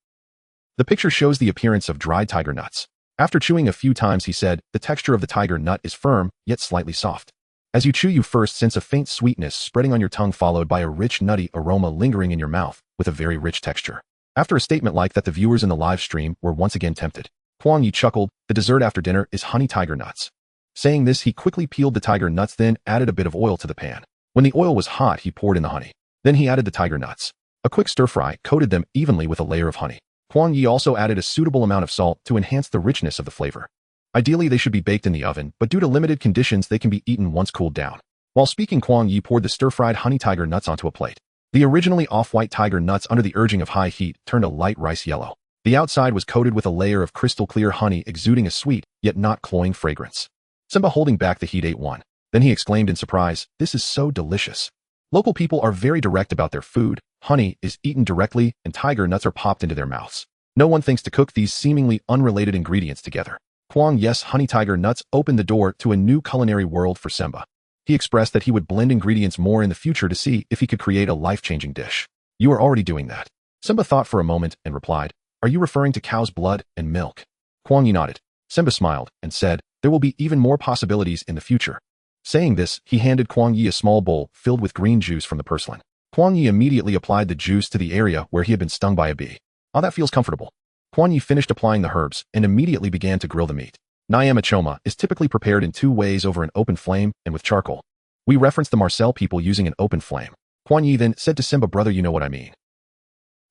The picture shows the appearance of dried tiger nuts. After chewing a few times, he said, the texture of the tiger nut is firm, yet slightly soft. As you chew, you first sense a faint sweetness spreading on your tongue, followed by a rich, nutty aroma lingering in your mouth with a very rich texture. After a statement like that, the viewers in the live stream were once again tempted. Kuang Ye chuckled, the dessert after dinner is honey tiger nuts. Saying this, he quickly peeled the tiger nuts, then added a bit of oil to the pan. When the oil was hot, he poured in the honey. Then he added the tiger nuts. A quick stir-fry coated them evenly with a layer of honey. Kuang Ye also added a suitable amount of salt to enhance the richness of the flavor. Ideally, they should be baked in the oven, but due to limited conditions, they can be eaten once cooled down. While speaking, Kuang Ye poured the stir-fried honey tiger nuts onto a plate. The originally off-white tiger nuts, under the urging of high heat, turned a light rice yellow. The outside was coated with a layer of crystal-clear honey, exuding a sweet, yet not cloying fragrance. Simba, holding back the heat, ate one. Then he exclaimed in surprise, this is so delicious. Local people are very direct about their food. Honey is eaten directly, and tiger nuts are popped into their mouths. No one thinks to cook these seemingly unrelated ingredients together. Kuang Ye's honey tiger nuts opened the door to a new culinary world for Simba. He expressed that he would blend ingredients more in the future to see if he could create a life-changing dish. You are already doing that. Simba thought for a moment and replied, are you referring to cow's blood and milk? Kuang Ye nodded. Simba smiled and said, there will be even more possibilities in the future. Saying this, he handed Kuang Ye a small bowl filled with green juice from the purslane. Kuang Ye immediately applied the juice to the area where he had been stung by a bee. Oh, that feels comfortable. Kuang Ye finished applying the herbs and immediately began to grill the meat. Nyama choma is typically prepared in two ways, over an open flame and with charcoal. We reference the Marcel people using an open flame. Kuang Ye then said to Simba, brother, you know what I mean.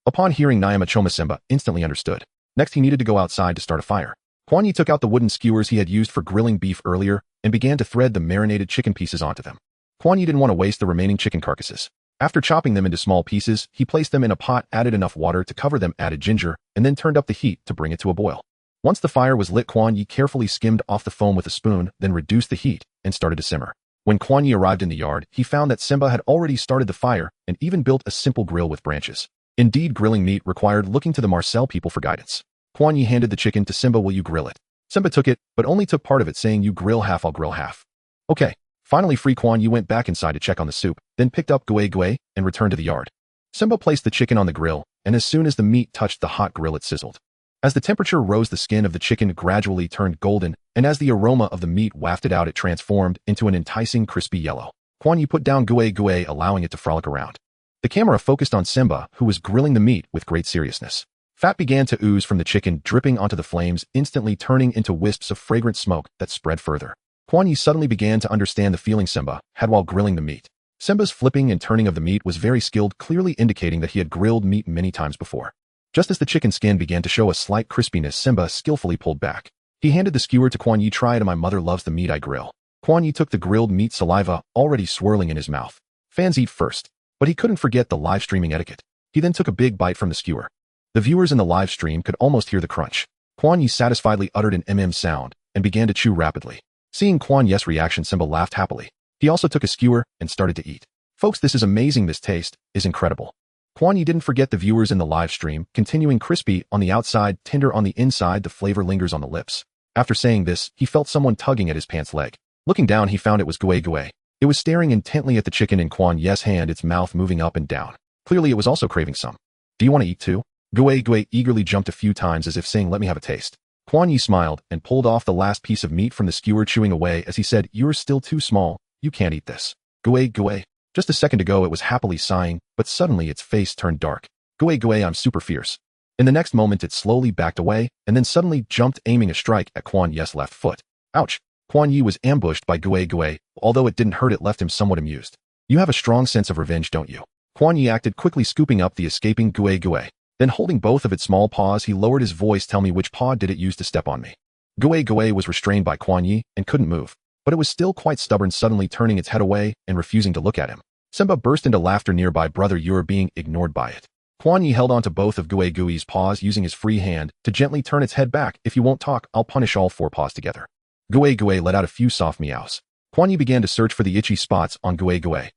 Upon hearing nyama choma, Simba instantly understood. Next, he needed to go outside to start a fire. Kuang Ye took out the wooden skewers he had used for grilling beef earlier and began to thread the marinated chicken pieces onto them. Kuang Ye didn't want to waste the remaining chicken carcasses. After chopping them into small pieces, he placed them in a pot, added enough water to cover them, added ginger, and then turned up the heat to bring it to a boil. Once the fire was lit, Kuang Ye carefully skimmed off the foam with a spoon, then reduced the heat and started to simmer. When Kuang Ye arrived in the yard, he found that Simba had already started the fire and even built a simple grill with branches. Indeed, grilling meat required looking to the Marcel people for guidance. Kuang Ye handed the chicken to Simba. Will you grill it? Simba took it, but only took part of it, saying, you grill half, I'll grill half. Okay. Finally free, Kuang Ye went back inside to check on the soup, then picked up Gui and returned to the yard. Simba placed the chicken on the grill, and as soon as the meat touched the hot grill, it sizzled. As the temperature rose, the skin of the chicken gradually turned golden, and as the aroma of the meat wafted out, it transformed into an enticing crispy yellow. Kuang Ye put down Gui, allowing it to frolic around. The camera focused on Simba, who was grilling the meat with great seriousness. Fat began to ooze from the chicken, dripping onto the flames, instantly turning into wisps of fragrant smoke that spread further. Kuang Ye suddenly began to understand the feeling Simba had while grilling the meat. Simba's flipping and turning of the meat was very skilled, clearly indicating that he had grilled meat many times before. Just as the chicken skin began to show a slight crispiness, Simba skillfully pulled back. He handed the skewer to Kuang Ye. Try it, my mother loves the meat I grill. Kuang Ye took the grilled meat, saliva already swirling in his mouth. Fans eat first, but he couldn't forget the live streaming etiquette. He then took a big bite from the skewer. The viewers in the live stream could almost hear the crunch. Kuang Ye satisfiedly uttered an sound and began to chew rapidly. Seeing Kuang Ye's reaction, Simba laughed happily. He also took a skewer and started to eat. Folks, this is amazing. This taste is incredible. Kuang Ye didn't forget the viewers in the live stream, continuing crispy on the outside, tender on the inside, the flavor lingers on the lips. After saying this, he felt someone tugging at his pants leg. Looking down, he found it was Kuang Ye. It was staring intently at the chicken in Kuang Ye's hand, its mouth moving up and down. Clearly, it was also craving some. Do you want to eat too? Kuang Ye eagerly jumped a few times as if saying, let me have a taste. Kuang Ye smiled and pulled off the last piece of meat from the skewer, chewing away as he said, you're still too small. You can't eat this. Kuang Ye. Just a second ago, it was happily sighing, but suddenly its face turned dark. Kuang Ye, I'm super fierce. In the next moment, it slowly backed away and then suddenly jumped, aiming a strike at Kuang Ye's left foot. Ouch! Kuang Ye was ambushed by Kuang Ye. Although it didn't hurt, it left him somewhat amused. You have a strong sense of revenge, don't you? Kuang Ye acted, quickly scooping up the escaping Kuang Ye. Then holding both of its small paws, he lowered his voice, tell me, which paw did it use to step on me? Kuang Ye was restrained by Kuang Ye and couldn't move, but it was still quite stubborn, suddenly turning its head away and refusing to look at him. Simba burst into laughter nearby. Brother, you're being ignored by it. Kuang Ye held onto both of Kuang Ye's paws, using his free hand to gently turn its head back. If you won't talk, I'll punish all four paws together. Kuang Ye let out a few soft meows. Kuang Ye began to search for the itchy spots on Kuang Ye.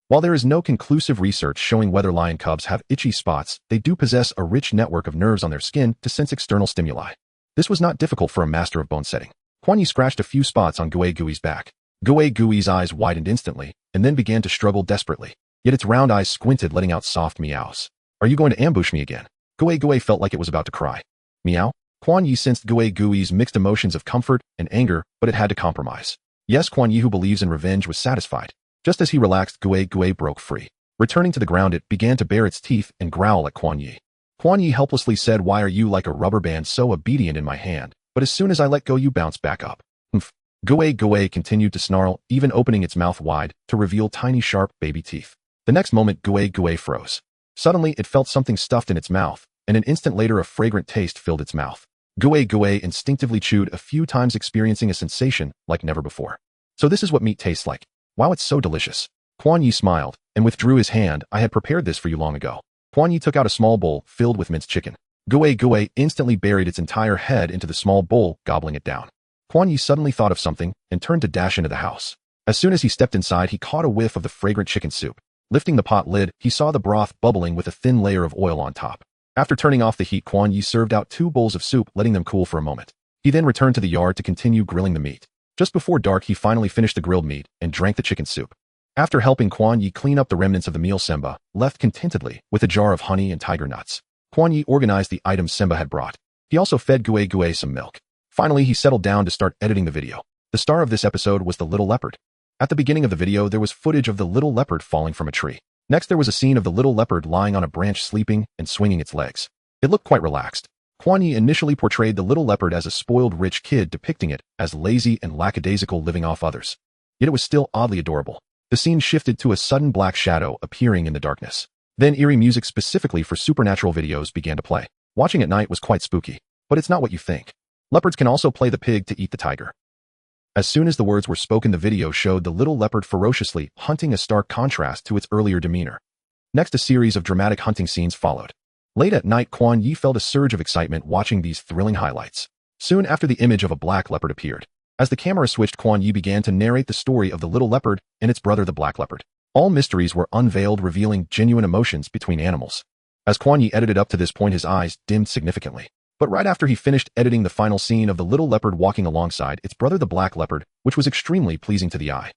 While there is no conclusive research showing whether lion cubs have itchy spots, they do possess a rich network of nerves on their skin to sense external stimuli. This was not difficult for a master of bone setting. Kuang Ye scratched a few spots on Kuang Ye's back. Kuang Ye's eyes widened instantly and then began to struggle desperately. Yet its round eyes squinted, letting out soft meows. Are you going to ambush me again? Kuang Ye felt like it was about to cry. Meow? Kuang Ye sensed Kuang Ye's mixed emotions of comfort and anger, but it had to compromise. Yes, Kuang Ye, who believes in revenge, was satisfied. Just as he relaxed, Kuang Ye broke free. Returning to the ground, it began to bare its teeth and growl at Kuang Ye. Kuang Ye helplessly said, why are you like a rubber band, so obedient in my hand, but as soon as I let go you bounce back up? Humph. Kuang Ye continued to snarl, even opening its mouth wide to reveal tiny sharp baby teeth. The next moment, Kuang Ye froze. Suddenly, it felt something stuffed in its mouth, and an instant later a fragrant taste filled its mouth. Kuang Ye instinctively chewed a few times, experiencing a sensation like never before. So this is what meat tastes like. Wow, it's so delicious. Kuang Ye smiled and withdrew his hand. I had prepared this for you long ago. Kuang Ye took out a small bowl filled with minced chicken. Kuang Ye instantly buried its entire head into the small bowl, gobbling it down. Kuang Ye suddenly thought of something and turned to dash into the house. As soon as he stepped inside, he caught a whiff of the fragrant chicken soup. Lifting the pot lid, he saw the broth bubbling with a thin layer of oil on top. After turning off the heat, Kuang Ye served out 2 bowls of soup, letting them cool for a moment. He then returned to the yard to continue grilling the meat. Just before dark, he finally finished the grilled meat and drank the chicken soup. After helping Kuang Ye clean up the remnants of the meal, Simba left contentedly with a jar of honey and tiger nuts. Kuang Ye organized the items Simba had brought. He also fed Kuang Ye some milk. Finally, he settled down to start editing the video. The star of this episode was the little leopard. At the beginning of the video, there was footage of the little leopard falling from a tree. Next, there was a scene of the little leopard lying on a branch, sleeping and swinging its legs. It looked quite relaxed. Kuang Ye initially portrayed the little leopard as a spoiled rich kid, depicting it as lazy and lackadaisical, living off others. Yet it was still oddly adorable. The scene shifted to a sudden black shadow appearing in the darkness. Then eerie music specifically for supernatural videos began to play. Watching at night was quite spooky, but it's not what you think. Leopards can also play the pig to eat the tiger. As soon as the words were spoken, the video showed the little leopard ferociously hunting, a stark contrast to its earlier demeanor. Next, a series of dramatic hunting scenes followed. Late at night, Kuang Ye felt a surge of excitement watching these thrilling highlights. Soon after, the image of a black leopard appeared. As the camera switched, Kuang Ye began to narrate the story of the little leopard and its brother, the black leopard. All mysteries were unveiled, revealing genuine emotions between animals. As Kuang Ye edited up to this point, his eyes dimmed significantly. But right after he finished editing the final scene of the little leopard walking alongside its brother, the black leopard, which was extremely pleasing to the eye.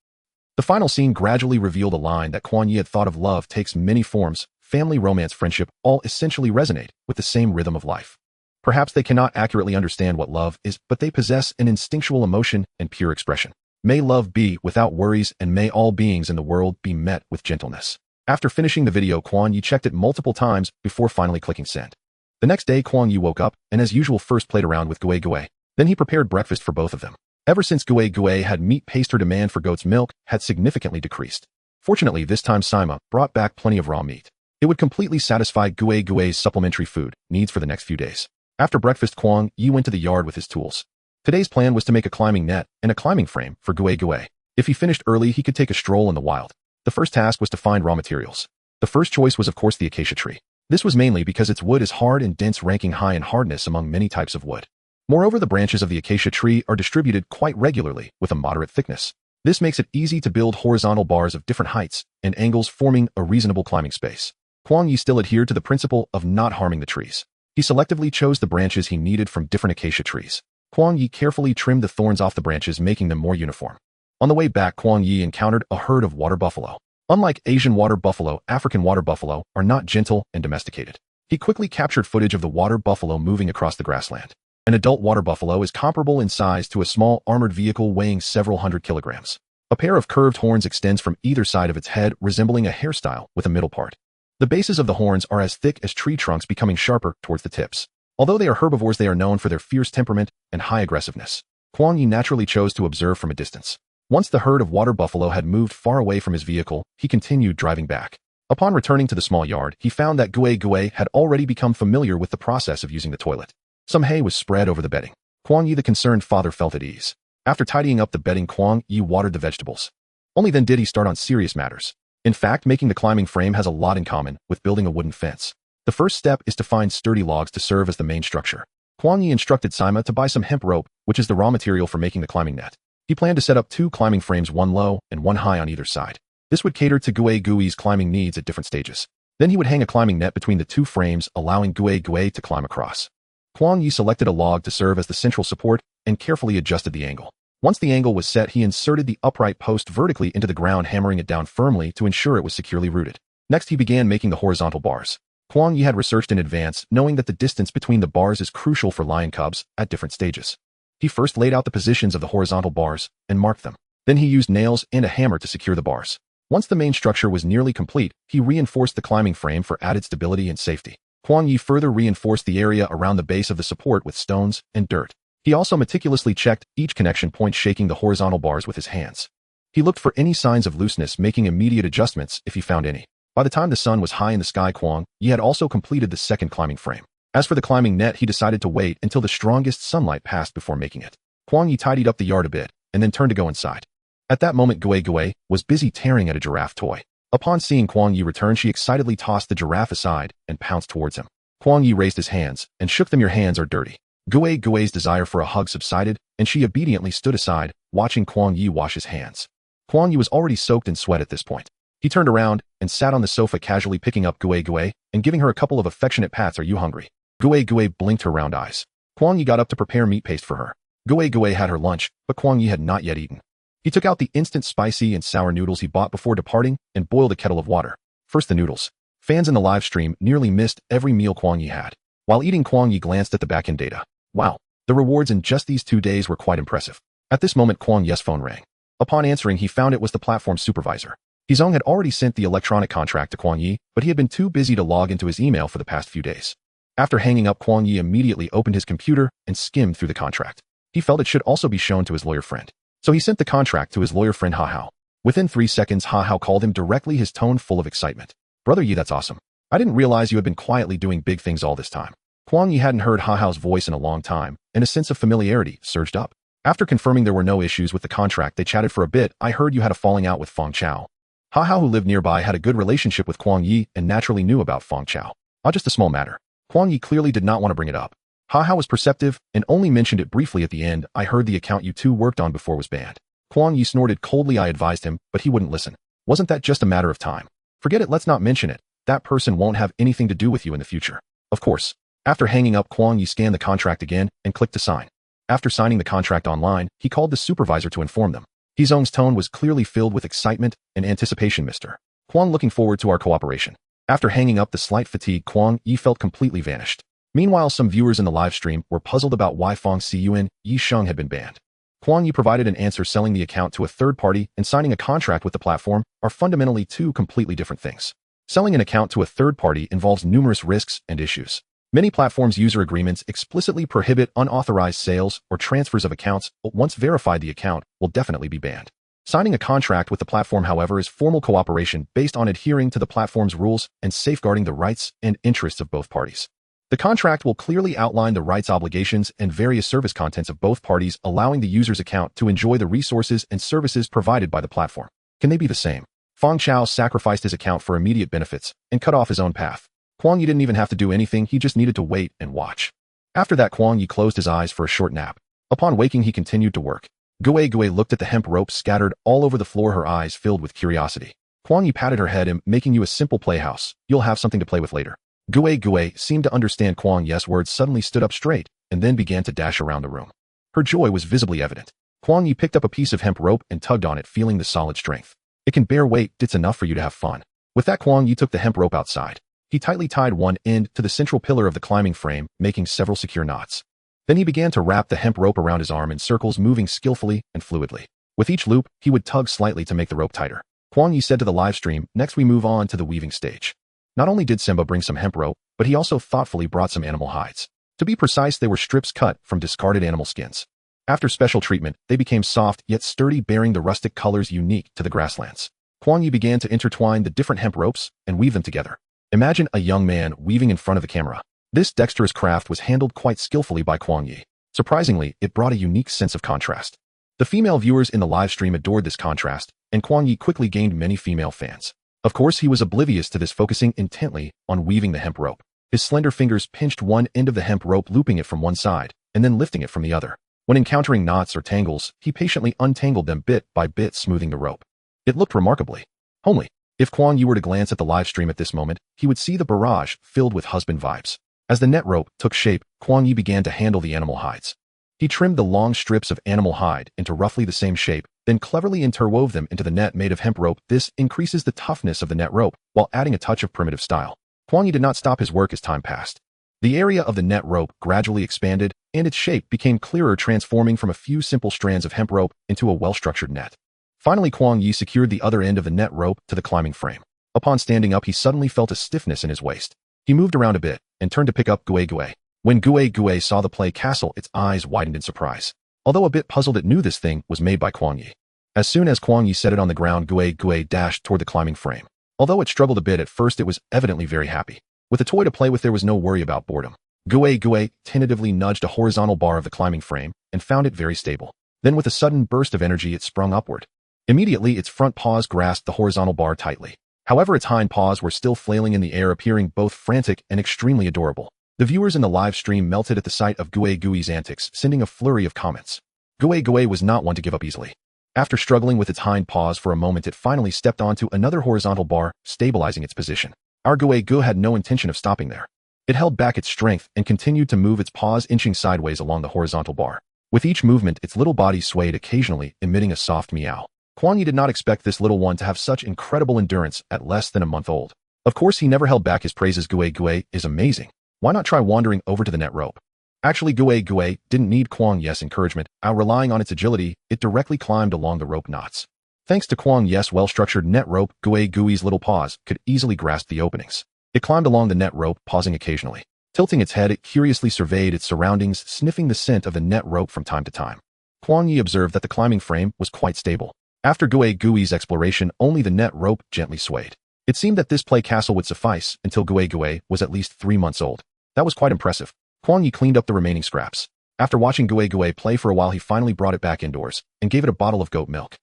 The final scene gradually revealed a line that Kuang Ye had thought of: love takes many forms. Family, romance, friendship, all essentially resonate with the same rhythm of life. Perhaps they cannot accurately understand what love is, but they possess an instinctual emotion and pure expression. May love be without worries, and may all beings in the world be met with gentleness. After finishing the video, Kuang Ye checked it multiple times before finally clicking send. The next day, Kuang Ye woke up and, as usual, first played around with Kuang Ye. Then he prepared breakfast for both of them. Ever since Kuang Ye had meat paste, her demand for goat's milk had significantly decreased. Fortunately, this time Simba brought back plenty of raw meat. It would completely satisfy Kuang Ye's supplementary food needs for the next few days. After breakfast, Kuang Ye went to the yard with his tools. Today's plan was to make a climbing net and a climbing frame for Kuang Ye. If he finished early, he could take a stroll in the wild. The first task was to find raw materials. The first choice was of course the acacia tree. This was mainly because its wood is hard and dense, ranking high in hardness among many types of wood. Moreover, the branches of the acacia tree are distributed quite regularly with a moderate thickness. This makes it easy to build horizontal bars of different heights and angles, forming a reasonable climbing space. Kuang Ye still adhered to the principle of not harming the trees. He selectively chose the branches he needed from different acacia trees. Kuang Ye carefully trimmed the thorns off the branches, making them more uniform. On the way back, Kuang Ye encountered a herd of water buffalo. Unlike Asian water buffalo, African water buffalo are not gentle and domesticated. He quickly captured footage of the water buffalo moving across the grassland. An adult water buffalo is comparable in size to a small armored vehicle weighing several hundred kilograms. A pair of curved horns extends from either side of its head, resembling a hairstyle with a middle part. The bases of the horns are as thick as tree trunks, becoming sharper towards the tips. Although they are herbivores, they are known for their fierce temperament and high aggressiveness. Kuang Ye naturally chose to observe from a distance. Once the herd of water buffalo had moved far away from his vehicle, he continued driving back. Upon returning to the small yard, he found that Gui had already become familiar with the process of using the toilet. Some hay was spread over the bedding. Kuang Ye, the concerned father, felt at ease. After tidying up the bedding, Kuang Ye watered the vegetables. Only then did he start on serious matters. In fact, making the climbing frame has a lot in common with building a wooden fence. The first step is to find sturdy logs to serve as the main structure. Kuang Ye instructed Sima to buy some hemp rope, which is the raw material for making the climbing net. He planned to set up 2 climbing frames, one low and one high on either side. This would cater to Gui's climbing needs at different stages. Then he would hang a climbing net between the 2 frames, allowing Gui to climb across. Kuang Ye selected a log to serve as the central support and carefully adjusted the angle. Once the angle was set, he inserted the upright post vertically into the ground, hammering it down firmly to ensure it was securely rooted. Next, he began making the horizontal bars. Kuang Ye had researched in advance, knowing that the distance between the bars is crucial for lion cubs at different stages. He first laid out the positions of the horizontal bars and marked them. Then he used nails and a hammer to secure the bars. Once the main structure was nearly complete, he reinforced the climbing frame for added stability and safety. Kuang Ye further reinforced the area around the base of the support with stones and dirt. He also meticulously checked each connection point, shaking the horizontal bars with his hands. He looked for any signs of looseness, making immediate adjustments if he found any. By the time the sun was high in the sky, Kuang Ye had also completed the second climbing frame. As for the climbing net, he decided to wait until the strongest sunlight passed before making it. Kuang Ye tidied up the yard a bit and then turned to go inside. At that moment, Gui was busy tearing at a giraffe toy. Upon seeing Kuang Ye return, she excitedly tossed the giraffe aside and pounced towards him. Kuang Ye raised his hands and shook them. "Your hands are dirty." Gui's desire for a hug subsided, and she obediently stood aside, watching Kuang Ye wash his hands. Kuang Ye was already soaked in sweat at this point. He turned around and sat on the sofa, casually picking up Gui and giving her a couple of affectionate pats. "Are you hungry?" Gui blinked her round eyes. Kuang Ye got up to prepare meat paste for her. Gui had her lunch, but Kuang Ye had not yet eaten. He took out the instant spicy and sour noodles he bought before departing and boiled a kettle of water. First the noodles. Fans in the live stream nearly missed every meal Kuang Ye had. While eating, Kuang Ye glanced at the back-end data. Wow, the rewards in just these 2 days were quite impressive. At this moment, Kuang Ye's phone rang. Upon answering, he found it was the platform supervisor. Hizong had already sent the electronic contract to Kuang Ye, but he had been too busy to log into his email for the past few days. After hanging up, Kuang Ye immediately opened his computer and skimmed through the contract. He felt it should also be shown to his lawyer friend. So he sent the contract to his lawyer friend Ha Hao. Within 3 seconds, Ha Hao called him directly, his tone full of excitement. "Brother Ye, that's awesome. I didn't realize you had been quietly doing big things all this time." Kuang Ye hadn't heard Ha Hao's voice in a long time, and a sense of familiarity surged up. After confirming there were no issues with the contract, they chatted for a bit. "I heard you had a falling out with Feng Chao." Ha Hao, who lived nearby, had a good relationship with Kuang Ye and naturally knew about Feng Chao. Just a small matter. Kuang Ye clearly did not want to bring it up. Ha Hao was perceptive and only mentioned it briefly at the end. "I heard the account you 2 worked on before was banned." Kuang Ye snorted coldly. "I advised him, but he wouldn't listen. Wasn't that just a matter of time? Forget it, let's not mention it. That person won't have anything to do with you in the future." Of course. After hanging up, Kuang Ye scanned the contract again and clicked to sign. After signing the contract online, he called the supervisor to inform them. Hizong's tone was clearly filled with excitement and anticipation. "Mr. Kuang, looking forward to our cooperation." After hanging up, the slight fatigue Kuang Ye felt completely vanished. Meanwhile, some viewers in the live stream were puzzled about why Feng Xiyuan Yi Sheng had been banned. Kuang Ye provided an answer. Selling the account to a third party and signing a contract with the platform are fundamentally 2 completely different things. Selling an account to a third party involves numerous risks and issues. Many platforms' user agreements explicitly prohibit unauthorized sales or transfers of accounts, but once verified, the account will definitely be banned. Signing a contract with the platform, however, is formal cooperation based on adhering to the platform's rules and safeguarding the rights and interests of both parties. The contract will clearly outline the rights, obligations, and various service contents of both parties, allowing the user's account to enjoy the resources and services provided by the platform. Can they be the same? Feng Chao sacrificed his account for immediate benefits and cut off his own path. Kuang Ye didn't even have to do anything, he just needed to wait and watch. After that, Kuang Ye closed his eyes for a short nap. Upon waking, he continued to work. Gui looked at the hemp rope scattered all over the floor, her eyes filled with curiosity. Kuang Ye patted her head, making you a simple playhouse. You'll have something to play with later. Gui seemed to understand Kuang Ye's words, suddenly stood up straight, and then began to dash around the room. Her joy was visibly evident. Kuang Ye picked up a piece of hemp rope and tugged on it, feeling the solid strength. It can bear weight, it's enough for you to have fun. With that, Kuang Ye took the hemp rope outside. He tightly tied one end to the central pillar of the climbing frame, making several secure knots. Then he began to wrap the hemp rope around his arm in circles, moving skillfully and fluidly. With each loop, he would tug slightly to make the rope tighter. Kuang Ye said to the live stream, "Next we move on to the weaving stage." Not only did Simba bring some hemp rope, but he also thoughtfully brought some animal hides. To be precise, they were strips cut from discarded animal skins. After special treatment, they became soft yet sturdy, bearing the rustic colors unique to the grasslands. Kuang Ye began to intertwine the different hemp ropes and weave them together. Imagine a young man weaving in front of the camera. This dexterous craft was handled quite skillfully by Kuang Ye. Surprisingly, it brought a unique sense of contrast. The female viewers in the live stream adored this contrast, and Kuang Ye quickly gained many female fans. Of course, he was oblivious to this, focusing intently on weaving the hemp rope. His slender fingers pinched one end of the hemp rope, looping it from one side, and then lifting it from the other. When encountering knots or tangles, he patiently untangled them bit by bit, smoothing the rope. It looked remarkably homely. If Kuang Ye were to glance at the live stream at this moment, he would see the barrage filled with husband vibes. As the net rope took shape, Kuang Ye began to handle the animal hides. He trimmed the long strips of animal hide into roughly the same shape, then cleverly interwove them into the net made of hemp rope. This increases the toughness of the net rope, while adding a touch of primitive style. Kuang Ye did not stop his work as time passed. The area of the net rope gradually expanded, and its shape became clearer, transforming from a few simple strands of hemp rope into a well-structured net. Finally, Kuang Ye secured the other end of the net rope to the climbing frame. Upon standing up, he suddenly felt a stiffness in his waist. He moved around a bit and turned to pick up Gui. When Gui saw the play castle, its eyes widened in surprise. Although a bit puzzled, it knew this thing was made by Kuang Ye. As soon as Kuang Ye set it on the ground, Gui dashed toward the climbing frame. Although it struggled a bit at first, it was evidently very happy. With a toy to play with, there was no worry about boredom. Gui tentatively nudged a horizontal bar of the climbing frame and found it very stable. Then with a sudden burst of energy, it sprung upward. Immediately, its front paws grasped the horizontal bar tightly. However, its hind paws were still flailing in the air, appearing both frantic and extremely adorable. The viewers in the live stream melted at the sight of Gui's antics, sending a flurry of comments. Gui was not one to give up easily. After struggling with its hind paws for a moment, it finally stepped onto another horizontal bar, stabilizing its position. Our Gui had no intention of stopping there. It held back its strength and continued to move its paws, inching sideways along the horizontal bar. With each movement, its little body swayed, occasionally emitting a soft meow. Kuang Ye did not expect this little one to have such incredible endurance at less than a month old. Of course, he never held back his praises. Gui is amazing. Why not try wandering over to the net rope? Actually, Gui didn't need Kuang Ye's encouragement. Relying on its agility, it directly climbed along the rope knots. Thanks to Kuang Ye's well-structured net rope, Gui's little paws could easily grasp the openings. It climbed along the net rope, pausing occasionally. Tilting its head, it curiously surveyed its surroundings, sniffing the scent of the net rope from time to time. Kuang Ye observed that the climbing frame was quite stable. After Gui's exploration, only the net rope gently swayed. It seemed that this play castle would suffice until Gui was at least 3 months old. That was quite impressive. Kuang Ye cleaned up the remaining scraps. After watching Gui play for a while, he finally brought it back indoors and gave it a bottle of goat milk.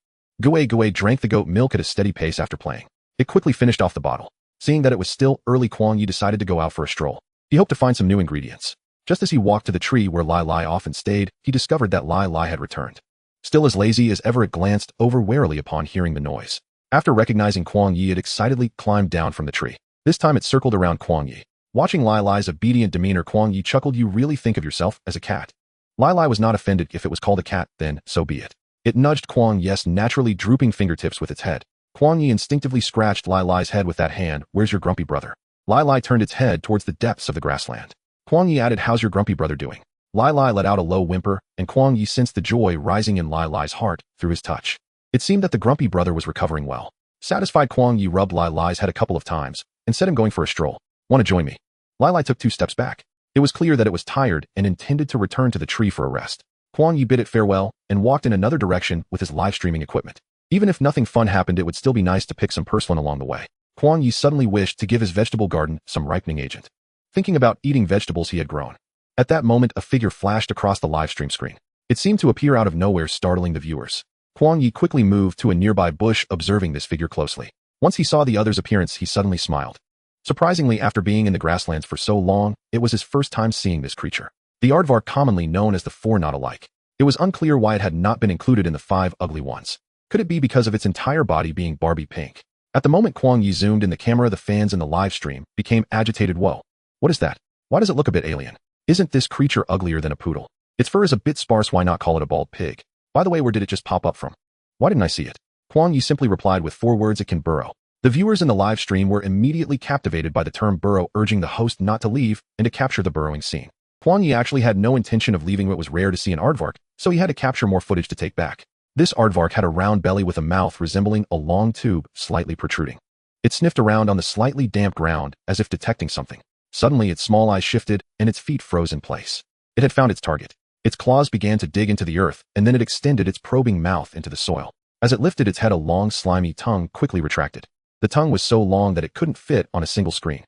Gui drank the goat milk at a steady pace after playing. It quickly finished off the bottle. Seeing that it was still early, Kuang Ye decided to go out for a stroll. He hoped to find some new ingredients. Just as he walked to the tree where Lai often stayed, he discovered that Lai had returned. Still as lazy as ever, it glanced over warily upon hearing the noise. After recognizing Kuang Ye, it excitedly climbed down from the tree. This time it circled around Kuang Ye. Watching Lai's obedient demeanor, Kuang Ye chuckled. "You really think of yourself as a cat?" Lai was not offended. If it was called a cat, then so be it. It nudged Kuang Ye's naturally drooping fingertips with its head. Kuang Ye instinctively scratched Lai's head with that hand. "Where's your grumpy brother?" Lai turned its head towards the depths of the grassland. Kuang Ye added, "How's your grumpy brother doing?" Lai let out a low whimper, and Kuang Ye sensed the joy rising in Lai's heart through his touch. It seemed that the grumpy brother was recovering well. Satisfied, Kuang Ye rubbed Lai's head a couple of times and set him going for a stroll. "Want to join me?" Lai took 2 steps back. It was clear that it was tired and intended to return to the tree for a rest. Kuang Ye bid it farewell and walked in another direction with his live streaming equipment. Even if nothing fun happened, it would still be nice to pick some porcelain along the way. Kuang Ye suddenly wished to give his vegetable garden some ripening agent. Thinking about eating vegetables he had grown. At that moment, a figure flashed across the live stream screen. It seemed to appear out of nowhere, startling the viewers. Kuang Ye quickly moved to a nearby bush, observing this figure closely. Once he saw the other's appearance, he suddenly smiled. Surprisingly, after being in the grasslands for so long, it was his first time seeing this creature. The aardvark, commonly known as the four not alike. It was unclear why it had not been included in the five ugly ones. Could it be because of its entire body being Barbie pink? At the moment Kuang Ye zoomed in the camera, the fans in the live stream became agitated. Whoa. What is that? Why does it look a bit alien? Isn't this creature uglier than a poodle? Its fur is a bit sparse, why not call it a bald pig? By the way, where did it just pop up from? Why didn't I see it? Kuang Ye simply replied with 4 words: it can burrow. The viewers in the live stream were immediately captivated by the term burrow, urging the host not to leave and to capture the burrowing scene. Kuang Ye actually had no intention of leaving. It was rare to see an aardvark, so he had to capture more footage to take back. This aardvark had a round belly with a mouth resembling a long tube slightly protruding. It sniffed around on the slightly damp ground as if detecting something. Suddenly its small eyes shifted and its feet froze in place. It had found its target. Its claws began to dig into the earth, and then it extended its probing mouth into the soil. As it lifted its head, a long slimy tongue quickly retracted. The tongue was so long that it couldn't fit on a single screen.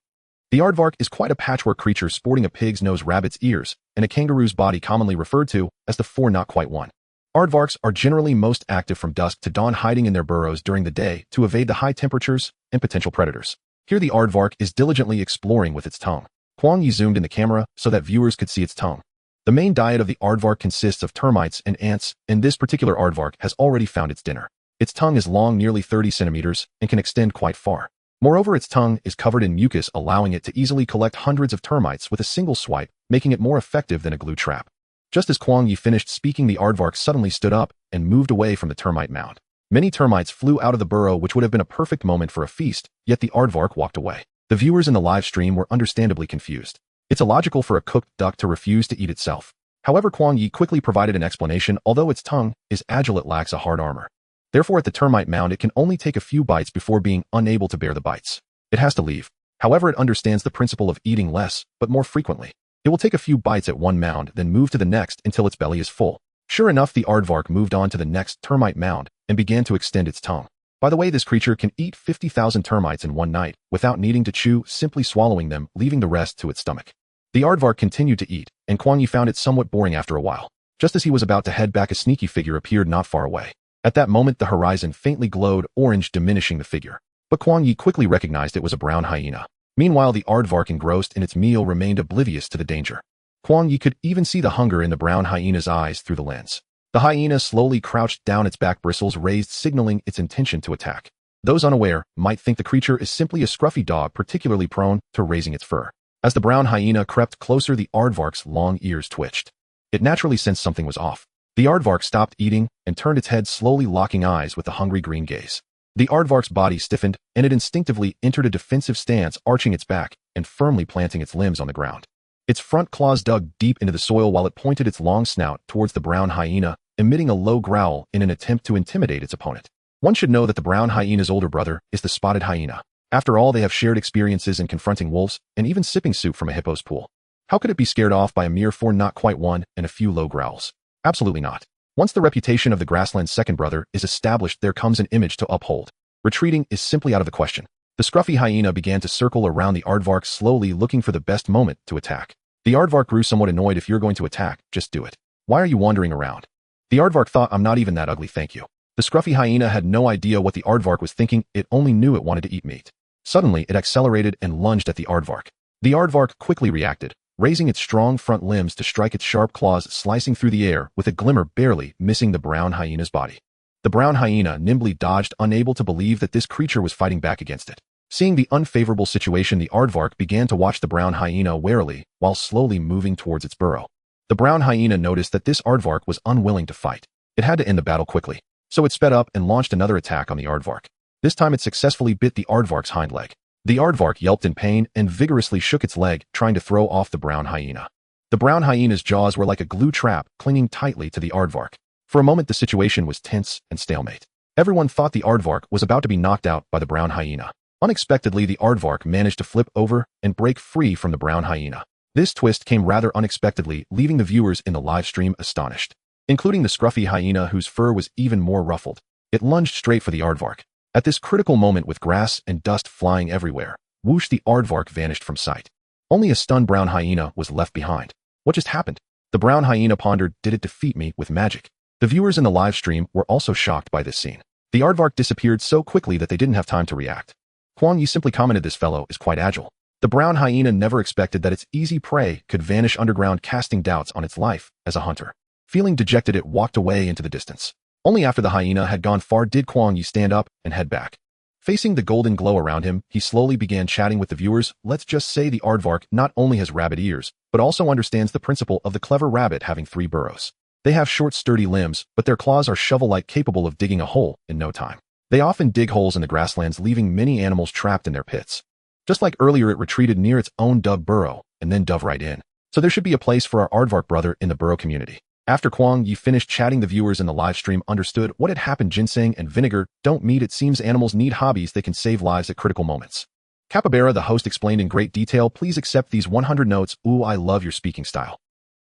The aardvark is quite a patchwork creature, sporting a pig's nose, rabbit's ears, and a kangaroo's body, commonly referred to as the four not quite one. Aardvarks are generally most active from dusk to dawn, hiding in their burrows during the day to evade the high temperatures and potential predators. Here the aardvark is diligently exploring with its tongue. Kuang Ye zoomed in the camera so that viewers could see its tongue. The main diet of the aardvark consists of termites and ants, and this particular aardvark has already found its dinner. Its tongue is long, nearly 30 centimeters, and can extend quite far. Moreover, its tongue is covered in mucus, allowing it to easily collect hundreds of termites with a single swipe, making it more effective than a glue trap. Just as Kuang Ye finished speaking, the aardvark suddenly stood up and moved away from the termite mound. Many termites flew out of the burrow, which would have been a perfect moment for a feast, yet the aardvark walked away. The viewers in the live stream were understandably confused. It's illogical for a cooked duck to refuse to eat itself. However, Kuang Ye quickly provided an explanation. Although its tongue is agile, it lacks a hard armor. Therefore, at the termite mound, it can only take a few bites before being unable to bear the bites. It has to leave. However, it understands the principle of eating less, but more frequently. It will take a few bites at one mound, then move to the next until its belly is full. Sure enough, the aardvark moved on to the next termite mound and began to extend its tongue. By the way, this creature can eat 50,000 termites in one night without needing to chew, simply swallowing them, leaving the rest to its stomach. The aardvark continued to eat, and Kuang Ye found it somewhat boring after a while. Just as he was about to head back, a sneaky figure appeared not far away. At that moment, the horizon faintly glowed orange, diminishing the figure. But Kuang Ye quickly recognized it was a brown hyena. Meanwhile, the aardvark, engrossed in its meal, remained oblivious to the danger. Kuang Ye could even see the hunger in the brown hyena's eyes through the lens. The hyena slowly crouched down, its back bristles raised, signaling its intention to attack. Those unaware might think the creature is simply a scruffy dog, particularly prone to raising its fur. As the brown hyena crept closer, the aardvark's long ears twitched. It naturally sensed something was off. The aardvark stopped eating and turned its head, slowly locking eyes with the hungry green gaze. The aardvark's body stiffened, and it instinctively entered a defensive stance, arching its back and firmly planting its limbs on the ground. Its front claws dug deep into the soil while it pointed its long snout towards the brown hyena, emitting a low growl in an attempt to intimidate its opponent. One should know that the brown hyena's older brother is the spotted hyena. After all, they have shared experiences in confronting wolves and even sipping soup from a hippo's pool. How could it be scared off by a mere four not quite one and a few low growls? Absolutely not. Once the reputation of the grassland's second brother is established, there comes an image to uphold. Retreating is simply out of the question. The scruffy hyena began to circle around the aardvark, slowly looking for the best moment to attack. The aardvark grew somewhat annoyed. If you're going to attack, just do it. Why are you wandering around? The aardvark thought, I'm not even that ugly, thank you. The scruffy hyena had no idea what the aardvark was thinking. It only knew it wanted to eat meat. Suddenly, it accelerated and lunged at the aardvark. The aardvark quickly reacted, raising its strong front limbs to strike, its sharp claws slicing through the air with a glimmer barely missing the brown hyena's body. The brown hyena nimbly dodged, unable to believe that this creature was fighting back against it. Seeing the unfavorable situation, the aardvark began to watch the brown hyena warily while slowly moving towards its burrow. The brown hyena noticed that this aardvark was unwilling to fight. It had to end the battle quickly, so it sped up and launched another attack on the aardvark. This time it successfully bit the aardvark's hind leg. The aardvark yelped in pain and vigorously shook its leg, trying to throw off the brown hyena. The brown hyena's jaws were like a glue trap, clinging tightly to the aardvark. For a moment, the situation was tense and stalemate. Everyone thought the aardvark was about to be knocked out by the brown hyena. Unexpectedly, the aardvark managed to flip over and break free from the brown hyena. This twist came rather unexpectedly, leaving the viewers in the live stream astonished, including the scruffy hyena, whose fur was even more ruffled. It lunged straight for the aardvark. At this critical moment, with grass and dust flying everywhere, whoosh, the aardvark vanished from sight. Only a stunned brown hyena was left behind. What just happened? The brown hyena pondered, did it defeat me with magic? The viewers in the live stream were also shocked by this scene. The aardvark disappeared so quickly that they didn't have time to react. Kuang Ye simply commented, "This fellow is quite agile." The brown hyena never expected that its easy prey could vanish underground, casting doubts on its life as a hunter. Feeling dejected, it walked away into the distance. Only after the hyena had gone far did Kuang Ye stand up and head back. Facing the golden glow around him, he slowly began chatting with the viewers. Let's just say the aardvark not only has rabbit ears, but also understands the principle of the clever rabbit having 3 burrows. They have short, sturdy limbs, but their claws are shovel-like, capable of digging a hole in no time. They often dig holes in the grasslands, leaving many animals trapped in their pits. Just like earlier, it retreated near its own dug burrow and then dove right in. So there should be a place for our aardvark brother in the burrow community. After Kuang Ye finished chatting, the viewers in the live stream understood what had happened. Ginseng and vinegar don't meet. It seems animals need hobbies that can save lives at critical moments. Capybara, the host, explained in great detail. Please accept these 100 notes. Ooh, I love your speaking style.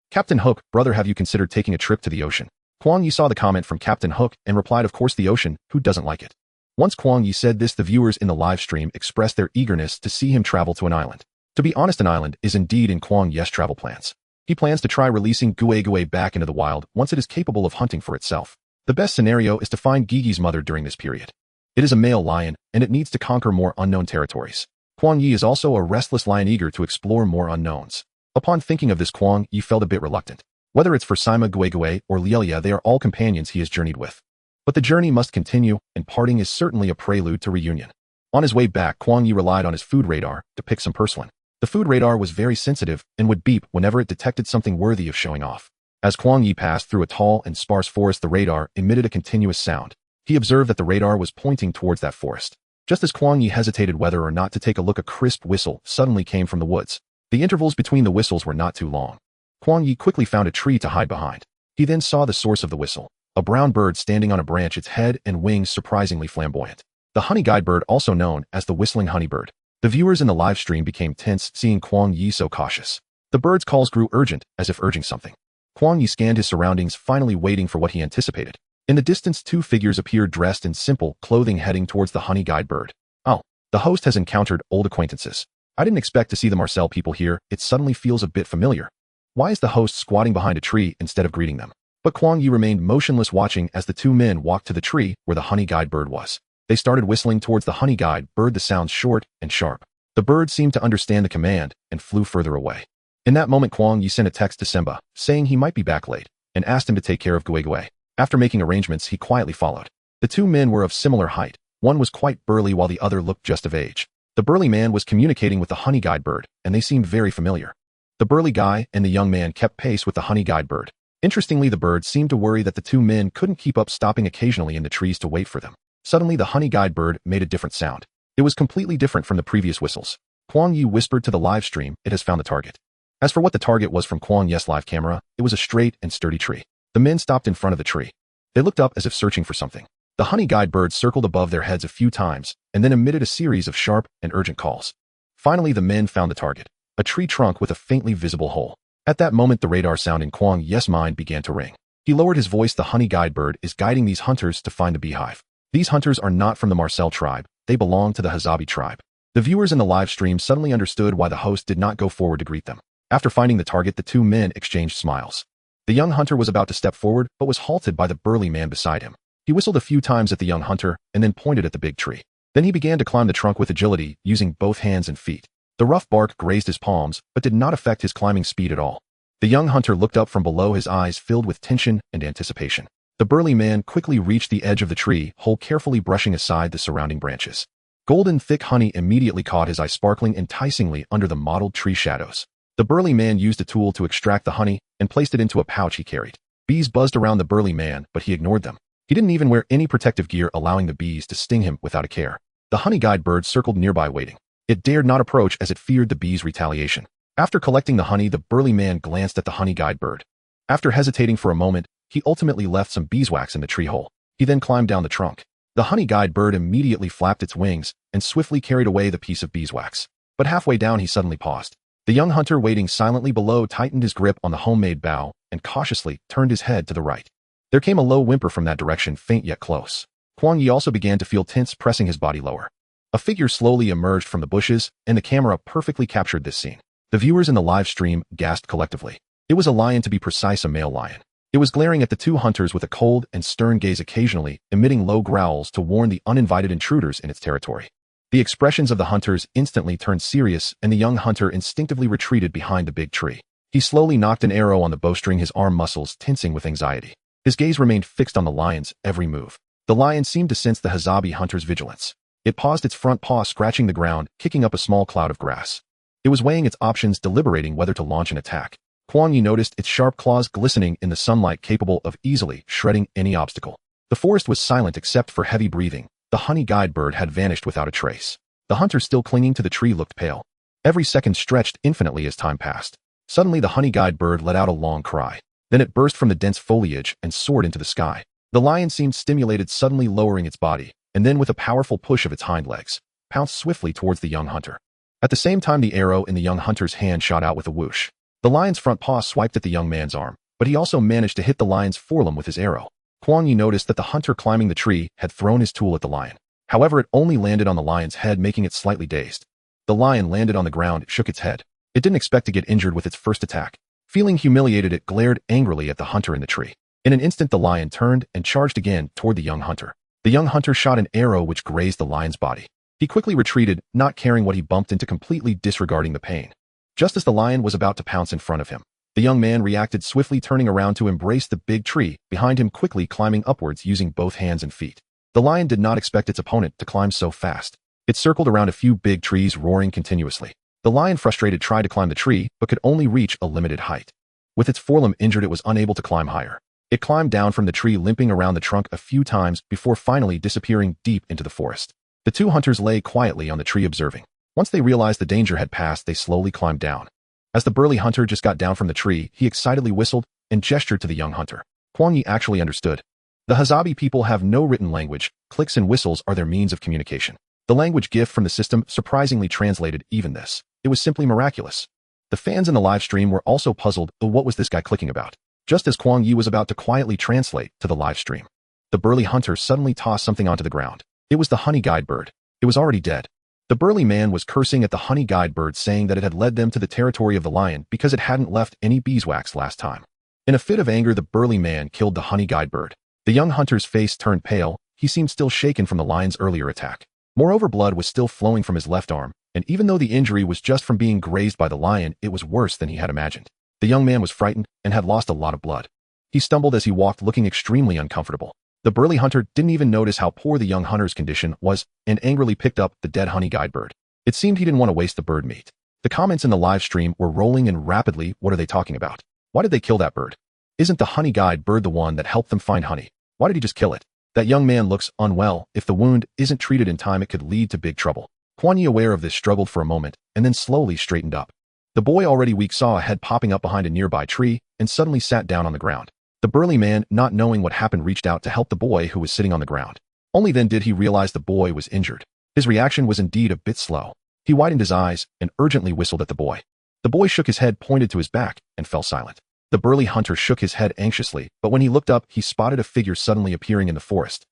Captain Hook, brother, have you considered taking a trip to the ocean? Kuang Ye saw the comment from Captain Hook and replied, of course, the ocean, who doesn't like it? Once Kuang Ye said this, the viewers in the live stream expressed their eagerness to see him travel to an island. To be honest, an island is indeed in Kuang Ye's travel plans. He plans to try releasing Guai back into the wild once it is capable of hunting for itself. The best scenario is to find Gigi's mother during this period. It is a male lion, and it needs to conquer more unknown territories. Kuang Ye is also a restless lion eager to explore more unknowns. Upon thinking of this, Kuang Ye felt a bit reluctant. Whether it's for Sima Guai or Lielia, they are all companions he has journeyed with. But the journey must continue, and parting is certainly a prelude to reunion. On his way back, Kuang Ye relied on his food radar to pick some porcelain. The food radar was very sensitive and would beep whenever it detected something worthy of showing off. As Kuang Ye passed through a tall and sparse forest, the radar emitted a continuous sound. He observed that the radar was pointing towards that forest. Just as Kuang Ye hesitated whether or not to take a look, a crisp whistle suddenly came from the woods. The intervals between the whistles were not too long. Kuang Ye quickly found a tree to hide behind. He then saw the source of the whistle, a brown bird standing on a branch, its head and wings surprisingly flamboyant. The honey guide bird, also known as the whistling honeybird. The viewers in the live stream became tense seeing Kuang Ye so cautious. The bird's calls grew urgent, as if urging something. Kuang Ye scanned his surroundings, finally waiting for what he anticipated. In the distance, 2 figures appeared dressed in simple clothing, heading towards the honey guide bird. Oh, the host has encountered old acquaintances. I didn't expect to see the Marcel people here. It suddenly feels a bit familiar. Why is the host squatting behind a tree instead of greeting them? But Kuang Ye remained motionless, watching as the 2 men walked to the tree where the honey guide bird was. They started whistling towards the honey guide bird, the sounds short and sharp. The bird seemed to understand the command and flew further away. In that moment, Kuang Ye sent a text to Simba, saying he might be back late, and asked him to take care of Guai. After making arrangements, he quietly followed. The 2 men were of similar height. One was quite burly while the other looked just of age. The burly man was communicating with the honey guide bird, and they seemed very familiar. The burly guy and the young man kept pace with the honey guide bird. Interestingly, the bird seemed to worry that the 2 men couldn't keep up, stopping occasionally in the trees to wait for them. Suddenly, the honey guide bird made a different sound. It was completely different from the previous whistles. Kuang Ye whispered to the live stream, it has found the target. As for what the target was from Kuang Ye's live camera, it was a straight and sturdy tree. The men stopped in front of the tree. They looked up as if searching for something. The honey guide bird circled above their heads a few times, and then emitted a series of sharp and urgent calls. Finally, the men found the target, a tree trunk with a faintly visible hole. At that moment, the radar sound in Kuang Ye's mind began to ring. He lowered his voice. The honey guide bird is guiding these hunters to find the beehive. These hunters are not from the Marcel tribe. They belong to the Hazabi tribe. The viewers in the live stream suddenly understood why the host did not go forward to greet them. After finding the target, the 2 men exchanged smiles. The young hunter was about to step forward, but was halted by the burly man beside him. He whistled a few times at the young hunter and then pointed at the big tree. Then he began to climb the trunk with agility, using both hands and feet. The rough bark grazed his palms, but did not affect his climbing speed at all. The young hunter looked up from below, his eyes filled with tension and anticipation. The burly man quickly reached the edge of the tree hole, carefully brushing aside the surrounding branches. Golden thick honey immediately caught his eye, sparkling enticingly under the mottled tree shadows. The burly man used a tool to extract the honey and placed it into a pouch he carried. Bees buzzed around the burly man, but he ignored them. He didn't even wear any protective gear, allowing the bees to sting him without a care. The honey guide bird circled nearby waiting. It dared not approach as it feared the bees' retaliation. After collecting the honey, the burly man glanced at the honey guide bird. After hesitating for a moment, he ultimately left some beeswax in the tree hole. He then climbed down the trunk. The honey guide bird immediately flapped its wings and swiftly carried away the piece of beeswax. But halfway down, he suddenly paused. The young hunter, waiting silently below, tightened his grip on the homemade bough and cautiously turned his head to the right. There came a low whimper from that direction, faint yet close. Kuang Ye also began to feel tense, pressing his body lower. A figure slowly emerged from the bushes, and the camera perfectly captured this scene. The viewers in the live stream gasped collectively. It was a lion, to be precise, a male lion. It was glaring at the two hunters with a cold and stern gaze, occasionally emitting low growls to warn the uninvited intruders in its territory. The expressions of the hunters instantly turned serious, and the young hunter instinctively retreated behind the big tree. He slowly knocked an arrow on the bowstring, his arm muscles tensing with anxiety. His gaze remained fixed on the lion's every move. The lion seemed to sense the Hazabi hunter's vigilance. It paused, its front paw scratching the ground, kicking up a small cloud of grass. It was weighing its options, deliberating whether to launch an attack. Kuang Ye noticed its sharp claws glistening in the sunlight, capable of easily shredding any obstacle. The forest was silent except for heavy breathing. The honey guide bird had vanished without a trace. The hunter, still clinging to the tree, looked pale. Every second stretched infinitely as time passed. Suddenly the honey guide bird let out a long cry. Then it burst from the dense foliage and soared into the sky. The lion seemed stimulated, suddenly lowering its body, and then with a powerful push of its hind legs, pounced swiftly towards the young hunter. At the same time, the arrow in the young hunter's hand shot out with a whoosh. The lion's front paw swiped at the young man's arm, but he also managed to hit the lion's forelimb with his arrow. Kuang Ye noticed that the hunter climbing the tree had thrown his tool at the lion. However, it only landed on the lion's head, making it slightly dazed. The lion landed on the ground, shook its head. It didn't expect to get injured with its first attack. Feeling humiliated, it glared angrily at the hunter in the tree. In an instant, the lion turned and charged again toward the young hunter. The young hunter shot an arrow which grazed the lion's body. He quickly retreated, not caring what he bumped into, completely disregarding the pain. Just as the lion was about to pounce in front of him, the young man reacted swiftly, turning around to embrace the big tree behind him, quickly climbing upwards using both hands and feet. The lion did not expect its opponent to climb so fast. It circled around a few big trees, roaring continuously. The lion, frustrated, tried to climb the tree, but could only reach a limited height. With its forelimb injured, it was unable to climb higher. It climbed down from the tree, limping around the trunk a few times before finally disappearing deep into the forest. The two hunters lay quietly on the tree, observing. Once they realized the danger had passed, they slowly climbed down. As the burly hunter just got down from the tree, he excitedly whistled and gestured to the young hunter. Kuang Ye actually understood. The Hazabi people have no written language. Clicks and whistles are their means of communication. The language gift from the system surprisingly translated even this. It was simply miraculous. The fans in the live stream were also puzzled. What was this guy clicking about? Just as Kuang Ye was about to quietly translate to the live stream, the burly hunter suddenly tossed something onto the ground. It was the honey guide bird. It was already dead. The burly man was cursing at the honey guide bird, saying that it had led them to the territory of the lion because it hadn't left any beeswax last time. In a fit of anger, the burly man killed the honey guide bird. The young hunter's face turned pale. He seemed still shaken from the lion's earlier attack. Moreover, blood was still flowing from his left arm, and even though the injury was just from being grazed by the lion, it was worse than he had imagined. The young man was frightened and had lost a lot of blood. He stumbled as he walked, looking extremely uncomfortable. The burly hunter didn't even notice how poor the young hunter's condition was and angrily picked up the dead honey guide bird. It seemed he didn't want to waste the bird meat. The comments in the live stream were rolling in rapidly. What are they talking about? Why did they kill that bird? Isn't the honey guide bird the one that helped them find honey? Why did he just kill it? That young man looks unwell. If the wound isn't treated in time, it could lead to big trouble. Kuang Ye, aware of this, struggled for a moment and then slowly straightened up. The boy, already weak, saw a head popping up behind a nearby tree and suddenly sat down on the ground. The burly man, not knowing what happened, reached out to help the boy who was sitting on the ground. Only then did he realize the boy was injured. His reaction was indeed a bit slow. He widened his eyes and urgently whistled at the boy. The boy shook his head, pointed to his back, and fell silent. The burly hunter shook his head anxiously, but when he looked up, he spotted a figure suddenly appearing in the forest.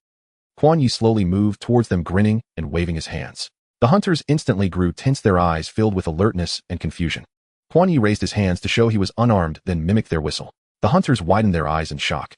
Kuang Ye slowly moved towards them, grinning and waving his hands. The hunters instantly grew tense, their eyes filled with alertness and confusion. Kuang Ye raised his hands to show he was unarmed, then mimicked their whistle. The hunters widened their eyes in shock.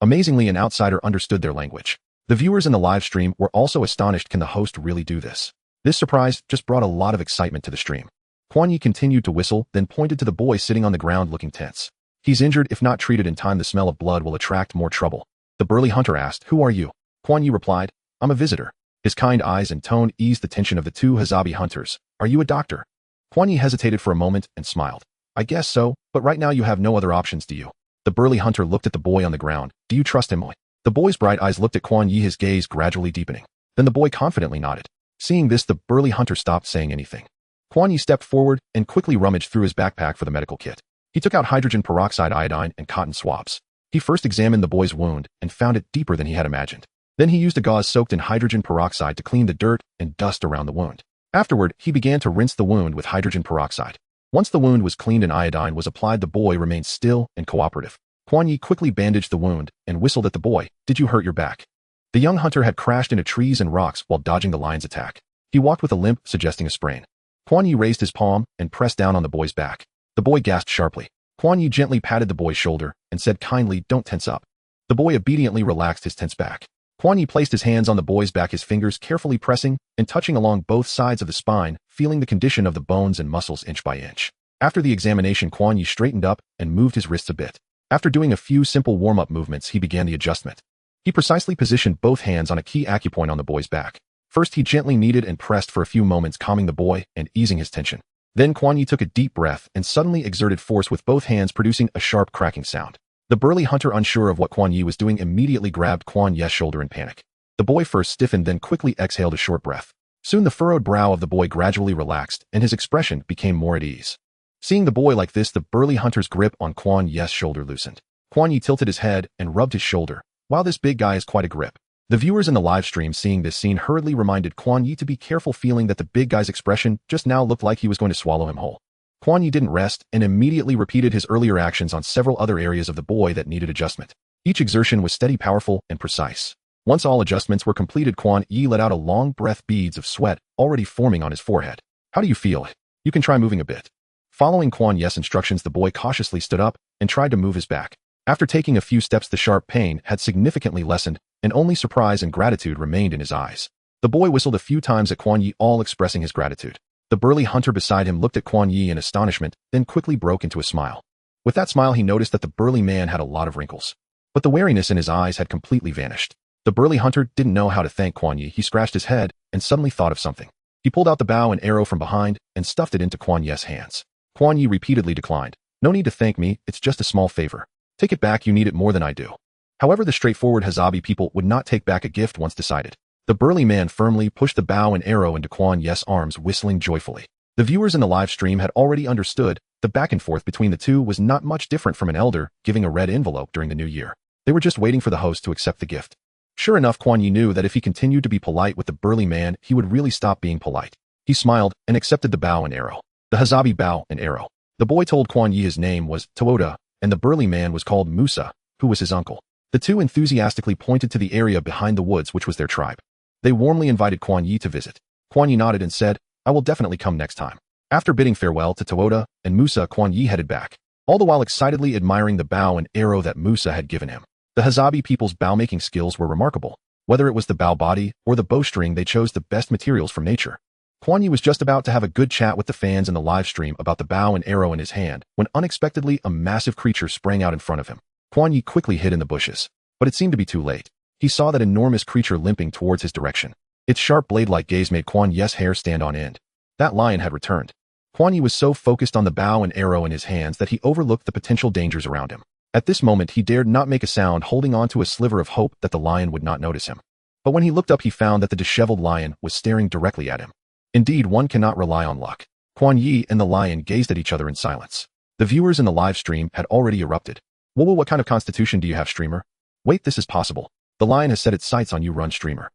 Amazingly, an outsider understood their language. The viewers in the live stream were also astonished. Can the host really do this? This surprise just brought a lot of excitement to the stream. Kuang Ye continued to whistle, then pointed to the boy sitting on the ground looking tense. He's injured. If not treated in time, the smell of blood will attract more trouble. The burly hunter asked, "Who are you?" Kuang Ye replied, "I'm a visitor." His kind eyes and tone eased the tension of the two Hazabi hunters. "Are you a doctor?" Kuang Ye hesitated for a moment and smiled. "I guess so, but right now you have no other options, do you?" The burly hunter looked at the boy on the ground. "Do you trust him?" The boy's bright eyes looked at Kuang Ye, his gaze gradually deepening. Then the boy confidently nodded. Seeing this, the burly hunter stopped saying anything. Kuang Ye stepped forward and quickly rummaged through his backpack for the medical kit. He took out hydrogen peroxide, iodine, and cotton swabs. He first examined the boy's wound and found it deeper than he had imagined. Then he used a gauze soaked in hydrogen peroxide to clean the dirt and dust around the wound. Afterward, he began to rinse the wound with hydrogen peroxide. Once the wound was cleaned and iodine was applied, the boy remained still and cooperative. Kuang Ye quickly bandaged the wound and whistled at the boy. "Did you hurt your back?" The young hunter had crashed into trees and rocks while dodging the lion's attack. He walked with a limp, suggesting a sprain. Kuang Ye raised his palm and pressed down on the boy's back. The boy gasped sharply. Kuang Ye gently patted the boy's shoulder and said kindly, "Don't tense up." The boy obediently relaxed his tense back. Kuang Ye placed his hands on the boy's back, his fingers carefully pressing and touching along both sides of the spine, feeling the condition of the bones and muscles inch by inch. After the examination, Kuang Ye straightened up and moved his wrists a bit. After doing a few simple warm-up movements, he began the adjustment. He precisely positioned both hands on a key acupoint on the boy's back. First, he gently kneaded and pressed for a few moments, calming the boy and easing his tension. Then Kuang Ye took a deep breath and suddenly exerted force with both hands, producing a sharp cracking sound. The burly hunter, unsure of what Kuang Ye was doing, immediately grabbed Kuang Ye's shoulder in panic. The boy first stiffened, then quickly exhaled a short breath. Soon the furrowed brow of the boy gradually relaxed and his expression became more at ease. Seeing the boy like this, the burly hunter's grip on Kuang Ye's shoulder loosened. Kuang Ye tilted his head and rubbed his shoulder. Wow, this big guy is quite a grip. The viewers in the live stream, seeing this scene, hurriedly reminded Kuang Ye to be careful, feeling that the big guy's expression just now looked like he was going to swallow him whole. Kuang Ye didn't rest and immediately repeated his earlier actions on several other areas of the boy that needed adjustment. Each exertion was steady, powerful, and precise. Once all adjustments were completed, Kuang Ye let out a long breath, beads of sweat already forming on his forehead. "How do you feel? You can try moving a bit." Following Kuang Ye's instructions, the boy cautiously stood up and tried to move his back. After taking a few steps, the sharp pain had significantly lessened, and only surprise and gratitude remained in his eyes. The boy whistled a few times at Kuang Ye, all expressing his gratitude. The burly hunter beside him looked at Kuang Ye in astonishment, then quickly broke into a smile. With that smile, he noticed that the burly man had a lot of wrinkles. But the wariness in his eyes had completely vanished. The burly hunter didn't know how to thank Kuang Ye. He scratched his head and suddenly thought of something. He pulled out the bow and arrow from behind and stuffed it into Kuang Ye's hands. Kuang Ye repeatedly declined. "No need to thank me, it's just a small favor. Take it back, you need it more than I do." However, the straightforward Hazabi people would not take back a gift once decided. The burly man firmly pushed the bow and arrow into Kuang Ye's arms, whistling joyfully. The viewers in the live stream had already understood the back and forth between the two was not much different from an elder giving a red envelope during the new year. They were just waiting for the host to accept the gift. Sure enough, Kuang Ye knew that if he continued to be polite with the burly man, he would really stop being polite. He smiled and accepted the bow and arrow. The Hazabi bow and arrow. The boy told Kuang Ye his name was Toda, and the burly man was called Musa, who was his uncle. The two enthusiastically pointed to the area behind the woods, which was their tribe. They warmly invited Kuang Ye to visit. Kuang Ye nodded and said, "I will definitely come next time." After bidding farewell to Toda and Musa, Kuang Ye headed back, all the while excitedly admiring the bow and arrow that Musa had given him. The Hazabi people's bow-making skills were remarkable. Whether it was the bow body or the bowstring, they chose the best materials from nature. Kuang Ye was just about to have a good chat with the fans in the live stream about the bow and arrow in his hand when unexpectedly a massive creature sprang out in front of him. Kuang Ye quickly hid in the bushes, but it seemed to be too late. He saw that enormous creature limping towards his direction. Its sharp blade-like gaze made Kuang Ye's hair stand on end. That lion had returned. Kuang Ye was so focused on the bow and arrow in his hands that he overlooked the potential dangers around him. At this moment, he dared not make a sound, holding on to a sliver of hope that the lion would not notice him. But when he looked up, he found that the disheveled lion was staring directly at him. Indeed, one cannot rely on luck. Kuang Ye and the lion gazed at each other in silence. The viewers in the live stream had already erupted. "Whoa, what kind of constitution do you have, streamer? Wait, this is possible. The lion has set its sights on you, run, streamer.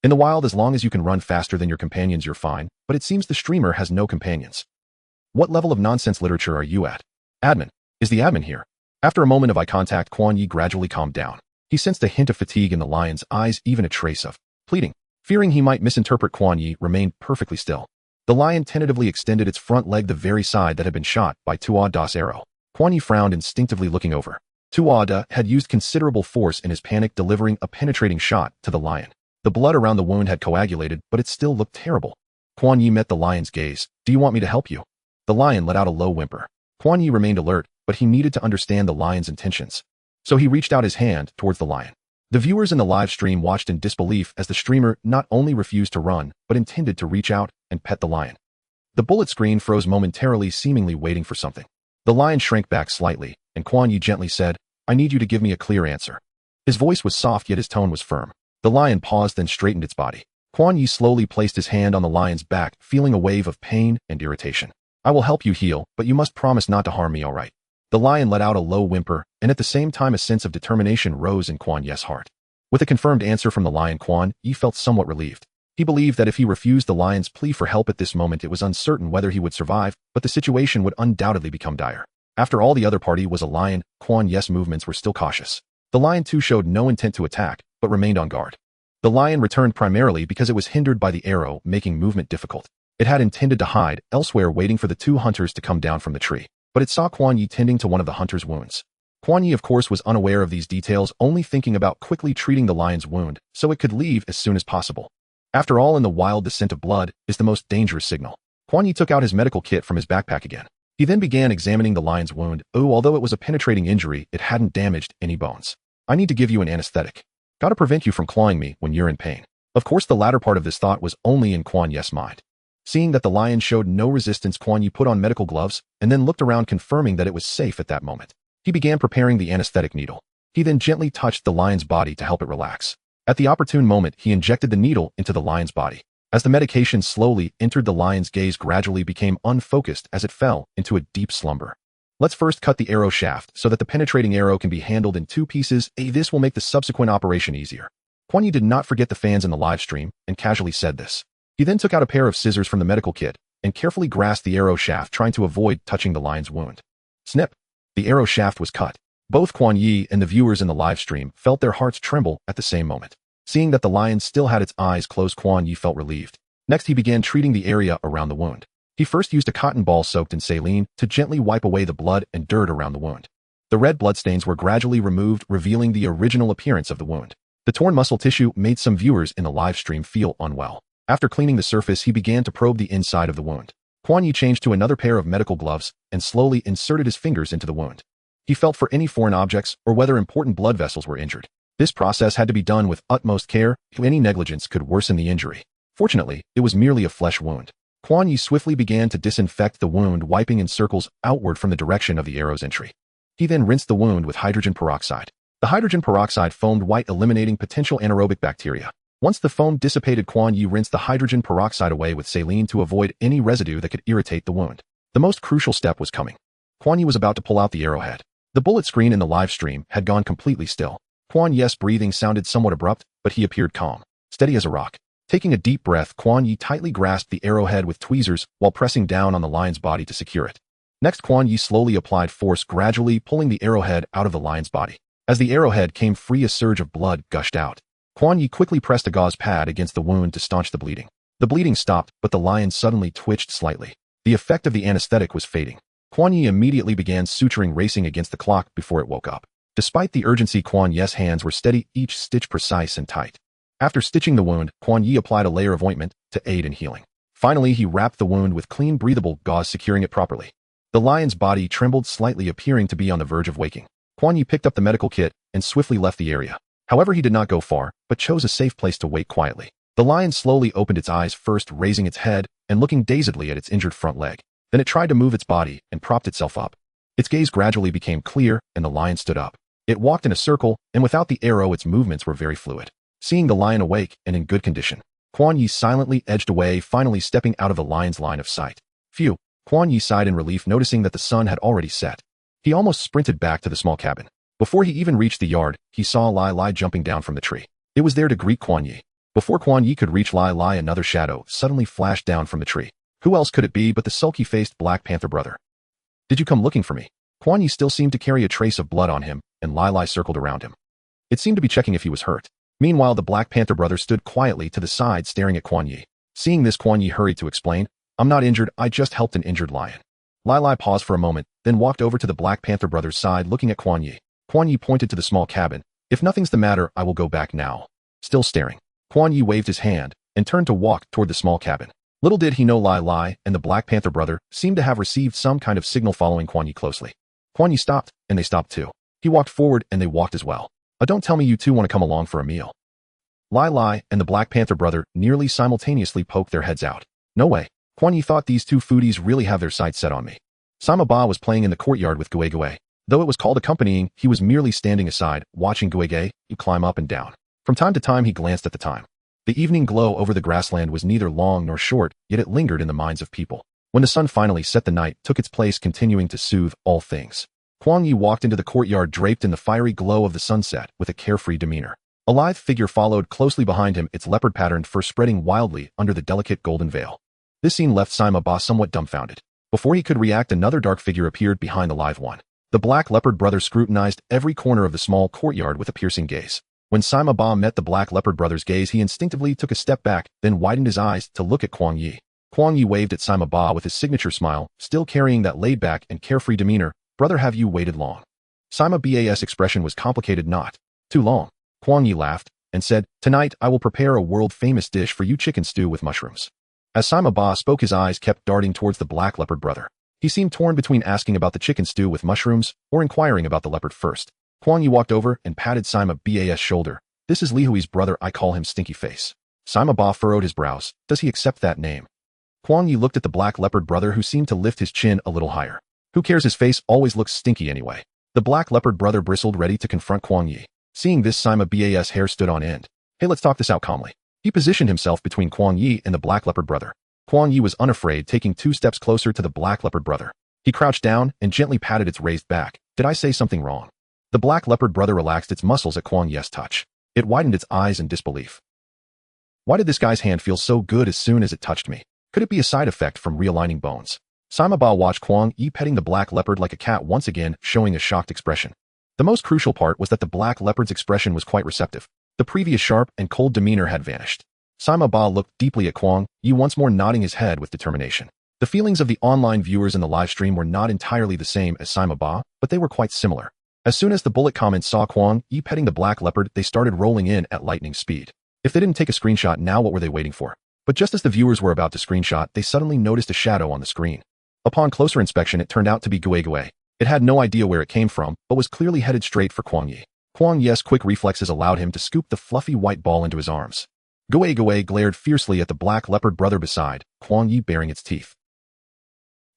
In the wild, as long as you can run faster than your companions, you're fine, but it seems the streamer has no companions. What level of nonsense literature are you at? Admin. Is the admin here?" After a moment of eye contact, Kuang Ye gradually calmed down. He sensed a hint of fatigue in the lion's eyes, even a trace of pleading. Fearing he might misinterpret, Kuang Ye remained perfectly still. The lion tentatively extended its front leg, the very side that had been shot by Tuada's arrow. Kuang Ye frowned, instinctively looking over. Tuada had used considerable force in his panic, delivering a penetrating shot to the lion. The blood around the wound had coagulated, but it still looked terrible. Kuang Ye met the lion's gaze. "Do you want me to help you?" The lion let out a low whimper. Kuang Ye remained alert, but he needed to understand the lion's intentions. So he reached out his hand towards the lion. The viewers in the live stream watched in disbelief as the streamer not only refused to run, but intended to reach out and pet the lion. The bullet screen froze momentarily, seemingly waiting for something. The lion shrank back slightly, and Kuang Ye gently said, "I need you to give me a clear answer." His voice was soft, yet his tone was firm. The lion paused, then straightened its body. Kuang Ye slowly placed his hand on the lion's back, feeling a wave of pain and irritation. "I will help you heal, but you must promise not to harm me, all right?" The lion let out a low whimper, and at the same time a sense of determination rose in Kuang Ye's heart. With a confirmed answer from the lion, Kuang Ye felt somewhat relieved. He believed that if he refused the lion's plea for help at this moment, it was uncertain whether he would survive, but the situation would undoubtedly become dire. After all, the other party was a lion. Kuang Ye's movements were still cautious. The lion too showed no intent to attack, but remained on guard. The lion returned primarily because it was hindered by the arrow, making movement difficult. It had intended to hide elsewhere, waiting for the two hunters to come down from the tree. but it saw Kuang Ye tending to one of the hunter's wounds. Kuang Ye, of course, was unaware of these details, only thinking about quickly treating the lion's wound so it could leave as soon as possible. After all, in the wild, the scent of blood is the most dangerous signal. Kuang Ye took out his medical kit from his backpack again. He then began examining the lion's wound. Although it was a penetrating injury, it hadn't damaged any bones. I need to give you an anesthetic. Gotta prevent you from clawing me when you're in pain. Of course, the latter part of this thought was only in Kuang Ye's mind. Seeing that the lion showed no resistance, Kuang Ye put on medical gloves and then looked around, confirming that it was safe at that moment. He began preparing the anesthetic needle. He then gently touched the lion's body to help it relax. At the opportune moment, he injected the needle into the lion's body. As the medication slowly entered, the lion's gaze gradually became unfocused as it fell into a deep slumber. Let's first cut the arrow shaft so that the penetrating arrow can be handled in 2 pieces. This will make the subsequent operation easier. Kuang Ye did not forget the fans in the live stream and casually said this. He then took out a pair of scissors from the medical kit and carefully grasped the arrow shaft, trying to avoid touching the lion's wound. Snip! The arrow shaft was cut. Both Kuang Ye and the viewers in the live stream felt their hearts tremble at the same moment. Seeing that the lion still had its eyes closed, Kuang Ye felt relieved. Next, he began treating the area around the wound. He first used a cotton ball soaked in saline to gently wipe away the blood and dirt around the wound. The red bloodstains were gradually removed, revealing the original appearance of the wound. The torn muscle tissue made some viewers in the live stream feel unwell. After cleaning the surface, he began to probe the inside of the wound. Kuang Ye changed to another pair of medical gloves and slowly inserted his fingers into the wound. He felt for any foreign objects or whether important blood vessels were injured. This process had to be done with utmost care. Any negligence could worsen the injury. Fortunately, it was merely a flesh wound. Kuang Ye swiftly began to disinfect the wound, wiping in circles outward from the direction of the arrow's entry. He then rinsed the wound with hydrogen peroxide. The hydrogen peroxide foamed white, eliminating potential anaerobic bacteria. Once the foam dissipated, Kuang Ye rinsed the hydrogen peroxide away with saline to avoid any residue that could irritate the wound. The most crucial step was coming. Kuang Ye was about to pull out the arrowhead. The bullet screen in the live stream had gone completely still. Kuang Ye's breathing sounded somewhat abrupt, but he appeared calm, steady as a rock. Taking a deep breath, Kuang Ye tightly grasped the arrowhead with tweezers while pressing down on the lion's body to secure it. Next, Kuang Ye slowly applied force, gradually pulling the arrowhead out of the lion's body. As the arrowhead came free, a surge of blood gushed out. Kuang Ye quickly pressed a gauze pad against the wound to staunch the bleeding. The bleeding stopped, but the lion suddenly twitched slightly. The effect of the anesthetic was fading. Kuang Ye immediately began suturing, racing against the clock before it woke up. Despite the urgency, Kuang Ye's hands were steady, each stitch precise and tight. After stitching the wound, Kuang Ye applied a layer of ointment to aid in healing. Finally, he wrapped the wound with clean, breathable gauze, securing it properly. The lion's body trembled slightly, appearing to be on the verge of waking. Kuang Ye picked up the medical kit and swiftly left the area. However, he did not go far, but chose a safe place to wait quietly. The lion slowly opened its eyes, first raising its head and looking dazedly at its injured front leg. Then it tried to move its body and propped itself up. Its gaze gradually became clear, and the lion stood up. It walked in a circle, and without the arrow, its movements were very fluid. Seeing the lion awake and in good condition, Kuang Ye silently edged away, finally stepping out of the lion's line of sight. Phew! Kuang Ye sighed in relief, noticing that the sun had already set. He almost sprinted back to the small cabin. Before he even reached the yard, he saw Lai Lai jumping down from the tree. It was there to greet Kuang Ye. Before Kuang Ye could reach Lai Lai, another shadow suddenly flashed down from the tree. Who else could it be but the sulky-faced Black Panther brother? Did you come looking for me? Kuang Ye still seemed to carry a trace of blood on him, and Lai Lai circled around him. It seemed to be checking if he was hurt. Meanwhile, the Black Panther brother stood quietly to the side, staring at Kuang Ye. Seeing this, Kuang Ye hurried to explain, I'm not injured, I just helped an injured lion. Lai Lai paused for a moment, then walked over to the Black Panther brother's side, looking at Kuang Ye. Kuang Ye pointed to the small cabin. If nothing's the matter, I will go back now. Still staring, Kuang Ye waved his hand and turned to walk toward the small cabin. Little did he know Lai Lai and the Black Panther brother seemed to have received some kind of signal, following Kuang Ye closely. Kuang Ye stopped, and they stopped too. He walked forward, and they walked as well. Don't tell me you two want to come along for a meal. Lai Lai and the Black Panther brother nearly simultaneously poked their heads out. No way. Kuang Ye thought these two foodies really have their sights set on me. Sima Ba was playing in the courtyard with Gui Gui. Though it was called accompanying, he was merely standing aside, watching Gui Gui climb up and down. From time to time, he glanced at the time. The evening glow over the grassland was neither long nor short, yet it lingered in the minds of people. When the sun finally set, the night took its place, continuing to soothe all things. Kuang Ye walked into the courtyard, draped in the fiery glow of the sunset, with a carefree demeanor. A lithe figure followed closely behind him, its leopard-patterned fur spreading wildly under the delicate golden veil. This scene left Sima Ba somewhat dumbfounded. Before he could react, another dark figure appeared behind the live one. The Black Leopard brother scrutinized every corner of the small courtyard with a piercing gaze. When Sima Ba met the Black Leopard brother's gaze, he instinctively took a step back, then widened his eyes to look at Kuang Ye. Kuang Ye waved at Sima Ba with his signature smile, still carrying that laid-back and carefree demeanor. Brother, have you waited long? Sima Ba's expression was complicated. Not too long. Kuang Ye laughed and said, tonight I will prepare a world-famous dish for you, chicken stew with mushrooms. As Sima Ba spoke, his eyes kept darting towards the black leopard brother. He seemed torn between asking about the chicken stew with mushrooms or inquiring about the leopard first. Kuang Ye walked over and patted Sima Ba's shoulder. This is Li Hui's brother, I call him Stinky Face. Sima Ba furrowed his brows. Does he accept that name? Kuang Ye looked at the black leopard brother, who seemed to lift his chin a little higher. Who cares, his face always looks stinky anyway. The black leopard brother bristled, ready to confront Kuang Ye. Seeing this, Sima Ba's hair stood on end. Hey, let's talk this out calmly. He positioned himself between Kuang Ye and the black leopard brother. Kuang Ye was unafraid, taking 2 steps closer to the black leopard brother. He crouched down and gently patted its raised back. Did I say something wrong? The black leopard brother relaxed its muscles at Kuang Ye's touch. It widened its eyes in disbelief. Why did this guy's hand feel so good as soon as it touched me? Could it be a side effect from realigning bones? Sima Ba watched Kuang Ye petting the black leopard like a cat, once again showing a shocked expression. The most crucial part was that the black leopard's expression was quite receptive. The previous sharp and cold demeanor had vanished. Sima Ba looked deeply at Kuang Ye, once more nodding his head with determination. The feelings of the online viewers in the live stream were not entirely the same as Sima Ba, but they were quite similar. As soon as the bullet comments saw Kuang Ye petting the black leopard, they started rolling in at lightning speed. If they didn't take a screenshot now, what were they waiting for? But just as the viewers were about to screenshot, they suddenly noticed a shadow on the screen. Upon closer inspection, it turned out to be Gui. It had no idea where it came from, but was clearly headed straight for Kuang Ye. Kuang Ye's quick reflexes allowed him to scoop the fluffy white ball into his arms. Gui glared fiercely at the black leopard brother beside Kuang Ye, baring its teeth.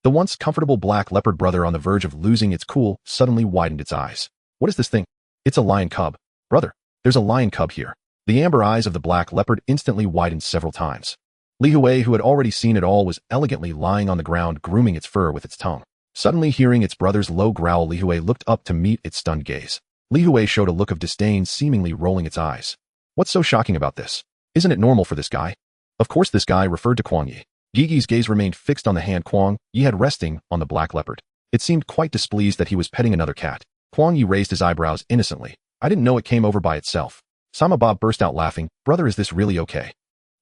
The once comfortable black leopard brother, on the verge of losing its cool, suddenly widened its eyes. What is this thing? It's a lion cub. Brother, there's a lion cub here. The amber eyes of the black leopard instantly widened several times. Li Hui, who had already seen it all, was elegantly lying on the ground, grooming its fur with its tongue. Suddenly hearing its brother's low growl, Li Hui looked up to meet its stunned gaze. Li Hui showed a look of disdain, seemingly rolling its eyes. What's so shocking about this? Isn't it normal for this guy? Of course, this guy referred to Kuang Ye. Gigi's gaze remained fixed on the hand Kuang Ye had resting on the black leopard. It seemed quite displeased that he was petting another cat. Kuang Ye raised his eyebrows innocently. I didn't know it came over by itself. Sima Ba burst out laughing. Brother, is this really okay?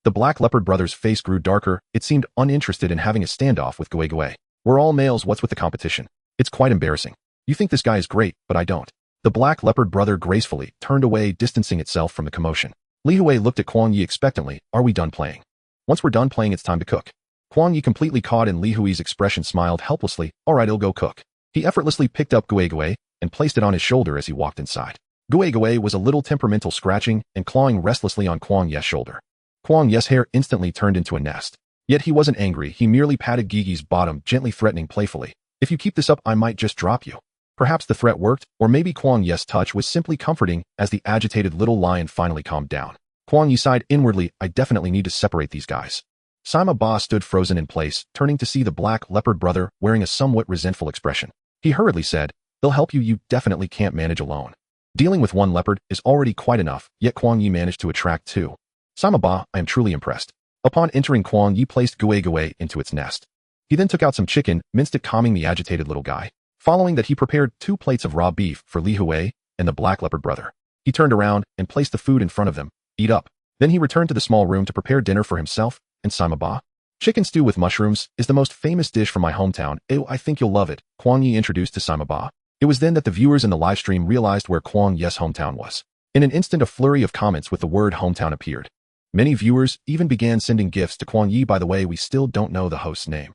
The black leopard brother's face grew darker. It seemed uninterested in having a standoff with Gui. We're all males, what's with the competition? It's quite embarrassing. You think this guy is great, but I don't. The black leopard brother gracefully turned away, distancing itself from the commotion. Li Hui looked at Kuang Ye expectantly. Are we done playing? Once we're done playing, it's time to cook. Kuang Ye, completely caught in Li Hui's expression, smiled helplessly. All right, I'll go cook. He effortlessly picked up Gui and placed it on his shoulder as he walked inside. Gui was a little temperamental, scratching and clawing restlessly on Kuang Ye's shoulder. Kuang Ye's hair instantly turned into a nest. Yet he wasn't angry. He merely patted Gigi's bottom, gently threatening playfully. If you keep this up, I might just drop you. Perhaps the threat worked, or maybe Kuang Ye's touch was simply comforting as the agitated little lion finally calmed down. Kuang Ye sighed inwardly. I definitely need to separate these guys. Sima Ba stood frozen in place, turning to see the black leopard brother wearing a somewhat resentful expression. He hurriedly said, they'll help you. You definitely can't manage alone. Dealing with one leopard is already quite enough, yet Kuang Ye managed to attract 2. Sima Ba, I am truly impressed. Upon entering, Kuang Ye placed Gui into its nest. He then took out some chicken, minced it, calming the agitated little guy. Following that, he prepared 2 plates of raw beef for Li Hui and the black leopard brother. He turned around and placed the food in front of them. Eat up. Then he returned to the small room to prepare dinner for himself and Sima Ba. Chicken stew with mushrooms is the most famous dish from my hometown. Ew, I think you'll love it, Kuang Ye introduced to Sima Ba. It was then that the viewers in the live stream realized where Kuang Ye's hometown was. In an instant, a flurry of comments with the word hometown appeared. Many viewers even began sending gifts to Kuang Ye. By the way, we still don't know the host's name.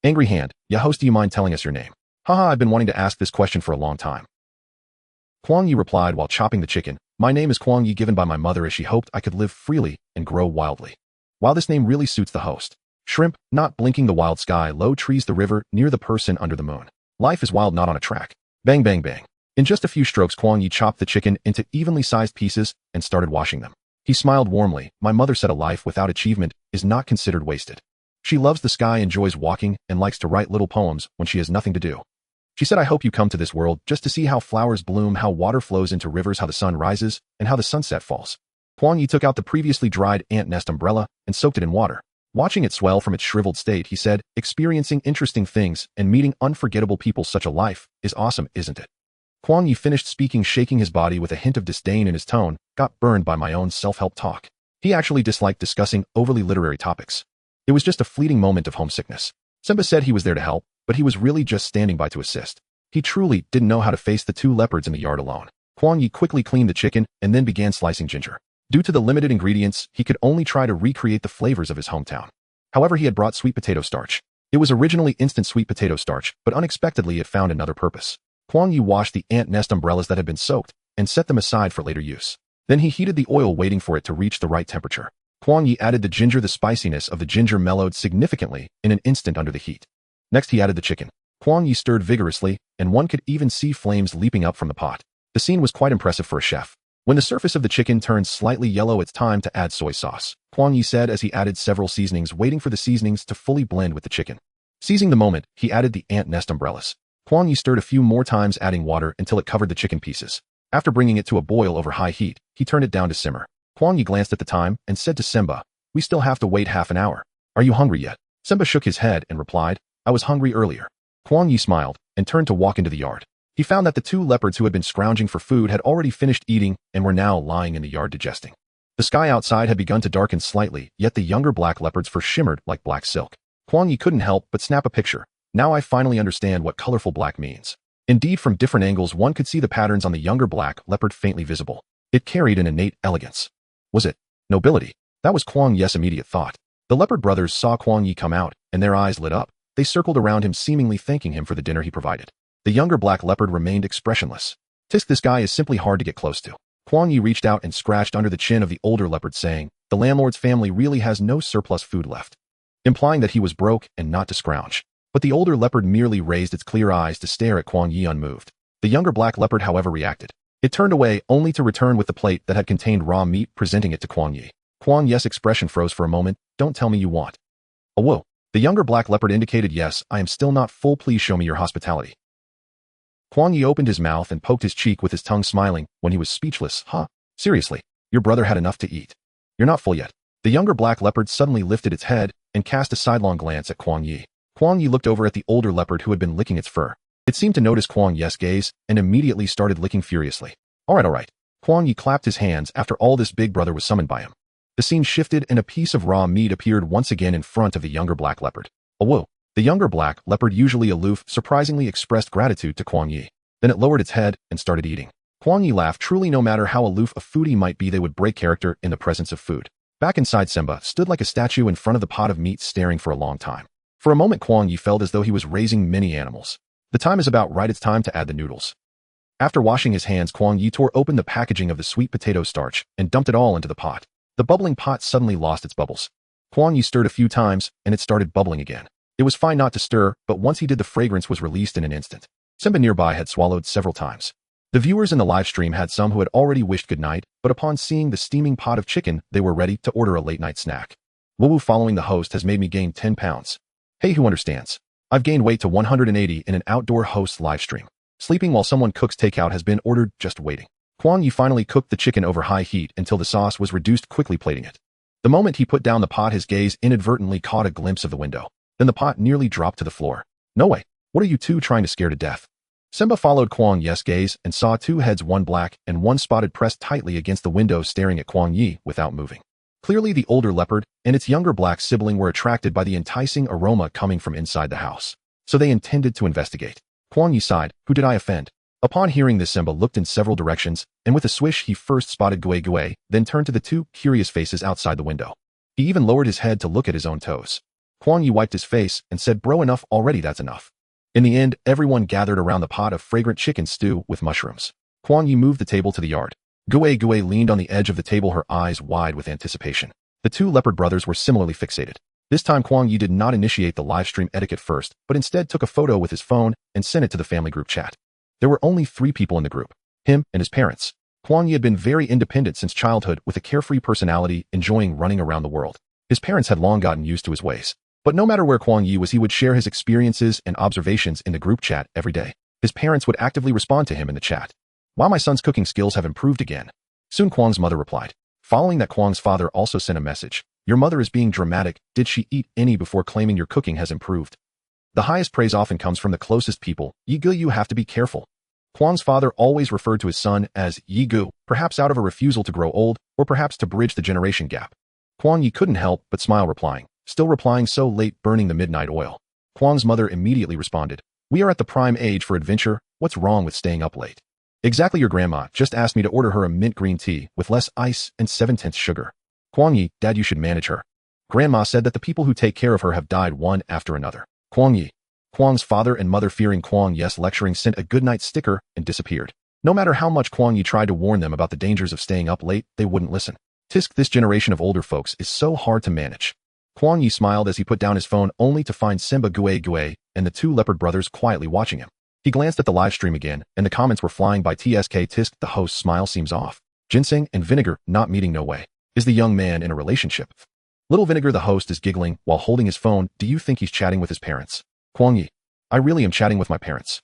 Angry Hand, yeah, host, do you mind telling us your name? Haha, I've been wanting to ask this question for a long time. Kuang Ye replied while chopping the chicken. My name is Kuang Ye, given by my mother as she hoped I could live freely and grow wildly. While this name really suits the host. Shrimp, not blinking, the wild sky, low trees, the river, near the person under the moon. Life is wild, not on a track. Bang, bang, bang. In just a few strokes, Kuang Ye chopped the chicken into evenly sized pieces and started washing them. He smiled warmly. My mother said a life without achievement is not considered wasted. She loves the sky, enjoys walking, and likes to write little poems when she has nothing to do. She said, I hope you come to this world just to see how flowers bloom, how water flows into rivers, how the sun rises, and how the sunset falls. Kuang Ye took out the previously dried ant nest umbrella and soaked it in water. Watching it swell from its shriveled state, he said, experiencing interesting things and meeting unforgettable people, such a life is awesome, isn't it? Kuang Ye finished speaking, shaking his body with a hint of disdain in his tone. Got burned by my own self-help talk. He actually disliked discussing overly literary topics. It was just a fleeting moment of homesickness. Simba said he was there to help, but he was really just standing by to assist. He truly didn't know how to face the two leopards in the yard alone. Kuang Ye quickly cleaned the chicken and then began slicing ginger. Due to the limited ingredients, he could only try to recreate the flavors of his hometown. However, he had brought sweet potato starch. It was originally instant sweet potato starch, but unexpectedly it found another purpose. Kuang Ye washed the ant nest umbrellas that had been soaked and set them aside for later use. Then he heated the oil, waiting for it to reach the right temperature. Kuang Ye added the ginger. The spiciness of the ginger mellowed significantly in an instant under the heat. Next he added the chicken. Kuang Ye stirred vigorously, and one could even see flames leaping up from the pot. The scene was quite impressive for a chef. When the surface of the chicken turned slightly yellow, it's time to add soy sauce, Kuang Ye said as he added several seasonings, waiting for the seasonings to fully blend with the chicken. Seizing the moment, he added the ant nest umbrellas. Kuang Ye stirred a few more times, adding water until it covered the chicken pieces. After bringing it to a boil over high heat, he turned it down to simmer. Kuang Ye glanced at the time and said to Simba, "We still have to wait half an hour. Are you hungry yet?" Simba shook his head and replied, "I was hungry earlier." Kuang Ye smiled and turned to walk into the yard. He found that the two leopards who had been scrounging for food had already finished eating and were now lying in the yard digesting. The sky outside had begun to darken slightly, yet the younger black leopard's fur shimmered like black silk. Kuang Ye couldn't help but snap a picture. "Now I finally understand what colorful black means." Indeed, from different angles one could see the patterns on the younger black leopard faintly visible. It carried an innate elegance. Was it nobility? That was Kuang Ye's immediate thought. The leopard brothers saw Kuang Ye come out, and their eyes lit up. They circled around him, seemingly thanking him for the dinner he provided. The younger black leopard remained expressionless. "Tisk, this guy is simply hard to get close to." Kuang Ye reached out and scratched under the chin of the older leopard, saying, "The landlord's family really has no surplus food left," implying that he was broke and not to scrounge. But the older leopard merely raised its clear eyes to stare at Kuang Ye unmoved. The younger black leopard, however, reacted. It turned away, only to return with the plate that had contained raw meat, presenting it to Kuang Ye. Kuang Ye's expression froze for a moment. "Don't tell me you want." "Oh, whoa." The younger black leopard indicated, "Yes, I am still not full. Please show me your hospitality." Kuang Ye opened his mouth and poked his cheek with his tongue, smiling. When he was speechless, "Huh? Seriously? Your brother had enough to eat. You're not full yet." The younger black leopard suddenly lifted its head and cast a sidelong glance at Kuang Ye. Kuang Ye looked over at the older leopard who had been licking its fur. It seemed to notice Kuang Ye's gaze and immediately started licking furiously. All right. Kuang Ye clapped his hands. After all, this big brother was summoned by him. The scene shifted and a piece of raw meat appeared once again in front of the younger black leopard. "Oh, whoa." The younger black leopard, usually aloof, surprisingly expressed gratitude to Kuang Ye. Then it lowered its head and started eating. Kuang Ye laughed. Truly, no matter how aloof a foodie might be, they would break character in the presence of food. Back inside, Simba stood like a statue in front of the pot of meat, staring for a long time. For a moment, Kuang Ye felt as though he was raising many animals. "The time is about right. It's time to add the noodles." After washing his hands, Kuang Ye tore open the packaging of the sweet potato starch and dumped it all into the pot. The bubbling pot suddenly lost its bubbles. Kuang Ye stirred a few times, and it started bubbling again. It was fine not to stir, but once he did, the fragrance was released in an instant. Simba nearby had swallowed several times. The viewers in the live stream had some who had already wished good night, but upon seeing the steaming pot of chicken, they were ready to order a late-night snack. "Woo-woo, following the host has made me gain 10 pounds. Hey, who understands? I've gained weight to 180 in an outdoor host live stream. Sleeping while someone cooks. Takeout has been ordered, just waiting." Kuang Ye finally cooked the chicken over high heat until the sauce was reduced, quickly plating it. The moment he put down the pot, his gaze inadvertently caught a glimpse of the window. Then the pot nearly dropped to the floor. "No way. What are you two trying to scare to death?" Simba followed Kuang Ye's gaze and saw two heads, one black and one spotted, pressed tightly against the window, staring at Kuang Ye without moving. Clearly, the older leopard and its younger black sibling were attracted by the enticing aroma coming from inside the house. So they intended to investigate. Kuang Ye sighed. "Who did I offend?" Upon hearing this, Simba looked in several directions, and with a swish he first spotted Gui, then turned to the two curious faces outside the window. He even lowered his head to look at his own toes. Kuang Ye wiped his face and said, "Bro, enough already, that's enough." In the end, everyone gathered around the pot of fragrant chicken stew with mushrooms. Kuang Ye moved the table to the yard. Gui leaned on the edge of the table, her eyes wide with anticipation. The two leopard brothers were similarly fixated. This time Kuang Ye did not initiate the livestream etiquette first, but instead took a photo with his phone and sent it to the family group chat. There were only 3 people in the group, him and his parents. Kuang Ye had been very independent since childhood, with a carefree personality, enjoying running around the world. His parents had long gotten used to his ways. But no matter where Kuang Ye was, he would share his experiences and observations in the group chat every day. His parents would actively respond to him in the chat. "Wow, my son's cooking skills have improved again." Soon Kuang's mother replied. Following that, Kuang's father also sent a message. "Your mother is being dramatic. Did she eat any before claiming your cooking has improved?" The highest praise often comes from the closest people. "Yigu, you have to be careful." Kuang's father always referred to his son as Yigu, perhaps out of a refusal to grow old, or perhaps to bridge the generation gap. Kuang Ye couldn't help but smile, replying, still replying so late, burning the midnight oil. Kuang's mother immediately responded, "We are at the prime age for adventure. What's wrong with staying up late?" "Exactly, your grandma just asked me to order her a mint green tea with less ice and 7/10 sugar." Kuang Ye, "Dad, you should manage her. Grandma said that the people who take care of her have died one after another." Kuang Ye. Kuang's father and mother, fearing Kuang Ye's lecturing, sent a goodnight sticker and disappeared. No matter how much Kuang Ye tried to warn them about the dangers of staying up late, they wouldn't listen. Tisk, this generation of older folks is so hard to manage. Kuang Ye smiled as he put down his phone, only to find Simba Gue and the two leopard brothers quietly watching him. He glanced at the live stream again, and the comments were flying by. Tsk, Tisk, the host's smile seems off. Ginseng and vinegar not meeting, no way. Is the young man in a relationship? Little Vinegar, the host, is giggling while holding his phone. Do you think he's chatting with his parents? Kuang Ye. I really am chatting with my parents.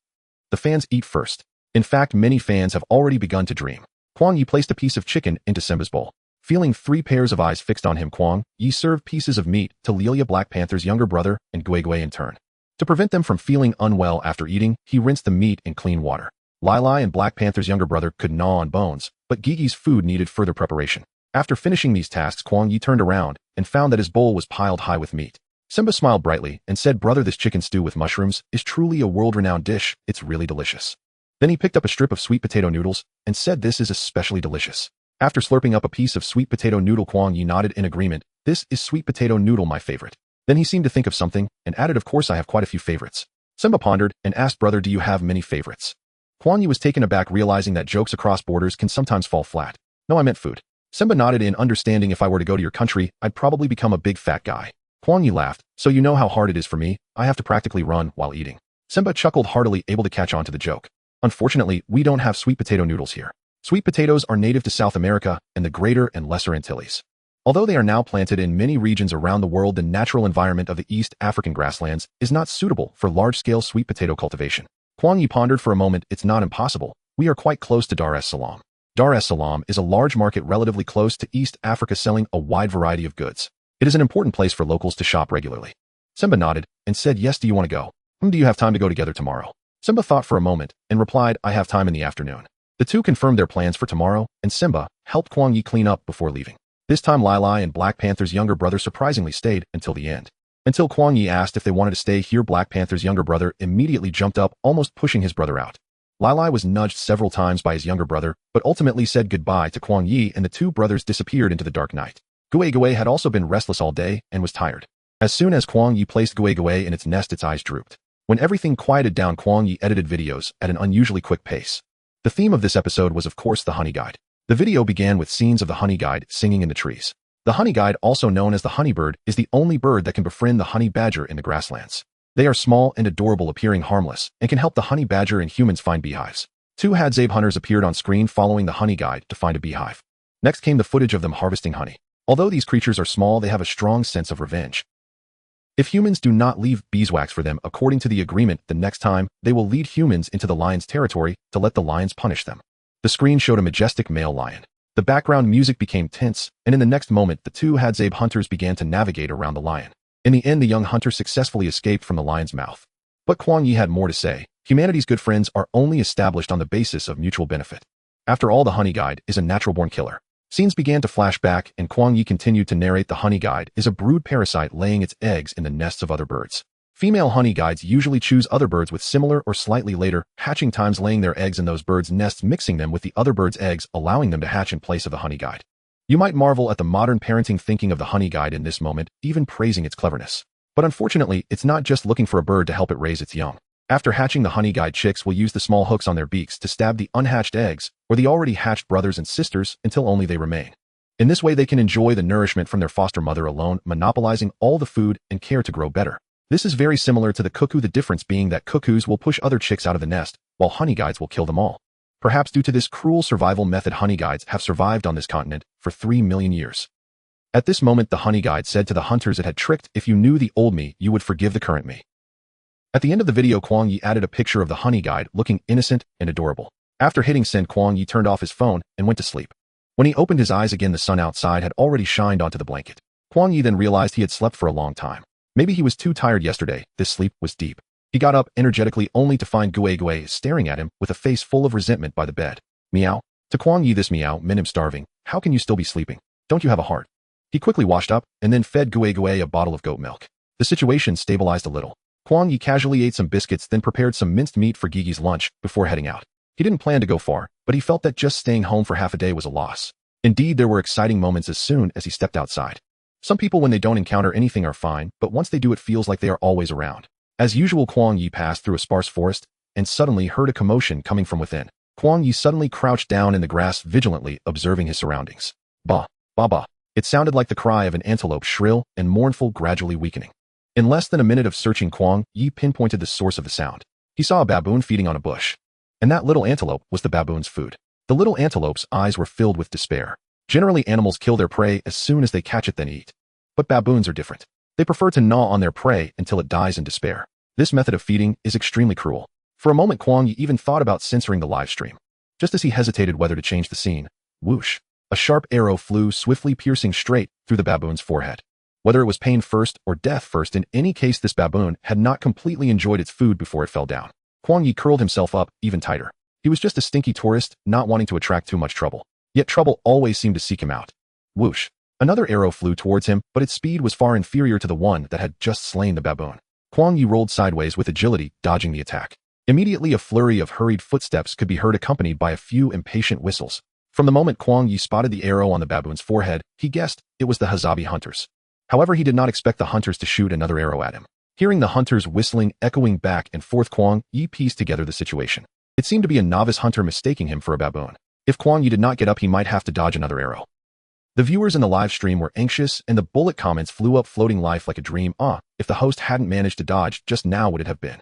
The fans eat first. In fact, many fans have already begun to dream. Kuang Ye placed a piece of chicken into Simba's bowl. Feeling 3 pairs of eyes fixed on him, Kuang Ye served pieces of meat to Lilia, Black Panther's younger brother, and Gue in turn. To prevent them from feeling unwell after eating, he rinsed the meat in clean water. Lai and Black Panther's younger brother could gnaw on bones, but Gigi's food needed further preparation. After finishing these tasks, Kuang Ye turned around and found that his bowl was piled high with meat. Simba smiled brightly and said, "Brother, this chicken stew with mushrooms is truly a world-renowned dish. It's really delicious." Then he picked up a strip of sweet potato noodles and said, "This is especially delicious." After slurping up a piece of sweet potato noodle, Kuang Ye nodded in agreement. "This is sweet potato noodle, my favorite." Then he seemed to think of something and added, "Of course I have quite a few favorites." Simba pondered and asked, "Brother, do you have many favorites?" Kuang Ye was taken aback, realizing that jokes across borders can sometimes fall flat. "No, I meant food." Simba nodded in understanding. "If I were to go to your country, I'd probably become a big fat guy." Kuang Ye laughed. "So you know how hard it is for me? I have to practically run while eating." Simba chuckled heartily, able to catch on to the joke. "Unfortunately, we don't have sweet potato noodles here. Sweet potatoes are native to South America and the Greater and Lesser Antilles. Although they are now planted in many regions around the world, the natural environment of the East African grasslands is not suitable for large-scale sweet potato cultivation." Kuang Ye pondered for a moment. "It's not impossible. We are quite close to Dar es Salaam. Dar es Salaam is a large market relatively close to East Africa, selling a wide variety of goods. It is an important place for locals to shop regularly." Simba nodded and said, "Yes, do you want to go? Do you have time to go together tomorrow?" Simba thought for a moment and replied, "I have time in the afternoon." The two confirmed their plans for tomorrow, and Simba helped Kuang Ye clean up before leaving. This time Lai and Black Panther's younger brother surprisingly stayed until the end. Until Kuang Ye asked if they wanted to stay here, Black Panther's younger brother immediately jumped up, almost pushing his brother out. Lai was nudged several times by his younger brother, but ultimately said goodbye to Kuang Ye, and the two brothers disappeared into the dark night. Gue had also been restless all day and was tired. As soon as Kuang Ye placed Gue in its nest, its eyes drooped. When everything quieted down, Kuang Ye edited videos at an unusually quick pace. The theme of this episode was, of course, the honey guide. The video began with scenes of the honey guide singing in the trees. The honey guide, also known as the honeybird, is the only bird that can befriend the honey badger in the grasslands. They are small and adorable, appearing harmless, and can help the honey badger and humans find beehives. 2 Hadzabe hunters appeared on screen following the honey guide to find a beehive. Next came the footage of them harvesting honey. Although these creatures are small, they have a strong sense of revenge. If humans do not leave beeswax for them according to the agreement, the next time, they will lead humans into the lion's territory to let the lions punish them. The screen showed a majestic male lion. The background music became tense, and in the next moment, the 2 Hadzabe hunters began to navigate around the lion. In the end, the young hunter successfully escaped from the lion's mouth. But Kuang Ye had more to say. Humanity's good friends are only established on the basis of mutual benefit. After all, the honey guide is a natural-born killer. Scenes began to flash back, and Kuang Ye continued to narrate. The honey guide is a brood parasite laying its eggs in the nests of other birds. Female honey guides usually choose other birds with similar or slightly later hatching times, laying their eggs in those birds' nests, mixing them with the other birds' eggs, allowing them to hatch in place of the honey guide. You might marvel at the modern parenting thinking of the honey guide in this moment, even praising its cleverness. But unfortunately, it's not just looking for a bird to help it raise its young. After hatching, the honey guide chicks will use the small hooks on their beaks to stab the unhatched eggs or the already hatched brothers and sisters until only they remain. In this way, they can enjoy the nourishment from their foster mother alone, monopolizing all the food and care to grow better. This is very similar to the cuckoo, the difference being that cuckoos will push other chicks out of the nest, while honey guides will kill them all. Perhaps due to this cruel survival method, honey guides have survived on this continent for 3 million years. At this moment, the honey guide said to the hunters it had tricked. If you knew the old me, you would forgive the current me. At the end of the video, Kuang Ye added a picture of the honey guide looking innocent and adorable. After hitting send, Kuang Ye turned off his phone and went to sleep. When he opened his eyes again, the sun outside had already shined onto the blanket. Kuang Ye then realized he had slept for a long time. Maybe he was too tired yesterday. This sleep was deep. He got up energetically, only to find Gue staring at him with a face full of resentment by the bed. Meow. To Kuang Ye, this meow meant him starving. How can you still be sleeping? Don't you have a heart? He quickly washed up and then fed Gue a bottle of goat milk. The situation stabilized a little. Kuang Ye casually ate some biscuits then prepared some minced meat for Gigi's lunch before heading out. He didn't plan to go far, but he felt that just staying home for half a day was a loss. Indeed, there were exciting moments as soon as he stepped outside. Some people when they don't encounter anything are fine, but once they do it feels like they are always around. As usual, Kuang Ye passed through a sparse forest and suddenly heard a commotion coming from within. Kuang Ye suddenly crouched down in the grass vigilantly observing his surroundings. Ba, ba ba. It sounded like the cry of an antelope, shrill and mournful, gradually weakening. In less than a minute of searching, Kuang Ye pinpointed the source of the sound. He saw a baboon feeding on a bush. And that little antelope was the baboon's food. The little antelope's eyes were filled with despair. Generally, animals kill their prey as soon as they catch it then eat. But baboons are different. They prefer to gnaw on their prey until it dies in despair. This method of feeding is extremely cruel. For a moment, Kuang Ye even thought about censoring the live stream. Just as he hesitated whether to change the scene, whoosh, a sharp arrow flew swiftly piercing straight through the baboon's forehead. Whether it was pain first or death first, in any case this baboon had not completely enjoyed its food before it fell down. Kuang Ye curled himself up even tighter. He was just a stinky tourist, not wanting to attract too much trouble. Yet trouble always seemed to seek him out. Whoosh. Another arrow flew towards him, but its speed was far inferior to the one that had just slain the baboon. Kuang Ye rolled sideways with agility, dodging the attack. Immediately a flurry of hurried footsteps could be heard accompanied by a few impatient whistles. From the moment Kuang Ye spotted the arrow on the baboon's forehead, he guessed it was the Hazabi hunters. However, he did not expect the hunters to shoot another arrow at him. Hearing the hunters whistling echoing back and forth, Kuang Ye pieced together the situation. It seemed to be a novice hunter mistaking him for a baboon. If Kuang Ye did not get up, he might have to dodge another arrow. The viewers in the live stream were anxious, and the bullet comments flew up, floating life like a dream. If the host hadn't managed to dodge, just now would it have been?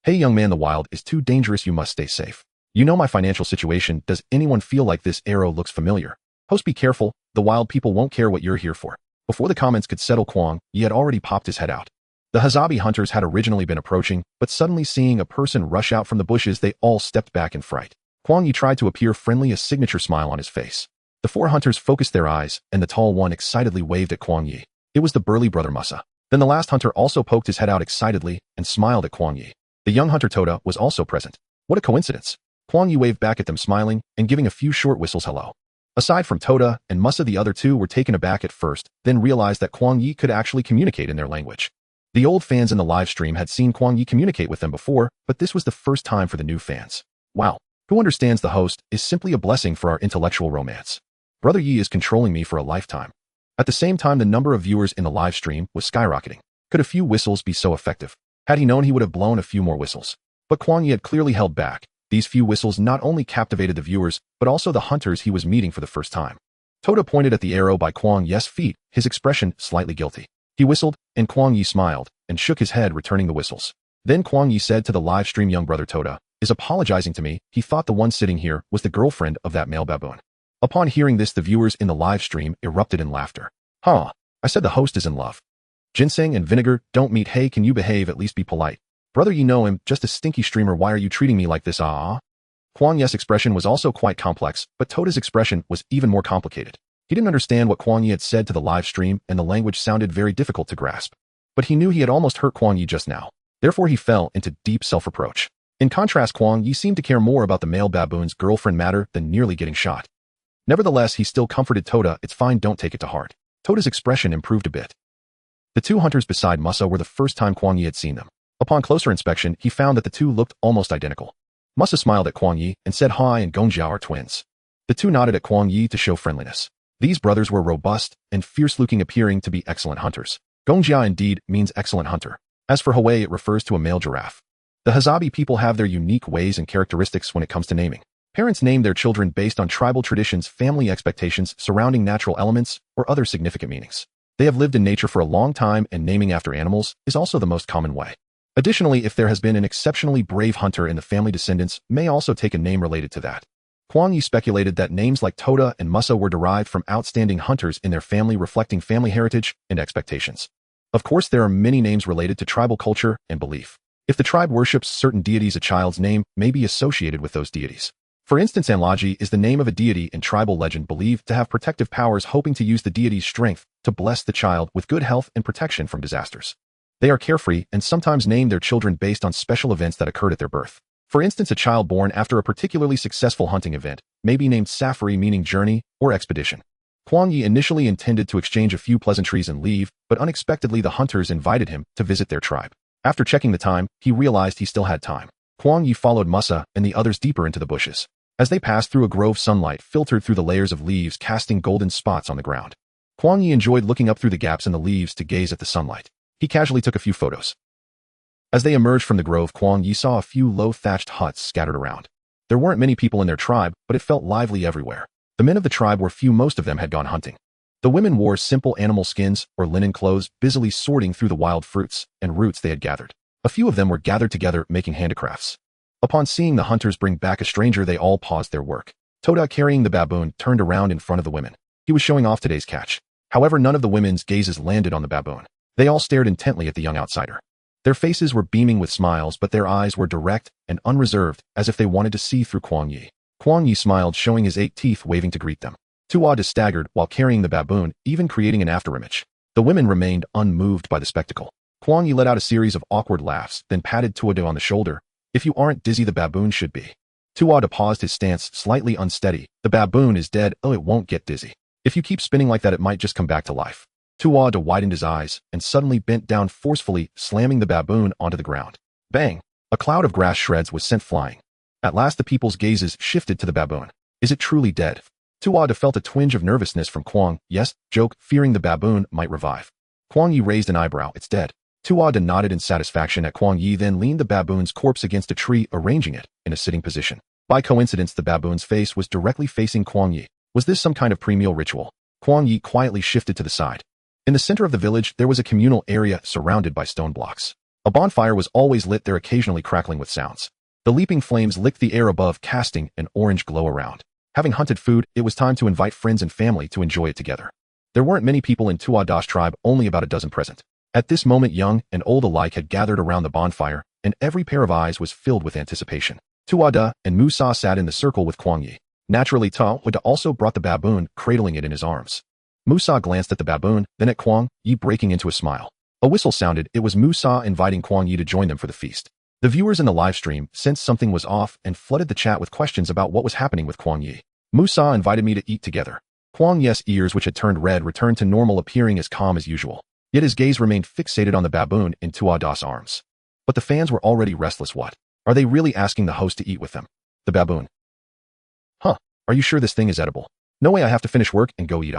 Hey young man, the wild is too dangerous, you must stay safe. You know my financial situation, does anyone feel like this arrow looks familiar? Host, be careful, the wild people won't care what you're here for. Before the comments could settle, Kuang Ye had already popped his head out. The Hazabi hunters had originally been approaching, but suddenly seeing a person rush out from the bushes, they all stepped back in fright. Kuang Ye tried to appear friendly, a signature smile on his face. The four hunters focused their eyes, and the tall one excitedly waved at Kuang Ye. It was the burly brother Musa. Then the last hunter also poked his head out excitedly and smiled at Kuang Ye. The young hunter Toda was also present. What a coincidence. Kuang Ye waved back at them, smiling and giving a few short whistles hello. Aside from Toda and Musa, the other two were taken aback at first, then realized that Kuang Ye could actually communicate in their language. The old fans in the live stream had seen Kuang Ye communicate with them before, but this was the first time for the new fans. Wow. Who understands the host is simply a blessing for our intellectual romance. Brother Ye is controlling me for a lifetime. At the same time, the number of viewers in the live stream was skyrocketing. Could a few whistles be so effective? Had he known, he would have blown a few more whistles. But Kuang Ye had clearly held back. These few whistles not only captivated the viewers, but also the hunters he was meeting for the first time. Toda pointed at the arrow by Kuang Ye's feet, his expression slightly guilty. He whistled, and Kuang Ye smiled, and shook his head, returning the whistles. Then Kuang Ye said to the live stream, young brother Toda is apologizing to me. He thought the one sitting here was the girlfriend of that male baboon. Upon hearing this, the viewers in the live stream erupted in laughter. I said the host is in love. Ginseng and vinegar don't meet. Hey, can you behave, at least be polite. Brother, you know him, just a stinky streamer, why are you treating me like this? Kuang Ye's expression was also quite complex, but Toda's expression was even more complicated. He didn't understand what Kuang Ye had said to the live stream, and the language sounded very difficult to grasp. But he knew he had almost hurt Kuang Ye just now. Therefore, he fell into deep self-reproach. In contrast, Kuang Ye seemed to care more about the male baboon's girlfriend matter than nearly getting shot. Nevertheless, he still comforted Toda. It's fine, don't take it to heart. Toda's expression improved a bit. The two hunters beside Musa were the first time Kuang Ye had seen them. Upon closer inspection, he found that the two looked almost identical. Musa smiled at Kuang Ye and said Hai and Gongjiao are twins. The two nodded at Kuang Ye to show friendliness. These brothers were robust and fierce-looking, appearing to be excellent hunters. Gongjiao indeed means excellent hunter. As for Hawei, it refers to a male giraffe. The Hazabi people have their unique ways and characteristics when it comes to naming. Parents name their children based on tribal traditions, family expectations surrounding natural elements, or other significant meanings. They have lived in nature for a long time, and naming after animals is also the most common way. Additionally, if there has been an exceptionally brave hunter in the family, descendants may also take a name related to that. Kuang Ye speculated that names like Toda and Musa were derived from outstanding hunters in their family, reflecting family heritage and expectations. Of course, there are many names related to tribal culture and belief. If the tribe worships certain deities, a child's name may be associated with those deities. For instance, Anlaji is the name of a deity in tribal legend believed to have protective powers, hoping to use the deity's strength to bless the child with good health and protection from disasters. They are carefree and sometimes name their children based on special events that occurred at their birth. For instance, a child born after a particularly successful hunting event may be named Safari, meaning journey or expedition. Kuang Ye initially intended to exchange a few pleasantries and leave, but unexpectedly the hunters invited him to visit their tribe. After checking the time, he realized he still had time. Kuang Ye followed Musa and the others deeper into the bushes. As they passed through a grove, sunlight filtered through the layers of leaves, casting golden spots on the ground. Kuang Ye enjoyed looking up through the gaps in the leaves to gaze at the sunlight. He casually took a few photos. As they emerged from the grove, Kuang Ye saw a few low-thatched huts scattered around. There weren't many people in their tribe, but it felt lively everywhere. The men of the tribe were few, most of them had gone hunting. The women wore simple animal skins or linen clothes, busily sorting through the wild fruits and roots they had gathered. A few of them were gathered together, making handicrafts. Upon seeing the hunters bring back a stranger, they all paused their work. Toda, carrying the baboon, turned around in front of the women. He was showing off today's catch. However, none of the women's gazes landed on the baboon. They all stared intently at the young outsider. Their faces were beaming with smiles, but their eyes were direct and unreserved, as if they wanted to see through Kuang Ye. Kuang Ye smiled, showing his 8 teeth, waving to greet them. Tuada staggered while carrying the baboon, even creating an afterimage. The women remained unmoved by the spectacle. Kuang Ye let out a series of awkward laughs, then patted Tuada on the shoulder. If you aren't dizzy, the baboon should be. Tuada paused, his stance slightly unsteady. The baboon is dead. Oh, it won't get dizzy. If you keep spinning like that, it might just come back to life. Tuada widened his eyes and suddenly bent down forcefully, slamming the baboon onto the ground. Bang! A cloud of grass shreds was sent flying. At last the people's gazes shifted to the baboon. Is it truly dead? Tuada felt a twinge of nervousness from Kuang Ye's joke, fearing the baboon might revive. Kuang Ye raised an eyebrow. It's dead. Tuada nodded in satisfaction at Kuang Ye, then leaned the baboon's corpse against a tree, arranging it in a sitting position. By coincidence, the baboon's face was directly facing Kuang Ye. Was this some kind of pre-meal ritual? Kuang Ye quietly shifted to the side. In the center of the village, there was a communal area surrounded by stone blocks. A bonfire was always lit there, occasionally crackling with sounds. The leaping flames licked the air above, casting an orange glow around. Having hunted food, it was time to invite friends and family to enjoy it together. There weren't many people in Tuada's tribe, only about a dozen present. At this moment, young and old alike had gathered around the bonfire, and every pair of eyes was filled with anticipation. Tuada and Musa sat in the circle with Kuang Ye. Naturally, Tuada also brought the baboon, cradling it in his arms. Musa glanced at the baboon, then at Kuang Ye, breaking into a smile. A whistle sounded. It was Musa inviting Kuang Ye to join them for the feast. The viewers in the live stream sensed something was off and flooded the chat with questions about what was happening with Kuang Ye. Musa invited me to eat together. Kuang Ye's ears, which had turned red, returned to normal, appearing as calm as usual. Yet his gaze remained fixated on the baboon in Tuada's arms. But the fans were already restless. What? Are they really asking the host to eat with them? The baboon. Huh, are you sure this thing is edible? No way, I have to finish work and go eat,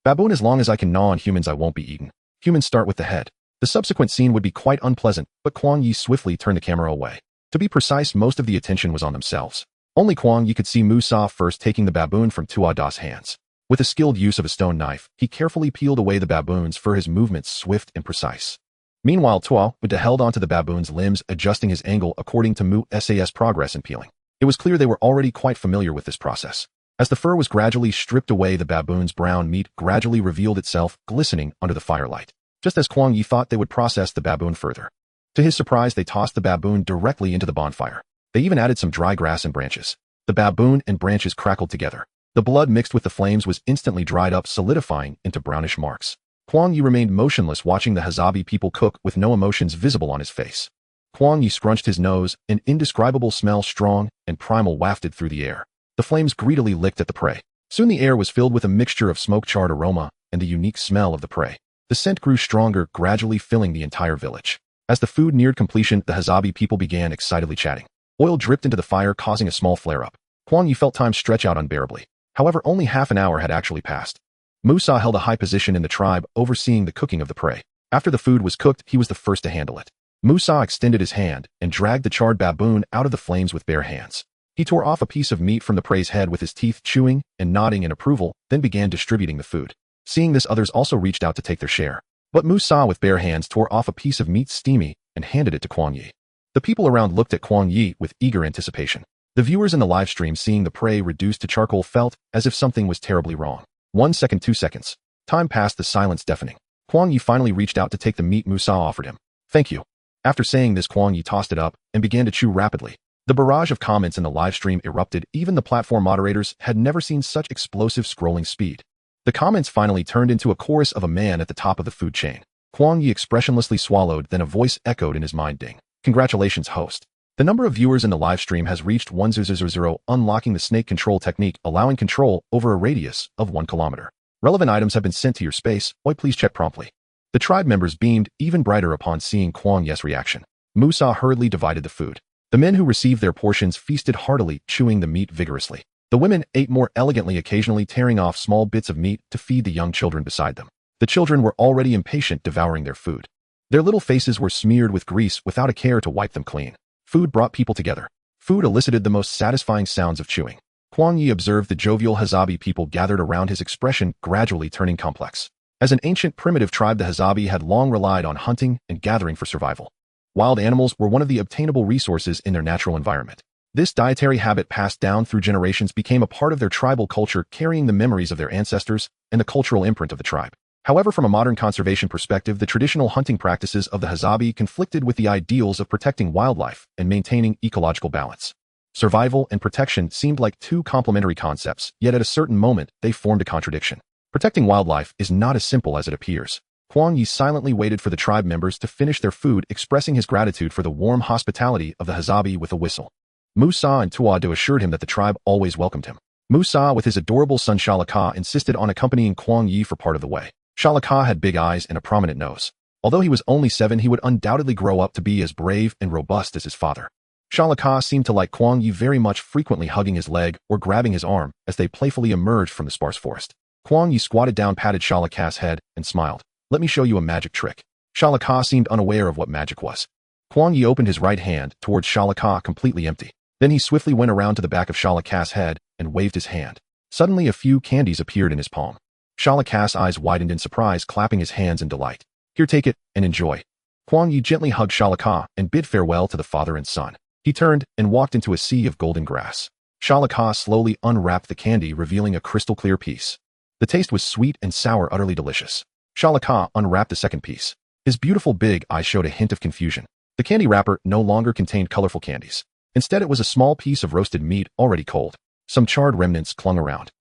Baboon, as long as I can gnaw on humans, I won't be eaten. Humans start with the head. The subsequent scene would be quite unpleasant, but Kuang Ye swiftly turned the camera away. To be precise, most of the attention was on themselves. Only Kuang Ye could see Musa first taking the baboon from Tuada's hands. With a skilled use of a stone knife, he carefully peeled away the baboon's fur, his movements swift and precise. Meanwhile, Tuada held onto the baboon's limbs, adjusting his angle according to Musa's progress in peeling. It was clear they were already quite familiar with this process. As the fur was gradually stripped away, the baboon's brown meat gradually revealed itself, glistening under the firelight. Just as Kuang Ye thought, they would process the baboon further. To his surprise, they tossed the baboon directly into the bonfire. They even added some dry grass and branches. The baboon and branches crackled together. The blood mixed with the flames was instantly dried up, solidifying into brownish marks. Kuang Ye remained motionless, watching the Hazabi people cook with no emotions visible on his face. Kuang Ye scrunched his nose. An indescribable smell, strong and primal, wafted through the air. The flames greedily licked at the prey. Soon the air was filled with a mixture of smoke-charred aroma and the unique smell of the prey. The scent grew stronger, gradually filling the entire village. As the food neared completion, the Hazabi people began excitedly chatting. Oil dripped into the fire, causing a small flare-up. Kuang Ye felt time stretch out unbearably. However, only half an hour had actually passed. Musa held a high position in the tribe, overseeing the cooking of the prey. After the food was cooked, he was the first to handle it. Musa extended his hand and dragged the charred baboon out of the flames with bare hands. He tore off a piece of meat from the prey's head with his teeth, chewing and nodding in approval, then began distributing the food. Seeing this, others also reached out to take their share. But Musa, with bare hands, tore off a piece of meat steamy and handed it to Kuang Ye. The people around looked at Kuang Ye with eager anticipation. The viewers in the live stream, seeing the prey reduced to charcoal, felt as if something was terribly wrong. 1 second, 2 seconds. Time passed, the silence deafening. Kuang Ye finally reached out to take the meat Musa offered him. Thank you. After saying this, Kuang Ye tossed it up and began to chew rapidly. The barrage of comments in the live stream erupted. Even the platform moderators had never seen such explosive scrolling speed. The comments finally turned into a chorus of a man at the top of the food chain. Kuang Ye expressionlessly swallowed, then a voice echoed in his mind, ding. Congratulations, host. The number of viewers in the live stream has reached 1000, unlocking the snake control technique, allowing control over a radius of 1 kilometer. Relevant items have been sent to your space. Oi, please check promptly. The tribe members beamed even brighter upon seeing Kuang Ye's reaction. Musa hurriedly divided the food. The men who received their portions feasted heartily, chewing the meat vigorously. The women ate more elegantly, occasionally tearing off small bits of meat to feed the young children beside them. The children were already impatient, devouring their food. Their little faces were smeared with grease without a care to wipe them clean. Food brought people together. Food elicited the most satisfying sounds of chewing. Kuang Ye observed the jovial Hazabi people gathered around, his expression gradually turning complex. As an ancient primitive tribe, the Hazabi had long relied on hunting and gathering for survival. Wild animals were one of the obtainable resources in their natural environment. This dietary habit, passed down through generations, became a part of their tribal culture, carrying the memories of their ancestors and the cultural imprint of the tribe. However, from a modern conservation perspective, the traditional hunting practices of the Hazabi conflicted with the ideals of protecting wildlife and maintaining ecological balance. Survival and protection seemed like two complementary concepts, yet at a certain moment, they formed a contradiction. Protecting wildlife is not as simple as it appears. Kuang Ye silently waited for the tribe members to finish their food, expressing his gratitude for the warm hospitality of the Hazabi with a whistle. Musa and Tuado assured him that the tribe always welcomed him. Musa, with his adorable son Shalaka, insisted on accompanying Kuang Ye for part of the way. Shalaka had big eyes and a prominent nose. Although he was only 7, he would undoubtedly grow up to be as brave and robust as his father. Shalaka seemed to like Kuang Ye very much, frequently hugging his leg or grabbing his arm as they playfully emerged from the sparse forest. Kuang Ye squatted down, patted Shalaka's head, and smiled. "Let me show you a magic trick." Shalaka seemed unaware of what magic was. Kuang Ye opened his right hand towards Shalaka, completely empty. Then he swiftly went around to the back of Shalaka's head and waved his hand. Suddenly, a few candies appeared in his palm. Shalaka's eyes widened in surprise, clapping his hands in delight. "Here, take it, and enjoy." Kuang Ye gently hugged Shalaka and bid farewell to the father and son. He turned and walked into a sea of golden grass. Shalaka slowly unwrapped the candy, revealing a crystal-clear piece. The taste was sweet and sour, utterly delicious. Shalaka unwrapped the second piece. His beautiful big eyes showed a hint of confusion. The candy wrapper no longer contained colorful candies. Instead, it was a small piece of roasted meat, already cold. Some charred remnants clung around.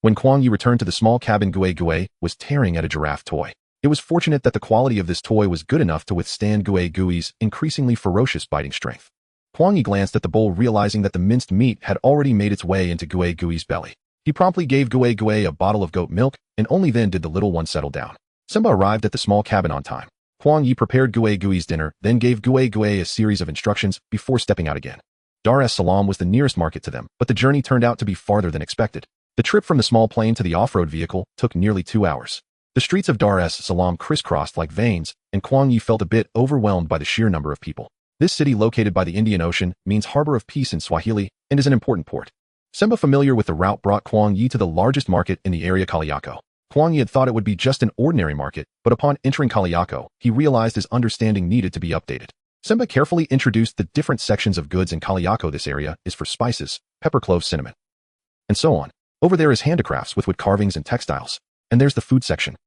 When Kuang Ye returned to the small cabin, Gue was tearing at a giraffe toy. It was fortunate that the quality of this toy was good enough to withstand Gui's increasingly ferocious biting strength. Kuang Ye glanced at the bowl, realizing that the minced meat had already made its way into Gui's belly. He promptly gave Gue a bottle of goat milk, and only then did the little one settle down. Simba arrived at the small cabin on time. Kuang Ye prepared Gui's dinner, then gave Gue a series of instructions before stepping out again. Dar es Salaam was the nearest market to them, but the journey turned out to be farther than expected. The trip from the small plane to the off-road vehicle took nearly 2 hours. The streets of Dar es Salaam crisscrossed like veins, and Kuang Ye felt a bit overwhelmed by the sheer number of people. This city, located by the Indian Ocean, means harbor of peace in Swahili and is an important port. Simba, familiar with the route, brought Kuang Ye to the largest market in the area, Kaliako. Kuang Ye had thought it would be just an ordinary market, but upon entering Kaliako, he realized his understanding needed to be updated. Simba carefully introduced the different sections of goods in Kaliako. This area is for spices, pepper, cloves, cinnamon, and so on. Over there is handicrafts with wood carvings and textiles. And there's the food section.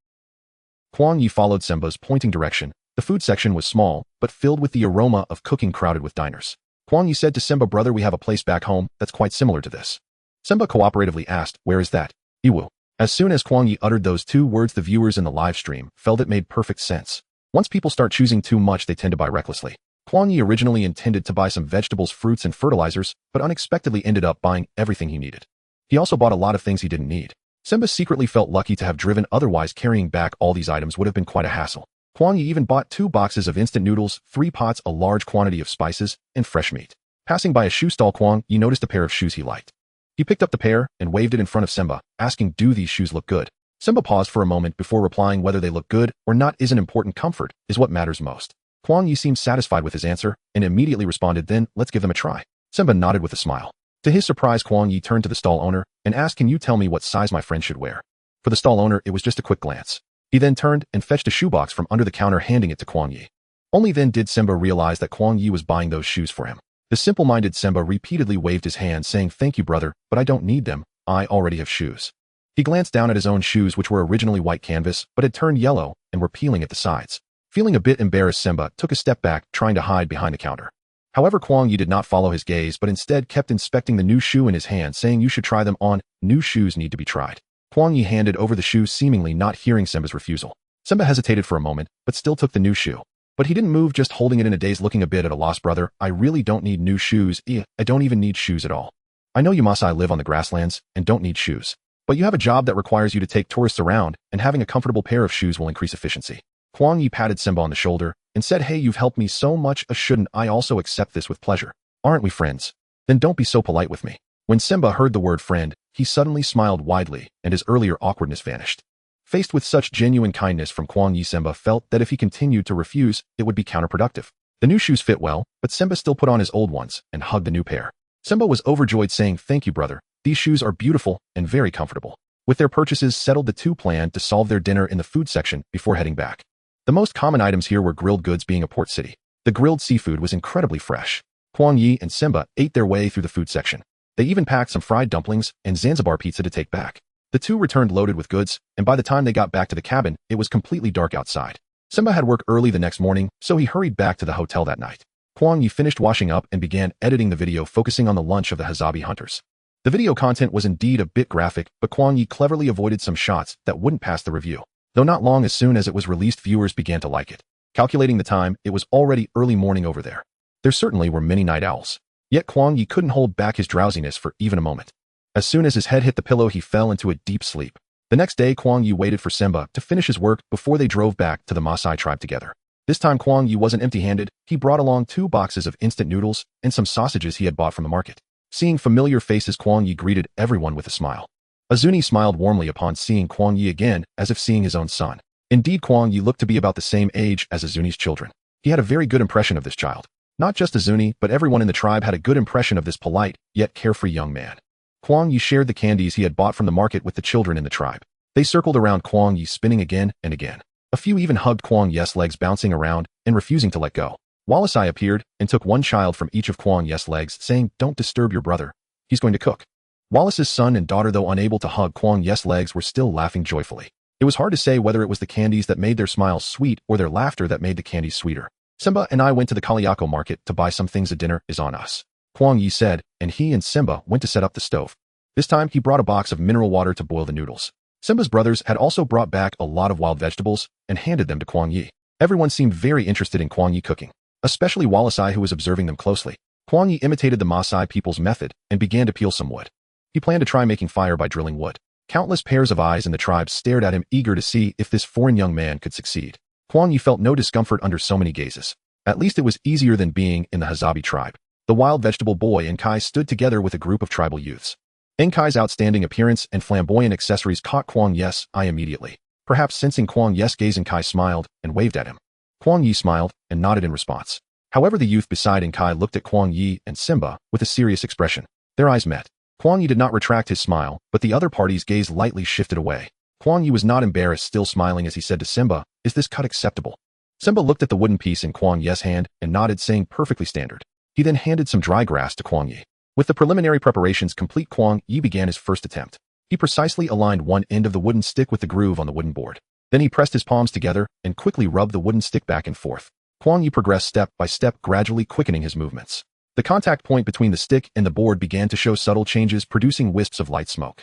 Kuang Ye followed Simba's pointing direction. The food section was small, but filled with the aroma of cooking, crowded with diners. Kuang Ye said to Simba, "Brother, we have a place back home that's quite similar to this." Simba cooperatively asked, "Where is that?" "Iwu." As soon as Kuang Ye uttered those 2 words, the viewers in the live stream felt it made perfect sense. Once people start choosing too much, they tend to buy recklessly. Kuang Ye originally intended to buy some vegetables, fruits, and fertilizers, but unexpectedly ended up buying everything he needed. He also bought a lot of things he didn't need. Simba secretly felt lucky to have driven, otherwise carrying back all these items would have been quite a hassle. Kuang Ye even bought 2 boxes of instant noodles, 3 pots, a large quantity of spices, and fresh meat. Passing by a shoe stall, Kuang Ye noticed a pair of shoes he liked. He picked up the pair and waved it in front of Simba, asking, "Do these shoes look good?" Simba paused for a moment before replying, "Whether they look good or not isn't important. Comfort is what matters most." Kuang Ye seemed satisfied with his answer and immediately responded, "Then, let's give them a try." Simba nodded with a smile. To his surprise, Kuang Ye turned to the stall owner and asked, "Can you tell me what size my friend should wear?" For the stall owner, it was just a quick glance. He then turned and fetched a shoebox from under the counter, handing it to Kuang Ye. Only then did Simba realize that Kuang Ye was buying those shoes for him. The simple-minded Simba repeatedly waved his hand, saying, "Thank you, brother, but I don't need them. I already have shoes." He glanced down at his own shoes, which were originally white canvas, but had turned yellow and were peeling at the sides. Feeling a bit embarrassed, Simba took a step back, trying to hide behind the counter. However, Kuang Ye did not follow his gaze, but instead kept inspecting the new shoe in his hand, saying, "You should try them on. New shoes need to be tried." Kuang Ye handed over the shoes, seemingly not hearing Simba's refusal. Simba hesitated for a moment, but still took the new shoe. But he didn't move, just holding it in a daze, looking a bit at a loss. "Brother, I really don't need new shoes. I don't even need shoes at all. I know you Masai live on the grasslands and don't need shoes." But you have a job that requires you to take tourists around, and having a comfortable pair of shoes will increase efficiency. Kuang Ye patted Simba on the shoulder and said, "Hey, you've helped me so much, shouldn't I also accept this with pleasure? Aren't we friends? Then don't be so polite with me." When Simba heard the word friend, he suddenly smiled widely, and his earlier awkwardness vanished. Faced with such genuine kindness from Kuang Ye, Simba felt that if he continued to refuse, it would be counterproductive. The new shoes fit well, but Simba still put on his old ones and hugged the new pair. Simba was overjoyed, saying, "Thank you, brother. These shoes are beautiful and very comfortable." With their purchases settled, the two planned to solve their dinner in the food section before heading back. The most common items here were grilled goods, being a port city. The grilled seafood was incredibly fresh. Kuang Ye and Simba ate their way through the food section. They even packed some fried dumplings and Zanzibar pizza to take back. The two returned loaded with goods, and by the time they got back to the cabin, it was completely dark outside. Simba had work early the next morning, so he hurried back to the hotel that night. Kuang Ye finished washing up and began editing the video, focusing on the lunch of the Hazabi hunters. The video content was indeed a bit graphic, but Kuang Ye cleverly avoided some shots that wouldn't pass the review. Though not long, as soon as it was released, viewers began to like it. Calculating the time, it was already early morning over there. There certainly were many night owls. Yet Kuang Ye couldn't hold back his drowsiness for even a moment. As soon as his head hit the pillow, he fell into a deep sleep. The next day, Kuang Ye waited for Simba to finish his work before they drove back to the Maasai tribe together. This time Kuang Ye wasn't empty-handed. He brought along 2 boxes of instant noodles and some sausages he had bought from the market. Seeing familiar faces, Kuang Ye greeted everyone with a smile. Azuni smiled warmly upon seeing Kuang Ye again, as if seeing his own son. Indeed, Kuang Ye looked to be about the same age as Azuni's children. He had a very good impression of this child. Not just Azuni, but everyone in the tribe had a good impression of this polite, yet carefree young man. Kuang Ye shared the candies he had bought from the market with the children in the tribe. They circled around Kuang Ye, spinning again and again. A few even hugged Kuang Ye's legs, bouncing around and refusing to let go. Walisai appeared and took one child from each of Kuang Ye's legs, saying, "Don't disturb your brother. He's going to cook." Wallace's son and daughter, though unable to hug Kuang Ye's legs, were still laughing joyfully. It was hard to say whether it was the candies that made their smiles sweet or their laughter that made the candies sweeter. "Simba and I went to the Kaliako market to buy some things. A dinner is on us," Kuang Ye said, and he and Simba went to set up the stove. This time he brought a box of mineral water to boil the noodles. Simba's brothers had also brought back a lot of wild vegetables and handed them to Kuang Ye. Everyone seemed very interested in Kuang Ye cooking, especially Walisai, who was observing them closely. Kuang Ye imitated the Maasai people's method and began to peel some wood. He planned to try making fire by drilling wood. Countless pairs of eyes in the tribe stared at him, eager to see if this foreign young man could succeed. Kuang Ye felt no discomfort under so many gazes. At least it was easier than being in the Hazabi tribe. The wild vegetable boy Enkai stood together with a group of tribal youths. Enkai's outstanding appearance and flamboyant accessories caught Kuang Ye's eye immediately. Perhaps sensing Kuang Ye's gaze, Enkai smiled and waved at him. Kuang Ye smiled and nodded in response. However, the youth beside Enkai looked at Kuang Ye and Simba with a serious expression. Their eyes met. Kuang Ye did not retract his smile, but the other party's gaze lightly shifted away. Kuang Ye was not embarrassed, still smiling as he said to Simba, "Is this cut acceptable?" Simba looked at the wooden piece in Kuang Ye's hand and nodded, saying, "Perfectly standard." He then handed some dry grass to Kuang Ye. With the preliminary preparations complete, Kuang Ye began his first attempt. He precisely aligned one end of the wooden stick with the groove on the wooden board. Then he pressed his palms together and quickly rubbed the wooden stick back and forth. Kuang Ye progressed step by step, gradually quickening his movements. The contact point between the stick and the board began to show subtle changes, producing wisps of light smoke.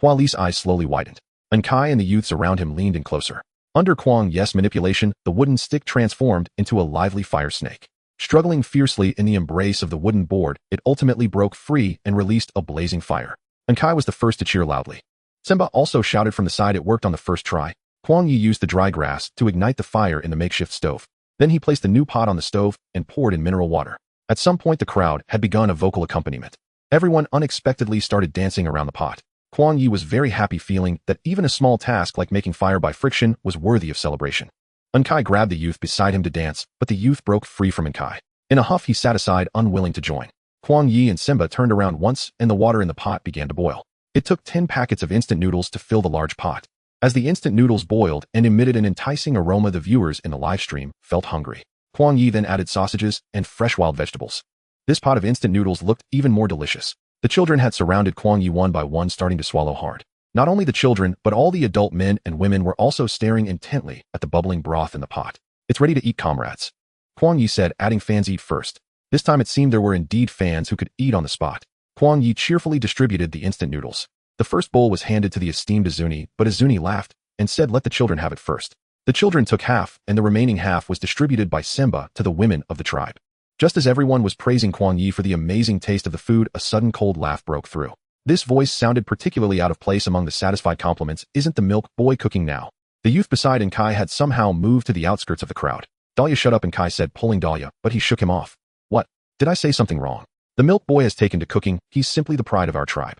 Kuang Ye's eyes slowly widened. Enkai and the youths around him leaned in closer. Under Kuang Ye's manipulation, the wooden stick transformed into a lively fire snake. Struggling fiercely in the embrace of the wooden board, it ultimately broke free and released a blazing fire. Enkai was the first to cheer loudly. Simba also shouted from the side. It worked on the first try. Kuang Ye used the dry grass to ignite the fire in the makeshift stove. Then he placed the new pot on the stove and poured in mineral water. At some point, the crowd had begun a vocal accompaniment. Everyone unexpectedly started dancing around the pot. Kuang Ye was very happy, feeling that even a small task like making fire by friction was worthy of celebration. Enkai grabbed the youth beside him to dance, but the youth broke free from Enkai. In a huff, he sat aside, unwilling to join. Kuang Ye and Simba turned around once, and the water in the pot began to boil. It took 10 packets of instant noodles to fill the large pot. As the instant noodles boiled and emitted an enticing aroma, the viewers in the live stream felt hungry. Kuang Ye then added sausages and fresh wild vegetables. This pot of instant noodles looked even more delicious. The children had surrounded Kuang Ye one by one, starting to swallow hard. Not only the children, but all the adult men and women were also staring intently at the bubbling broth in the pot. "It's ready to eat, comrades," Kuang Ye said, adding, "Fans eat first." This time it seemed there were indeed fans who could eat on the spot. Kuang Ye cheerfully distributed the instant noodles. The first bowl was handed to the esteemed Azuni, but Azuni laughed and said, "Let the children have it first." The children took half, and the remaining half was distributed by Simba to the women of the tribe. Just as everyone was praising Kuang Ye for the amazing taste of the food, a sudden cold laugh broke through. This voice sounded particularly out of place among the satisfied compliments. Isn't the milk boy cooking now? The youth beside Kai had somehow moved to the outskirts of the crowd. Dahlia, shut up, Kai said, pulling Dahlia, but he shook him off. What? Did I say something wrong? The milk boy has taken to cooking. He's simply the pride of our tribe.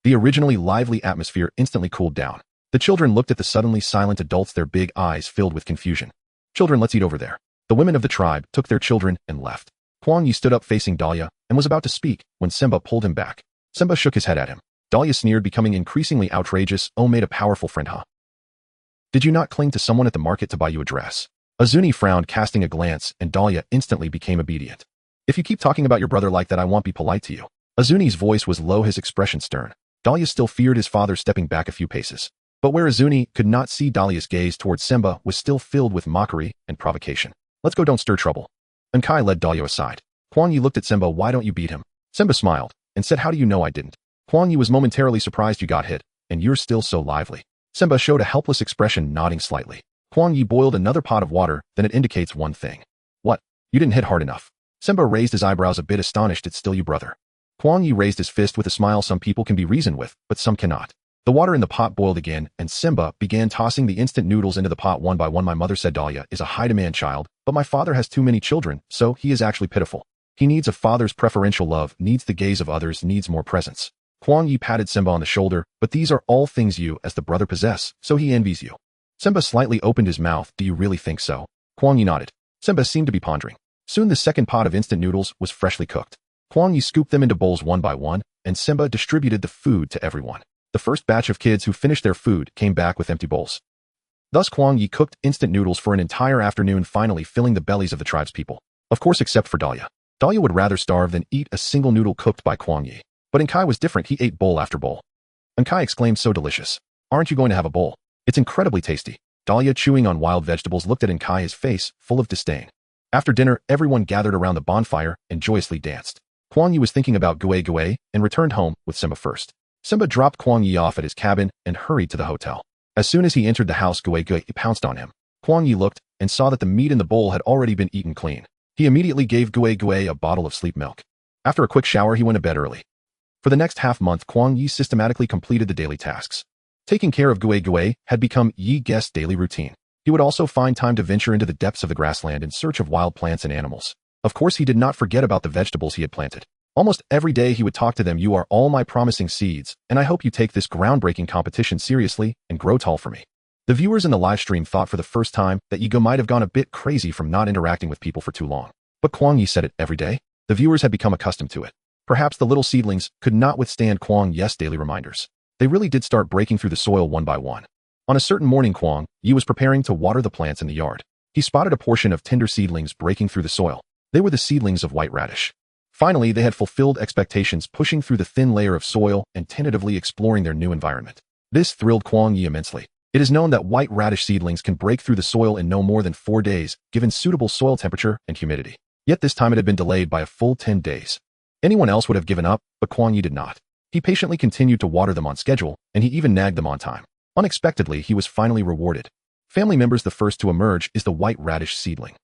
The originally lively atmosphere instantly cooled down. The children looked at the suddenly silent adults, their big eyes filled with confusion. Children, let's eat over there. The women of the tribe took their children and left. Kuang Ye stood up facing Dahlia and was about to speak when Simba pulled him back. Simba shook his head at him. Dahlia sneered, becoming increasingly outrageous. Oh, made a powerful friend, huh? Did you not cling to someone at the market to buy you a dress? Azuni frowned, casting a glance, and Dahlia instantly became obedient. If you keep talking about your brother like that, I won't be polite to you. Azuni's voice was low, his expression stern. Dahlia still feared his father, stepping back a few paces. But where Azuni could not see, Dahlia's gaze towards Simba was still filled with mockery and provocation. Let's go, don't stir trouble. Kai led Dahlia aside. Kuang Ye looked at Simba. Why don't you beat him? Simba smiled and said, how do you know I didn't? Kuang Ye was momentarily surprised. You got hit, and you're still so lively. Simba showed a helpless expression, nodding slightly. Kuang Ye boiled another pot of water. Then it indicates one thing. What? You didn't hit hard enough. Simba raised his eyebrows, a bit astonished. It's still you, brother. Kuang Ye raised his fist with a smile. Some people can be reasoned with, but some cannot. The water in the pot boiled again, and Simba began tossing the instant noodles into the pot one by one. My mother said Dahlia is a high-demand child, but my father has too many children, so he is actually pitiful. He needs a father's preferential love, needs the gaze of others, needs more presence. Kuang Ye patted Simba on the shoulder. But these are all things you, as the brother, possess, so he envies you. Simba slightly opened his mouth. Do you really think so? Kuang Ye nodded. Simba seemed to be pondering. Soon the second pot of instant noodles was freshly cooked. Kuang Ye scooped them into bowls one by one, and Simba distributed the food to everyone. The first batch of kids who finished their food came back with empty bowls. Thus Kuang Ye cooked instant noodles for an entire afternoon, finally filling the bellies of the tribe's people. Of course, except for Dahlia. Dahlia would rather starve than eat a single noodle cooked by Kuang Ye. But Kai was different. He ate bowl after bowl. Kai exclaimed, so delicious. Aren't you going to have a bowl? It's incredibly tasty. Dahlia, chewing on wild vegetables, looked at Kai, his face full of disdain. After dinner, everyone gathered around the bonfire and joyously danced. Kuang Ye was thinking about Gue and returned home with Simba first. Simba dropped Kuang Ye off at his cabin and hurried to the hotel. As soon as he entered the house, Gue pounced on him. Kuang Ye looked and saw that the meat in the bowl had already been eaten clean. He immediately gave Gue a bottle of sleep milk. After a quick shower, he went to bed early. For the next half-month, Kuang Ye systematically completed the daily tasks. Taking care of Gue had become Ye Guest's daily routine. He would also find time to venture into the depths of the grassland in search of wild plants and animals. Of course, he did not forget about the vegetables he had planted. Almost every day he would talk to them. You are all my promising seeds, and I hope you take this groundbreaking competition seriously and grow tall for me. The viewers in the live stream thought for the first time that Yigo might have gone a bit crazy from not interacting with people for too long. But Kuang Ye said it every day. The viewers had become accustomed to it. Perhaps the little seedlings could not withstand Kuang Ye's daily reminders. They really did start breaking through the soil one by one. On a certain morning, Kuang Ye was preparing to water the plants in the yard. He spotted a portion of tender seedlings breaking through the soil. They were the seedlings of white radish. Finally, they had fulfilled expectations, pushing through the thin layer of soil and tentatively exploring their new environment. This thrilled Kuang Ye immensely. It is known that white radish seedlings can break through the soil in no more than 4 days, given suitable soil temperature and humidity. Yet this time it had been delayed by a full 10 days. Anyone else would have given up, but Kuang Ye did not. He patiently continued to water them on schedule, and he even nagged them on time. Unexpectedly, he was finally rewarded. Family members, the first to emerge is the white radish seedling.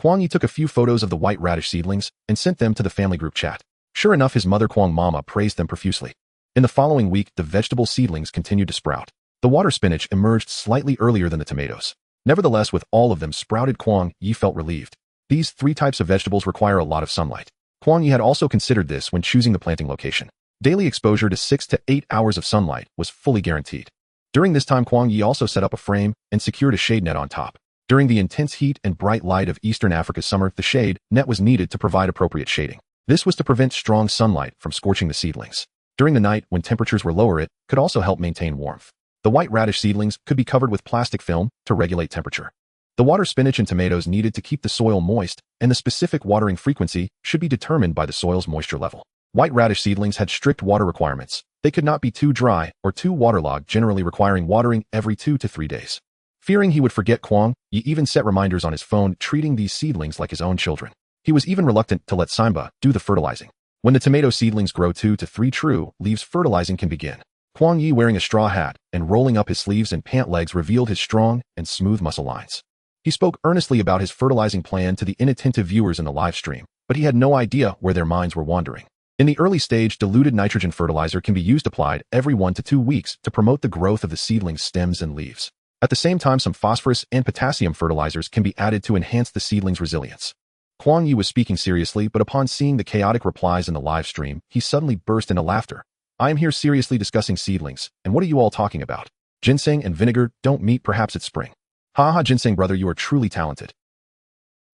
Kuang Ye took a few photos of the white radish seedlings and sent them to the family group chat. Sure enough, his mother Kuang Mama praised them profusely. In the following week, the vegetable seedlings continued to sprout. The water spinach emerged slightly earlier than the tomatoes. Nevertheless, with all of them sprouted, Kuang Ye felt relieved. These 3 types of vegetables require a lot of sunlight. Kuang Ye had also considered this when choosing the planting location. Daily exposure to 6 to 8 hours of sunlight was fully guaranteed. During this time, Kuang Ye also set up a frame and secured a shade net on top. During the intense heat and bright light of Eastern Africa's summer, the shade net was needed to provide appropriate shading. This was to prevent strong sunlight from scorching the seedlings. During the night, when temperatures were lower, it could also help maintain warmth. The white radish seedlings could be covered with plastic film to regulate temperature. The water spinach and tomatoes needed to keep the soil moist, and the specific watering frequency should be determined by the soil's moisture level. White radish seedlings had strict water requirements. They could not be too dry or too waterlogged, generally requiring watering every 2 to 3 days. Fearing he would forget, Kuang Ye even set reminders on his phone, treating these seedlings like his own children. He was even reluctant to let Simba do the fertilizing. When the tomato seedlings grow 2 to 3 true leaves, fertilizing can begin. Kuang Ye, wearing a straw hat and rolling up his sleeves and pant legs, revealed his strong and smooth muscle lines. He spoke earnestly about his fertilizing plan to the inattentive viewers in the live stream, but he had no idea where their minds were wandering. In the early stage, diluted nitrogen fertilizer can be used applied every 1 to 2 weeks to promote the growth of the seedling's stems and leaves. At the same time, some phosphorus and potassium fertilizers can be added to enhance the seedling's resilience. Kuang Ye was speaking seriously, but upon seeing the chaotic replies in the live stream, he suddenly burst into laughter. I am here seriously discussing seedlings, and what are you all talking about? Ginseng and vinegar don't meet, perhaps it's spring. Ha ha, Ginseng brother, you are truly talented.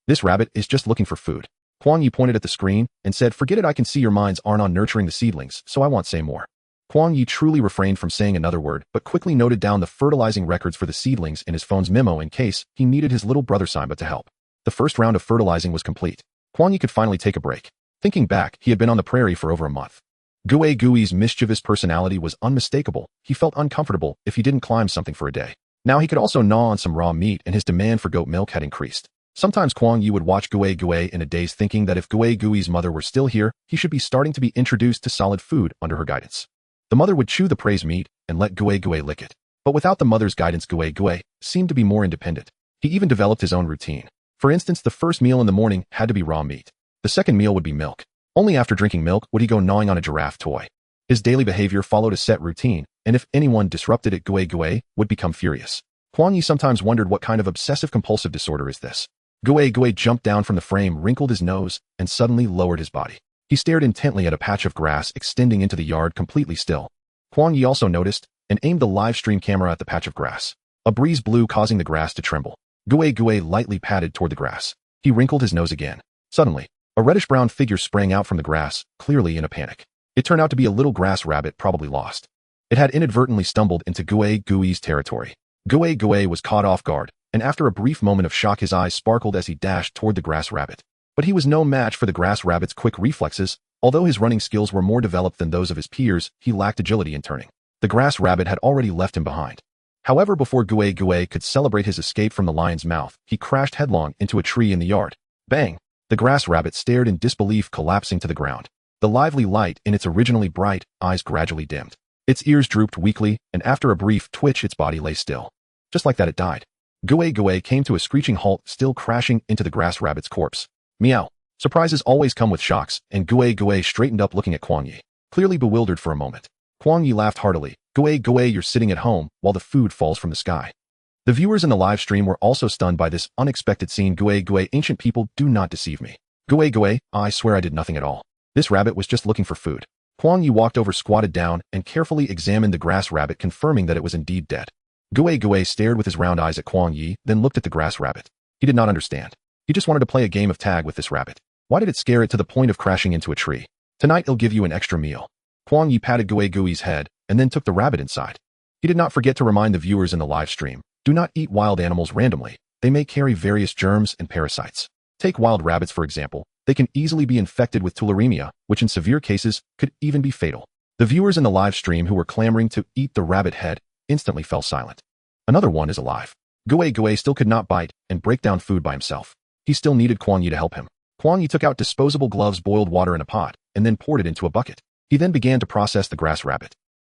This rabbit is just looking for food. Kuang Ye pointed at the screen and said, forget it, I can see your minds aren't on nurturing the seedlings, so I won't say more. Kuang Ye truly refrained from saying another word, but quickly noted down the fertilizing records for the seedlings in his phone's memo in case he needed his little brother Simba to help. The first round of fertilizing was complete. Kuang Ye could finally take a break. Thinking back, he had been on the prairie for over a month. Gui's mischievous personality was unmistakable. He felt uncomfortable if he didn't climb something for a day. Now he could also gnaw on some raw meat, and his demand for goat milk had increased. Sometimes Kuang Ye would watch Gui in a daze, thinking that if Gui's mother were still here, he should be starting to be introduced to solid food under her guidance. The mother would chew the praised meat and let Gui lick it. But without the mother's guidance, Gui seemed to be more independent. He even developed his own routine. For instance, the first meal in the morning had to be raw meat. The second meal would be milk. Only after drinking milk would he go gnawing on a giraffe toy. His daily behavior followed a set routine, and if anyone disrupted it, Gui would become furious. Kuang Ye sometimes wondered, what kind of obsessive-compulsive disorder is this? Gui jumped down from the frame, wrinkled his nose, and suddenly lowered his body. He stared intently at a patch of grass extending into the yard, completely still. Kuang Ye also noticed and aimed the live stream camera at the patch of grass. A breeze blew, causing the grass to tremble. Gui lightly padded toward the grass. He wrinkled his nose again. Suddenly, a reddish-brown figure sprang out from the grass, clearly in a panic. It turned out to be a little grass rabbit, probably lost. It had inadvertently stumbled into Gui's territory. Gui was caught off guard, and after a brief moment of shock, his eyes sparkled as he dashed toward the grass rabbit. But he was no match for the grass rabbit's quick reflexes. Although his running skills were more developed than those of his peers, he lacked agility in turning. The grass rabbit had already left him behind. However, before Gui could celebrate his escape from the lion's mouth, he crashed headlong into a tree in the yard. Bang! The grass rabbit stared in disbelief, collapsing to the ground. The lively light in its originally bright eyes gradually dimmed. Its ears drooped weakly, and after a brief twitch, its body lay still. Just like that, it died. Gui came to a screeching halt, still crashing into the grass rabbit's corpse. Meow. Surprises always come with shocks, and Gui straightened up, looking at Kuang Ye, clearly bewildered for a moment. Kuang Ye laughed heartily. Gui, you're sitting at home while the food falls from the sky. The viewers in the live stream were also stunned by this unexpected scene. Gui, ancient people, do not deceive me. Gui, I swear I did nothing at all. This rabbit was just looking for food. Kuang Ye walked over, squatted down, and carefully examined the grass rabbit, confirming that it was indeed dead. Gui stared with his round eyes at Kuang Ye, then looked at the grass rabbit. He did not understand. He just wanted to play a game of tag with this rabbit. Why did it scare it to the point of crashing into a tree? Tonight I'll give you an extra meal. Kuang Ye patted Gui's head and then took the rabbit inside. He did not forget to remind the viewers in the live stream, do not eat wild animals randomly. They may carry various germs and parasites. Take wild rabbits, for example. They can easily be infected with tularemia, which in severe cases could even be fatal. The viewers in the live stream who were clamoring to eat the rabbit head instantly fell silent. Another one is alive. Gui still could not bite and break down food by himself. He still needed Kuang Ye to help him. Kuang Ye took out disposable gloves, boiled water in a pot, and then poured it into a bucket. He then began to process the grass rabbit.